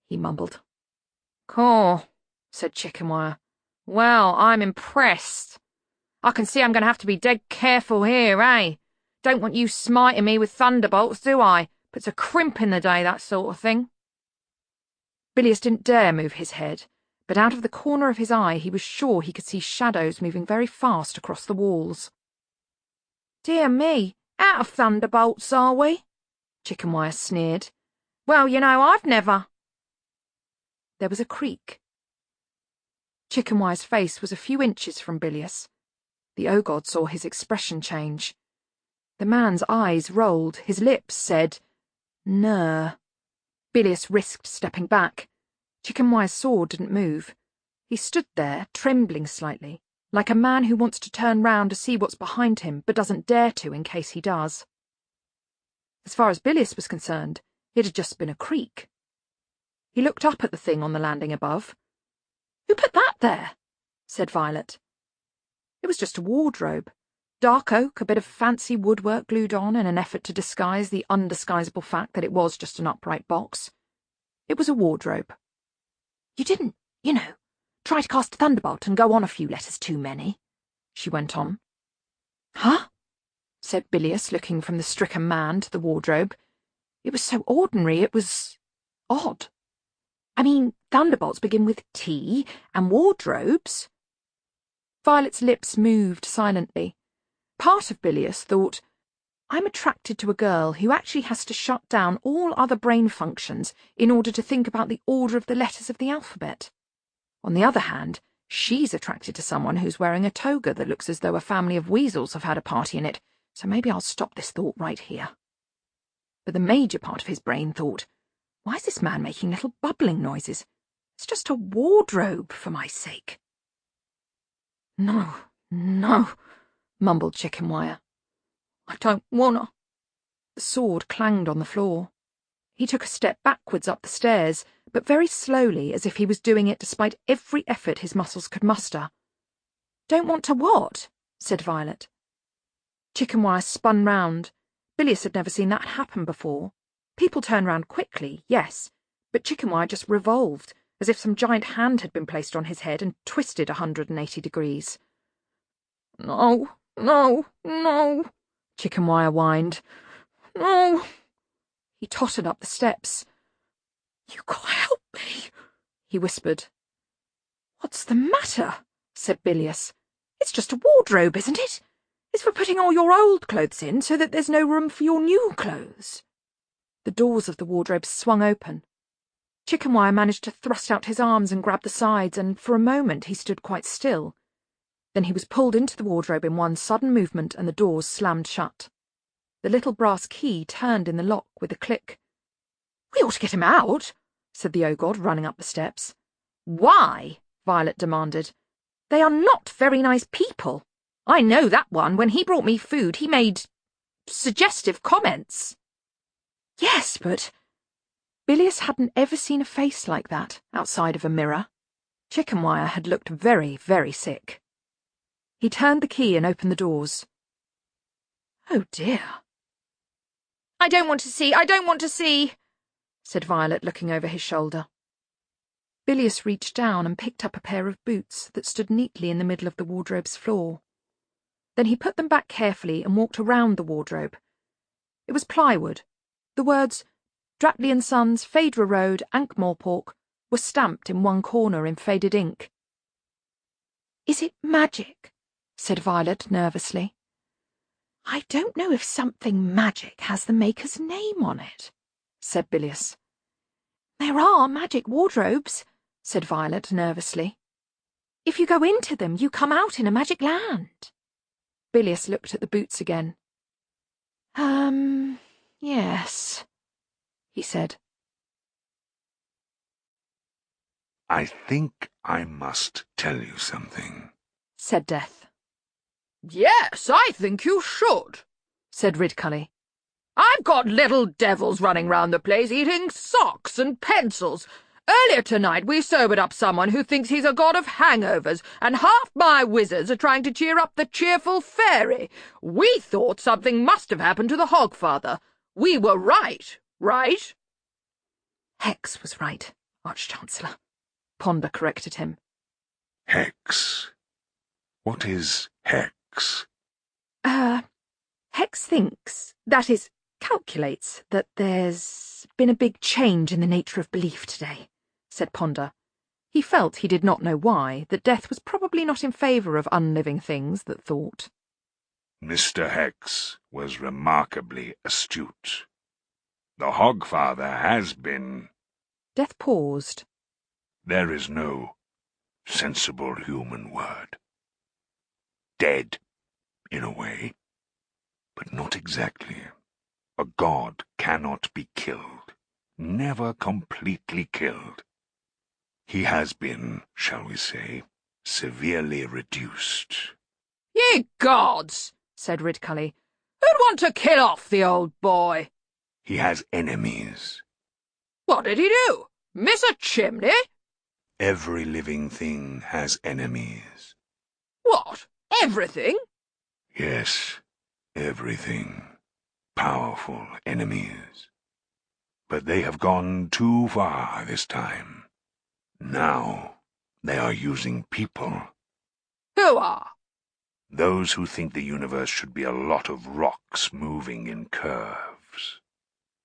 he mumbled. Cool, said Chickenwire. Well, I'm impressed. I can see I'm going to have to be dead careful here, eh? Don't want you smiting me with thunderbolts, do I? Puts a crimp in the day, that sort of thing. Bilious didn't dare move his head, but out of the corner of his eye he was sure he could see shadows moving very fast across the walls. Dear me, out of thunderbolts, are we? Chickenwire sneered. Well, you know, I've never. There was a creak. Chickenwire's face was a few inches from Bilious. The Ogod saw his expression change. The man's eyes rolled, his lips said, "Ner." Bilious risked stepping back. Chickenwire's sword didn't move. He stood there, trembling slightly, like a man who wants to turn round to see what's behind him, but doesn't dare to in case he does. As far as Bilious was concerned, it had just been a creak. He looked up at the thing on the landing above. "Who put that there?" said Violet. It was just a wardrobe. Dark oak, a bit of fancy woodwork glued on in an effort to disguise the undisguisable fact that it was just an upright box. It was a wardrobe. "You didn't, try to cast a thunderbolt and go on a few letters too many," she went on. "Huh?" said Bilious, looking from the stricken man to the wardrobe. It was so ordinary, it was odd. "I mean, thunderbolts begin with T, and wardrobes—" Violet's lips moved silently. Part of Bilious thought, I'm attracted to a girl who actually has to shut down all other brain functions in order to think about the order of the letters of the alphabet. On the other hand, she's attracted to someone who's wearing a toga that looks as though a family of weasels have had a party in it, so maybe I'll stop this thought right here. But the major part of his brain thought, why is this man making little bubbling noises? It's just a wardrobe, for my sake. No, mumbled Chickenwire. I don't wanna. The sword clanged on the floor. He took a step backwards up the stairs, but very slowly, as if he was doing it despite every effort his muscles could muster. Don't want to what? Said Violet. Chickenwire spun round. Bilious had never seen that happen before. People turn round quickly, yes, but Chickenwire just revolved, as if some giant hand had been placed on his head and twisted 180 degrees. No, Chickenwire whined. No. He tottered up the steps. You gotta help me, he whispered. What's the matter? Said Bilious. It's just a wardrobe, isn't it? It's for putting all your old clothes in so that there's no room for your new clothes. The doors of the wardrobe swung open. Chickenwire managed to thrust out his arms and grab the sides, and for a moment he stood quite still. Then he was pulled into the wardrobe in one sudden movement, and the doors slammed shut. The little brass key turned in the lock with a click. We ought to get him out, said the Ogod, running up the steps. Why? Violet demanded. They are not very nice people. I know that one. When he brought me food, he made suggestive comments. Yes, but Bilious hadn't ever seen a face like that outside of a mirror. Chickenwire had looked very, very sick. He turned the key and opened the doors. Oh, dear. I don't want to see, said Violet, looking over his shoulder. Bilious reached down and picked up a pair of boots that stood neatly in the middle of the wardrobe's floor. Then he put them back carefully and walked around the wardrobe. It was plywood. The words, Dratley & Sons, Phaedra Road, Ankh-Morpork, were stamped in one corner in faded ink. Is it magic? Said Violet nervously. I don't know if something magic has the maker's name on it, said Bilious. There are magic wardrobes, said Violet nervously. If you go into them, you come out in a magic land. Bilious looked at the boots again. Yes, he said. I think I must tell you something, said Death. Yes, I think you should, said Ridcully. I've got little devils running round the place eating socks and pencils. Earlier tonight we sobered up someone who thinks he's a god of hangovers, and half my wizards are trying to cheer up the cheerful fairy. We thought something must have happened to the Hogfather. We were right, right? Hex was right, Arch-Chancellor. Ponder corrected him. Hex. What is Hex? Hex thinks, that is, calculates, that there's been a big change in the nature of belief today, said Ponder. He felt, he did not know why, that death was probably not in favour of unliving things that thought. Mr. Hex was remarkably astute. The Hogfather has been... Death paused. There is no sensible human word. Dead, in a way, but not exactly. A god cannot be killed, never completely killed. He has been, shall we say, severely reduced. Ye gods, said Ridcully. Who'd want to kill off the old boy? He has enemies. What did he do? Miss a chimney? Every living thing has enemies. What? Everything? Yes, everything. Powerful enemies. But they have gone too far this time. Now they are using people. Who are? Those who think the universe should be a lot of rocks moving in curves.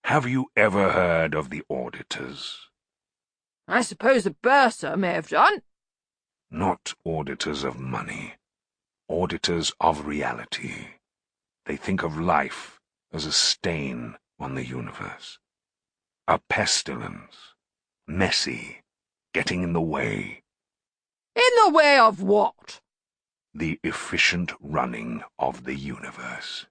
Have you ever heard of the auditors? I suppose the bursar may have done. Not auditors of money. Auditors of reality. They think of life as a stain on the universe. A pestilence. Messy. Getting in the way. In the way of what? The efficient running of the universe.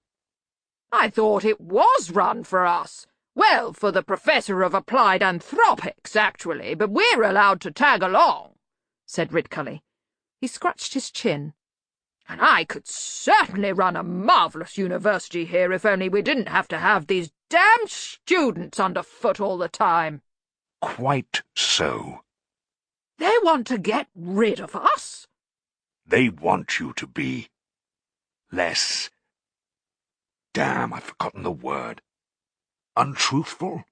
I thought it was run for us. Well, for the Professor of Applied Anthropics, actually, but we're allowed to tag along, said Ridcully. He scratched his chin. And I could certainly run a marvellous university here if only we didn't have to have these damned students underfoot all the time. Quite so. They want to get rid of us? They want you to be less... Damn, I've forgotten the word. Untruthful?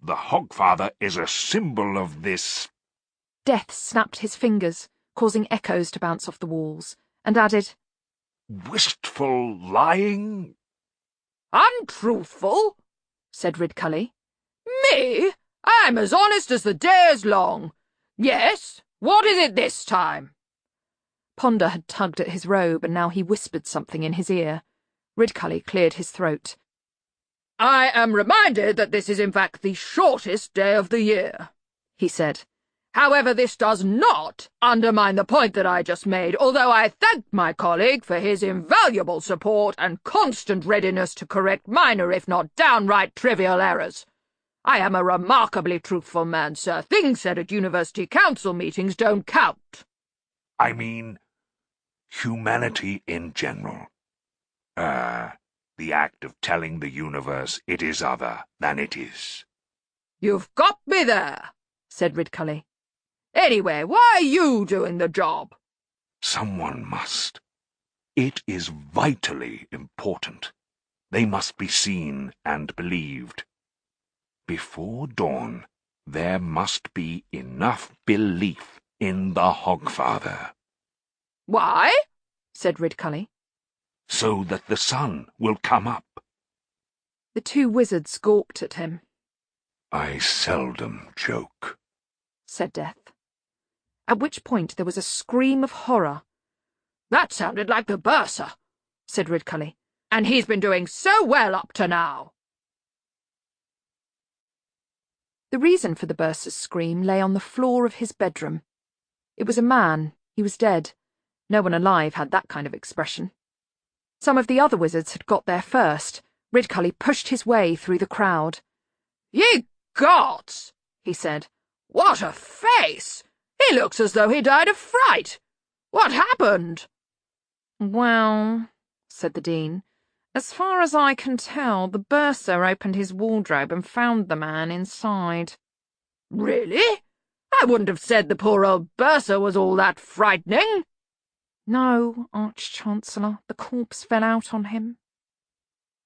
The Hogfather is a symbol of this... Death snapped his fingers, causing echoes to bounce off the walls, and added, Wistful lying? Untruthful? said Ridcully. Me? I'm as honest as the day is long. Yes, what is it this time? Ponder had tugged at his robe, and now he whispered something in his ear. Ridcully cleared his throat. I am reminded that this is in fact the shortest day of the year, he said. However, this does not undermine the point that I just made, although I thank my colleague for his invaluable support and constant readiness to correct minor, if not downright trivial errors. I am a remarkably truthful man, sir. Things said at university council meetings don't count. I mean, humanity in general. The act of telling the universe it is other than it is. You've got me there, said Ridcully. Anyway, why are you doing the job? Someone must. It is vitally important. They must be seen and believed. Before dawn, there must be enough belief in the Hogfather. Why? said Ridcully. So that the sun will come up. The two wizards gawped at him. I seldom joke, said Death. At which point there was a scream of horror. That sounded like the bursar, said Ridcully. And he's been doing so well up to now. The reason for the bursar's scream lay on the floor of his bedroom. It was a man. He was dead. No one alive had that kind of expression. Some of the other wizards had got there first. Ridcully pushed his way through the crowd. Ye gods, he said. What a face! He looks as though he died of fright. What happened? Well, said the Dean, As far as I can tell, the bursar opened his wardrobe and found the man inside. Really? I wouldn't have said the poor old bursar was all that frightening. No, Arch-Chancellor, the corpse fell out on him.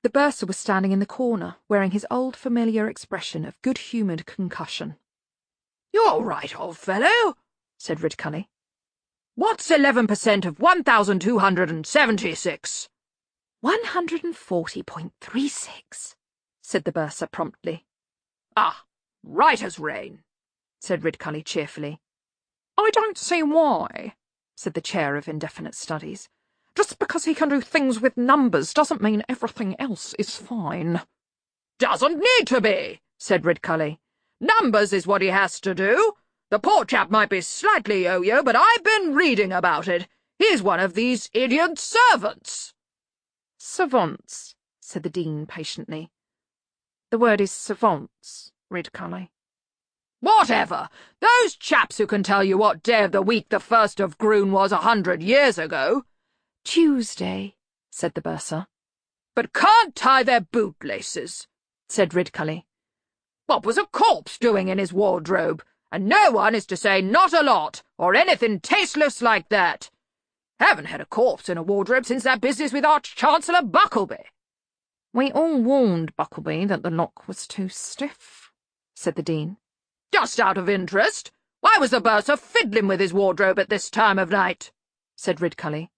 The bursar was standing in the corner, wearing his old familiar expression of good-humoured concussion. "You're all right, old fellow," said Ridcully. "What's 11% of 1,276? 140.36, said the bursar promptly. Ah, right as rain, said Ridcully cheerfully. I don't see why, said the chair of indefinite studies. Just because he can do things with numbers doesn't mean everything else is fine. Doesn't need to be, said Ridcully. Numbers is what he has to do. The poor chap might be slightly yo-yo, but I've been reading about it. He's one of these idiot servants. Savants, said the Dean patiently. The word is savants, Ridcully. Whatever. Those chaps who can tell you what day of the week the 1st of Groon was 100 years ago. Tuesday, said the bursar. But can't tie their bootlaces, said Ridcully. What was a corpse doing in his wardrobe? And no one is to say not a lot, or anything tasteless like that. Haven't had a corpse in a wardrobe since that business with Arch-Chancellor Buckleby. We all warned Buckleby that the lock was too stiff, said the Dean. Just out of interest, why was the bursar fiddling with his wardrobe at this time of night? Said Ridcully.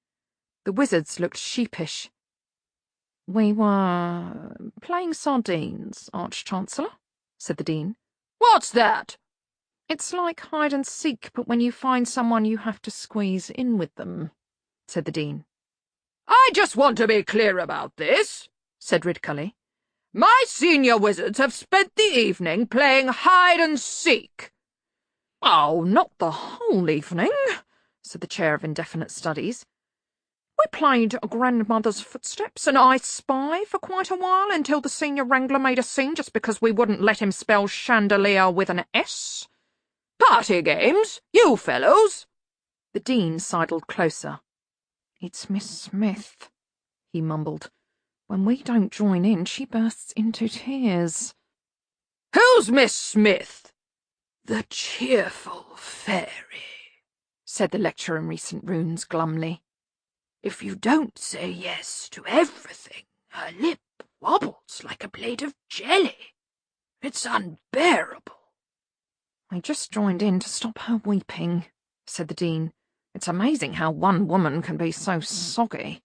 The wizards looked sheepish. We were playing sardines, Arch-Chancellor, said the Dean. What's that? It's like hide-and-seek, but when you find someone you have to squeeze in with them, said the Dean. I just want to be clear about this, said Ridcully. My senior wizards have spent the evening playing hide-and-seek. Oh, not the whole evening, said the chair of indefinite studies. We played Grandmother's Footsteps and I Spy for quite a while until the senior wrangler made a scene just because we wouldn't let him spell chandelier with an S. Party games, you fellows. The Dean sidled closer. It's Miss Smith, he mumbled. When we don't join in, she bursts into tears. Who's Miss Smith? The cheerful fairy, said the lecturer in recent runes glumly. If you don't say yes to everything, her lip wobbles like a plate of jelly. It's unbearable. I just joined in to stop her weeping, said the Dean. It's amazing how one woman can be so soggy.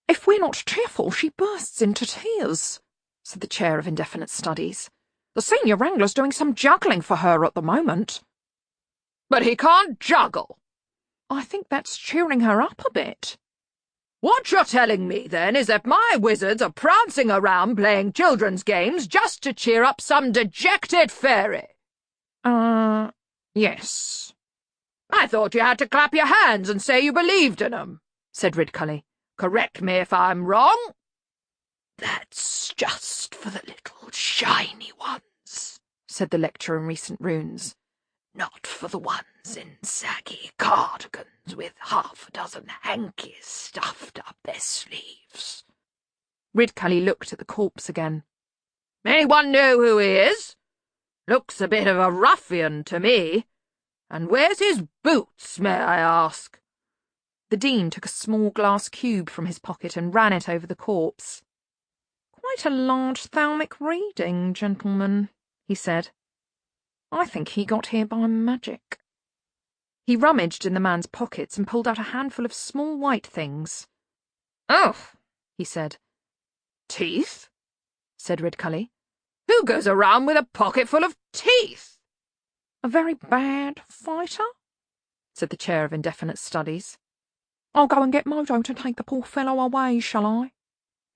If we're not cheerful, she bursts into tears, said the chair of indefinite studies. The senior wrangler's doing some juggling for her at the moment. But he can't juggle. I think that's cheering her up a bit. What you're telling me, then, is that my wizards are prancing around playing children's games just to cheer up some dejected fairy. Yes. I thought you had to clap your hands and say you believed in 'em, said Ridcully. Correct me if I'm wrong. That's just for the little shiny ones, said the lecturer in recent runes. Not for the ones in saggy cardigans with half a dozen hankies stuffed up their sleeves. Ridcully looked at the corpse again. Anyone know who he is? Looks a bit of a ruffian to me. And where's his boots, may I ask? The Dean took a small glass cube from his pocket and ran it over the corpse. Quite a large thalmic reading, gentlemen, he said. I think he got here by magic. He rummaged in the man's pockets and pulled out a handful of small white things. Oh, he said. Teeth? Said Ridcully. Who goes around with a pocket full of teeth? A very bad fighter? Said the chair of indefinite studies. I'll go and get Mojo to take the poor fellow away, shall I?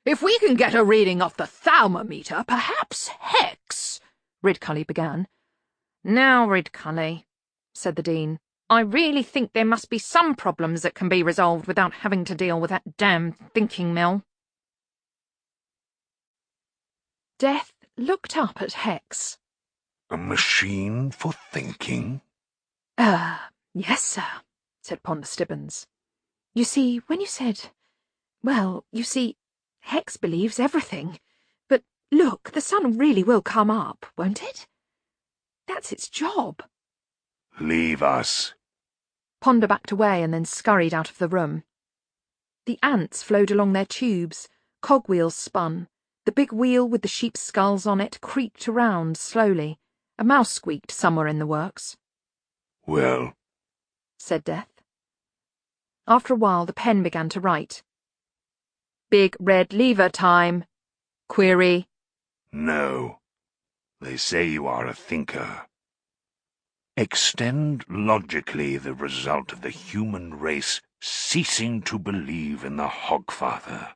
If we can get a reading off the thermometer, perhaps Hex, Ridcully began. Now, Ridcully, said the Dean, I really think there must be some problems that can be resolved without having to deal with that damn thinking mill. Death looked up at Hex. A machine for thinking? Yes, sir, said Ponder Stibbons. You see, when you said... Well, you see, Hex believes everything. But look, the sun really will come up, won't it? That's its job. Leave us. Ponder backed away and then scurried out of the room. The ants flowed along their tubes, cogwheels spun. The big wheel with the sheep's skulls on it creaked around slowly. A mouse squeaked somewhere in the works. Well, said Death. After a while, the pen began to write. Big red lever time. Query. no. They say you are a thinker. Extend logically the result of the human race ceasing to believe in the Hogfather.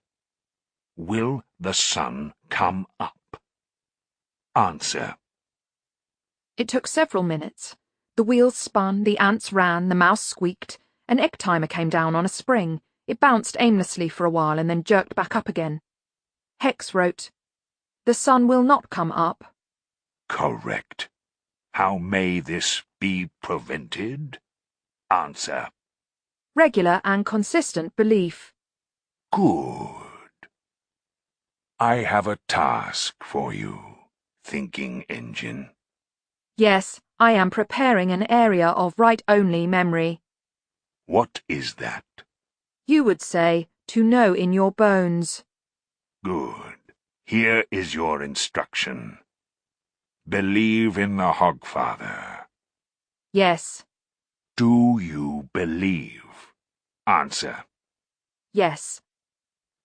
Will the sun come up? Answer. It took several minutes. The wheels spun, the ants ran, the mouse squeaked. An egg timer came down on a spring. It bounced aimlessly for a while and then jerked back up again. Hex wrote, The sun will not come up. Correct. How may this be prevented? Answer. Regular and consistent belief. Good. I have a task for you, thinking engine. Yes, I am preparing an area of write-only memory. What is that? You would say, to know in your bones. Good. Here is your instruction. Believe in the Hogfather. Yes. Do you believe? Answer. Yes.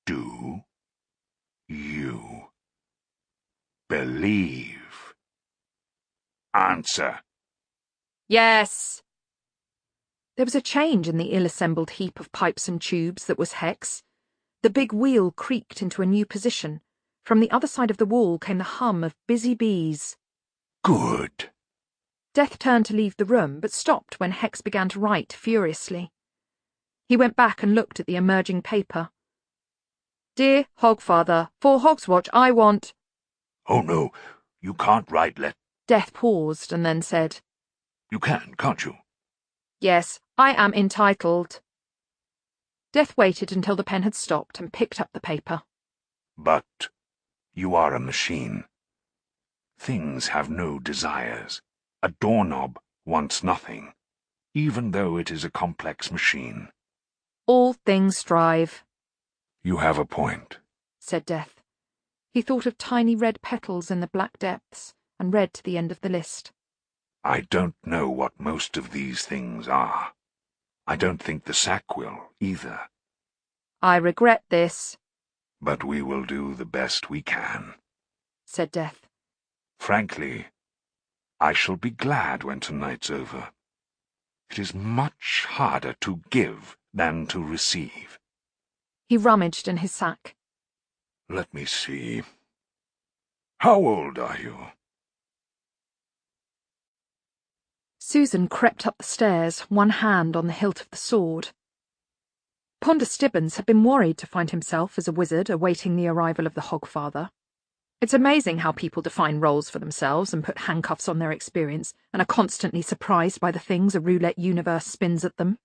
Do you believe? Answer. Yes. There was a change in the ill-assembled heap of pipes and tubes that was Hex. The big wheel creaked into a new position. From the other side of the wall came the hum of busy bees. Good. Death turned to leave the room, but stopped when Hex began to write furiously. He went back and looked at the emerging paper. Dear Hogfather, for Hogswatch I want... Oh no, you can't write Death paused and then said, You can, can't you? Yes, I am entitled. Death waited until the pen had stopped and picked up the paper. But you are a machine. Things have no desires. A doorknob wants nothing, even though it is a complex machine. All things strive, You have a point. said Death. He thought of tiny red petals in the black depths and read to the end of the list. I don't know what most of these things are. I don't think the sack will, either. I regret this, But we will do the best we can. said Death. Frankly, I shall be glad when tonight's over. It is much harder to give than to receive. He rummaged in his sack. Let me see. How old are you? Susan crept up the stairs, one hand on the hilt of the sword. Ponder Stibbons had been worried to find himself as a wizard awaiting the arrival of the Hogfather. It's amazing how people define roles for themselves and put handcuffs on their experience and are constantly surprised by the things a roulette universe spins at them.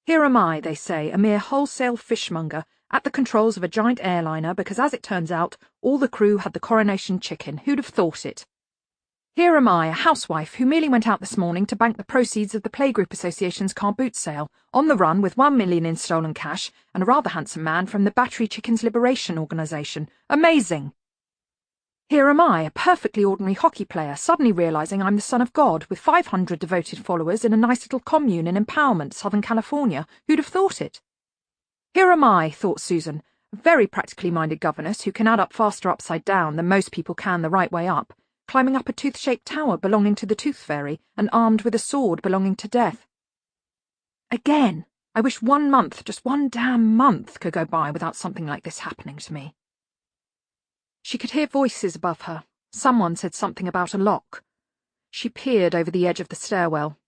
Here am I, they say, a mere wholesale fishmonger, at the controls of a giant airliner because, as it turns out, all the crew had the coronation chicken. Who'd have thought it? Here am I, a housewife who merely went out this morning to bank the proceeds of the Playgroup Association's car boot sale, on the run with $1 million in stolen cash and a rather handsome man from the Battery Chickens Liberation Organisation. Amazing! Here am I, a perfectly ordinary hockey player, suddenly realising I'm the son of God, with 500 devoted followers in a nice little commune in Empowerment, Southern California. Who'd have thought it? Here am I, thought Susan, a very practically minded governess who can add up faster upside down than most people can the right way up, climbing up a tooth-shaped tower belonging to the Tooth Fairy and armed with a sword belonging to Death. Again, I wish 1 month, just one damn month, could go by without something like this happening to me. She could hear voices above her. Someone said something about a lock. She peered over the edge of the stairwell.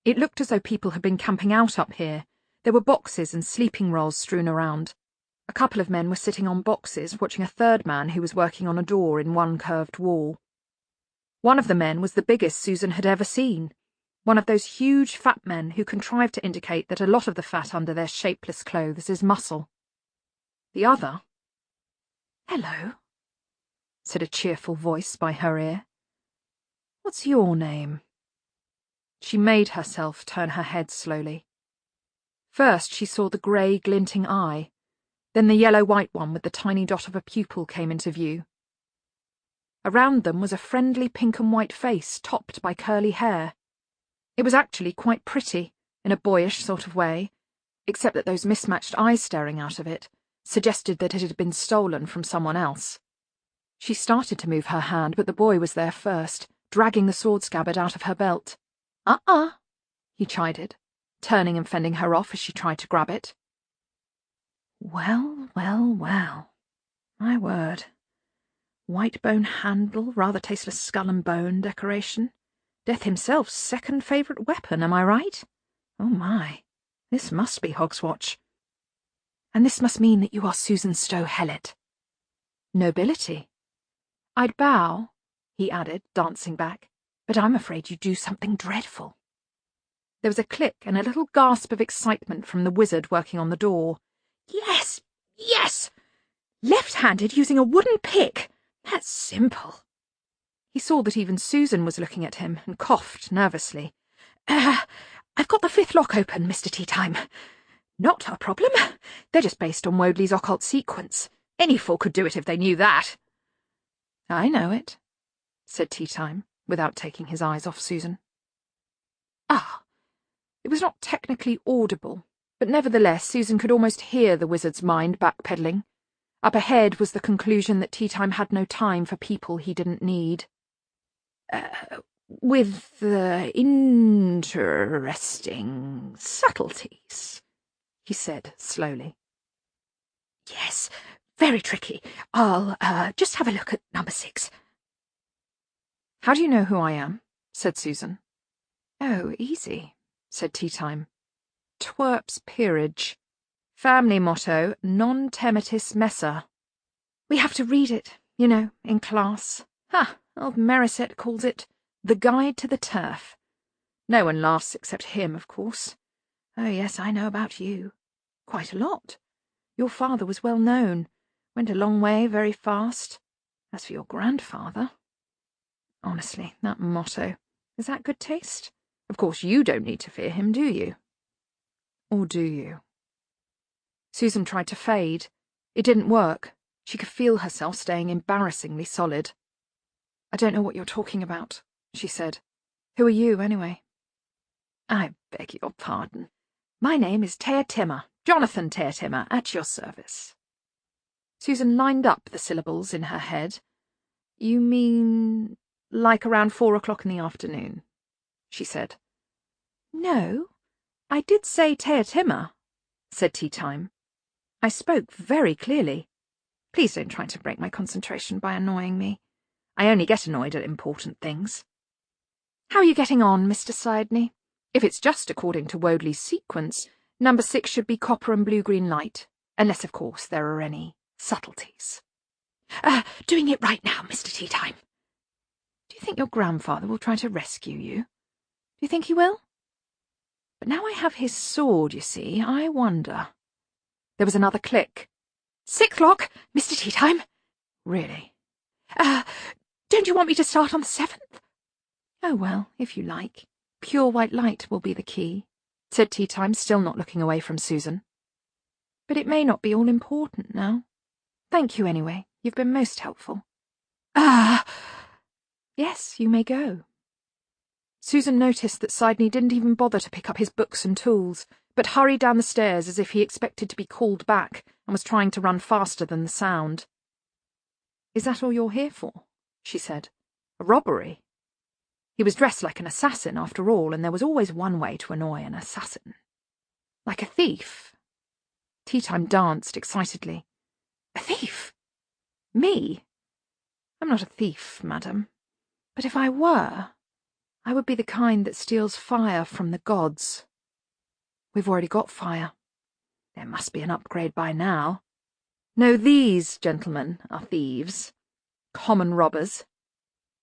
It looked as though people had been camping out up here. There were boxes and sleeping rolls strewn around. A couple of men were sitting on boxes, watching a third man who was working on a door in one curved wall. One of the men was the biggest Susan had ever seen. One of those huge fat men who contrive to indicate that a lot of the fat under their shapeless clothes is muscle. The other "Hello," said a cheerful voice by her ear. "What's your name?" She made herself turn her head slowly. First she saw the grey, glinting eye. Then the yellow-white one with the tiny dot of a pupil came into view. Around them was a friendly pink and white face topped by curly hair. It was actually quite pretty, in a boyish sort of way, except that those mismatched eyes staring out of it suggested that it had been stolen from someone else. She started to move her hand, but the boy was there first, dragging the sword scabbard out of her belt. He chided, turning and fending her off as she tried to grab it. Well, well, well. My word. White bone handle, rather tasteless skull and bone decoration. Death himself's second favourite weapon, am I right? Oh my, this must be Hogswatch. And this must mean that you are Susan Stowe Hellett. Nobility. I'd bow, he added, dancing back, but I'm afraid you do something dreadful. There was a click and a little gasp of excitement from the wizard working on the door. Yes, yes! Left-handed using a wooden pick. That's simple. He saw that even Susan was looking at him and coughed nervously. I've got the 5th lock open, Mr. Teatime. Not a problem. They're just based on Woadley's occult sequence. Any fool could do it if they knew that. I know it, said Teatime, without taking his eyes off Susan. It was not technically audible, but nevertheless Susan could almost hear the wizard's mind backpedaling. Up ahead was the conclusion that Teatime had no time for people he didn't need. With interesting subtleties, he said slowly. Yes, very tricky. I'll just have a look at number 6. How do you know who I am? Said Susan. Oh, easy, said Teatime. Twerp's Peerage. Family motto, non temitis messer. We have to read it, you know, in class. Old Merisette calls it The Guide to the Turf. No one laughs except him, of course. Oh, yes, I know about you. Quite a lot. Your father was well known. Went a long way very fast. As for your grandfather... Honestly, that motto. Is that good taste? Of course you don't need to fear him, do you? Or do you? Susan tried to fade. It didn't work. She could feel herself staying embarrassingly solid. I don't know what you're talking about, she said. Who are you, anyway? I beg your pardon. My name is Teatimmer, Jonathan Teatimmer, at your service. Susan lined up the syllables in her head. You mean like around 4 o'clock in the afternoon, she said. No, I did say Teatimmer, said Teatime. I spoke very clearly. Please don't try to break my concentration by annoying me. I only get annoyed at important things. How are you getting on, Mr. Sidney? If it's just according to Woadley's sequence, number 6 should be copper and blue-green light, unless, of course, there are any subtleties. Doing it right now, Mr. Teatime. Do you think your grandfather will try to rescue you? Do you think he will? But now I have his sword, you see, I wonder. There was another click. 6 o'clock, Mr. Teatime. Really? Don't you want me to start on the 7th? Oh, well, if you like. Pure white light will be the key, said Teatime, still not looking away from Susan. But it may not be all important now. Thank you anyway. You've been most helpful. Yes, you may go. Susan noticed that Sidney didn't even bother to pick up his books and tools, but hurried down the stairs as if he expected to be called back and was trying to run faster than the sound. Is that all you're here for? She said. A robbery? He was dressed like an assassin, after all, and there was always one way to annoy an assassin. Like a thief. Teatime danced excitedly. A thief? Me? I'm not a thief, madam. But if I were, I would be the kind that steals fire from the gods. We've already got fire. There must be an upgrade by now. No, these gentlemen are thieves. Common robbers.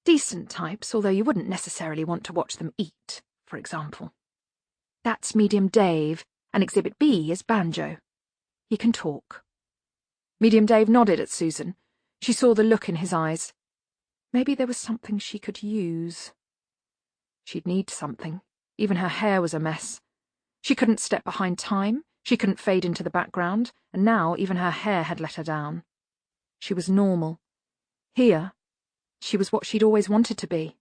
Decent types, although you wouldn't necessarily want to watch them eat, for example. That's Medium Dave, and Exhibit B is Banjo. He can talk. Medium Dave nodded at Susan, She saw the look in his eyes. Maybe there was something she could use. She'd need something. Even her hair was a mess. She couldn't step behind time, she couldn't fade into the background, and now even her hair had let her down. She was normal. Here, she was what she'd always wanted to be.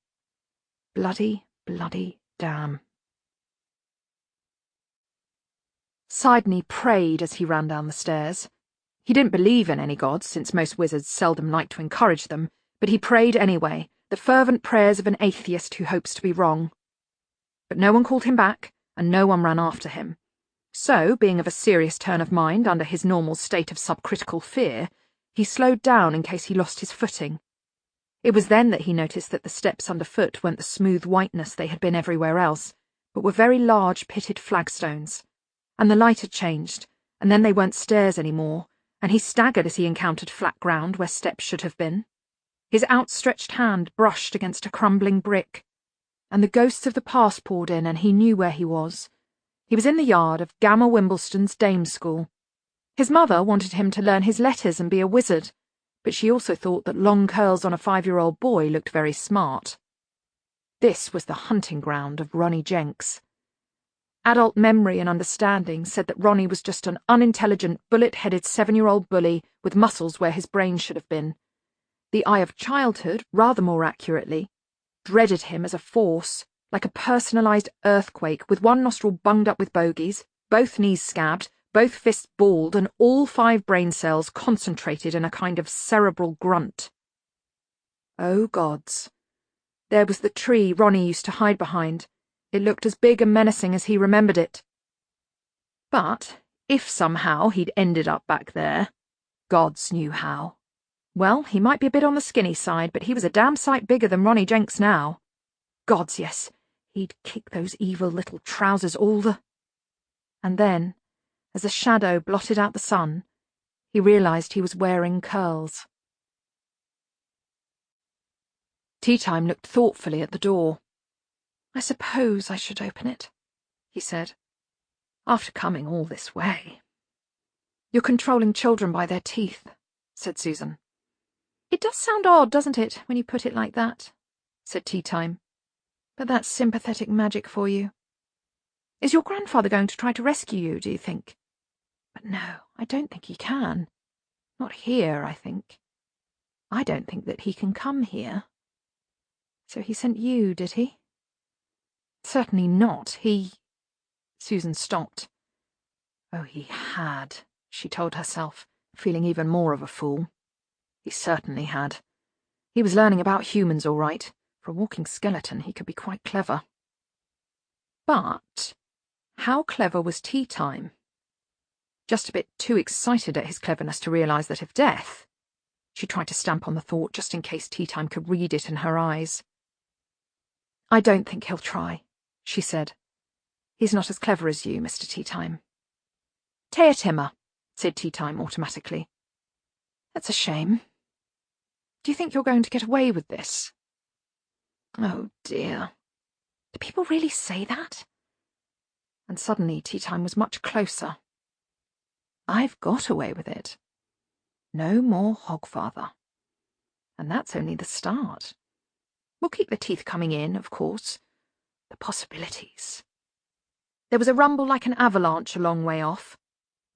Bloody, bloody damn. Sidney prayed as he ran down the stairs. He didn't believe in any gods, since most wizards seldom liked to encourage them, but he prayed anyway, the fervent prayers of an atheist who hopes to be wrong. But no one called him back, and no one ran after him. So, being of a serious turn of mind under his normal state of subcritical fear, he slowed down in case he lost his footing. It was then that he noticed that the steps underfoot weren't the smooth whiteness they had been everywhere else, but were very large pitted flagstones. And the light had changed, and then they weren't stairs anymore, and he staggered as he encountered flat ground where steps should have been. His outstretched hand brushed against a crumbling brick, and the ghosts of the past poured in, and he knew where he was. He was in the yard of Gamma Wimbleston's dame school. His mother wanted him to learn his letters and be a wizard, but she also thought that long curls on a 5-year-old boy looked very smart. This was the hunting ground of Ronnie Jenks. Adult memory and understanding said that Ronnie was just an unintelligent, bullet-headed 7-year-old bully with muscles where his brain should have been. The eye of childhood, rather more accurately, dreaded him as a force, like a personalised earthquake with one nostril bunged up with bogies, both knees scabbed, both fists balled, and all 5 brain cells concentrated in a kind of cerebral grunt. Oh, gods. There was the tree Ronnie used to hide behind. It looked as big and menacing as he remembered it. But if somehow he'd ended up back there, gods knew how. Well, he might be a bit on the skinny side, but he was a damn sight bigger than Ronnie Jenks now. Gods, yes, he'd kick those evil little trousers all the... And then, as a shadow blotted out the sun, he realised he was wearing curls. Tea-Time looked thoughtfully at the door. "I suppose I should open it," he said. "After coming all this way." "You're controlling children by their teeth," said Susan. "It does sound odd, doesn't it, when you put it like that?" said Tea-Time. "But that's sympathetic magic for you. Is your grandfather going to try to rescue you, do you think? But no, I don't think he can. Not here, I think. I don't think that he can come here. So he sent you, did he?" "Certainly not. Susan stopped. Oh, he had, she told herself, feeling even more of a fool. He certainly had. He was learning about humans all right. For a walking skeleton, he could be quite clever. But how clever was Tea-Time? Just a bit too excited at his cleverness to realise that of death. She tried to stamp on the thought just in case Tea-Time could read it in her eyes. "I don't think he'll try," she said. "He's not as clever as you, Mr. Tea-Time." "Tea Timmer," said Tea-Time automatically. "That's a shame. Do you think you're going to get away with this?" Oh, dear. Do people really say that? And suddenly Tea-Time was much closer. "I've got away with it. No more Hogfather. And that's only the start. We'll keep the teeth coming in, of course. The possibilities." There was a rumble like an avalanche a long way off.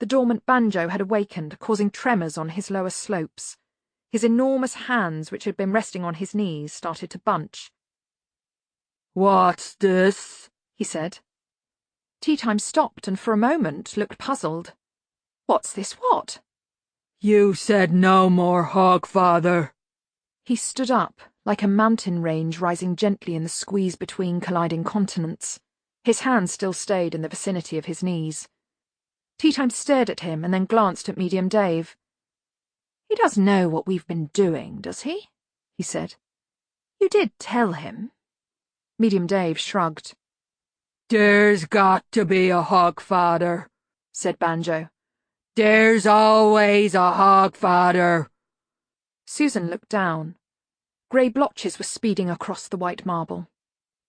The dormant banjo had awakened, causing tremors on his lower slopes. His enormous hands, which had been resting on his knees, started to bunch. "What's this?" he said. Tea-Time stopped and for a moment looked puzzled. "What's this what?" "You said no more Hogfather." He stood up, like a mountain range rising gently in the squeeze between colliding continents. His hands still stayed in the vicinity of his knees. Tea-Time stared at him and then glanced at Medium Dave. "He does know what we've been doing, does he?" he said. "You did tell him." Medium Dave shrugged. "There's got to be a Hogfather," said Banjo. "There's always a Hogfather." Susan looked down. Grey blotches were speeding across the white marble.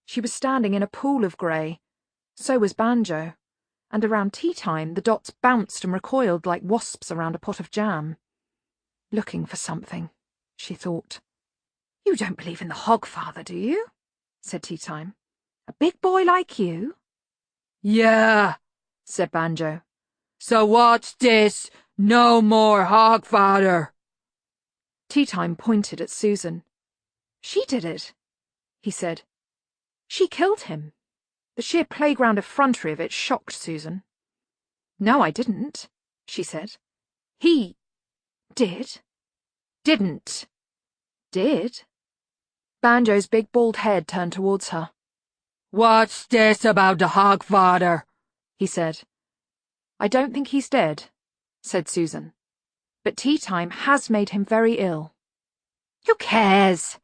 She was standing in a pool of grey. So was Banjo. And around Tea-Time the dots bounced and recoiled like wasps around a pot of jam. Looking for something, she thought. "You don't believe in the Hogfather, do you?" said Tea Time. "A big boy like you?" "Yeah," said Banjo. "So what's this? No more Hogfather." Tea Time pointed at Susan. "She did it," he said. "She killed him." The sheer playground effrontery of it shocked Susan. "No, I didn't," she said. "He did. Didn't. Did." Banjo's big bald head turned towards her. "What's this about the Hogfather?" he said. "I don't think he's dead," said Susan. "But Tea Time has made him very ill." "Who cares?"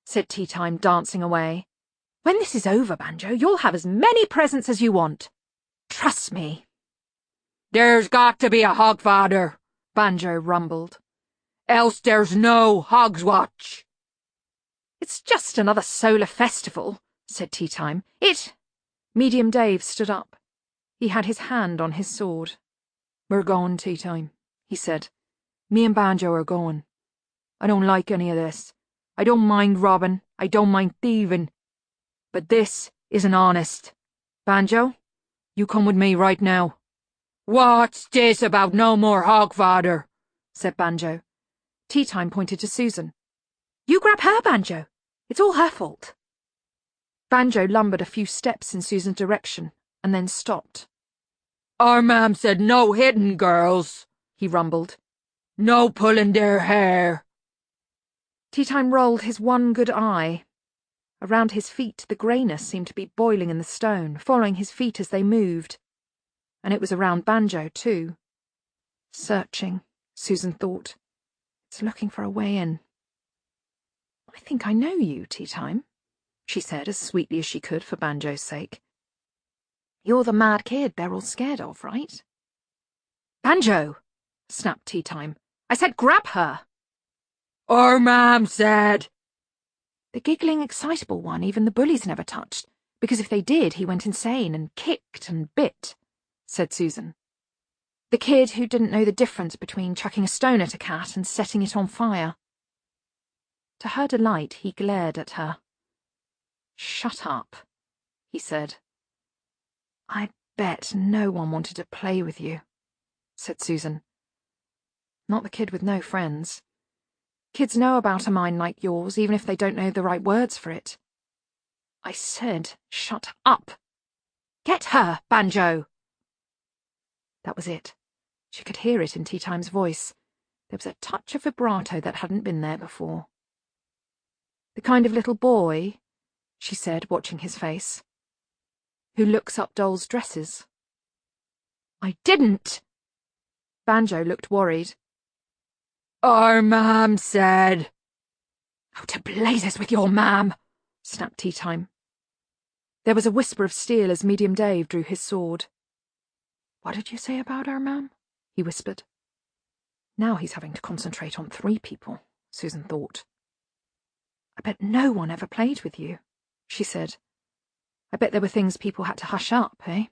said Tea Time, dancing away. "When this is over, Banjo, you'll have as many presents as you want. Trust me." "There's got to be a Hogfather," Banjo rumbled. "Else there's no Hogswatch." "It's just another solar festival," said Tea Time. Medium Dave stood up. He had his hand on his sword. "We're going, Tea Time," he said. "Me and Banjo are going. I don't like any of this. I don't mind robbing. I don't mind thieving. But this isn't honest. Banjo, you come with me right now." "What's this about no more Hogfather?" said Banjo. Tea Time pointed to Susan. "You grab her, Banjo. It's all her fault." Banjo lumbered a few steps in Susan's direction and then stopped. "Our mam said no hitting girls," he rumbled. "No pulling their hair." Tea Time rolled his one good eye. Around his feet the greyness seemed to be boiling in the stone, following his feet as they moved. And it was around Banjo, too. Searching, Susan thought. It's looking for a way in. "I think I know you, Tea Time," she said as sweetly as she could for Banjo's sake. "You're the mad kid they're all scared of, right?" "Banjo!" snapped Tea Time. "I said grab her!" "Our mam said—" "The giggling, excitable one even the bullies never touched, because if they did he went insane and kicked and bit," said Susan. "The kid who didn't know the difference between chucking a stone at a cat and setting it on fire." To her delight, he glared at her. "Shut up," he said. "I bet no one wanted to play with you," said Susan. "Not the kid with no friends. Kids know about a mind like yours, even if they don't know the right words for it." "I said shut up. Get her, Banjo." That was it. She could hear it in Tea Time's voice. There was a touch of vibrato that hadn't been there before. "The kind of little boy," she said, watching his face, "who looks up dolls' dresses." "I didn't." Banjo looked worried. "Our mam said—" "Oh, to blazes with your mam!" snapped Tea Time. There was a whisper of steel as Medium Dave drew his sword. "What did you say about our mam?" he whispered. Now he's having to concentrate on 3 people, Susan thought. "I bet no one ever played with you," she said. "I bet there were things people had to hush up, eh?"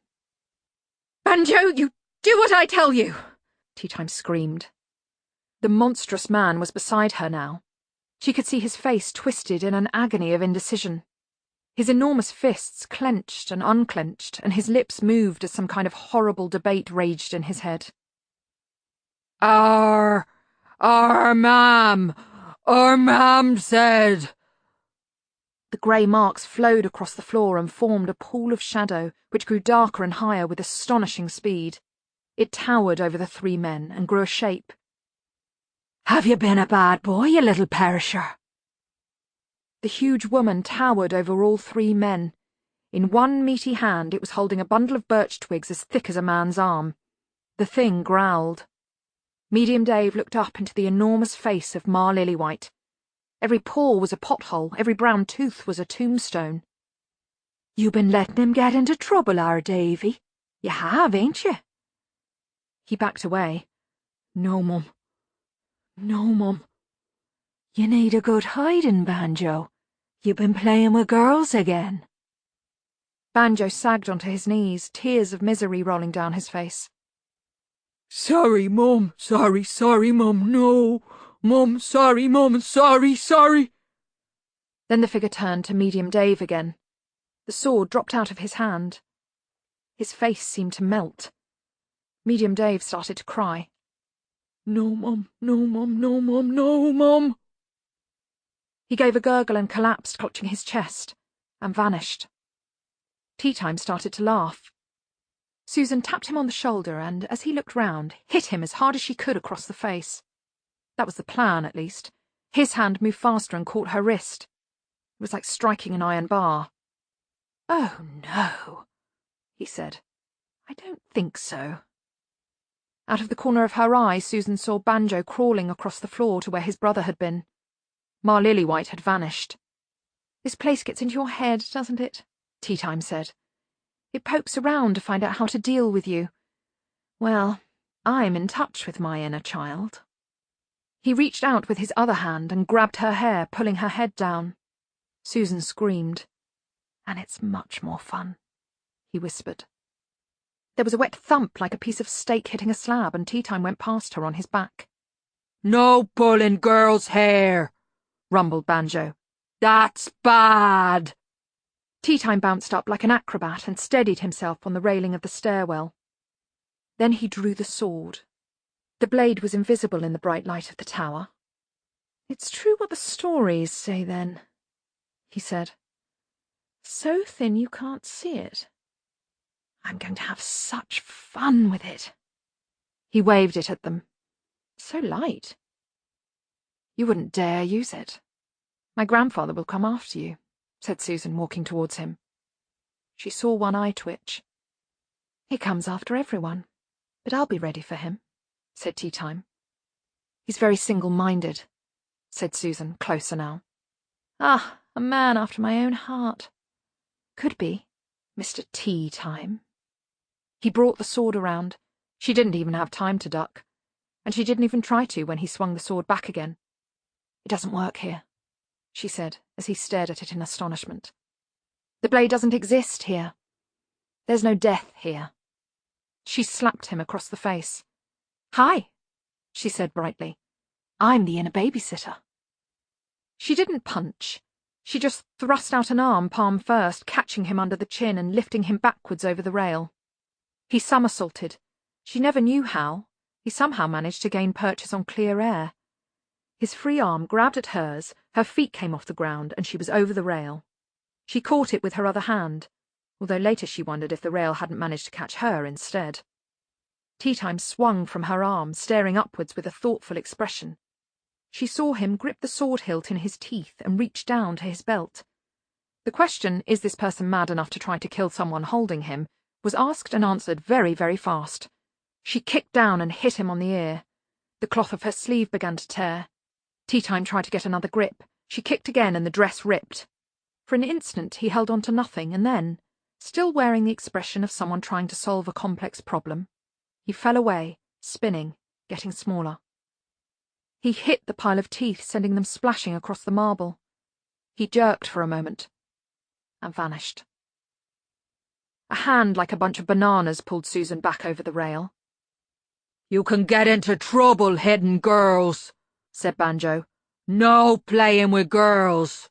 "Banjo, you do what I tell you!" Tea Time screamed. The monstrous man was beside her now. She could see his face twisted in an agony of indecision. His enormous fists clenched and unclenched, and his lips moved as some kind of horrible debate raged in his head. Our mam said—" The grey marks flowed across the floor and formed a pool of shadow, which grew darker and higher with astonishing speed. It towered over the 3 men and grew a shape. "Have you been a bad boy, you little perisher?" The huge woman towered over all 3 men. In one meaty hand it was holding a bundle of birch twigs as thick as a man's arm. The thing growled. Medium Dave looked up into the enormous face of Ma Lillywhite. Every paw was a pothole, every brown tooth was a tombstone. "You been letting him get into trouble, our Davy? You have, ain't you?" He backed away. No, Mum. You need a good hiding, Banjo. You been playing with girls again." Banjo sagged onto his knees, tears of misery rolling down his face. Sorry, Mum. Sorry, Mum. No, Mum, sorry. Then the figure turned to Medium Dave again. The sword dropped out of his hand. His face seemed to melt. Medium Dave started to cry. No, Mum, no, Mum, no, Mum, no, Mum. He gave a gurgle and collapsed, clutching his chest, and vanished. Tea Time started to laugh. Susan tapped him on the shoulder and, as he looked round, hit him as hard as she could across the face. That was the plan, at least. His hand moved faster and caught her wrist. It was like striking an iron bar. "Oh, no," he said. "I don't think so." Out of the corner of her eye, Susan saw Banjo crawling across the floor to where his brother had been. Ma Lillywhite had vanished. "This place gets into your head, doesn't it?" Tea Time said. "It pokes around to find out how to deal with you. Well, I'm in touch with my inner child." He reached out with his other hand and grabbed her hair, pulling her head down. Susan screamed. "And it's much more fun," he whispered. There was a wet thump like a piece of steak hitting a slab, and Tea Time went past her on his back. "No pulling girls' hair," rumbled Banjo. "That's bad." Tea Time bounced up like an acrobat and steadied himself on the railing of the stairwell. Then he drew the sword. The blade was invisible in the bright light of the tower. "It's true what the stories say, then," he said. "So thin you can't see it. I'm going to have such fun with it." He waved it at them. "So light. You wouldn't dare use it. My grandfather will come after you," said Susan, walking towards him. She saw one eye twitch. "He comes after everyone, but I'll be ready for him," said Tea Time. "He's very single-minded," said Susan, closer now. "Ah, a man after my own heart. Could be, Mr. Tea Time." He brought the sword around. She didn't even have time to duck, and she didn't even try to when he swung the sword back again. "It doesn't work here," she said, as he stared at it in astonishment. "The blade doesn't exist here. There's no death here." She slapped him across the face. "Hi," she said brightly. "I'm the inner babysitter." She didn't punch. She just thrust out an arm, palm first, catching him under the chin and lifting him backwards over the rail. He somersaulted. She never knew how. He somehow managed to gain purchase on clear air. His free arm grabbed at hers, her feet came off the ground, and she was over the rail. She caught it with her other hand, although later she wondered if the rail hadn't managed to catch her instead. Tea Time swung from her arm, staring upwards with a thoughtful expression. She saw him grip the sword hilt in his teeth and reach down to his belt. The question, "Is this person mad enough to try to kill someone holding him?" was asked and answered very, very fast. She kicked down and hit him on the ear. The cloth of her sleeve began to tear. Tea Time tried to get another grip. She kicked again and the dress ripped. For an instant he held on to nothing, and then, still wearing the expression of someone trying to solve a complex problem, he fell away, spinning, getting smaller. He hit the pile of teeth, sending them splashing across the marble. He jerked for a moment, and vanished. A hand like a bunch of bananas pulled Susan back over the rail. "You can get into trouble hitting girls," said Banjo. "No playing with girls."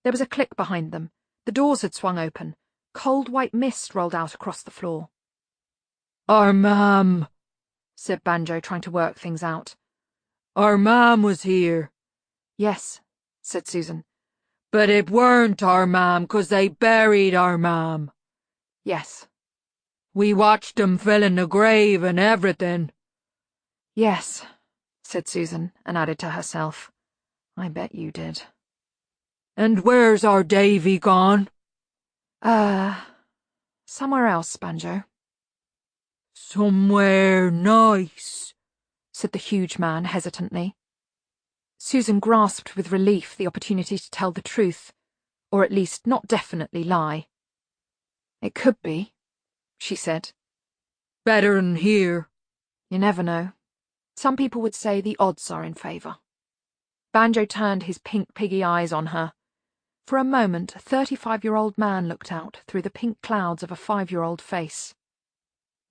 There was a click behind them. The doors had swung open. Cold white mist rolled out across the floor. "Our mam," said Banjo, trying to work things out. "Our mam was here." "Yes," said Susan. "But it weren't our mam, 'cause they buried our mam." "Yes." "We watched 'em filling the grave and everything." "Yes," said Susan, and added to herself, "I bet you did." "And where's our Davy gone?" Somewhere else, Banjo." "Somewhere nice," said the huge man hesitantly. Susan grasped with relief the opportunity to tell the truth, or at least not definitely lie. "It could be," she said. "Better'n here." "You never know. Some people would say the odds are in favour." Banjo turned his pink piggy eyes on her. For a moment, a 35-year-old man looked out through the pink clouds of a 5-year-old face.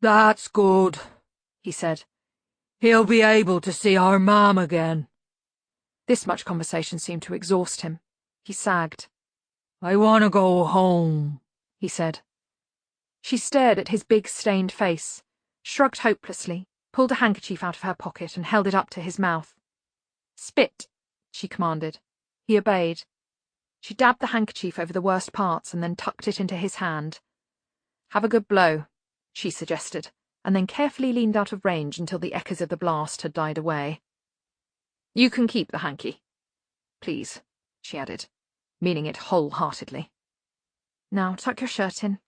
"That's good," he said. he'll be able to see our mom again. This much conversation seemed to exhaust him. He sagged. I want to go home, he said. She stared at his big stained face, shrugged hopelessly, pulled a handkerchief out of her pocket and held it up to his mouth. Spit, she commanded. He obeyed. She dabbed the handkerchief over the worst parts and then tucked it into his hand. Have a good blow, she suggested, and then carefully leaned out of range until the echoes of the blast had died away. You can keep the hanky. Please, she added, meaning it wholeheartedly. Now tuck your shirt in.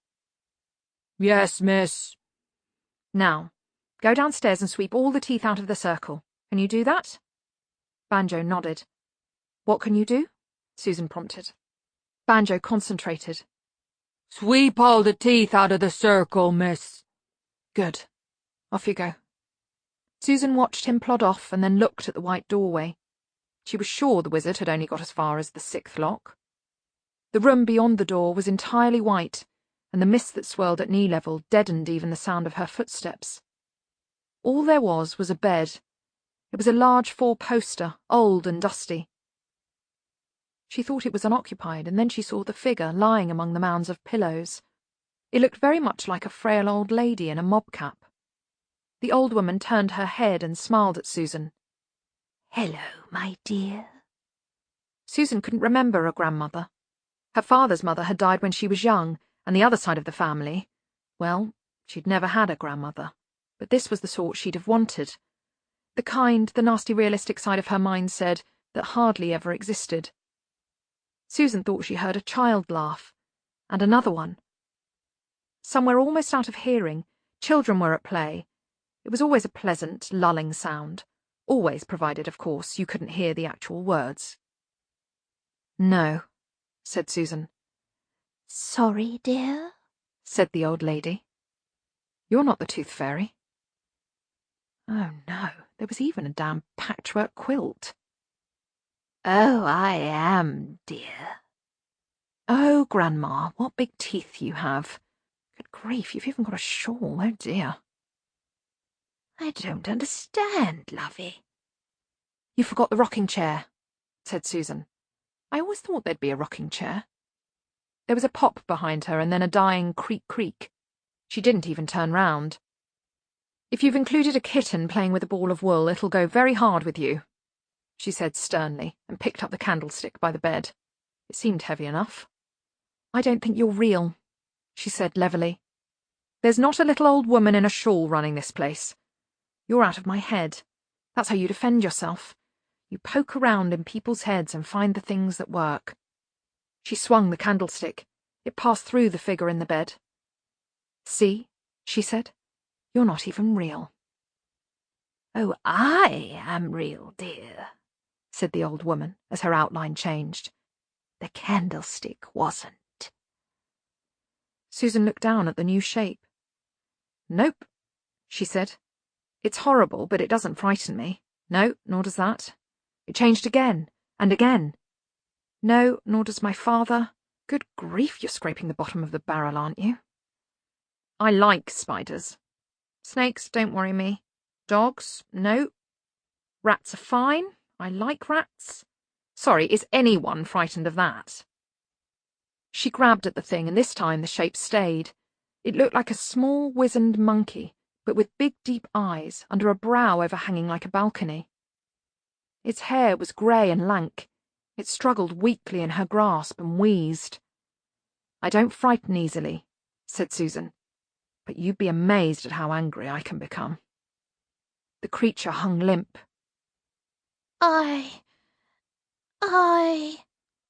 Yes, miss. Now, go downstairs and sweep all the teeth out of the circle. Can you do that? Banjo nodded. What can you do? Susan prompted. Banjo concentrated. Sweep all the teeth out of the circle, miss. Good. Off you go. Susan watched him plod off and then looked at the white doorway. She was sure the wizard had only got as far as the 6th lock. The room beyond the door was entirely white, and the mist that swirled at knee level deadened even the sound of her footsteps. All there was a bed. It was a large 4-poster, old and dusty. She thought it was unoccupied, and then she saw the figure lying among the mounds of pillows. It looked very much like a frail old lady in a mob cap. The old woman turned her head and smiled at Susan. Hello, my dear. Susan couldn't remember a grandmother. Her father's mother had died when she was young, and the other side of the family, well, she'd never had a grandmother. But this was the sort she'd have wanted. The kind, the nasty realistic side of her mind said that hardly ever existed. Susan thought she heard a child laugh, and another one. Somewhere almost out of hearing, children were at play. It was always a pleasant, lulling sound, always provided, of course, you couldn't hear the actual words. No, said Susan. Sorry, dear, said the old lady. You're not the Tooth Fairy. Oh, no, there was even a damn patchwork quilt. Oh, I am, dear. Oh, Grandma, what big teeth you have. Good grief, you've even got a shawl, oh dear. I don't understand, lovey. You forgot the rocking chair, said Susan. I always thought there'd be a rocking chair. There was a pop behind her and then a dying creak-creak. She didn't even turn round. If you've included a kitten playing with a ball of wool, it'll go very hard with you, she said sternly, and picked up the candlestick by the bed. It seemed heavy enough. I don't think you're real, she said levelly. There's not a little old woman in a shawl running this place. You're out of my head. That's how you defend yourself. You poke around in people's heads and find the things that work. She swung the candlestick. It passed through the figure in the bed. See, she said, you're not even real. Oh, I am real, dear, said the old woman as her outline changed. The candlestick wasn't. Susan looked down at the new shape. Nope, she said. It's horrible, but it doesn't frighten me. No, nor does that. It changed again, and again. No, nor does my father. Good grief, you're scraping the bottom of the barrel, aren't you? I like spiders. Snakes don't worry me. Dogs, no. Rats are fine. I like rats. Sorry, is anyone frightened of that? She grabbed at the thing, and this time the shape stayed. It looked like a small, wizened monkey, but with big, deep eyes, under a brow overhanging like a balcony. Its hair was grey and lank. It struggled weakly in her grasp and wheezed. I don't frighten easily, said Susan, but you'd be amazed at how angry I can become. The creature hung limp.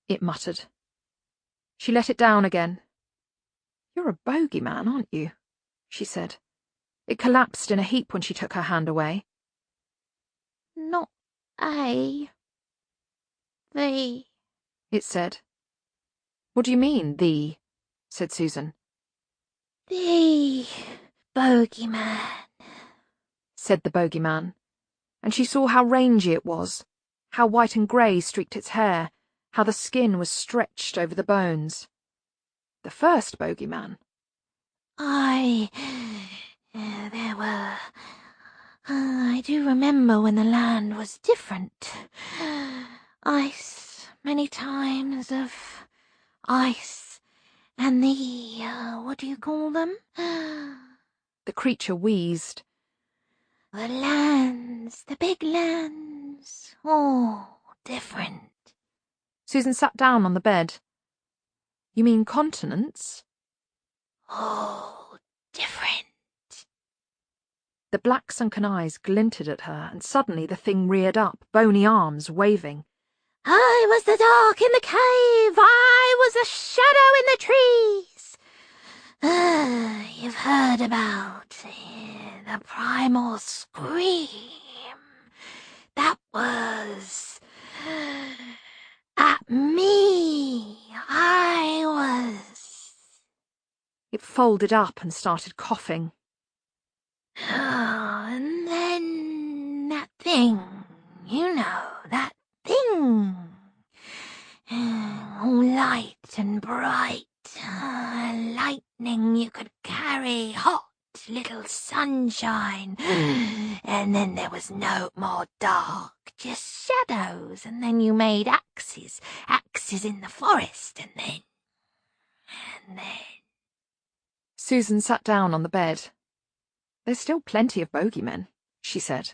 It muttered. She let it down again. You're a bogeyman, aren't you? She said. It collapsed in a heap when she took her hand away. Not the, it said. What do you mean, the? Said Susan. The bogeyman, said the bogeyman, and she saw how rangy it was, how white and grey streaked its hair, how the skin was stretched over the bones. The first bogeyman. I do remember when the land was different. Ice, many times of ice, and the, what do you call them? The creature wheezed. The lands, the big lands, all different. Susan sat down on the bed. You mean continents? All different. The black sunken eyes glinted at her, and suddenly the thing reared up, bony arms waving. I was the dark in the cave, I was the shadow in the trees. You've heard about the primal scream. That was at me. I was. It folded up and started coughing. And then that thing, you know, that thing. All light and bright, lightning you could carry, hot little sunshine. And then there was no more dark, just shadows, and then you made axes in the forest, and then... Susan sat down on the bed. There's still plenty of bogeymen, she said.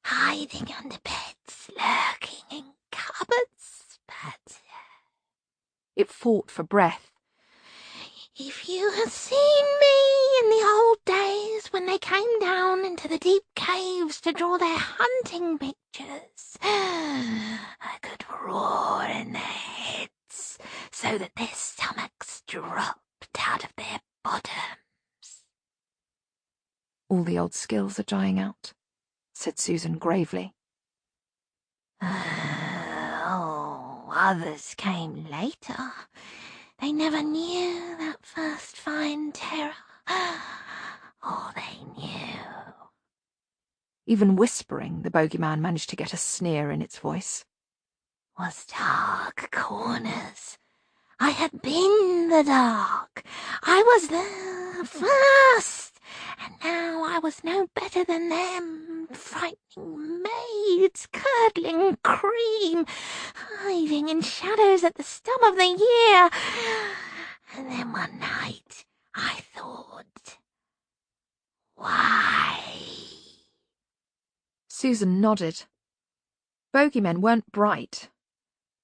Hiding under beds, lurking in cupboards, but... It fought for breath. If you had seen me in the old days when they came down into the deep caves to draw their hunting pictures, I could roar in their heads so that their stomachs dropped out of their bottoms. All the old skills are dying out, said Susan gravely. Others came later. They never knew that first fine terror. All they knew. Even whispering, the bogeyman managed to get a sneer in its voice. Was dark corners. I had been the dark. I was there first, and now I was no better than them, frightening maids, curdling cream, hiding in shadows at the stub of the year. And then one night I thought, why? Susan nodded. Bogeymen weren't bright.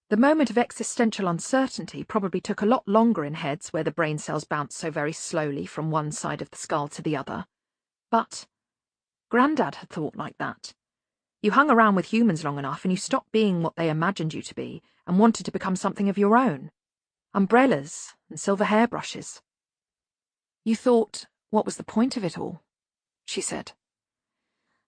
The moment of existential uncertainty probably took a lot longer in heads where the brain cells bounced so very slowly from one side of the skull to the other. But Grandad had thought like that. You hung around with humans long enough and you stopped being what they imagined you to be and wanted to become something of your own. Umbrellas and silver hairbrushes. You thought, what was the point of it all? She said.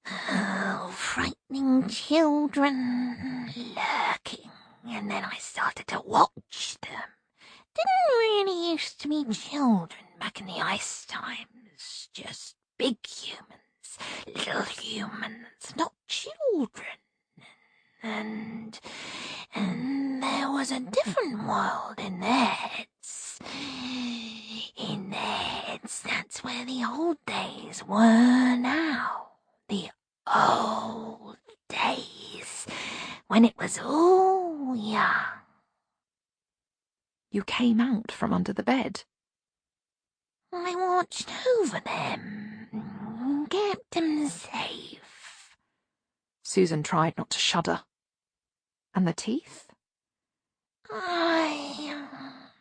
Oh, frightening children, lurking. And then I started to watch them. Didn't really used to be children back in the ice times, just big humans, little humans, not children. And there was a different world in their heads. In their heads, that's where the old days were now. The old days, when it was all young. You came out from under the bed. I watched over them, kept them safe. Susan tried not to shudder. And the teeth?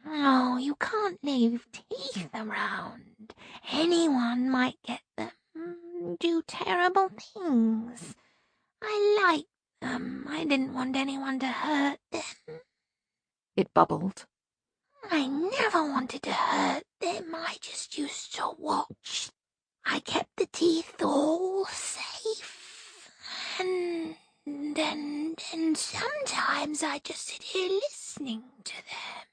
Oh, you can't leave teeth around. Anyone might get them, do terrible things. I liked them. I didn't want anyone to hurt them. It bubbled. I never wanted to hurt them. I just used to watch. I kept the teeth all safe. And sometimes I just sit here listening to them.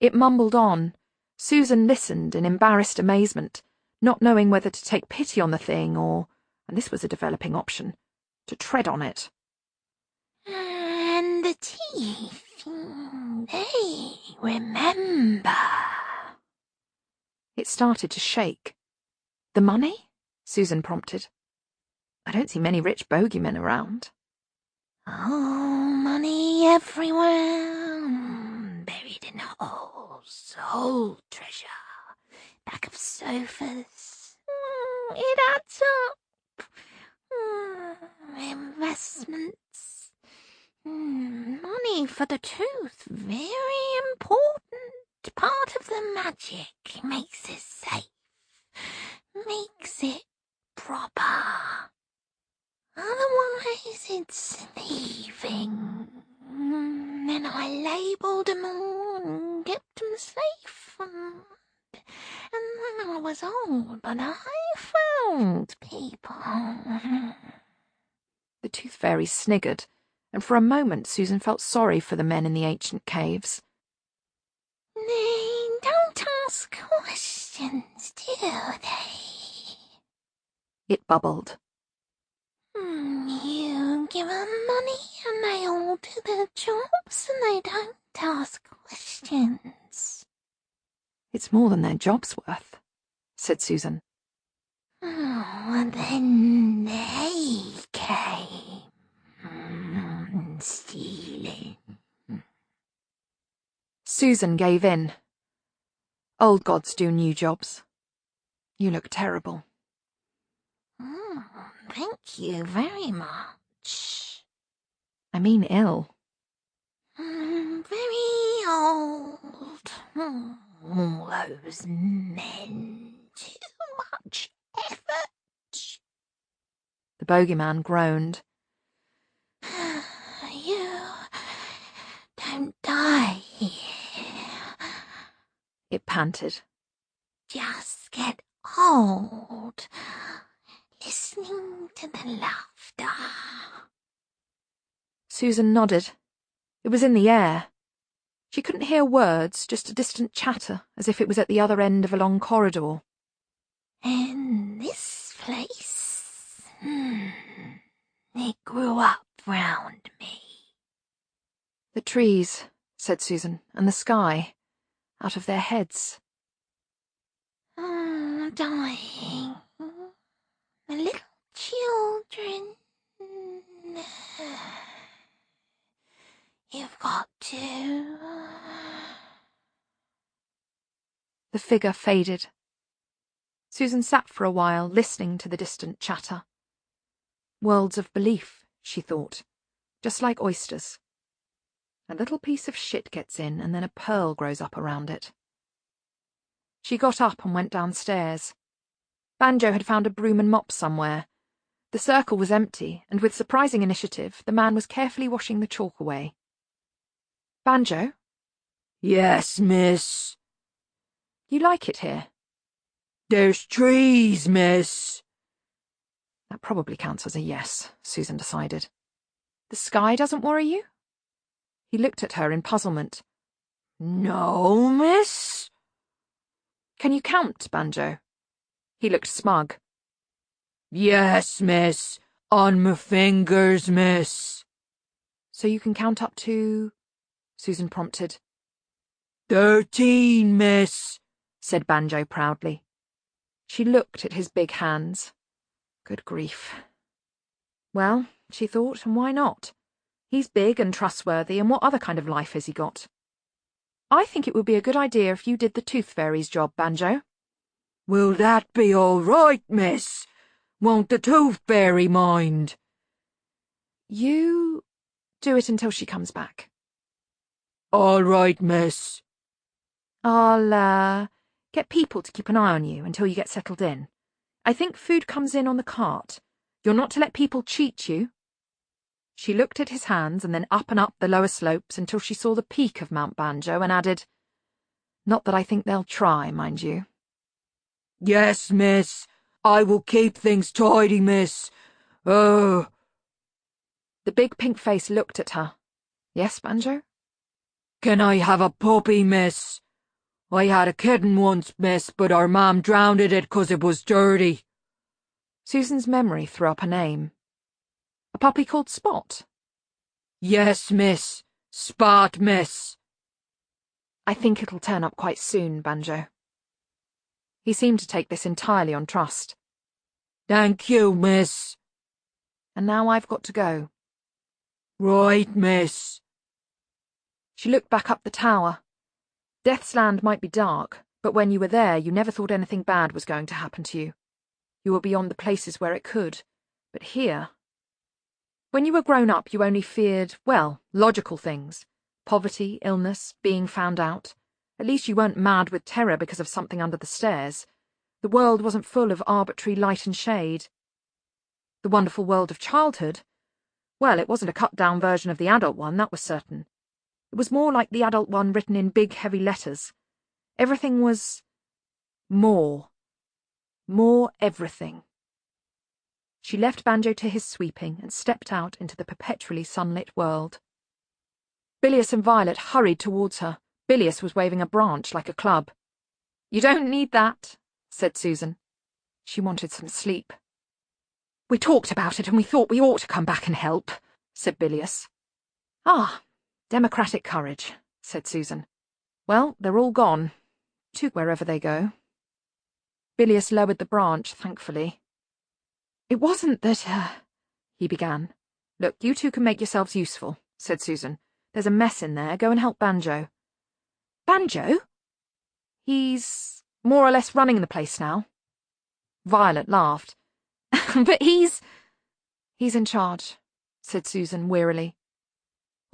It mumbled on. Susan listened in embarrassed amazement, not knowing whether to take pity on the thing or, and this was a developing option, to tread on it. And the teeth, they remember. It started to shake. The money? Susan prompted. I don't see many rich bogeymen around. Oh, money everywhere, buried in holes, old treasure, back of sofas. It adds up. Investments. Money for the tooth, very important. Part of the magic makes it safe, makes it proper. Otherwise it's thieving. Then I labelled them all and kept them safe. And then I was old, but I found people. The tooth fairy sniggered, and for a moment Susan felt sorry for the men in the ancient caves. They don't ask questions, do they? It bubbled. You give them money and they all do their jobs and they don't ask questions. It's more than their job's worth, said Susan. And then they came, stealing. Susan gave in. Old gods do new jobs. You look terrible. Thank you very much. I mean ill. Very old. All those men. Too much effort. The bogeyman groaned. You don't die here. It panted. Just get old. Listening to the laughter. Susan nodded. It was in the air. She couldn't hear words, just a distant chatter, as if it was at the other end of a long corridor. And this place, it grew up round me. The trees, said Susan, and the sky, out of their heads. Dying. The little children. You've got to. The figure faded. Susan sat for a while, listening to the distant chatter. Worlds of belief, she thought, just like oysters. A little piece of shit gets in, and then a pearl grows up around it. She got up and went downstairs. Banjo had found a broom and mop somewhere. The circle was empty, and with surprising initiative, the man was carefully washing the chalk away. Banjo? Yes, miss. You like it here? There's trees, miss. That probably counts as a yes, Susan decided. The sky doesn't worry you? He looked at her in puzzlement. No, miss. Can you count, Banjo? He looked smug. Yes, miss. On my fingers, miss. So you can count up to... Susan prompted. 13, miss, said Banjo proudly. She looked at his big hands. Good grief. Well, she thought, and why not? He's big and trustworthy, and what other kind of life has he got? I think it would be a good idea if you did the Tooth Fairy's job, Banjo. Will that be all right, miss? Won't the Tooth Fairy mind? You do it until she comes back. All right, miss. I'll, get people to keep an eye on you until you get settled in. I think food comes in on the cart. You're not to let people cheat you. She looked at his hands and then up and up the lower slopes until she saw the peak of Mount Banjo and added, Not that I think they'll try, mind you. Yes, miss. I will keep things tidy, miss. Oh. The big pink face looked at her. Yes, Banjo? Can I have a puppy, miss? I had a kitten once, miss, but our mum drowned it 'cause it was dirty. Susan's memory threw up a name. A puppy called Spot? Yes, miss. Spot, miss. I think it'll turn up quite soon, Banjo. He seemed to take this entirely on trust. Thank you, miss. And now I've got to go. Right, miss. She looked back up the tower. Death's Land might be dark, but when you were there, you never thought anything bad was going to happen to you. You were beyond the places where it could. But here... When you were grown up, you only feared, well, logical things. Poverty, illness, being found out. At least you weren't mad with terror because of something under the stairs. The world wasn't full of arbitrary light and shade. The wonderful world of childhood? Well, it wasn't a cut-down version of the adult one, that was certain. It was more like the adult one written in big, heavy letters. Everything was... more. More everything. She left Banjo to his sweeping and stepped out into the perpetually sunlit world. Bilious and Violet hurried towards her. Bilious was waving a branch like a club. "You don't need that," said Susan. She wanted some sleep. "We talked about it and we thought we ought to come back and help," said Bilious. "Ah, democratic courage," said Susan. "Well, they're all gone. To wherever they go." Bilious lowered the branch, thankfully. "It wasn't that, he began. "Look, you two can make yourselves useful," said Susan. "There's a mess in there. Go and help Banjo." "Banjo?" "He's more or less running the place now." Violet laughed. "But he's in charge," said Susan wearily.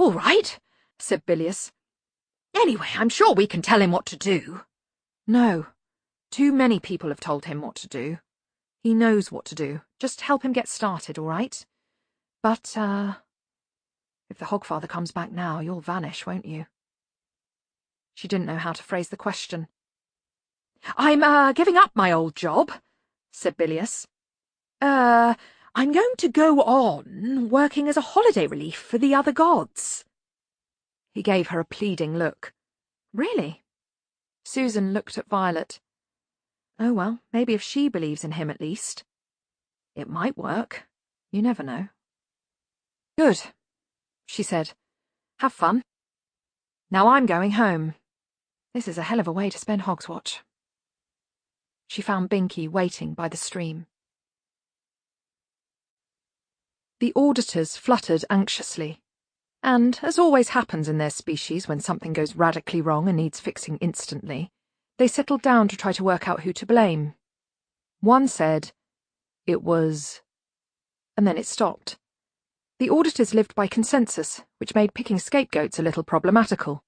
all right," said Bilious. "Anyway, I'm sure we can tell him what to do." "No. Too many people have told him what to do. He knows what to do. Just help him get started, all right? But, if the Hogfather comes back now, you'll vanish, won't you?" She didn't know how to phrase the question. "I'm, giving up my old job," said Bilious. I'm going to go on working as a holiday relief for the other gods." He gave her a pleading look. "Really?" Susan looked at Violet. "Oh, well, maybe if she believes in him at least. It might work. You never know." "Good," she said. "Have fun. Now I'm going home. This is a hell of a way to spend Hogswatch." She found Binky waiting by the stream. The auditors fluttered anxiously, and, as always happens in their species when something goes radically wrong and needs fixing instantly, they settled down to try to work out who to blame. One said, "It was..." and then it stopped. The auditors lived by consensus, which made picking scapegoats a little problematical.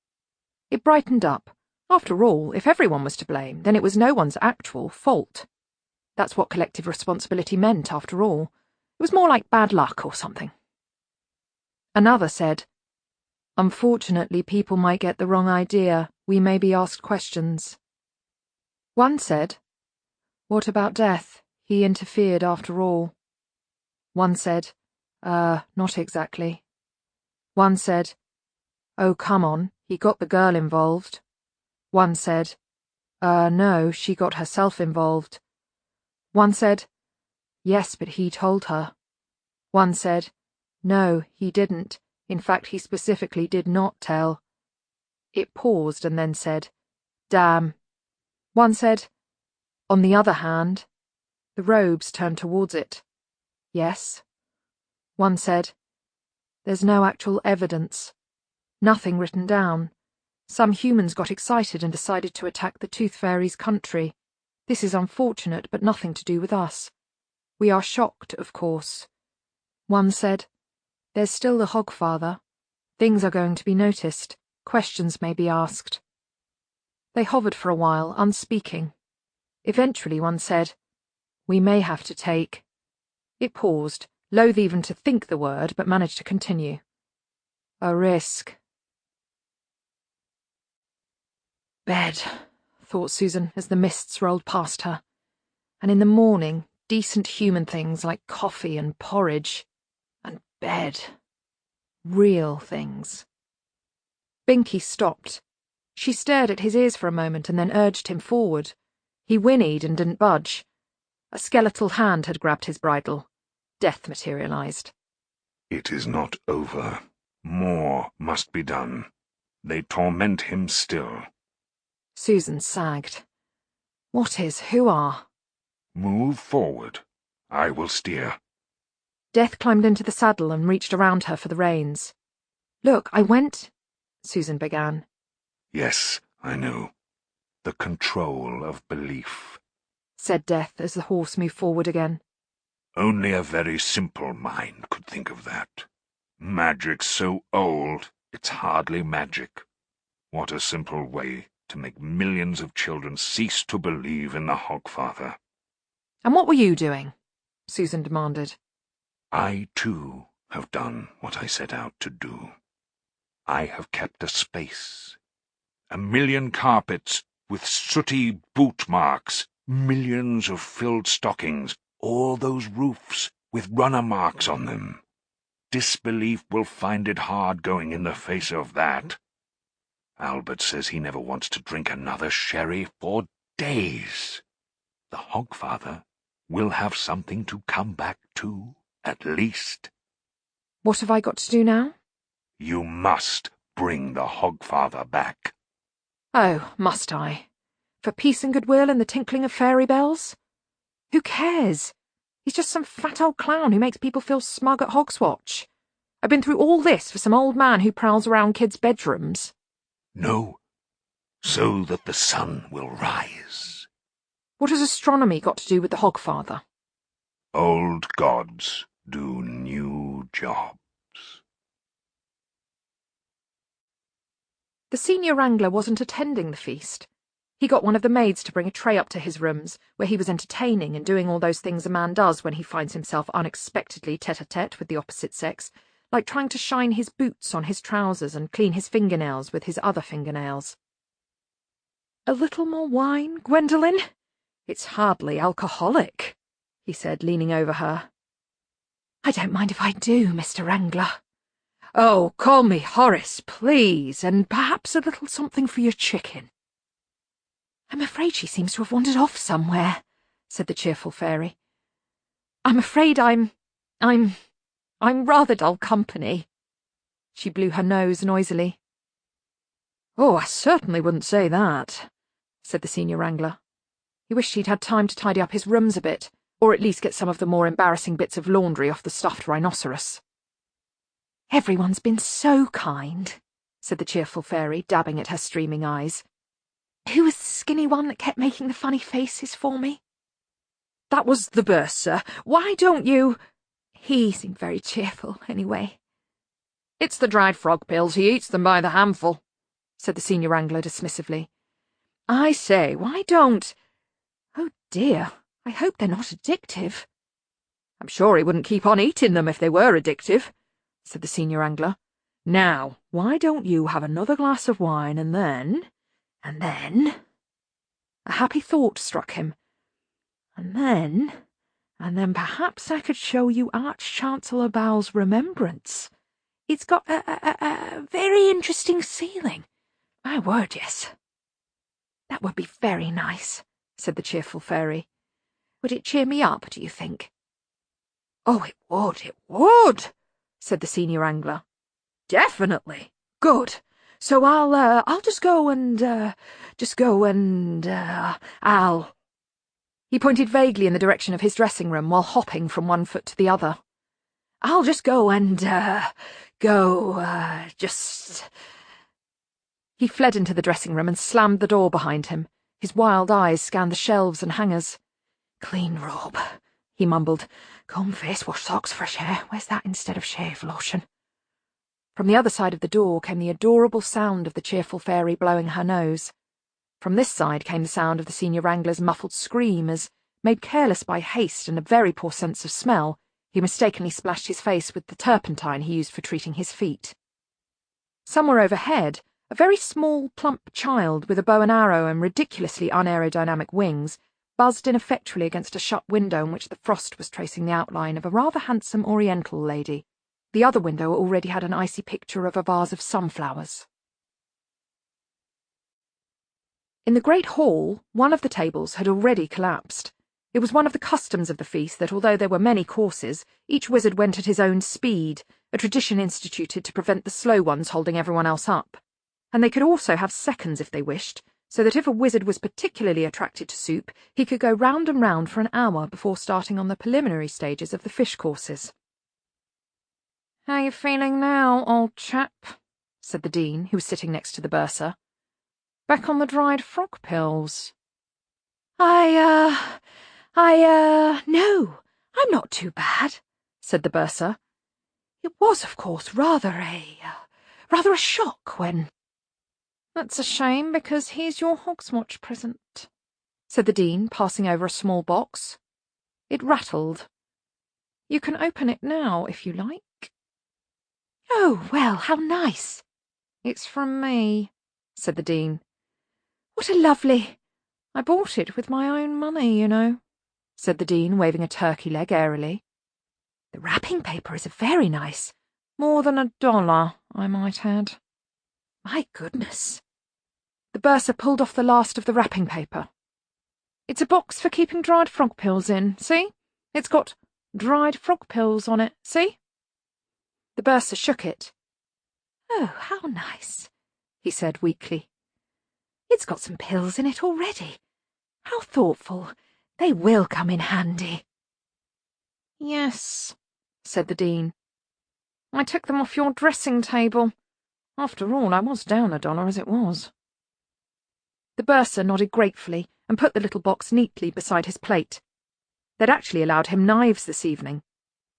It brightened up. After all, if everyone was to blame, then it was no one's actual fault. That's what collective responsibility meant, after all. It was more like bad luck or something. Another said, "Unfortunately, people might get the wrong idea. We may be asked questions." One said, "What about Death? He interfered after all." One said, not exactly." One said, "Oh, come on, he got the girl involved." One said, no, she got herself involved." One said, "Yes, but he told her." One said, "No, he didn't. In fact, he specifically did not tell." It paused and then said, "Damn." One said, "On the other hand..." The robes turned towards it. "Yes." One said, "There's no actual evidence. Nothing written down. Some humans got excited and decided to attack the Tooth Fairy's country. This is unfortunate, but nothing to do with us. We are shocked, of course." One said, "There's still the Hogfather. Things are going to be noticed. Questions may be asked." They hovered for a while, unspeaking. Eventually one said, "We may have to take..." It paused, loath even to think the word, but managed to continue. "A risk." Bed, thought Susan as the mists rolled past her. And in the morning, decent human things like coffee and porridge. And bed. Real things. Binky stopped. She stared at his ears for a moment and then urged him forward. He whinnied and didn't budge. A skeletal hand had grabbed his bridle. Death materialized. "It is not over. More must be done. They torment him still." Susan sagged. "What is? Who are?" "Move forward. I will steer." Death climbed into the saddle and reached around her for the reins. "Look, I went—" Susan began. Yes, I know. The control of belief, said Death as the horse moved forward again. Only a very simple mind could think of that. Magic's so old, it's hardly magic. What a simple way to make millions of children cease to believe in the Hogfather. "And what were you doing?" Susan demanded. I, too, have done what I set out to do. I have kept a space. 1,000,000 carpets with sooty boot marks, millions of filled stockings, all those roofs with runner marks on them. Disbelief will find it hard going in the face of that. Albert says he never wants to drink another sherry for days. The Hogfather will have something to come back to, at least. "What have I got to do now?" You must bring the Hogfather back. "Oh, must I? For peace and goodwill and the tinkling of fairy bells? Who cares? He's just some fat old clown who makes people feel smug at Hogswatch. I've been through all this for some old man who prowls around kids' bedrooms." No, so that the sun will rise. "What has astronomy got to do with the Hogfather?" Old gods do new jobs. The senior wrangler wasn't attending the feast. He got one of the maids to bring a tray up to his rooms, where he was entertaining and doing all those things a man does when he finds himself unexpectedly tete-a-tete with the opposite sex, like trying to shine his boots on his trousers and clean his fingernails with his other fingernails. "A little more wine, Gwendolen? It's hardly alcoholic," he said, leaning over her. "I don't mind if I do, Mr. Wrangler." "Oh, call me Horace, please, and perhaps a little something for your chicken." "I'm afraid she seems to have wandered off somewhere," said the cheerful fairy. "I'm afraid I'm rather dull company." She blew her nose noisily. "Oh, I certainly wouldn't say that," said the senior wrangler. He wished he'd had time to tidy up his rooms a bit, or at least get some of the more embarrassing bits of laundry off the stuffed rhinoceros. "Everyone's been so kind," said the cheerful fairy, dabbing at her streaming eyes. "Who was the skinny one that kept making the funny faces for me?" "That was the bursar. Why don't you—" "He seemed very cheerful, anyway." "It's the dried frog pills. He eats them by the handful," said the senior wrangler dismissively. "I say, why don't—" "Oh dear, I hope they're not addictive." "I'm sure he wouldn't keep on eating them if they were addictive," said the senior wrangler. "Now, why don't you have another glass of wine and then— and then—" A happy thought struck him. "And then perhaps I could show you Arch-Chancellor Bowell's Remembrance. It's got a very interesting ceiling. My word, yes." "That would be very nice," said the cheerful fairy. "Would it cheer me up, do you think?" "Oh, it would," said the senior wrangler. "Definitely. Good. So I'll just go and I'll—" He pointed vaguely in the direction of his dressing room while hopping from one foot to the other. "I'll just go and just—" He fled into the dressing room and slammed the door behind him. His wild eyes scanned the shelves and hangers. "Clean robe," he mumbled. "Comb, face wash, socks, fresh hair. Where's that instead of shave lotion?" From the other side of the door came the adorable sound of the cheerful fairy blowing her nose. From this side came the sound of the senior wrangler's muffled scream as, made careless by haste and a very poor sense of smell, he mistakenly splashed his face with the turpentine he used for treating his feet. Somewhere overhead, a very small, plump child with a bow and arrow and ridiculously unaerodynamic wings buzzed ineffectually against a shut window in which the frost was tracing the outline of a rather handsome Oriental lady. The other window already had an icy picture of a vase of sunflowers. In the great hall, one of the tables had already collapsed. It was one of the customs of the feast that, although there were many courses, each wizard went at his own speed, a tradition instituted to prevent the slow ones holding everyone else up. And they could also have seconds if they wished, so that if a wizard was particularly attracted to soup, he could go round and round for an hour before starting on the preliminary stages of the fish courses. How you feeling now, old chap? Said the Dean, who was sitting next to the bursar. Back on the dried frog pills? No, I'm not too bad, said the bursar. It was, of course, rather a shock when... That's a shame, because here's your Hogswatch present, said the Dean, passing over a small box. It rattled. You can open it now, if you like. Oh, well, how nice. It's from me, said the Dean. What a lovely... I bought it with my own money, you know, said the Dean, waving a turkey leg airily. The wrapping paper is very nice. More than $1, I might add. My goodness. The bursar pulled off the last of the wrapping paper. It's a box for keeping dried frog pills in, see? It's got dried frog pills on it, see? The bursar shook it. Oh, how nice, he said weakly. It's got some pills in it already. How thoughtful. They will come in handy. Yes, said the Dean. I took them off your dressing table. After all, I was down $1 as it was. The bursar nodded gratefully and put the little box neatly beside his plate. They'd actually allowed him knives this evening.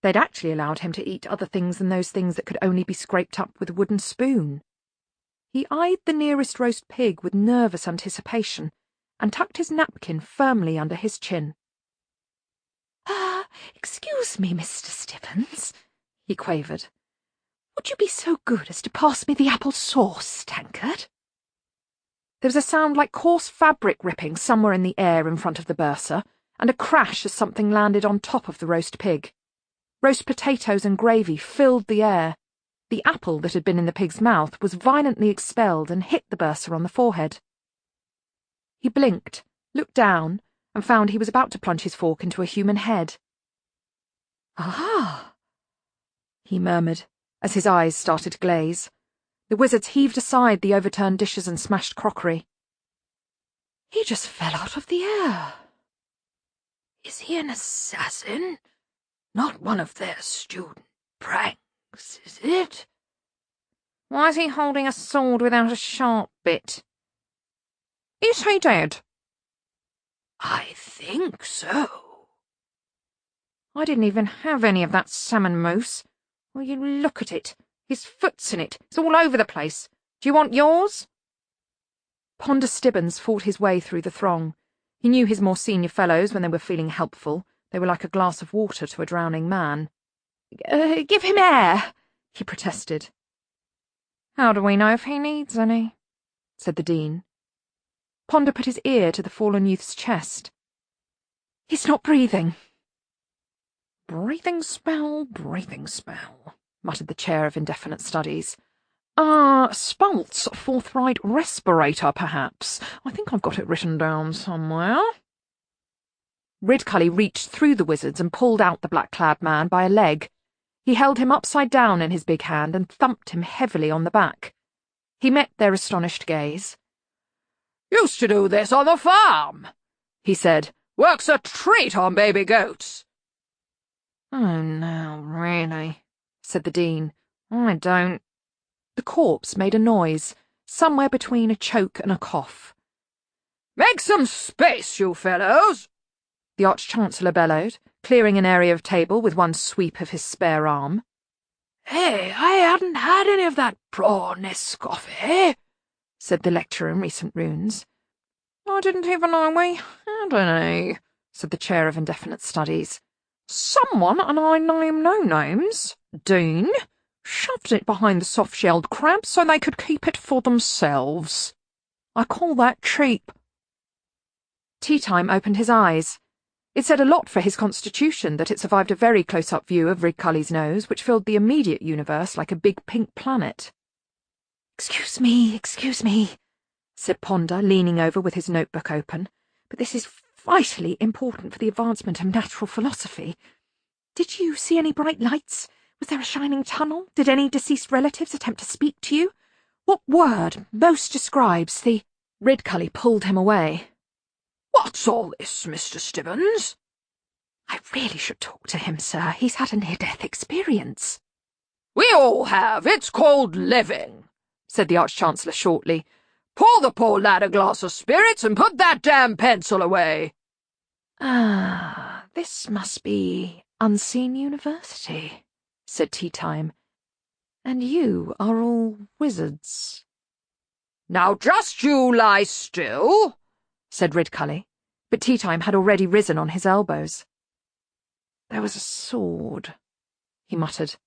They'd actually allowed him to eat other things than those things that could only be scraped up with a wooden spoon. He eyed the nearest roast pig with nervous anticipation and tucked his napkin firmly under his chin. Excuse me, Mr. Stibbons, he quavered. Would you be so good as to pass me the apple sauce tankard? There was a sound like coarse fabric ripping somewhere in the air in front of the bursar, and a crash as something landed on top of the roast pig. Roast potatoes and gravy filled the air. The apple that had been in the pig's mouth was violently expelled and hit the bursar on the forehead. He blinked, looked down, and found he was about to plunge his fork into a human head. Ah, he murmured, as his eyes started to glaze. The wizards heaved aside the overturned dishes and smashed crockery. He just fell out of the air. Is he an assassin? Not one of their student pranks, is it? Why is he holding a sword without a sharp bit? Is he dead? I think so. I didn't even have any of that salmon mousse. Will you look at it? His foot's in it. It's all over the place. Do you want yours? Ponder Stibbons fought his way through the throng. He knew his more senior fellows when they were feeling helpful. They were like a glass of water to a drowning man. Give him air, he protested. How do we know if he needs any? Said the Dean. Ponder put his ear to the fallen youth's chest. He's not breathing. Breathing spell, muttered the Chair of Indefinite Studies. Spalt's forthright respirator, perhaps. I think I've got it written down somewhere. Ridcully reached through the wizards and pulled out the black-clad man by a leg. He held him upside down in his big hand and thumped him heavily on the back. He met their astonished gaze. Used to do this on the farm, he said. Works a treat on baby goats. Oh, no, really, said the Dean. I don't. The corpse made a noise, somewhere between a choke and a cough. Make some space, you fellows, the Arch-Chancellor bellowed, clearing an area of table with one sweep of his spare arm. Hey, I hadn't had any of that prawn-ness coffee, said the lecturer in recent runes. I didn't even know we had any, said the Chair of Indefinite Studies. Someone, and I name no names, Dean, shoved it behind the soft-shelled crabs so they could keep it for themselves. I call that cheap. Teatime opened his eyes. It said a lot for his constitution that it survived a very close-up view of Ridcully's nose, which filled the immediate universe like a big pink planet. Excuse me, said Ponder, leaning over with his notebook open, but this is vitally important for the advancement of natural philosophy. Did you see any bright lights? Was there a shining tunnel? Did any deceased relatives attempt to speak to you? What word most describes the... Ridcully pulled him away. What's all this, Mr. Stibbons? I really should talk to him, sir. He's had a near-death experience. We all have. It's called living," said the Arch-Chancellor shortly. "Pour the poor lad a glass of spirits and put that damn pencil away." "Ah, this must be Unseen University," said Tea Time. "And you are all wizards." "Now just you lie still," said Ridcully, but Tea Time had already risen on his elbows. "There was a sword," he muttered.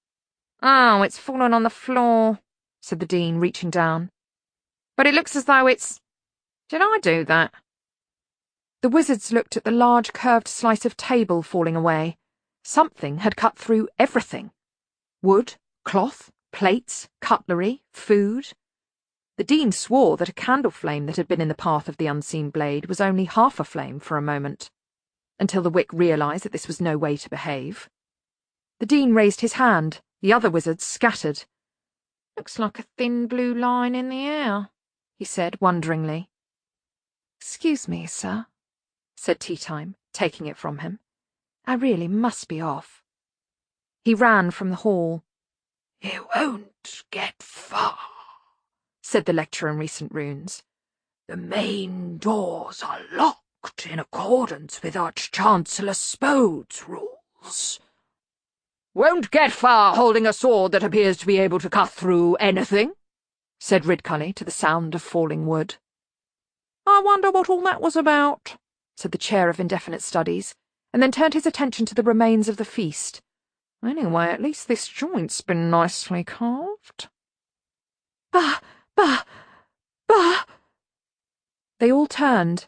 "Oh, it's fallen on the floor," said the Dean, reaching down. "But it looks as though it's— Did I do that?" The wizards looked at the large curved slice of table falling away. Something had cut through everything. Wood, cloth, plates, cutlery, food. The Dean swore that a candle flame that had been in the path of the unseen blade was only half a flame for a moment, until the wick realised that this was no way to behave. The Dean raised his hand. The other wizards scattered. "Looks like a thin blue line in the air," he said wonderingly. "Excuse me, sir," said Tea Time, taking it from him. "I really must be off." He ran from the hall. "You won't get far," said the lecturer in recent runes. "The main doors are locked in accordance with Arch-Chancellor Spode's rules." "Won't get far holding a sword that appears to be able to cut through anything," said Ridcully to the sound of falling wood. "I wonder what all that was about," said the Chair of Indefinite Studies, and then turned his attention to the remains of the feast. "Anyway, at least this joint's been nicely carved." "Bah! Bah! Bah!" They all turned.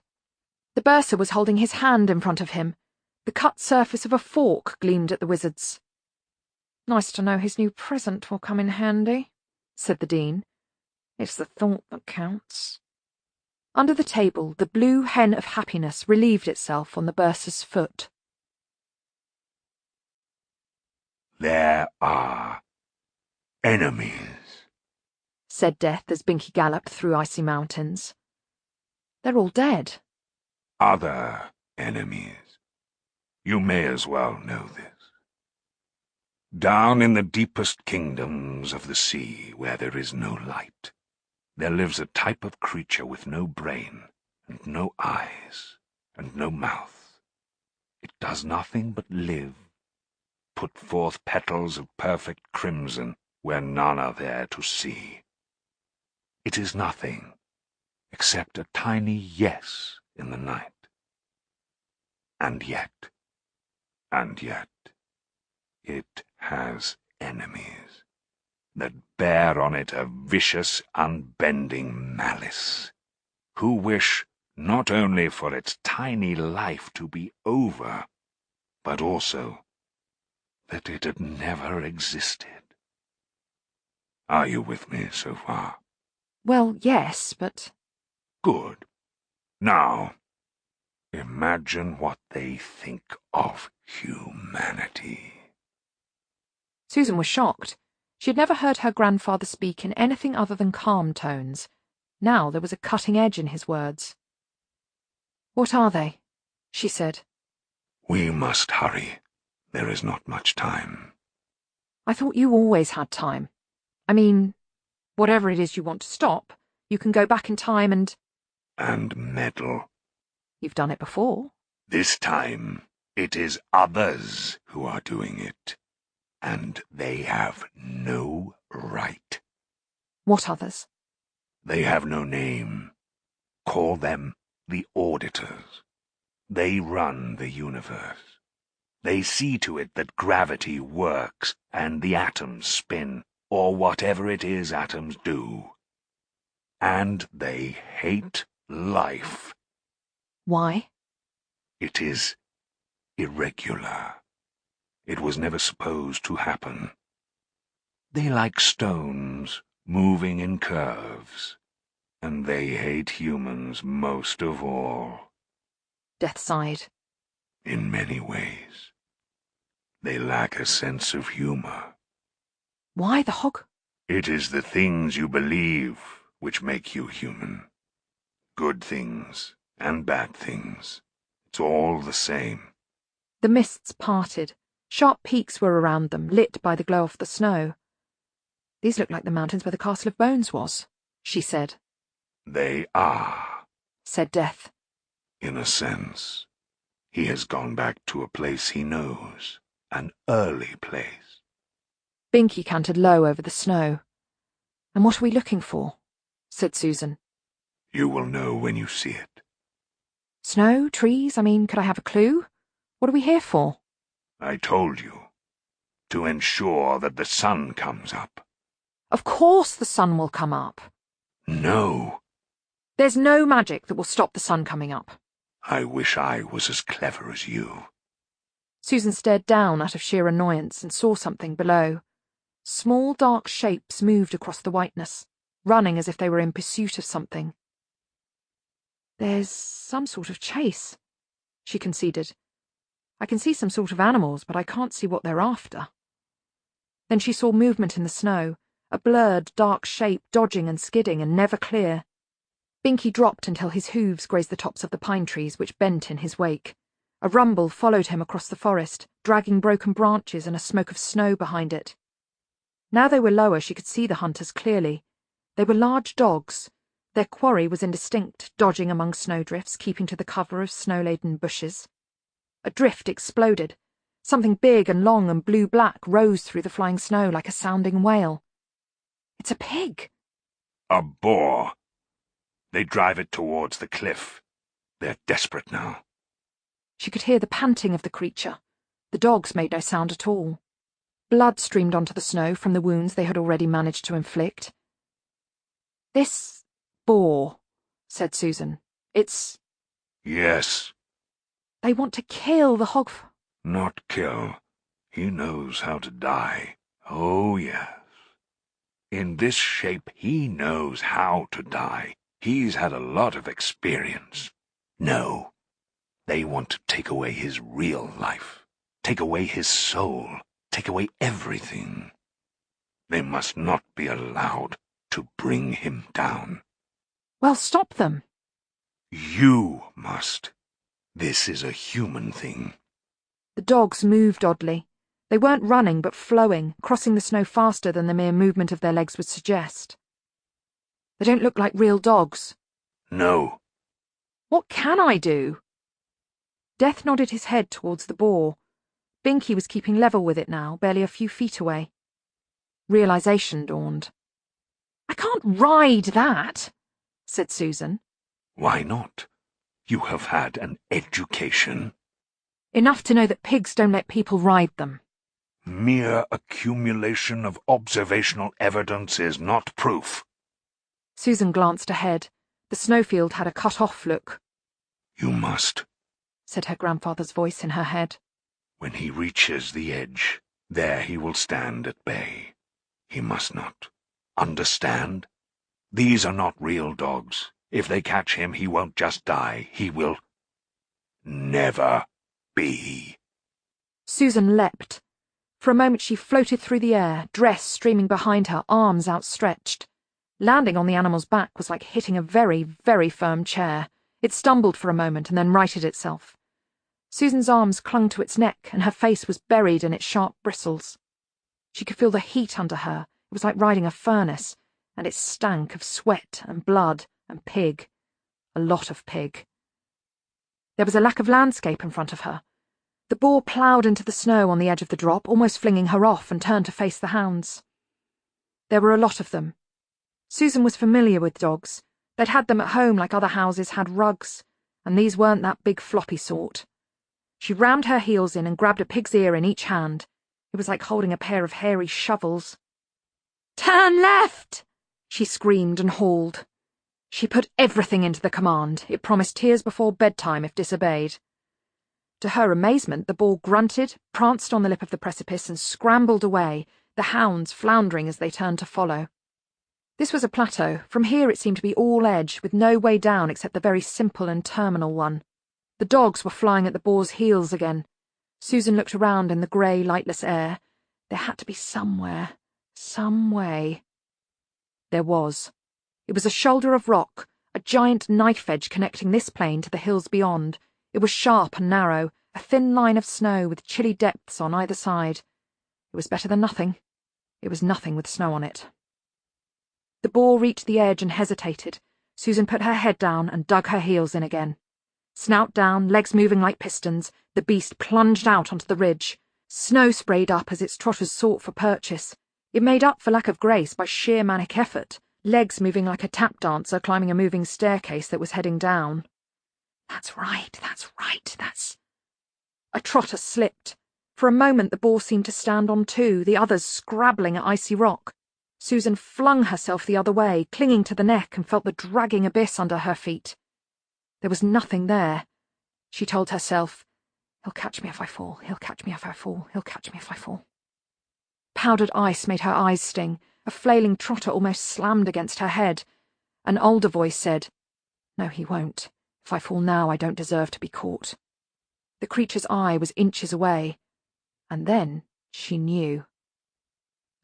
The bursar was holding his hand in front of him. The cut surface of a fork gleamed at the wizards. "Nice to know his new present will come in handy," said the Dean. "It's the thought that counts." Under the table, the blue hen of happiness relieved itself on the bursar's foot. There are enemies, said Death as Binky galloped through icy mountains. "They're all dead." other enemies. You may as well know this. Down in the deepest kingdoms of the sea, where there is no light, there lives a type of creature with no brain, and no eyes, and no mouth. It does nothing but live, put forth petals of perfect crimson where none are there to see. It is nothing, except a tiny yes in the night. And yet, it has enemies that bear on it a vicious, unbending malice, who wish not only for its tiny life to be over, but also that it had never existed. Are you with me so far? Well, yes, but... Good. Now, imagine what they think of humanity. Susan was shocked. She had never heard her grandfather speak in anything other than calm tones. Now there was a cutting edge in his words. "What are they?" she said. We must hurry. There is not much time. "I thought you always had time. I mean, whatever it is you want to stop, you can go back in time and meddle. You've done it before." This time, it is others who are doing it, and they have no right. "What others?" They have no name. Call them the Auditors. They run the universe. They see to it that gravity works and the atoms spin, or whatever it is atoms do. And they hate life. "Why?" It is irregular. It was never supposed to happen. They like stones, moving in curves, and they hate humans most of all. Death sighed. In many ways. They lack a sense of humor. "Why the hog—" It is the things you believe which make you human. Good things and bad things. It's all the same. The mists parted. Sharp peaks were around them, lit by the glow of the snow. These look like the mountains where the Castle of Bones was, she said. They are, Said Death. in a sense. He has gone back to a place he knows, an early place. Binky cantered low over the snow. And what are we looking for? Said Susan. You will know when you see it. Snow, trees, could I have a clue? What are we here for? I told you. To ensure that the sun comes up. Of course the sun will come up. No. There's no magic that will stop the sun coming up. I wish I was as clever as you. Susan stared down out of sheer annoyance and saw something below. Small dark shapes moved across the whiteness, running as if they were in pursuit of something. There's some sort of chase, she conceded. I can see some sort of animals, but I can't see what they're after. Then she saw movement in the snow, a blurred, dark shape dodging and skidding and never clear. Binky dropped until his hooves grazed the tops of the pine trees which bent in his wake. A rumble followed him across the forest, dragging broken branches and a smoke of snow behind it. Now they were lower, she could see the hunters clearly. They were large dogs. Their quarry was indistinct, dodging among snowdrifts, keeping to the cover of snow-laden bushes. A drift exploded. Something big and long and blue-black rose through the flying snow like a sounding wail. It's a pig. A boar. They drive it towards the cliff. They're desperate now. She could hear the panting of the creature. The dogs made no sound at all. Blood streamed onto the snow from the wounds they had already managed to inflict. This boar, said Susan. It's... Yes. They want to kill the Not kill. He knows how to die. Oh, yes. In this shape, he knows how to die. He's had a lot of experience. No. They want to take away his real life. Take away his soul. Take away everything. They must not be allowed to bring him down. Well, stop them. You must. This is a human thing. The dogs moved oddly. They weren't running, but flowing, crossing the snow faster than the mere movement of their legs would suggest. They don't look like real dogs. No. What can I do? Death nodded his head towards the boar. Binky was keeping level with it now, barely a few feet away. Realization dawned. I can't ride that, said Susan. Why not? You have had an education. Enough to know that pigs don't let people ride them. Mere accumulation of observational evidence is not proof. Susan glanced ahead. The snowfield had a cut-off look. You must, said her grandfather's voice in her head. When he reaches the edge, there he will stand at bay. He must not. Understand? These are not real dogs. If they catch him, he won't just die. He will never be. Susan leapt. For a moment she floated through the air, dress streaming behind her, arms outstretched. Landing on the animal's back was like hitting a very, very firm chair. It stumbled for a moment and then righted itself. Susan's arms clung to its neck, and her face was buried in its sharp bristles. She could feel the heat under her. It was like riding a furnace, and it stank of sweat and blood and pig. A lot of pig. There was a lack of landscape in front of her. The boar ploughed into the snow on the edge of the drop, almost flinging her off, and turned to face the hounds. There were a lot of them. Susan was familiar with dogs. They'd had them at home like other houses had rugs, and these weren't that big floppy sort. She rammed her heels in and grabbed a pig's ear in each hand. It was like holding a pair of hairy shovels. "Turn left!" she screamed and hauled. She put everything into the command. It promised tears before bedtime if disobeyed. To her amazement, the boar grunted, pranced on the lip of the precipice, and scrambled away, the hounds floundering as they turned to follow. This was a plateau. From here it seemed to be all edge, with no way down except the very simple and terminal one. The dogs were flying at the boar's heels again. Susan looked around in the grey, lightless air. There had to be somewhere, some way. There was. It was a shoulder of rock, a giant knife edge connecting this plain to the hills beyond. It was sharp and narrow, a thin line of snow with chilly depths on either side. It was better than nothing. It was nothing with snow on it. The boar reached the edge and hesitated. Susan put her head down and dug her heels in again. Snout down, legs moving like pistons, the beast plunged out onto the ridge. Snow sprayed up as its trotters sought for purchase. It made up for lack of grace by sheer manic effort, legs moving like a tap dancer climbing a moving staircase that was heading down. That's right. A trotter slipped. For a moment the boar seemed to stand on two, the others scrabbling at icy rock. Susan flung herself the other way, clinging to the neck, and felt the dragging abyss under her feet. There was nothing there. She told herself, "He'll catch me if I fall, he'll catch me if I fall, he'll catch me if I fall." Powdered ice made her eyes sting. A flailing trotter almost slammed against her head. An older voice said, "No, he won't. If I fall now, I don't deserve to be caught." The creature's eye was inches away. And then she knew.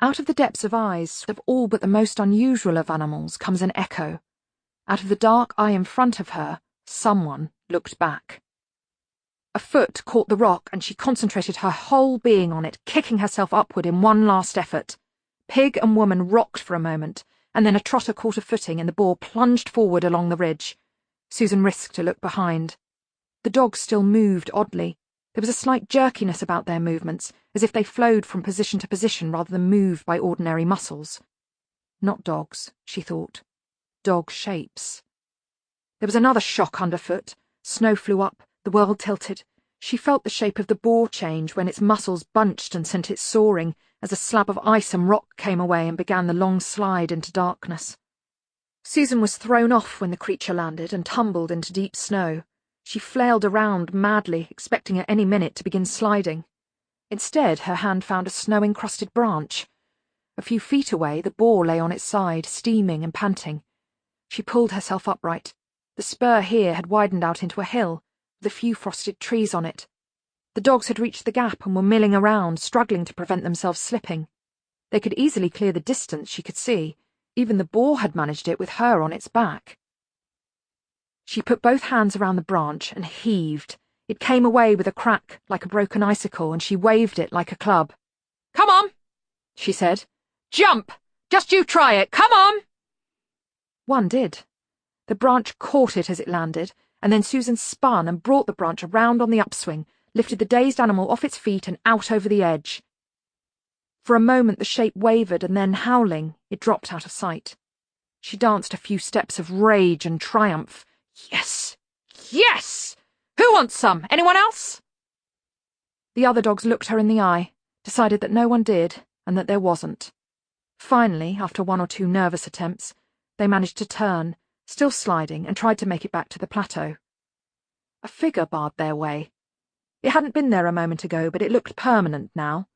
Out of the depths of eyes, of all but the most unusual of animals, comes an echo. Out of the dark eye in front of her, someone looked back. A foot caught the rock, and she concentrated her whole being on it, kicking herself upward in one last effort. Pig and woman rocked for a moment, and then a trotter caught a footing, and the boar plunged forward along the ridge. Susan risked a look behind. The dogs still moved oddly. There was a slight jerkiness about their movements, as if they flowed from position to position rather than moved by ordinary muscles. Not dogs, she thought. Dog shapes. There was another shock underfoot. Snow flew up, the world tilted. She felt the shape of the boar change when its muscles bunched and sent it soaring as a slab of ice and rock came away and began the long slide into darkness. Susan was thrown off when the creature landed and tumbled into deep snow. She flailed around madly, expecting at any minute to begin sliding. Instead, her hand found a snow-encrusted branch. A few feet away, the boar lay on its side, steaming and panting. She pulled herself upright. The spur here had widened out into a hill, with a few frosted trees on it. The dogs had reached the gap and were milling around, struggling to prevent themselves slipping. They could easily clear the distance, she could see. Even the boar had managed it with her on its back. She put both hands around the branch and heaved. It came away with a crack like a broken icicle, and she waved it like a club. "Come on," she said. "Jump! Just you try it! Come on!" One did. The branch caught it as it landed, and then Susan spun and brought the branch around on the upswing, lifted the dazed animal off its feet and out over the edge. For a moment the shape wavered, and then, howling, it dropped out of sight. She danced a few steps of rage and triumph. "Yes! Yes! Who wants some? Anyone else?" The other dogs looked her in the eye, decided that no one did, and that there wasn't. Finally, after one or two nervous attempts, they managed to turn, still sliding, and tried to make it back to the plateau. A figure barred their way. It hadn't been there a moment ago, but it looked permanent now.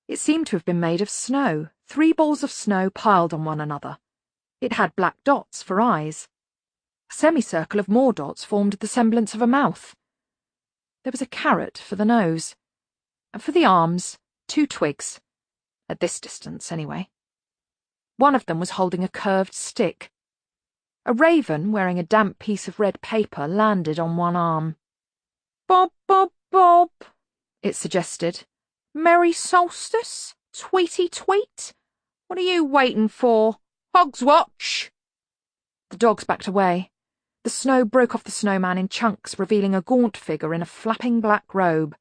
It seemed to have been made of snow, 3 balls of snow piled on one another. It had black dots for eyes. A semicircle of more dots formed the semblance of a mouth. There was a carrot for the nose, and for the arms, 2 twigs. At this distance, anyway. One of them was holding a curved stick. A raven, wearing a damp piece of red paper, landed on one arm. "Bob, bob, bob," it suggested. "Merry solstice, Tweety tweet. What are you waiting for? Hog's watch!" The dogs backed away. The snow broke off the snowman in chunks, revealing a gaunt figure in a flapping black robe.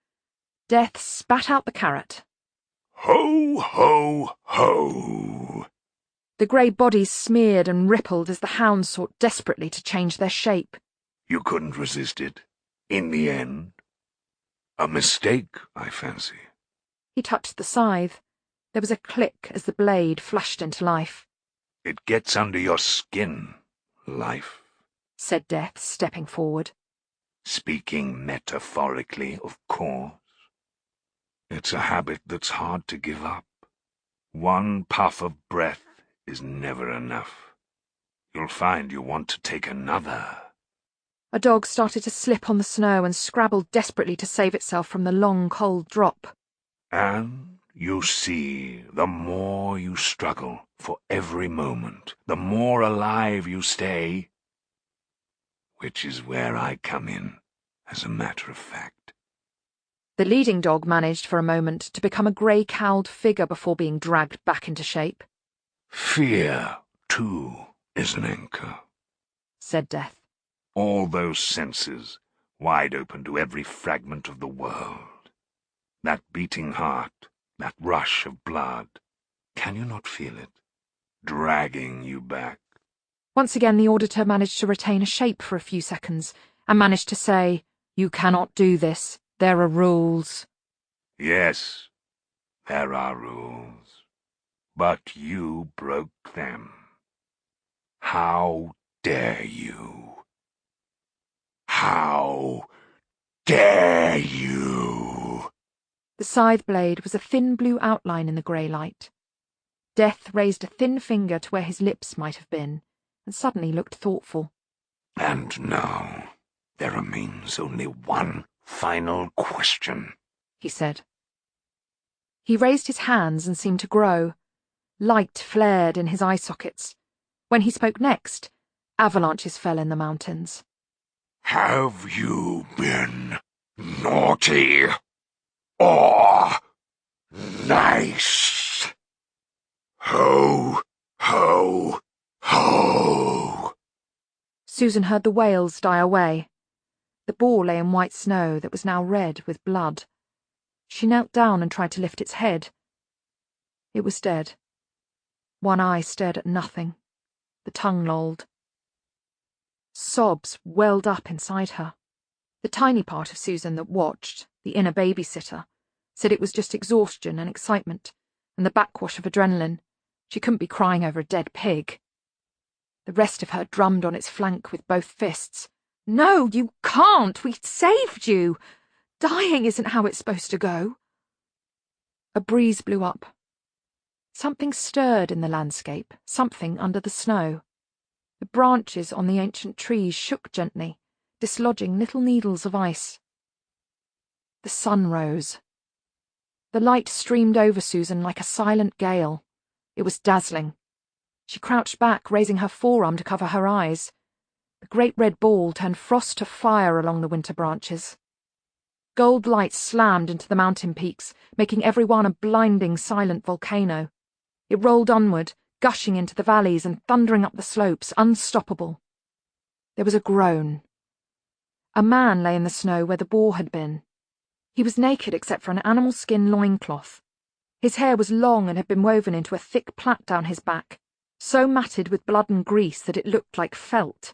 Death spat out the carrot. Ho, ho, ho! The grey bodies smeared and rippled as the hounds sought desperately to change their shape. You couldn't resist it, in the end. A mistake, I fancy. He touched the scythe. There was a click as the blade flashed into life. It gets under your skin, life, said Death, stepping forward. Speaking metaphorically, of course. It's a habit that's hard to give up. One puff of breath is never enough. You'll find you want to take another. A dog started to slip on the snow and scrabbled desperately to save itself from the long, cold drop. And you see, the more you struggle for every moment, the more alive you stay. Which is where I come in, as a matter of fact. The leading dog managed for a moment to become a grey-cowled figure before being dragged back into shape. Fear, too, is an anchor, said Death. All those senses, wide open to every fragment of the world. That beating heart, that rush of blood. Can you not feel it? Dragging you back. Once again the auditor managed to retain a shape for a few seconds, and managed to say, "You cannot do this. There are rules." Yes, there are rules. But you broke them. How dare you? How dare you? The scythe blade was a thin blue outline in the grey light. Death raised a thin finger to where his lips might have been, and suddenly looked thoughtful. And now there remains only one final question, he said. He raised his hands and seemed to grow. Light flared in his eye sockets. When he spoke next, avalanches fell in the mountains. Have you been naughty or nice? Ho, ho, ho! Susan heard the wails die away. The boar lay in white snow that was now red with blood. She knelt down and tried to lift its head. It was dead. One eye stared at nothing. The tongue lolled. Sobs welled up inside her. The tiny part of Susan that watched, the inner babysitter, said it was just exhaustion and excitement, and the backwash of adrenaline. She couldn't be crying over a dead pig. The rest of her drummed on its flank with both fists. "No, you can't! We saved you! Dying isn't how it's supposed to go." A breeze blew up. Something stirred in the landscape, something under the snow. The branches on the ancient trees shook gently, dislodging little needles of ice. The sun rose. The light streamed over Susan like a silent gale. It was dazzling. She crouched back, raising her forearm to cover her eyes. The great red ball turned frost to fire along the winter branches. Gold light slammed into the mountain peaks, making every one a blinding, silent volcano. It rolled onward, gushing into the valleys and thundering up the slopes, unstoppable. There was a groan. A man lay in the snow where the boar had been. He was naked except for an animal skin loincloth. His hair was long and had been woven into a thick plait down his back, so matted with blood and grease that it looked like felt,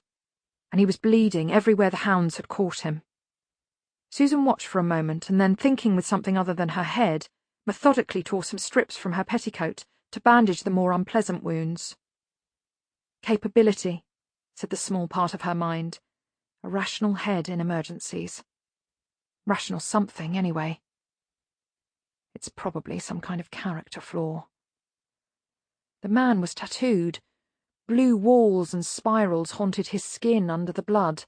and he was bleeding everywhere the hounds had caught him. Susan watched for a moment, and then, thinking with something other than her head, methodically tore some strips from her petticoat to bandage the more unpleasant wounds. Capability, said the small part of her mind. A rational head in emergencies. Rational something, anyway. It's probably some kind of character flaw. The man was tattooed. Blue walls and spirals haunted his skin under the blood.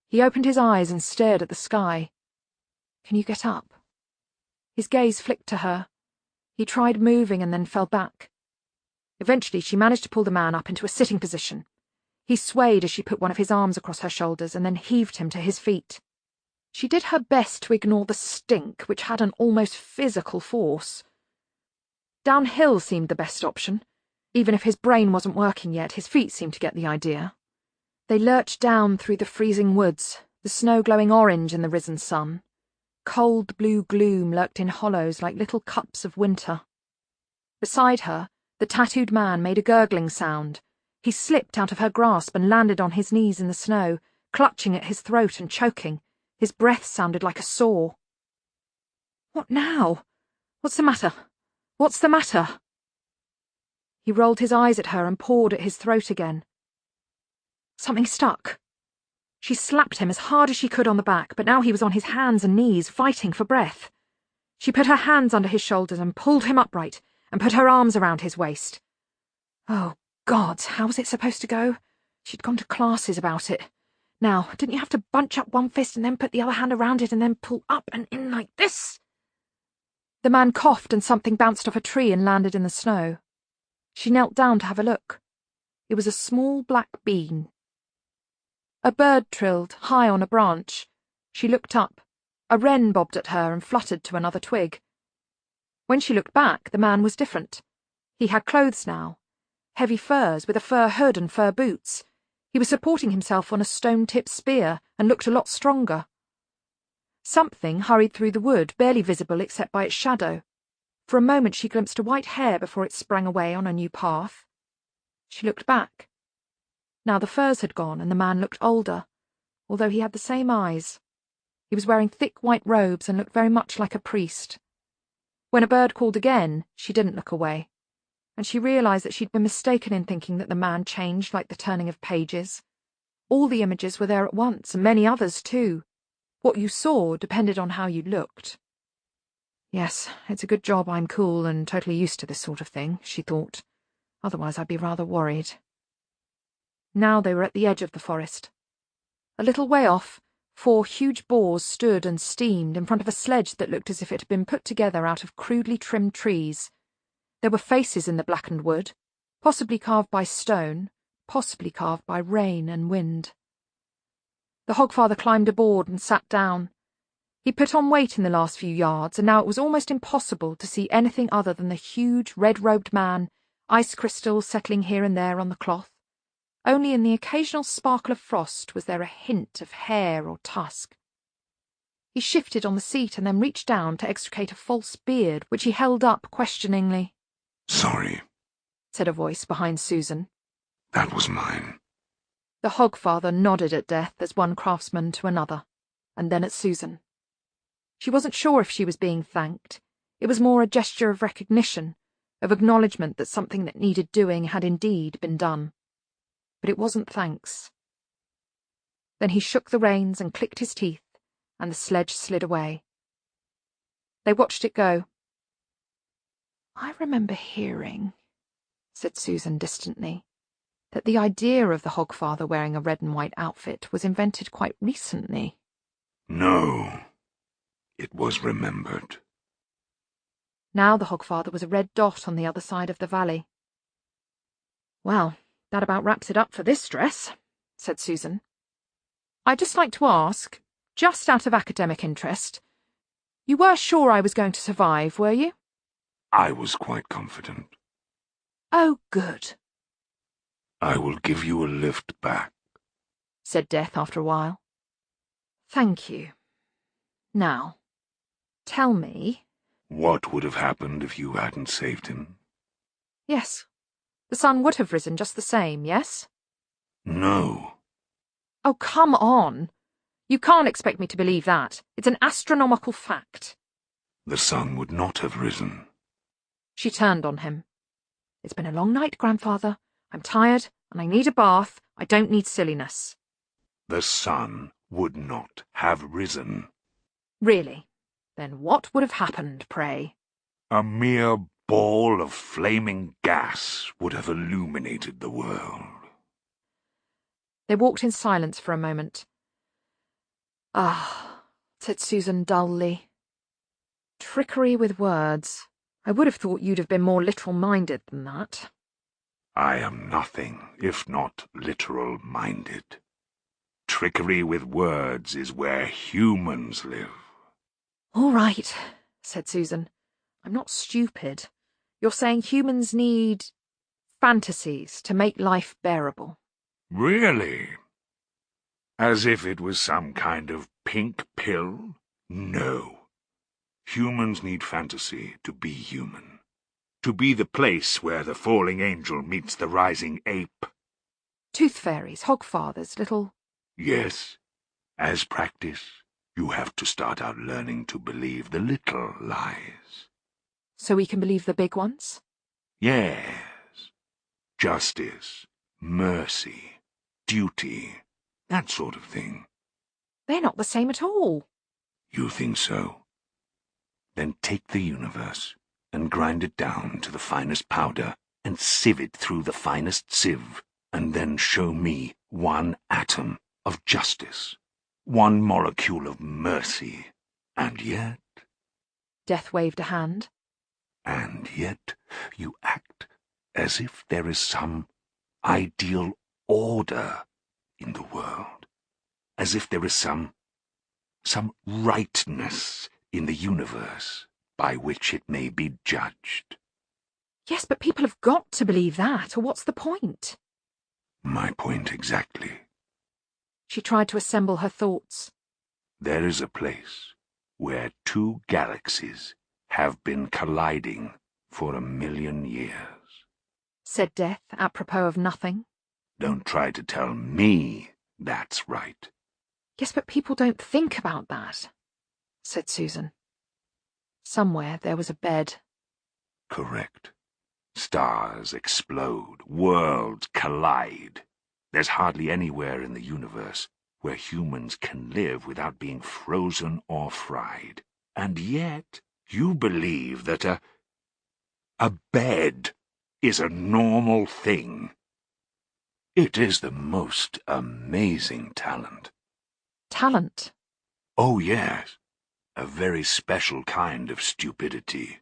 He opened his eyes and stared at the sky. "Can you get up?" His gaze flicked to her. He tried moving and then fell back. Eventually she managed to pull the man up into a sitting position. He swayed as she put one of his arms across her shoulders and then heaved him to his feet. She did her best to ignore the stink, which had an almost physical force. Downhill seemed the best option. Even if his brain wasn't working yet, his feet seemed to get the idea. They lurched down through the freezing woods, the snow glowing orange in the risen sun. Cold blue gloom lurked in hollows like little cups of winter. Beside her, the tattooed man made a gurgling sound. He slipped out of her grasp and landed on his knees in the snow, clutching at his throat and choking. His breath sounded like a saw. "What now? What's the matter? What's the matter?" He rolled his eyes at her and pawed at his throat again. Something stuck. She slapped him as hard as she could on the back, but now he was on his hands and knees, fighting for breath. She put her hands under his shoulders and pulled him upright, and put her arms around his waist. Oh, God, how was it supposed to go? She'd gone to classes about it. Now, didn't you have to bunch up one fist and then put the other hand around it and then pull up and in like this? The man coughed and something bounced off a tree and landed in the snow. She knelt down to have a look. It was a small black bean. A bird trilled, high on a branch. She looked up. A wren bobbed at her and fluttered to another twig. When she looked back, the man was different. He had clothes now, heavy furs with a fur hood and fur boots. He was supporting himself on a stone-tipped spear and looked a lot stronger. Something hurried through the wood, barely visible except by its shadow. For a moment she glimpsed a white hare before it sprang away on a new path. She looked back. Now the furs had gone and the man looked older, although he had the same eyes. He was wearing thick white robes and looked very much like a priest. When a bird called again, she didn't look away, and she realized that she'd been mistaken in thinking that the man changed like the turning of pages. All the images were there at once, and many others too. What you saw depended on how you looked. Yes, it's a good job I'm cool and totally used to this sort of thing, she thought. Otherwise I'd be rather worried. Now they were at the edge of the forest. A little way off, 4 huge boars stood and steamed in front of a sledge that looked as if it had been put together out of crudely trimmed trees. There were faces in the blackened wood, possibly carved by stone, possibly carved by rain and wind. The Hogfather climbed aboard and sat down. He put on weight in the last few yards, and now it was almost impossible to see anything other than the huge, red-robed man, ice crystals settling here and there on the cloth. Only in the occasional sparkle of frost was there a hint of hair or tusk. He shifted on the seat and then reached down to extricate a false beard, which he held up questioningly. "Sorry," said a voice behind Susan. "That was mine." The Hogfather nodded at Death as one craftsman to another, and then at Susan. She wasn't sure if she was being thanked. It was more a gesture of recognition, of acknowledgement that something that needed doing had indeed been done. But it wasn't thanks. Then he shook the reins and clicked his teeth, and the sledge slid away. They watched it go. "I remember hearing," said Susan distantly, "that the idea of the Hogfather wearing a red and white outfit was invented quite recently." "No, it was remembered." Now the Hogfather was a red dot on the other side of the valley. "Well, that about wraps it up for this dress," said Susan. "I'd just like to ask, just out of academic interest, you were sure I was going to survive, were you?" I was quite confident. "Oh, good," "I will give you a lift back," said Death after a while. "Thank you. Now, tell me—" "What would have happened if you hadn't saved him?" Yes. The sun would have risen just the same, yes? No. Oh, come on. You can't expect me to believe that. It's an astronomical fact. The sun would not have risen. She turned on him. It's been a long night, Grandfather. I'm tired, and I need a bath. I don't need silliness. The sun would not have risen. Really? Then what would have happened, pray? A mere ball of flaming gas would have illuminated the world. They walked in silence for a moment. "Ah," said Susan dully. "Trickery with words. I would have thought you'd have been more literal-minded than that." I am nothing if not literal-minded. Trickery with words is where humans live. "All right," said Susan. "I'm not stupid. You're saying humans need fantasies to make life bearable." Really? As if it was some kind of pink pill? No. Humans need fantasy to be human. To be the place where the falling angel meets the rising ape. Tooth fairies, Hogfathers, little... Yes. As practice, you have to start out learning to believe the little lies. So we can believe the big ones? Yes. Justice, mercy, duty, that sort of thing. They're not the same at all. You think so? Then take the universe and grind it down to the finest powder and sieve it through the finest sieve, and then show me one atom of justice, one molecule of mercy, and yet... Death waved a hand. And yet you act as if there is some ideal order in the world, as if there is some some rightness in the universe by which it may be judged. Yes, but people have got to believe that, or what's the point? My point exactly. She tried to assemble her thoughts. There is a place where two galaxies have been colliding for 1,000,000 years. Said Death, apropos of nothing. Don't try to tell me that's right. Yes, but people don't think about that, said Susan. Somewhere there was a bed. Correct. Stars explode, worlds collide. There's hardly anywhere in the universe where humans can live without being frozen or fried. And yet you believe that a bed is a normal thing. It is the most amazing talent. Talent? Oh, yes. A very special kind of stupidity.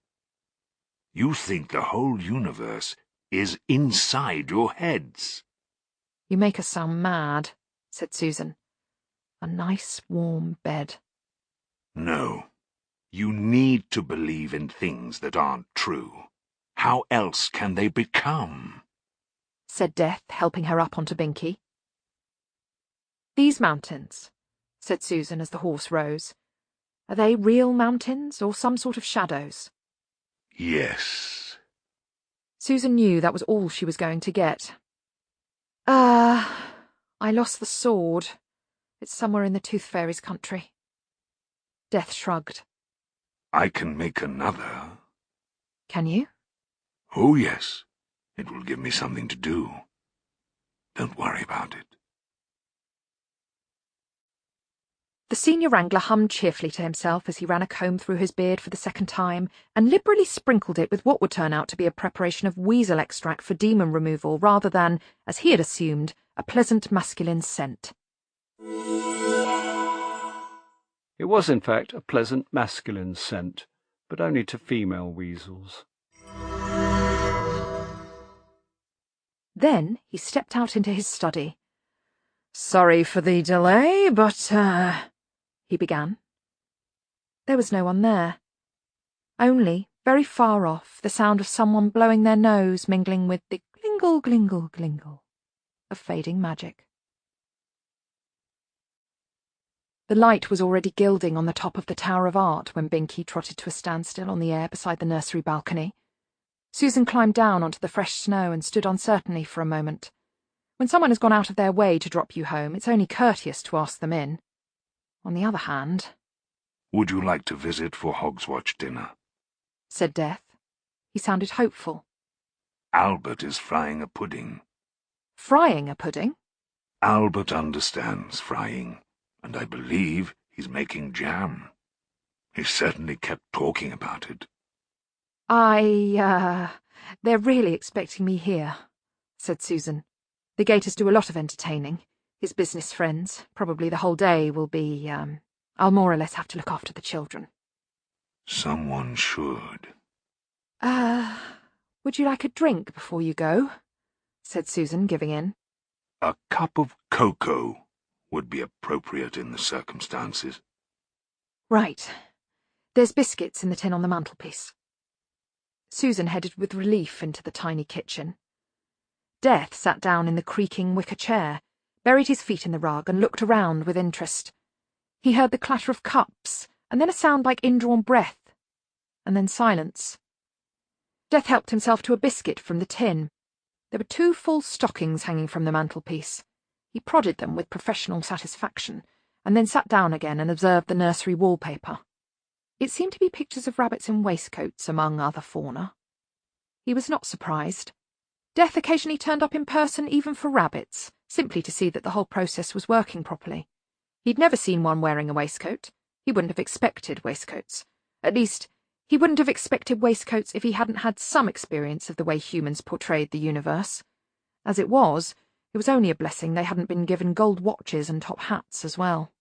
You think the whole universe is inside your heads. You make us sound mad, said Susan. A nice warm bed. No. You need to believe in things that aren't true. How else can they become? Said Death, helping her up onto Binky. These mountains, said Susan as the horse rose. Are they real mountains or some sort of shadows? Yes. Susan knew that was all she was going to get. I lost the sword. It's somewhere in the Tooth Fairy's country. Death shrugged. I can make another. Can you? Oh, yes. It will give me something to do. Don't worry about it. The senior wrangler hummed cheerfully to himself as he ran a comb through his beard for the second time and liberally sprinkled it with what would turn out to be a preparation of weasel extract for demon removal rather than, as he had assumed, a pleasant masculine scent. It was, in fact, a pleasant masculine scent, but only to female weasels. Then he stepped out into his study. "Sorry for the delay, but, he began. There was no one there. Only, very far off, the sound of someone blowing their nose mingling with the glingle, glingle, glingle of fading magic. The light was already gilding on the top of the Tower of Art when Binky trotted to a standstill on the air beside the nursery balcony. Susan climbed down onto the fresh snow and stood uncertainly for a moment. When someone has gone out of their way to drop you home, it's only courteous to ask them in. On the other hand... Would you like to visit for Hogswatch dinner? Said Death. He sounded hopeful. Albert is frying a pudding. Frying a pudding? Albert understands frying, and I believe he's making jam. He certainly kept talking about it. They're really expecting me here, said Susan. The Gators do a lot of entertaining. His business friends. Probably the whole day will be, I'll more or less have to look after the children. Someone should. Would you like a drink before you go? Said Susan, giving in. A cup of cocoa would be appropriate in the circumstances. Right. There's biscuits in the tin on the mantelpiece. Susan headed with relief into the tiny kitchen. Death sat down in the creaking wicker chair, buried his feet in the rug, and looked around with interest. He heard the clatter of cups, and then a sound like indrawn breath, and then silence. Death helped himself to a biscuit from the tin. There were 2 full stockings hanging from the mantelpiece. He prodded them with professional satisfaction, and then sat down again and observed the nursery wallpaper. It seemed to be pictures of rabbits in waistcoats, among other fauna. He was not surprised. Death occasionally turned up in person even for rabbits, simply to see that the whole process was working properly. He'd never seen one wearing a waistcoat. He wouldn't have expected waistcoats. At least, he wouldn't have expected waistcoats if he hadn't had some experience of the way humans portrayed the universe. As it was only a blessing they hadn't been given gold watches and top hats as well.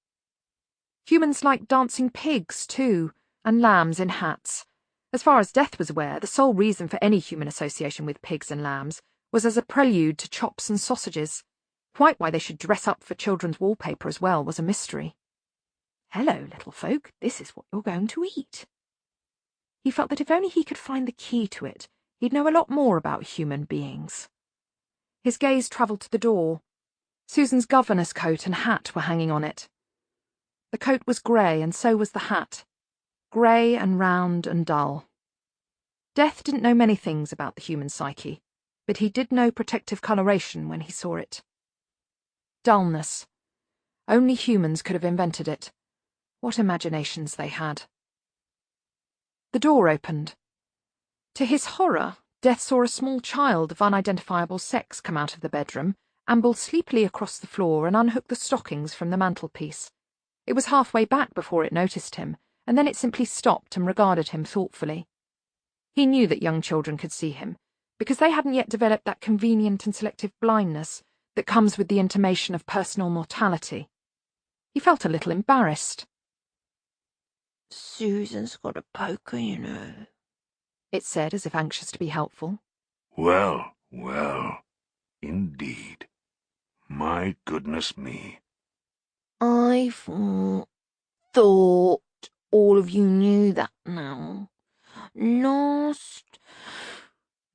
Humans liked dancing pigs, too, and lambs in hats. As far as Death was aware, the sole reason for any human association with pigs and lambs was as a prelude to chops and sausages. Quite why they should dress up for children's wallpaper as well was a mystery. Hello, little folk, this is what you're going to eat. He felt that if only he could find the key to it, he'd know a lot more about human beings. His gaze travelled to the door. Susan's governess coat and hat were hanging on it. The coat was grey, and so was the hat. Grey and round and dull. Death didn't know many things about the human psyche, but he did know protective coloration when he saw it. Dullness. Only humans could have invented it. What imaginations they had. The door opened. To his horror, Death saw a small child of unidentifiable sex come out of the bedroom, amble sleepily across the floor and unhook the stockings from the mantelpiece. It was halfway back before it noticed him, and then it simply stopped and regarded him thoughtfully. He knew that young children could see him, because they hadn't yet developed that convenient and selective blindness that comes with the intimation of personal mortality. He felt a little embarrassed. Susan's got a poker, you know, it said, as if anxious to be helpful. Well, well, indeed. My goodness me. I thought all of you knew that now.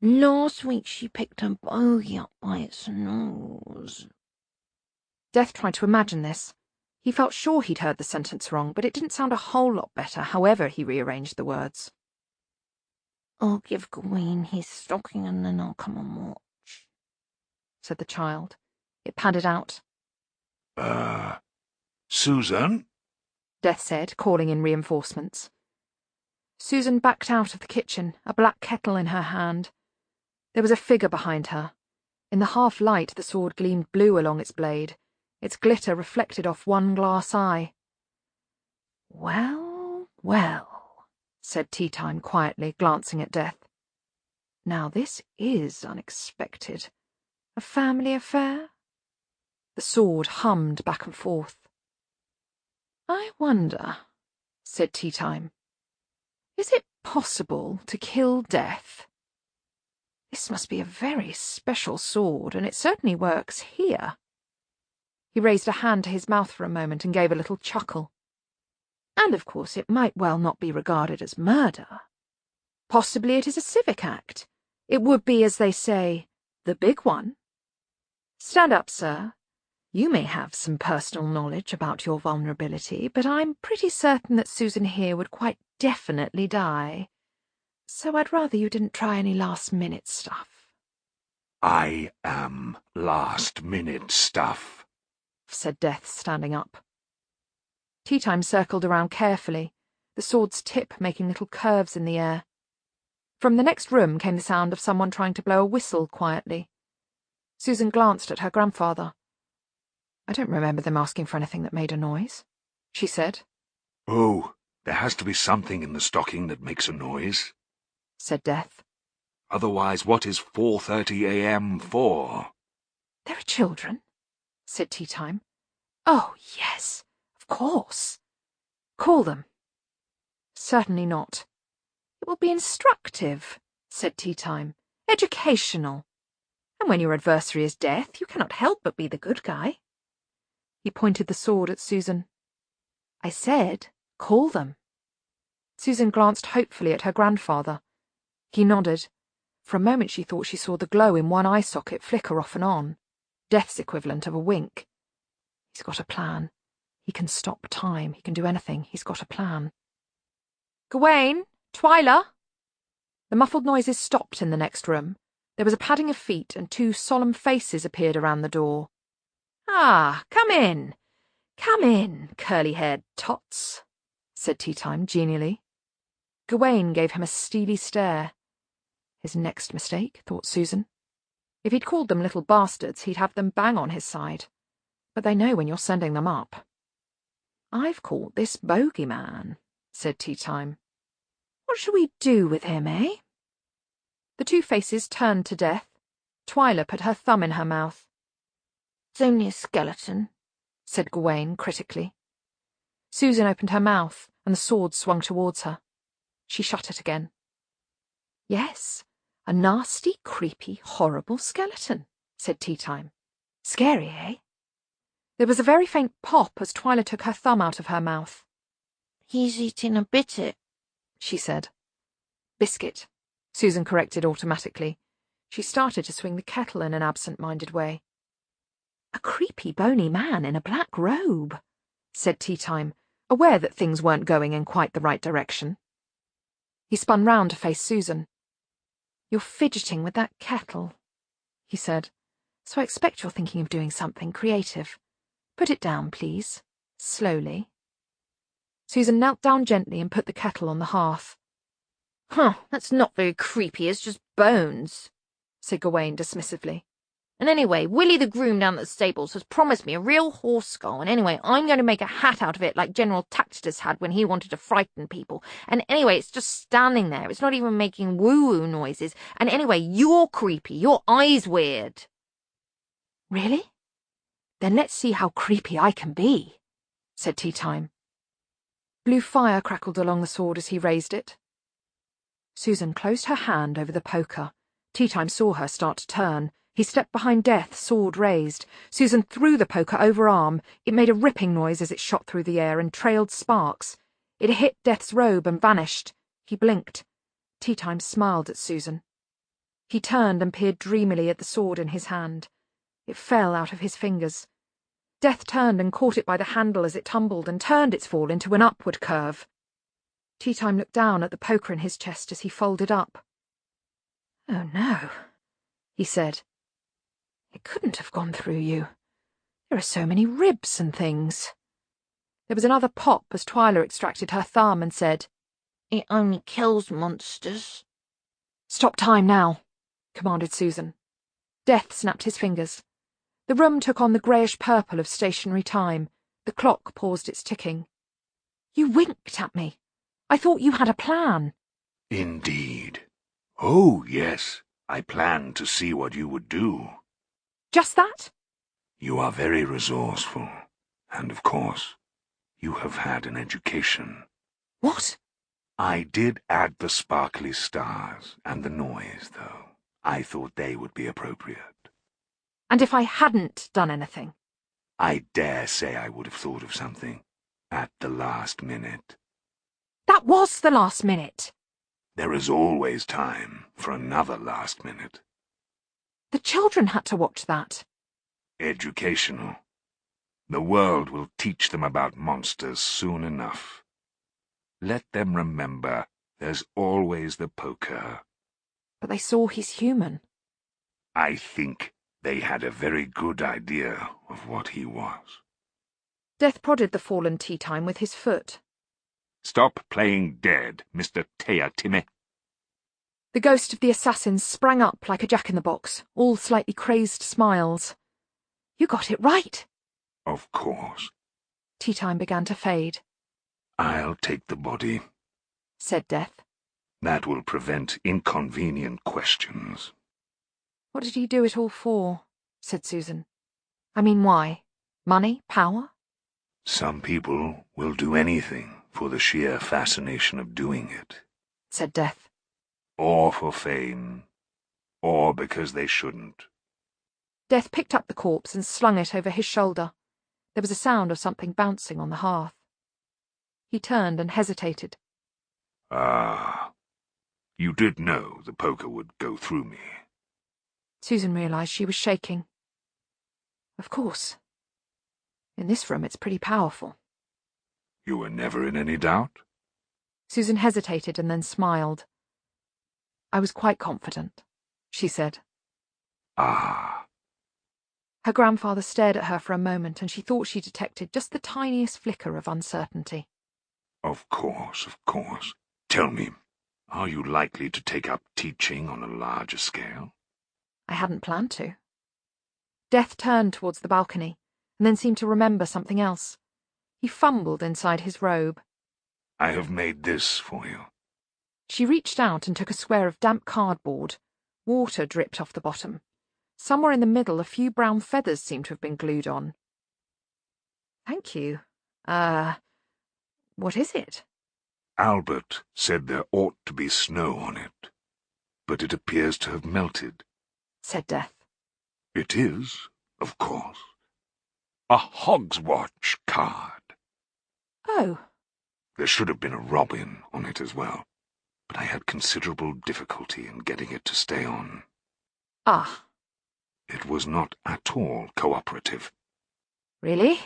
Last week she picked a bogey up by its nose. Death tried to imagine this. He felt sure he'd heard the sentence wrong, but it didn't sound a whole lot better, however he rearranged the words. I'll give Gawain his stocking and then I'll come and watch, said the child. It padded out. Susan? Death said, calling in reinforcements. Susan backed out of the kitchen, a black kettle in her hand. There was a figure behind her. In the half-light the sword gleamed blue along its blade, its glitter reflected off one glass eye. Well, well, said Tea-Time quietly, glancing at Death. Now this is unexpected. A family affair? The sword hummed back and forth. I wonder, said Tea-Time, is it possible to kill Death? This must be a very special sword, and it certainly works here. He raised a hand to his mouth for a moment and gave a little chuckle. And of course it might well not be regarded as murder. Possibly it is a civic act. It would be, as they say, the big one. Stand up, sir. You may have some personal knowledge about your vulnerability, but I'm pretty certain that Susan here would quite definitely die. So I'd rather you didn't try any last-minute stuff. I am last-minute stuff, said Death, standing up. Tea-Time circled around carefully, the sword's tip making little curves in the air. From the next room came the sound of someone trying to blow a whistle quietly. Susan glanced at her grandfather. I don't remember them asking for anything that made a noise, she said. Oh, there has to be something in the stocking that makes a noise, said Death. Otherwise, what is 4:30 a.m. for? There are children, said Tea-Time. Oh, yes, of course. Call them. Certainly not. It will be instructive, said Tea-Time. Educational. And when your adversary is Death, you cannot help but be the good guy. He pointed the sword at Susan. I said, call them. Susan glanced hopefully at her grandfather. He nodded. For a moment she thought she saw the glow in one eye socket flicker off and on. Death's equivalent of a wink. He's got a plan. He can stop time. He can do anything. He's got a plan. Gawain! Twyla! The muffled noises stopped in the next room. There was a padding of feet, and two solemn faces appeared around the door. Ah, come in, curly-haired tots, said Tea-Time genially. Gawain gave him a steely stare. His next mistake, thought Susan. If he'd called them little bastards, he'd have them bang on his side. But they know when you're sending them up. I've caught this bogeyman, said Tea-Time. What shall we do with him, eh? The two faces turned to Death. Twyla put her thumb in her mouth. It's only a skeleton, said Gawain critically. Susan opened her mouth, and the sword swung towards her. She shut it again. Yes, a nasty, creepy, horrible skeleton, said Tea-Time. Scary, eh? There was a very faint pop as Twyla took her thumb out of her mouth. He's eating a bittit, she said. Biscuit, Susan corrected automatically. She started to swing the kettle in an absent-minded way. A creepy, bony man in a black robe, said Tea Time, aware that things weren't going in quite the right direction. He spun round to face Susan. You're fidgeting with that kettle, he said, so I expect you're thinking of doing something creative. Put it down, please. Slowly. Susan knelt down gently and put the kettle on the hearth. Huh, that's not very creepy, it's just bones, said Gawain dismissively. And anyway, Willie the groom down at the stables has promised me a real horse skull, and anyway, I'm going to make a hat out of it like General Tacitus had when he wanted to frighten people. And anyway, it's just standing there, it's not even making woo-woo noises. And anyway, you're creepy, your eye's weird. Really? Then let's see how creepy I can be, said Tea Time. Blue fire crackled along the sword as he raised it. Susan closed her hand over the poker. Tea Time saw her start to turn. He stepped behind Death, sword raised. Susan threw the poker overarm. It made a ripping noise as it shot through the air and trailed sparks. It hit Death's robe and vanished. He blinked. Tea Time smiled at Susan. He turned and peered dreamily at the sword in his hand. It fell out of his fingers. Death turned and caught it by the handle as it tumbled and turned its fall into an upward curve. Tea Time looked down at the poker in his chest as he folded up. Oh, no, he said. It couldn't have gone through you. There are so many ribs and things. There was another pop as Twyla extracted her thumb and said, It only kills monsters. Stop time now, commanded Susan. Death snapped his fingers. The room took on the greyish-purple of stationary time. The clock paused its ticking. You winked at me. I thought you had a plan. Indeed. Oh, yes. I planned to see what you would do. Just that? You are very resourceful. And, of course, you have had an education. What? I did add the sparkly stars and the noise, though. I thought they would be appropriate. And if I hadn't done anything? I dare say I would have thought of something at the last minute. That was the last minute. There is always time for another last minute. The children had to watch that. Educational. The world will teach them about monsters soon enough. Let them remember there's always the poker. But they saw he's human. I think they had a very good idea of what he was. Death prodded the fallen Tea Time with his foot. Stop playing dead, Mr. Teatime. The ghost of the assassin sprang up like a jack-in-the-box, all slightly crazed smiles. You got it right. Of course. Tea Time began to fade. I'll take the body, said Death. That will prevent inconvenient questions. What did he do it all for? Said Susan. I mean, why? Money? Power? Some people will do anything for the sheer fascination of doing it, said Death. Or for fame, or because they shouldn't. Death picked up the corpse and slung it over his shoulder. There was a sound of something bouncing on the hearth. He turned and hesitated. Ah, you did know the poker would go through me. Susan realised she was shaking. Of course. In this room it's pretty powerful. You were never in any doubt? Susan hesitated and then smiled. I was quite confident, she said. Ah. Her grandfather stared at her for a moment and she thought she detected just the tiniest flicker of uncertainty. Of course, of course. Tell me, are you likely to take up teaching on a larger scale? I hadn't planned to. Death turned towards the balcony and then seemed to remember something else. He fumbled inside his robe. I have made this for you. She reached out and took a square of damp cardboard. Water dripped off the bottom. Somewhere in the middle, a few brown feathers seemed to have been glued on. Thank you. What is it? Albert said there ought to be snow on it, but it appears to have melted, said Death. It is, of course, a Hogswatch card. Oh, There should have been a robin on it as well, but I had considerable difficulty in getting it to stay on. Ah. It was not at all cooperative. Really?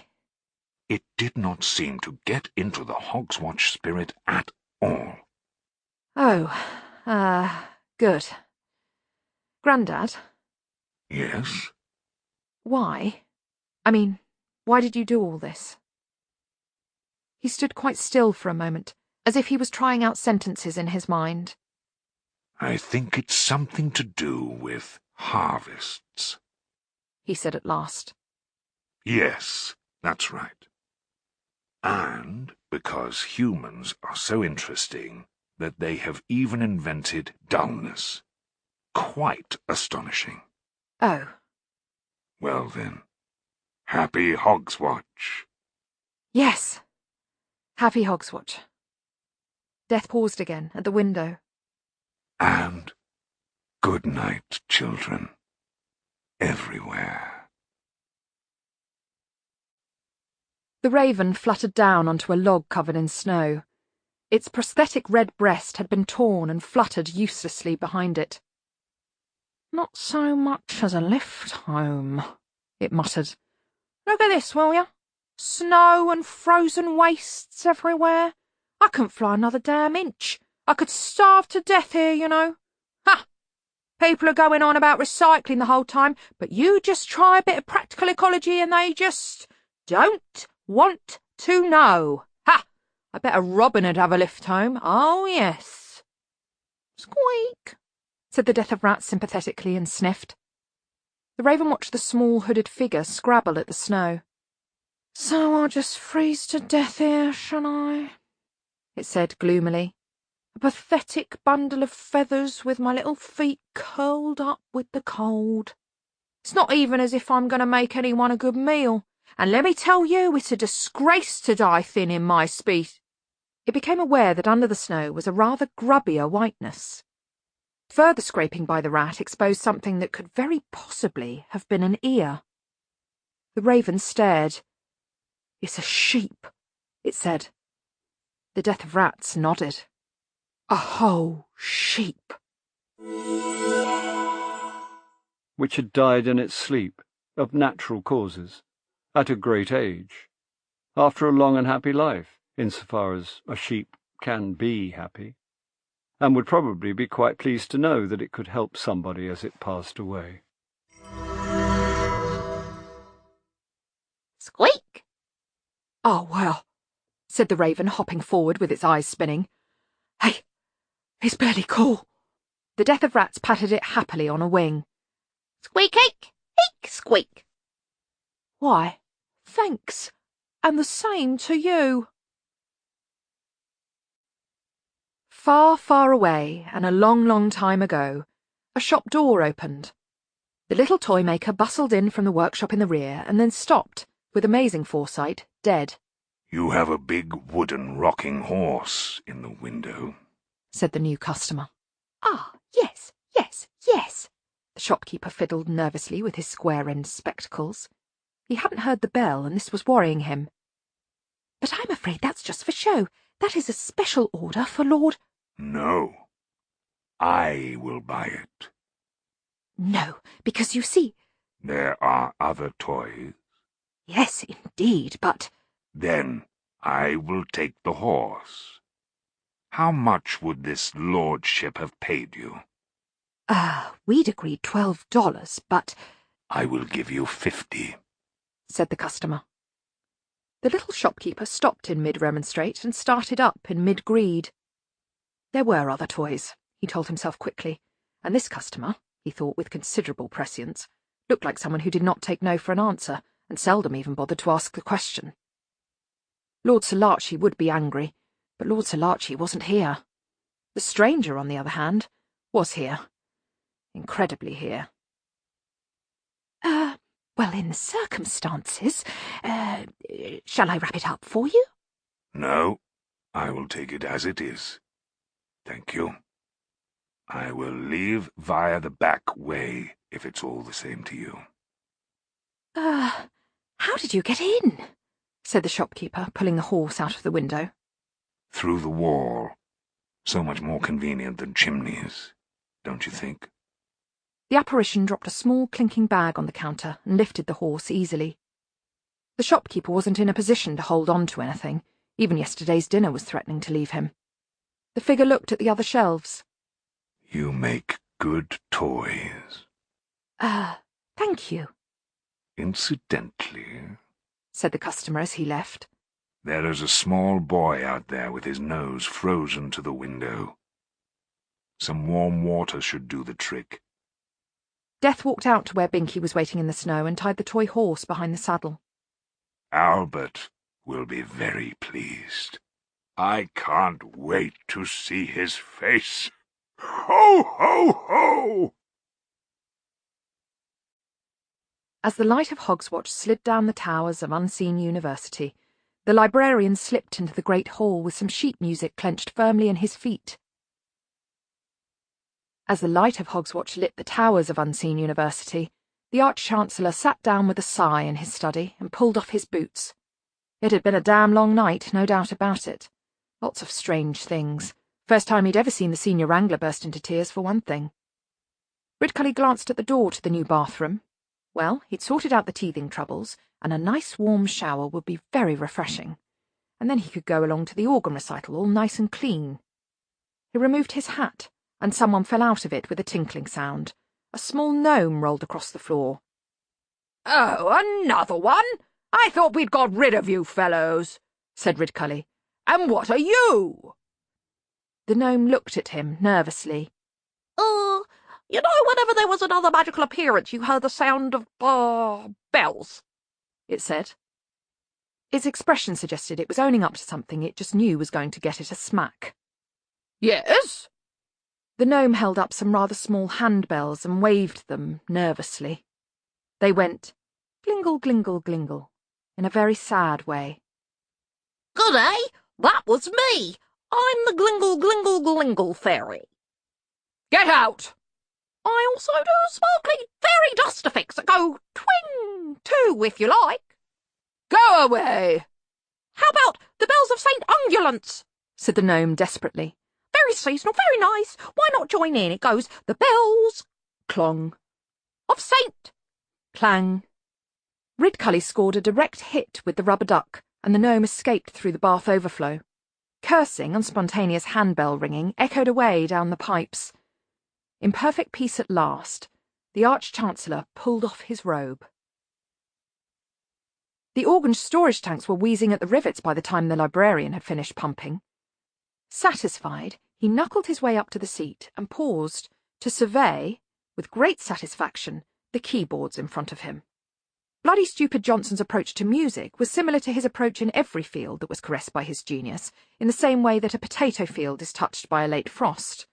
It did not seem to get into the Hogswatch spirit at all. Oh, good. Grandad? Yes? Why? I mean, why did you do all this? He stood quite still for a moment, as if he was trying out sentences in his mind. I think it's something to do with harvests, he said at last. Yes, that's right. And because humans are so interesting that they have even invented dullness. Quite astonishing. Oh. Well then, happy Hogswatch. Yes. Happy Hogswatch. Death paused again at the window. And good night, children. Everywhere. The raven fluttered down onto a log covered in snow. Its prosthetic red breast had been torn and fluttered uselessly behind it. Not so much as a lift home, it muttered. Look at this, will you? Snow and frozen wastes everywhere. I couldn't fly another damn inch. I could starve to death here, you know. Ha! People are going on about recycling the whole time, but you just try a bit of practical ecology and they just don't want to know. Ha! I bet a robin would have a lift home. Oh, yes. Squeak, said the Death of Rats sympathetically and sniffed. The raven watched the small hooded figure scrabble at the snow. So I'll just freeze to death here, shall I? It said gloomily. A pathetic bundle of feathers with my little feet curled up with the cold. It's not even as if I'm going to make anyone a good meal, and let me tell you, it's a disgrace to die thin in my species. It became aware that under the snow was a rather grubbier whiteness. Further scraping by the rat exposed something that could very possibly have been an ear. The raven stared. It's a sheep, it said. The Death of Rats nodded. A whole sheep. Which had died in its sleep, of natural causes, at a great age, after a long and happy life, insofar as a sheep can be happy, and would probably be quite pleased to know that it could help somebody as it passed away. Squeak! Oh, well, said the raven, hopping forward with its eyes spinning. Hey, it's barely cool. The Death of Rats patted it happily on a wing. Squeak, eek, eek, squeak. Why, thanks, and the same to you. Far, far away, and a long, long time ago, a shop door opened. The little toy maker bustled in from the workshop in the rear and then stopped, with amazing foresight, dead. You have a big wooden rocking horse in the window, said the new customer. Ah, yes, yes, yes. The shopkeeper fiddled nervously with his square-end spectacles. He hadn't heard the bell, and this was worrying him. But I'm afraid that's just for show. That is a special order for Lord— No. I will buy it. No, because you see— There are other toys. Yes, indeed, but— Then I will take the horse. How much would this lordship have paid you? We'd agreed $12, but— I will give you 50, said the customer. The little shopkeeper stopped in mid-remonstrate and started up in mid-greed. There were other toys, he told himself quickly, and this customer, he thought with considerable prescience, looked like someone who did not take no for an answer, and seldom even bothered to ask the question. Lord Sir Larchy would be angry, but Lord Sir Larchy wasn't here. The stranger, on the other hand, was here. Incredibly here. Well, in the circumstances, shall I wrap it up for you? No, I will take it as it is. Thank you. I will leave via the back way, if it's all the same to you. How did you get in? Said the shopkeeper, pulling the horse out of the window. Through the wall. So much more convenient than chimneys, don't you think? The apparition dropped a small clinking bag on the counter and lifted the horse easily. The shopkeeper wasn't in a position to hold on to anything. Even yesterday's dinner was threatening to leave him. The figure looked at the other shelves. You make good toys. Thank you, Incidentally, said the customer as he left. there is a small boy out there with his nose frozen to the window. Some warm water should do the trick. Death walked out to where Binky was waiting in the snow and tied the toy horse behind the saddle. Albert will be very pleased. I can't wait to see his face. Ho, ho, ho! As the light of Hogswatch slid down the towers of Unseen University, the librarian slipped into the great hall with some sheet music clenched firmly in his feet. As the light of Hogswatch lit the towers of Unseen University, the Arch-Chancellor sat down with a sigh in his study and pulled off his boots. It had been a damn long night, no doubt about it. Lots of strange things. First time he'd ever seen the Senior Wrangler burst into tears, for one thing. Ridcully glanced at the door to the new bathroom. Well, he'd sorted out the teething troubles, and a nice warm shower would be very refreshing. And then he could go along to the organ recital all nice and clean. He removed his hat, and someone fell out of it with a tinkling sound. A small gnome rolled across the floor. Oh, another one? I thought we'd got rid of you fellows, said Ridcully. And what are you? The gnome looked at him nervously. You know, whenever there was another magical appearance, you heard the sound of, bells, it said. Its expression suggested it was owning up to something it just knew was going to get it a smack. Yes? The gnome held up some rather small handbells and waved them nervously. They went glingle, glingle, glingle, in a very sad way. Good, eh? That was me. I'm the Glingle, Glingle, Glingle Fairy. Get out! I also do sparkly fairy dust effects that go twing, too, if you like. Go away! How about the bells of St. Ungulance? Said the gnome desperately. Very seasonal, very nice. Why not join in? It goes, the bells, clong, of St. clang. Ridcully scored a direct hit with the rubber duck, and the gnome escaped through the bath overflow. Cursing and spontaneous handbell ringing echoed away down the pipes. In perfect peace at last, the Arch-Chancellor pulled off his robe. The organ storage tanks were wheezing at the rivets by the time the librarian had finished pumping. Satisfied, he knuckled his way up to the seat and paused to survey, with great satisfaction, the keyboards in front of him. Bloody Stupid Johnson's approach to music was similar to his approach in every field that was caressed by his genius, in the same way that a potato field is touched by a late frost.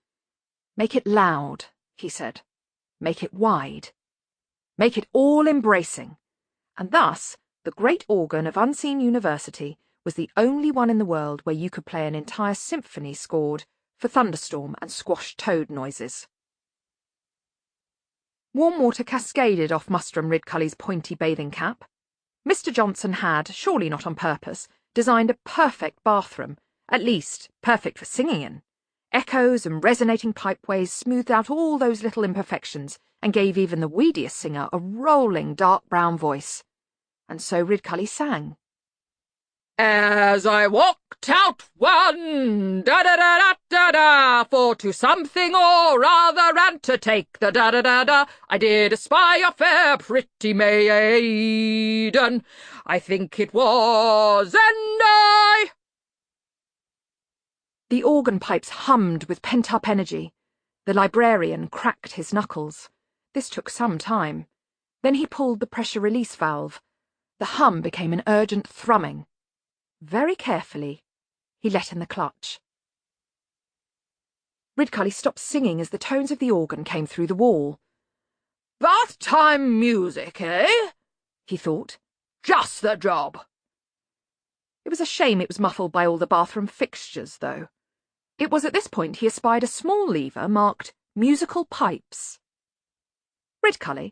Make it loud, he said. Make it wide. Make it all-embracing. And thus, the great organ of Unseen University was the only one in the world where you could play an entire symphony scored for thunderstorm and squashed toad noises. Warm water cascaded off Mustrum Ridcully's pointy bathing cap. Mr. Johnson had, surely not on purpose, designed a perfect bathroom, at least perfect for singing in. Echoes and resonating pipeways smoothed out all those little imperfections and gave even the weediest singer a rolling dark brown voice. And so Ridcully sang. As I walked out one, da-da-da-da-da-da, for to something or other and to take the da-da-da-da, I did espy a fair pretty maiden, I think it was, and I... The organ pipes hummed with pent-up energy. The librarian cracked his knuckles. This took some time. Then he pulled the pressure release valve. The hum became an urgent thrumming. Very carefully, he let in the clutch. Ridcully stopped singing as the tones of the organ came through the wall. Bath-time music, eh? He thought. Just the job. It was a shame it was muffled by all the bathroom fixtures, though. It was at this point he espied a small lever marked Musical Pipes. Ridcully,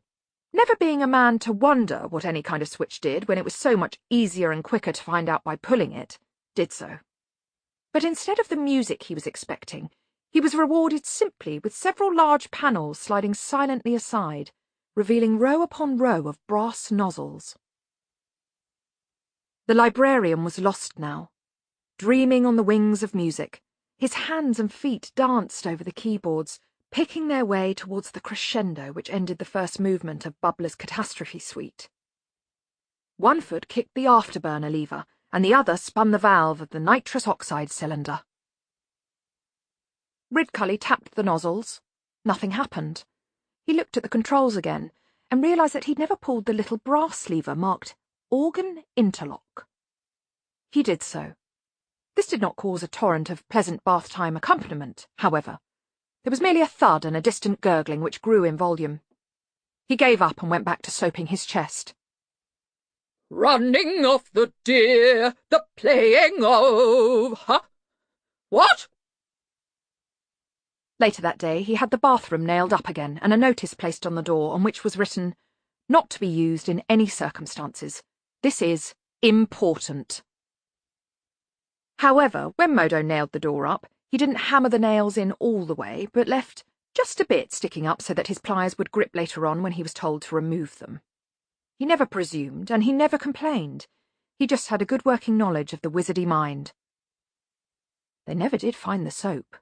never being a man to wonder what any kind of switch did when it was so much easier and quicker to find out by pulling it, did so. But instead of the music he was expecting, he was rewarded simply with several large panels sliding silently aside, revealing row upon row of brass nozzles. The librarian was lost now, dreaming on the wings of music. His hands and feet danced over the keyboards, picking their way towards the crescendo which ended the first movement of Bubbler's Catastrophe Suite. One foot kicked the afterburner lever, and the other spun the valve of the nitrous oxide cylinder. Ridcully tapped the nozzles. Nothing happened. He looked at the controls again and realised that he'd never pulled the little brass lever marked Organ Interlock. He did so. This did not cause a torrent of pleasant bath-time accompaniment, however. There was merely a thud and a distant gurgling which grew in volume. He gave up and went back to soaping his chest. Running of the deer, the playing of... Huh? What? Later that day he had the bathroom nailed up again and a notice placed on the door on which was written, "Not to be used in any circumstances. This is important." However, when Modo nailed the door up, he didn't hammer the nails in all the way, but left just a bit sticking up so that his pliers would grip later on when he was told to remove them. He never presumed, and he never complained. He just had a good working knowledge of the wizardy mind. They never did find the soap.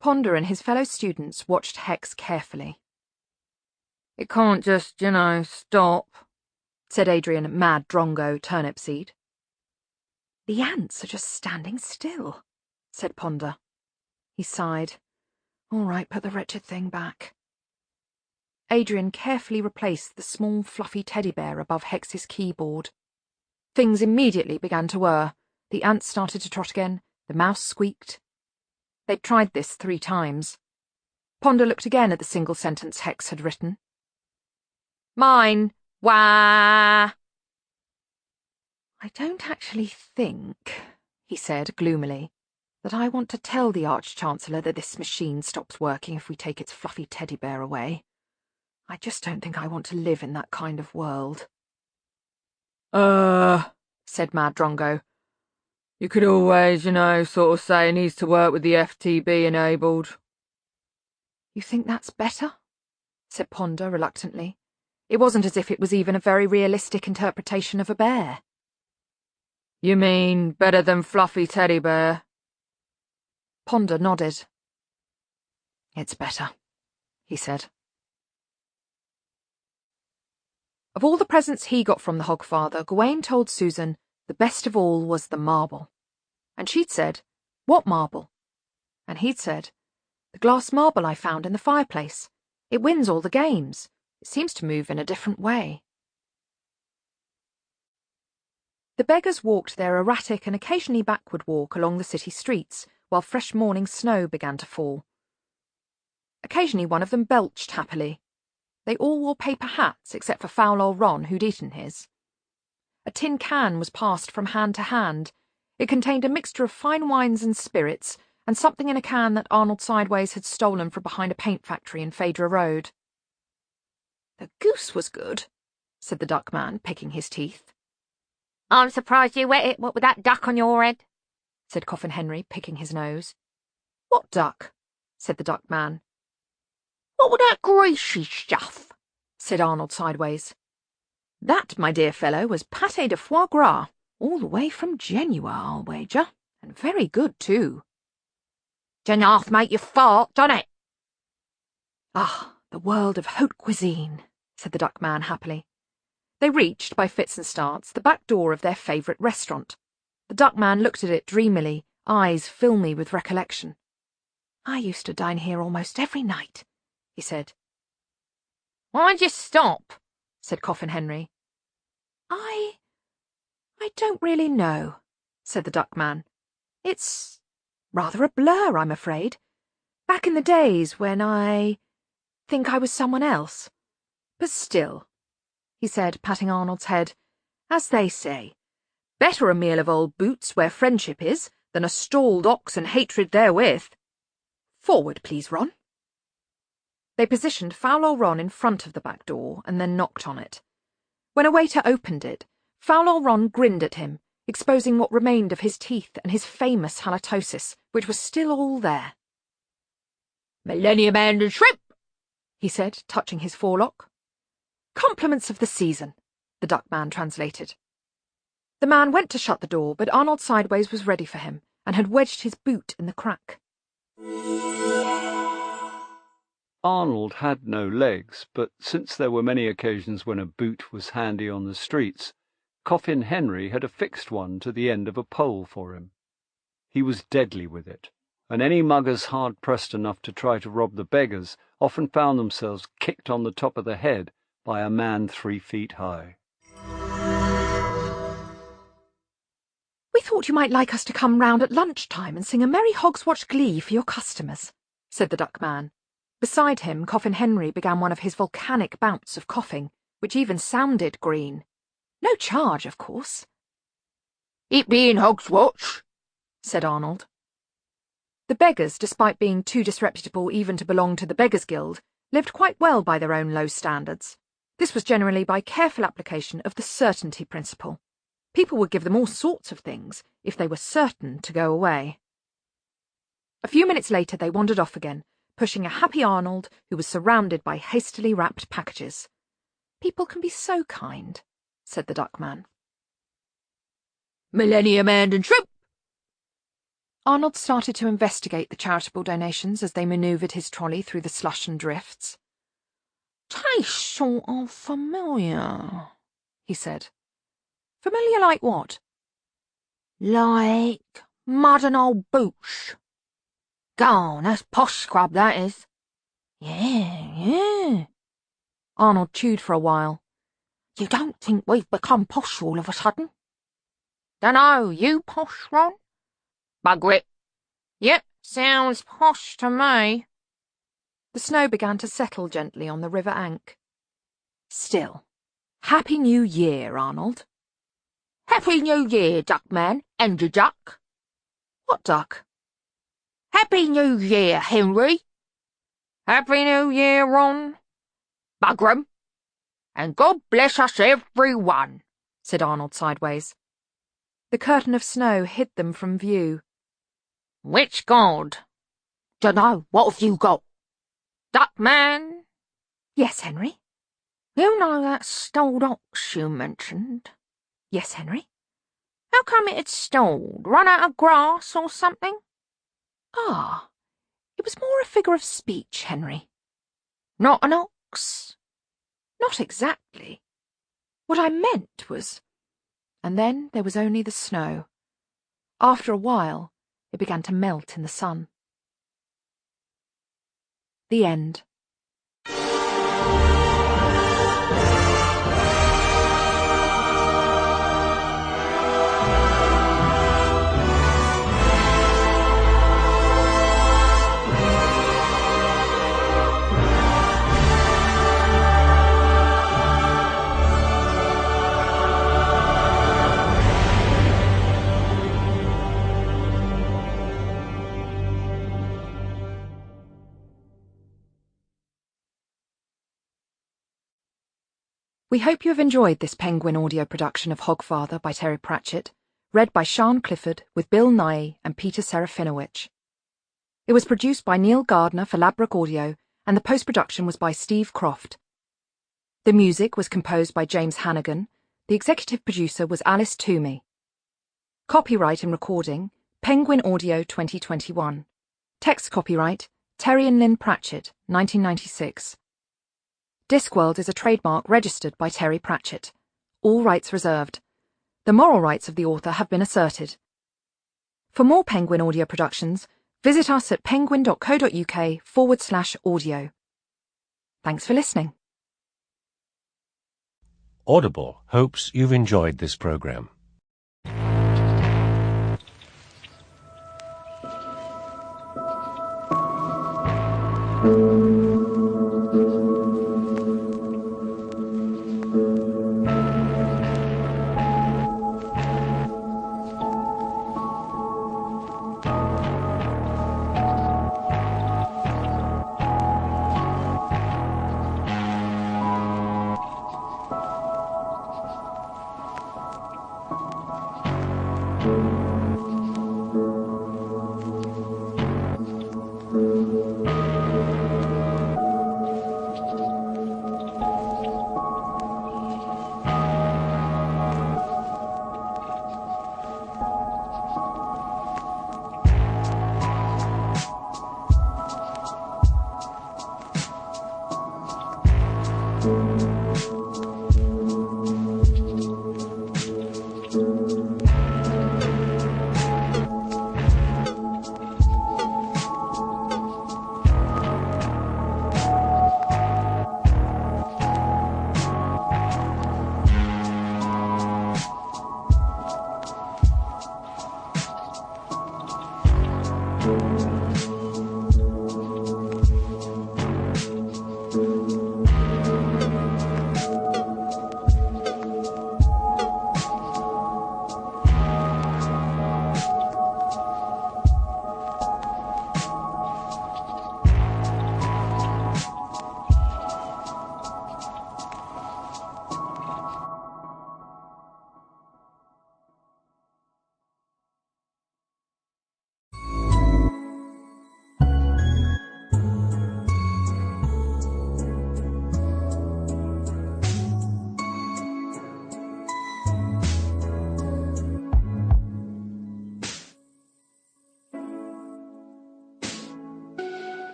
Ponder and his fellow students watched Hex carefully. "It can't just, stop," said Adrian Mad Drongo Turnipseed. "The ants are just standing still," said Ponder. He sighed. "All right, put the wretched thing back." Adrian carefully replaced the small fluffy teddy bear above Hex's keyboard. Things immediately began to whir. The ants started to trot again. The mouse squeaked. They'd tried this 3 times. Ponder looked again at the single sentence Hex had written. Mine. Wah! "I don't actually think," he said gloomily, "that I want to tell the Arch-Chancellor that this machine stops working if we take its fluffy teddy bear away. I just don't think I want to live in that kind of world." Said Mad Drongo. "You could always, sort of say it needs to work with the FTB enabled." "You think that's better?" said Ponder reluctantly. It wasn't as if it was even a very realistic interpretation of a bear. "You mean better than Fluffy Teddy Bear?" Ponder nodded. "It's better," he said. Of all the presents he got from the Hogfather, Gawain told Susan the best of all was the marble. And she'd said, "What marble?" And he'd said, "The glass marble I found in the fireplace. It wins all the games. It seems to move in a different way." The beggars walked their erratic and occasionally backward walk along the city streets while fresh morning snow began to fall. Occasionally one of them belched happily. They all wore paper hats except for foul old Ron, who'd eaten his. A tin can was passed from hand to hand. It contained a mixture of fine wines and spirits, and something in a can that Arnold Sideways had stolen from behind a paint factory in Phaedra Road. "The goose was good," said the Duckman, picking his teeth. I'm surprised you wet it, what with that duck on your head, said Coffin Henry, picking his nose. "What duck?" said the Duckman. What with that greasy stuff, said Arnold Sideways. "That, my dear fellow, was pâté de foie gras, all the way from Genua, I'll wager, and very good too." "Doesn't half make you fart, don't it?" "Ah, the world of haute cuisine," said the Duckman happily. They reached, by fits and starts, the back door of their favourite restaurant. The Duckman looked at it dreamily, eyes filmy with recollection. "I used to dine here almost every night," he said. "Why'd you stop?" said Coffin Henry. I don't really know," said the Duckman. "It's rather a blur, I'm afraid. Back in the days when I think I was someone else. But still," he said, patting Arnold's head, "as they say, better a meal of old boots where friendship is than a stalled ox and hatred therewith. Forward, please, Ron." They positioned foul old Ron in front of the back door and then knocked on it. When a waiter opened it, foul old Ron grinned at him, exposing what remained of his teeth and his famous halitosis, which was still all there. "Millennium Man and shrimp," he said, touching his forelock. "Compliments of the season," the Duckman translated. The man went to shut the door, but Arnold Sideways was ready for him and had wedged his boot in the crack. Arnold had no legs, but since there were many occasions when a boot was handy on the streets, Coffin Henry had affixed one to the end of a pole for him. He was deadly with it, and any muggers hard-pressed enough to try to rob the beggars often found themselves kicked on the top of the head by a man 3 feet high. "We thought you might like us to come round at lunchtime and sing a merry Hogswatch glee for your customers," said the Duckman. Beside him, Coffin Henry began one of his volcanic bouts of coughing, which even sounded green. No charge, of course. "It being Hogswatch," said Arnold. The beggars, despite being too disreputable even to belong to the Beggars' Guild, lived quite well by their own low standards. This was generally by careful application of the certainty principle. People would give them all sorts of things if they were certain to go away. A few minutes later they wandered off again, pushing a happy Arnold who was surrounded by hastily wrapped packages. "People can be so kind," said the Duckman. "Millennium Man and shrimp." Arnold started to investigate the charitable donations as they manoeuvred his trolley through the slush and drifts. "Tastes sort of familiar," he said. "Familiar like what?" "Like mud and old boots. Gone, that's posh scrub, that is. Yeah. Arnold chewed for a while. You don't think we've become posh all of a sudden? Dunno, you posh, Ron?" "Bugger it. Yep, sounds posh to me." The snow began to settle gently on the River Ank. "Still, Happy New Year, Arnold." "Happy New Year, Duckman, and your duck." "What duck?" "Happy New Year, Henry." "Happy New Year, Ron." "Bugger 'em. And God bless us everyone," said Arnold Sideways. The curtain of snow hid them from view. "Which God?" "Dunno, what have you got?" "Duckman?" "Yes, Henry." "You know that stalled ox you mentioned?" "Yes, Henry." "How come it had stalled? Run out of grass or something?" "Ah, it was more a figure of speech, Henry." "Not an ox?" "Not exactly. What I meant was—" And then there was only the snow. After a while, it began to melt in the sun. The end. We hope you have enjoyed this Penguin audio production of Hogfather by Terry Pratchett, read by Sian Clifford with Bill Nye and Peter Serafinowicz. It was produced by Neil Gardner for Labrick Audio, and the post-production was by Steve Croft. The music was composed by James Hannigan. The executive producer was Alice Toomey. Copyright and recording, Penguin Audio 2021. Text copyright, Terry and Lynn Pratchett, 1996. Discworld is a trademark registered by Terry Pratchett. All rights reserved. The moral rights of the author have been asserted. For more Penguin audio productions, visit us at penguin.co.uk/audio. Thanks for listening. Audible hopes you've enjoyed this program.